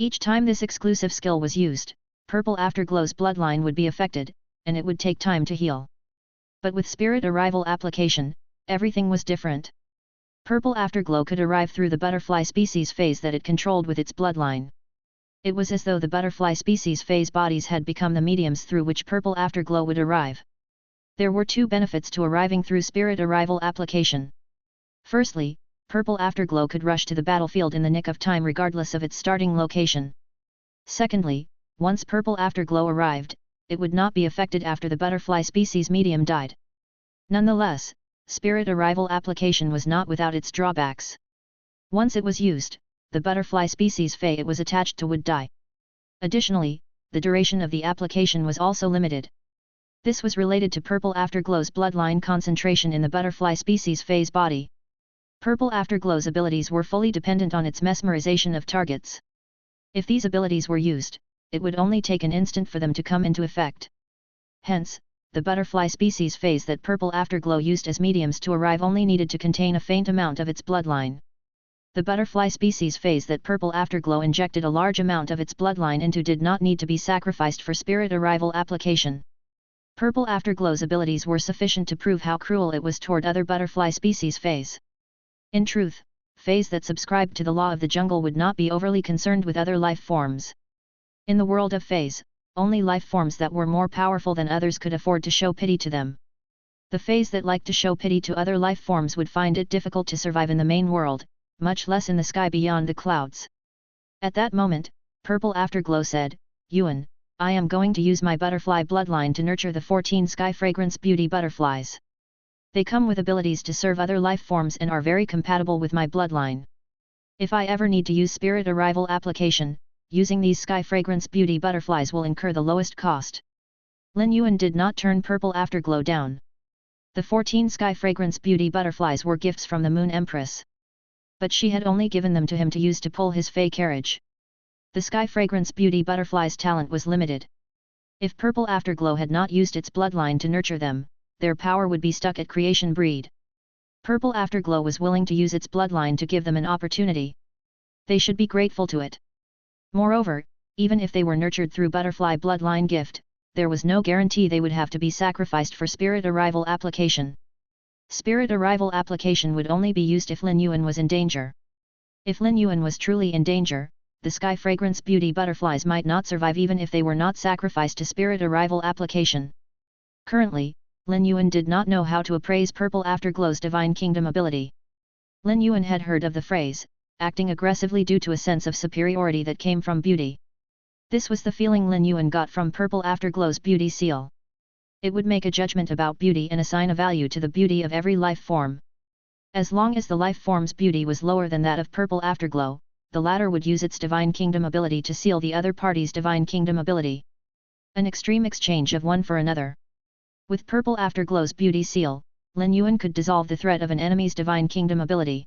Each time this exclusive skill was used, Purple Afterglow's bloodline would be affected, and it would take time to heal. But with Spirit Arrival application, everything was different. Purple Afterglow could arrive through the butterfly species phase that it controlled with its bloodline. It was as though the butterfly species phase bodies had become the mediums through which Purple Afterglow would arrive. There were 2 benefits to arriving through Spirit Arrival application. Firstly, Purple Afterglow could rush to the battlefield in the nick of time regardless of its starting location. Secondly, once Purple Afterglow arrived, it would not be affected after the butterfly species medium died. Nonetheless, spirit arrival application was not without its drawbacks. Once it was used, the butterfly species fey it was attached to would die. Additionally, the duration of the application was also limited. This was related to Purple Afterglow's bloodline concentration in the butterfly species fey's body. Purple Afterglow's abilities were fully dependent on its mesmerization of targets. If these abilities were used, it would only take an instant for them to come into effect. Hence, the butterfly species phase that Purple Afterglow used as mediums to arrive only needed to contain a faint amount of its bloodline. The butterfly species phase that Purple Afterglow injected a large amount of its bloodline into did not need to be sacrificed for spirit arrival application. Purple Afterglow's abilities were sufficient to prove how cruel it was toward other butterfly species phase. In truth, phase that subscribed to the law of the jungle would not be overly concerned with other life forms. In the world of phase, only life forms that were more powerful than others could afford to show pity to them. The phase that liked to show pity to other life forms would find it difficult to survive in the main world, much less in the sky beyond the clouds. At that moment, Purple Afterglow said, "Yuan, I am going to use my butterfly bloodline to nurture the 14 sky fragrance beauty butterflies. They come with abilities to serve other life forms and are very compatible with my bloodline. If I ever need to use spirit arrival application, using these sky fragrance beauty butterflies will incur the lowest cost." Lin Yuan did not turn Purple Afterglow down. The 14 sky fragrance beauty butterflies were gifts from the Moon Empress. But she had only given them to him to use to pull his fey carriage. The sky fragrance beauty butterfly's talent was limited. If Purple Afterglow had not used its bloodline to nurture them, their power would be stuck at creation breed. Purple Afterglow was willing to use its bloodline to give them an opportunity. They should be grateful to it. Moreover, even if they were nurtured through butterfly bloodline gift, there was no guarantee they would have to be sacrificed for spirit arrival application. Spirit arrival application would only be used if Lin Yuan was in danger. If Lin Yuan was truly in danger, the sky fragrance beauty butterflies might not survive even if they were not sacrificed to spirit arrival application. Currently, Lin Yuan did not know how to appraise Purple Afterglow's divine kingdom ability. Lin Yuan had heard of the phrase, acting aggressively due to a sense of superiority that came from beauty. This was the feeling Lin Yuan got from Purple Afterglow's beauty seal. It would make a judgment about beauty and assign a value to the beauty of every life form. As long as the life form's beauty was lower than that of Purple Afterglow, the latter would use its divine kingdom ability to seal the other party's divine kingdom ability. An extreme exchange of one for another. With Purple Afterglow's beauty seal, Lin Yuan could dissolve the threat of an enemy's divine kingdom ability.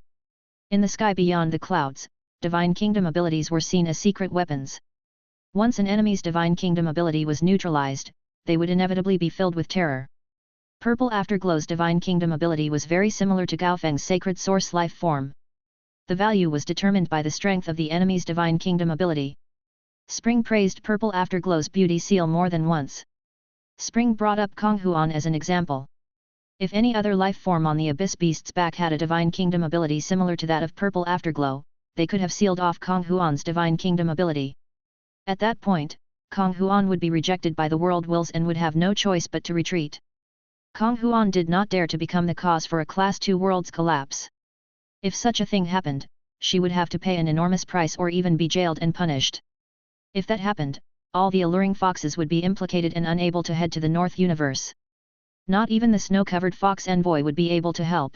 In the sky beyond the clouds, divine kingdom abilities were seen as secret weapons. Once an enemy's divine kingdom ability was neutralized, they would inevitably be filled with terror. Purple Afterglow's divine kingdom ability was very similar to Gaofeng's sacred source life form. The value was determined by the strength of the enemy's divine kingdom ability. Spring praised Purple Afterglow's beauty seal more than once. Spring brought up Kong Huan as an example. If any other life form on the Abyss Beast's back had a divine kingdom ability similar to that of Purple Afterglow, they could have sealed off Kong Huan's divine kingdom ability. At that point, Kong Huan would be rejected by the world wills and would have no choice but to retreat. Kong Huan did not dare to become the cause for a Class 2 world's collapse. If such a thing happened, she would have to pay an enormous price or even be jailed and punished. If that happened, all the alluring foxes would be implicated and unable to head to the North Universe. Not even the snow-covered fox envoy would be able to help.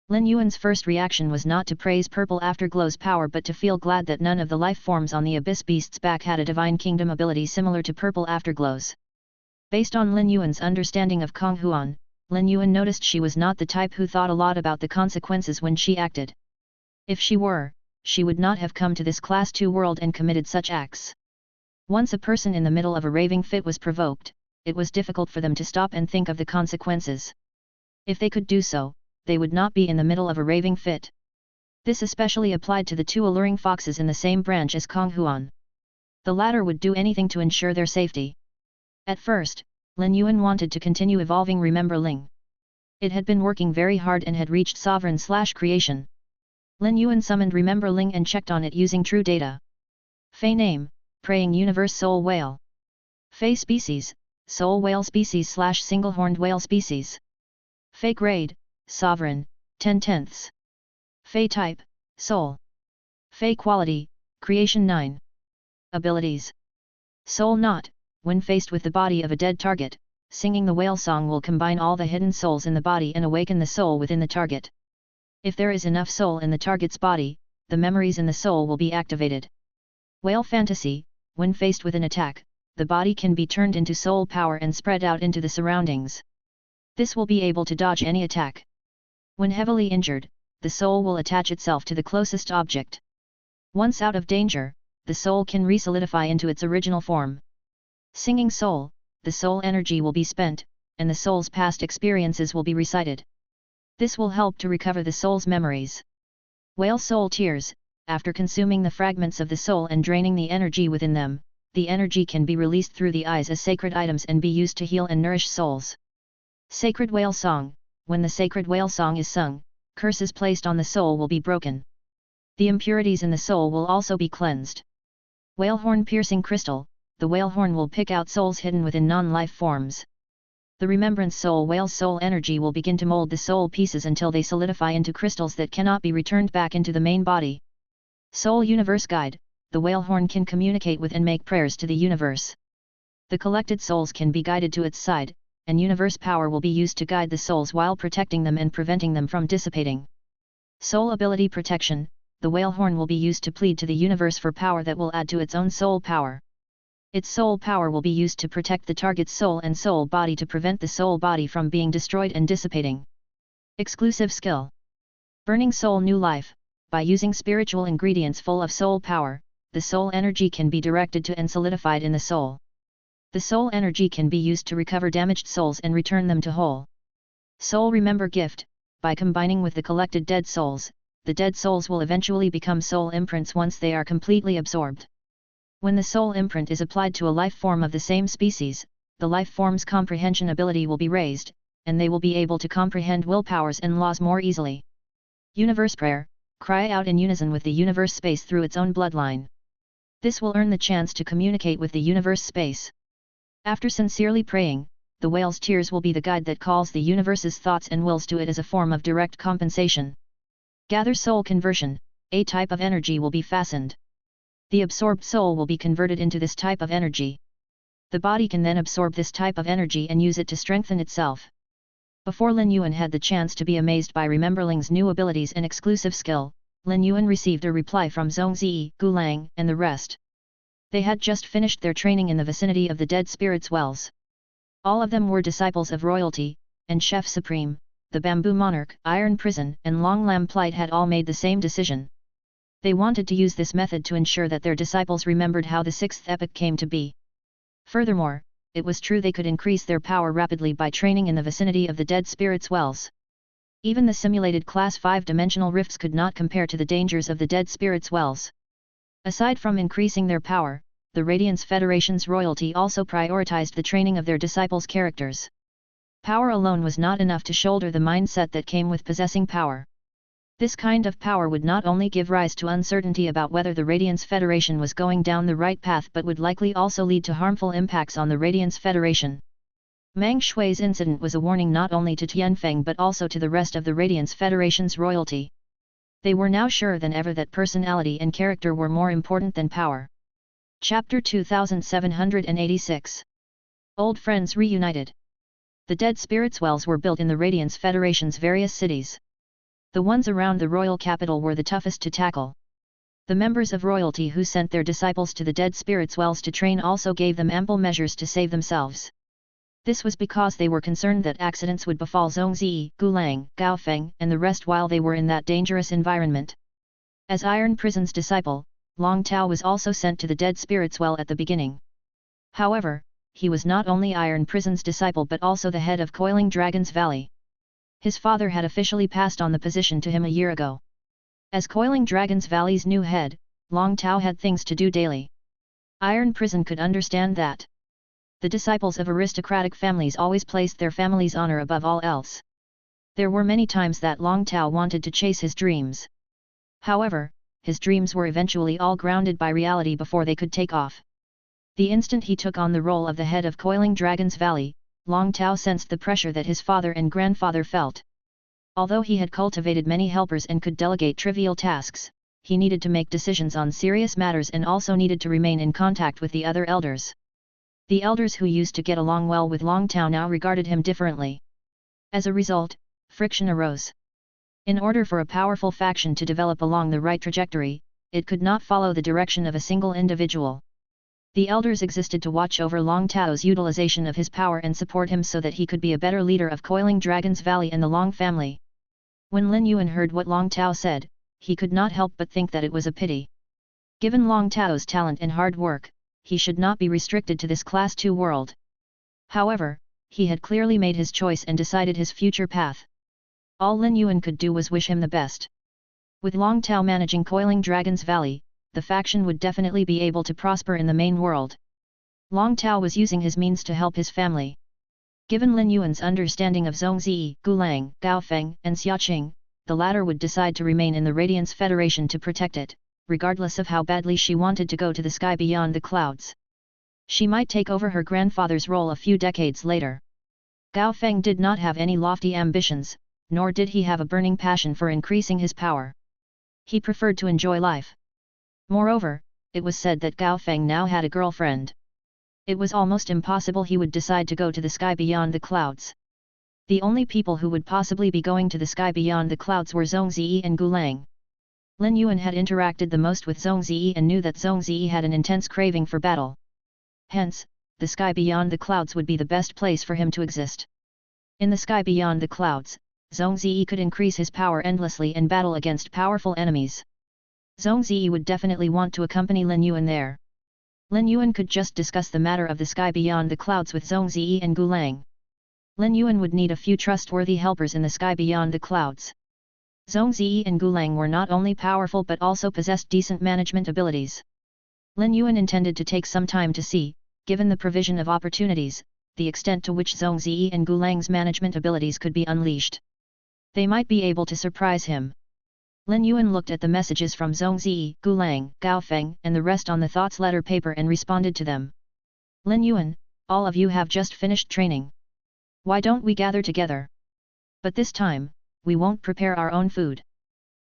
Lin Yuan's first reaction was not to praise Purple Afterglow's power but to feel glad that none of the life forms on the Abyss Beast's back had a divine kingdom ability similar to Purple Afterglow's. Based on Lin Yuan's understanding of Kong Huan, Lin Yuan noticed she was not the type who thought a lot about the consequences when she acted. If she were, she would not have come to this Class 2 world and committed such acts. Once a person in the middle of a raving fit was provoked, it was difficult for them to stop and think of the consequences. If they could do so, they would not be in the middle of a raving fit. This especially applied to the two alluring foxes in the same branch as Kong Huan. The latter would do anything to ensure their safety. At first, Lin Yuan wanted to continue evolving Remember Ling. It had been working very hard and had reached sovereign/creation. Lin Yuan summoned Remember Ling and checked on it using true data. Fey name, Praying Universe Soul Whale. Fey species, Soul Whale species/single-horned whale species. Fey grade, Sovereign, 10/10. Fey type, Soul. Fey quality, Creation 9. Abilities. Soul Knot, when faced with the body of a dead target, singing the whale song will combine all the hidden souls in the body and awaken the soul within the target. If there is enough soul in the target's body, the memories in the soul will be activated. Whale fantasy: when faced with an attack, the body can be turned into soul power and spread out into the surroundings. This will be able to dodge any attack. When heavily injured, the soul will attach itself to the closest object. Once out of danger, the soul can re-solidify into its original form. Singing soul: the soul energy will be spent, and the soul's past experiences will be recited. This will help to recover the soul's memories. Whale soul tears: after consuming the fragments of the soul and draining the energy within them, the energy can be released through the eyes as sacred items and be used to heal and nourish souls. Sacred whale song: when the sacred whale song is sung, curses placed on the soul will be broken. The impurities in the soul will also be cleansed. Whale horn piercing crystal: the whale horn will pick out souls hidden within non-life forms. The remembrance soul whale's soul energy will begin to mold the soul pieces until they solidify into crystals that cannot be returned back into the main body. Soul universe guide: the whale horn can communicate with and make prayers to the universe. The collected souls can be guided to its side, and universe power will be used to guide the souls while protecting them and preventing them from dissipating. Soul ability protection: the whale horn will be used to plead to the universe for power that will add to its own soul power. Its soul power will be used to protect the target's soul and soul body to prevent the soul body from being destroyed and dissipating. Exclusive skill: burning soul new life: by using spiritual ingredients full of soul power, the soul energy can be directed to and solidified in the soul. The soul energy can be used to recover damaged souls and return them to whole. Soul remember gift: by combining with the collected dead souls, the dead souls will eventually become soul imprints once they are completely absorbed. When the soul imprint is applied to a life form of the same species, the life form's comprehension ability will be raised, and they will be able to comprehend willpowers and laws more easily. Universe prayer: cry out in unison with the universe space through its own bloodline. This will earn the chance to communicate with the universe space. After sincerely praying, the whale's tears will be the guide that calls the universe's thoughts and wills to it as a form of direct compensation. Gather soul conversion: a type of energy will be fastened. The absorbed soul will be converted into this type of energy. The body can then absorb this type of energy and use it to strengthen itself. Before Lin Yuan had the chance to be amazed by Rememberling's new abilities and exclusive skill, Lin Yuan received a reply from Zhongzi, Gulang, and the rest. They had just finished their training in the vicinity of the Dead Spirit's Wells. All of them were disciples of royalty, and Chef Supreme, the Bamboo Monarch, Iron Prison, and Long Lam Plight had all made the same decision. They wanted to use this method to ensure that their disciples remembered how the sixth epoch came to be. Furthermore, it was true they could increase their power rapidly by training in the vicinity of the Dead Spirit's Wells. Even the simulated Class 5-dimensional rifts could not compare to the dangers of the Dead Spirit's Wells. Aside from increasing their power, the Radiance Federation's royalty also prioritized the training of their disciples' characters. Power alone was not enough to shoulder the mindset that came with possessing power. This kind of power would not only give rise to uncertainty about whether the Radiance Federation was going down the right path but would likely also lead to harmful impacts on the Radiance Federation. Meng Shui's incident was a warning not only to Tianfeng but also to the rest of the Radiance Federation's royalty. They were now sure than ever that personality and character were more important than power. Chapter 2786. Old Friends Reunited. The Dead Spirit's Wells were built in the Radiance Federation's various cities. The ones around the royal capital were the toughest to tackle. The members of royalty who sent their disciples to the Dead Spirit's Wells to train also gave them ample measures to save themselves. This was because they were concerned that accidents would befall Zhongzi, Gulang, Gaofeng, and the rest while they were in that dangerous environment. As Iron Prison's disciple, Long Tao was also sent to the Dead Spirit's Well at the beginning. However, he was not only Iron Prison's disciple but also the head of Coiling Dragon's Valley. His father had officially passed on the position to him a year ago. As Coiling Dragon's Valley's new head, Long Tao had things to do daily. Iron Prison could understand that. The disciples of aristocratic families always placed their family's honor above all else. There were many times that Long Tao wanted to chase his dreams. However, his dreams were eventually all grounded by reality before they could take off. The instant he took on the role of the head of Coiling Dragon's Valley, Long Tao sensed the pressure that his father and grandfather felt. Although he had cultivated many helpers and could delegate trivial tasks, he needed to make decisions on serious matters and also needed to remain in contact with the other elders. The elders who used to get along well with Long Tao now regarded him differently. As a result, friction arose. In order for a powerful faction to develop along the right trajectory, it could not follow the direction of a single individual. The elders existed to watch over Long Tao's utilization of his power and support him so that he could be a better leader of Coiling Dragon's Valley and the Long family. When Lin Yuan heard what Long Tao said, he could not help but think that it was a pity. Given Long Tao's talent and hard work, he should not be restricted to this Class 2 world. However, he had clearly made his choice and decided his future path. All Lin Yuan could do was wish him the best. With Long Tao managing Coiling Dragon's Valley, the faction would definitely be able to prosper in the main world. Long Tao was using his means to help his family. Given Lin Yuan's understanding of Zhongzi, Gulang, Gaofeng, and Xiaoqing, the latter would decide to remain in the Radiance Federation to protect it, regardless of how badly she wanted to go to the sky beyond the clouds. She might take over her grandfather's role a few decades later. Gaofeng did not have any lofty ambitions, nor did he have a burning passion for increasing his power. He preferred to enjoy life. Moreover, it was said that Gaofeng now had a girlfriend. It was almost impossible he would decide to go to the sky beyond the clouds. The only people who would possibly be going to the sky beyond the clouds were Zhongzi and Gulang. Lin Yuan had interacted the most with Zhongzi and knew that Zhongzi had an intense craving for battle. Hence, the sky beyond the clouds would be the best place for him to exist. In the sky beyond the clouds, Zhongzi could increase his power endlessly and battle against powerful enemies. Zhongzi would definitely want to accompany Lin Yuan there. Lin Yuan could just discuss the matter of the sky beyond the clouds with Zhongzi and Gulang. Lin Yuan would need a few trustworthy helpers in the sky beyond the clouds. Zhongzi and Gulang were not only powerful but also possessed decent management abilities. Lin Yuan intended to take some time to see, given the provision of opportunities, the extent to which Zhongzi and Gulang's management abilities could be unleashed. They might be able to surprise him. Lin Yuan looked at the messages from Zhongzi, Gulang, Gaofeng and the rest on the thoughts letter paper and responded to them. Lin Yuan, all of you have just finished training. Why don't we gather together? But this time, we won't prepare our own food.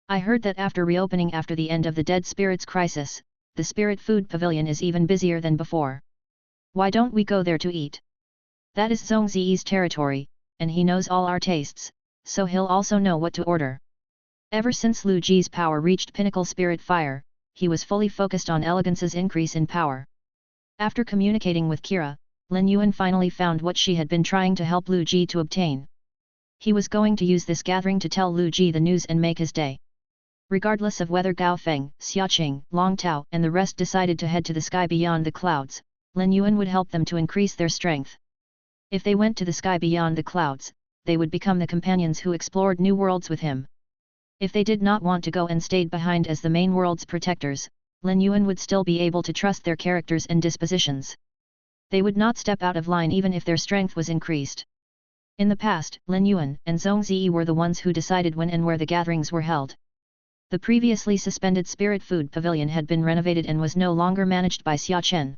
I heard that after reopening after the end of the Dead Spirits crisis, the Spirit Food Pavilion is even busier than before. Why don't we go there to eat? That is Zhongzi's territory, and he knows all our tastes, so he'll also know what to order. Ever since Lu Ji's power reached pinnacle spirit fire, he was fully focused on Elegance's increase in power. After communicating with Kira, Lin Yuan finally found what she had been trying to help Lu Ji to obtain. He was going to use this gathering to tell Lu Ji the news and make his day. Regardless of whether Gaofeng, Xiaoqing, Long Tao and the rest decided to head to the sky beyond the clouds, Lin Yuan would help them to increase their strength. If they went to the sky beyond the clouds, they would become the companions who explored new worlds with him. If they did not want to go and stayed behind as the main world's protectors, Lin Yuan would still be able to trust their characters and dispositions. They would not step out of line even if their strength was increased. In the past, Lin Yuan and Zhongzi were the ones who decided when and where the gatherings were held. The previously suspended Spirit Food Pavilion had been renovated and was no longer managed by Xia Chen.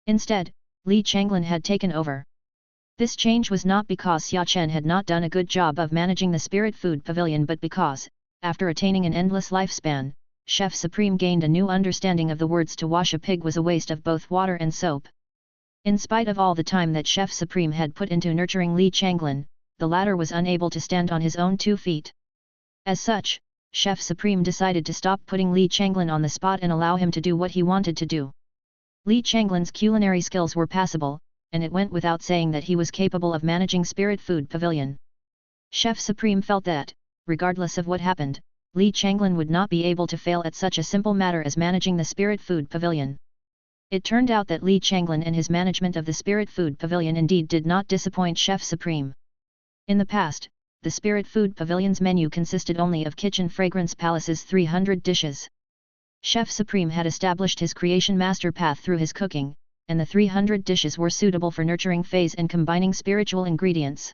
Instead, Li Changlin had taken over. This change was not because Xia Chen had not done a good job of managing the Spirit Food Pavilion but because, after attaining an endless lifespan, Chef Supreme gained a new understanding of the words to wash a pig was a waste of both water and soap. In spite of all the time that Chef Supreme had put into nurturing Li Changlin, the latter was unable to stand on his own 2 feet. As such, Chef Supreme decided to stop putting Li Changlin on the spot and allow him to do what he wanted to do. Li Changlin's culinary skills were passable, and it went without saying that he was capable of managing Spirit Food Pavilion. Chef Supreme felt that, regardless of what happened, Li Changlin would not be able to fail at such a simple matter as managing the Spirit Food Pavilion. It turned out that Li Changlin and his management of the Spirit Food Pavilion indeed did not disappoint Chef Supreme. In the past, the Spirit Food Pavilion's menu consisted only of Kitchen Fragrance Palace's 300 dishes. Chef Supreme had established his creation master path through his cooking, and the 300 dishes were suitable for nurturing feys and combining spiritual ingredients.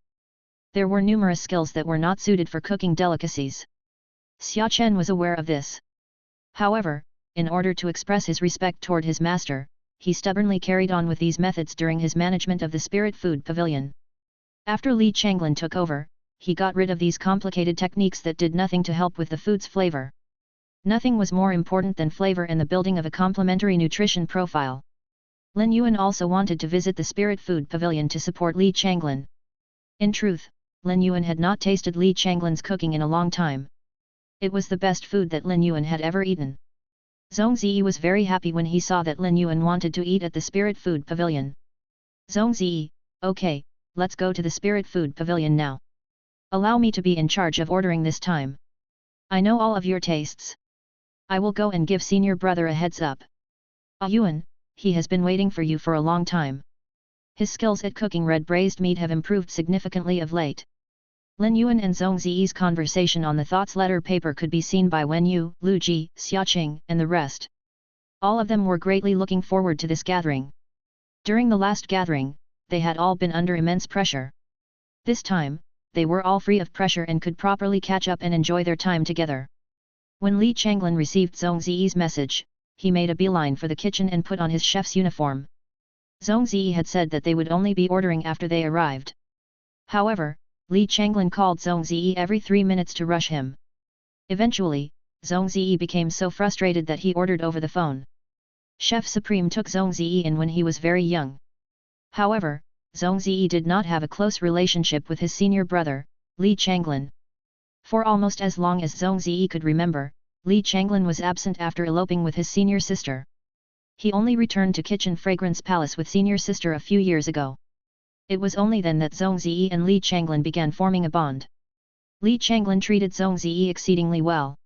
There were numerous skills that were not suited for cooking delicacies. Xia Chen was aware of this. However, in order to express his respect toward his master, he stubbornly carried on with these methods during his management of the Spirit Food Pavilion. After Li Changlin took over, he got rid of these complicated techniques that did nothing to help with the food's flavor. Nothing was more important than flavor and the building of a complementary nutrition profile. Lin Yuan also wanted to visit the Spirit Food Pavilion to support Li Changlin. In truth, Lin Yuan had not tasted Li Changlin's cooking in a long time. It was the best food that Lin Yuan had ever eaten. Zhong Ziyi was very happy when he saw that Lin Yuan wanted to eat at the Spirit Food Pavilion. Zhong Ziyi, okay, let's go to the Spirit Food Pavilion now. Allow me to be in charge of ordering this time. I know all of your tastes. I will go and give senior brother a heads up. Yuan, he has been waiting for you for a long time. His skills at cooking red braised meat have improved significantly of late. Lin Yuan and Zhong Ziyi's conversation on the thoughts letter paper could be seen by Wen Yu, Lu Ji, Xiaoqing, and the rest. All of them were greatly looking forward to this gathering. During the last gathering, they had all been under immense pressure. This time, they were all free of pressure and could properly catch up and enjoy their time together. When Li Changlin received Zhong Ziyi's message, he made a beeline for the kitchen and put on his chef's uniform. Zhong Ziyi had said that they would only be ordering after they arrived. However, Li Changlin called Zhong Ziyi every 3 minutes to rush him. Eventually, Zhong Ziyi became so frustrated that he ordered over the phone. Chef Supreme took Zhong Ziyi in when he was very young. However, Zhong Ziyi did not have a close relationship with his senior brother, Li Changlin. For almost as long as Zhong Ziyi could remember, Li Changlin was absent after eloping with his senior sister. He only returned to Kitchen Fragrance Palace with senior sister a few years ago. It was only then that Zhong Ziyi and Li Changlin began forming a bond. Li Changlin treated Zhong Ziyi exceedingly well.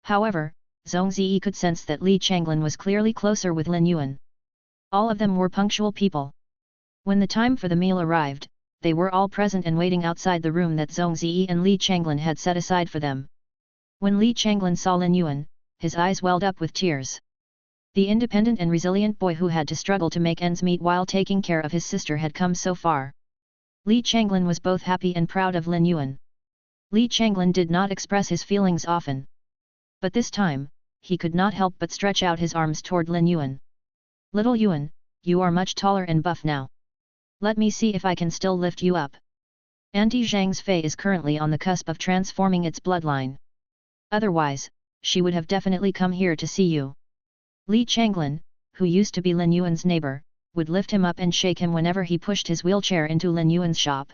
However, Zhong Ziyi could sense that Li Changlin was clearly closer with Lin Yuan. All of them were punctual people. When the time for the meal arrived, they were all present and waiting outside the room that Zhong Ziyi and Li Changlin had set aside for them. When Li Changlin saw Lin Yuan, his eyes welled up with tears. The independent and resilient boy who had to struggle to make ends meet while taking care of his sister had come so far. Li Changlin was both happy and proud of Lin Yuan. Li Changlin did not express his feelings often. But this time, he could not help but stretch out his arms toward Lin Yuan. Little Yuan, you are much taller and buff now. Let me see if I can still lift you up. Auntie Zhang's fey is currently on the cusp of transforming its bloodline. Otherwise, she would have definitely come here to see you. Li Changlin, who used to be Lin Yuan's neighbor, would lift him up and shake him whenever he pushed his wheelchair into Lin Yuan's shop.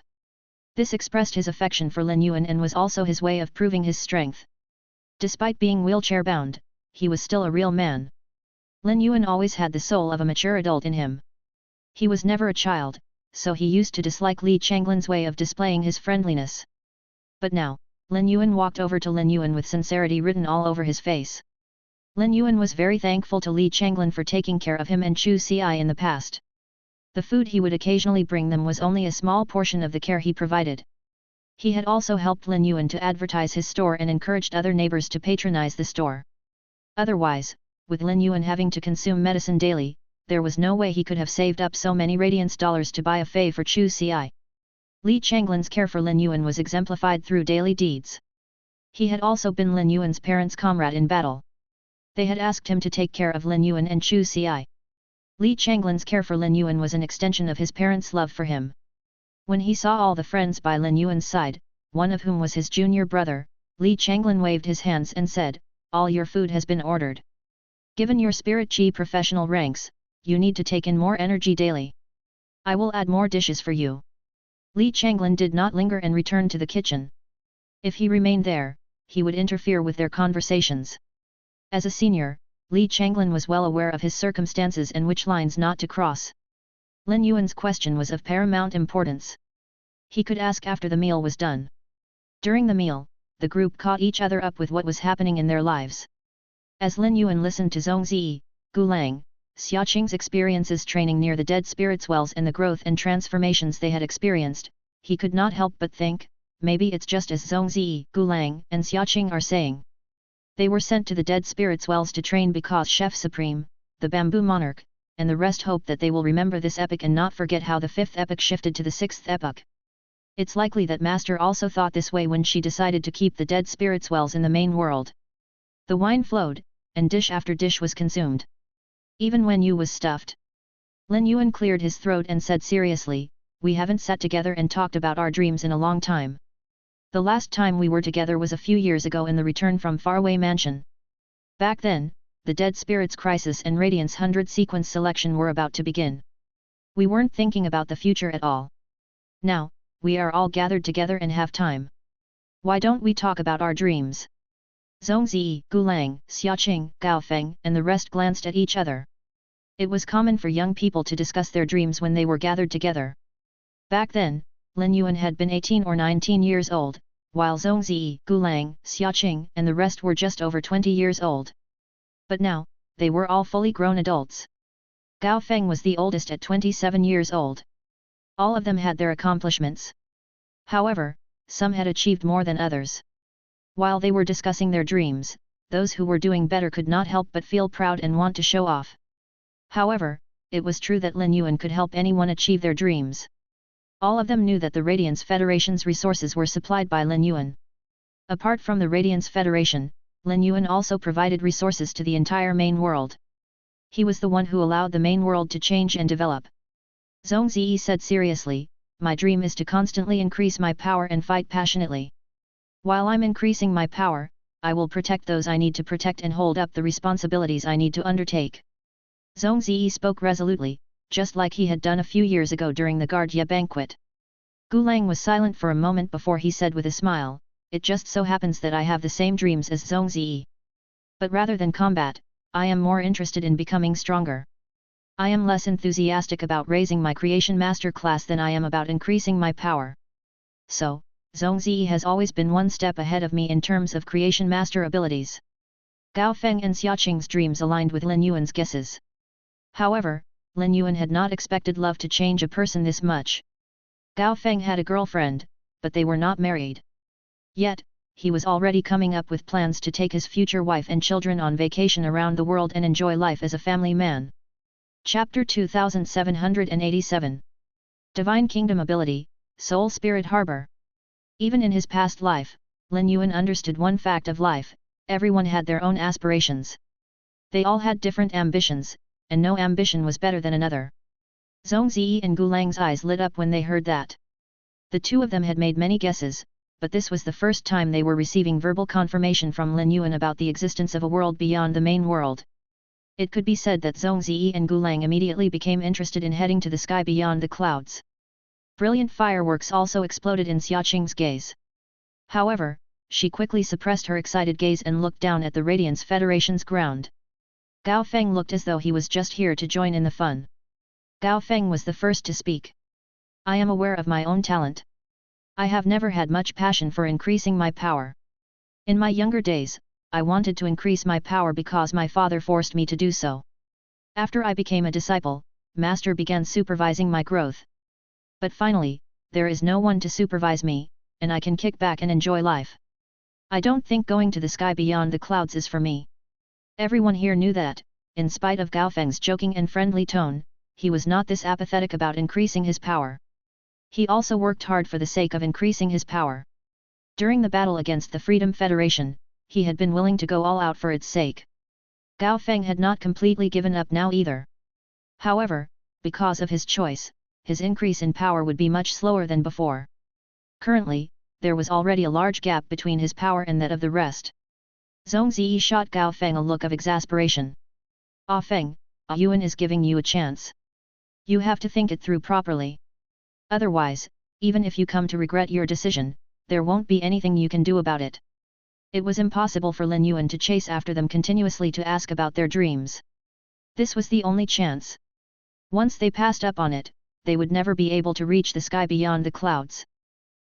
This expressed his affection for Lin Yuan and was also his way of proving his strength. Despite being wheelchair-bound, he was still a real man. Lin Yuan always had the soul of a mature adult in him. He was never a child, so he used to dislike Li Changlin's way of displaying his friendliness. But now, Lin Yuan walked over to Lin Yuan with sincerity written all over his face. Lin Yuan was very thankful to Li Changlin for taking care of him and Chu Ci in the past. The food he would occasionally bring them was only a small portion of the care he provided. He had also helped Lin Yuan to advertise his store and encouraged other neighbors to patronize the store. Otherwise, with Lin Yuan having to consume medicine daily, there was no way he could have saved up so many radiance dollars to buy a fey for Chu Ci. Li Changlin's care for Lin Yuan was exemplified through daily deeds. He had also been Lin Yuan's parents' comrade in battle. They had asked him to take care of Lin Yuan and Chu Ci. Li Changlin's care for Lin Yuan was an extension of his parents' love for him. When he saw all the friends by Lin Yuan's side, one of whom was his junior brother, Li Changlin waved his hands and said, "All your food has been ordered. Given your spirit chi professional ranks, you need to take in more energy daily. I will add more dishes for you." Li Changlin did not linger and returned to the kitchen. If he remained there, he would interfere with their conversations. As a senior, Li Changlin was well aware of his circumstances and which lines not to cross. Lin Yuan's question was of paramount importance. He could ask after the meal was done. During the meal, the group caught each other up with what was happening in their lives. As Lin Yuan listened to Zhong Ziyi, Gu Lang, Xiaoqing's experiences training near the dead spirits' wells and the growth and transformations they had experienced, he could not help but think, maybe it's just as Zhong Ziyi, Gu Lang, and Xiaoqing are saying. They were sent to the dead spirits' wells to train because Chef Supreme, the Bamboo Monarch, and the rest hope that they will remember this epoch and not forget how the fifth epoch shifted to the sixth epoch. It's likely that Master also thought this way when she decided to keep the dead spirits' wells in the main world. The wine flowed, and dish after dish was consumed. Even Wen Yu was stuffed. Lin Yuan cleared his throat and said seriously, "We haven't sat together and talked about our dreams in a long time. The last time we were together was a few years ago in the return from faraway mansion. Back then, the Dead Spirits Crisis and Radiance 100 sequence selection were about to begin. We weren't thinking about the future at all. Now, we are all gathered together and have time. Why don't we talk about our dreams? Zhongzi, Gulang, Xiaoqing, Gaofeng, and the rest glanced at each other. It was common for young people to discuss their dreams when they were gathered together. Back then, Lin Yuan had been 18 or 19 years old, while Zhongzi, Gulang, Xiaoqing, and the rest were just over 20 years old. But now, they were all fully grown adults. Gaofeng was the oldest at 27 years old. All of them had their accomplishments. However, some had achieved more than others. While they were discussing their dreams, those who were doing better could not help but feel proud and want to show off. However, it was true that Lin Yuan could help anyone achieve their dreams. All of them knew that the Radiance Federation's resources were supplied by Lin Yuan. Apart from the Radiance Federation, Lin Yuan also provided resources to the entire main world. He was the one who allowed the main world to change and develop. Zhongzi said seriously, "My dream is to constantly increase my power and fight passionately. While I'm increasing my power, I will protect those I need to protect and hold up the responsibilities I need to undertake." Zhongzi spoke resolutely, just like he had done a few years ago during the Guardia banquet. Gulang was silent for a moment before he said with a smile, "It just so happens that I have the same dreams as Zhongzi. But rather than combat, I am more interested in becoming stronger. I am less enthusiastic about raising my creation master class than I am about increasing my power. So, Zhongzi has always been one step ahead of me in terms of creation master abilities." Gaofeng and Xiaoqing's dreams aligned with Lin Yuan's guesses. However, Lin Yuan had not expected love to change a person this much. Gaofeng had a girlfriend, but they were not married. Yet, he was already coming up with plans to take his future wife and children on vacation around the world and enjoy life as a family man. Chapter 2787. Divine Kingdom Ability, Soul Spirit Harbor. Even in his past life, Lin Yuan understood one fact of life: everyone had their own aspirations. They all had different ambitions, and no ambition was better than another. Zhongzi and Gulang's eyes lit up when they heard that. The two of them had made many guesses, but this was the first time they were receiving verbal confirmation from Lin Yuan about the existence of a world beyond the main world. It could be said that Zhongzi and Gulang immediately became interested in heading to the sky beyond the clouds. Brilliant fireworks also exploded in Xiaoqing's gaze. However, she quickly suppressed her excited gaze and looked down at the Radiance Federation's ground. Gaofeng looked as though he was just here to join in the fun. Gaofeng was the first to speak. "I am aware of my own talent. I have never had much passion for increasing my power. In my younger days, I wanted to increase my power because my father forced me to do so. After I became a disciple, Master began supervising my growth. But finally, there is no one to supervise me, and I can kick back and enjoy life. I don't think going to the sky beyond the clouds is for me." Everyone here knew that, in spite of Gaofeng's joking and friendly tone, he was not this apathetic about increasing his power. He also worked hard for the sake of increasing his power. During the battle against the Freedom Federation, he had been willing to go all out for its sake. Gaofeng had not completely given up now either. However, because of his choice, his increase in power would be much slower than before. Currently, there was already a large gap between his power and that of the rest. Zhongzi shot Gaofeng a look of exasperation. "Ah Feng, Yuan is giving you a chance. You have to think it through properly. Otherwise, even if you come to regret your decision, there won't be anything you can do about it." It was impossible for Lin Yuan to chase after them continuously to ask about their dreams. This was the only chance. Once they passed up on it, they would never be able to reach the sky beyond the clouds.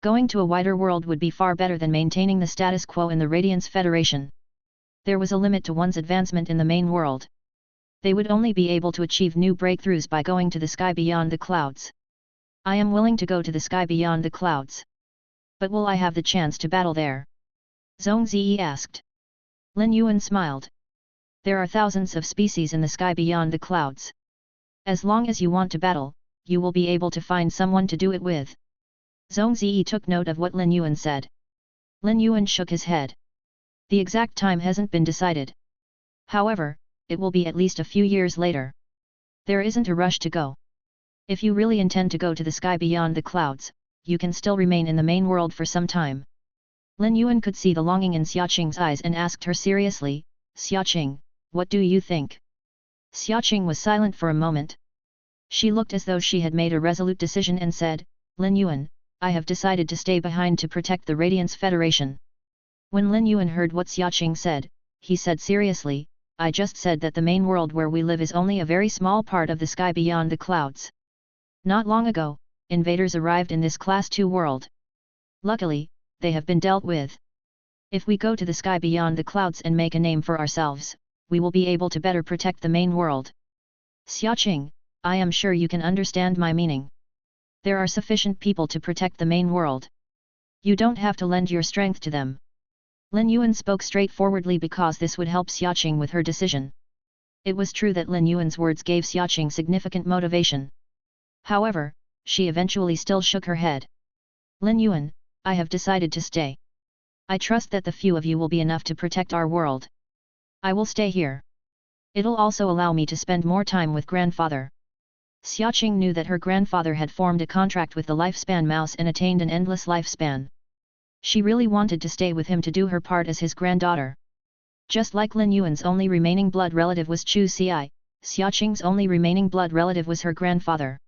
Going to a wider world would be far better than maintaining the status quo in the Radiance Federation. There was a limit to one's advancement in the main world. They would only be able to achieve new breakthroughs by going to the sky beyond the clouds. "I am willing to go to the sky beyond the clouds. But will I have the chance to battle there?" Zhongzi asked. Lin Yuan smiled. "There are thousands of species in the sky beyond the clouds. As long as you want to battle, you will be able to find someone to do it with." Zhongzi took note of what Lin Yuan said. Lin Yuan shook his head. "The exact time hasn't been decided. However, it will be at least a few years later. There isn't a rush to go. If you really intend to go to the sky beyond the clouds, you can still remain in the main world for some time." Lin Yuan could see the longing in Xiaoqing's eyes and asked her seriously, "Xiaoqing, what do you think? Xiaoqing was silent for a moment. She looked as though she had made a resolute decision and said, Lin Yuan, I have decided to stay behind to protect the Radiance Federation. When Lin Yuan heard what Xiaoqing said, he said seriously, I just said that the main world where we live is only a very small part of the sky beyond the clouds. Not long ago, invaders arrived in this Class 2 world. Luckily, they have been dealt with. If we go to the sky beyond the clouds and make a name for ourselves, we will be able to better protect the main world. Xiaoqing, I am sure you can understand my meaning. There are sufficient people to protect the main world. You don't have to lend your strength to them. Lin Yuan spoke straightforwardly because this would help Xiaoqing with her decision. It was true that Lin Yuan's words gave Xiaoqing significant motivation. However, she eventually still shook her head. Lin Yuan, I have decided to stay. I trust that the few of you will be enough to protect our world. I will stay here. It'll also allow me to spend more time with grandfather. Xiaoqing knew that her grandfather had formed a contract with the lifespan mouse and attained an endless lifespan. She really wanted to stay with him to do her part as his granddaughter. Just like Lin Yuan's only remaining blood relative was Chu Xi, Xiaoqing's only remaining blood relative was her grandfather.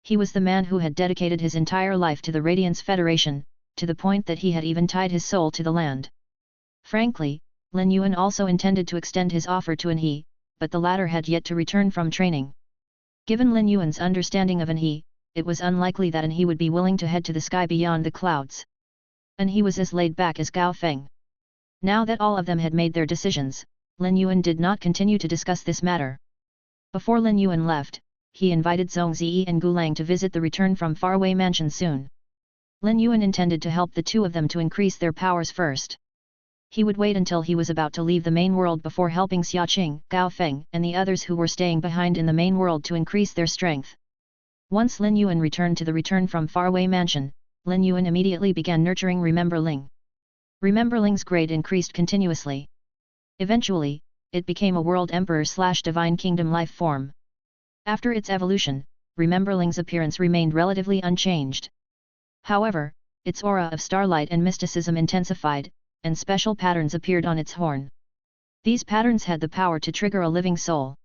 He was the man who had dedicated his entire life to the Radiance Federation, to the point that he had even tied his soul to the land. Frankly, Lin Yuan also intended to extend his offer to An He, but the latter had yet to return from training. Given Lin Yuan's understanding of An He, it was unlikely that An He would be willing to head to the sky beyond the clouds. An He was as laid back as Gao Feng. Now that all of them had made their decisions, Lin Yuan did not continue to discuss this matter. Before Lin Yuan left, he invited Zhongzi and Gulang to visit the return from faraway mansion soon. Lin Yuan intended to help the two of them to increase their powers first. He would wait until he was about to leave the main world before helping Xiaoqing, Gao Feng and the others who were staying behind in the main world to increase their strength. Once Lin Yuan returned to the return from faraway mansion, Lin Yuan immediately began nurturing Rememberling. Rememberling's grade increased continuously. Eventually, it became a World Emperor/Divine Kingdom life form. After its evolution, Rememberling's appearance remained relatively unchanged. However, its aura of starlight and mysticism intensified, and special patterns appeared on its horn. These patterns had the power to trigger a living soul.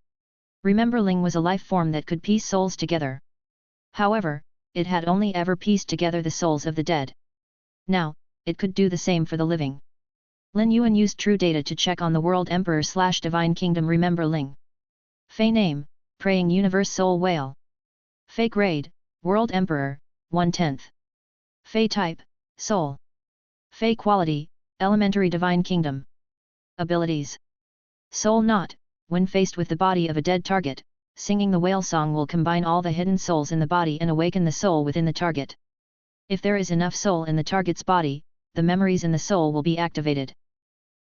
Rememberling was a life form that could piece souls together. However, it had only ever pieced together the souls of the dead. Now, it could do the same for the living. Lin Yuan used true data to check on the World Emperor/Divine Kingdom Rememberling. Fey name, Praying Universe Soul Whale. Fey grade, World Emperor, 1/10. Fey type, Soul. Fey quality, Elementary Divine Kingdom. Abilities. Soul Knot, when faced with the body of a dead target, singing the whale song will combine all the hidden souls in the body and awaken the soul within the target. If there is enough soul in the target's body, the memories in the soul will be activated.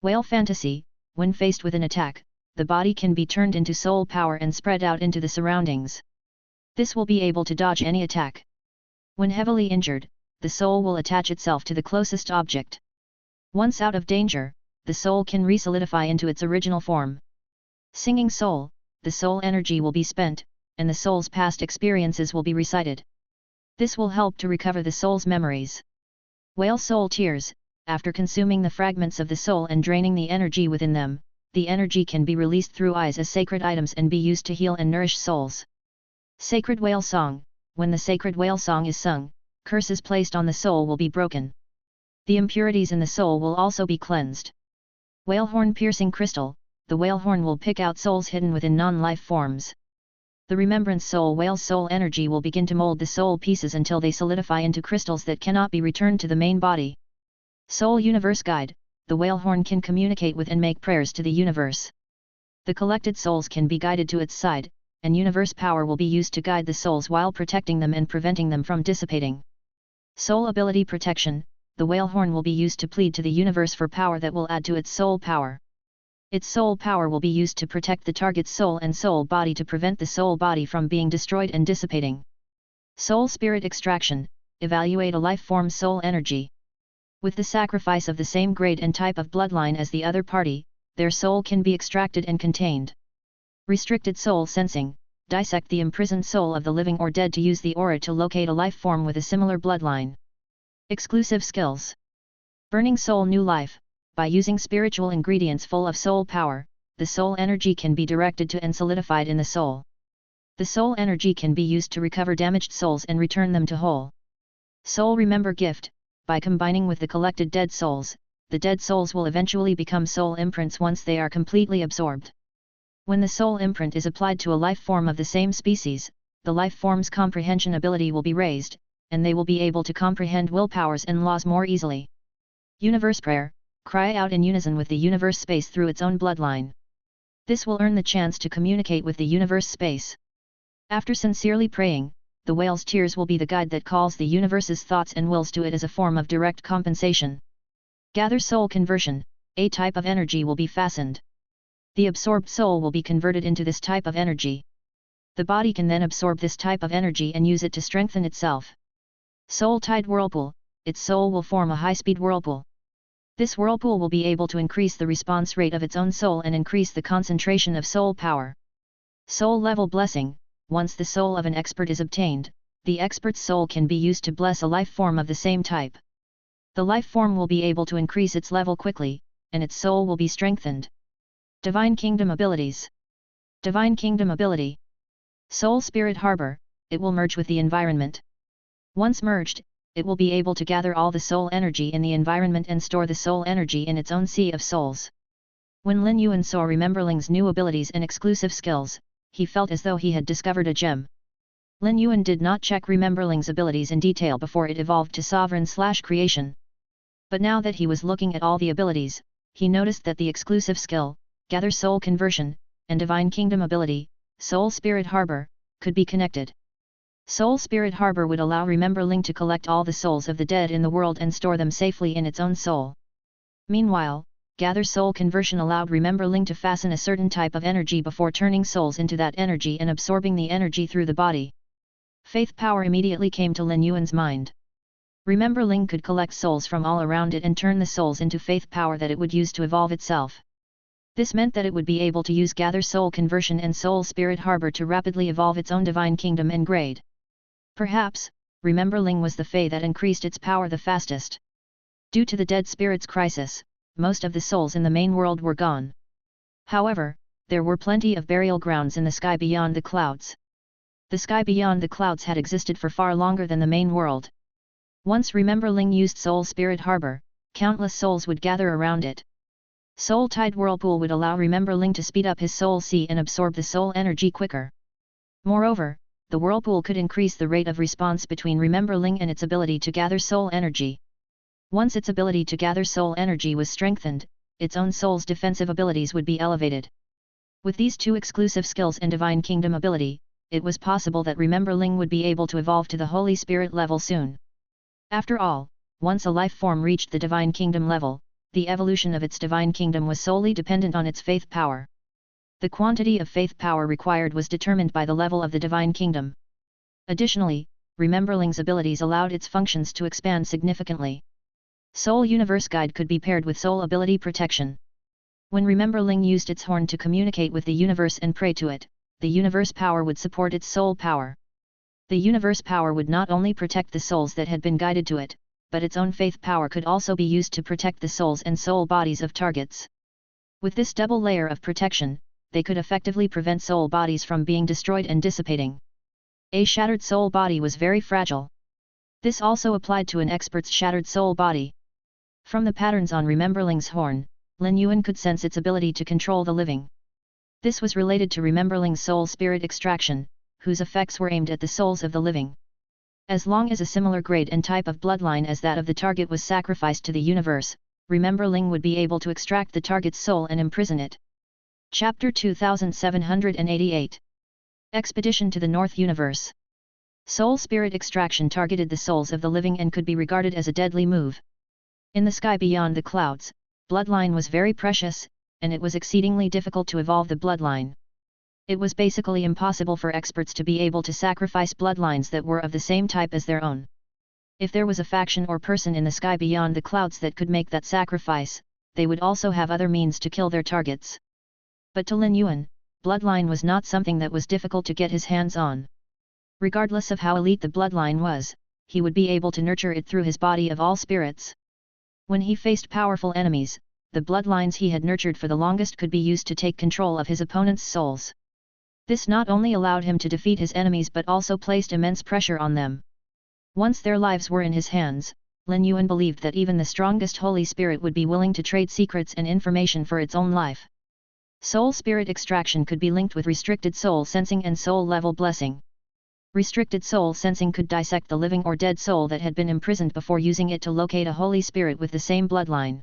Whale Fantasy, when faced with an attack, the body can be turned into soul power and spread out into the surroundings. This will be able to dodge any attack. When heavily injured, the soul will attach itself to the closest object. Once out of danger, the soul can re-solidify into its original form. Singing Soul, the soul energy will be spent, and the soul's past experiences will be recited. This will help to recover the soul's memories. Whale Soul Tears, after consuming the fragments of the soul and draining the energy within them, the energy can be released through eyes as sacred items and be used to heal and nourish souls. Sacred Whale Song, when the sacred whale song is sung, curses placed on the soul will be broken. The impurities in the soul will also be cleansed. Whale Horn Piercing Crystal, the whale horn will pick out souls hidden within non-life forms. The Remembrance Soul Whale's soul energy will begin to mold the soul pieces until they solidify into crystals that cannot be returned to the main body. Soul Universe Guide, the whale horn can communicate with and make prayers to the universe. The collected souls can be guided to its side, and universe power will be used to guide the souls while protecting them and preventing them from dissipating. Soul Ability Protection, the whale horn will be used to plead to the universe for power that will add to its soul power. Its soul power will be used to protect the target's soul and soul body to prevent the soul body from being destroyed and dissipating. Soul Spirit Extraction, evaluate a life form's soul energy. With the sacrifice of the same grade and type of bloodline as the other party, their soul can be extracted and contained. Restricted Soul Sensing, dissect the imprisoned soul of the living or dead to use the aura to locate a life form with a similar bloodline. Exclusive Skills. Burning Soul New Life, by using spiritual ingredients full of soul power, the soul energy can be directed to and solidified in the soul. The soul energy can be used to recover damaged souls and return them to whole. Soul Remember Gift. By combining with the collected dead souls, the dead souls will eventually become soul imprints once they are completely absorbed. When the soul imprint is applied to a life form of the same species, the life form's comprehension ability will be raised, and they will be able to comprehend willpowers and laws more easily. Universe Prayer. Cry out in unison with the universe space through its own bloodline. This will earn the chance to communicate with the universe space. After sincerely praying, the whale's tears will be the guide that calls the universe's thoughts and wills to it as a form of direct compensation. Gather Soul Conversion. A type of energy will be fastened. The absorbed soul will be converted into this type of energy. The body can then absorb this type of energy and use it to strengthen itself. Soul Tide Whirlpool. Its soul will form a high-speed whirlpool. This whirlpool will be able to increase the response rate of its own soul and increase the concentration of soul power. Soul Level Blessing. Once the soul of an expert is obtained, the expert's soul can be used to bless a life form of the same type. The life form will be able to increase its level quickly, and its soul will be strengthened. Divine Kingdom Abilities. Divine Kingdom Ability. Soul Spirit Harbor. It will merge with the environment. Once merged, it will be able to gather all the soul energy in the environment and store the soul energy in its own sea of souls. When Lin Yuan saw Rememberling's new abilities and exclusive skills, he felt as though he had discovered a gem. Lin Yuan did not check Rememberling's abilities in detail before it evolved to Sovereign/Creation. But now that he was looking at all the abilities, he noticed that the exclusive skill, Gather Soul Conversion, and Divine Kingdom ability, Soul Spirit Harbor, could be connected. Soul Spirit Harbor would allow Rememberling to collect all the souls of the dead in the world and store them safely in its own soul. Meanwhile, Gather Soul Conversion allowed Rememberling to fasten a certain type of energy before turning souls into that energy and absorbing the energy through the body. Faith Power immediately came to Lin Yuan's mind. Rememberling could collect souls from all around it and turn the souls into faith power that it would use to evolve itself. This meant that it would be able to use Gather Soul Conversion and Soul Spirit Harbor to rapidly evolve its own divine kingdom and grade. Perhaps, Rememberling was the Fey that increased its power the fastest. Due to the dead spirit's crisis, most of the souls in the main world were gone. However, there were plenty of burial grounds in the sky beyond the clouds. The sky beyond the clouds had existed for far longer than the main world. Once Rememberling used Soul Spirit Harbor, countless souls would gather around it. Soul Tide Whirlpool would allow Rememberling to speed up his soul sea and absorb the soul energy quicker. Moreover, the whirlpool could increase the rate of response between Rememberling and its ability to gather soul energy. Once its ability to gather soul energy was strengthened, its own soul's defensive abilities would be elevated. With these two exclusive skills and Divine Kingdom ability, it was possible that Rememberling would be able to evolve to the Holy Spirit level soon. After all, once a life form reached the Divine Kingdom level, the evolution of its Divine Kingdom was solely dependent on its faith power. The quantity of faith power required was determined by the level of the Divine Kingdom. Additionally, Rememberling's abilities allowed its functions to expand significantly. Soul Universe Guide could be paired with Soul Ability Protection. When Rememberling used its horn to communicate with the universe and pray to it, the universe power would support its soul power. The universe power would not only protect the souls that had been guided to it, but its own faith power could also be used to protect the souls and soul bodies of targets. With this double layer of protection, they could effectively prevent soul bodies from being destroyed and dissipating. A shattered soul body was very fragile. This also applied to an expert's shattered soul body. From the patterns on Rememberling's horn, Lin Yuan could sense its ability to control the living. This was related to Rememberling's soul spirit extraction, whose effects were aimed at the souls of the living. As long as a similar grade and type of bloodline as that of the target was sacrificed to the universe, Rememberling would be able to extract the target's soul and imprison it. Chapter 2788. Expedition to the North Universe. Soul Spirit Extraction targeted the souls of the living and could be regarded as a deadly move. In the sky beyond the clouds, bloodline was very precious, and it was exceedingly difficult to evolve the bloodline. It was basically impossible for experts to be able to sacrifice bloodlines that were of the same type as their own. If there was a faction or person in the sky beyond the clouds that could make that sacrifice, they would also have other means to kill their targets. But to Lin Yuan, bloodline was not something that was difficult to get his hands on. Regardless of how elite the bloodline was, he would be able to nurture it through his body of all spirits. When he faced powerful enemies, the bloodlines he had nurtured for the longest could be used to take control of his opponent's souls. This not only allowed him to defeat his enemies but also placed immense pressure on them. Once their lives were in his hands, Lin Yuan believed that even the strongest Holy Spirit would be willing to trade secrets and information for its own life. Soul spirit extraction could be linked with restricted soul sensing and soul level blessing. Restricted soul sensing could dissect the living or dead soul that had been imprisoned before using it to locate a Holy Spirit with the same bloodline.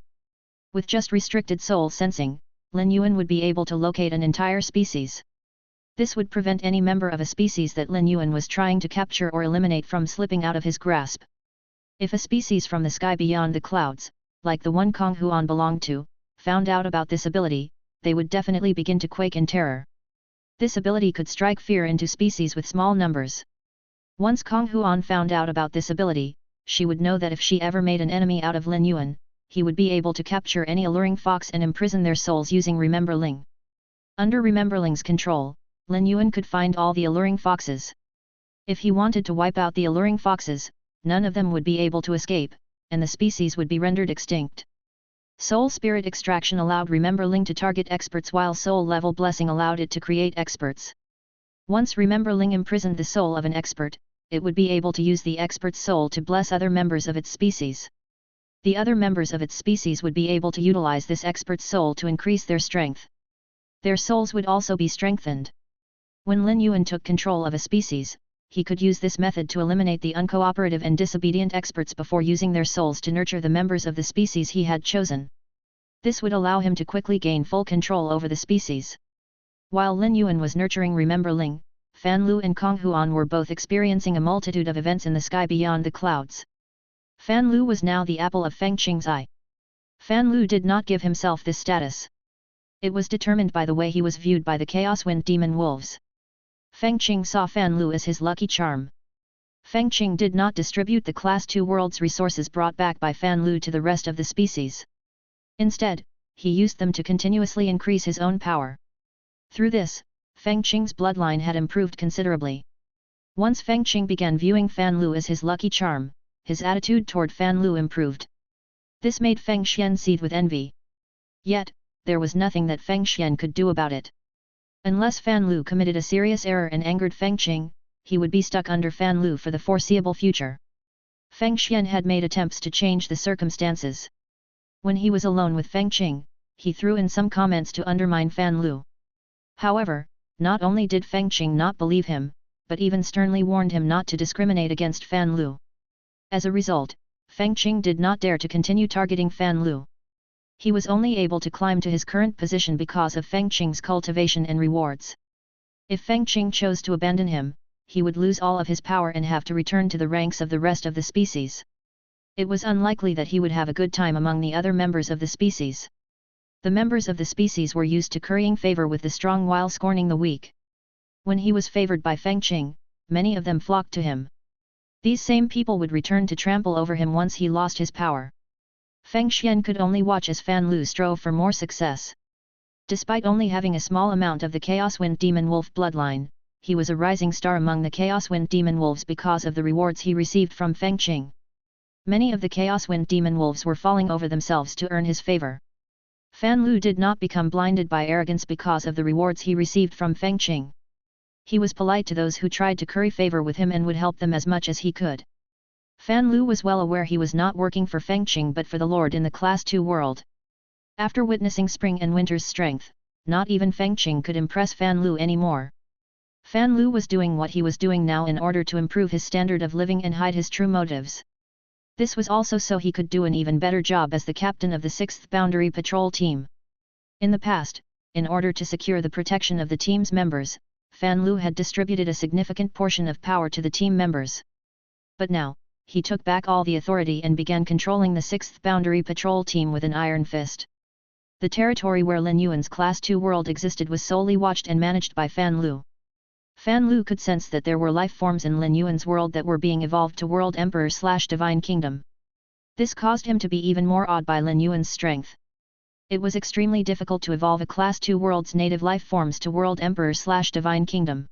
With just restricted soul sensing, Lin Yuan would be able to locate an entire species. This would prevent any member of a species that Lin Yuan was trying to capture or eliminate from slipping out of his grasp. If a species from the sky beyond the clouds, like the one Kong Huan belonged to, found out about this ability, they would definitely begin to quake in terror. This ability could strike fear into species with small numbers. Once Kong Huan found out about this ability, she would know that if she ever made an enemy out of Lin Yuan, he would be able to capture any alluring fox and imprison their souls using Rememberling. Under Rememberling's control, Lin Yuan could find all the alluring foxes. If he wanted to wipe out the alluring foxes, none of them would be able to escape, and the species would be rendered extinct. Soul spirit extraction allowed Rememberling to target experts while soul level blessing allowed it to create experts. Once Rememberling imprisoned the soul of an expert, it would be able to use the expert's soul to bless other members of its species. The other members of its species would be able to utilize this expert's soul to increase their strength. Their souls would also be strengthened. When Lin Yuan took control of a species, he could use this method to eliminate the uncooperative and disobedient experts before using their souls to nurture the members of the species he had chosen. This would allow him to quickly gain full control over the species. While Lin Yuan was nurturing Rememberling, Fan Lu and Kong Huan were both experiencing a multitude of events in the sky beyond the clouds. Fan Lu was now the apple of Feng Qing's eye. Fan Lu did not give himself this status. It was determined by the way he was viewed by the Chaos Wind Demon Wolves. Feng Qing saw Fan Lu as his lucky charm. Feng Qing did not distribute the Class 2 world's resources brought back by Fan Lu to the rest of the species. Instead, he used them to continuously increase his own power. Through this, Feng Qing's bloodline had improved considerably. Once Feng Qing began viewing Fan Lu as his lucky charm, his attitude toward Fan Lu improved. This made Feng Xian seethe with envy. Yet, there was nothing that Feng Xian could do about it. Unless Fan Lu committed a serious error and angered Feng Qing, he would be stuck under Fan Lu for the foreseeable future. Feng Xian had made attempts to change the circumstances. When he was alone with Feng Qing, he threw in some comments to undermine Fan Lu. However, not only did Feng Qing not believe him, but even sternly warned him not to discriminate against Fan Lu. As a result, Feng Qing did not dare to continue targeting Fan Lu. He was only able to climb to his current position because of Feng Qing's cultivation and rewards. If Feng Qing chose to abandon him, he would lose all of his power and have to return to the ranks of the rest of the species. It was unlikely that he would have a good time among the other members of the species. The members of the species were used to currying favor with the strong while scorning the weak. When he was favored by Feng Qing, many of them flocked to him. These same people would return to trample over him once he lost his power. Feng Xian could only watch as Fan Lu strove for more success. Despite only having a small amount of the Chaos Wind Demon Wolf bloodline, he was a rising star among the Chaos Wind Demon Wolves because of the rewards he received from Feng Qing. Many of the Chaos Wind Demon Wolves were falling over themselves to earn his favor. Fan Lu did not become blinded by arrogance because of the rewards he received from Feng Qing. He was polite to those who tried to curry favor with him and would help them as much as he could. Fan Lu was well aware he was not working for Feng Qing but for the Lord in the Class 2 world. After witnessing spring and winter's strength, not even Feng Qing could impress Fan Lu anymore. Fan Lu was doing what he was doing now in order to improve his standard of living and hide his true motives. This was also so he could do an even better job as the captain of the 6th Boundary Patrol Team. In the past, in order to secure the protection of the team's members, Fan Lu had distributed a significant portion of power to the team members. But now, he took back all the authority and began controlling the 6th Boundary Patrol Team with an iron fist. The territory where Lin Yuan's Class 2 world existed was solely watched and managed by Fan Lu. Fan Lu could sense that there were life forms in Lin Yuan's world that were being evolved to World Emperor/Divine Kingdom. This caused him to be even more awed by Lin Yuan's strength. It was extremely difficult to evolve a Class 2 world's native life forms to World Emperor/Divine Kingdom.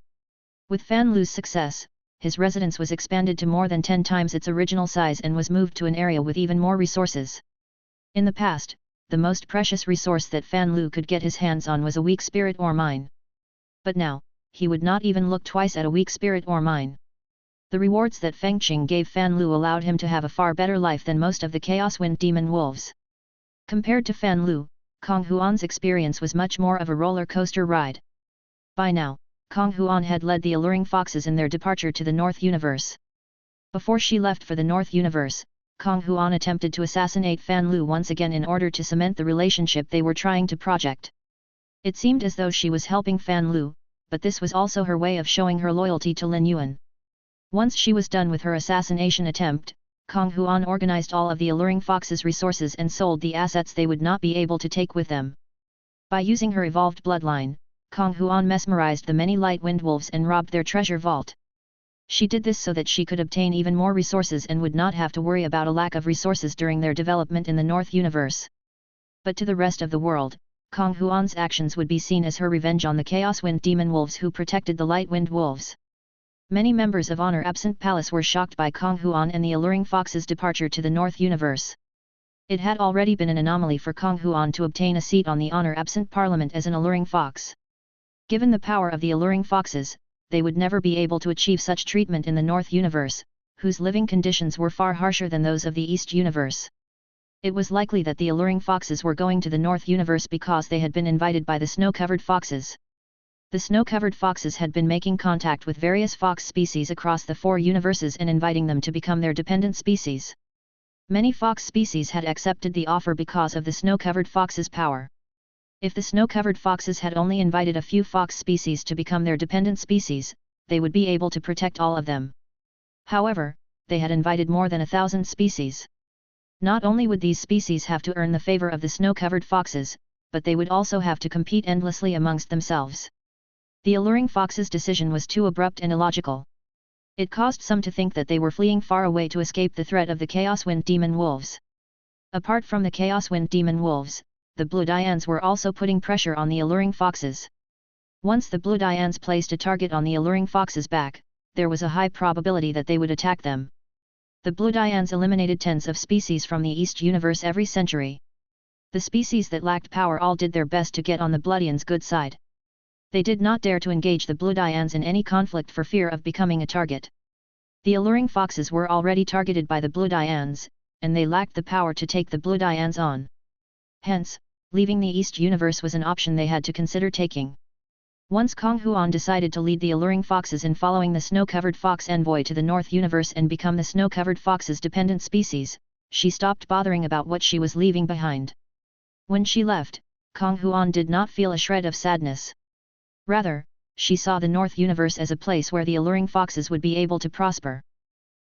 With Fan Lu's success, his residence was expanded to more than 10 times its original size and was moved to an area with even more resources. In the past, the most precious resource that Fan Lu could get his hands on was a weak spirit ore mine. But now, he would not even look twice at a weak spirit ore mine. The rewards that Fengqing gave Fan Lu allowed him to have a far better life than most of the Chaos Wind Demon Wolves. Compared to Fan Lu, Kong Huan's experience was much more of a roller coaster ride. By now, Kong Huan had led the Alluring Foxes in their departure to the North Universe. Before she left for the North Universe, Kong Huan attempted to assassinate Fan Lu once again in order to cement the relationship they were trying to project. It seemed as though she was helping Fan Lu, but this was also her way of showing her loyalty to Lin Yuan. Once she was done with her assassination attempt, Kong Huan organized all of the Alluring Foxes' resources and sold the assets they would not be able to take with them. By using her evolved bloodline, Kong Huan mesmerized the many Light Wind Wolves and robbed their treasure vault. She did this so that she could obtain even more resources and would not have to worry about a lack of resources during their development in the North Universe. But to the rest of the world, Kong Huan's actions would be seen as her revenge on the Chaos Wind Demon Wolves who protected the Light Wind Wolves. Many members of Honor Absent Palace were shocked by Kong Huan and the Alluring Fox's departure to the North Universe. It had already been an anomaly for Kong Huan to obtain a seat on the Honor Absent Parliament as an Alluring Fox. Given the power of the Alluring Foxes, they would never be able to achieve such treatment in the North Universe, whose living conditions were far harsher than those of the East Universe. It was likely that the Alluring Foxes were going to the North Universe because they had been invited by the Snow-Covered Foxes. The Snow-Covered Foxes had been making contact with various fox species across the 4 universes and inviting them to become their dependent species. Many fox species had accepted the offer because of the Snow-Covered Foxes' power. If the Snow-Covered Foxes had only invited a few fox species to become their dependent species, they would be able to protect all of them. However, they had invited more than 1,000 species. Not only would these species have to earn the favor of the Snow-Covered Foxes, but they would also have to compete endlessly amongst themselves. The Alluring Fox's decision was too abrupt and illogical. It caused some to think that they were fleeing far away to escape the threat of the Chaos Wind Demon Wolves. Apart from the Chaos Wind Demon Wolves, the Blue Dians were also putting pressure on the Alluring Foxes. Once the Blue Dians placed a target on the Alluring Foxes' back, there was a high probability that they would attack them. The Blue Dians eliminated tens of species from the East Universe every century. The species that lacked power all did their best to get on the Bloodians' good side. They did not dare to engage the Blue Dians in any conflict for fear of becoming a target. The Alluring Foxes were already targeted by the Blue Dians, and they lacked the power to take the Blue Dians on. Hence, leaving the East Universe was an option they had to consider taking. Once Kong Huan decided to lead the Alluring Foxes in following the Snow-Covered Fox envoy to the North Universe and become the Snow-Covered Fox's dependent species, she stopped bothering about what she was leaving behind. When she left, Kong Huan did not feel a shred of sadness. Rather, she saw the North Universe as a place where the Alluring Foxes would be able to prosper.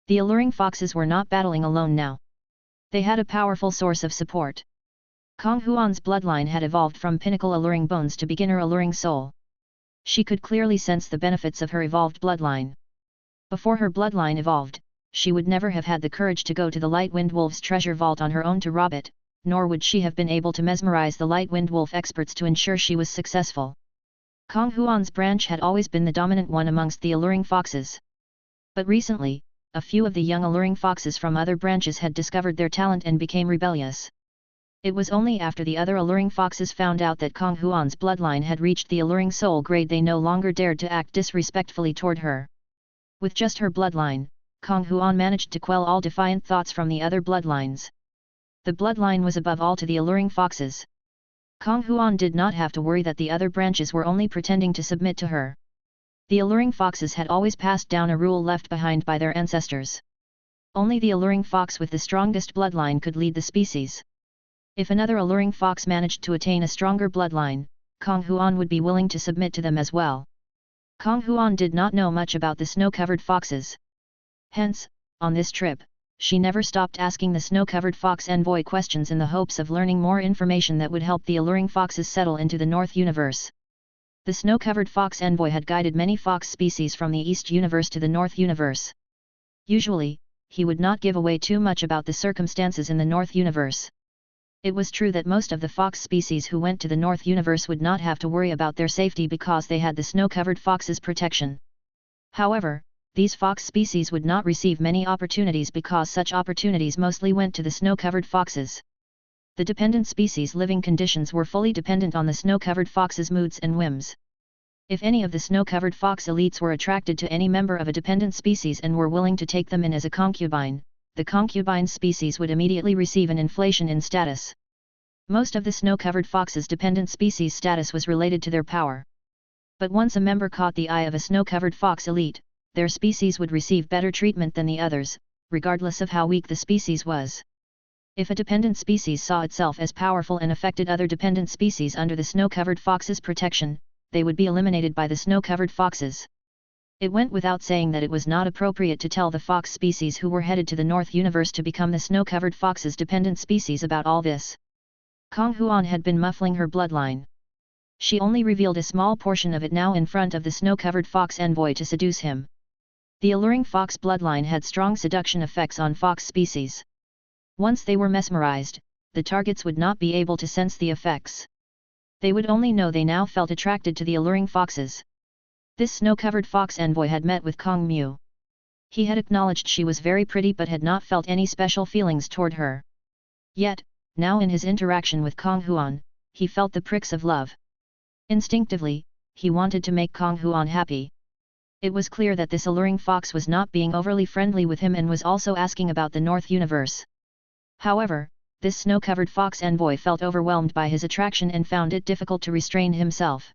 The Alluring Foxes were not battling alone now. They had a powerful source of support. Kong Huan's bloodline had evolved from Pinnacle Alluring Bones to Beginner Alluring Soul. She could clearly sense the benefits of her evolved bloodline. Before her bloodline evolved, she would never have had the courage to go to the Light Wind Wolf's treasure vault on her own to rob it, nor would she have been able to mesmerize the Light Wind Wolf experts to ensure she was successful. Kong Huan's branch had always been the dominant one amongst the Alluring Foxes. But recently, a few of the young Alluring Foxes from other branches had discovered their talent and became rebellious. It was only after the other Alluring Foxes found out that Kong Huan's bloodline had reached the Alluring Soul grade they no longer dared to act disrespectfully toward her. With just her bloodline, Kong Huan managed to quell all defiant thoughts from the other bloodlines. The bloodline was above all to the Alluring Foxes. Kong Huan did not have to worry that the other branches were only pretending to submit to her. The Alluring Foxes had always passed down a rule left behind by their ancestors. Only the Alluring Fox with the strongest bloodline could lead the species. If another Alluring Fox managed to attain a stronger bloodline, Kong Huan would be willing to submit to them as well. Kong Huan did not know much about the Snow-Covered Foxes. Hence, on this trip, she never stopped asking the Snow-Covered Fox envoy questions in the hopes of learning more information that would help the Alluring Foxes settle into the North Universe. The Snow-Covered Fox envoy had guided many fox species from the East Universe to the North Universe. Usually, he would not give away too much about the circumstances in the North Universe. It was true that most of the fox species who went to the North Universe would not have to worry about their safety because they had the Snow-Covered Fox's protection. However, these fox species would not receive many opportunities because such opportunities mostly went to the Snow-Covered Foxes. The dependent species' living conditions were fully dependent on the snow-covered fox's moods and whims. If any of the snow-covered fox elites were attracted to any member of a dependent species and were willing to take them in as a concubine, the concubine species would immediately receive an inflation in status. Most of the snow-covered fox's dependent species status was related to their power. But once a member caught the eye of a snow-covered fox elite, their species would receive better treatment than the others, regardless of how weak the species was. If a dependent species saw itself as powerful and affected other dependent species under the snow-covered fox's protection, they would be eliminated by the snow-covered foxes. It went without saying that it was not appropriate to tell the fox species who were headed to the North Universe to become the snow-covered fox's dependent species about all this. Kong Huan had been muffling her bloodline. She only revealed a small portion of it now in front of the snow-covered fox envoy to seduce him. The alluring fox bloodline had strong seduction effects on fox species. Once they were mesmerized, the targets would not be able to sense the effects. They would only know they now felt attracted to the alluring foxes. This snow-covered fox envoy had met with Kong Mu. He had acknowledged she was very pretty but had not felt any special feelings toward her. Yet, now in his interaction with Kong Huan, he felt the pricks of love. Instinctively, he wanted to make Kong Huan happy. It was clear that this alluring fox was not being overly friendly with him and was also asking about the North Universe. However, this snow-covered fox envoy felt overwhelmed by his attraction and found it difficult to restrain himself.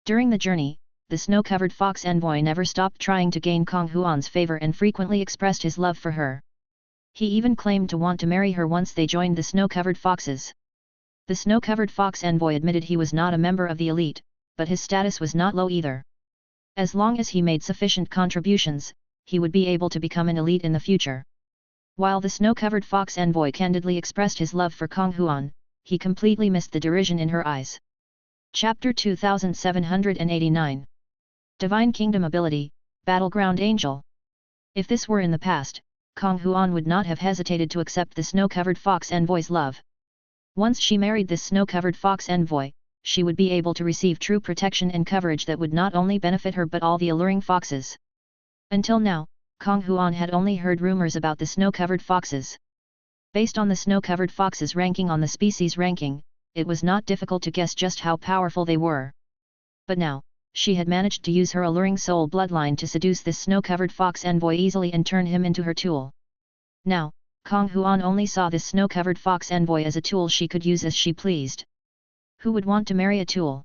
During the journey, the snow-covered fox envoy never stopped trying to gain Kong Huan's favor and frequently expressed his love for her. He even claimed to want to marry her once they joined the snow-covered foxes. The snow-covered fox envoy admitted he was not a member of the elite, but his status was not low either. As long as he made sufficient contributions, he would be able to become an elite in the future. While the snow-covered fox envoy candidly expressed his love for Kong Huan, he completely missed the derision in her eyes. Chapter 2789. Divine Kingdom Ability, Battleground Angel. If this were in the past, Kong Huan would not have hesitated to accept the snow-covered fox envoy's love. Once she married this snow-covered fox envoy, she would be able to receive true protection and coverage that would not only benefit her but all the alluring foxes. Until now, Kong Huan had only heard rumors about the snow-covered foxes. Based on the snow-covered foxes' ranking on the species ranking, it was not difficult to guess just how powerful they were. But now, she had managed to use her alluring soul bloodline to seduce this snow-covered fox envoy easily and turn him into her tool. Now, Kong Huan only saw this snow-covered fox envoy as a tool she could use as she pleased. Who would want to marry a tool?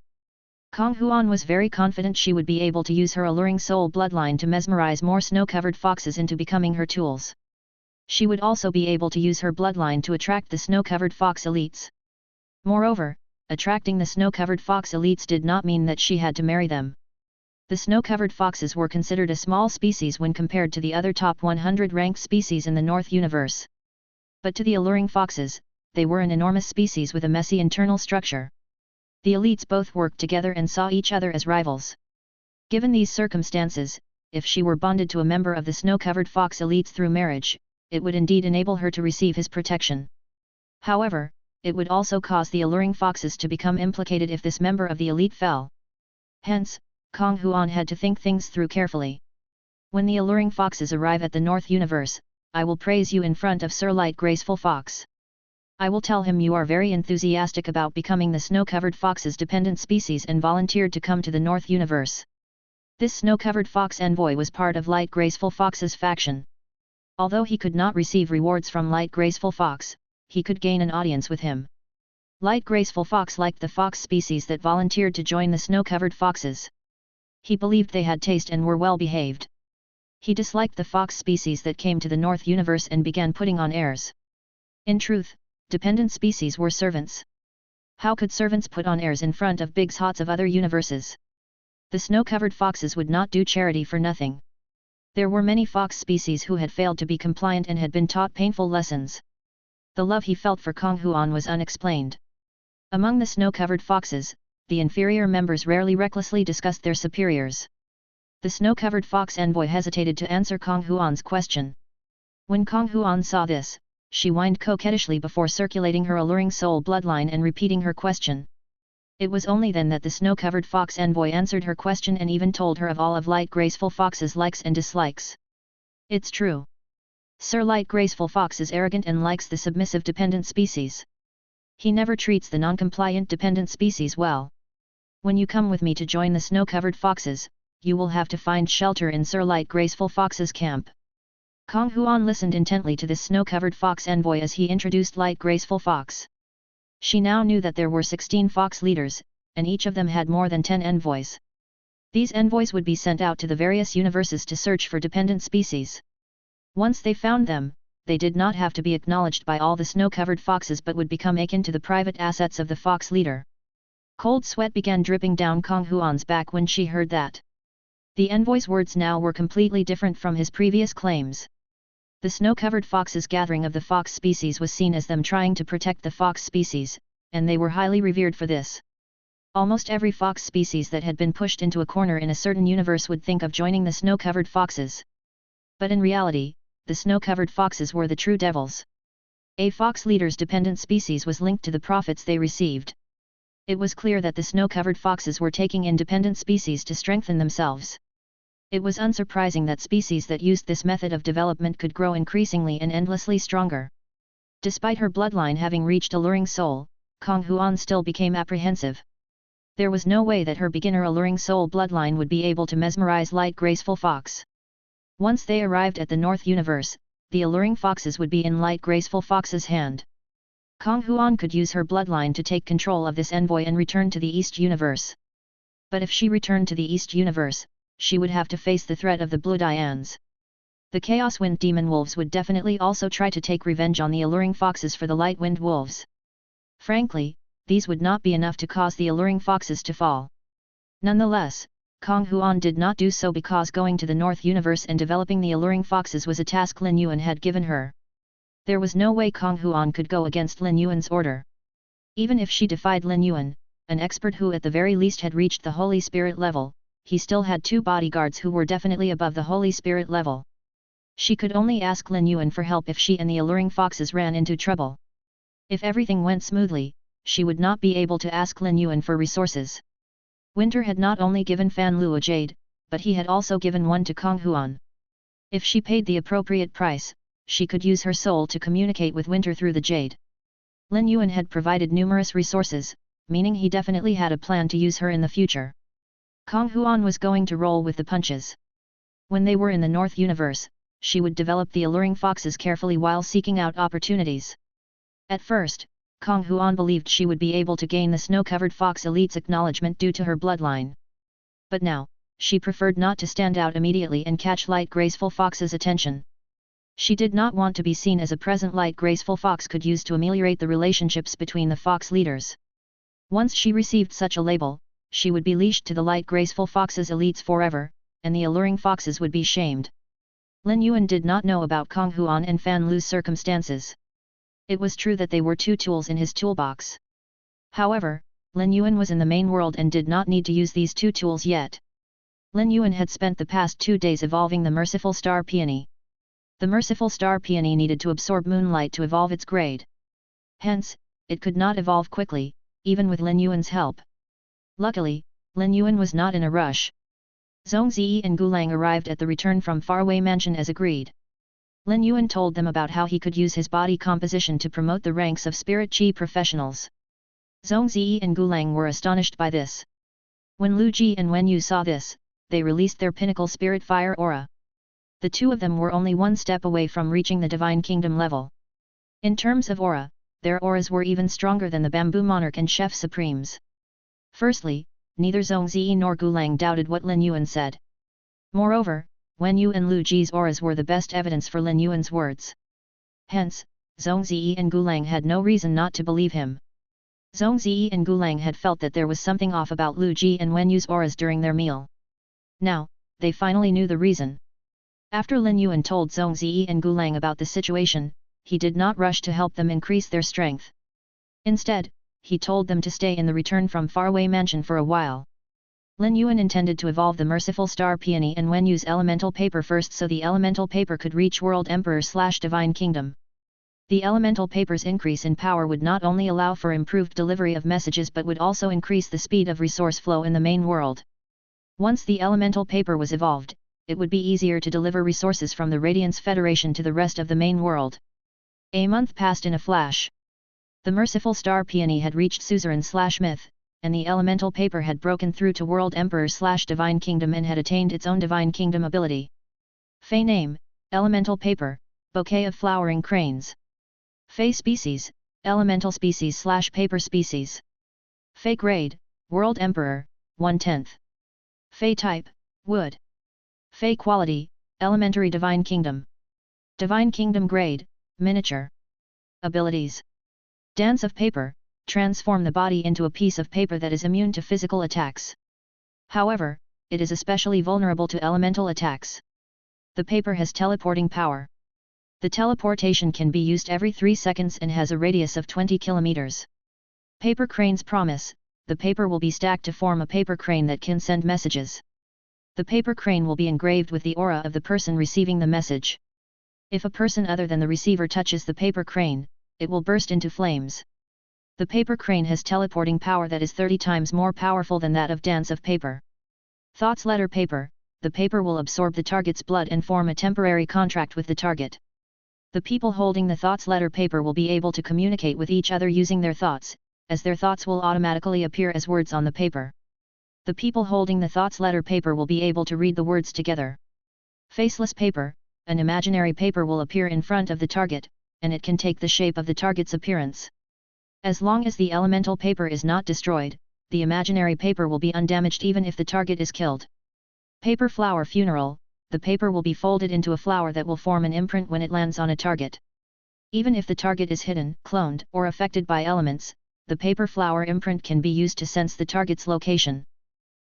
Kong Huan was very confident she would be able to use her alluring soul bloodline to mesmerize more snow-covered foxes into becoming her tools. She would also be able to use her bloodline to attract the snow-covered fox elites. Moreover, attracting the snow-covered fox elites did not mean that she had to marry them. The snow-covered foxes were considered a small species when compared to the other top 100 ranked species in the North Universe. But to the alluring foxes, they were an enormous species with a messy internal structure. The elites both worked together and saw each other as rivals. Given these circumstances, if she were bonded to a member of the snow-covered fox elites through marriage, it would indeed enable her to receive his protection. However, it would also cause the alluring foxes to become implicated if this member of the elite fell. Hence, Kong Huan had to think things through carefully. When the alluring foxes arrive at the North Universe, I will praise you in front of Sir Light Graceful Fox. I will tell him you are very enthusiastic about becoming the snow-covered fox's dependent species and volunteered to come to the North Universe. This snow-covered fox envoy was part of Light Graceful Fox's faction. Although he could not receive rewards from Light Graceful Fox, he could gain an audience with him. Light Graceful Fox liked the fox species that volunteered to join the snow-covered foxes. He believed they had taste and were well behaved. He disliked the fox species that came to the North Universe and began putting on airs. In truth, dependent species were servants. How could servants put on airs in front of big hots of other universes? The snow-covered foxes would not do charity for nothing. There were many fox species who had failed to be compliant and had been taught painful lessons. The love he felt for Kong Huan was unexplained. Among the snow-covered foxes, the inferior members rarely recklessly discussed their superiors. The snow-covered fox envoy hesitated to answer Kong Huan's question. When Kong Huan saw this, she whined coquettishly before circulating her alluring soul bloodline and repeating her question. It was only then that the snow-covered fox envoy answered her question and even told her of all of Light Graceful Fox's likes and dislikes. It's true. Sir Light Graceful Fox is arrogant and likes the submissive dependent species. He never treats the non-compliant dependent species well. When you come with me to join the snow-covered foxes, you will have to find shelter in Sir Light Graceful Fox's camp. Kong Huan listened intently to this snow-covered fox envoy as he introduced Light Graceful Fox. She now knew that there were 16 fox leaders, and each of them had more than 10 envoys. These envoys would be sent out to the various universes to search for dependent species. Once they found them, they did not have to be acknowledged by all the snow-covered foxes but would become akin to the private assets of the fox leader. Cold sweat began dripping down Kong Huan's back when she heard that. The envoy's words now were completely different from his previous claims. The snow-covered foxes' gathering of the fox species was seen as them trying to protect the fox species, and they were highly revered for this. Almost every fox species that had been pushed into a corner in a certain universe would think of joining the snow-covered foxes. But in reality, the snow-covered foxes were the true devils. A fox leader's dependent species was linked to the profits they received. It was clear that the snow-covered foxes were taking in dependent species to strengthen themselves. It was unsurprising that species that used this method of development could grow increasingly and endlessly stronger. Despite her bloodline having reached alluring soul, Kong Huan still became apprehensive. There was no way that her beginner alluring soul bloodline would be able to mesmerize Light Graceful Fox. Once they arrived at the North Universe, the alluring foxes would be in Light Graceful Fox's hand. Kong Huan could use her bloodline to take control of this envoy and return to the East Universe. But if she returned to the East Universe, she would have to face the threat of the Blue Dians. The Chaos Wind Demon Wolves would definitely also try to take revenge on the alluring foxes for the Light Wind Wolves. Frankly, these would not be enough to cause the alluring foxes to fall. Nonetheless, Kong Huan did not do so because going to the North Universe and developing the alluring foxes was a task Lin Yuan had given her. There was no way Kong Huan could go against Lin Yuan's order. Even if she defied Lin Yuan, an expert who at the very least had reached the Holy Spirit level, he still had 2 bodyguards who were definitely above the Holy Spirit level. She could only ask Lin Yuan for help if she and the alluring foxes ran into trouble. If everything went smoothly, she would not be able to ask Lin Yuan for resources. Winter had not only given Fan Lu a jade, but he had also given one to Kong Huan. If she paid the appropriate price, she could use her soul to communicate with Winter through the jade. Lin Yuan had provided numerous resources, meaning he definitely had a plan to use her in the future. Kong Huan was going to roll with the punches. When they were in the North Universe, she would develop the alluring foxes carefully while seeking out opportunities. At first, Kong Huan believed she would be able to gain the snow-covered fox elite's acknowledgement due to her bloodline. But now, she preferred not to stand out immediately and catch Light Graceful Fox's attention. She did not want to be seen as a present Light Graceful Fox could use to ameliorate the relationships between the fox leaders. Once she received such a label, she would be leashed to the Light Graceful Fox's elites forever, and the alluring foxes would be shamed. Lin Yuan did not know about Kong Huan and Fan Lu's circumstances. It was true that they were 2 tools in his toolbox. However, Lin Yuan was in the main world and did not need to use these 2 tools yet. Lin Yuan had spent the past 2 days evolving the Merciful Star Peony. The Merciful Star Peony needed to absorb moonlight to evolve its grade. Hence, it could not evolve quickly, even with Lin Yuan's help. Luckily, Lin Yuan was not in a rush. Zhong Ziyi and Gulang arrived at the return from faraway mansion as agreed. Lin Yuan told them about how he could use his body composition to promote the ranks of spirit chi professionals. Zhong Ziyi and Gulang were astonished by this. When Lu Ji and Wen Yu saw this, they released their pinnacle spirit fire aura. The 2 of them were only 1 step away from reaching the Divine Kingdom level. In terms of aura, their auras were even stronger than the Bamboo Monarch and Chef Supremes. Firstly, neither Zhong Ziyi nor Gulang doubted what Lin Yuan said. Moreover, Wen Yu and Lu Ji's auras were the best evidence for Lin Yuan's words. Hence, Zhong Ziyi and Gulang had no reason not to believe him. Zhong Ziyi and Gulang had felt that there was something off about Lu Ji and Wen Yu's auras during their meal. Now, they finally knew the reason. After Lin Yuan told Zhong Ziyi and Gulang about the situation, he did not rush to help them increase their strength. Instead, he told them to stay in the return from faraway mansion for a while. Lin Yuan intended to evolve the Merciful Star Peony and Wen Yu's elemental paper first so the elemental paper could reach World Emperor/Divine Kingdom. The elemental paper's increase in power would not only allow for improved delivery of messages but would also increase the speed of resource flow in the main world. Once the elemental paper was evolved, it would be easier to deliver resources from the Radiance Federation to the rest of the main world. A month passed in a flash. The merciful star peony had reached suzerain/myth, and the elemental paper had broken through to world emperor/divine kingdom and had attained its own divine kingdom ability. Fey name, elemental paper, bouquet of flowering cranes. Fey species, elemental species/paper species. Fey grade, world emperor, 1/10. Fey type, wood. Fey quality, elementary divine kingdom. Divine kingdom grade, miniature. Abilities. Dance of paper, transform the body into a piece of paper that is immune to physical attacks. However, it is especially vulnerable to elemental attacks. The paper has teleporting power. The teleportation can be used every 3 seconds and has a radius of 20 kilometers. Paper crane's promise, the paper will be stacked to form a paper crane that can send messages. The paper crane will be engraved with the aura of the person receiving the message. If a person other than the receiver touches the paper crane, it will burst into flames. The paper crane has teleporting power that is 30 times more powerful than that of dance of paper. Thoughts letter paper, the paper will absorb the target's blood and form a temporary contract with the target. The people holding the thoughts letter paper will be able to communicate with each other using their thoughts, as their thoughts will automatically appear as words on the paper. The people holding the thoughts letter paper will be able to read the words together. Faceless paper, an imaginary paper will appear in front of the target, and it can take the shape of the target's appearance. As long as the elemental paper is not destroyed, the imaginary paper will be undamaged even if the target is killed. Paper flower funeral, the paper will be folded into a flower that will form an imprint when it lands on a target. Even if the target is hidden, cloned, or affected by elements, the paper flower imprint can be used to sense the target's location.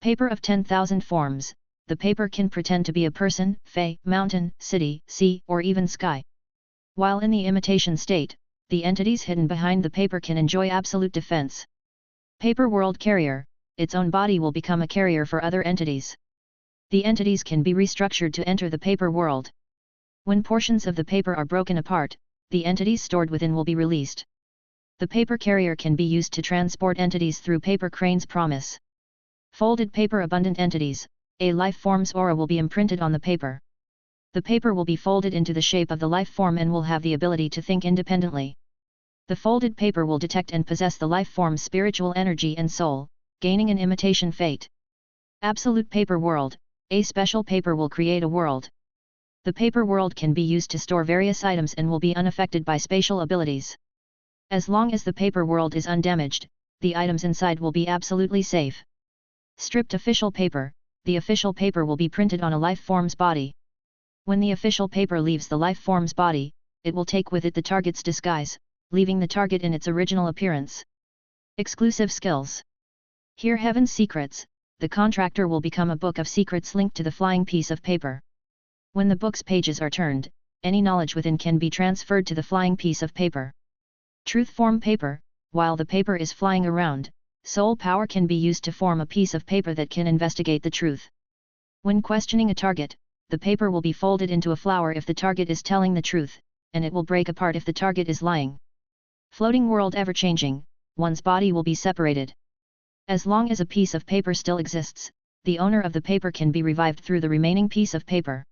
Paper of 10,000 forms, the paper can pretend to be a person, fey, mountain, city, sea, or even sky. While in the imitation state, the entities hidden behind the paper can enjoy absolute defense. Paper world carrier, its own body will become a carrier for other entities. The entities can be restructured to enter the paper world. When portions of the paper are broken apart, the entities stored within will be released. The paper carrier can be used to transport entities through paper crane's promise. Folded paper abundant entities, a life form's aura will be imprinted on the paper. The paper will be folded into the shape of the life form and will have the ability to think independently. The folded paper will detect and possess the life form's spiritual energy and soul, gaining an imitation fate. Absolute paper world, a special paper will create a world. The paper world can be used to store various items and will be unaffected by spatial abilities. As long as the paper world is undamaged, the items inside will be absolutely safe. Stripped official paper, the official paper will be printed on a life form's body. When the official paper leaves the life form's body, it will take with it the target's disguise, leaving the target in its original appearance. Exclusive skills. Hear Heaven's Secrets, the contractor will become a book of secrets linked to the flying piece of paper. When the book's pages are turned, any knowledge within can be transferred to the flying piece of paper. Truth form paper, while the paper is flying around, soul power can be used to form a piece of paper that can investigate the truth. When questioning a target, the paper will be folded into a flower if the target is telling the truth, and it will break apart if the target is lying. Floating world ever-changing, one's body will be separated. As long as a piece of paper still exists, the owner of the paper can be revived through the remaining piece of paper.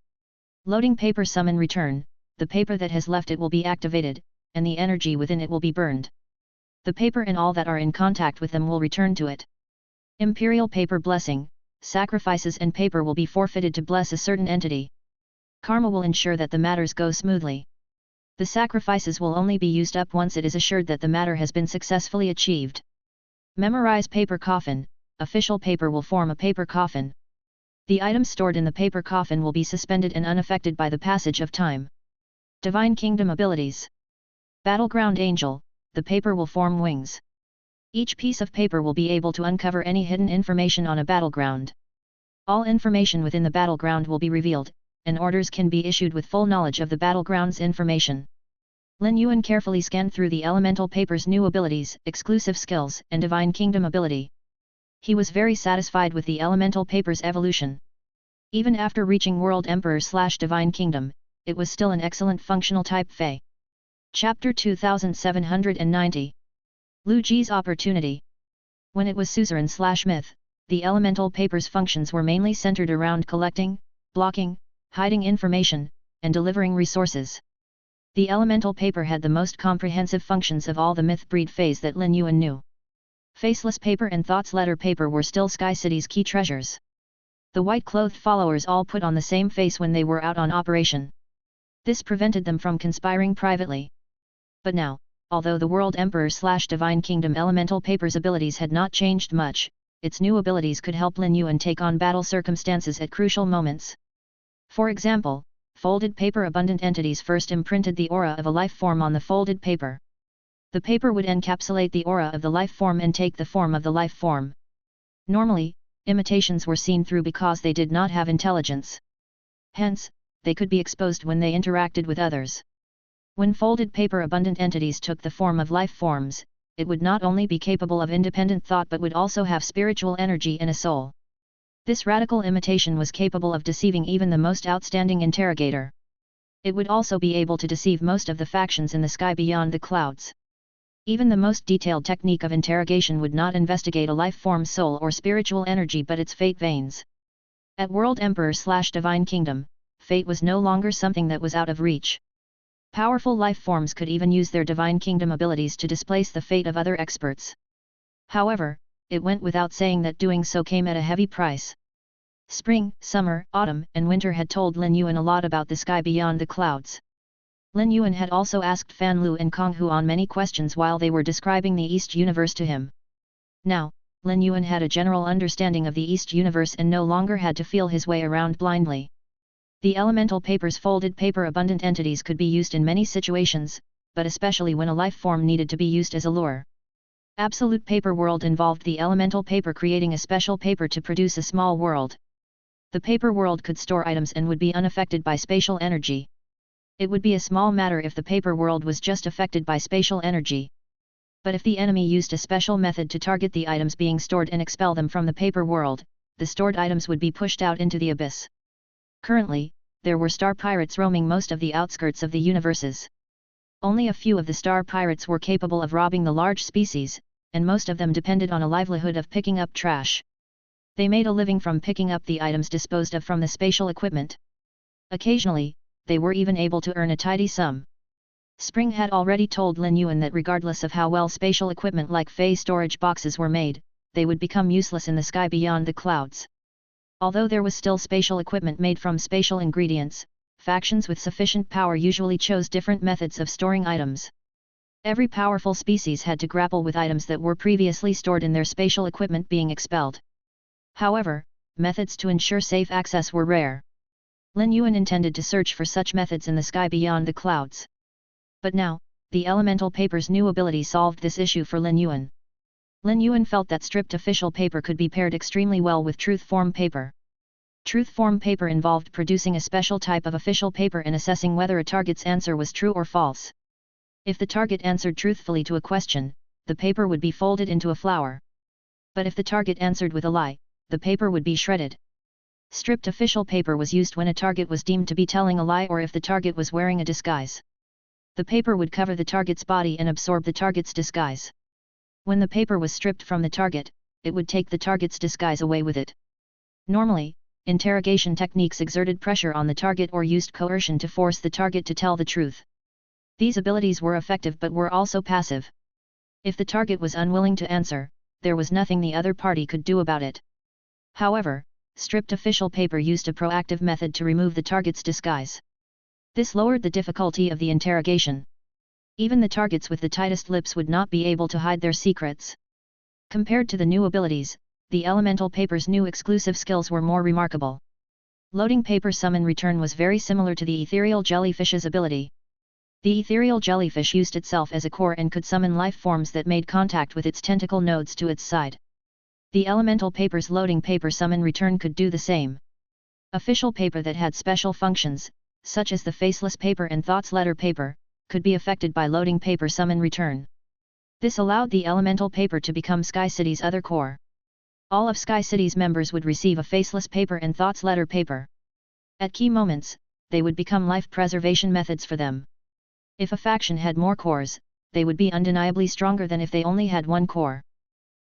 Loading paper summon return, the paper that has left it will be activated, and the energy within it will be burned. The paper and all that are in contact with them will return to it. Imperial paper blessing, sacrifices and paper will be forfeited to bless a certain entity. Karma will ensure that the matters go smoothly. The sacrifices will only be used up once it is assured that the matter has been successfully achieved. Memorize paper coffin, official paper will form a paper coffin. The items stored in the paper coffin will be suspended and unaffected by the passage of time. Divine Kingdom abilities. Battleground Angel, the paper will form wings. Each piece of paper will be able to uncover any hidden information on a battleground. All information within the battleground will be revealed, and orders can be issued with full knowledge of the battleground's information. Lin Yuan carefully scanned through the elemental paper's new abilities, exclusive skills, and divine kingdom ability. He was very satisfied with the elemental paper's evolution. Even after reaching World Emperor/Divine Kingdom, it was still an excellent functional type Fey. Chapter 2790. Lu Ji's Opportunity. When it was suzerain/myth, the elemental paper's functions were mainly centered around collecting, blocking, hiding information, and delivering resources. The elemental paper had the most comprehensive functions of all the myth-breed feys that Lin Yuan knew. Faceless paper and thoughts letter paper were still Sky City's key treasures. The white-clothed followers all put on the same face when they were out on operation. This prevented them from conspiring privately. But now, although the World Emperor/Divine Kingdom elemental paper's abilities had not changed much, its new abilities could help Lin Yuan take on battle circumstances at crucial moments. For example, folded paper abundant entities first imprinted the aura of a life form on the folded paper. The paper would encapsulate the aura of the life form and take the form of the life form. Normally, imitations were seen through because they did not have intelligence. Hence, they could be exposed when they interacted with others. When folded paper abundant entities took the form of life forms, it would not only be capable of independent thought but would also have spiritual energy and a soul. This radical imitation was capable of deceiving even the most outstanding interrogator. It would also be able to deceive most of the factions in the sky beyond the clouds. Even the most detailed technique of interrogation would not investigate a life form's soul or spiritual energy but its fate veins. At World Emperor/Divine Kingdom, fate was no longer something that was out of reach. Powerful life forms could even use their Divine Kingdom abilities to displace the fate of other experts. However, it went without saying that doing so came at a heavy price. Spring, summer, autumn, and winter had told Lin Yuan a lot about the sky beyond the clouds. Lin Yuan had also asked Fan Lu and Kong Huan many questions while they were describing the East Universe to him. Now, Lin Yuan had a general understanding of the East Universe and no longer had to feel his way around blindly. The elemental paper's folded paper abundant entities could be used in many situations, but especially when a life form needed to be used as a lure. Absolute paper world involved the elemental paper creating a special paper to produce a small world. The paper world could store items and would be unaffected by spatial energy. It would be a small matter if the paper world was just affected by spatial energy. But if the enemy used a special method to target the items being stored and expel them from the paper world, the stored items would be pushed out into the abyss. Currently, there were star pirates roaming most of the outskirts of the universes. Only a few of the star pirates were capable of robbing the large species, and most of them depended on a livelihood of picking up trash. They made a living from picking up the items disposed of from the spatial equipment. Occasionally, they were even able to earn a tidy sum. Spring had already told Lin Yuan that regardless of how well spatial equipment like fey storage boxes were made, they would become useless in the sky beyond the clouds. Although there was still spatial equipment made from spatial ingredients, factions with sufficient power usually chose different methods of storing items. Every powerful species had to grapple with items that were previously stored in their spatial equipment being expelled. However, methods to ensure safe access were rare. Lin Yuan intended to search for such methods in the sky beyond the clouds. But now, the elemental paper's new ability solved this issue for Lin Yuan. Lin Yuan felt that stripped official paper could be paired extremely well with truth form paper. Truth form paper involved producing a special type of official paper and assessing whether a target's answer was true or false. If the target answered truthfully to a question, the paper would be folded into a flower. But if the target answered with a lie, the paper would be shredded. Stripped official paper was used when a target was deemed to be telling a lie or if the target was wearing a disguise. The paper would cover the target's body and absorb the target's disguise. When the paper was stripped from the target, it would take the target's disguise away with it. Normally, interrogation techniques exerted pressure on the target or used coercion to force the target to tell the truth. These abilities were effective but were also passive. If the target was unwilling to answer, there was nothing the other party could do about it. However, stripped official paper used a proactive method to remove the target's disguise. This lowered the difficulty of the interrogation. Even the targets with the tightest lips would not be able to hide their secrets. Compared to the new abilities, the elemental paper's new exclusive skills were more remarkable. Loading paper summon return was very similar to the ethereal jellyfish's ability. The ethereal jellyfish used itself as a core and could summon life forms that made contact with its tentacle nodes to its side. The elemental paper's loading paper summon return could do the same. Official paper that had special functions, such as the faceless paper and thoughts letter paper, could be affected by loading paper summon return. This allowed the elemental paper to become Sky City's other core. All of Sky City's members would receive a faceless paper and thoughts letter paper. At key moments, they would become life preservation methods for them. If a faction had more cores, they would be undeniably stronger than if they only had one core.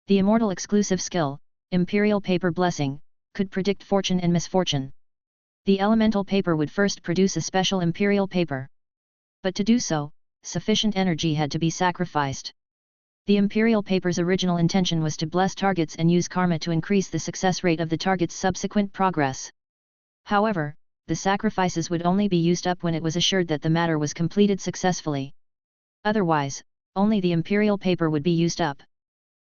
The immortal exclusive skill, Imperial Paper Blessing, could predict fortune and misfortune. The elemental paper would first produce a special imperial paper. But to do so, sufficient energy had to be sacrificed. The imperial paper's original intention was to bless targets and use karma to increase the success rate of the target's subsequent progress. However, the sacrifices would only be used up when it was assured that the matter was completed successfully. Otherwise, only the imperial paper would be used up.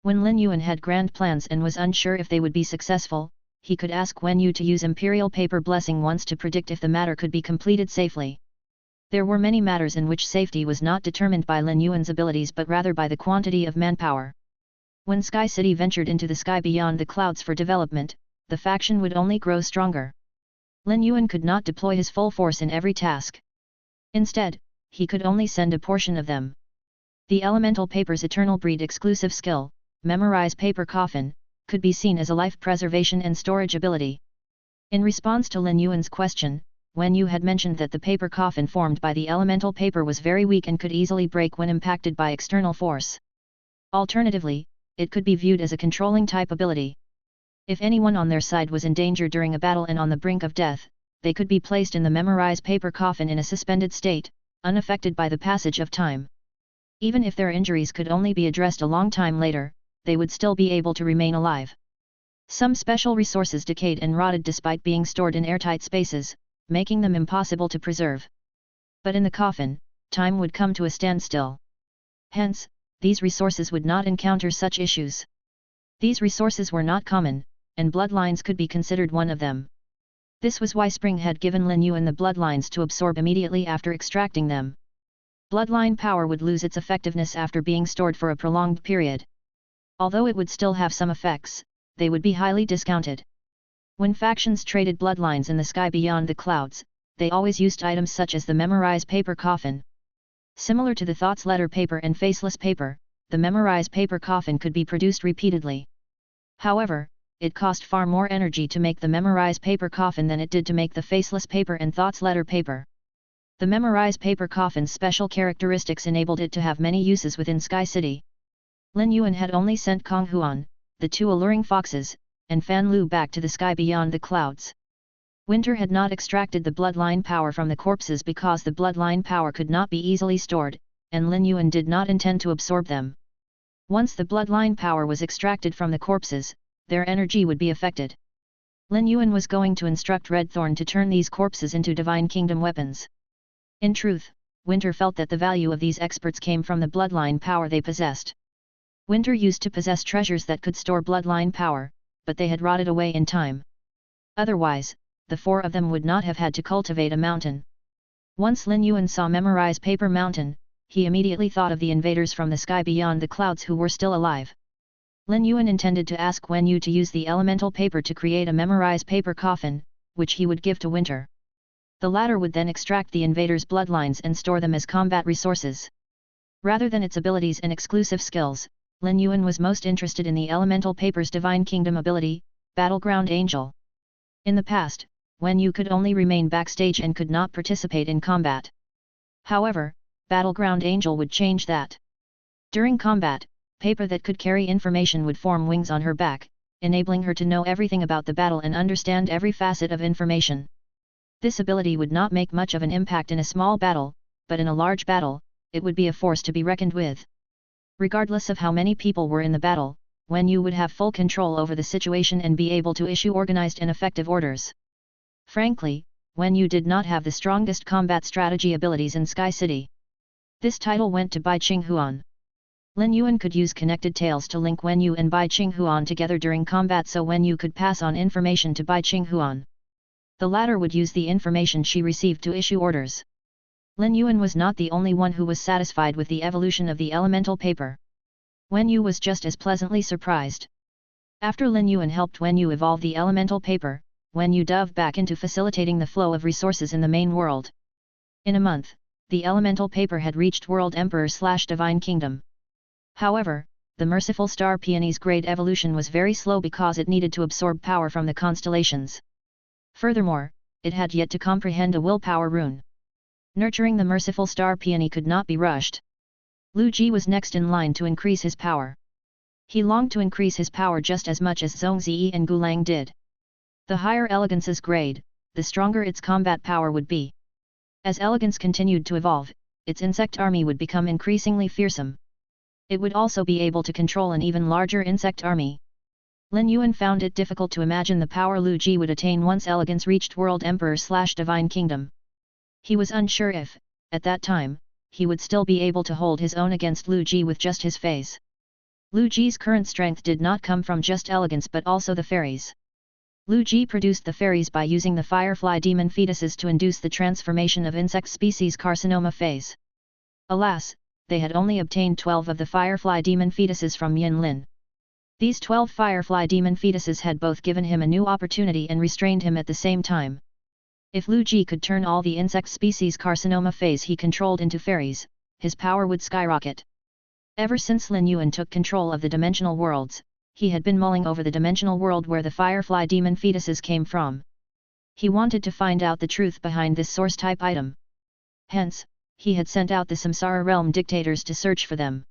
When Lin Yuan had grand plans and was unsure if they would be successful, he could ask Wen Yu to use imperial paper blessing once to predict if the matter could be completed safely. There were many matters in which safety was not determined by Lin Yuan's abilities but rather by the quantity of manpower. When Sky City ventured into the sky beyond the clouds for development, the faction would only grow stronger. Lin Yuan could not deploy his full force in every task. Instead, he could only send a portion of them. The elemental paper's eternal breed exclusive skill, memorize paper coffin, could be seen as a life preservation and storage ability. In response to Lin Yuan's question, Wen Yu had mentioned that the paper coffin formed by the elemental paper was very weak and could easily break when impacted by external force. Alternatively, it could be viewed as a controlling type ability. If anyone on their side was in danger during a battle and on the brink of death, they could be placed in the memorize paper coffin in a suspended state, unaffected by the passage of time. Even if their injuries could only be addressed a long time later, they would still be able to remain alive. Some special resources decayed and rotted despite being stored in airtight spaces, making them impossible to preserve. But in the coffin, time would come to a standstill. Hence, these resources would not encounter such issues. These resources were not common, and bloodlines could be considered one of them. This was why Spring had given Lin Yuan the bloodlines to absorb immediately after extracting them. Bloodline power would lose its effectiveness after being stored for a prolonged period. Although it would still have some effects, they would be highly discounted. When factions traded bloodlines in the sky beyond the clouds, they always used items such as the memorize paper coffin. Similar to the thoughts letter paper and faceless paper, the memorize paper coffin could be produced repeatedly. However, it cost far more energy to make the memorize paper coffin than it did to make the faceless paper and thoughts letter paper. The memorize paper coffin's special characteristics enabled it to have many uses within Sky City. Lin Yuan had only sent Kong Huan, the two alluring foxes, and Fan Lu back to the sky beyond the clouds. Winter had not extracted the bloodline power from the corpses because the bloodline power could not be easily stored, and Lin Yuan did not intend to absorb them. Once the bloodline power was extracted from the corpses, their energy would be affected. Lin Yuan was going to instruct Redthorn to turn these corpses into Divine Kingdom weapons. In truth, Winter felt that the value of these experts came from the bloodline power they possessed. Winter used to possess treasures that could store bloodline power, but they had rotted away in time. Otherwise, the four of them would not have had to cultivate a mountain. Once Lin Yuan saw memorize paper mountain, he immediately thought of the invaders from the sky beyond the clouds who were still alive. Lin Yuan intended to ask Wen Yu to use the elemental paper to create a memorize paper coffin, which he would give to Winter. The latter would then extract the invaders' bloodlines and store them as combat resources. Rather than its abilities and exclusive skills, Lin Yuan was most interested in the elemental paper's Divine Kingdom ability, Battleground Angel. In the past, Wen Yu could only remain backstage and could not participate in combat. However, Battleground Angel would change that. During combat, paper that could carry information would form wings on her back, enabling her to know everything about the battle and understand every facet of information. This ability would not make much of an impact in a small battle, but in a large battle, it would be a force to be reckoned with. Regardless of how many people were in the battle, Wen Yu would have full control over the situation and be able to issue organized and effective orders. Frankly, Wen Yu did not have the strongest combat strategy abilities in Sky City. This title went to Bai Qinghuan. Lin Yuan could use connected tails to link Wen Yu and Bai Qinghuan together during combat so Wen Yu could pass on information to Bai Qinghuan. The latter would use the information she received to issue orders. Lin Yuan was not the only one who was satisfied with the evolution of the elemental paper. Wen Yu was just as pleasantly surprised. After Lin Yuan helped Wen Yu evolve the elemental paper, Wen Yu dove back into facilitating the flow of resources in the main world. In a month, the elemental paper had reached World Emperor/Divine Kingdom. However, the merciful star peony's grade evolution was very slow because it needed to absorb power from the constellations. Furthermore, it had yet to comprehend a willpower rune. Nurturing the merciful star peony could not be rushed. Lu Ji was next in line to increase his power. He longed to increase his power just as much as Zhongzi and Gulang did. The higher Elegance's grade, the stronger its combat power would be. As Elegance continued to evolve, its insect army would become increasingly fearsome. It would also be able to control an even larger insect army. Lin Yuan found it difficult to imagine the power Lu Ji would attain once elegance reached World Emperor/Divine Kingdom. He was unsure if, at that time, he would still be able to hold his own against Lu Ji with just his feys. Lu Ji's current strength did not come from just elegance but also the fairies. Lu Ji produced the fairies by using the firefly demon fetuses to induce the transformation of insect species carcinoma feys. Alas, they had only obtained 12 of the firefly demon fetuses from Yin Lin. These 12 firefly demon fetuses had both given him a new opportunity and restrained him at the same time. If Lu Ji could turn all the insect species carcinoma feys he controlled into fairies, his power would skyrocket. Ever since Lin Yuan took control of the dimensional worlds, he had been mulling over the dimensional world where the firefly demon fetuses came from. He wanted to find out the truth behind this source-type item. Hence, he had sent out the Samsara realm dictators to search for them.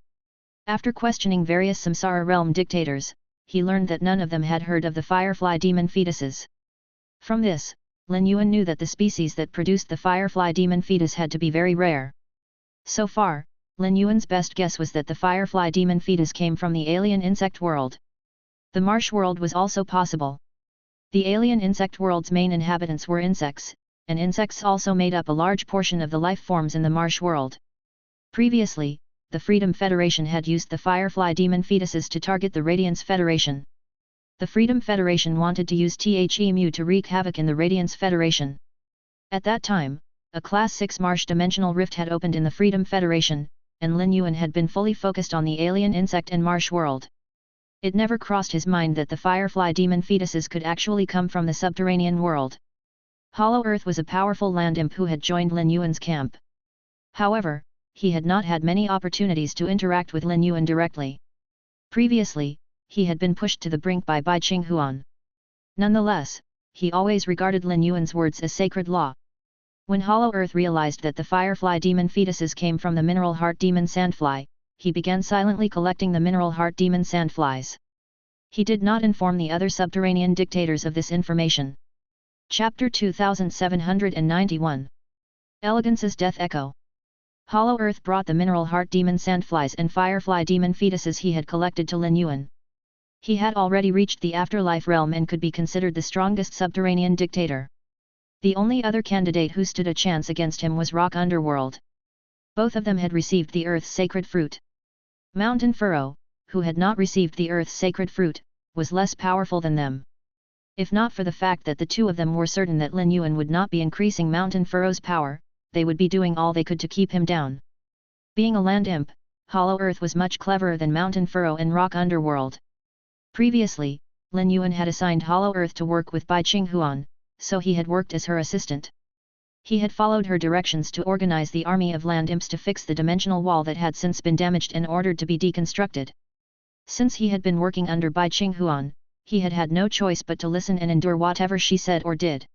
After questioning various Samsara realm dictators, he learned that none of them had heard of the firefly demon fetuses. From this, Lin Yuan knew that the species that produced the firefly demon fetus had to be very rare. So far, Lin Yuan's best guess was that the firefly demon fetus came from the alien insect world. The marsh world was also possible. The alien insect world's main inhabitants were insects, and insects also made up a large portion of the life forms in the marsh world. Previously, the Freedom Federation had used the firefly demon fetuses to target the Radiance Federation. The Freedom Federation wanted to use THEMU to wreak havoc in the Radiance Federation. At that time, a Class 6 Marsh dimensional rift had opened in the Freedom Federation, and Lin Yuan had been fully focused on the alien insect and marsh world. It never crossed his mind that the firefly demon fetuses could actually come from the subterranean world. Hollow Earth was a powerful land imp who had joined Lin Yuan's camp. However, he had not had many opportunities to interact with Lin Yuan directly. Previously, he had been pushed to the brink by Bai Qinghuan. Nonetheless, he always regarded Lin Yuan's words as sacred law. When Hollow Earth realized that the firefly demon fetuses came from the mineral heart demon sandfly, he began silently collecting the mineral heart demon sandflies. He did not inform the other subterranean dictators of this information. Chapter 2791. Elegance's Death Echo. Hollow Earth brought the mineral heart demon sandflies and firefly demon fetuses he had collected to Lin Yuan. He had already reached the afterlife realm and could be considered the strongest subterranean dictator. The only other candidate who stood a chance against him was Rock Underworld. Both of them had received the Earth's sacred fruit. Mountain Furrow, who had not received the Earth's sacred fruit, was less powerful than them. If not for the fact that the two of them were certain that Lin Yuan would not be increasing Mountain Furrow's power, they would be doing all they could to keep him down. Being a land imp, Hollow Earth was much cleverer than Mountain Furrow and Rock Underworld. Previously, Lin Yuan had assigned Hollow Earth to work with Bai Qinghuan, so he had worked as her assistant. He had followed her directions to organize the army of land imps to fix the dimensional wall that had since been damaged and ordered to be deconstructed. Since he had been working under Bai Qinghuan, he had had no choice but to listen and endure whatever she said or did.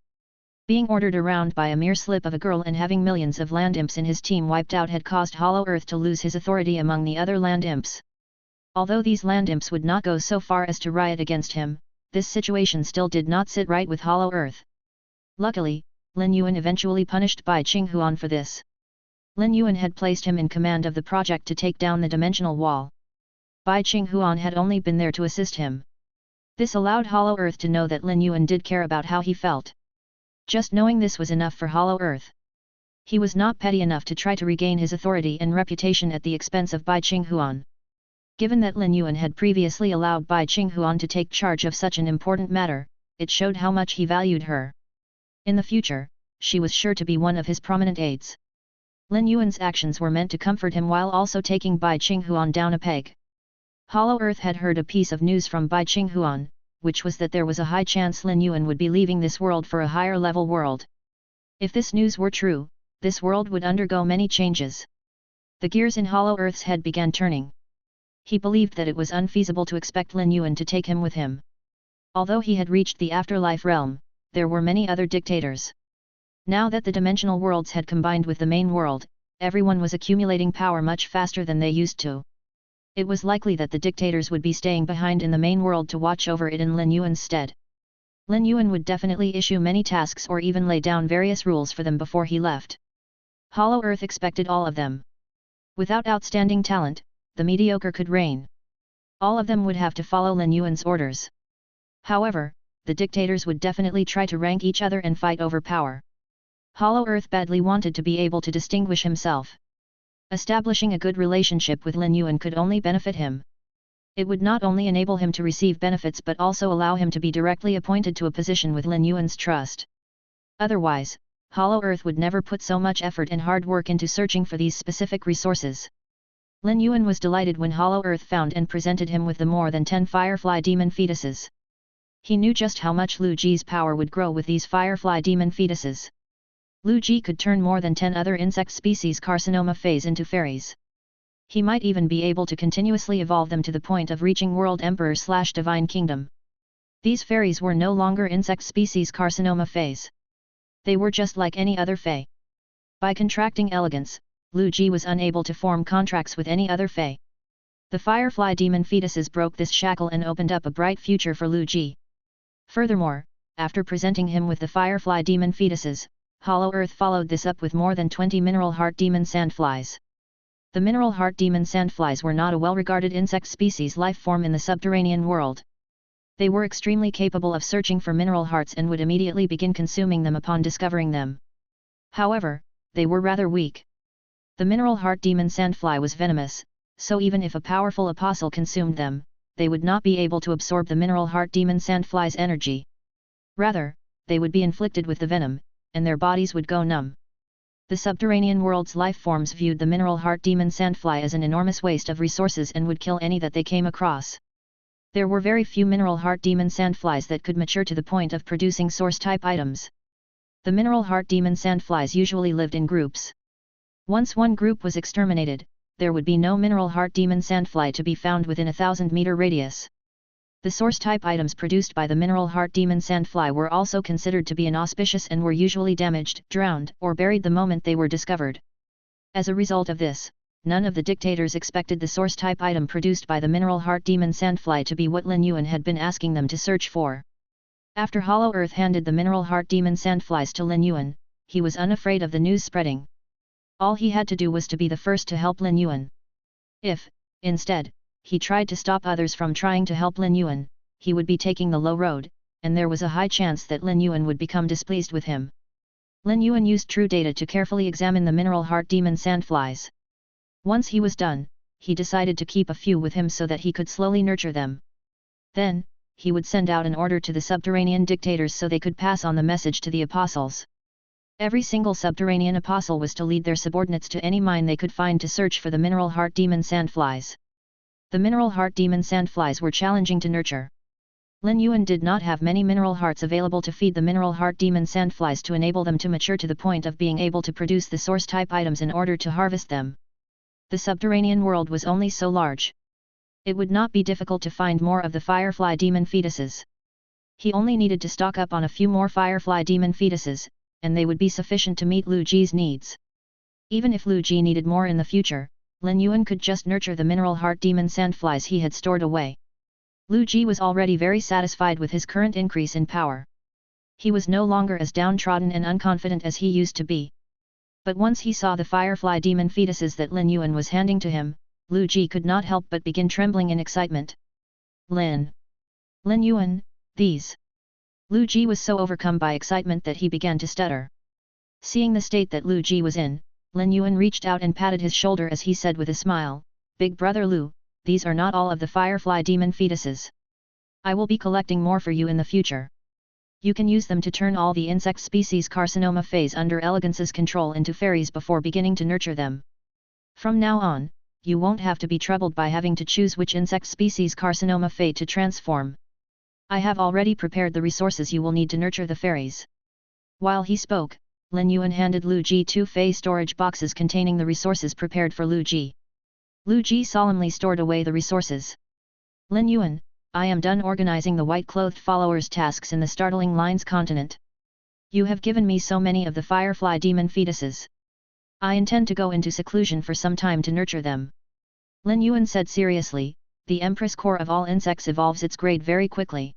Being ordered around by a mere slip of a girl and having millions of land imps in his team wiped out had caused Hollow Earth to lose his authority among the other land imps. Although these land imps would not go so far as to riot against him, this situation still did not sit right with Hollow Earth. Luckily, Lin Yuan eventually punished Bai Qinghuan for this. Lin Yuan had placed him in command of the project to take down the dimensional wall. Bai Qinghuan had only been there to assist him. This allowed Hollow Earth to know that Lin Yuan did care about how he felt. Just knowing this was enough for Hollow Earth. He was not petty enough to try to regain his authority and reputation at the expense of Bai Qinghuan. Given that Lin Yuan had previously allowed Bai Qinghuan to take charge of such an important matter, it showed how much he valued her. In the future, she was sure to be one of his prominent aides. Lin Yuan's actions were meant to comfort him while also taking Bai Qinghuan down a peg. Hollow Earth had heard a piece of news from Bai Qinghuan, which was that there was a high chance Lin Yuan would be leaving this world for a higher level world. If this news were true, this world would undergo many changes. The gears in Hollow Earth's head began turning. He believed that it was unfeasible to expect Lin Yuan to take him with him. Although he had reached the afterlife realm, there were many other dictators. Now that the dimensional worlds had combined with the main world, everyone was accumulating power much faster than they used to. It was likely that the dictators would be staying behind in the main world to watch over it in Lin Yuan's stead. Lin Yuan would definitely issue many tasks or even lay down various rules for them before he left. Hollow Earth expected all of them. Without outstanding talent, the mediocre could reign. All of them would have to follow Lin Yuan's orders. However, the dictators would definitely try to rank each other and fight over power. Hollow Earth badly wanted to be able to distinguish himself. Establishing a good relationship with Lin Yuan could only benefit him. It would not only enable him to receive benefits but also allow him to be directly appointed to a position with Lin Yuan's trust. Otherwise, Hollow Earth would never put so much effort and hard work into searching for these specific resources. Lin Yuan was delighted when Hollow Earth found and presented him with the more than 10 firefly demon fetuses. He knew just how much Lu Ji's power would grow with these firefly demon fetuses. Lu Ji could turn more than 10 other insect species carcinoma feys into fairies. He might even be able to continuously evolve them to the point of reaching World Emperor/Divine Kingdom. These fairies were no longer insect species carcinoma feys. They were just like any other fey. By contracting elegance, Lu Ji was unable to form contracts with any other fey. The firefly demon fetuses broke this shackle and opened up a bright future for Lu Ji. Furthermore, after presenting him with the firefly demon fetuses, Hollow Earth followed this up with more than 20 mineral heart demon sandflies. The mineral heart demon sandflies were not a well-regarded insect species life form in the subterranean world. They were extremely capable of searching for mineral hearts and would immediately begin consuming them upon discovering them. However, they were rather weak. The mineral heart demon sandfly was venomous, so even if a powerful apostle consumed them, they would not be able to absorb the mineral heart demon sandfly's energy. Rather, they would be inflicted with the venom, and their bodies would go numb. The subterranean world's life forms viewed the mineral heart demon sandfly as an enormous waste of resources and would kill any that they came across. There were very few mineral heart demon sandflies that could mature to the point of producing source-type items. The mineral heart demon sandflies usually lived in groups. Once one group was exterminated, there would be no mineral heart demon sandfly to be found within a 1,000-meter radius. The source-type items produced by the mineral heart demon sandfly were also considered to be inauspicious and were usually damaged, drowned, or buried the moment they were discovered. As a result of this, none of the dictators expected the source-type item produced by the mineral heart demon sandfly to be what Lin Yuan had been asking them to search for. After Hollow Earth handed the mineral heart demon sandflies to Lin Yuan, he was unafraid of the news spreading. All he had to do was to be the first to help Lin Yuan. If, instead, he tried to stop others from trying to help Lin Yuan, he would be taking the low road, and there was a high chance that Lin Yuan would become displeased with him. Lin Yuan used true data to carefully examine the mineral heart demon sandflies. Once he was done, he decided to keep a few with him so that he could slowly nurture them. Then, he would send out an order to the subterranean dictators so they could pass on the message to the apostles. Every single subterranean apostle was to lead their subordinates to any mine they could find to search for the mineral heart demon sandflies. The mineral heart demon sandflies were challenging to nurture. Lin Yuan did not have many mineral hearts available to feed the mineral heart demon sandflies to enable them to mature to the point of being able to produce the source-type items in order to harvest them. The subterranean world was only so large. It would not be difficult to find more of the firefly demon fetuses. He only needed to stock up on a few more firefly demon fetuses, and they would be sufficient to meet Lu Ji's needs. Even if Lu Ji needed more in the future, Lin Yuan could just nurture the mineral heart demon sandflies he had stored away. Lu Ji was already very satisfied with his current increase in power. He was no longer as downtrodden and unconfident as he used to be. But once he saw the firefly demon fetuses that Lin Yuan was handing to him, Lu Ji could not help but begin trembling in excitement. Lin Yuan, these. Lu Ji was so overcome by excitement that he began to stutter. Seeing the state that Lu Ji was in, Lin Yuan reached out and patted his shoulder as he said with a smile, "Big brother Lu, these are not all of the firefly demon fetuses. I will be collecting more for you in the future. You can use them to turn all the insect species carcinoma feys under Elegance's control into fairies before beginning to nurture them. From now on, you won't have to be troubled by having to choose which insect species carcinoma fey to transform. I have already prepared the resources you will need to nurture the fairies." While he spoke, Lin Yuan handed Lu Ji 2 fey storage boxes containing the resources prepared for Lu Ji. Lu Ji solemnly stored away the resources. "Lin Yuan, I am done organizing the white-clothed followers' tasks in the startling lines continent. You have given me so many of the firefly demon fetuses. I intend to go into seclusion for some time to nurture them." Lin Yuan said seriously, "The Empress core of all insects evolves its grade very quickly.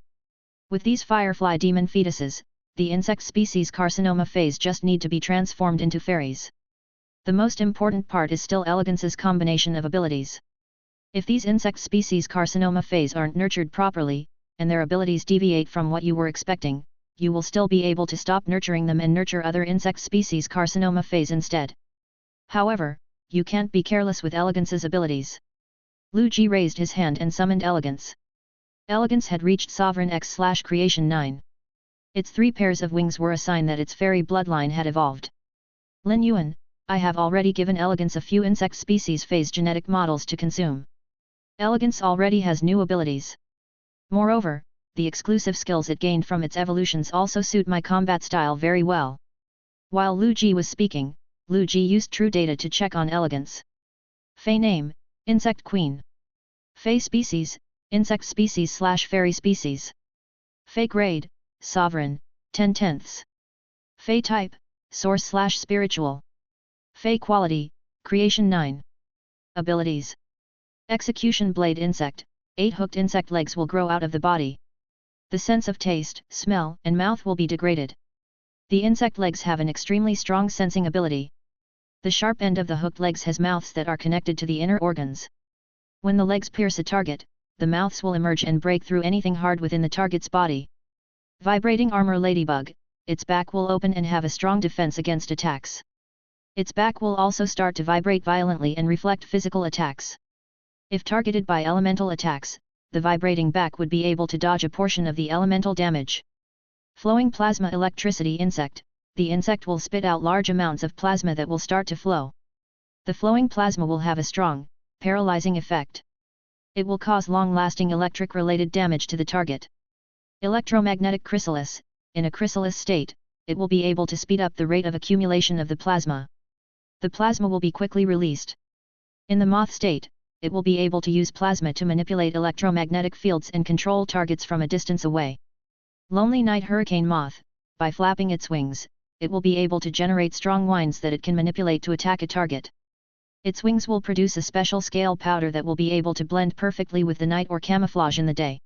With these firefly demon fetuses, the insect species carcinoma feys just need to be transformed into fairies. The most important part is still Elegance's combination of abilities. If these insect species carcinoma feys aren't nurtured properly, and their abilities deviate from what you were expecting, you will still be able to stop nurturing them and nurture other insect species carcinoma feys instead. However, you can't be careless with Elegance's abilities. Lu Ji raised his hand and summoned Elegance. Elegance had reached Sovereign X/Creation 9. Its 3 pairs of wings were a sign that its fairy bloodline had evolved. Lin Yuan, I have already given Elegance a few insect species phase genetic models to consume. Elegance already has new abilities. Moreover, the exclusive skills it gained from its evolutions also suit my combat style very well. While Lu Ji was speaking, Lu Ji used true data to check on Elegance. Fey name, Insect Queen. Fey species, Insect species/fairy species. Fey grade, Sovereign, 10/10. Fey type, Source/spiritual. Fey quality, Creation 9. Abilities. Execution blade insect, 8 hooked insect legs will grow out of the body. The sense of taste, smell, and mouth will be degraded. The insect legs have an extremely strong sensing ability. The sharp end of the hooked legs has mouths that are connected to the inner organs. When the legs pierce a target, the mouths will emerge and break through anything hard within the target's body. Vibrating armor ladybug, its back will open and have a strong defense against attacks. Its back will also start to vibrate violently and reflect physical attacks. If targeted by elemental attacks, the vibrating back would be able to dodge a portion of the elemental damage. Flowing plasma electricity insect, the insect will spit out large amounts of plasma that will start to flow. The flowing plasma will have a strong, paralyzing effect. It will cause long-lasting electric-related damage to the target. Electromagnetic chrysalis, in a chrysalis state, it will be able to speed up the rate of accumulation of the plasma. The plasma will be quickly released. In the moth state, it will be able to use plasma to manipulate electromagnetic fields and control targets from a distance away. Lonely night hurricane moth, by flapping its wings, it will be able to generate strong winds that it can manipulate to attack a target. Its wings will produce a special scale powder that will be able to blend perfectly with the night or camouflage in the day.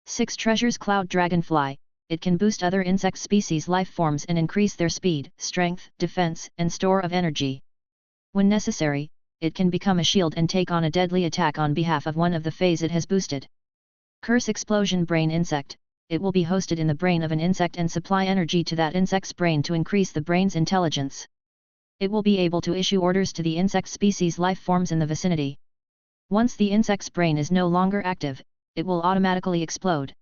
6 treasures cloud dragonfly, it can boost other insect species life forms and increase their speed, strength, defense, and store of energy. When necessary, it can become a shield and take on a deadly attack on behalf of one of the feys it has boosted. Curse explosion brain insect, it will be hosted in the brain of an insect and supply energy to that insect's brain to increase the brain's intelligence. It will be able to issue orders to the insect species life forms in the vicinity. Once the insect's brain is no longer active, it will automatically explode.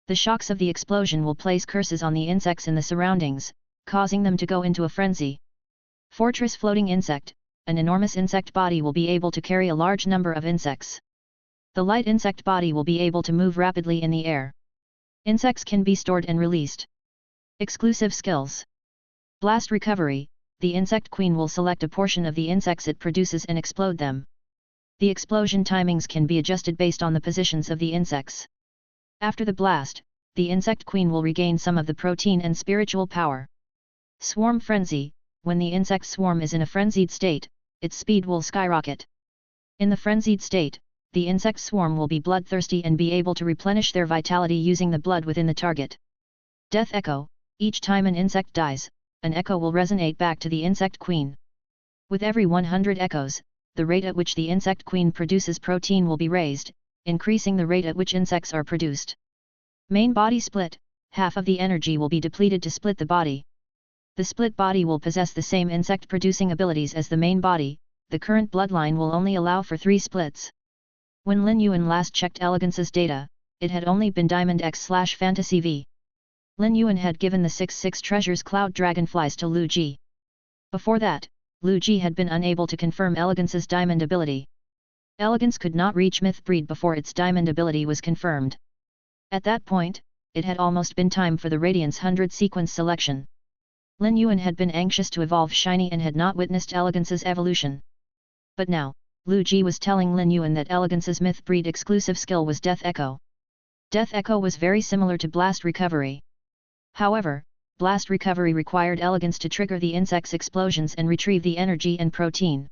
The shocks of the explosion will place curses on the insects in the surroundings, causing them to go into a frenzy. Fortress floating insect, an enormous insect body will be able to carry a large number of insects. The light insect body will be able to move rapidly in the air. Insects can be stored and released. Exclusive skills. Blast recovery, the insect queen will select a portion of the insects it produces and explode them. The explosion timings can be adjusted based on the positions of the insects. After the blast, the insect queen will regain some of the protein and spiritual power. Swarm frenzy, when the insect swarm is in a frenzied state, its speed will skyrocket. In the frenzied state, the insect swarm will be bloodthirsty and be able to replenish their vitality using the blood within the target. Death echo, each time an insect dies, an echo will resonate back to the insect queen. With every 100 echoes, the rate at which the insect queen produces protein will be raised, increasing the rate at which insects are produced. Main body split, half of the energy will be depleted to split the body. The split body will possess the same insect-producing abilities as the main body, the current bloodline will only allow for 3 splits. When Lin Yuan last checked Elegance's data, it had only been Diamond X/Fantasy V. Lin Yuan had given the 6 treasures cloud dragonflies to Lu Ji. Before that, Lu Ji had been unable to confirm Elegance's diamond ability. Elegance could not reach myth breed before its diamond ability was confirmed. At that point, it had almost been time for the Radiance 100 sequence selection. Lin Yuan had been anxious to evolve Shiny and had not witnessed Elegance's evolution. But now, Lu Ji was telling Lin Yuan that Elegance's myth breed exclusive skill was Death Echo. Death Echo was very similar to Blast Recovery. However, Blast Recovery required Elegance to trigger the insect's explosions and retrieve the energy and protein.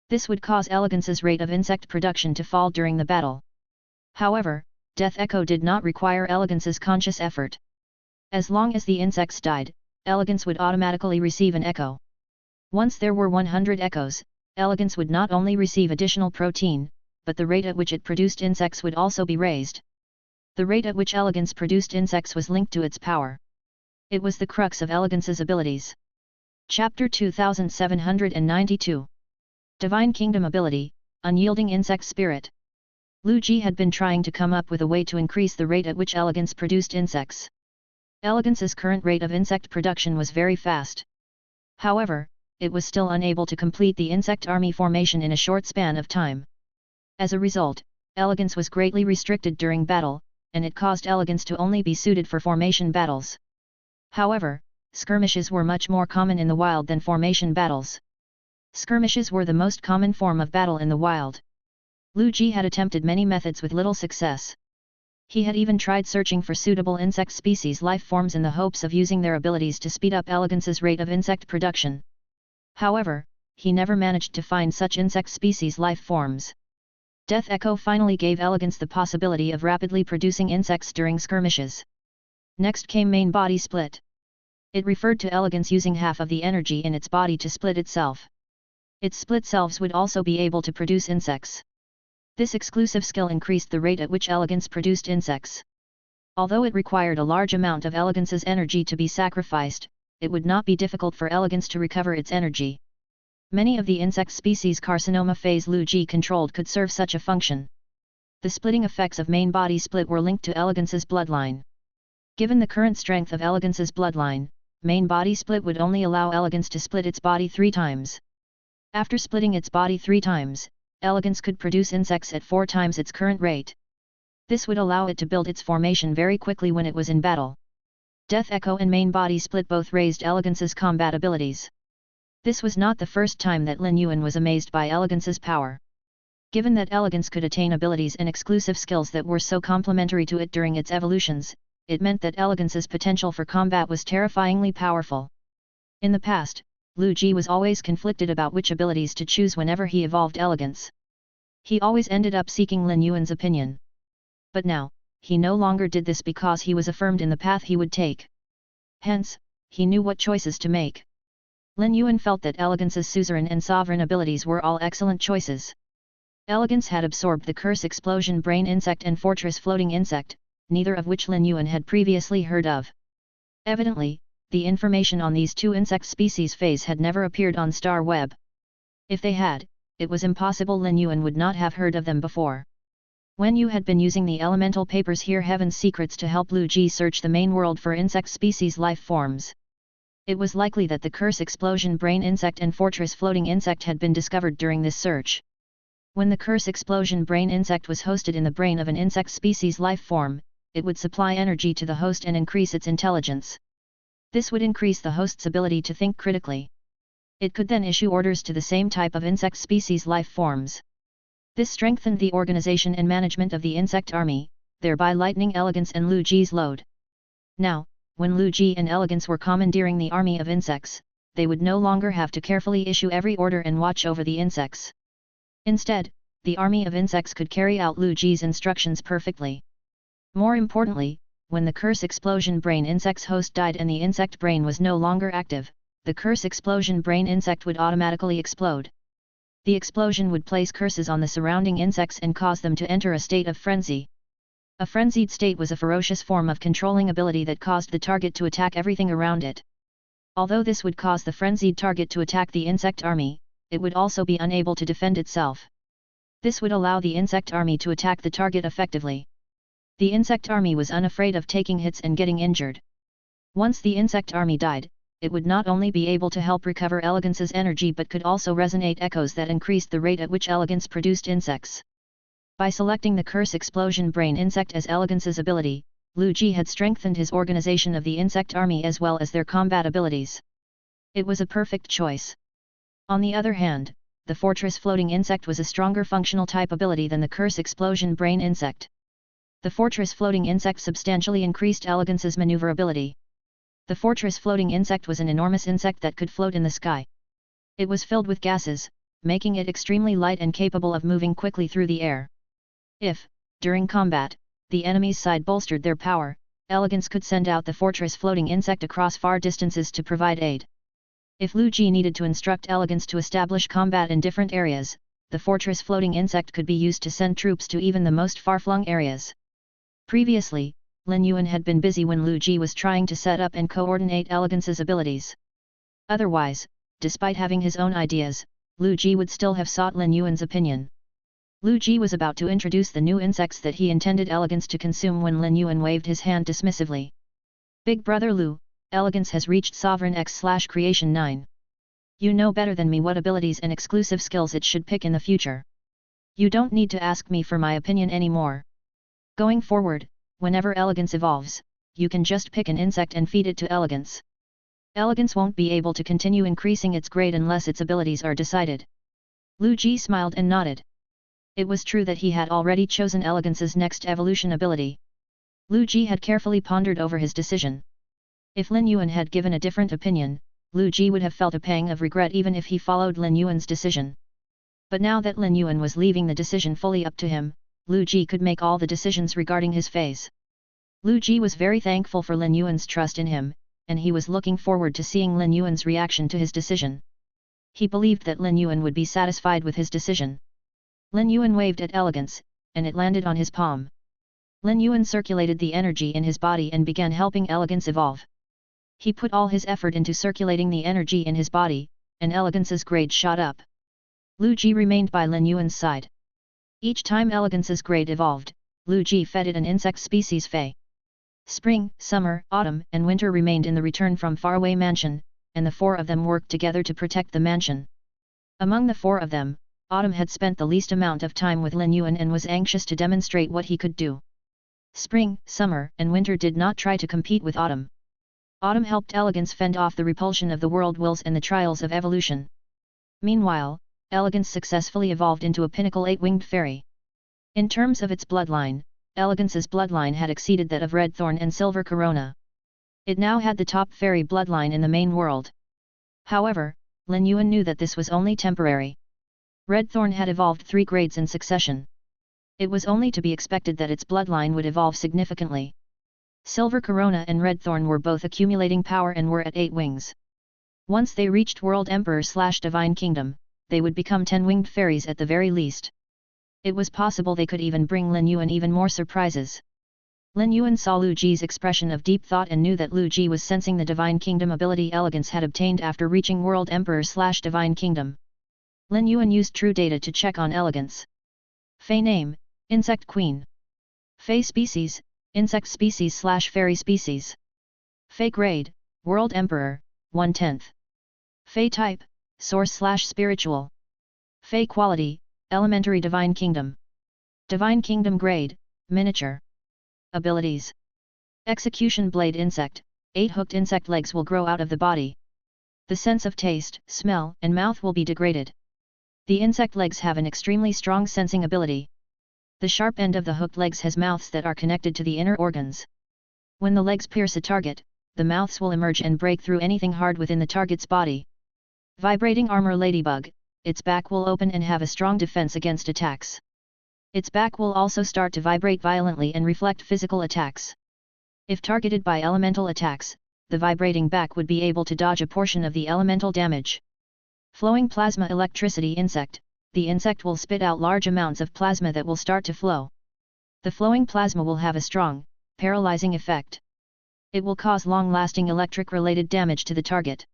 This would cause Elegance's rate of insect production to fall during the battle. However, Death Echo did not require Elegance's conscious effort. As long as the insects died, Elegance would automatically receive an echo. Once there were 100 echoes, Elegance would not only receive additional protein, but the rate at which it produced insects would also be raised. The rate at which Elegance produced insects was linked to its power. It was the crux of Elegance's abilities. Chapter 2792. Divine Kingdom Ability, Unyielding Insect Spirit. Lu Ji had been trying to come up with a way to increase the rate at which Elegance produced insects. Elegance's current rate of insect production was very fast. However, it was still unable to complete the insect army formation in a short span of time. As a result, Elegance was greatly restricted during battle, and it caused Elegance to only be suited for formation battles. However, skirmishes were much more common in the wild than formation battles. Skirmishes were the most common form of battle in the wild. Lu Ji had attempted many methods with little success. He had even tried searching for suitable insect species life forms in the hopes of using their abilities to speed up Elegance's rate of insect production. However, he never managed to find such insect species life forms. Death Echo finally gave Elegance the possibility of rapidly producing insects during skirmishes. Next came Main Body Split. It referred to Elegance using half of the energy in its body to split itself. Its split selves would also be able to produce insects. This exclusive skill increased the rate at which Elegance produced insects. Although it required a large amount of Elegance's energy to be sacrificed, it would not be difficult for Elegance to recover its energy. Many of the insect species carcinoma phase Lu Ji controlled could serve such a function. The splitting effects of Main Body Split were linked to Elegance's bloodline. Given the current strength of Elegance's bloodline, Main Body Split would only allow Elegance to split its body 3 times. After splitting its body 3 times, Elegance could produce insects at 4 times its current rate. This would allow it to build its formation very quickly when it was in battle. Death Echo and Main Body Split both raised Elegance's combat abilities. This was not the first time that Lin Yuan was amazed by Elegance's power. Given that Elegance could attain abilities and exclusive skills that were so complementary to it during its evolutions, it meant that Elegance's potential for combat was terrifyingly powerful. In the past, Lu Ji was always conflicted about which abilities to choose whenever he evolved Elegance. He always ended up seeking Lin Yuan's opinion. But now, he no longer did this because he was affirmed in the path he would take. Hence, he knew what choices to make. Lin Yuan felt that Elegance's suzerain and sovereign abilities were all excellent choices. Elegance had absorbed the Curse Explosion Brain Insect and Fortress Floating Insect, neither of which Lin Yuan had previously heard of. Evidently, the information on these 2 insect species phase had never appeared on Star Web. If they had, it was impossible Lin Yuan would not have heard of them before. Wen Yu had been using the elemental papers Hear Heaven's Secrets to help Lu Ji search the main world for insect species life forms. It was likely that the Curse Explosion Brain Insect and Fortress Floating Insect had been discovered during this search. When the Curse Explosion Brain Insect was hosted in the brain of an insect species life form, it would supply energy to the host and increase its intelligence. This would increase the host's ability to think critically. It could then issue orders to the same type of insect species life forms. This strengthened the organization and management of the insect army, thereby lightening Elegance and Lu Ji's load. Now, when Lu Ji and Elegance were commandeering the army of insects, they would no longer have to carefully issue every order and watch over the insects. Instead, the army of insects could carry out Lu Ji's instructions perfectly. More importantly, when the Curse Explosion Brain Insect's host died and the insect brain was no longer active, the Curse Explosion Brain Insect would automatically explode. The explosion would place curses on the surrounding insects and cause them to enter a state of frenzy. A frenzied state was a ferocious form of controlling ability that caused the target to attack everything around it. Although this would cause the frenzied target to attack the insect army, it would also be unable to defend itself. This would allow the insect army to attack the target effectively. The insect army was unafraid of taking hits and getting injured. Once the insect army died, it would not only be able to help recover Elegance's energy but could also resonate echoes that increased the rate at which Elegance produced insects. By selecting the Curse Explosion Brain Insect as Elegance's ability, Lu Ji had strengthened his organization of the insect army as well as their combat abilities. It was a perfect choice. On the other hand, the Fortress Floating Insect was a stronger functional type ability than the Curse Explosion Brain Insect. The Fortress Floating Insect substantially increased Elegance's maneuverability. The Fortress Floating Insect was an enormous insect that could float in the sky. It was filled with gases, making it extremely light and capable of moving quickly through the air. If, during combat, the enemy's side bolstered their power, Elegance could send out the Fortress Floating Insect across far distances to provide aid. If Lu Ji needed to instruct elegance to establish combat in different areas, the fortress floating insect could be used to send troops to even the most far-flung areas. Previously, Lin Yuan had been busy when Lu Ji was trying to set up and coordinate elegance's abilities. Otherwise, despite having his own ideas, Lu Ji would still have sought Lin Yuan's opinion. Lu Ji was about to introduce the new insects that he intended elegance to consume when Lin Yuan waved his hand dismissively. Big brother Lu, elegance has reached Sovereign X/Creation 9. You know better than me what abilities and exclusive skills it should pick in the future. You don't need to ask me for my opinion anymore. Going forward, whenever elegance evolves, you can just pick an insect and feed it to elegance. Elegance won't be able to continue increasing its grade unless its abilities are decided. Lu Ji smiled and nodded. It was true that he had already chosen elegance's next evolution ability. Lu Ji had carefully pondered over his decision. If Lin Yuan had given a different opinion, Lu Ji would have felt a pang of regret even if he followed Lin Yuan's decision. But now that Lin Yuan was leaving the decision fully up to him, Lu Ji could make all the decisions regarding his feys. Lu Ji was very thankful for Lin Yuan's trust in him, and he was looking forward to seeing Lin Yuan's reaction to his decision. He believed that Lin Yuan would be satisfied with his decision. Lin Yuan waved at elegance, and it landed on his palm. Lin Yuan circulated the energy in his body and began helping elegance evolve. He put all his effort into circulating the energy in his body, and elegance's grade shot up. Lu Ji remained by Lin Yuan's side. Each time elegance's grade evolved, Lu Ji fed it an insect species fey. Spring, summer, autumn and winter remained in the return from faraway mansion, and the four of them worked together to protect the mansion. Among the four of them, Autumn had spent the least amount of time with Lin Yuan and was anxious to demonstrate what he could do. Spring, summer and winter did not try to compete with Autumn. Autumn helped elegance fend off the repulsion of the world wills and the trials of evolution. Meanwhile, elegance successfully evolved into a pinnacle 8-winged fairy. In terms of its bloodline, elegance's bloodline had exceeded that of Red Thorn and Silver Corona. It now had the top fairy bloodline in the main world. However, Lin Yuan knew that this was only temporary. Red Thorn had evolved 3 grades in succession. It was only to be expected that its bloodline would evolve significantly. Silver Corona and Red Thorn were both accumulating power and were at 8 wings. Once they reached World Emperor/Divine Kingdom, they would become 10-winged fairies at the very least. It was possible they could even bring Lin Yuan even more surprises. Lin Yuan saw Lu Ji's expression of deep thought and knew that Lu Ji was sensing the Divine Kingdom ability elegance had obtained after reaching World Emperor/Divine Kingdom. Lin Yuan used true data to check on elegance. Fey name, Insect Queen. Fey species, Insect species/Fairy species. Fey grade, World Emperor, 1/10. Fey type, Source/Spiritual. Fey quality, Elementary Divine Kingdom. Divine Kingdom grade, Miniature. Abilities. Execution Blade Insect, 8 hooked insect legs will grow out of the body. The sense of taste, smell and mouth will be degraded. The insect legs have an extremely strong sensing ability. The sharp end of the hooked legs has mouths that are connected to the inner organs. When the legs pierce a target, the mouths will emerge and break through anything hard within the target's body. Vibrating Armor Ladybug, its back will open and have a strong defense against attacks. Its back will also start to vibrate violently and reflect physical attacks. If targeted by elemental attacks, the vibrating back would be able to dodge a portion of the elemental damage. Flowing Plasma Electricity Insect, the insect will spit out large amounts of plasma that will start to flow. The flowing plasma will have a strong, paralyzing effect. It will cause long-lasting electric-related damage to the target.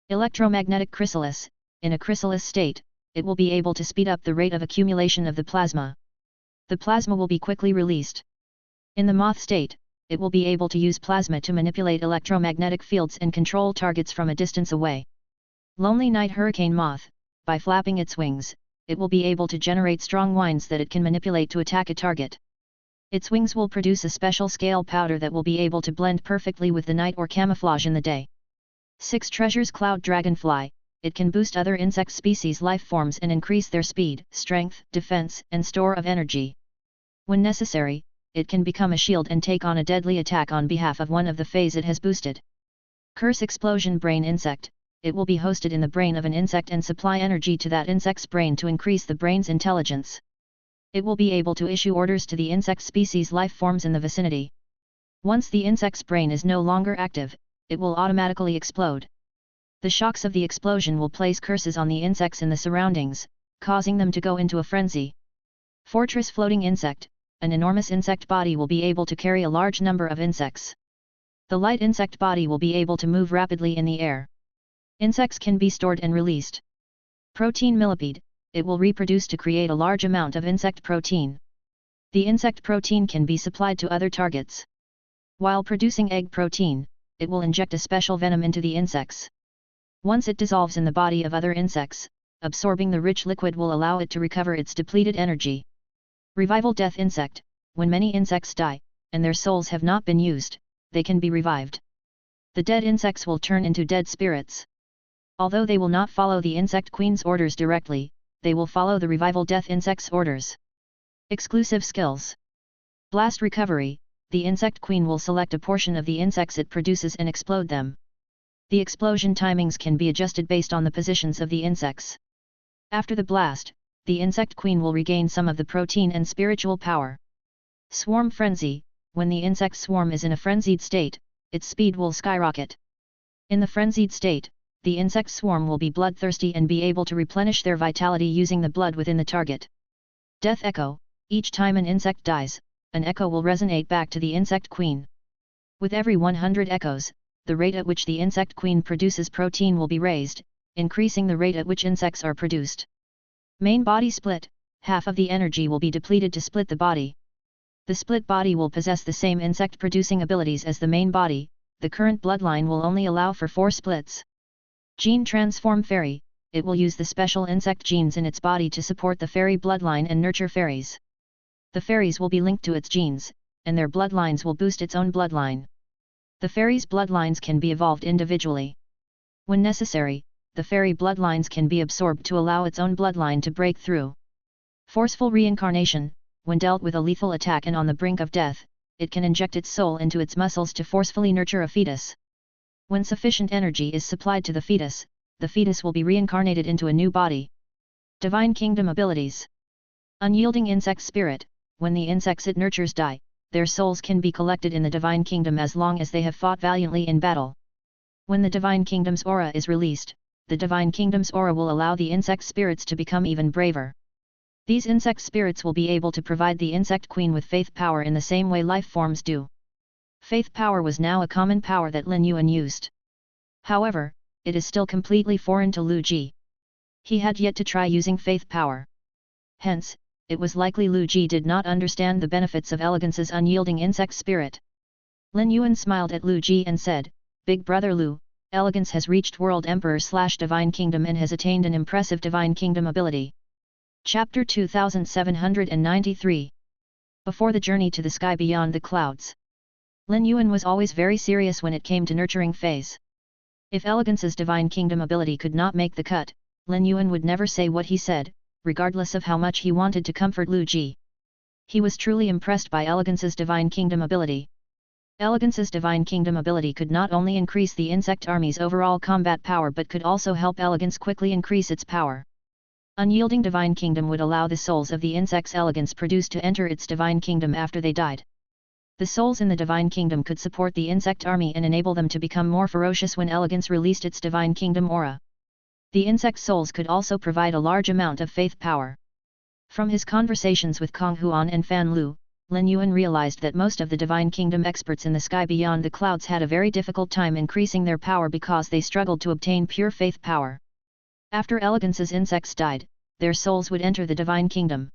Electromagnetic Chrysalis, in a chrysalis state, it will be able to speed up the rate of accumulation of the plasma. The plasma will be quickly released. In the moth state, it will be able to use plasma to manipulate electromagnetic fields and control targets from a distance away. Lonely Night Hurricane Moth, by flapping its wings, it will be able to generate strong winds that it can manipulate to attack a target. Its wings will produce a special scale powder that will be able to blend perfectly with the night or camouflage in the day. 6 Treasures Cloud Dragonfly, it can boost other insect species life forms and increase their speed, strength, defense, and store of energy. When necessary, it can become a shield and take on a deadly attack on behalf of one of the feys it has boosted. Curse Explosion Brain Insect, it will be hosted in the brain of an insect and supply energy to that insect's brain to increase the brain's intelligence. It will be able to issue orders to the insect species life forms in the vicinity. Once the insect's brain is no longer active, it will automatically explode. The shocks of the explosion will place curses on the insects in the surroundings, causing them to go into a frenzy. Fortress floating insect, an enormous insect body will be able to carry a large number of insects. The light insect body will be able to move rapidly in the air. Insects can be stored and released. Protein millipede, it will reproduce to create a large amount of insect protein. The insect protein can be supplied to other targets. While producing egg protein, it will inject a special venom into the insects. Once it dissolves in the body of other insects, absorbing the rich liquid will allow it to recover its depleted energy. Revival death insect, when many insects die, and their souls have not been used, they can be revived. The dead insects will turn into dead spirits. Although they will not follow the insect queen's orders directly, they will follow the revival death insect's orders. Exclusive skills. Blast recovery, the insect queen will select a portion of the insects it produces and explode them. The explosion timings can be adjusted based on the positions of the insects. After the blast, the insect queen will regain some of the protein and spiritual power. Swarm frenzy, when the insect swarm is in a frenzied state, its speed will skyrocket. In the frenzied state, the insect swarm will be bloodthirsty and be able to replenish their vitality using the blood within the target. Death echo, each time an insect dies, an echo will resonate back to the insect queen. With every 100 echoes, the rate at which the insect queen produces protein will be raised, increasing the rate at which insects are produced. Main body split, half of the energy will be depleted to split the body. The split body will possess the same insect-producing abilities as the main body, the current bloodline will only allow for 4 splits. Gene transform fairy, it will use the special insect genes in its body to support the fairy bloodline and nurture fairies. The fairies will be linked to its genes, and their bloodlines will boost its own bloodline. The fairies' bloodlines can be evolved individually. When necessary, the fairy bloodlines can be absorbed to allow its own bloodline to break through. Forceful reincarnation, when dealt with a lethal attack and on the brink of death, it can inject its soul into its muscles to forcefully nurture a fetus. When sufficient energy is supplied to the fetus will be reincarnated into a new body. Divine Kingdom abilities. Unyielding insect spirit, when the insects it nurtures die, their souls can be collected in the Divine Kingdom as long as they have fought valiantly in battle. When the Divine Kingdom's aura is released, the Divine Kingdom's aura will allow the insect spirits to become even braver. These insect spirits will be able to provide the insect queen with faith power in the same way life forms do. Faith power was now a common power that Lin Yuan used. However, it is still completely foreign to Lu Ji. He had yet to try using faith power. Hence, it was likely Lu Ji did not understand the benefits of Elegance's unyielding insect spirit. Lin Yuan smiled at Lu Ji and said, "Big brother Lu, Elegance has reached World Emperor/Divine Kingdom and has attained an impressive Divine Kingdom ability." Chapter 2793. Before the journey to the sky beyond the clouds. Lin Yuan was always very serious when it came to nurturing feys. If Elegance's Divine Kingdom ability could not make the cut, Lin Yuan would never say what he said, regardless of how much he wanted to comfort Lu Ji. He was truly impressed by Elegance's Divine Kingdom ability. Elegance's Divine Kingdom ability could not only increase the insect army's overall combat power but could also help Elegance quickly increase its power. Unyielding Divine Kingdom would allow the souls of the insects Elegance produced to enter its Divine Kingdom after they died. The souls in the Divine Kingdom could support the insect army and enable them to become more ferocious when Elegance released its Divine Kingdom aura. The insect souls could also provide a large amount of faith power. From his conversations with Kong Huan and Fan Lu, Lin Yuan realized that most of the Divine Kingdom experts in the sky beyond the clouds had a very difficult time increasing their power because they struggled to obtain pure faith power. After Elegance's insects died, their souls would enter the Divine Kingdom.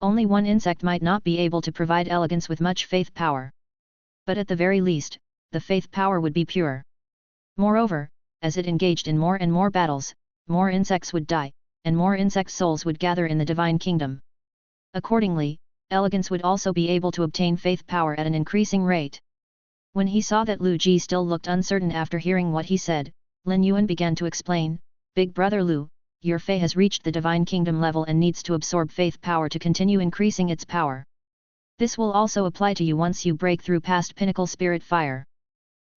Only one insect might not be able to provide Elegance with much faith power. But at the very least, the faith power would be pure. Moreover, as it engaged in more and more battles, more insects would die, and more insect souls would gather in the Divine Kingdom. Accordingly, Elegance would also be able to obtain faith power at an increasing rate. When he saw that Lu Ji still looked uncertain after hearing what he said, Lin Yuan began to explain, "Big brother Lu, your Fei has reached the Divine Kingdom level and needs to absorb faith power to continue increasing its power. This will also apply to you once you break through past Pinnacle Spirit Fire.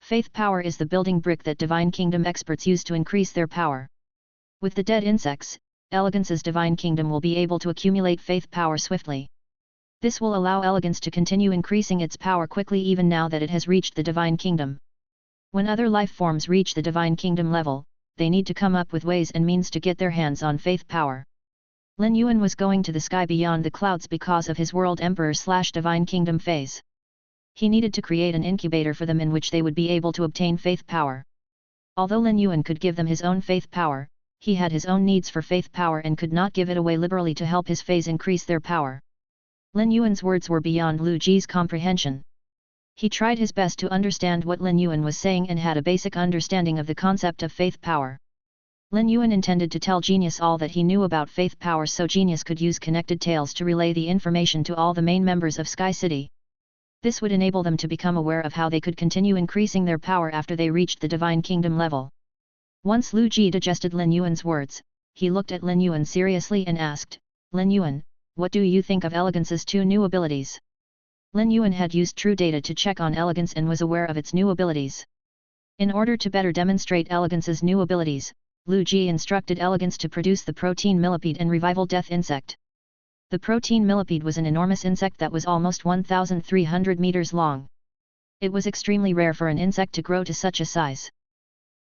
Faith power is the building brick that Divine Kingdom experts use to increase their power. With the dead insects, Elegance's Divine Kingdom will be able to accumulate faith power swiftly. This will allow Elegance to continue increasing its power quickly even now that it has reached the Divine Kingdom. When other life forms reach the Divine Kingdom level, they need to come up with ways and means to get their hands on faith power. Lin Yuan was going to the sky beyond the clouds because of his world emperor/divine kingdom phase. He needed to create an incubator for them in which they would be able to obtain faith power. Although Lin Yuan could give them his own faith power, he had his own needs for faith power and could not give it away liberally to help his phase increase their power. Lin Yuan's words were beyond Lu Ji's comprehension. He tried his best to understand what Lin Yuan was saying and had a basic understanding of the concept of faith power. Lin Yuan intended to tell Genius all that he knew about faith power so Genius could use connected tales to relay the information to all the main members of Sky City. This would enable them to become aware of how they could continue increasing their power after they reached the Divine Kingdom level. Once Lu Ji digested Lin Yuan's words, he looked at Lin Yuan seriously and asked, "Lin Yuan, what do you think of Elegance's 2 new abilities?" Lin Yuan had used True Data to check on Elegance and was aware of its new abilities. In order to better demonstrate Elegance's new abilities, Lu Ji instructed Elegance to produce the protein millipede and revival death insect. The protein millipede was an enormous insect that was almost 1,300 meters long. It was extremely rare for an insect to grow to such a size.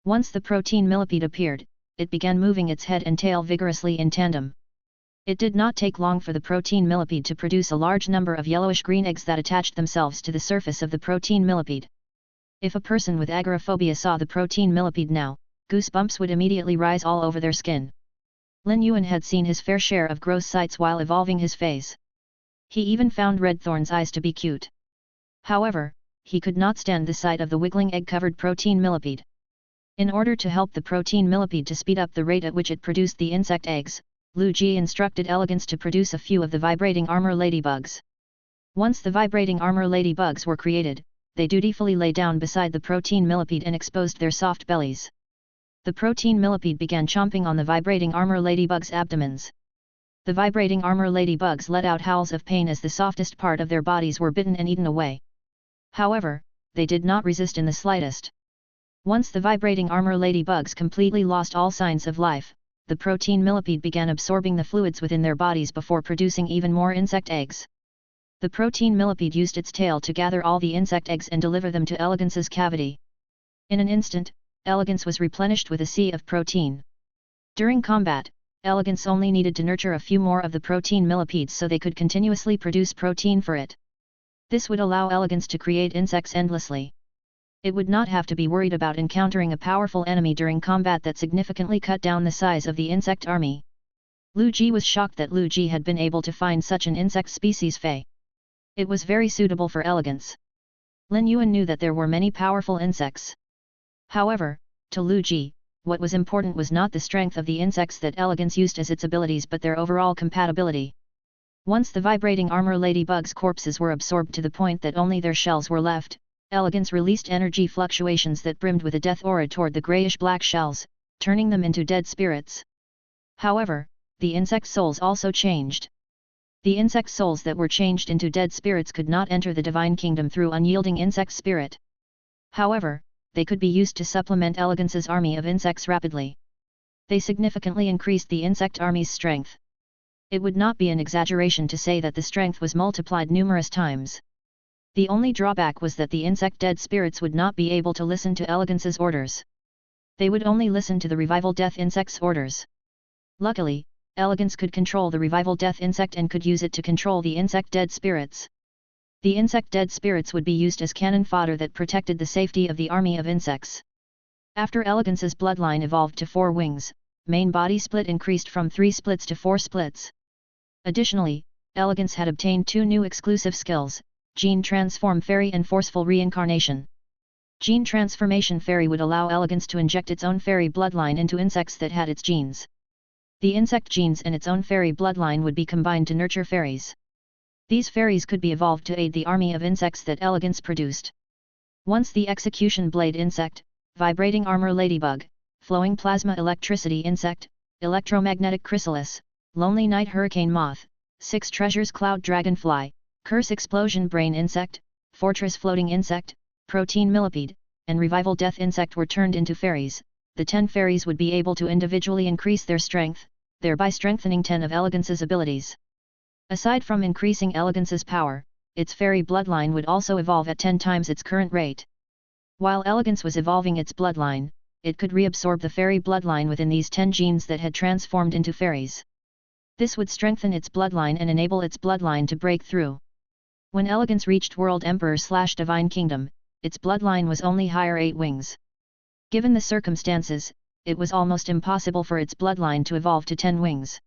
Once the protein millipede appeared, it began moving its head and tail vigorously in tandem. It did not take long for the protein millipede to produce a large number of yellowish-green eggs that attached themselves to the surface of the protein millipede. If a person with agoraphobia saw the protein millipede now, goosebumps would immediately rise all over their skin. Lin Yuan had seen his fair share of gross sights while evolving his phase. He even found Redthorn's eyes to be cute. However, he could not stand the sight of the wiggling egg-covered protein millipede. In order to help the protein millipede to speed up the rate at which it produced the insect eggs, Lu Ji instructed Elegance to produce a few of the vibrating armor ladybugs. Once the vibrating armor ladybugs were created, they dutifully lay down beside the protein millipede and exposed their soft bellies. The protein millipede began chomping on the vibrating armor ladybugs' abdomens. The vibrating armor ladybugs let out howls of pain as the softest part of their bodies were bitten and eaten away. However, they did not resist in the slightest. Once the vibrating armor ladybugs completely lost all signs of life, the protein millipede began absorbing the fluids within their bodies before producing even more insect eggs. The protein millipede used its tail to gather all the insect eggs and deliver them to Elegance's cavity. In an instant, Elegance was replenished with a sea of protein. During combat, Elegance only needed to nurture a few more of the protein millipedes so they could continuously produce protein for it. This would allow Elegance to create insects endlessly. It would not have to be worried about encountering a powerful enemy during combat that significantly cut down the size of the insect army. Lu Ji was shocked that Lu Ji had been able to find such an insect species fey. It was very suitable for Elegance. Lin Yuan knew that there were many powerful insects. However, to Lu Ji, what was important was not the strength of the insects that Elegance used as its abilities but their overall compatibility. Once the vibrating armor ladybugs' corpses were absorbed to the point that only their shells were left, Elegance released energy fluctuations that brimmed with a death aura toward the grayish-black shells, turning them into dead spirits. However, the insect souls also changed. The insect souls that were changed into dead spirits could not enter the divine kingdom through unyielding insect spirit. However, they could be used to supplement Elegance's army of insects rapidly. They significantly increased the insect army's strength. It would not be an exaggeration to say that the strength was multiplied numerous times. The only drawback was that the insect dead spirits would not be able to listen to Elegance's orders. They would only listen to the revival death insect's orders. Luckily, Elegance could control the revival death insect and could use it to control the insect dead spirits. The insect dead spirits would be used as cannon fodder that protected the safety of the army of insects. After Elegance's bloodline evolved to 4 wings, main body split increased from 3 splits to 4 splits. Additionally, Elegance had obtained 2 new exclusive skills, Gene Transform Fairy and Forceful Reincarnation. Gene Transformation Fairy would allow Elegance to inject its own fairy bloodline into insects that had its genes. The insect genes and its own fairy bloodline would be combined to nurture fairies. These fairies could be evolved to aid the army of insects that Elegance produced. Once the Execution Blade Insect, Vibrating Armor Ladybug, Flowing Plasma Electricity Insect, Electromagnetic Chrysalis, Lonely Night Hurricane Moth, 6 Treasures Cloud Dragonfly, Curse Explosion Brain Insect, Fortress Floating Insect, Protein Millipede, and Revival Death Insect were turned into fairies, the 10 fairies would be able to individually increase their strength, thereby strengthening 10 of Elegance's abilities. Aside from increasing Elegance's power, its fairy bloodline would also evolve at 10 times its current rate. While Elegance was evolving its bloodline, it could reabsorb the fairy bloodline within these 10 genes that had transformed into fairies. This would strengthen its bloodline and enable its bloodline to break through. When Elegance reached World Emperor/Divine Kingdom, its bloodline was only higher 8 wings. Given the circumstances, it was almost impossible for its bloodline to evolve to 10 wings.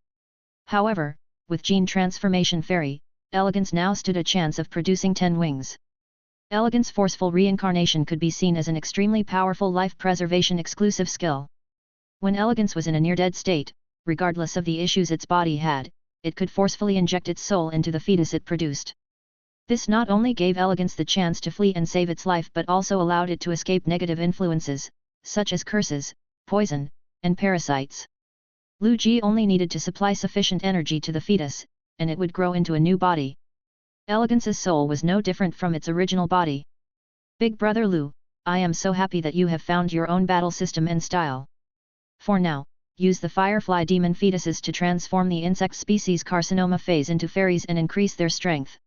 However, with gene transformation fairy, Elegance now stood a chance of producing 10 wings. Elegance forceful reincarnation could be seen as an extremely powerful life preservation exclusive skill. When Elegance was in a near-dead state, regardless of the issues its body had, it could forcefully inject its soul into the fetus it produced. This not only gave Elegance the chance to flee and save its life but also allowed it to escape negative influences, such as curses, poison, and parasites. Lu Ji only needed to supply sufficient energy to the fetus, and it would grow into a new body. Elegance's soul was no different from its original body. Big Brother Lu, I am so happy that you have found your own battle system and style. For now, use the Firefly Demon fetuses to transform the insect species Carcinoma feys into fairies and increase their strength.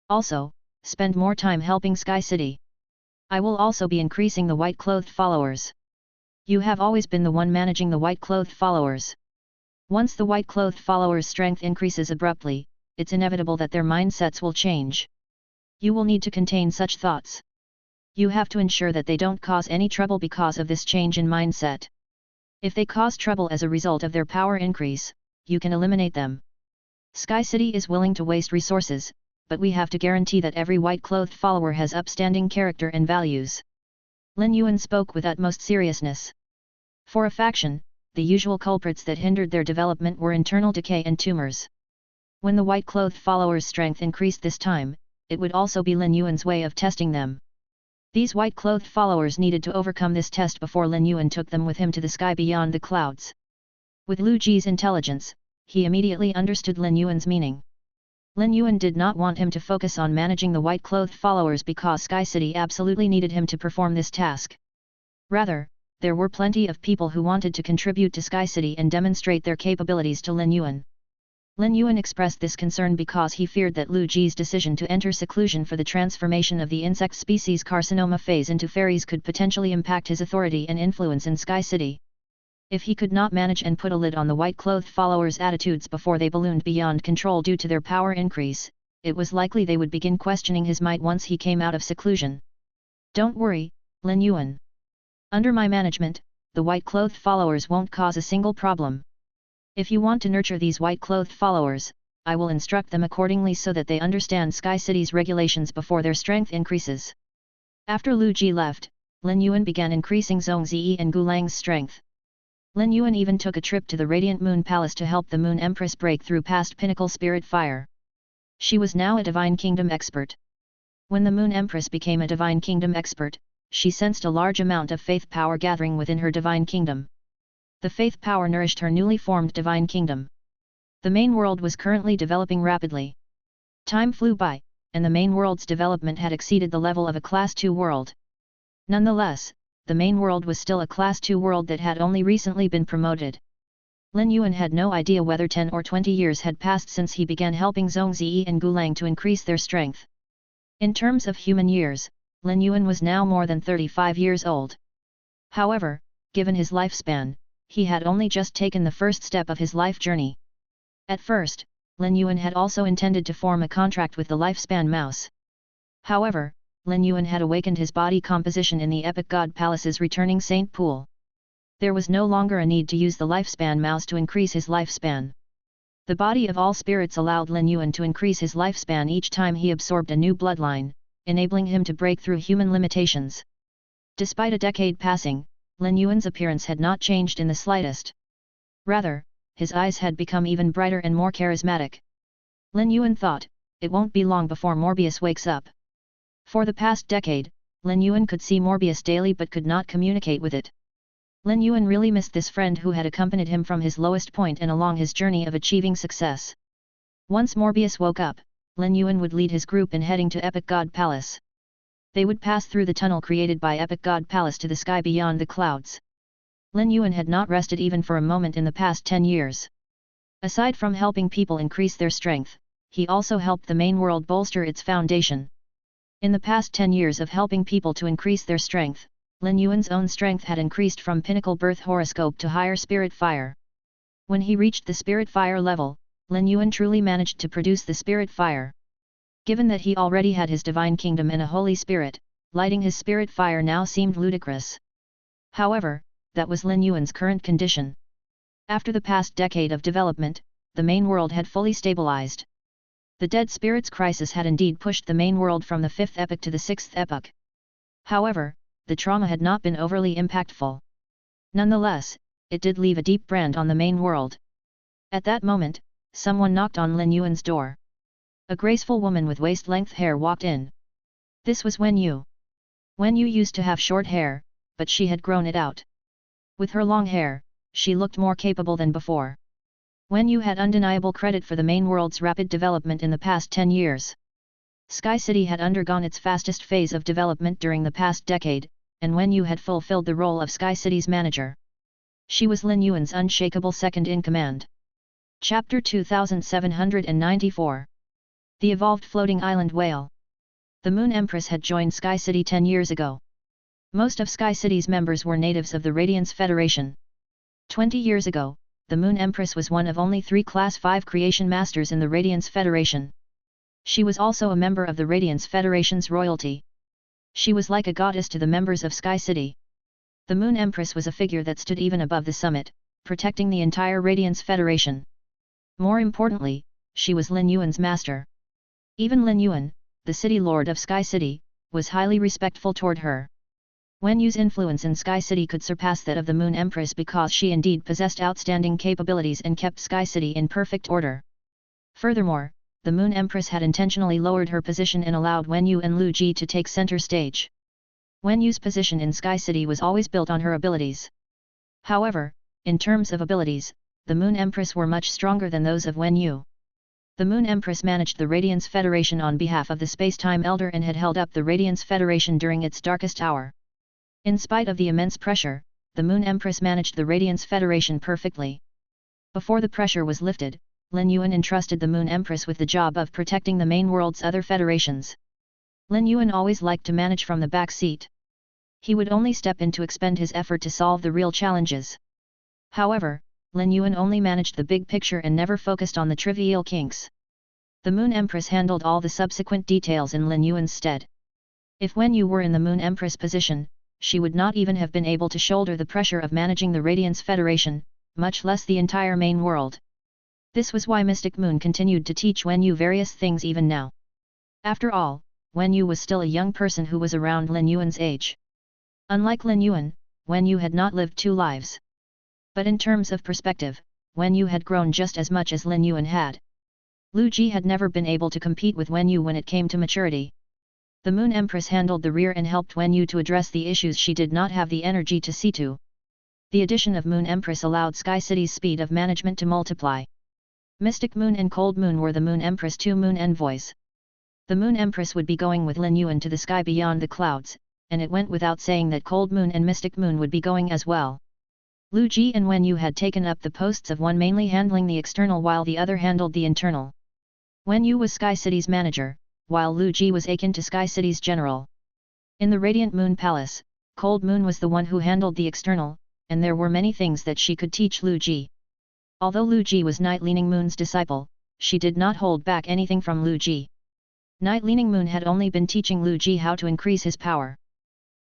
Also, spend more time helping Sky City. I will also be increasing the white-clothed followers. You have always been the one managing the white-clothed followers. Once the white-clothed followers' strength increases abruptly, it's inevitable that their mindsets will change. You will need to contain such thoughts. You have to ensure that they don't cause any trouble because of this change in mindset. If they cause trouble as a result of their power increase, you can eliminate them. Sky City is willing to waste resources, but we have to guarantee that every white-clothed follower has upstanding character and values. Lin Yuan spoke with utmost seriousness. For a faction, the usual culprits that hindered their development were internal decay and tumors. When the white-clothed followers' strength increased this time, it would also be Lin Yuan's way of testing them. These white-clothed followers needed to overcome this test before Lin Yuan took them with him to the sky beyond the clouds. With Lu Ji's intelligence, he immediately understood Lin Yuan's meaning. Lin Yuan did not want him to focus on managing the white-clothed followers because Sky City absolutely needed him to perform this task. Rather, there were plenty of people who wanted to contribute to Sky City and demonstrate their capabilities to Lin Yuan. Lin Yuan expressed this concern because he feared that Lu Ji's decision to enter seclusion for the transformation of the insect species Carcinoma feys into fairies could potentially impact his authority and influence in Sky City. If he could not manage and put a lid on the white-clothed followers' attitudes before they ballooned beyond control due to their power increase, it was likely they would begin questioning his might once he came out of seclusion. Don't worry, Lin Yuan. Under my management, the white-clothed followers won't cause a single problem. If you want to nurture these white-clothed followers, I will instruct them accordingly so that they understand Sky City's regulations before their strength increases. After Lu Ji left, Lin Yuan began increasing Zhong Ziyi and Gulang's strength. Lin Yuan even took a trip to the Radiant Moon Palace to help the Moon Empress break through past pinnacle spirit fire. She was now a Divine Kingdom expert. When the Moon Empress became a Divine Kingdom expert, she sensed a large amount of faith power gathering within her Divine Kingdom. The faith power nourished her newly formed Divine Kingdom. The main world was currently developing rapidly. Time flew by, and the main world's development had exceeded the level of a Class 2 world. Nonetheless, the main world was still a Class 2 world that had only recently been promoted. Lin Yuan had no idea whether 10 or 20 years had passed since he began helping Zhong Ziyi and Gulang to increase their strength. In terms of human years, Lin Yuan was now more than 35 years old. However, given his lifespan, he had only just taken the first step of his life journey. At first, Lin Yuan had also intended to form a contract with the Lifespan Mouse. However, Lin Yuan had awakened his body composition in the Epic God Palace's returning Saint Pool. There was no longer a need to use the Lifespan Mouse to increase his lifespan. The body of all spirits allowed Lin Yuan to increase his lifespan each time he absorbed a new bloodline, enabling him to break through human limitations. Despite a decade passing, Lin Yuan's appearance had not changed in the slightest. Rather, his eyes had become even brighter and more charismatic. Lin Yuan thought, it won't be long before Morbius wakes up. For the past decade, Lin Yuan could see Morbius daily but could not communicate with it. Lin Yuan really missed this friend who had accompanied him from his lowest point and along his journey of achieving success. Once Morbius woke up, Lin Yuan would lead his group in heading to Epic God Palace. They would pass through the tunnel created by Epic God Palace to the sky beyond the clouds. Lin Yuan had not rested even for a moment in the past 10 years. Aside from helping people increase their strength, he also helped the main world bolster its foundation. In the past 10 years of helping people to increase their strength, Lin Yuan's own strength had increased from pinnacle birth horoscope to higher spirit fire. When he reached the spirit fire level, Lin Yuan truly managed to produce the spirit fire. Given that he already had his divine kingdom and a holy spirit, lighting his spirit fire now seemed ludicrous. However, that was Lin Yuan's current condition. After the past decade of development, the main world had fully stabilized. The dead spirits crisis had indeed pushed the main world from the 5th epoch to the 6th epoch. However, the trauma had not been overly impactful. Nonetheless, it did leave a deep brand on the main world. At that moment, someone knocked on Lin Yuan's door. A graceful woman with waist-length hair walked in. This was Wen Yu. Wen Yu used to have short hair, but she had grown it out. With her long hair, she looked more capable than before. Wen Yu had undeniable credit for the main world's rapid development in the past 10 years. Sky City had undergone its fastest phase of development during the past decade, and Wen Yu had fulfilled the role of Sky City's manager. She was Lin Yuan's unshakable second-in-command. Chapter 2794. The Evolved Floating Island Whale. The Moon Empress had joined Sky City 10 years ago. Most of Sky City's members were natives of the Radiance Federation. 20 years ago, the Moon Empress was one of only 3 Class 5 creation masters in the Radiance Federation. She was also a member of the Radiance Federation's royalty. She was like a goddess to the members of Sky City. The Moon Empress was a figure that stood even above the summit, protecting the entire Radiance Federation. More importantly, she was Lin Yuan's master. Even Lin Yuan, the city lord of Sky City, was highly respectful toward her. Wen Yu's influence in Sky City could surpass that of the Moon Empress because she indeed possessed outstanding capabilities and kept Sky City in perfect order. Furthermore, the Moon Empress had intentionally lowered her position and allowed Wen Yu and Lu Ji to take center stage. Wen Yu's position in Sky City was always built on her abilities. However, in terms of abilities, the Moon Empress were much stronger than those of Wen Yu. The Moon Empress managed the Radiance Federation on behalf of the Space-Time Elder and had held up the Radiance Federation during its darkest hour. In spite of the immense pressure, the Moon Empress managed the Radiance Federation perfectly. Before the pressure was lifted, Lin Yuan entrusted the Moon Empress with the job of protecting the main world's other federations. Lin Yuan always liked to manage from the back seat. He would only step in to expend his effort to solve the real challenges. However, Lin Yuan only managed the big picture and never focused on the trivial kinks. The Moon Empress handled all the subsequent details in Lin Yuan's stead. If Wen Yu were in the Moon Empress position, she would not even have been able to shoulder the pressure of managing the Radiance Federation, much less the entire main world. This was why Mystic Moon continued to teach Wen Yu various things even now. After all, Wen Yu was still a young person who was around Lin Yuan's age. Unlike Lin Yuan, Wen Yu had not lived 2 lives. But in terms of perspective, Wen Yu had grown just as much as Lin Yuan had. Lu Ji had never been able to compete with Wen Yu when it came to maturity. The Moon Empress handled the rear and helped Wen Yu to address the issues she did not have the energy to see to. The addition of Moon Empress allowed Sky City's speed of management to multiply. Mystic Moon and Cold Moon were the Moon Empress' 2 moon envoys. The Moon Empress would be going with Lin Yuan to the sky beyond the clouds, and it went without saying that Cold Moon and Mystic Moon would be going as well. Lu Ji and Wen Yu had taken up the posts of one mainly handling the external while the other handled the internal. Wen Yu was Sky City's manager, while Lu Ji was akin to Sky City's general. In the Radiant Moon Palace, Cold Moon was the one who handled the external, and there were many things that she could teach Lu Ji. Although Lu Ji was Night Leaning Moon's disciple, she did not hold back anything from Lu Ji. Night Leaning Moon had only been teaching Lu Ji how to increase his power.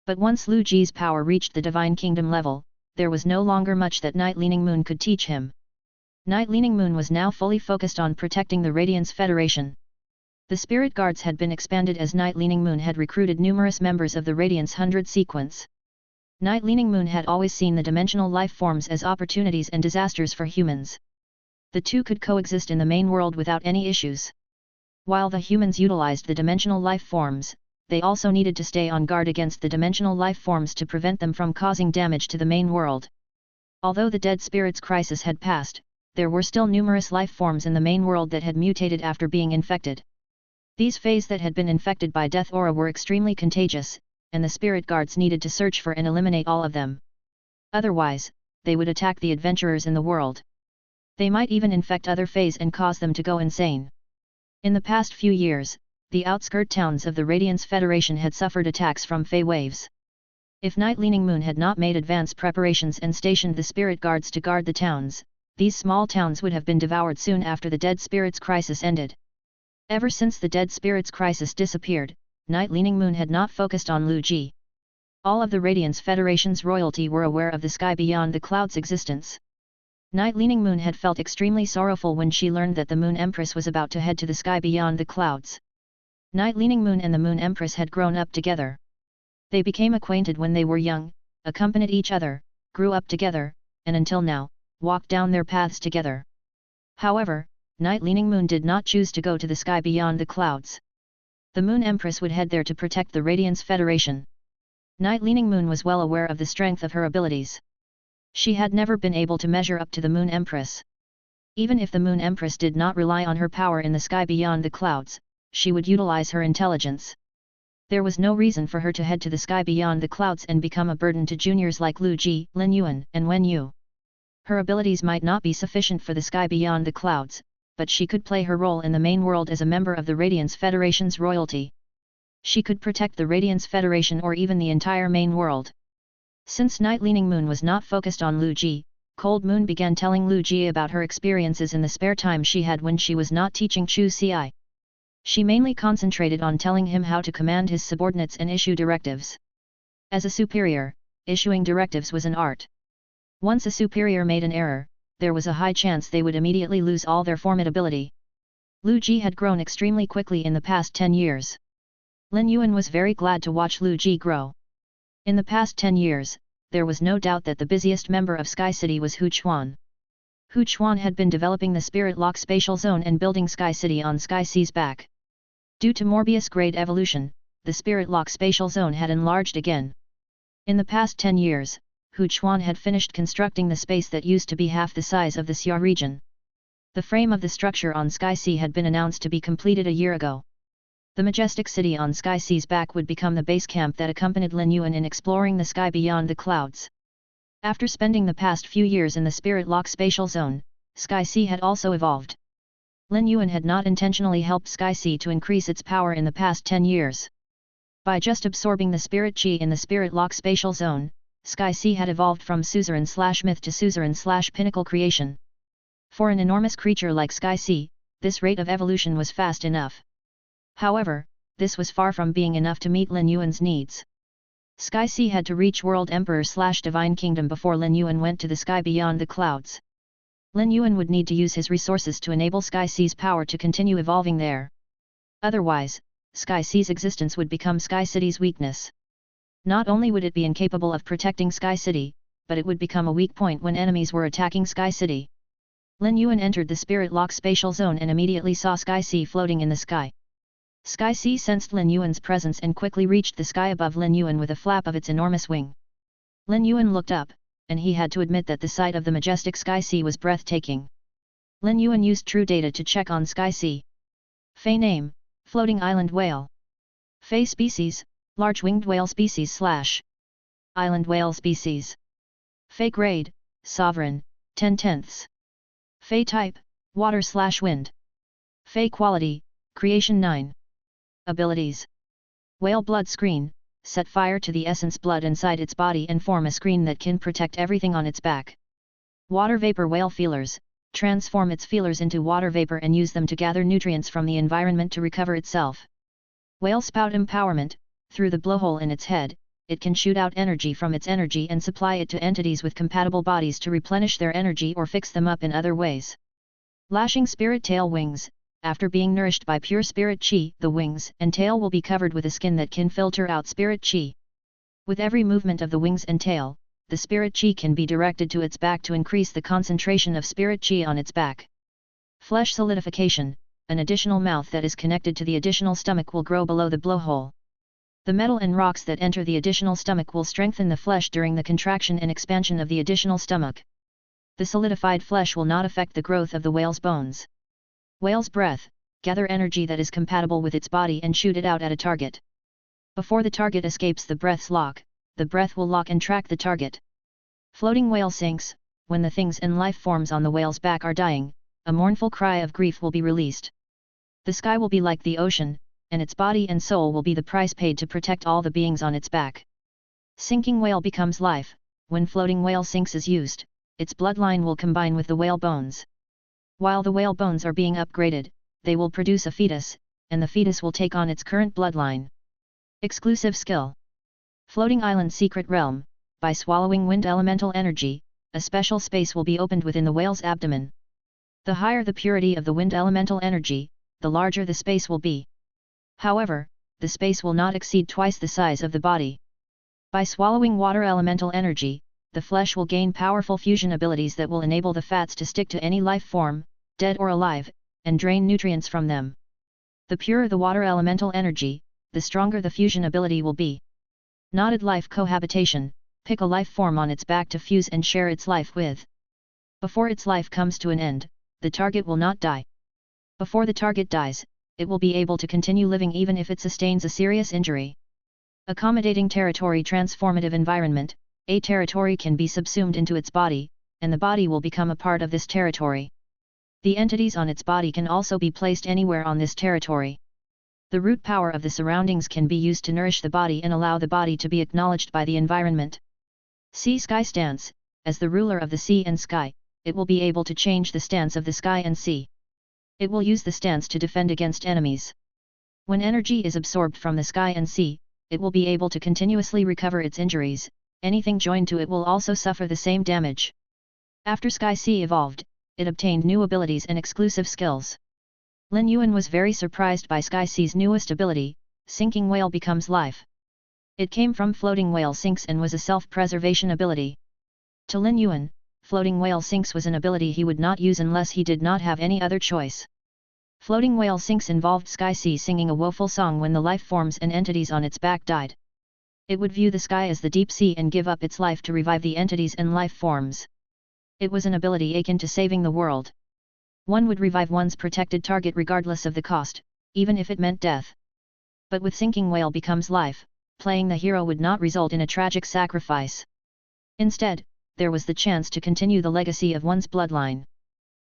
But once Lu Ji's power reached the Divine Kingdom level, there was no longer much that Night Leaning Moon could teach him. Night Leaning Moon was now fully focused on protecting the Radiance Federation. The Spirit Guards had been expanded as Night Leaning Moon had recruited numerous members of the Radiance 100 sequence. Night Leaning Moon had always seen the dimensional life forms as opportunities and disasters for humans. The two could coexist in the main world without any issues. While the humans utilized the dimensional life forms, they also needed to stay on guard against the dimensional life forms to prevent them from causing damage to the main world. Although the Dead Spirits crisis had passed, there were still numerous life forms in the main world that had mutated after being infected. These feys that had been infected by Death Aura were extremely contagious, and the Spirit Guards needed to search for and eliminate all of them. Otherwise, they would attack the adventurers in the world. They might even infect other feys and cause them to go insane. In the past few years, the outskirt towns of the Radiance Federation had suffered attacks from fey waves. If Night Leaning Moon had not made advance preparations and stationed the spirit guards to guard the towns, these small towns would have been devoured soon after the Dead Spirits crisis ended. Ever since the Dead Spirits crisis disappeared, Night Leaning Moon had not focused on Lu Ji. All of the Radiance Federation's royalty were aware of the sky beyond the clouds' existence. Night Leaning Moon had felt extremely sorrowful when she learned that the Moon Empress was about to head to the sky beyond the clouds. Night Leaning Moon and the Moon Empress had grown up together. They became acquainted when they were young, accompanied each other, grew up together, and until now, walked down their paths together. However, Night Leaning Moon did not choose to go to the sky beyond the clouds. The Moon Empress would head there to protect the Radiance Federation. Night Leaning Moon was well aware of the strength of her abilities. She had never been able to measure up to the Moon Empress. Even if the Moon Empress did not rely on her power in the sky beyond the clouds, she would utilize her intelligence. There was no reason for her to head to the sky beyond the clouds and become a burden to juniors like Lu Ji, Lin Yuan, and Wen Yu. Her abilities might not be sufficient for the sky beyond the clouds, but she could play her role in the main world as a member of the Radiance Federation's royalty. She could protect the Radiance Federation or even the entire main world. Since Night Leaning Moon was not focused on Lu Ji, Cold Moon began telling Lu Ji about her experiences in the spare time she had when she was not teaching Chu Ci. She mainly concentrated on telling him how to command his subordinates and issue directives. As a superior, issuing directives was an art. Once a superior made an error, there was a high chance they would immediately lose all their formidability. Lu Ji had grown extremely quickly in the past 10 years. Lin Yuan was very glad to watch Lu Ji grow. In the past 10 years, there was no doubt that the busiest member of Sky City was Hu Chuan. Hu Chuan had been developing the Spirit Lock Spatial Zone and building Sky City on Sky C's back. Due to Morbius grade evolution, the Spirit Lock Spatial Zone had enlarged again. In the past 10 years, Hu Chuan had finished constructing the space that used to be half the size of the Xia region. The frame of the structure on Sky C had been announced to be completed a year ago. The majestic city on Sky C's back would become the base camp that accompanied Lin Yuan in exploring the sky beyond the clouds. After spending the past few years in the Spirit Lock Spatial Zone, Sky C had also evolved. Lin Yuan had not intentionally helped Sky C to increase its power in the past 10 years. By just absorbing the Spirit Chi in the Spirit Lock Spatial Zone, Sky C had evolved from suzerain/myth to suzerain/pinnacle creation. For an enormous creature like Sky C, this rate of evolution was fast enough. However, this was far from being enough to meet Lin Yuan's needs. Sky C had to reach World Emperor/Divine Kingdom before Lin Yuan went to the sky beyond the clouds. Lin Yuan would need to use his resources to enable Sky C's power to continue evolving there. Otherwise, Sky C's existence would become Sky City's weakness. Not only would it be incapable of protecting Sky City, but it would become a weak point when enemies were attacking Sky City. Lin Yuan entered the Spirit Lock Spatial Zone and immediately saw Sky C floating in the sky. Sky C sensed Lin Yuan's presence and quickly reached the sky above Lin Yuan with a flap of its enormous wing. Lin Yuan looked up, and he had to admit that the sight of the majestic Sky C was breathtaking. Lin Yuan used True Data to check on Sky C. Fey name, Floating Island Whale. Fey species, Large Winged Whale Species / Island Whale Species. Fey grade, Sovereign, 10/10. Fey type, Water/Wind. Fey quality, Creation 9. Abilities. Whale blood screen, set fire to the essence blood inside its body and form a screen that can protect everything on its back. Water vapor whale feelers, transform its feelers into water vapor and use them to gather nutrients from the environment to recover itself. Whale spout empowerment, through the blowhole in its head, it can shoot out energy from its energy and supply it to entities with compatible bodies to replenish their energy or fix them up in other ways. Lashing spirit tail wings. After being nourished by pure spirit chi, the wings and tail will be covered with a skin that can filter out spirit chi. With every movement of the wings and tail, the spirit chi can be directed to its back to increase the concentration of spirit chi on its back. Flesh solidification, an additional mouth that is connected to the additional stomach will grow below the blowhole. The metal and rocks that enter the additional stomach will strengthen the flesh during the contraction and expansion of the additional stomach. The solidified flesh will not affect the growth of the whale's bones. Whale's breath, gather energy that is compatible with its body and shoot it out at a target. Before the target escapes the breath's lock, the breath will lock and track the target. Floating whale sinks, when the things and life forms on the whale's back are dying, a mournful cry of grief will be released. The sky will be like the ocean, and its body and soul will be the price paid to protect all the beings on its back. Sinking whale becomes life. When floating whale sinks is used, its bloodline will combine with the whale bones. While the whale bones are being upgraded, they will produce a fetus, and the fetus will take on its current bloodline. Exclusive skill. Floating Island Secret Realm. By swallowing wind elemental energy, a special space will be opened within the whale's abdomen. The higher the purity of the wind elemental energy, the larger the space will be. However, the space will not exceed twice the size of the body. By swallowing water elemental energy, the flesh will gain powerful fusion abilities that will enable the fats to stick to any life form, dead or alive, and drain nutrients from them. The purer the water elemental energy, the stronger the fusion ability will be. Knotted life cohabitation. Pick a life form on its back to fuse and share its life with. Before its life comes to an end, the target will not die. Before the target dies, it will be able to continue living even if it sustains a serious injury. Accommodating territory transformative environment. A territory can be subsumed into its body, and the body will become a part of this territory. The entities on its body can also be placed anywhere on this territory. The root power of the surroundings can be used to nourish the body and allow the body to be acknowledged by the environment. Sea Sky Stance. As the ruler of the sea and sky, it will be able to change the stance of the sky and sea. It will use the stance to defend against enemies. When energy is absorbed from the sky and sea, it will be able to continuously recover its injuries. Anything joined to it will also suffer the same damage. After Sky Sea evolved, it obtained new abilities and exclusive skills. Lin Yuan was very surprised by Sky Sea's newest ability, Sinking Whale Becomes Life. It came from Floating Whale Sinks and was a self-preservation ability. To Lin Yuan, Floating Whale Sinks was an ability he would not use unless he did not have any other choice. Floating Whale Sinks involved Sky Sea singing a woeful song when the life forms and entities on its back died. It would view the sky as the deep sea and give up its life to revive the entities and life forms. It was an ability akin to saving the world. One would revive one's protected target regardless of the cost, even if it meant death. But with Sinking Whale Becomes Life, playing the hero would not result in a tragic sacrifice. Instead, there was the chance to continue the legacy of one's bloodline.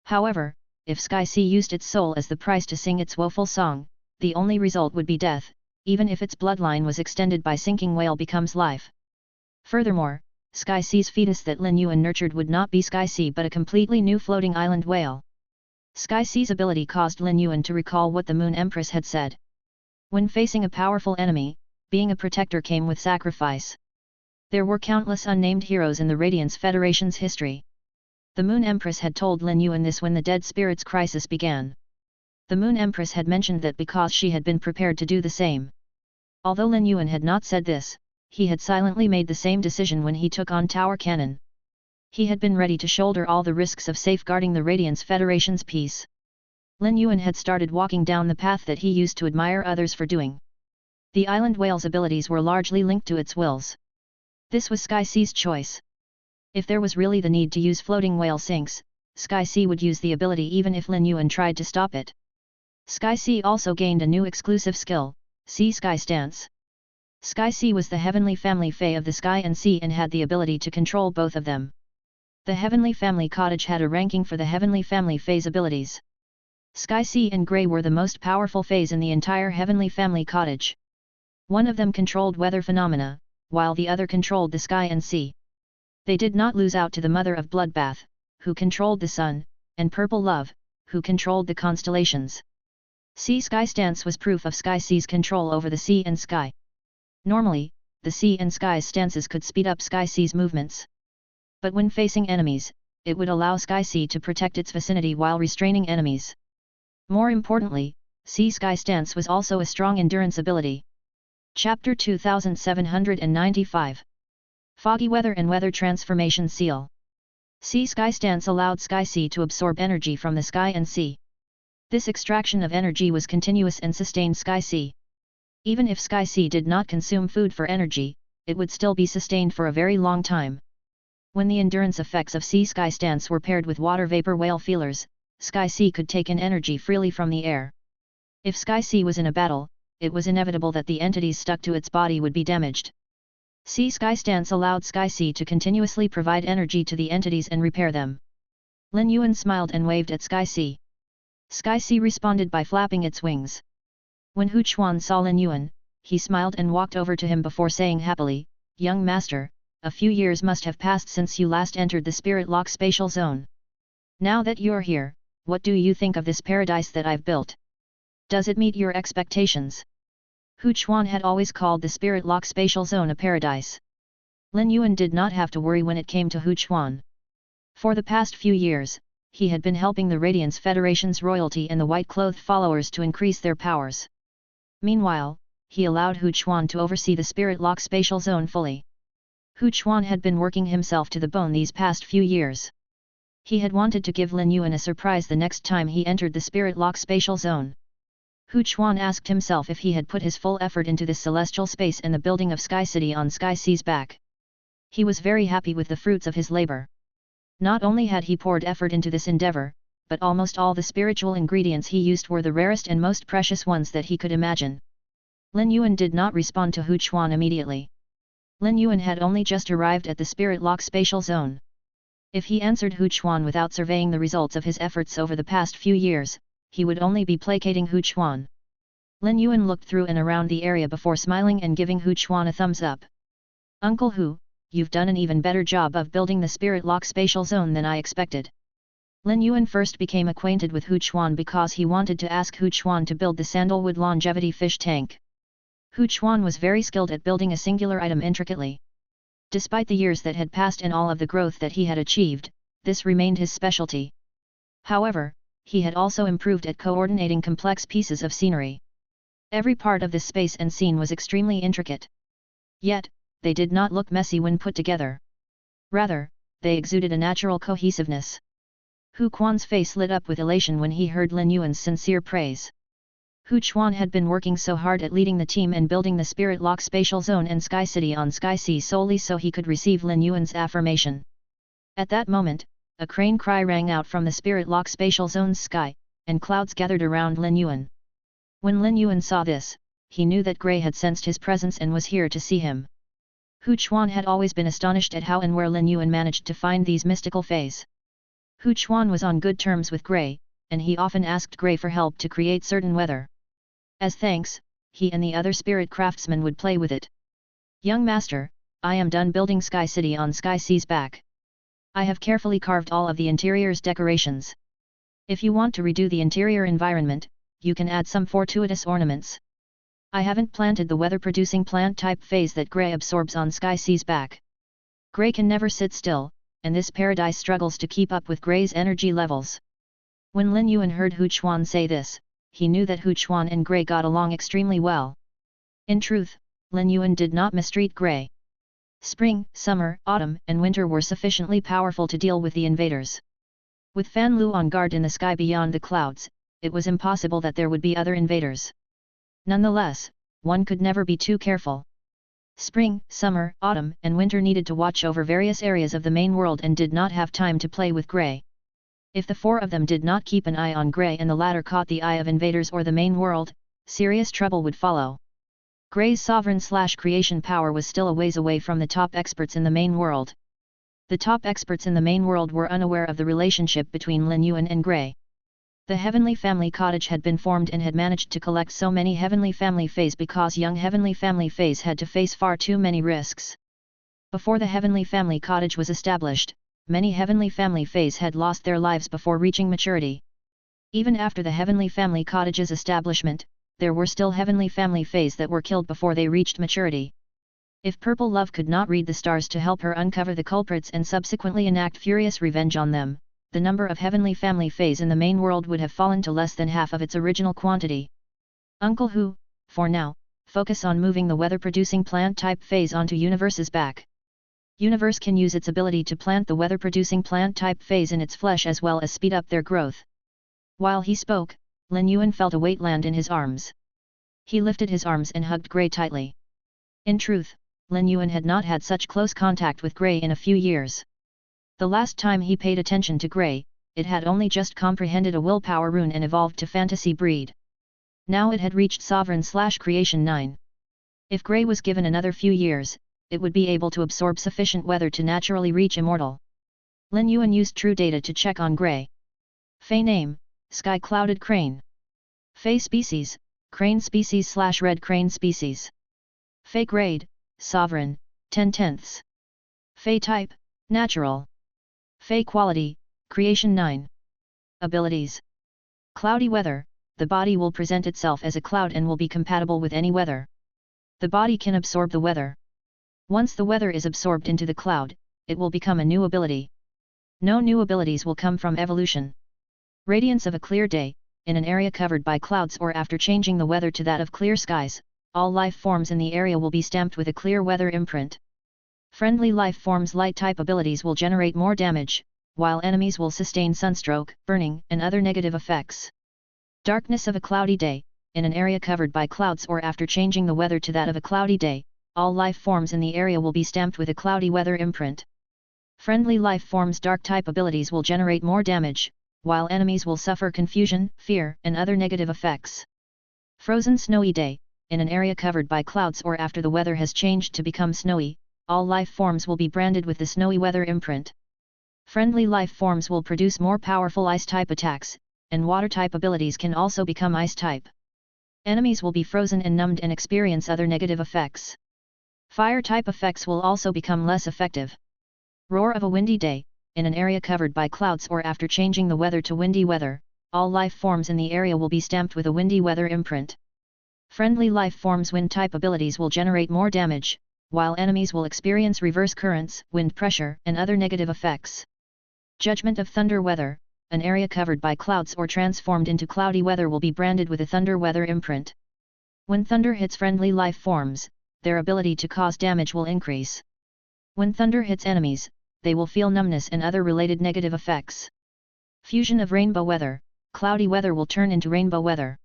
However, if Sky Sea used its soul as the price to sing its woeful song, the only result would be death, even if its bloodline was extended by Sinking Whale Becomes Life. Furthermore, Sky Sea's fetus that Lin Yuan nurtured would not be Sky Sea but a completely new floating island whale. Sky Sea's ability caused Lin Yuan to recall what the Moon Empress had said. When facing a powerful enemy, being a protector came with sacrifice. There were countless unnamed heroes in the Radiance Federation's history. The Moon Empress had told Lin Yuan this when the Dead Spirits crisis began. The Moon Empress had mentioned that because she had been prepared to do the same. Although Lin Yuan had not said this, he had silently made the same decision when he took on Tower Cannon. He had been ready to shoulder all the risks of safeguarding the Radiance Federation's peace. Lin Yuan had started walking down the path that he used to admire others for doing. The island whale's abilities were largely linked to its wills. This was Sky Sea's choice. If there was really the need to use Floating Whale Sinks, Sky Sea would use the ability even if Lin Yuan tried to stop it. Sky Sea also gained a new exclusive skill, Sea Sky Stance. Sky Sea was the heavenly family Fey of the sky and sea and had the ability to control both of them. The Heavenly Family Cottage had a ranking for the Heavenly Family Fey's abilities. Sky Sea and Grey were the most powerful Feys in the entire Heavenly Family Cottage. One of them controlled weather phenomena, while the other controlled the sky and sea. They did not lose out to the Mother of Bloodbath, who controlled the sun, and Purple Love, who controlled the constellations. Sea Sky Stance was proof of Sky Sea's control over the sea and sky. Normally, the sea and sky's stances could speed up Sky Sea's movements. But when facing enemies, it would allow Sky Sea to protect its vicinity while restraining enemies. More importantly, Sea Sky Stance was also a strong endurance ability. Chapter 2795. Foggy Weather and Weather Transformation Seal. Sea Sky Stance allowed Sky Sea to absorb energy from the sky and sea. This extraction of energy was continuous and sustained Sky Sea. Even if Sky Sea did not consume food for energy, it would still be sustained for a very long time. When the endurance effects of Sea Sky Stance were paired with water vapor whale feelers, Sky Sea could take in energy freely from the air. If Sky Sea was in a battle, it was inevitable that the entities stuck to its body would be damaged. Sea Sky Stance allowed Sky Sea to continuously provide energy to the entities and repair them. Lin Yuan smiled and waved at Sky Sea. Sky Sea responded by flapping its wings. When Hu Chuan saw Lin Yuan, he smiled and walked over to him before saying happily, Young master, a few years must have passed since you last entered the spirit lock spatial zone. Now that you're here, what do you think of this paradise that I've built? Does it meet your expectations? Hu Chuan had always called the spirit lock spatial zone a paradise. Lin Yuan did not have to worry when it came to Hu Chuan. For the past few years, he had been helping the Radiance Federation's royalty and the white-clothed followers to increase their powers. Meanwhile, he allowed Hu Chuan to oversee the spirit lock spatial zone fully. Hu Chuan had been working himself to the bone these past few years. He had wanted to give Lin Yuan a surprise the next time he entered the spirit lock spatial zone. Hu Chuan asked himself if he had put his full effort into this celestial space and the building of Sky City on Sky Sea's back. He was very happy with the fruits of his labor. Not only had he poured effort into this endeavor, but almost all the spiritual ingredients he used were the rarest and most precious ones that he could imagine. Lin Yuan did not respond to Hu Chuan immediately. Lin Yuan had only just arrived at the spirit lock spatial zone. If he answered Hu Chuan without surveying the results of his efforts over the past few years, he would only be placating Hu Chuan. Lin Yuan looked through and around the area before smiling and giving Hu Chuan a thumbs up. Uncle Hu, you've done an even better job of building the spirit lock spatial zone than I expected. Lin Yuan first became acquainted with Hu Chuan because he wanted to ask Hu Chuan to build the sandalwood longevity fish tank. Hu Chuan was very skilled at building a singular item intricately. Despite the years that had passed and all of the growth that he had achieved, this remained his specialty. However, he had also improved at coordinating complex pieces of scenery. Every part of this space and scene was extremely intricate. Yet, they did not look messy when put together. Rather, they exuded a natural cohesiveness. Hu Quan's face lit up with elation when he heard Lin Yuan's sincere praise. Hu Chuan had been working so hard at leading the team and building the Spirit Lock Spatial Zone and Sky City on Sky Sea solely so he could receive Lin Yuan's affirmation. At that moment, a crane cry rang out from the Spirit Lock Spatial Zone's sky, and clouds gathered around Lin Yuan. When Lin Yuan saw this, he knew that Gray had sensed his presence and was here to see him. Hu Chuan had always been astonished at how and where Lin Yuan managed to find these mystical feys. Hu Chuan was on good terms with Gray, and he often asked Gray for help to create certain weather. As thanks, he and the other spirit craftsmen would play with it. Young master, I am done building Sky City on Sky Sea's back. I have carefully carved all of the interior's decorations. If you want to redo the interior environment, you can add some fortuitous ornaments. I haven't planted the weather-producing plant-type phase that Gray absorbs on Sky Sea's back. Gray can never sit still, and this paradise struggles to keep up with Gray's energy levels. When Lin Yuan heard Hu Chuan say this, he knew that Hu Chuan and Gray got along extremely well. In truth, Lin Yuan did not mistreat Gray. Spring, summer, autumn, and winter were sufficiently powerful to deal with the invaders. With Fan Lu on guard in the sky beyond the clouds, it was impossible that there would be other invaders. Nonetheless, one could never be too careful. Spring, summer, autumn, and winter needed to watch over various areas of the main world and did not have time to play with Gray. If the four of them did not keep an eye on Gray and the latter caught the eye of invaders or the main world, serious trouble would follow. Gray's sovereign/creation power was still a ways away from the top experts in the main world. The top experts in the main world were unaware of the relationship between Lin Yuan and Gray. The Heavenly Family Cottage had been formed and had managed to collect so many Heavenly Family Feys because young Heavenly Family Feys had to face far too many risks. Before the Heavenly Family Cottage was established, many Heavenly Family Feys had lost their lives before reaching maturity. Even after the Heavenly Family Cottage's establishment, there were still Heavenly Family Feys that were killed before they reached maturity. If Purple Love could not read the stars to help her uncover the culprits and subsequently enact furious revenge on them, the number of Heavenly Family Feys in the main world would have fallen to less than half of its original quantity. Uncle Hu, for now, focus on moving the weather-producing plant-type Feys onto Universe's back. Universe can use its ability to plant the weather-producing plant-type Feys in its flesh as well as speed up their growth. While he spoke, Lin Yuan felt a weight land in his arms. He lifted his arms and hugged Gray tightly. In truth, Lin Yuan had not had such close contact with Gray in a few years. The last time he paid attention to Gray, it had only just comprehended a willpower rune and evolved to fantasy breed. Now it had reached Sovereign/Creation 9. If Gray was given another few years, it would be able to absorb sufficient weather to naturally reach immortal. Lin Yuan used true data to check on Gray. Fey name, Sky Clouded Crane. Fey species, Crane species/Red Crane species. Fey grade, Sovereign, 10/10. Fey type, natural. Fey quality, creation 9. Abilities. Cloudy weather, the body will present itself as a cloud and will be compatible with any weather. The body can absorb the weather. Once the weather is absorbed into the cloud, it will become a new ability. No new abilities will come from evolution. Radiance of a clear day, in an area covered by clouds or after changing the weather to that of clear skies, all life forms in the area will be stamped with a clear weather imprint. Friendly life forms' light type abilities will generate more damage, while enemies will sustain sunstroke, burning, and other negative effects. Darkness of a cloudy day, in an area covered by clouds or after changing the weather to that of a cloudy day, all life forms in the area will be stamped with a cloudy weather imprint. Friendly life forms' dark type abilities will generate more damage, while enemies will suffer confusion, fear, and other negative effects. Frozen snowy day, in an area covered by clouds or after the weather has changed to become snowy, all life forms will be branded with the snowy weather imprint. Friendly life forms will produce more powerful ice-type attacks, and water-type abilities can also become ice-type. Enemies will be frozen and numbed and experience other negative effects. Fire-type effects will also become less effective. Roar of a windy day, in an area covered by clouds or after changing the weather to windy weather, all life forms in the area will be stamped with a windy weather imprint. Friendly life forms' wind-type abilities will generate more damage, while enemies will experience reverse currents, wind pressure, and other negative effects. Judgment of thunder weather, an area covered by clouds or transformed into cloudy weather will be branded with a thunder weather imprint. When thunder hits friendly life forms, their ability to cause damage will increase. When thunder hits enemies, they will feel numbness and other related negative effects. Fusion of rainbow weather, cloudy weather will turn into rainbow weather.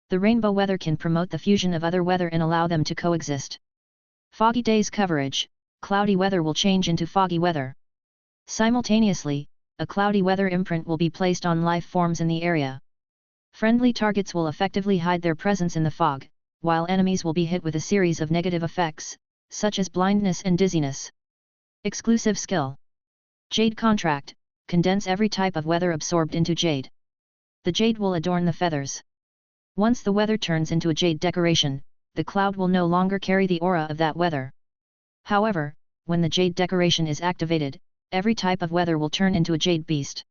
The rainbow weather can promote the fusion of other weather and allow them to coexist. Foggy days coverage, cloudy weather will change into foggy weather. Simultaneously, a cloudy weather imprint will be placed on life forms in the area. Friendly targets will effectively hide their presence in the fog, while enemies will be hit with a series of negative effects, such as blindness and dizziness. Exclusive skill. Jade contract, condense every type of weather absorbed into jade. The jade will adorn the feathers. Once the weather turns into a jade decoration, the cloud will no longer carry the aura of that weather. However, when the jade decoration is activated, every type of weather will turn into a jade beast.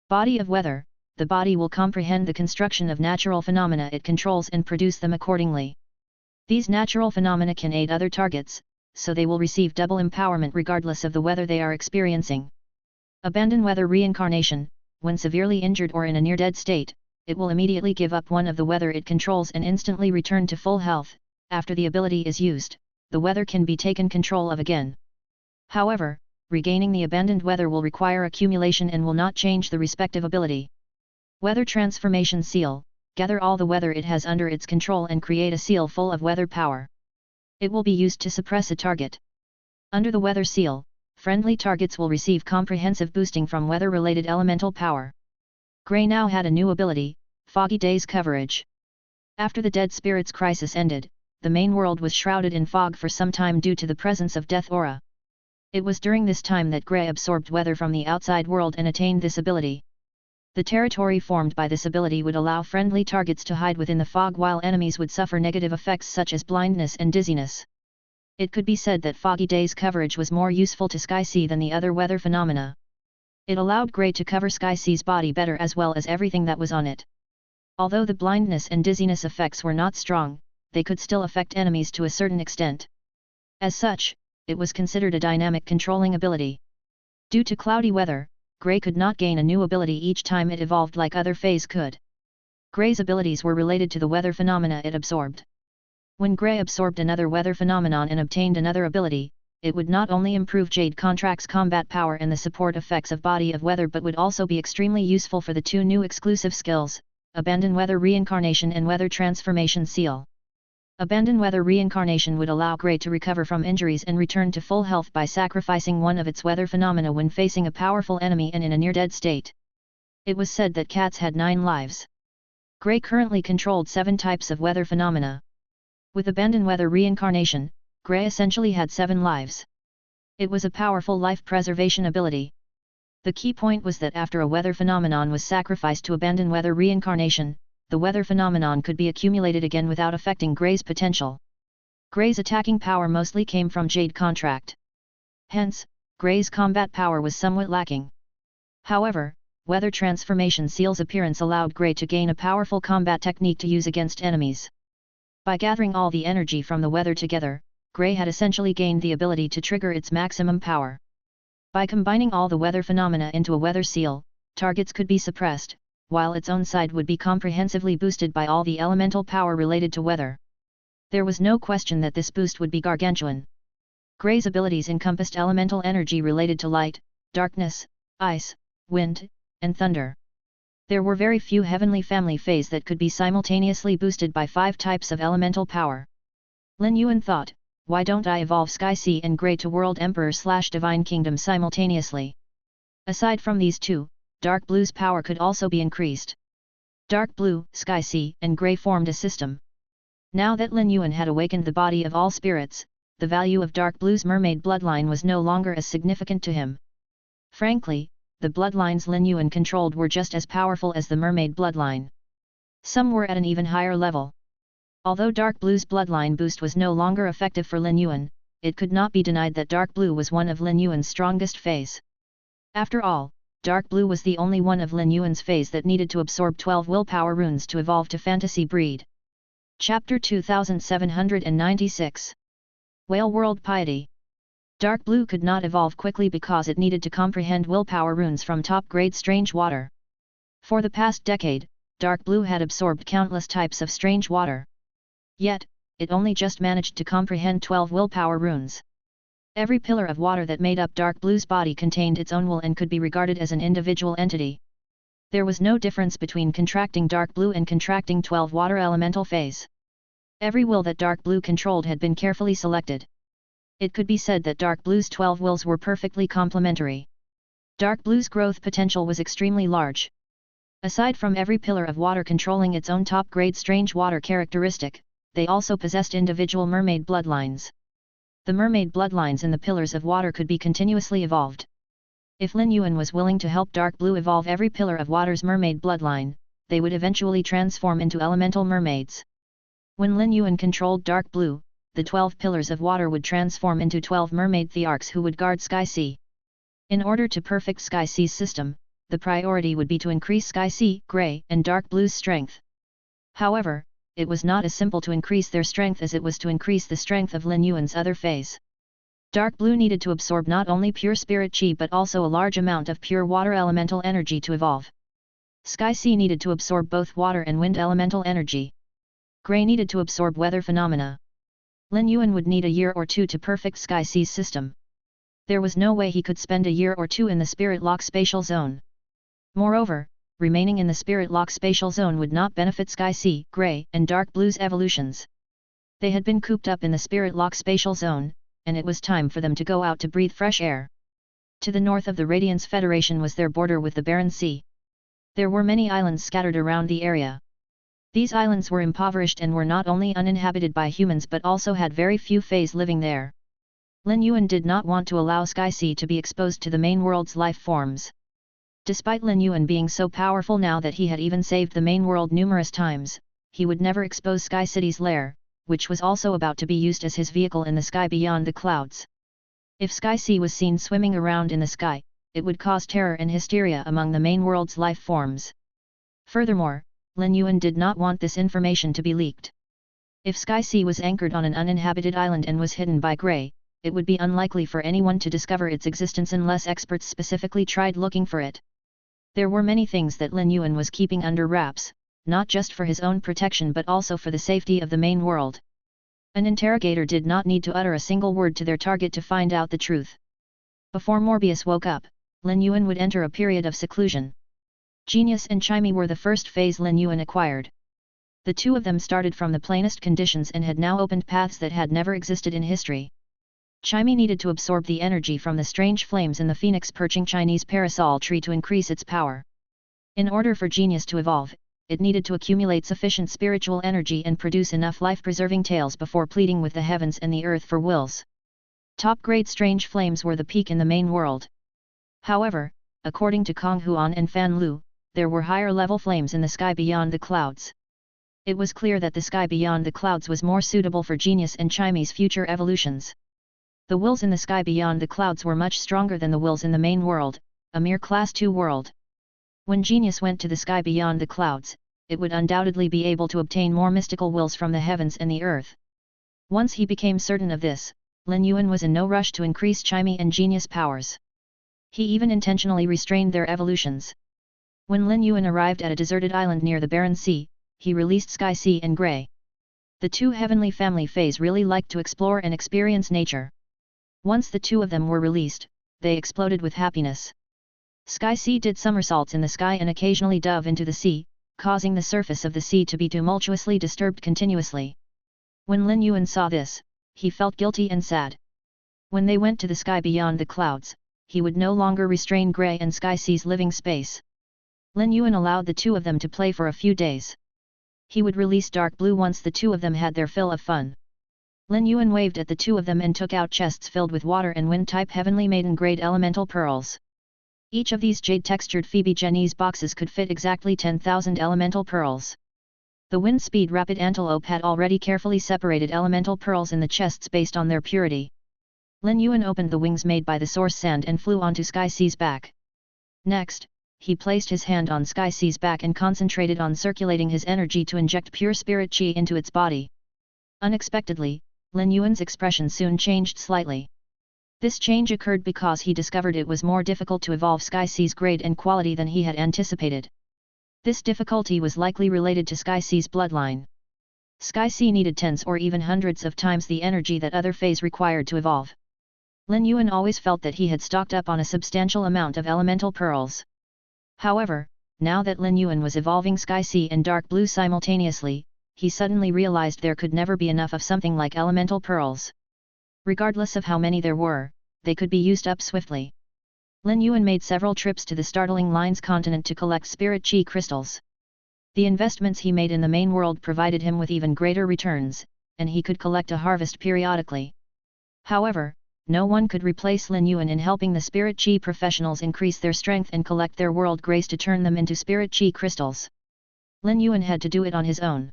Body of weather, the body will comprehend the construction of natural phenomena it controls and produce them accordingly. These natural phenomena can aid other targets, so they will receive double empowerment regardless of the weather they are experiencing. Abandon weather reincarnation, when severely injured or in a near-dead state, it will immediately give up one of the weather it controls and instantly return to full health. After the ability is used, the weather can be taken control of again. However, regaining the abandoned weather will require accumulation and will not change the respective ability. Weather transformation seal, gather all the weather it has under its control and create a seal full of weather power. It will be used to suppress a target. Under the weather seal, friendly targets will receive comprehensive boosting from weather-related elemental power. Grey now had a new ability, Foggy Days Coverage. After the Dead Spirits crisis ended, the main world was shrouded in fog for some time due to the presence of Death Aura. It was during this time that Grey absorbed weather from the outside world and attained this ability. The territory formed by this ability would allow friendly targets to hide within the fog while enemies would suffer negative effects such as blindness and dizziness. It could be said that Foggy Days coverage was more useful to Sky Sea than the other weather phenomena. It allowed Grey to cover Sky Sea's body better as well as everything that was on it. Although the blindness and dizziness effects were not strong, they could still affect enemies to a certain extent. As such, it was considered a dynamic controlling ability. Due to cloudy weather, Grey could not gain a new ability each time it evolved like other Feys could. Grey's abilities were related to the weather phenomena it absorbed. When Grey absorbed another weather phenomenon and obtained another ability, it would not only improve Jade Contract's combat power and the support effects of Body of Weather but would also be extremely useful for the two new exclusive skills, Abandon Weather Reincarnation and Weather Transformation Seal. Abandon Weather Reincarnation would allow Grey to recover from injuries and return to full health by sacrificing one of its weather phenomena when facing a powerful enemy and in a near-dead state. It was said that cats had 9 lives. Grey currently controlled 7 types of weather phenomena. With Abandon Weather Reincarnation, Grey essentially had 7 lives. It was a powerful life preservation ability. The key point was that after a weather phenomenon was sacrificed to Abandon Weather Reincarnation, the weather phenomenon could be accumulated again without affecting Grey's potential. Grey's attacking power mostly came from Jade Contract. Hence, Grey's combat power was somewhat lacking. However, weather transformation seal's appearance allowed Grey to gain a powerful combat technique to use against enemies. By gathering all the energy from the weather together, Grey had essentially gained the ability to trigger its maximum power. By combining all the weather phenomena into a weather seal, targets could be suppressed, while its own side would be comprehensively boosted by all the elemental power related to weather. There was no question that this boost would be gargantuan. Grey's abilities encompassed elemental energy related to light, darkness, ice, wind, and thunder. There were very few heavenly family feys that could be simultaneously boosted by 5 types of elemental power. Lin Yuan thought, why don't I evolve Sky Sea and Grey to World Emperor/Divine Kingdom simultaneously? Aside from these two, Dark Blue's power could also be increased. Dark Blue, Sky Sea, and Grey formed a system. Now that Lin Yuan had awakened the body of all spirits, the value of Dark Blue's mermaid bloodline was no longer as significant to him. Frankly, the bloodlines Lin Yuan controlled were just as powerful as the mermaid bloodline. Some were at an even higher level. Although Dark Blue's bloodline boost was no longer effective for Lin Yuan, it could not be denied that Dark Blue was one of Lin Yuan's strongest feys. After all, Dark Blue was the only one of Lin Yuan's feys that needed to absorb 12 willpower runes to evolve to fantasy breed. Chapter 2796. Whale World Piety. Dark Blue could not evolve quickly because it needed to comprehend willpower runes from top-grade strange water. For the past decade, Dark Blue had absorbed countless types of strange water. Yet, it only just managed to comprehend 12 willpower runes. Every pillar of water that made up Dark Blue's body contained its own will and could be regarded as an individual entity. There was no difference between contracting Dark Blue and contracting 12 water elemental feys. Every will that Dark Blue controlled had been carefully selected. It could be said that Dark Blue's 12 wills were perfectly complementary. Dark Blue's growth potential was extremely large. Aside from every pillar of water controlling its own top-grade strange water characteristic, they also possessed individual mermaid bloodlines. The mermaid bloodlines in the pillars of water could be continuously evolved. If Lin Yuan was willing to help Dark Blue evolve every pillar of water's mermaid bloodline, they would eventually transform into elemental mermaids. When Lin Yuan controlled Dark Blue, the 12 pillars of water would transform into 12 mermaid thearchs who would guard Sky Sea. In order to perfect Sky Sea's system, the priority would be to increase Sky Sea, Grey, and Dark Blue's strength. However, it was not as simple to increase their strength as it was to increase the strength of Lin Yuan's other feys. Dark Blue needed to absorb not only pure spirit chi but also a large amount of pure water elemental energy to evolve. Sky Sea needed to absorb both water and wind elemental energy. Grey needed to absorb weather phenomena. Lin Yuan would need a year or two to perfect Sky Sea's system. There was no way he could spend a year or two in the Spirit Lock spatial zone. Moreover, remaining in the Spirit Lock spatial zone would not benefit Sky Sea, Grey, and Dark Blue's evolutions. They had been cooped up in the Spirit Lock spatial zone, and it was time for them to go out to breathe fresh air. To the north of the Radiance Federation was their border with the Barren Sea. There were many islands scattered around the area. These islands were impoverished and were not only uninhabited by humans but also had very few feys living there. Lin Yuan did not want to allow Sky Sea to be exposed to the main world's life forms. Despite Lin Yuan being so powerful now that he had even saved the main world numerous times, he would never expose Sky City's lair, which was also about to be used as his vehicle in the sky beyond the clouds. If Sky Sea was seen swimming around in the sky, it would cause terror and hysteria among the main world's life forms. Furthermore, Lin Yuan did not want this information to be leaked. If Sky Sea was anchored on an uninhabited island and was hidden by Grey, it would be unlikely for anyone to discover its existence unless experts specifically tried looking for it. There were many things that Lin Yuan was keeping under wraps, not just for his own protection but also for the safety of the main world. An interrogator did not need to utter a single word to their target to find out the truth. Before Morbius woke up, Lin Yuan would enter a period of seclusion. Genius and Chimey were the first feys Lin Yuan acquired. The two of them started from the plainest conditions and had now opened paths that had never existed in history. Chimey needed to absorb the energy from the strange flames in the phoenix perching Chinese parasol tree to increase its power. In order for Genius to evolve, it needed to accumulate sufficient spiritual energy and produce enough life-preserving tails before pleading with the heavens and the earth for wills. Top-grade strange flames were the peak in the main world. However, according to Kong Huan and Fan Lu, there were higher-level flames in the sky beyond the clouds. It was clear that the sky beyond the clouds was more suitable for Genius and Chime's future evolutions. The wills in the sky beyond the clouds were much stronger than the wills in the main world, a mere Class 2 world. When Genius went to the sky beyond the clouds, it would undoubtedly be able to obtain more mystical wills from the heavens and the earth. Once he became certain of this, Lin Yuan was in no rush to increase Chime and Genius powers. He even intentionally restrained their evolutions. When Lin Yuan arrived at a deserted island near the barren sea, he released Sky Sea and Grey. The two heavenly family feys really liked to explore and experience nature. Once the two of them were released, they exploded with happiness. Sky Sea did somersaults in the sky and occasionally dove into the sea, causing the surface of the sea to be tumultuously disturbed continuously. When Lin Yuan saw this, he felt guilty and sad. When they went to the sky beyond the clouds, he would no longer restrain Grey and Sky Sea's living space. Lin Yuan allowed the two of them to play for a few days. He would release Dark Blue once the two of them had their fill of fun. Lin Yuan waved at the two of them and took out chests filled with water and wind-type heavenly maiden-grade elemental pearls. Each of these jade-textured Phoebe Jenny's boxes could fit exactly 10,000 elemental pearls. The wind-speed rapid antelope had already carefully separated elemental pearls in the chests based on their purity. Lin Yuan opened the wings made by the source sand and flew onto Sky Sea's back. Next, he placed his hand on Sky Sea's back and concentrated on circulating his energy to inject pure spirit chi into its body. Unexpectedly, Lin Yuan's expression soon changed slightly. This change occurred because he discovered it was more difficult to evolve Sky Sea's grade and quality than he had anticipated. This difficulty was likely related to Sky Sea's bloodline. Sky Sea needed tens or even hundreds of times the energy that other feys required to evolve. Lin Yuan always felt that he had stocked up on a substantial amount of elemental pearls. However, now that Lin Yuan was evolving Sky Sea and Dark Blue simultaneously, he suddenly realized there could never be enough of something like elemental pearls. Regardless of how many there were, they could be used up swiftly. Lin Yuan made several trips to the startling Lines continent to collect spirit chi crystals. The investments he made in the main world provided him with even greater returns, and he could collect a harvest periodically. However, no one could replace Lin Yuan in helping the spirit chi professionals increase their strength and collect their world grace to turn them into spirit chi crystals. Lin Yuan had to do it on his own.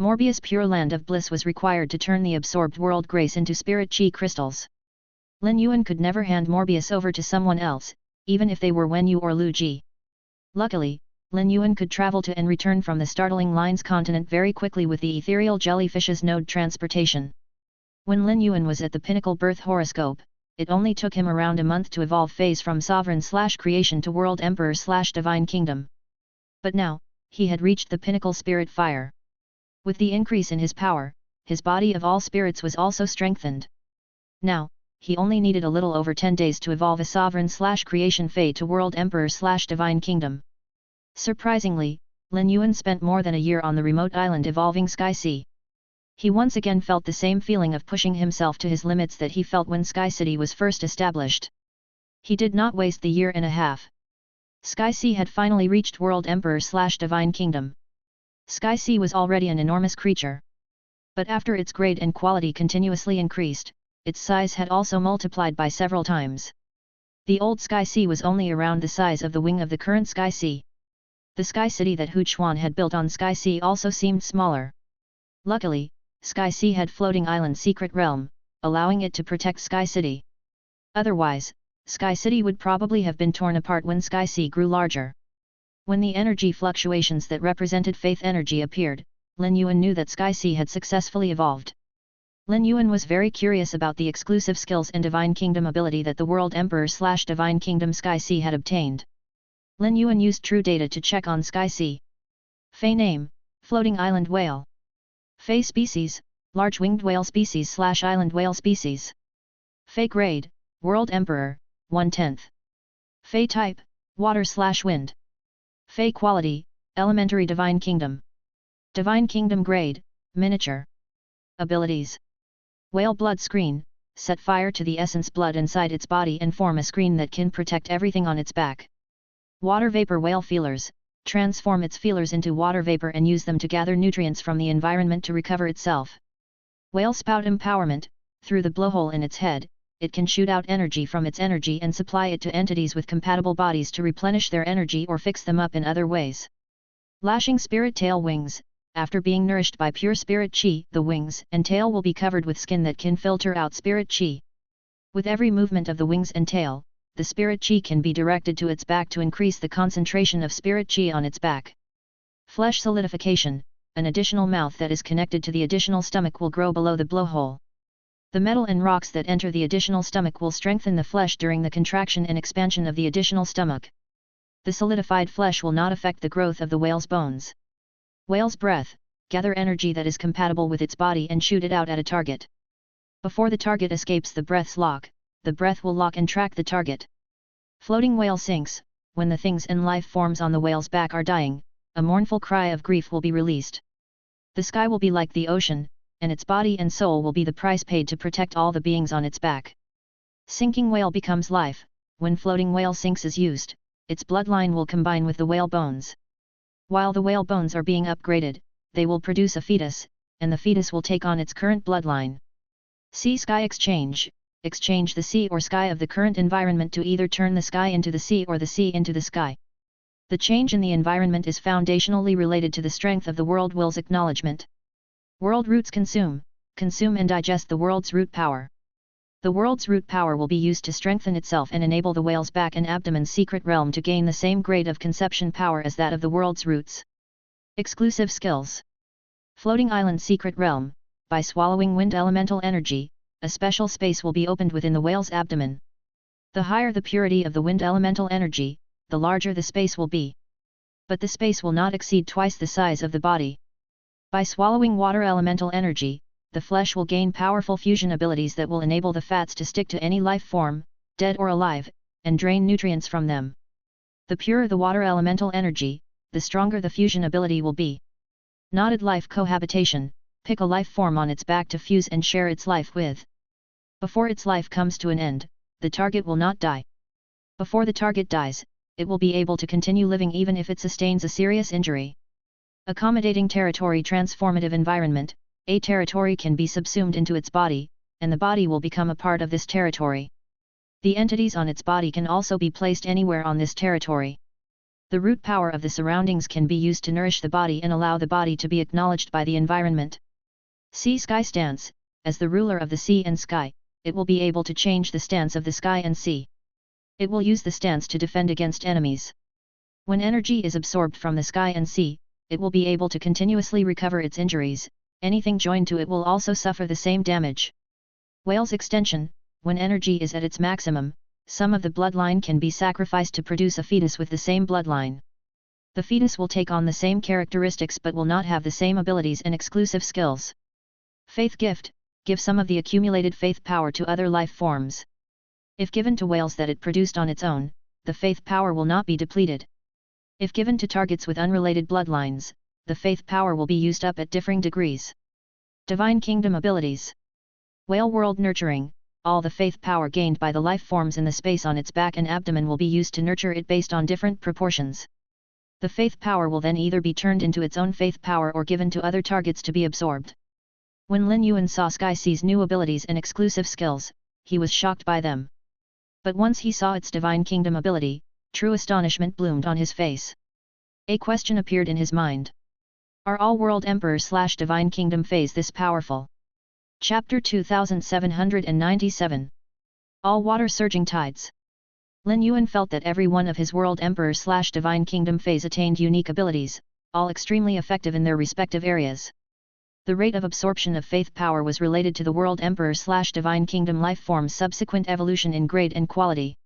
Morbius Pure Land of Bliss was required to turn the absorbed world grace into spirit chi crystals. Lin Yuan could never hand Morbius over to someone else, even if they were Wen Yu or Lu Ji. Luckily, Lin Yuan could travel to and return from the startling Lines continent very quickly with the ethereal jellyfish's node transportation. When Lin Yuan was at the pinnacle birth horoscope, it only took him around a month to evolve phase from sovereign/creation to world emperor/divine kingdom. But now, he had reached the pinnacle spirit fire. With the increase in his power, his body of all spirits was also strengthened. Now, he only needed a little over 10 days to evolve a sovereign/creation fey to world emperor/divine kingdom. Surprisingly, Lin Yuan spent more than a year on the remote island evolving Sky Sea. He once again felt the same feeling of pushing himself to his limits that he felt when Sky City was first established. He did not waste the year and a half. Sky Sea had finally reached world emperor/divine kingdom. Sky Sea was already an enormous creature. But after its grade and quality continuously increased, its size had also multiplied by several times. The old Sky Sea was only around the size of the wing of the current Sky Sea. The Sky City that Hu Chuan had built on Sky Sea also seemed smaller. Luckily, Sky Sea had floating island secret realm, allowing it to protect Sky City. Otherwise, Sky City would probably have been torn apart when Sky Sea grew larger. When the energy fluctuations that represented faith energy appeared, Lin Yuan knew that Sky Sea had successfully evolved. Lin Yuan was very curious about the exclusive skills and Divine Kingdom ability that the World Emperor/Divine Kingdom Sky Sea had obtained. Lin Yuan used True Data to check on Sky Sea. Fey name, Floating Island Whale. Fey species, Large Winged Whale Species/Island Whale Species. Fey grade, World Emperor, 1/10. Fey type, Water/Wind. Fey quality, Elementary Divine Kingdom. Divine Kingdom grade, Miniature. Abilities. Whale blood screen, set fire to the essence blood inside its body and form a screen that can protect everything on its back. Water vapor whale feelers, transform its feelers into water vapor and use them to gather nutrients from the environment to recover itself. Whale spout empowerment, through the blowhole in its head, it can shoot out energy from its energy and supply it to entities with compatible bodies to replenish their energy or fix them up in other ways. Lashing spirit tail wings, after being nourished by pure spirit qi, the wings and tail will be covered with skin that can filter out spirit qi. With every movement of the wings and tail, the spirit qi can be directed to its back to increase the concentration of spirit qi on its back. Flesh solidification, an additional mouth that is connected to the additional stomach will grow below the blowhole. The metal and rocks that enter the additional stomach will strengthen the flesh during the contraction and expansion of the additional stomach. The solidified flesh will not affect the growth of the whale's bones. Whale's breath, gather energy that is compatible with its body and shoot it out at a target. Before the target escapes the breath's lock, the breath will lock and track the target. Floating whale sinks, when the things and life forms on the whale's back are dying, a mournful cry of grief will be released. The sky will be like the ocean, and its body and soul will be the price paid to protect all the beings on its back. Sinking whale becomes life, when floating whale sinks is used, its bloodline will combine with the whale bones. While the whale bones are being upgraded, they will produce a fetus, and the fetus will take on its current bloodline. Sea-sky exchange, exchange the sea or sky of the current environment to either turn the sky into the sea or the sea into the sky. The change in the environment is foundationally related to the strength of the world will's acknowledgement. World roots consume and digest the world's root power. The world's root power will be used to strengthen itself and enable the whale's back and abdomen's secret realm to gain the same grade of conception power as that of the world's roots. Exclusive skills. Floating island secret realm, by swallowing wind elemental energy, a special space will be opened within the whale's abdomen. The higher the purity of the wind elemental energy, the larger the space will be. But the space will not exceed twice the size of the body. By swallowing water elemental energy, the flesh will gain powerful fusion abilities that will enable the fats to stick to any life form, dead or alive, and drain nutrients from them. The purer the water elemental energy, the stronger the fusion ability will be. Knotted life cohabitation, pick a life form on its back to fuse and share its life with. Before its life comes to an end, the target will not die. Before the target dies, it will be able to continue living even if it sustains a serious injury. Accommodating territory transformative environment, a territory can be subsumed into its body, and the body will become a part of this territory. The entities on its body can also be placed anywhere on this territory. The root power of the surroundings can be used to nourish the body and allow the body to be acknowledged by the environment. Sea-sky stance, as the ruler of the sea and sky, it will be able to change the stance of the sky and sea. It will use the stance to defend against enemies. When energy is absorbed from the sky and sea, it will be able to continuously recover its injuries. Anything joined to it will also suffer the same damage. Whale's extension, when energy is at its maximum, some of the bloodline can be sacrificed to produce a fetus with the same bloodline. The fetus will take on the same characteristics but will not have the same abilities and exclusive skills. Faith gift, give some of the accumulated faith power to other life forms. If given to whales that it produced on its own, the faith power will not be depleted. If given to targets with unrelated bloodlines, the faith power will be used up at differing degrees. Divine Kingdom abilities. Whale world nurturing, all the faith power gained by the life forms in the space on its back and abdomen will be used to nurture it based on different proportions. The faith power will then either be turned into its own faith power or given to other targets to be absorbed. When Lin Yuan saw Sky Sea's new abilities and exclusive skills, he was shocked by them. But once he saw its Divine Kingdom ability, true astonishment bloomed on his face. A question appeared in his mind. Are all World Emperor/Divine Kingdom feys this powerful? Chapter 2797. All water surging tides. Lin Yuan felt that every one of his World Emperor/Divine Kingdom feys attained unique abilities, all extremely effective in their respective areas. The rate of absorption of faith power was related to the World Emperor/Divine Kingdom life form's subsequent evolution in grade and quality.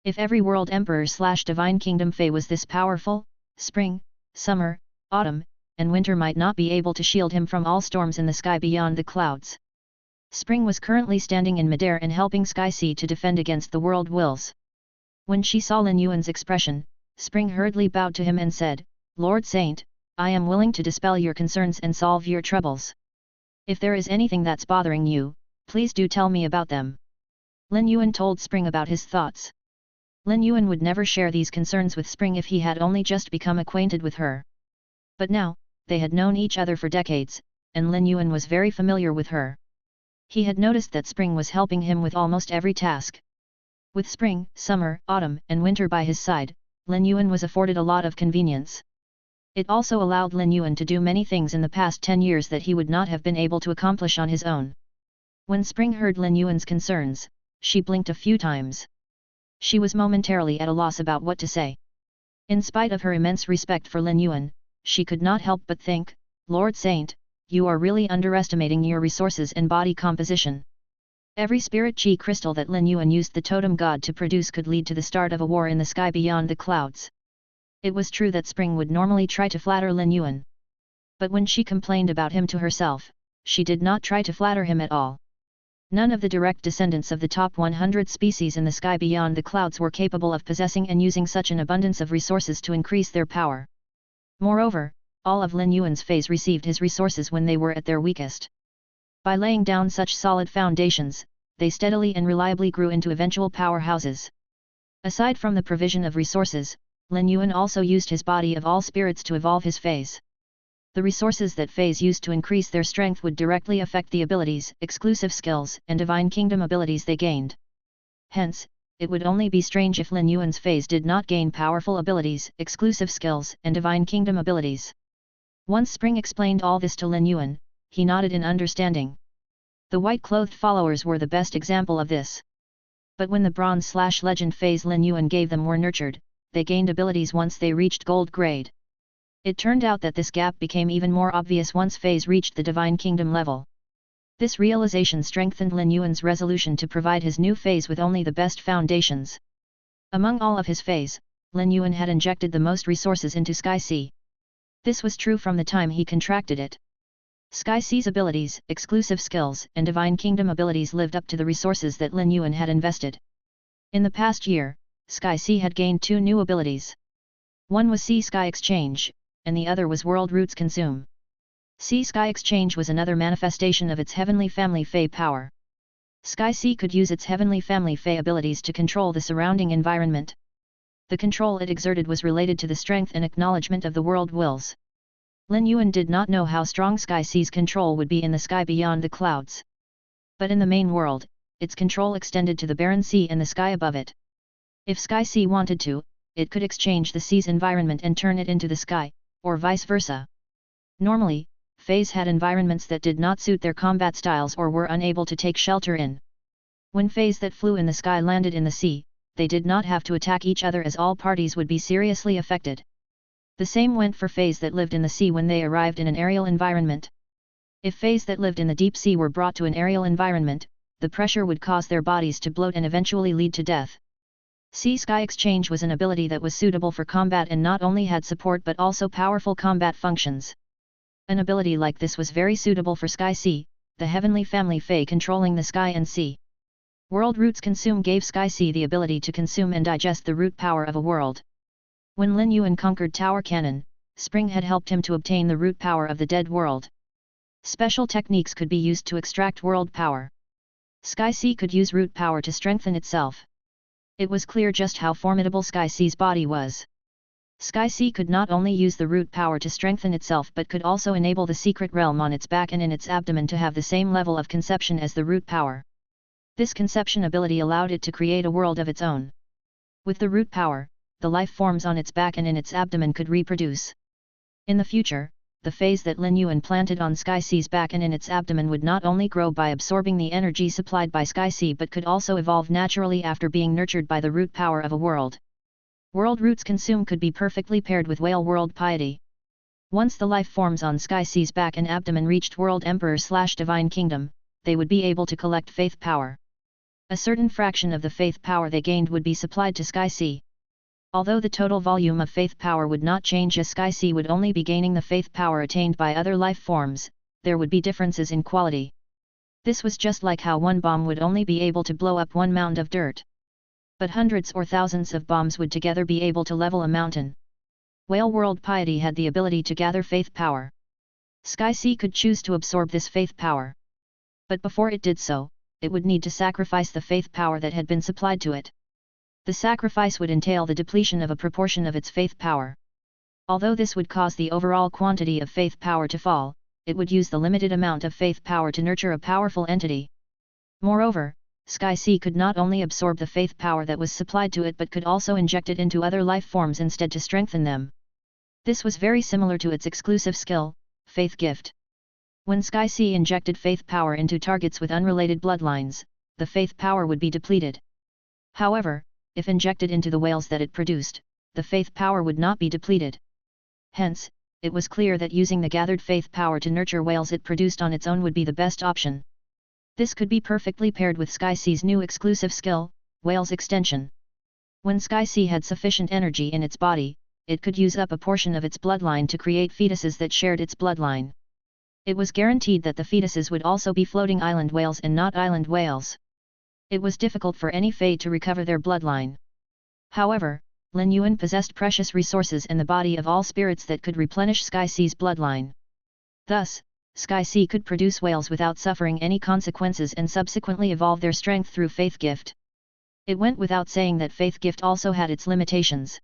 If every World Emperor/Divine Kingdom fey was this powerful, spring, summer, autumn, and winter might not be able to shield him from all storms in the sky beyond the clouds. Spring was currently standing in midair and helping Sky Sea to defend against the world wills. When she saw Lin Yuan's expression, Spring hurriedly bowed to him and said, "Lord Saint, I am willing to dispel your concerns and solve your troubles. If there is anything that's bothering you, please do tell me about them." Lin Yuan told Spring about his thoughts. Lin Yuan would never share these concerns with Spring if he had only just become acquainted with her. But now, they had known each other for decades, and Lin Yuan was very familiar with her. He had noticed that Spring was helping him with almost every task. With spring, summer, autumn, and winter by his side, Lin Yuan was afforded a lot of convenience. It also allowed Lin Yuan to do many things in the past 10 years that he would not have been able to accomplish on his own. When Spring heard Lin Yuan's concerns, she blinked a few times. She was momentarily at a loss about what to say. In spite of her immense respect for Lin Yuan, she could not help but think, Lord Saint, you are really underestimating your resources and body composition. Every spirit chi crystal that Lin Yuan used the totem god to produce could lead to the start of a war in the sky beyond the clouds. It was true that Spring would normally try to flatter Lin Yuan. But when she complained about him to herself, she did not try to flatter him at all. None of the direct descendants of the top 100 species in the sky beyond the clouds were capable of possessing and using such an abundance of resources to increase their power. Moreover, all of Lin Yuan's feys received his resources when they were at their weakest. By laying down such solid foundations, they steadily and reliably grew into eventual powerhouses. Aside from the provision of resources, Lin Yuan also used his body of all spirits to evolve his feys. The resources that feys used to increase their strength would directly affect the abilities, exclusive skills, and divine kingdom abilities they gained. Hence, it would only be strange if Lin Yuan's feys did not gain powerful abilities, exclusive skills, and divine kingdom abilities. Once Spring explained all this to Lin Yuan, he nodded in understanding. The white-clothed followers were the best example of this. But when the bronze/legend feys Lin Yuan gave them were nurtured, they gained abilities once they reached gold grade. It turned out that this gap became even more obvious once feys reached the divine kingdom level. This realization strengthened Lin Yuan's resolution to provide his new feys with only the best foundations. Among all of his feys, Lin Yuan had injected the most resources into Sky Sea. This was true from the time he contracted it. Sky Sea's abilities, exclusive skills, and divine kingdom abilities lived up to the resources that Lin Yuan had invested. In the past year, Sky Sea had gained 2 new abilities. One was Sea Sky Exchange, and the other was World Roots Consume. Sea Sky Exchange was another manifestation of its Heavenly Family Fey power. Sky Sea could use its Heavenly Family Fey abilities to control the surrounding environment. The control it exerted was related to the strength and acknowledgement of the world wills. Lin Yuan did not know how strong Sky Sea's control would be in the sky beyond the clouds. But in the main world, its control extended to the barren sea and the sky above it. If Sky Sea wanted to, it could exchange the sea's environment and turn it into the sky, or vice versa. Normally, feys had environments that did not suit their combat styles or were unable to take shelter in. When feys that flew in the sky landed in the sea, they did not have to attack each other as all parties would be seriously affected. The same went for feys that lived in the sea when they arrived in an aerial environment. If feys that lived in the deep sea were brought to an aerial environment, the pressure would cause their bodies to bloat and eventually lead to death. Sea-Sky Exchange was an ability that was suitable for combat and not only had support but also powerful combat functions. An ability like this was very suitable for Sky Sea, the Heavenly Family Fey controlling the sky and sea. World Roots Consume gave Sky Sea the ability to consume and digest the root power of a world. When Lin Yuan conquered Tower Cannon, Spring had helped him to obtain the root power of the dead world. Special techniques could be used to extract world power. Sky Sea could use root power to strengthen itself. It was clear just how formidable Sky Sea's body was. Sky Sea could not only use the root power to strengthen itself but could also enable the secret realm on its back and in its abdomen to have the same level of conception as the root power. This conception ability allowed it to create a world of its own. With the root power, the life forms on its back and in its abdomen could reproduce. In the future, the phase that Lin Yuan planted on Sky Sea's back and in its abdomen would not only grow by absorbing the energy supplied by Sky Sea but could also evolve naturally after being nurtured by the root power of a world. World Roots Consume could be perfectly paired with Whale World Piety. Once the life forms on Sky Sea's back and abdomen reached World Emperor/Divine Kingdom, they would be able to collect faith power. A certain fraction of the faith power they gained would be supplied to Sky Sea. Although the total volume of faith power would not change as Sky Sea would only be gaining the faith power attained by other life forms, there would be differences in quality. This was just like how one bomb would only be able to blow up one mound of dirt. But hundreds or thousands of bombs would together be able to level a mountain. Whale World Piety had the ability to gather faith power. Sky Sea could choose to absorb this faith power. But before it did so, it would need to sacrifice the faith power that had been supplied to it. The sacrifice would entail the depletion of a proportion of its faith power. Although this would cause the overall quantity of faith power to fall, it would use the limited amount of faith power to nurture a powerful entity. Moreover, Sky Sea could not only absorb the faith power that was supplied to it but could also inject it into other life forms instead to strengthen them. This was very similar to its exclusive skill, Faith Gift. When Sky Sea injected faith power into targets with unrelated bloodlines, the faith power would be depleted. However, if injected into the whales that it produced, the faith power would not be depleted. Hence, it was clear that using the gathered faith power to nurture whales it produced on its own would be the best option. This could be perfectly paired with Sky Sea's new exclusive skill, Whales Extension. When Sky Sea had sufficient energy in its body, it could use up a portion of its bloodline to create fetuses that shared its bloodline. It was guaranteed that the fetuses would also be floating island whales and not island whales. It was difficult for any Fey to recover their bloodline. However, Lin Yuan possessed precious resources in the body of all spirits that could replenish Sky Sea's bloodline. Thus, Sky Sea could produce whales without suffering any consequences and subsequently evolve their strength through Faith Gift. It went without saying that Faith Gift also had its limitations.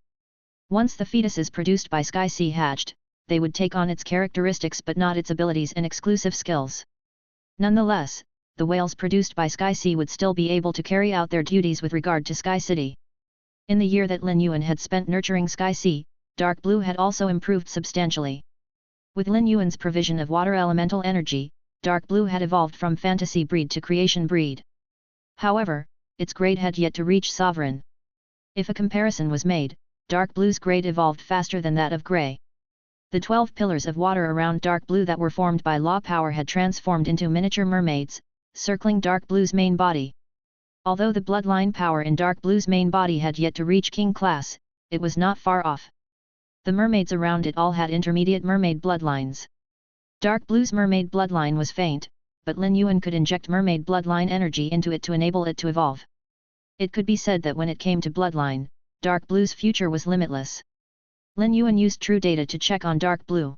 Once the fetuses produced by Sky Sea hatched, they would take on its characteristics but not its abilities and exclusive skills. Nonetheless, the whales produced by Sky Sea would still be able to carry out their duties with regard to Sky City. In the year that Lin Yuan had spent nurturing Sky Sea, Dark Blue had also improved substantially. With Lin Yuan's provision of water elemental energy, Dark Blue had evolved from fantasy breed to creation breed. However, its grade had yet to reach sovereign. If a comparison was made, Dark Blue's grade evolved faster than that of Grey. The 12 pillars of water around Dark Blue that were formed by law power had transformed into miniature mermaids, circling Dark Blue's main body. Although the bloodline power in Dark Blue's main body had yet to reach king class, it was not far off. The mermaids around it all had intermediate mermaid bloodlines. Dark Blue's mermaid bloodline was faint, but Lin Yuan could inject mermaid bloodline energy into it to enable it to evolve. It could be said that when it came to bloodline, Dark Blue's future was limitless. Lin Yuan used true data to check on Dark Blue.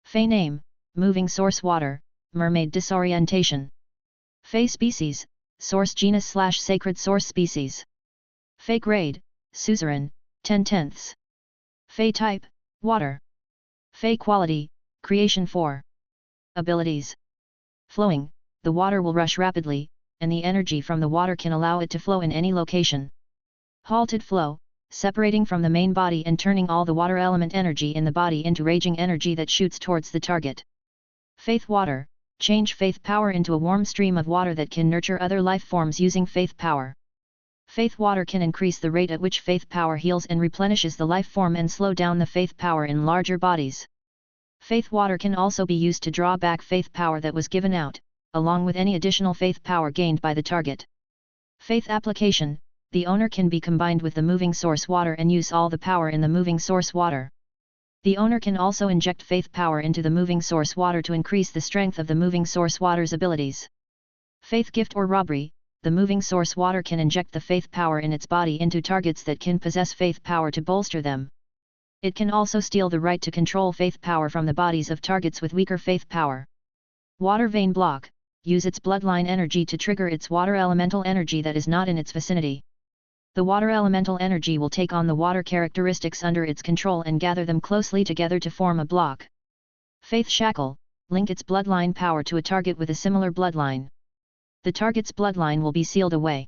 Fey name, moving source water, mermaid disorientation. Fey species, source genus/sacred source species. Fey grade, suzerain, 10/10. Fey type, water. Fey quality, creation 4. Abilities. Flowing, the water will rush rapidly, and the energy from the water can allow it to flow in any location. Halted flow, separating from the main body and turning all the water element energy in the body into raging energy that shoots towards the target. Faith water, change faith power into a warm stream of water that can nurture other life forms using faith power. Faith water can increase the rate at which faith power heals and replenishes the life form and slow down the faith power in larger bodies. Faith water can also be used to draw back faith power that was given out, along with any additional faith power gained by the target. Faith application, the owner can be combined with the moving source water and use all the power in the moving source water. The owner can also inject faith power into the moving source water to increase the strength of the moving source water's abilities. Faith gift or robbery, the moving source water can inject the faith power in its body into targets that can possess faith power to bolster them. It can also steal the right to control faith power from the bodies of targets with weaker faith power. Water vein block, use its bloodline energy to trigger its water elemental energy that is not in its vicinity. The water elemental energy will take on the water characteristics under its control and gather them closely together to form a block. Faith shackle, link its bloodline power to a target with a similar bloodline. The target's bloodline will be sealed away.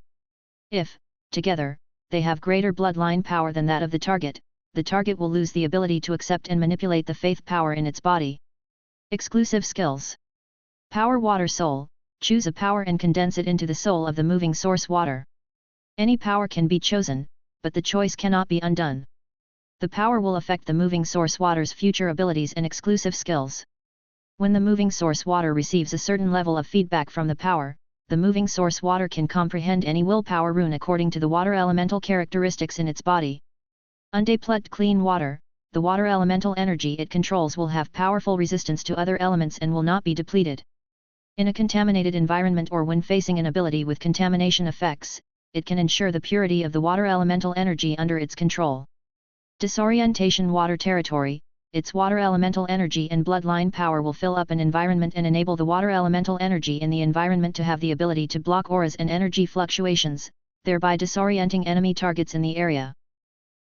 If, together, they have greater bloodline power than that of the target will lose the ability to accept and manipulate the faith power in its body. Exclusive skills. Power water soul, choose a power and condense it into the soul of the moving source water. Any power can be chosen, but the choice cannot be undone. The power will affect the moving source water's future abilities and exclusive skills. When the moving source water receives a certain level of feedback from the power, the moving source water can comprehend any willpower rune according to the water elemental characteristics in its body. Undepleted clean water, the water elemental energy it controls will have powerful resistance to other elements and will not be depleted. In a contaminated environment or when facing an ability with contamination effects, it can ensure the purity of the water elemental energy under its control. Disorientation water territory, its water elemental energy and bloodline power will fill up an environment and enable the water elemental energy in the environment to have the ability to block auras and energy fluctuations, thereby disorienting enemy targets in the area.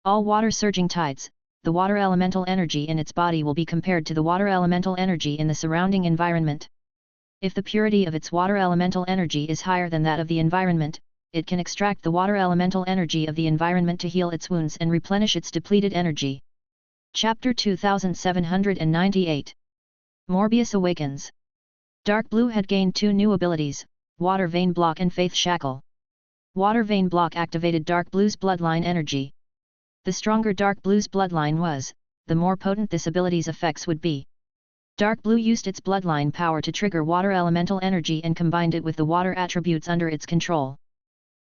All water surging tides, the water elemental energy in its body will be compared to the water elemental energy in the surrounding environment. If the purity of its water elemental energy is higher than that of the environment, it can extract the water elemental energy of the environment to heal its wounds and replenish its depleted energy. Chapter 2798. Morbius Awakens. Dark Blue had gained 2 new abilities, Water Vein Block and Faith Shackle. Water Vein Block activated Dark Blue's bloodline energy. The stronger Dark Blue's bloodline was, the more potent this ability's effects would be. Dark Blue used its bloodline power to trigger water elemental energy and combined it with the water attributes under its control.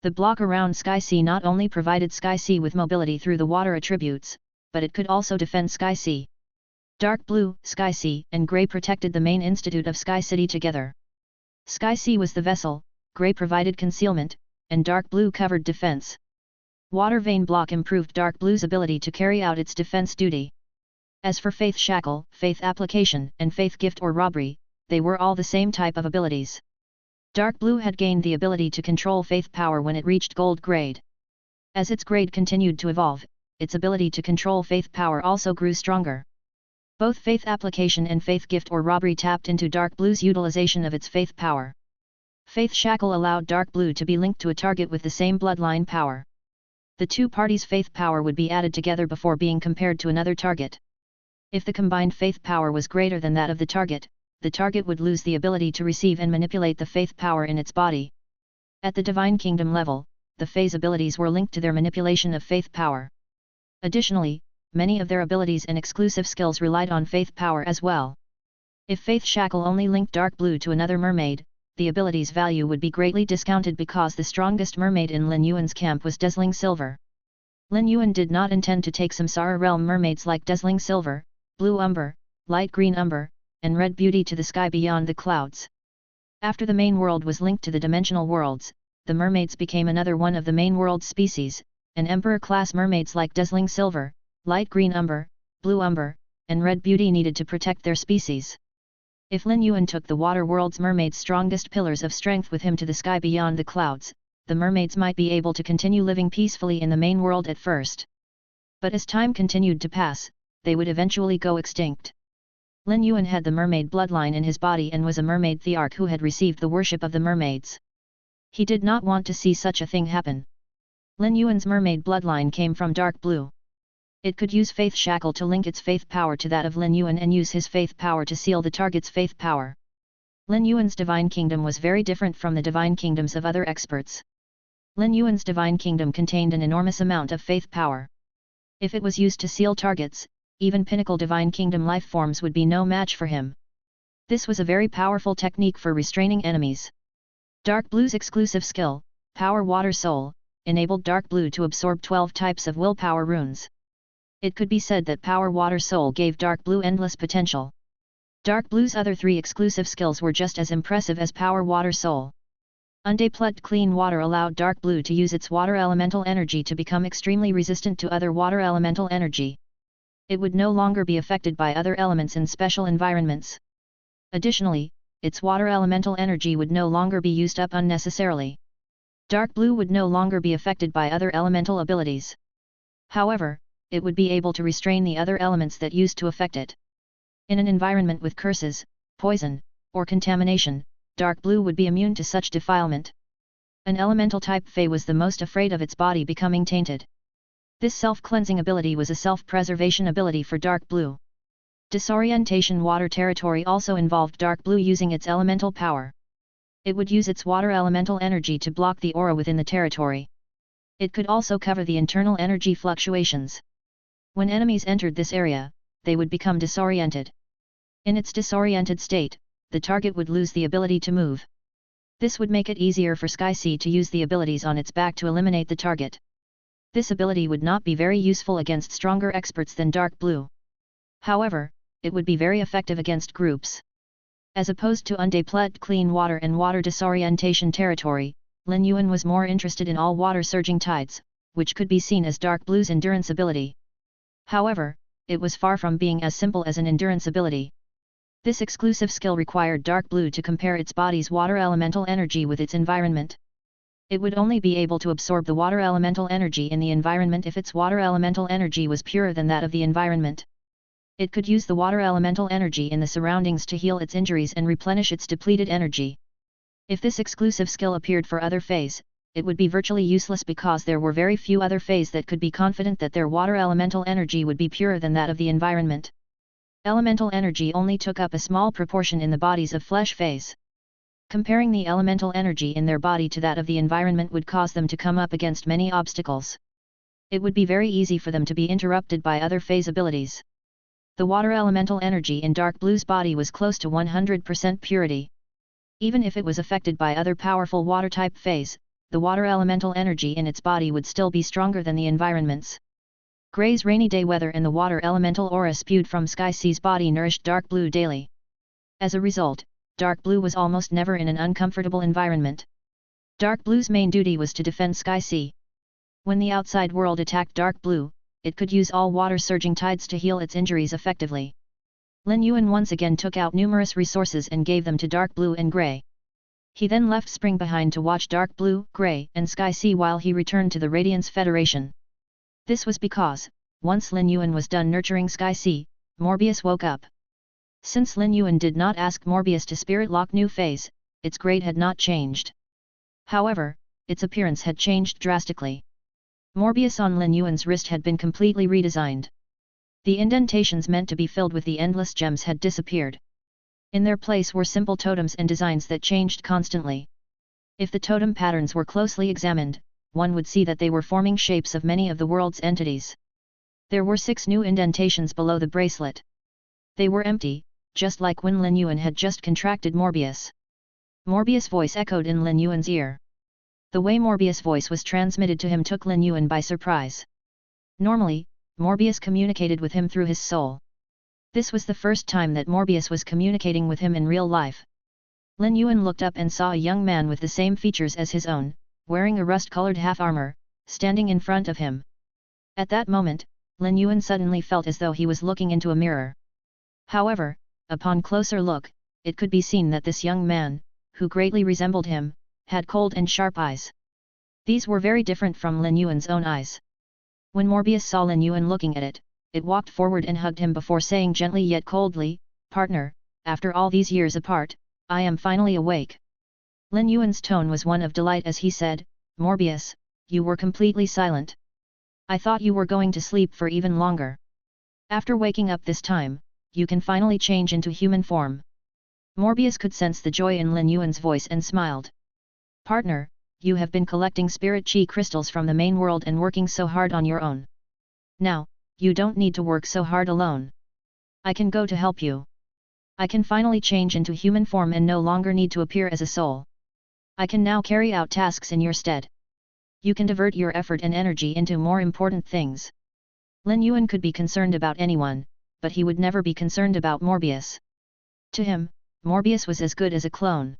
The block around Sky Sea not only provided Sky Sea with mobility through the water attributes, but it could also defend Sky Sea. Dark Blue, Sky Sea, and Grey protected the main institute of Sky City together. Sky Sea was the vessel, Grey provided concealment, and Dark Blue covered defense. Water Vein Block improved Dark Blue's ability to carry out its defense duty. As for Faith Shackle, Faith Application, and Faith Gift or Robbery, they were all the same type of abilities. Dark Blue had gained the ability to control Faith Power when it reached Gold grade. As its grade continued to evolve, its ability to control Faith Power also grew stronger. Both Faith Application and Faith Gift or Robbery tapped into Dark Blue's utilization of its Faith Power. Faith Shackle allowed Dark Blue to be linked to a target with the same bloodline power. The two parties' Faith Power would be added together before being compared to another target. If the combined Faith Power was greater than that of the target would lose the ability to receive and manipulate the Faith Power in its body. At the Divine Kingdom level, the Feys abilities were linked to their manipulation of Faith Power. Additionally, many of their abilities and exclusive skills relied on Faith Power as well. If Faith Shackle only linked Dark Blue to another mermaid, the ability's value would be greatly discounted because the strongest mermaid in Lin Yuan's camp was Dazzling Silver. Lin Yuan did not intend to take Samsara Realm mermaids like Dazzling Silver, Blue Umber, Light Green Umber, and Red Beauty to the sky beyond the clouds. After the main world was linked to the dimensional worlds, the mermaids became another one of the main world species, and Emperor-class mermaids like Dazzling Silver, Light Green Umber, Blue Umber, and Red Beauty needed to protect their species. If Lin Yuan took the water world's mermaids' strongest pillars of strength with him to the sky beyond the clouds, the mermaids might be able to continue living peacefully in the main world at first. But as time continued to pass, they would eventually go extinct. Lin Yuan had the mermaid bloodline in his body and was a mermaid thearch who had received the worship of the mermaids. He did not want to see such a thing happen. Lin Yuan's mermaid bloodline came from Dark Blue. It could use Faith Shackle to link its Faith Power to that of Lin Yuan and use his Faith Power to seal the target's Faith Power. Lin Yuan's Divine Kingdom was very different from the Divine Kingdoms of other experts. Lin Yuan's Divine Kingdom contained an enormous amount of Faith Power. If it was used to seal targets, even pinnacle Divine Kingdom life forms would be no match for him. This was a very powerful technique for restraining enemies. Dark Blue's exclusive skill, Power Water Soul, enabled Dark Blue to absorb 12 types of willpower runes. It could be said that Power Water Soul gave Dark Blue endless potential. Dark Blue's other 3 exclusive skills were just as impressive as Power Water Soul. Undepleted Clean Water allowed Dark Blue to use its water elemental energy to become extremely resistant to other water elemental energy. It would no longer be affected by other elements in special environments. Additionally, its water elemental energy would no longer be used up unnecessarily. Dark Blue would no longer be affected by other elemental abilities. However, it would be able to restrain the other elements that used to affect it. In an environment with curses, poison, or contamination, Dark Blue would be immune to such defilement. An elemental type Fey was the most afraid of its body becoming tainted. This self-cleansing ability was a self-preservation ability for Dark Blue. Disorientation Water Territory also involved Dark Blue using its elemental power. It would use its water elemental energy to block the aura within the territory. It could also cover the internal energy fluctuations. When enemies entered this area, they would become disoriented. In its disoriented state, the target would lose the ability to move. This would make it easier for Sky Sea to use the abilities on its back to eliminate the target. This ability would not be very useful against stronger experts than Dark Blue. However, it would be very effective against groups. As opposed to undepleted clean water and water disorientation territory, Lin Yuan was more interested in all water surging tides, which could be seen as Dark Blue's endurance ability. However, it was far from being as simple as an endurance ability. This exclusive skill required Dark Blue to compare its body's water elemental energy with its environment. It would only be able to absorb the water elemental energy in the environment if its water elemental energy was purer than that of the environment. It could use the water elemental energy in the surroundings to heal its injuries and replenish its depleted energy. If this exclusive skill appeared for other Feys, it would be virtually useless because there were very few other feys that could be confident that their water elemental energy would be purer than that of the environment. Elemental energy only took up a small proportion in the bodies of flesh feys. Comparing the elemental energy in their body to that of the environment would cause them to come up against many obstacles. It would be very easy for them to be interrupted by other feys' abilities. The water elemental energy in Dark Blue's body was close to 100% purity. Even if it was affected by other powerful water-type feys, the water elemental energy in its body would still be stronger than the environment's. Gray's rainy day weather and the water elemental aura spewed from Sky C's body nourished Dark Blue daily. As a result, Dark Blue was almost never in an uncomfortable environment. Dark Blue's main duty was to defend Sky C. When the outside world attacked Dark Blue, it could use all water-surging tides to heal its injuries effectively. Lin Yuan once again took out numerous resources and gave them to Dark Blue and Gray. He then left Spring behind to watch Dark Blue, Gray, and Sky C while he returned to the Radiance Federation. This was because, once Lin Yuan was done nurturing Sky C, Morbius woke up. Since Lin Yuan did not ask Morbius to spirit lock new feys, its grade had not changed. However, its appearance had changed drastically. Morbius on Lin Yuan's wrist had been completely redesigned. The indentations meant to be filled with the endless gems had disappeared. In their place were simple totems and designs that changed constantly. If the totem patterns were closely examined, one would see that they were forming shapes of many of the world's entities. There were 6 new indentations below the bracelet. They were empty, just like when Lin Yuan had just contracted Morbius. Morbius' voice echoed in Lin Yuan's ear. The way Morbius' voice was transmitted to him took Lin Yuan by surprise. Normally, Morbius communicated with him through his soul. This was the first time that Morbius was communicating with him in real life. Lin Yuan looked up and saw a young man with the same features as his own, wearing a rust-colored half-armor, standing in front of him. At that moment, Lin Yuan suddenly felt as though he was looking into a mirror. However, upon closer look, it could be seen that this young man, who greatly resembled him, had cold and sharp eyes. These were very different from Lin Yuan's own eyes. When Morbius saw Lin Yuan looking at it, it walked forward and hugged him before saying gently yet coldly, "Partner, after all these years apart, I am finally awake." Lin Yuan's tone was one of delight as he said, "Morbius, you were completely silent. I thought you were going to sleep for even longer. After waking up this time, you can finally change into human form." Morbius could sense the joy in Lin Yuan's voice and smiled. "Partner, you have been collecting spirit chi crystals from the main world and working so hard on your own. Now, you don't need to work so hard alone. I can go to help you. I can finally change into human form and no longer need to appear as a soul. I can now carry out tasks in your stead. You can divert your effort and energy into more important things." Lin Yuan could be concerned about anyone, but he would never be concerned about Morbius. To him, Morbius was as good as a clone.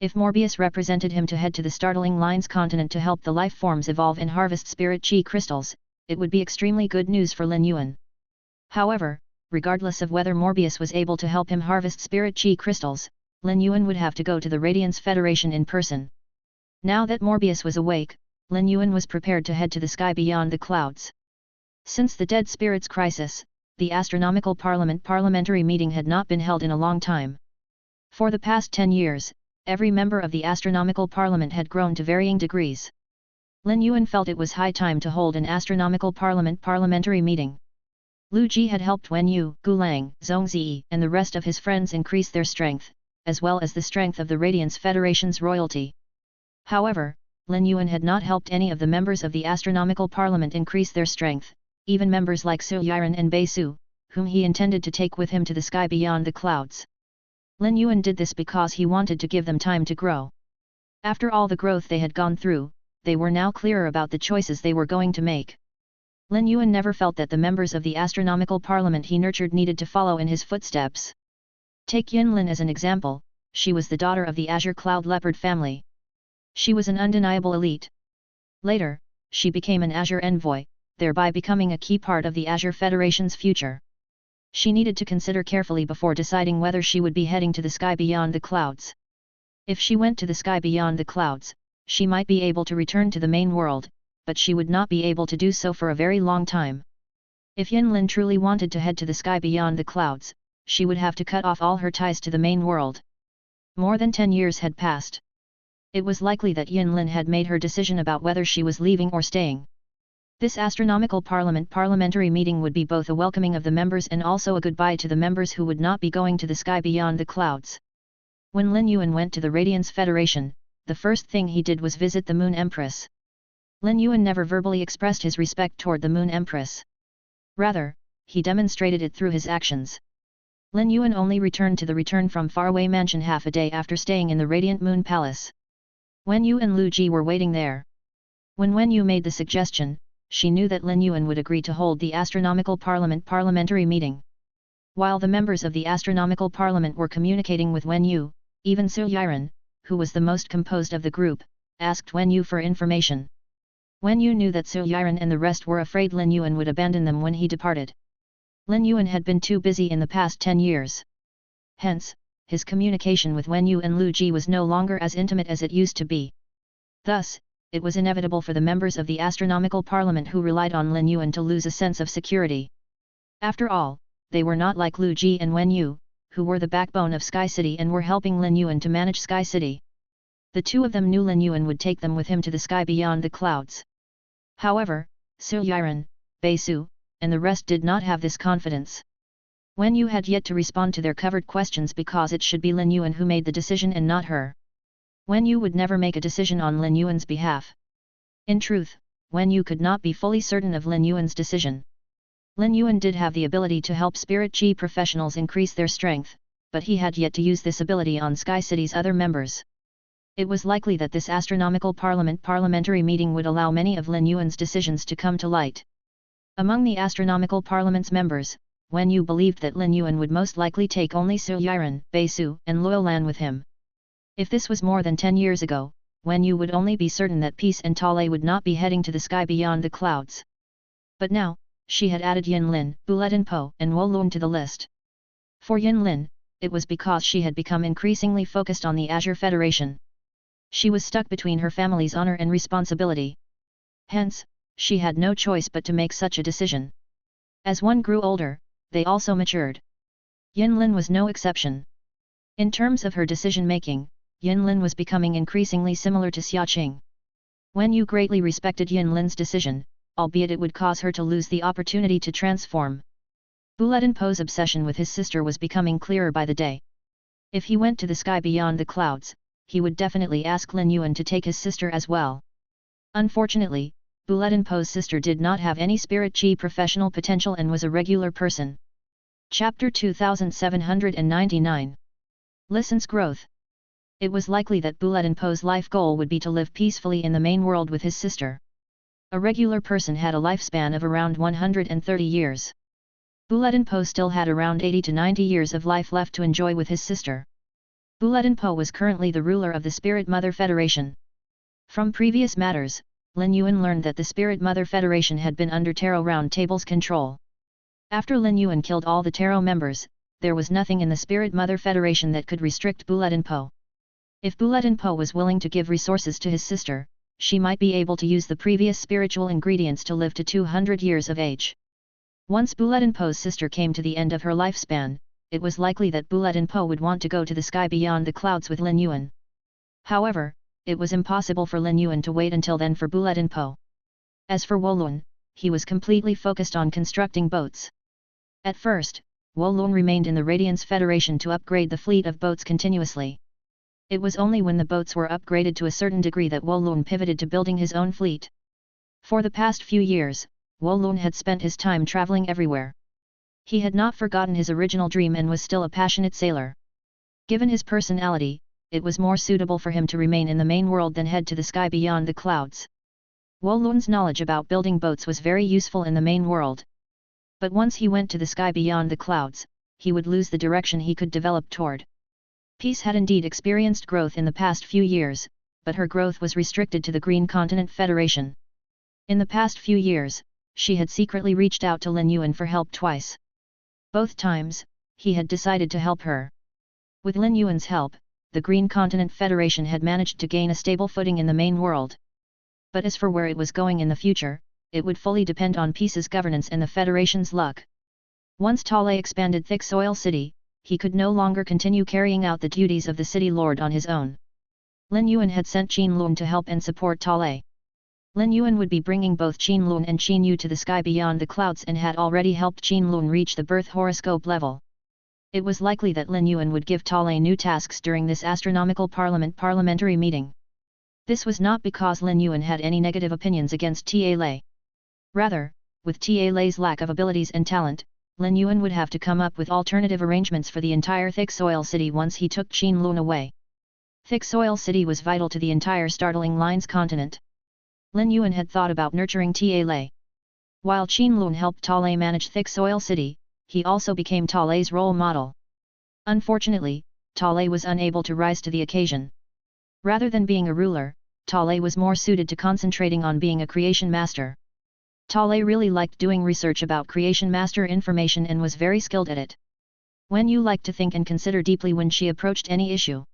If Morbius represented him to head to the startling Lines continent to help the life forms evolve and harvest spirit chi crystals, it would be extremely good news for Lin Yuan. However, regardless of whether Morbius was able to help him harvest spirit chi crystals, Lin Yuan would have to go to the Radiance Federation in person. Now that Morbius was awake, Lin Yuan was prepared to head to the sky beyond the clouds. Since the Dead Spirits Crisis, the Astronomical Parliament parliamentary meeting had not been held in a long time. For the past 10 years, every member of the Astronomical Parliament had grown to varying degrees. Lin Yuan felt it was high time to hold an Astronomical Parliament parliamentary meeting. Lu Ji had helped Wen Yu, Gulang, Zhongzi, and the rest of his friends increase their strength, as well as the strength of the Radiance Federation's royalty. However, Lin Yuan had not helped any of the members of the Astronomical Parliament increase their strength, even members like Su Yiren and Bei Su, whom he intended to take with him to the sky beyond the clouds. Lin Yuan did this because he wanted to give them time to grow. After all the growth they had gone through, they were now clearer about the choices they were going to make. Lin Yuan never felt that the members of the Astronomical Parliament he nurtured needed to follow in his footsteps. Take Yin Lin as an example, she was the daughter of the Azure Cloud Leopard family. She was an undeniable elite. Later, she became an Azure Envoy, thereby becoming a key part of the Azure Federation's future. She needed to consider carefully before deciding whether she would be heading to the sky beyond the clouds. If she went to the sky beyond the clouds, she might be able to return to the main world, but she would not be able to do so for a very long time. If Yin Lin truly wanted to head to the sky beyond the clouds, she would have to cut off all her ties to the main world. More than 10 years had passed. It was likely that Lin had made her decision about whether she was leaving or staying. This astronomical parliamentary meeting would be both a welcoming of the members and also a goodbye to the members who would not be going to the sky beyond the clouds. When Lin Yuan went to the Radiance Federation, the first thing he did was visit the Moon Empress. Lin Yuan never verbally expressed his respect toward the Moon Empress. Rather, he demonstrated it through his actions. Lin Yuan only returned to the return from faraway mansion half a day after staying in the Radiant Moon Palace. Wen Yu and Lu Ji were waiting there. When Wen Yu made the suggestion, she knew that Lin Yuan would agree to hold the Astronomical Parliament parliamentary meeting. While the members of the Astronomical Parliament were communicating with Wen Yu, even Su Yiren, who was the most composed of the group, asked Wen Yu for information. Wen Yu knew that Su Yiren and the rest were afraid Lin Yuan would abandon them when he departed. Lin Yuan had been too busy in the past 10 years. Hence, his communication with Wen Yu and Lu Ji was no longer as intimate as it used to be. Thus, it was inevitable for the members of the Astronomical Parliament who relied on Lin Yuan to lose a sense of security. After all, they were not like Lu Ji and Wen Yu, who were the backbone of Sky City and were helping Lin Yuan to manage Sky City. The two of them knew Lin Yuan would take them with him to the sky beyond the clouds. However, Su Yiren, Bei Su, and the rest did not have this confidence. Wen Yu had yet to respond to their covered questions because it should be Lin Yuan who made the decision and not her. Wen Yu would never make a decision on Lin Yuan's behalf. In truth, Wen Yu could not be fully certain of Lin Yuan's decision. Lin Yuan did have the ability to help Spirit Chi professionals increase their strength, but he had yet to use this ability on Sky City's other members. It was likely that this Astronomical Parliament parliamentary meeting would allow many of Lin Yuan's decisions to come to light. Among the Astronomical Parliament's members, Wen Yu believed that Lin Yuan would most likely take only Su Yiren, Bei Su, and Luolan with him. If this was more than 10 years ago, Wen Yu would only be certain that Peace and Tale would not be heading to the sky beyond the clouds. But now, she had added Yin Lin, Buletin Po, and Wolun to the list. For Yin Lin, it was because she had become increasingly focused on the Azure Federation. She was stuck between her family's honor and responsibility. Hence, she had no choice but to make such a decision. As one grew older, they also matured. Yin Lin was no exception. In terms of her decision-making, Yin Lin was becoming increasingly similar to Xia Qing. Wen Yu greatly respected Yin Lin's decision, albeit it would cause her to lose the opportunity to transform. Buletin Po's obsession with his sister was becoming clearer by the day. If he went to the sky beyond the clouds, he would definitely ask Lin Yuan to take his sister as well. Unfortunately, Buletin Po's sister did not have any Spirit Chi professional potential and was a regular person. Chapter 2799. License Growth. It was likely that Buletin Po's life goal would be to live peacefully in the main world with his sister. A regular person had a lifespan of around 130 years. Buletin Po still had around 80 to 90 years of life left to enjoy with his sister. Buletin Po was currently the ruler of the Spirit Mother Federation. From previous matters, Lin Yuan learned that the Spirit Mother Federation had been under Tarot Round Table's control. After Lin Yuan killed all the Tarot members, there was nothing in the Spirit Mother Federation that could restrict Buletin Po. If Buletin Po was willing to give resources to his sister, she might be able to use the previous spiritual ingredients to live to 200 years of age. Once Buletin Po's sister came to the end of her lifespan, it was likely that Buletin Po would want to go to the sky beyond the clouds with Lin Yuan. However, it was impossible for Lin Yuan to wait until then for Buletin Po. As for Wolun, he was completely focused on constructing boats. At first, Wolun remained in the Radiance Federation to upgrade the fleet of boats continuously. It was only when the boats were upgraded to a certain degree that Wolun pivoted to building his own fleet. For the past few years, Wolun had spent his time traveling everywhere. He had not forgotten his original dream and was still a passionate sailor. Given his personality, it was more suitable for him to remain in the main world than head to the sky beyond the clouds. Wolun's knowledge about building boats was very useful in the main world. But once he went to the sky beyond the clouds, he would lose the direction he could develop toward. Peace had indeed experienced growth in the past few years, but her growth was restricted to the Green Continent Federation. In the past few years, she had secretly reached out to Lin Yuan for help twice. Both times, he had decided to help her. With Lin Yuan's help, the Green Continent Federation had managed to gain a stable footing in the main world. But as for where it was going in the future, it would fully depend on Peace's governance and the Federation's luck. Once Tale expanded Thick Soil City, he could no longer continue carrying out the duties of the city lord on his own. Lin Yuan had sent Qin Lun to help and support Talei. Lin Yuan would be bringing both Qin Lun and Qin Yu to the sky beyond the clouds and had already helped Qin Lun reach the birth horoscope level. It was likely that Lin Yuan would give Talei new tasks during this astronomical parliamentary meeting. This was not because Lin Yuan had any negative opinions against Ta Lei. Rather, with Ta Lei's lack of abilities and talent, Lin Yuan would have to come up with alternative arrangements for the entire Thick Soil City once he took Qin Lun away. Thick Soil City was vital to the entire Startling Lines continent. Lin Yuan had thought about nurturing Ta Lei. While Qin Lun helped Talei manage Thick Soil City, he also became Talei's role model. Unfortunately, Talei was unable to rise to the occasion. Rather than being a ruler, Talei was more suited to concentrating on being a creation master. Talei really liked doing research about creation master information and was very skilled at it. Wen Yu liked to think and consider deeply when she approached any issue.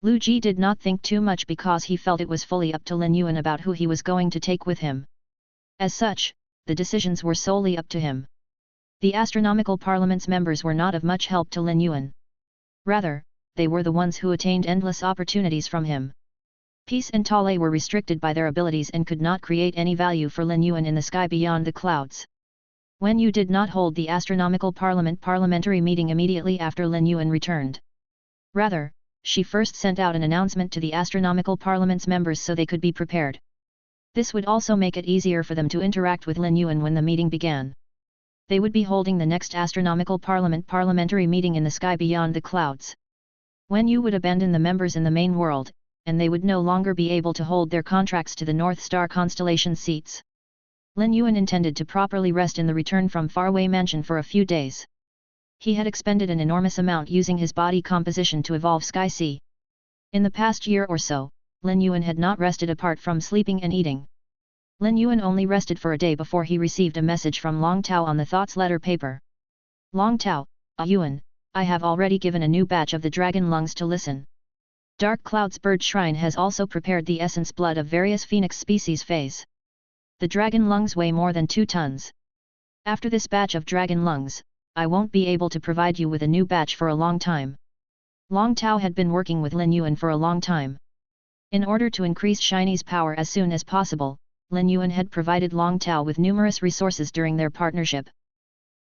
Lu Ji did not think too much because he felt it was fully up to Lin Yuan about who he was going to take with him. As such, the decisions were solely up to him. The astronomical parliament's members were not of much help to Lin Yuan. Rather, they were the ones who attained endless opportunities from him. Peace and Talei were restricted by their abilities and could not create any value for Lin Yuan in the sky beyond the clouds. Wen Yu did not hold the astronomical parliamentary meeting immediately after Lin Yuan returned. Rather, she first sent out an announcement to the astronomical parliament's members so they could be prepared. This would also make it easier for them to interact with Lin Yuan when the meeting began. They would be holding the next astronomical parliamentary meeting in the sky beyond the clouds. Wen Yu would abandon the members in the main world, and they would no longer be able to hold their contracts to the North Star constellation seats. Lin Yuan intended to properly rest in the return from faraway mansion for a few days. He had expended an enormous amount using his body composition to evolve Sky Sea. In the past year or so, Lin Yuan had not rested apart from sleeping and eating. Lin Yuan only rested for a day before he received a message from Long Tao on the thoughts letter paper. Long Tao, Yuan, I have already given a new batch of the dragon lungs to listen. Dark Cloud's bird shrine has also prepared the essence blood of various phoenix species feys. The dragon lungs weigh more than 2 tons. After this batch of dragon lungs, I won't be able to provide you with a new batch for a long time. Long Tao had been working with Lin Yuan for a long time. In order to increase Shiny's power as soon as possible, Lin Yuan had provided Long Tao with numerous resources during their partnership.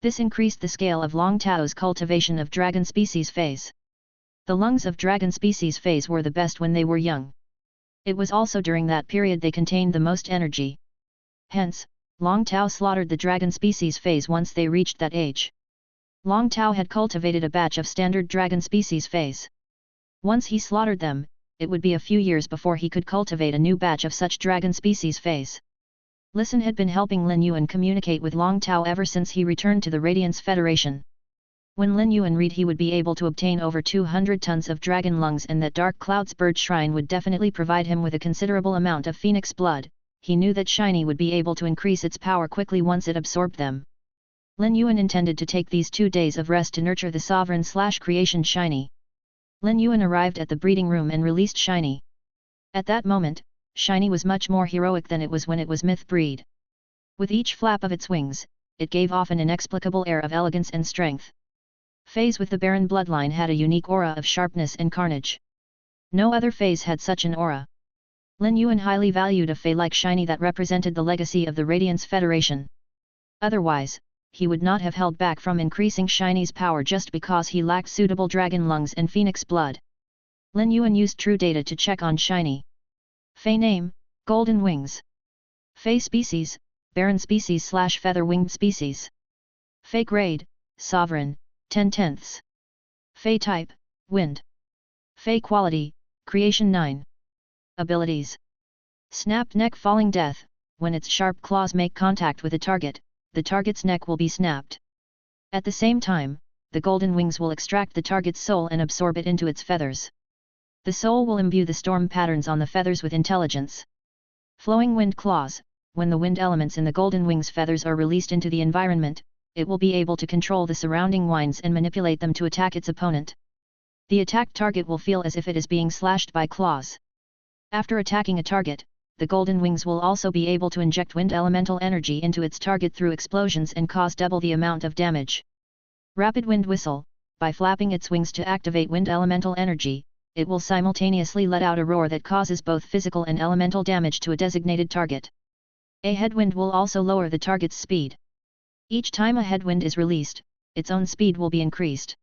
This increased the scale of Long Tao's cultivation of dragon species feys. The lungs of dragon species feys were the best when they were young. It was also during that period they contained the most energy. Hence, Long Tao slaughtered the dragon species feys once they reached that age. Long Tao had cultivated a batch of standard dragon species feys. Once he slaughtered them, it would be a few years before he could cultivate a new batch of such dragon species feys. Listen had been helping Lin Yuan communicate with Long Tao ever since he returned to the Radiance Federation. When Lin Yuan read he would be able to obtain over 200 tons of dragon lungs and that Dark Cloud's bird shrine would definitely provide him with a considerable amount of phoenix blood, he knew that Shiny would be able to increase its power quickly once it absorbed them. Lin Yuan intended to take these 2 days of rest to nurture the sovereign/creation Shiny. Lin Yuan arrived at the breeding room and released Shiny. At that moment, Shiny was much more heroic than it was when it was myth breed. With each flap of its wings, it gave off an inexplicable air of elegance and strength. Feys with the barren bloodline had a unique aura of sharpness and carnage. No other Feys had such an aura. Lin Yuan highly valued a Fey like Shiny that represented the legacy of the Radiance Federation. Otherwise, he would not have held back from increasing Shiny's power just because he lacked suitable dragon lungs and phoenix blood. Lin Yuan used true data to check on Shiny. Fey name, Golden Wings. Fey species, Barren species/feather-winged species. Fey grade, Sovereign, 10/10. Fey type, Wind. Fey quality, Creation 9. Abilities. Snapped neck falling death, when its sharp claws make contact with a target, the target's neck will be snapped. At the same time, the golden wings will extract the target's soul and absorb it into its feathers. The soul will imbue the storm patterns on the feathers with intelligence. Flowing wind claws, when the wind elements in the golden wings feathers are released into the environment, it will be able to control the surrounding winds and manipulate them to attack its opponent. The attacked target will feel as if it is being slashed by claws. After attacking a target, the golden wings will also be able to inject wind elemental energy into its target through explosions and cause double the amount of damage. Rapid wind whistle, by flapping its wings to activate wind elemental energy, it will simultaneously let out a roar that causes both physical and elemental damage to a designated target. A headwind will also lower the target's speed. Each time a headwind is released, its own speed will be increased.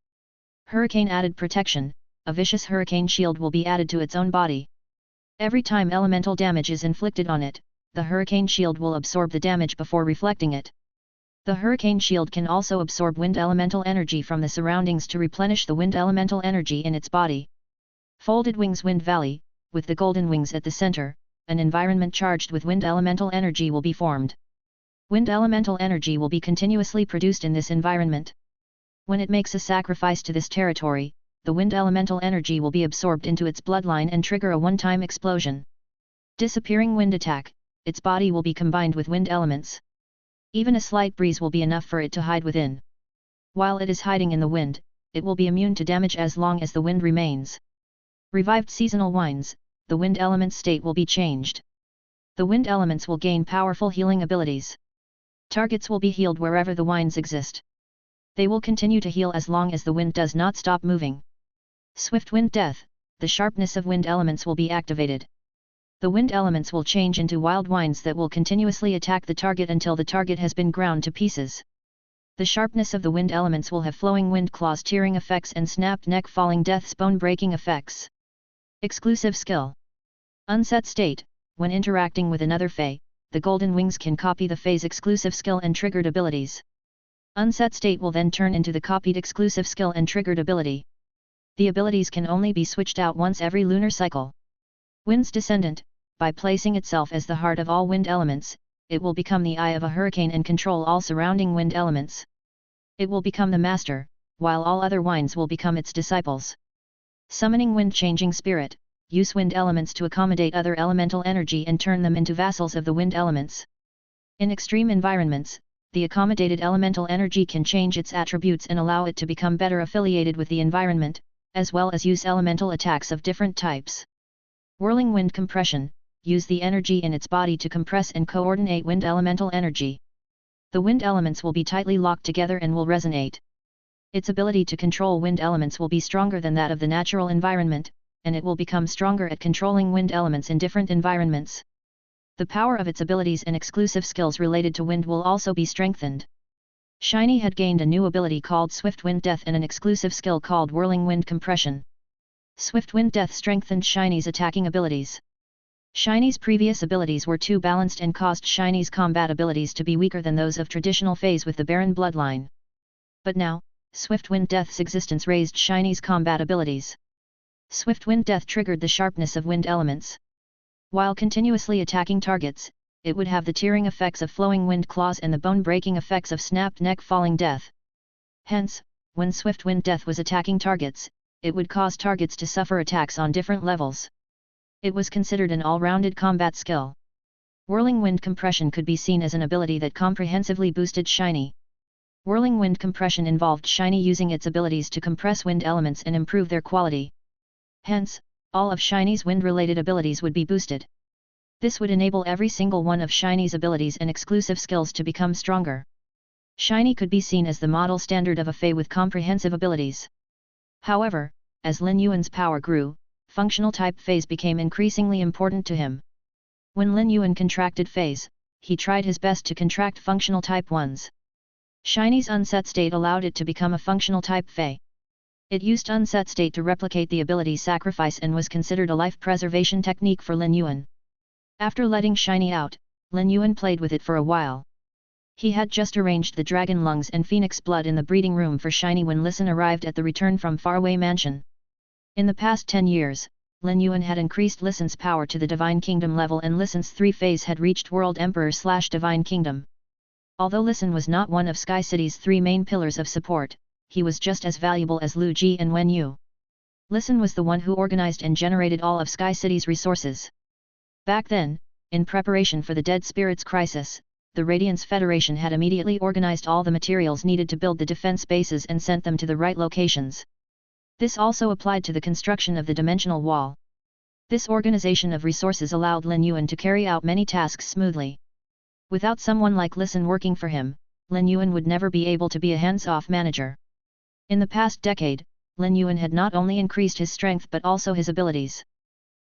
Hurricane added protection, a vicious hurricane shield will be added to its own body. Every time elemental damage is inflicted on it, the hurricane shield will absorb the damage before reflecting it. The hurricane shield can also absorb wind elemental energy from the surroundings to replenish the wind elemental energy in its body. Folded Wings Wind Valley, with the golden wings at the center, an environment charged with wind elemental energy will be formed. Wind elemental energy will be continuously produced in this environment. When it makes a sacrifice to this territory, the wind elemental energy will be absorbed into its bloodline and trigger a one-time explosion. Disappearing wind attack, its body will be combined with wind elements. Even a slight breeze will be enough for it to hide within. While it is hiding in the wind, it will be immune to damage as long as the wind remains. Revived seasonal winds, the wind element state will be changed. The wind elements will gain powerful healing abilities. Targets will be healed wherever the winds exist. They will continue to heal as long as the wind does not stop moving. Swift Wind Death, the sharpness of wind elements will be activated. The wind elements will change into wild winds that will continuously attack the target until the target has been ground to pieces. The sharpness of the wind elements will have flowing wind claws tearing effects and snapped neck falling death's bone breaking effects. Exclusive skill. Unset state, when interacting with another Fey, the golden wings can copy the Fey's exclusive skill and triggered abilities. Unset state will then turn into the copied exclusive skill and triggered ability. The abilities can only be switched out once every lunar cycle. Wind's Descendant, by placing itself as the heart of all wind elements, it will become the eye of a hurricane and control all surrounding wind elements. It will become the master, while all other winds will become its disciples. Summoning Wind Changing Spirit, use wind elements to accommodate other elemental energy and turn them into vassals of the wind elements. In extreme environments, the accommodated elemental energy can change its attributes and allow it to become better affiliated with the environment, as well as use elemental attacks of different types. Whirling Wind Compression, use the energy in its body to compress and coordinate wind elemental energy. The wind elements will be tightly locked together and will resonate. Its ability to control wind elements will be stronger than that of the natural environment, and it will become stronger at controlling wind elements in different environments. The power of its abilities and exclusive skills related to wind will also be strengthened. Shiny had gained a new ability called Swift Wind Death and an exclusive skill called Whirling Wind Compression. Swift Wind Death strengthened Shiny's attacking abilities. Shiny's previous abilities were too balanced and caused Shiny's combat abilities to be weaker than those of traditional Feys with the Baron bloodline. But now, Swift Wind Death's existence raised Shiny's combat abilities. Swift Wind Death triggered the sharpness of wind elements. While continuously attacking targets, it would have the tearing effects of flowing wind claws and the bone-breaking effects of snapped neck falling death. Hence, when Swift Wind Death was attacking targets, it would cause targets to suffer attacks on different levels. It was considered an all-rounded combat skill. Whirling Wind Compression could be seen as an ability that comprehensively boosted Shiny. Whirling Wind Compression involved Shiny using its abilities to compress wind elements and improve their quality. Hence, all of Shiny's wind-related abilities would be boosted. This would enable every single one of Shiny's abilities and exclusive skills to become stronger. Shiny could be seen as the model standard of a Fey with comprehensive abilities. However, as Lin Yuan's power grew, functional type Feys became increasingly important to him. When Lin Yuan contracted Feys, he tried his best to contract functional type ones. Shiny's unset state allowed it to become a functional type Fey. It used unset state to replicate the ability sacrifice and was considered a life preservation technique for Lin Yuan. After letting Shiny out, Lin Yuan played with it for a while. He had just arranged the dragon lungs and phoenix blood in the breeding room for Shiny when Listen arrived at the return from faraway mansion. In the past 10 years, Lin Yuan had increased Listen's power to the Divine Kingdom level and Listen's 3 Feys had reached World Emperor/Divine Kingdom. Although Listen was not one of Sky City's 3 main pillars of support, he was just as valuable as Lu Ji and Wen Yu. Listen was the one who organized and generated all of Sky City's resources. Back then, in preparation for the Dead Spirits crisis, the Radiance Federation had immediately organized all the materials needed to build the defense bases and sent them to the right locations. This also applied to the construction of the Dimensional Wall. This organization of resources allowed Lin Yuan to carry out many tasks smoothly. Without someone like Listen working for him, Lin Yuan would never be able to be a hands-off manager. In the past decade, Lin Yuan had not only increased his strength but also his abilities.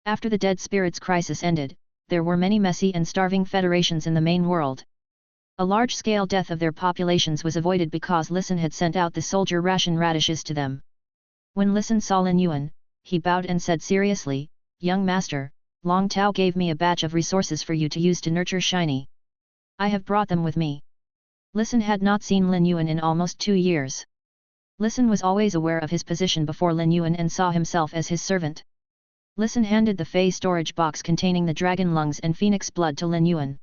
After the Dead Spirits crisis ended, there were many messy and starving federations in the main world. A large-scale death of their populations was avoided because Listen had sent out the soldier ration radishes to them. When Listen saw Lin Yuan, he bowed and said seriously, "Young master, Long Tao gave me a batch of resources for you to use to nurture Shiny. I have brought them with me." Listen had not seen Lin Yuan in almost 2 years. Listen was always aware of his position before Lin Yuan and saw himself as his servant. Listen handed the Fey storage box containing the dragon lungs and phoenix blood to Lin Yuan.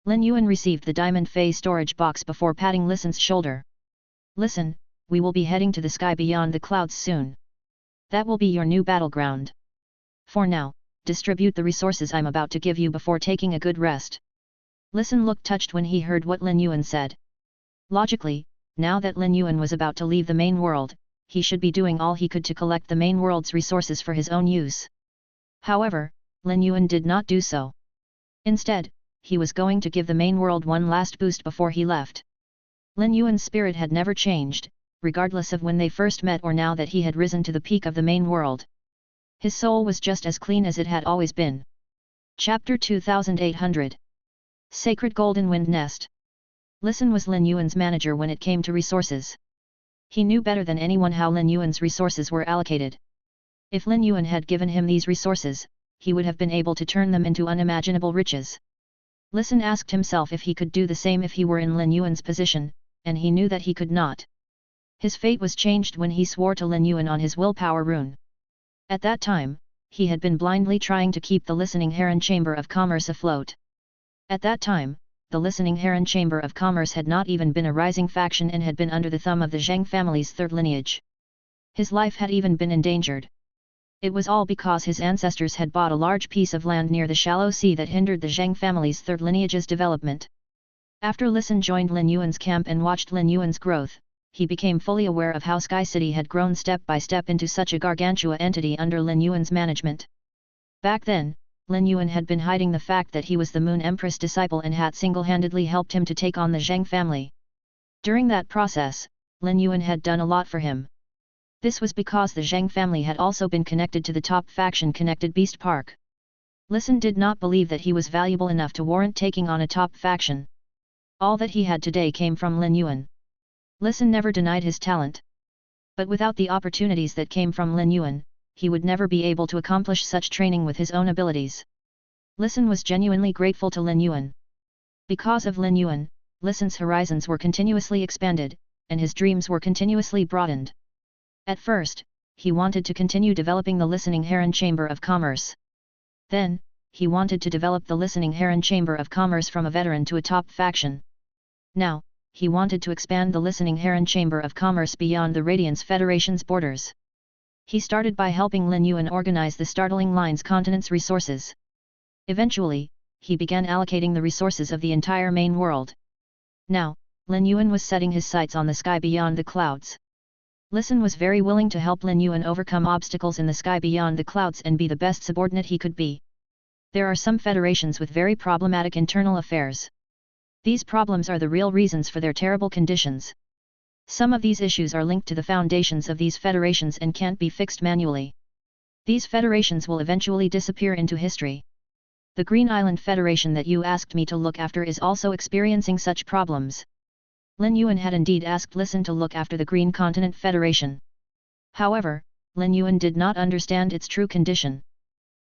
Lin Yuan received the diamond Fey storage box before patting Listen's shoulder. "Listen, we will be heading to the sky beyond the clouds soon. That will be your new battleground. For now, distribute the resources I'm about to give you before taking a good rest." Listen looked touched when he heard what Lin Yuan said. Logically, now that Lin Yuan was about to leave the main world, he should be doing all he could to collect the main world's resources for his own use. However, Lin Yuan did not do so. Instead, he was going to give the main world one last boost before he left. Lin Yuan's spirit had never changed, regardless of when they first met or now that he had risen to the peak of the main world. His soul was just as clean as it had always been. Chapter 2800. Sacred Golden Wind Nest. Listen was Lin Yuan's manager when it came to resources. He knew better than anyone how Lin Yuan's resources were allocated. If Lin Yuan had given him these resources, he would have been able to turn them into unimaginable riches. Listen asked himself if he could do the same if he were in Lin Yuan's position, and he knew that he could not. His fate was changed when he swore to Lin Yuan on his willpower rune. At that time, he had been blindly trying to keep the Listening Heron Chamber of Commerce afloat. At that time, the Listening Heron Chamber of Commerce had not even been a rising faction and had been under the thumb of the Zheng family's third lineage. His life had even been endangered. It was all because his ancestors had bought a large piece of land near the shallow sea that hindered the Zheng family's third lineage's development. After Listen joined Lin Yuan's camp and watched Lin Yuan's growth, he became fully aware of how Sky City had grown step by step into such a gargantua entity under Lin Yuan's management. Back then, Lin Yuan had been hiding the fact that he was the Moon Empress disciple and had single-handedly helped him to take on the Zheng family. During that process, Lin Yuan had done a lot for him. This was because the Zheng family had also been connected to the top faction connected Beast Park. Listen did not believe that he was valuable enough to warrant taking on a top faction. All that he had today came from Lin Yuan. Listen never denied his talent. But without the opportunities that came from Lin Yuan, he would never be able to accomplish such training with his own abilities. Listen was genuinely grateful to Lin Yuan. Because of Lin Yuan, Listen's horizons were continuously expanded, and his dreams were continuously broadened. At first, he wanted to continue developing the Listening Heron Chamber of Commerce. Then, he wanted to develop the Listening Heron Chamber of Commerce from a veteran to a top faction. Now, he wanted to expand the Listening Heron Chamber of Commerce beyond the Radiance Federation's borders. He started by helping Lin Yuan organize the Startling Line's continent's resources. Eventually, he began allocating the resources of the entire main world. Now, Lin Yuan was setting his sights on the sky beyond the clouds. Listen was very willing to help Lin Yuan overcome obstacles in the sky beyond the clouds and be the best subordinate he could be. There are some federations with very problematic internal affairs. These problems are the real reasons for their terrible conditions. Some of these issues are linked to the foundations of these federations and can't be fixed manually. These federations will eventually disappear into history. The Green Island Federation that you asked me to look after is also experiencing such problems. Lin Yuan had indeed asked Listen to look after the Green Continent Federation. However, Lin Yuan did not understand its true condition.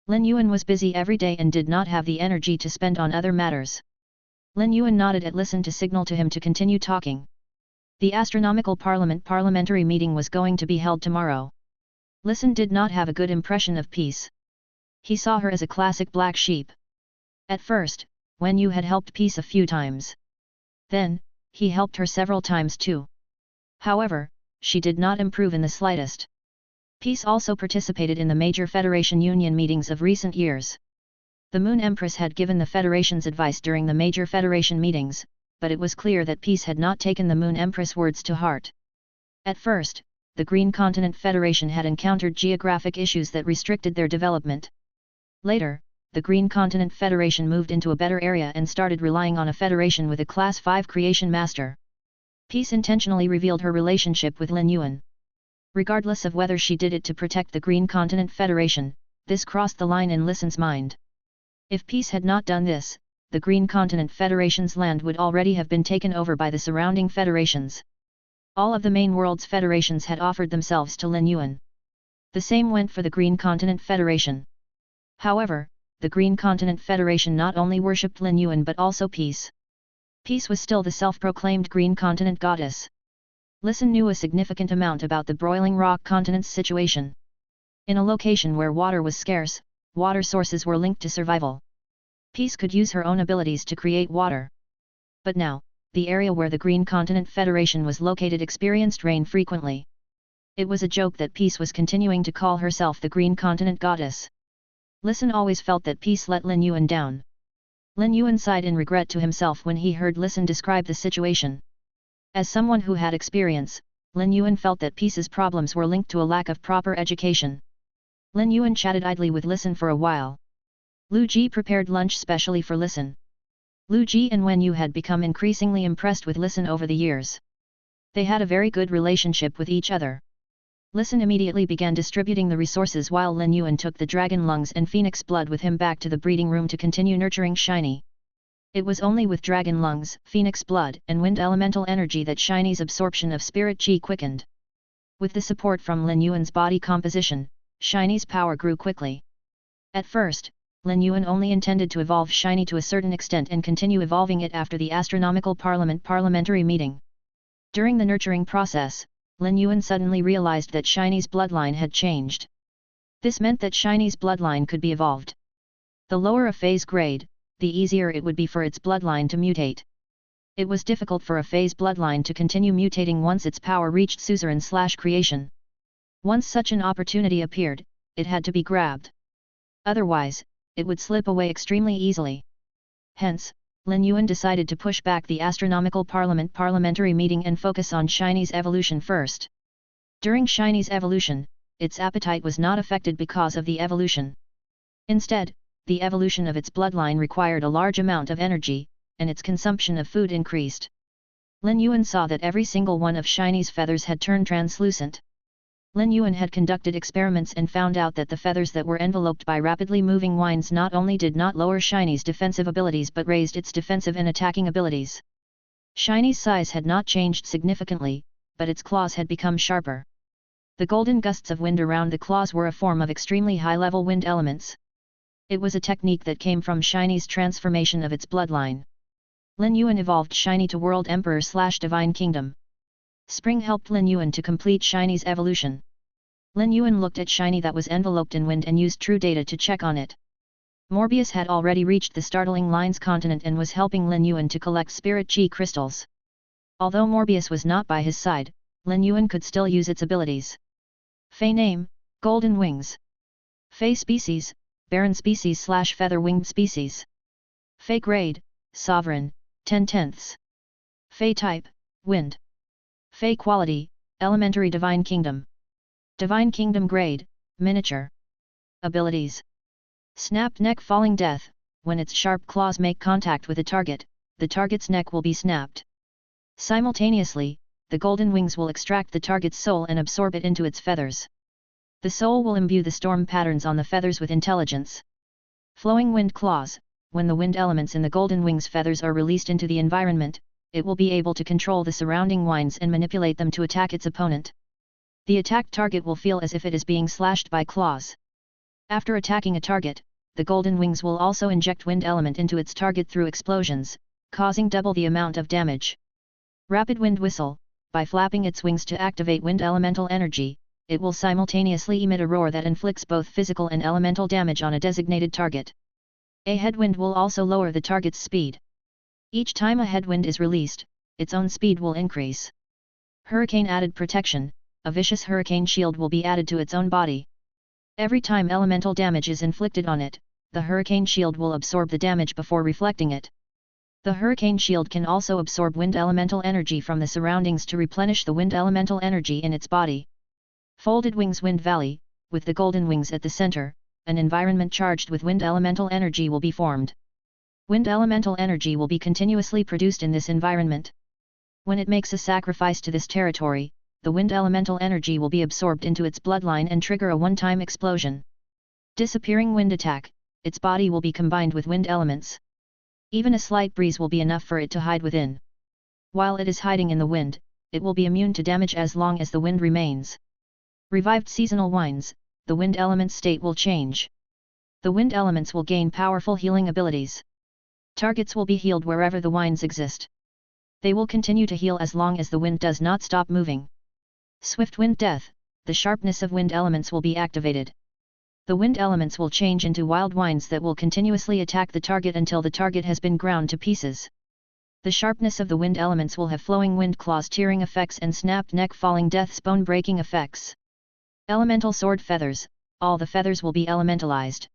Lin Yuan was busy every day and did not have the energy to spend on other matters. Lin Yuan nodded at Listen to signal to him to continue talking. The Astronomical Parliament parliamentary meeting was going to be held tomorrow. Listen did not have a good impression of Peace. He saw her as a classic black sheep. At first, Wen Yu had helped Peace a few times. Then, he helped her several times too. However, she did not improve in the slightest. Peace also participated in the major Federation Union meetings of recent years. The Moon Empress had given the Federation's advice during the major Federation meetings, but it was clear that Peace had not taken the Moon Empress' words to heart. At first, the Green Continent Federation had encountered geographic issues that restricted their development. Later, the Green Continent Federation moved into a better area and started relying on a federation with a Class 5 creation master. Peace intentionally revealed her relationship with Lin Yuan. Regardless of whether she did it to protect the Green Continent Federation, this crossed the line in Lisan's mind. If peace had not done this, the Green Continent Federation's land would already have been taken over by the surrounding federations. All of the main world's federations had offered themselves to Lin Yuan. The same went for the Green Continent Federation. However, the Green Continent Federation not only worshipped Lin Yuan but also peace. Peace was still the self-proclaimed Green Continent goddess. Lisan knew a significant amount about the broiling rock continent's situation. In a location where water was scarce, water sources were linked to survival. Peace could use her own abilities to create water. But now, the area where the Green Continent Federation was located experienced rain frequently. It was a joke that Peace was continuing to call herself the Green Continent goddess. Lisan always felt that Peace let Lin Yuan down. Lin Yuan sighed in regret to himself when he heard Lisan describe the situation. As someone who had experience, Lin Yuan felt that Peace's problems were linked to a lack of proper education. Lin Yuan chatted idly with Lisan for a while. Lu Ji prepared lunch specially for Lisan. Lu Ji and Wen Yu had become increasingly impressed with Lisan over the years. They had a very good relationship with each other. Lisan immediately began distributing the resources while Lin Yuan took the dragon lungs and phoenix blood with him back to the breeding room to continue nurturing Shiny. It was only with dragon lungs, phoenix blood and wind elemental energy that Shiny's absorption of spirit chi quickened. With the support from Lin Yuan's body composition, Shiny's power grew quickly. At first, Lin Yuan only intended to evolve Shiny to a certain extent and continue evolving it after the Astronomical Parliament parliamentary meeting. During the nurturing process, Lin Yuan suddenly realized that Shiny's bloodline had changed. This meant that Shiny's bloodline could be evolved. The lower a phase grade, the easier it would be for its bloodline to mutate. It was difficult for a phase bloodline to continue mutating once its power reached suzerain/creation. Once such an opportunity appeared, it had to be grabbed. Otherwise, it would slip away extremely easily. Hence, Lin Yuan decided to push back the Astronomical Parliament parliamentary meeting and focus on Shiny's evolution first. During Shiny's evolution, its appetite was not affected because of the evolution. Instead, the evolution of its bloodline required a large amount of energy, and its consumption of food increased. Lin Yuan saw that every single one of Shiny's feathers had turned translucent. Lin Yuan had conducted experiments and found out that the feathers that were enveloped by rapidly moving winds not only did not lower Shiny's defensive abilities but raised its defensive and attacking abilities. Shiny's size had not changed significantly, but its claws had become sharper. The golden gusts of wind around the claws were a form of extremely high-level wind elements. It was a technique that came from Shiny's transformation of its bloodline. Lin Yuan evolved Shiny to World Emperor/Divine Kingdom. Spring helped Lin Yuan to complete Shiny's evolution. Lin Yuan looked at Shiny that was enveloped in wind and used true data to check on it. Morbius had already reached the startling Lines continent and was helping Lin Yuan to collect spirit chi crystals. Although Morbius was not by his side, Lin Yuan could still use its abilities. Fey name, Golden Wings. Fey species, Barren species/feather-winged species. Fey grade, Sovereign, 10/10. Fey type, Wind. Fey quality, Elementary Divine Kingdom. Divine Kingdom grade, Miniature. Abilities. Snapped neck falling death, when its sharp claws make contact with a target, the target's neck will be snapped. Simultaneously, the golden wings will extract the target's soul and absorb it into its feathers. The soul will imbue the storm patterns on the feathers with intelligence. Flowing wind claws, when the wind elements in the golden wings' feathers are released into the environment, it will be able to control the surrounding winds and manipulate them to attack its opponent. The attacked target will feel as if it is being slashed by claws. After attacking a target, the golden wings will also inject wind element into its target through explosions, causing double the amount of damage. Rapid wind whistle, by flapping its wings to activate wind elemental energy, it will simultaneously emit a roar that inflicts both physical and elemental damage on a designated target. A headwind will also lower the target's speed. Each time a headwind is released, its own speed will increase. Hurricane added protection, a vicious hurricane shield will be added to its own body. Every time elemental damage is inflicted on it, the hurricane shield will absorb the damage before reflecting it. The hurricane shield can also absorb wind elemental energy from the surroundings to replenish the wind elemental energy in its body. Folded Wings Wind Valley, with the golden wings at the center, an environment charged with wind elemental energy will be formed. Wind elemental energy will be continuously produced in this environment. When it makes a sacrifice to this territory, the wind elemental energy will be absorbed into its bloodline and trigger a one-time explosion. Disappearing wind attack, its body will be combined with wind elements. Even a slight breeze will be enough for it to hide within. While it is hiding in the wind, it will be immune to damage as long as the wind remains. Revived seasonal winds, the wind element's state will change. The wind elements will gain powerful healing abilities. Targets will be healed wherever the winds exist. They will continue to heal as long as the wind does not stop moving. Swift wind death, the sharpness of wind elements will be activated. The wind elements will change into wild winds that will continuously attack the target until the target has been ground to pieces. The sharpness of the wind elements will have flowing wind claws tearing effects and snapped neck falling death's bone breaking effects. Elemental sword feathers, all the feathers will be elementalized.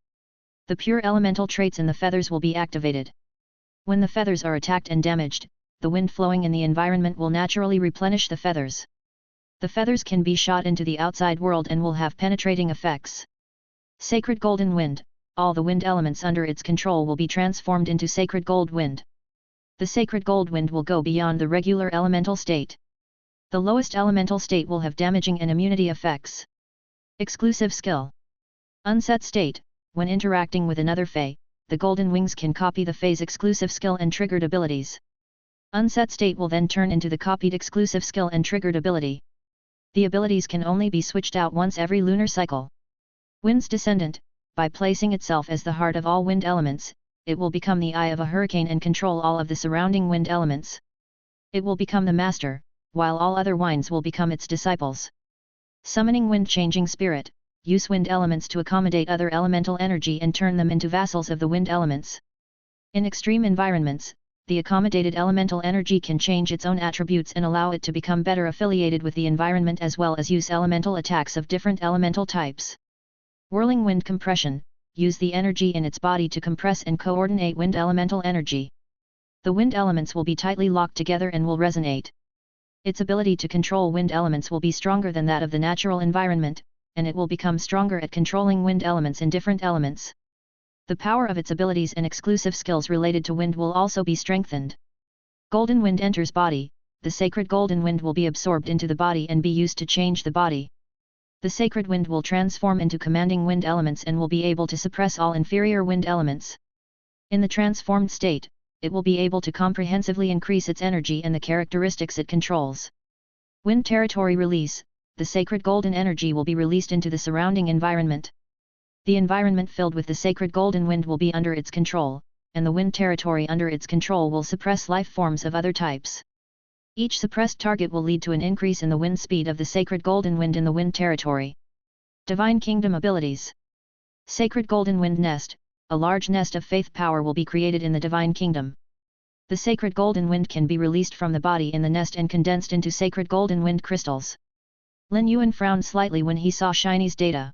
The pure elemental traits in the feathers will be activated. When the feathers are attacked and damaged, the wind flowing in the environment will naturally replenish the feathers. The feathers can be shot into the outside world and will have penetrating effects. Sacred golden wind, all the wind elements under its control will be transformed into sacred gold wind. The sacred gold wind will go beyond the regular elemental state. The lowest elemental state will have damaging and immunity effects. Exclusive skill. Unset state, when interacting with another fey, the golden wings can copy the fey's exclusive skill and triggered abilities. Unset state will then turn into the copied exclusive skill and triggered ability. The abilities can only be switched out once every lunar cycle. Wind's descendant, by placing itself as the heart of all wind elements, it will become the eye of a hurricane and control all of the surrounding wind elements. It will become the master, while all other winds will become its disciples. Summoning wind-changing spirit, use wind elements to accommodate other elemental energy and turn them into vassals of the wind elements. In extreme environments, the accommodated elemental energy can change its own attributes and allow it to become better affiliated with the environment as well as use elemental attacks of different elemental types. Whirling wind compression, use the energy in its body to compress and coordinate wind elemental energy. The wind elements will be tightly locked together and will resonate. Its ability to control wind elements will be stronger than that of the natural environment, and it will become stronger at controlling wind elements in different elements. The power of its abilities and exclusive skills related to wind will also be strengthened. Golden wind enters body, the sacred golden wind will be absorbed into the body and be used to change the body. The sacred wind will transform into commanding wind elements and will be able to suppress all inferior wind elements. In the transformed state, it will be able to comprehensively increase its energy and the characteristics it controls. Wind territory release, the sacred golden energy will be released into the surrounding environment. The environment filled with the sacred golden wind will be under its control, and the wind territory under its control will suppress life forms of other types. Each suppressed target will lead to an increase in the wind speed of the sacred golden wind in the wind territory. Divine Kingdom abilities. Sacred golden wind nest, a large nest of faith power will be created in the Divine Kingdom. The sacred golden wind can be released from the body in the nest and condensed into sacred golden wind crystals. Lin Yuan frowned slightly when he saw Shiny's data.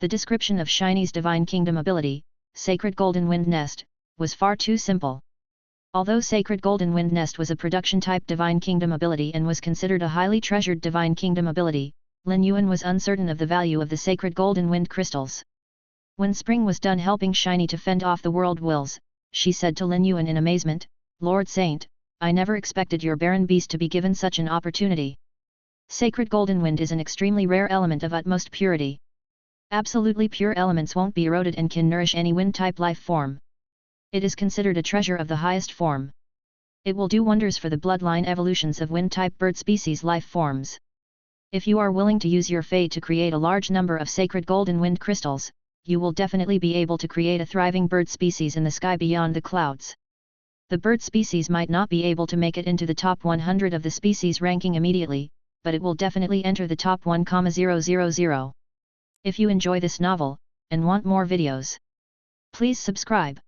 The description of Shiny's Divine Kingdom ability, Sacred Golden Wind Nest, was far too simple. Although Sacred Golden Wind Nest was a production-type Divine Kingdom ability and was considered a highly treasured Divine Kingdom ability, Lin Yuan was uncertain of the value of the Sacred Golden Wind crystals. When Spring was done helping Shiny to fend off the world wills, she said to Lin Yuan in amazement, "Lord Saint, I never expected your barren beast to be given such an opportunity. Sacred Golden Wind is an extremely rare element of utmost purity. Absolutely pure elements won't be eroded and can nourish any wind-type life form. It is considered a treasure of the highest form. It will do wonders for the bloodline evolutions of wind-type bird species life forms. If you are willing to use your fate to create a large number of sacred golden wind crystals, you will definitely be able to create a thriving bird species in the sky beyond the clouds. The bird species might not be able to make it into the top 100 of the species ranking immediately, but it will definitely enter the top 1,000. If you enjoy this novel, and want more videos, please subscribe.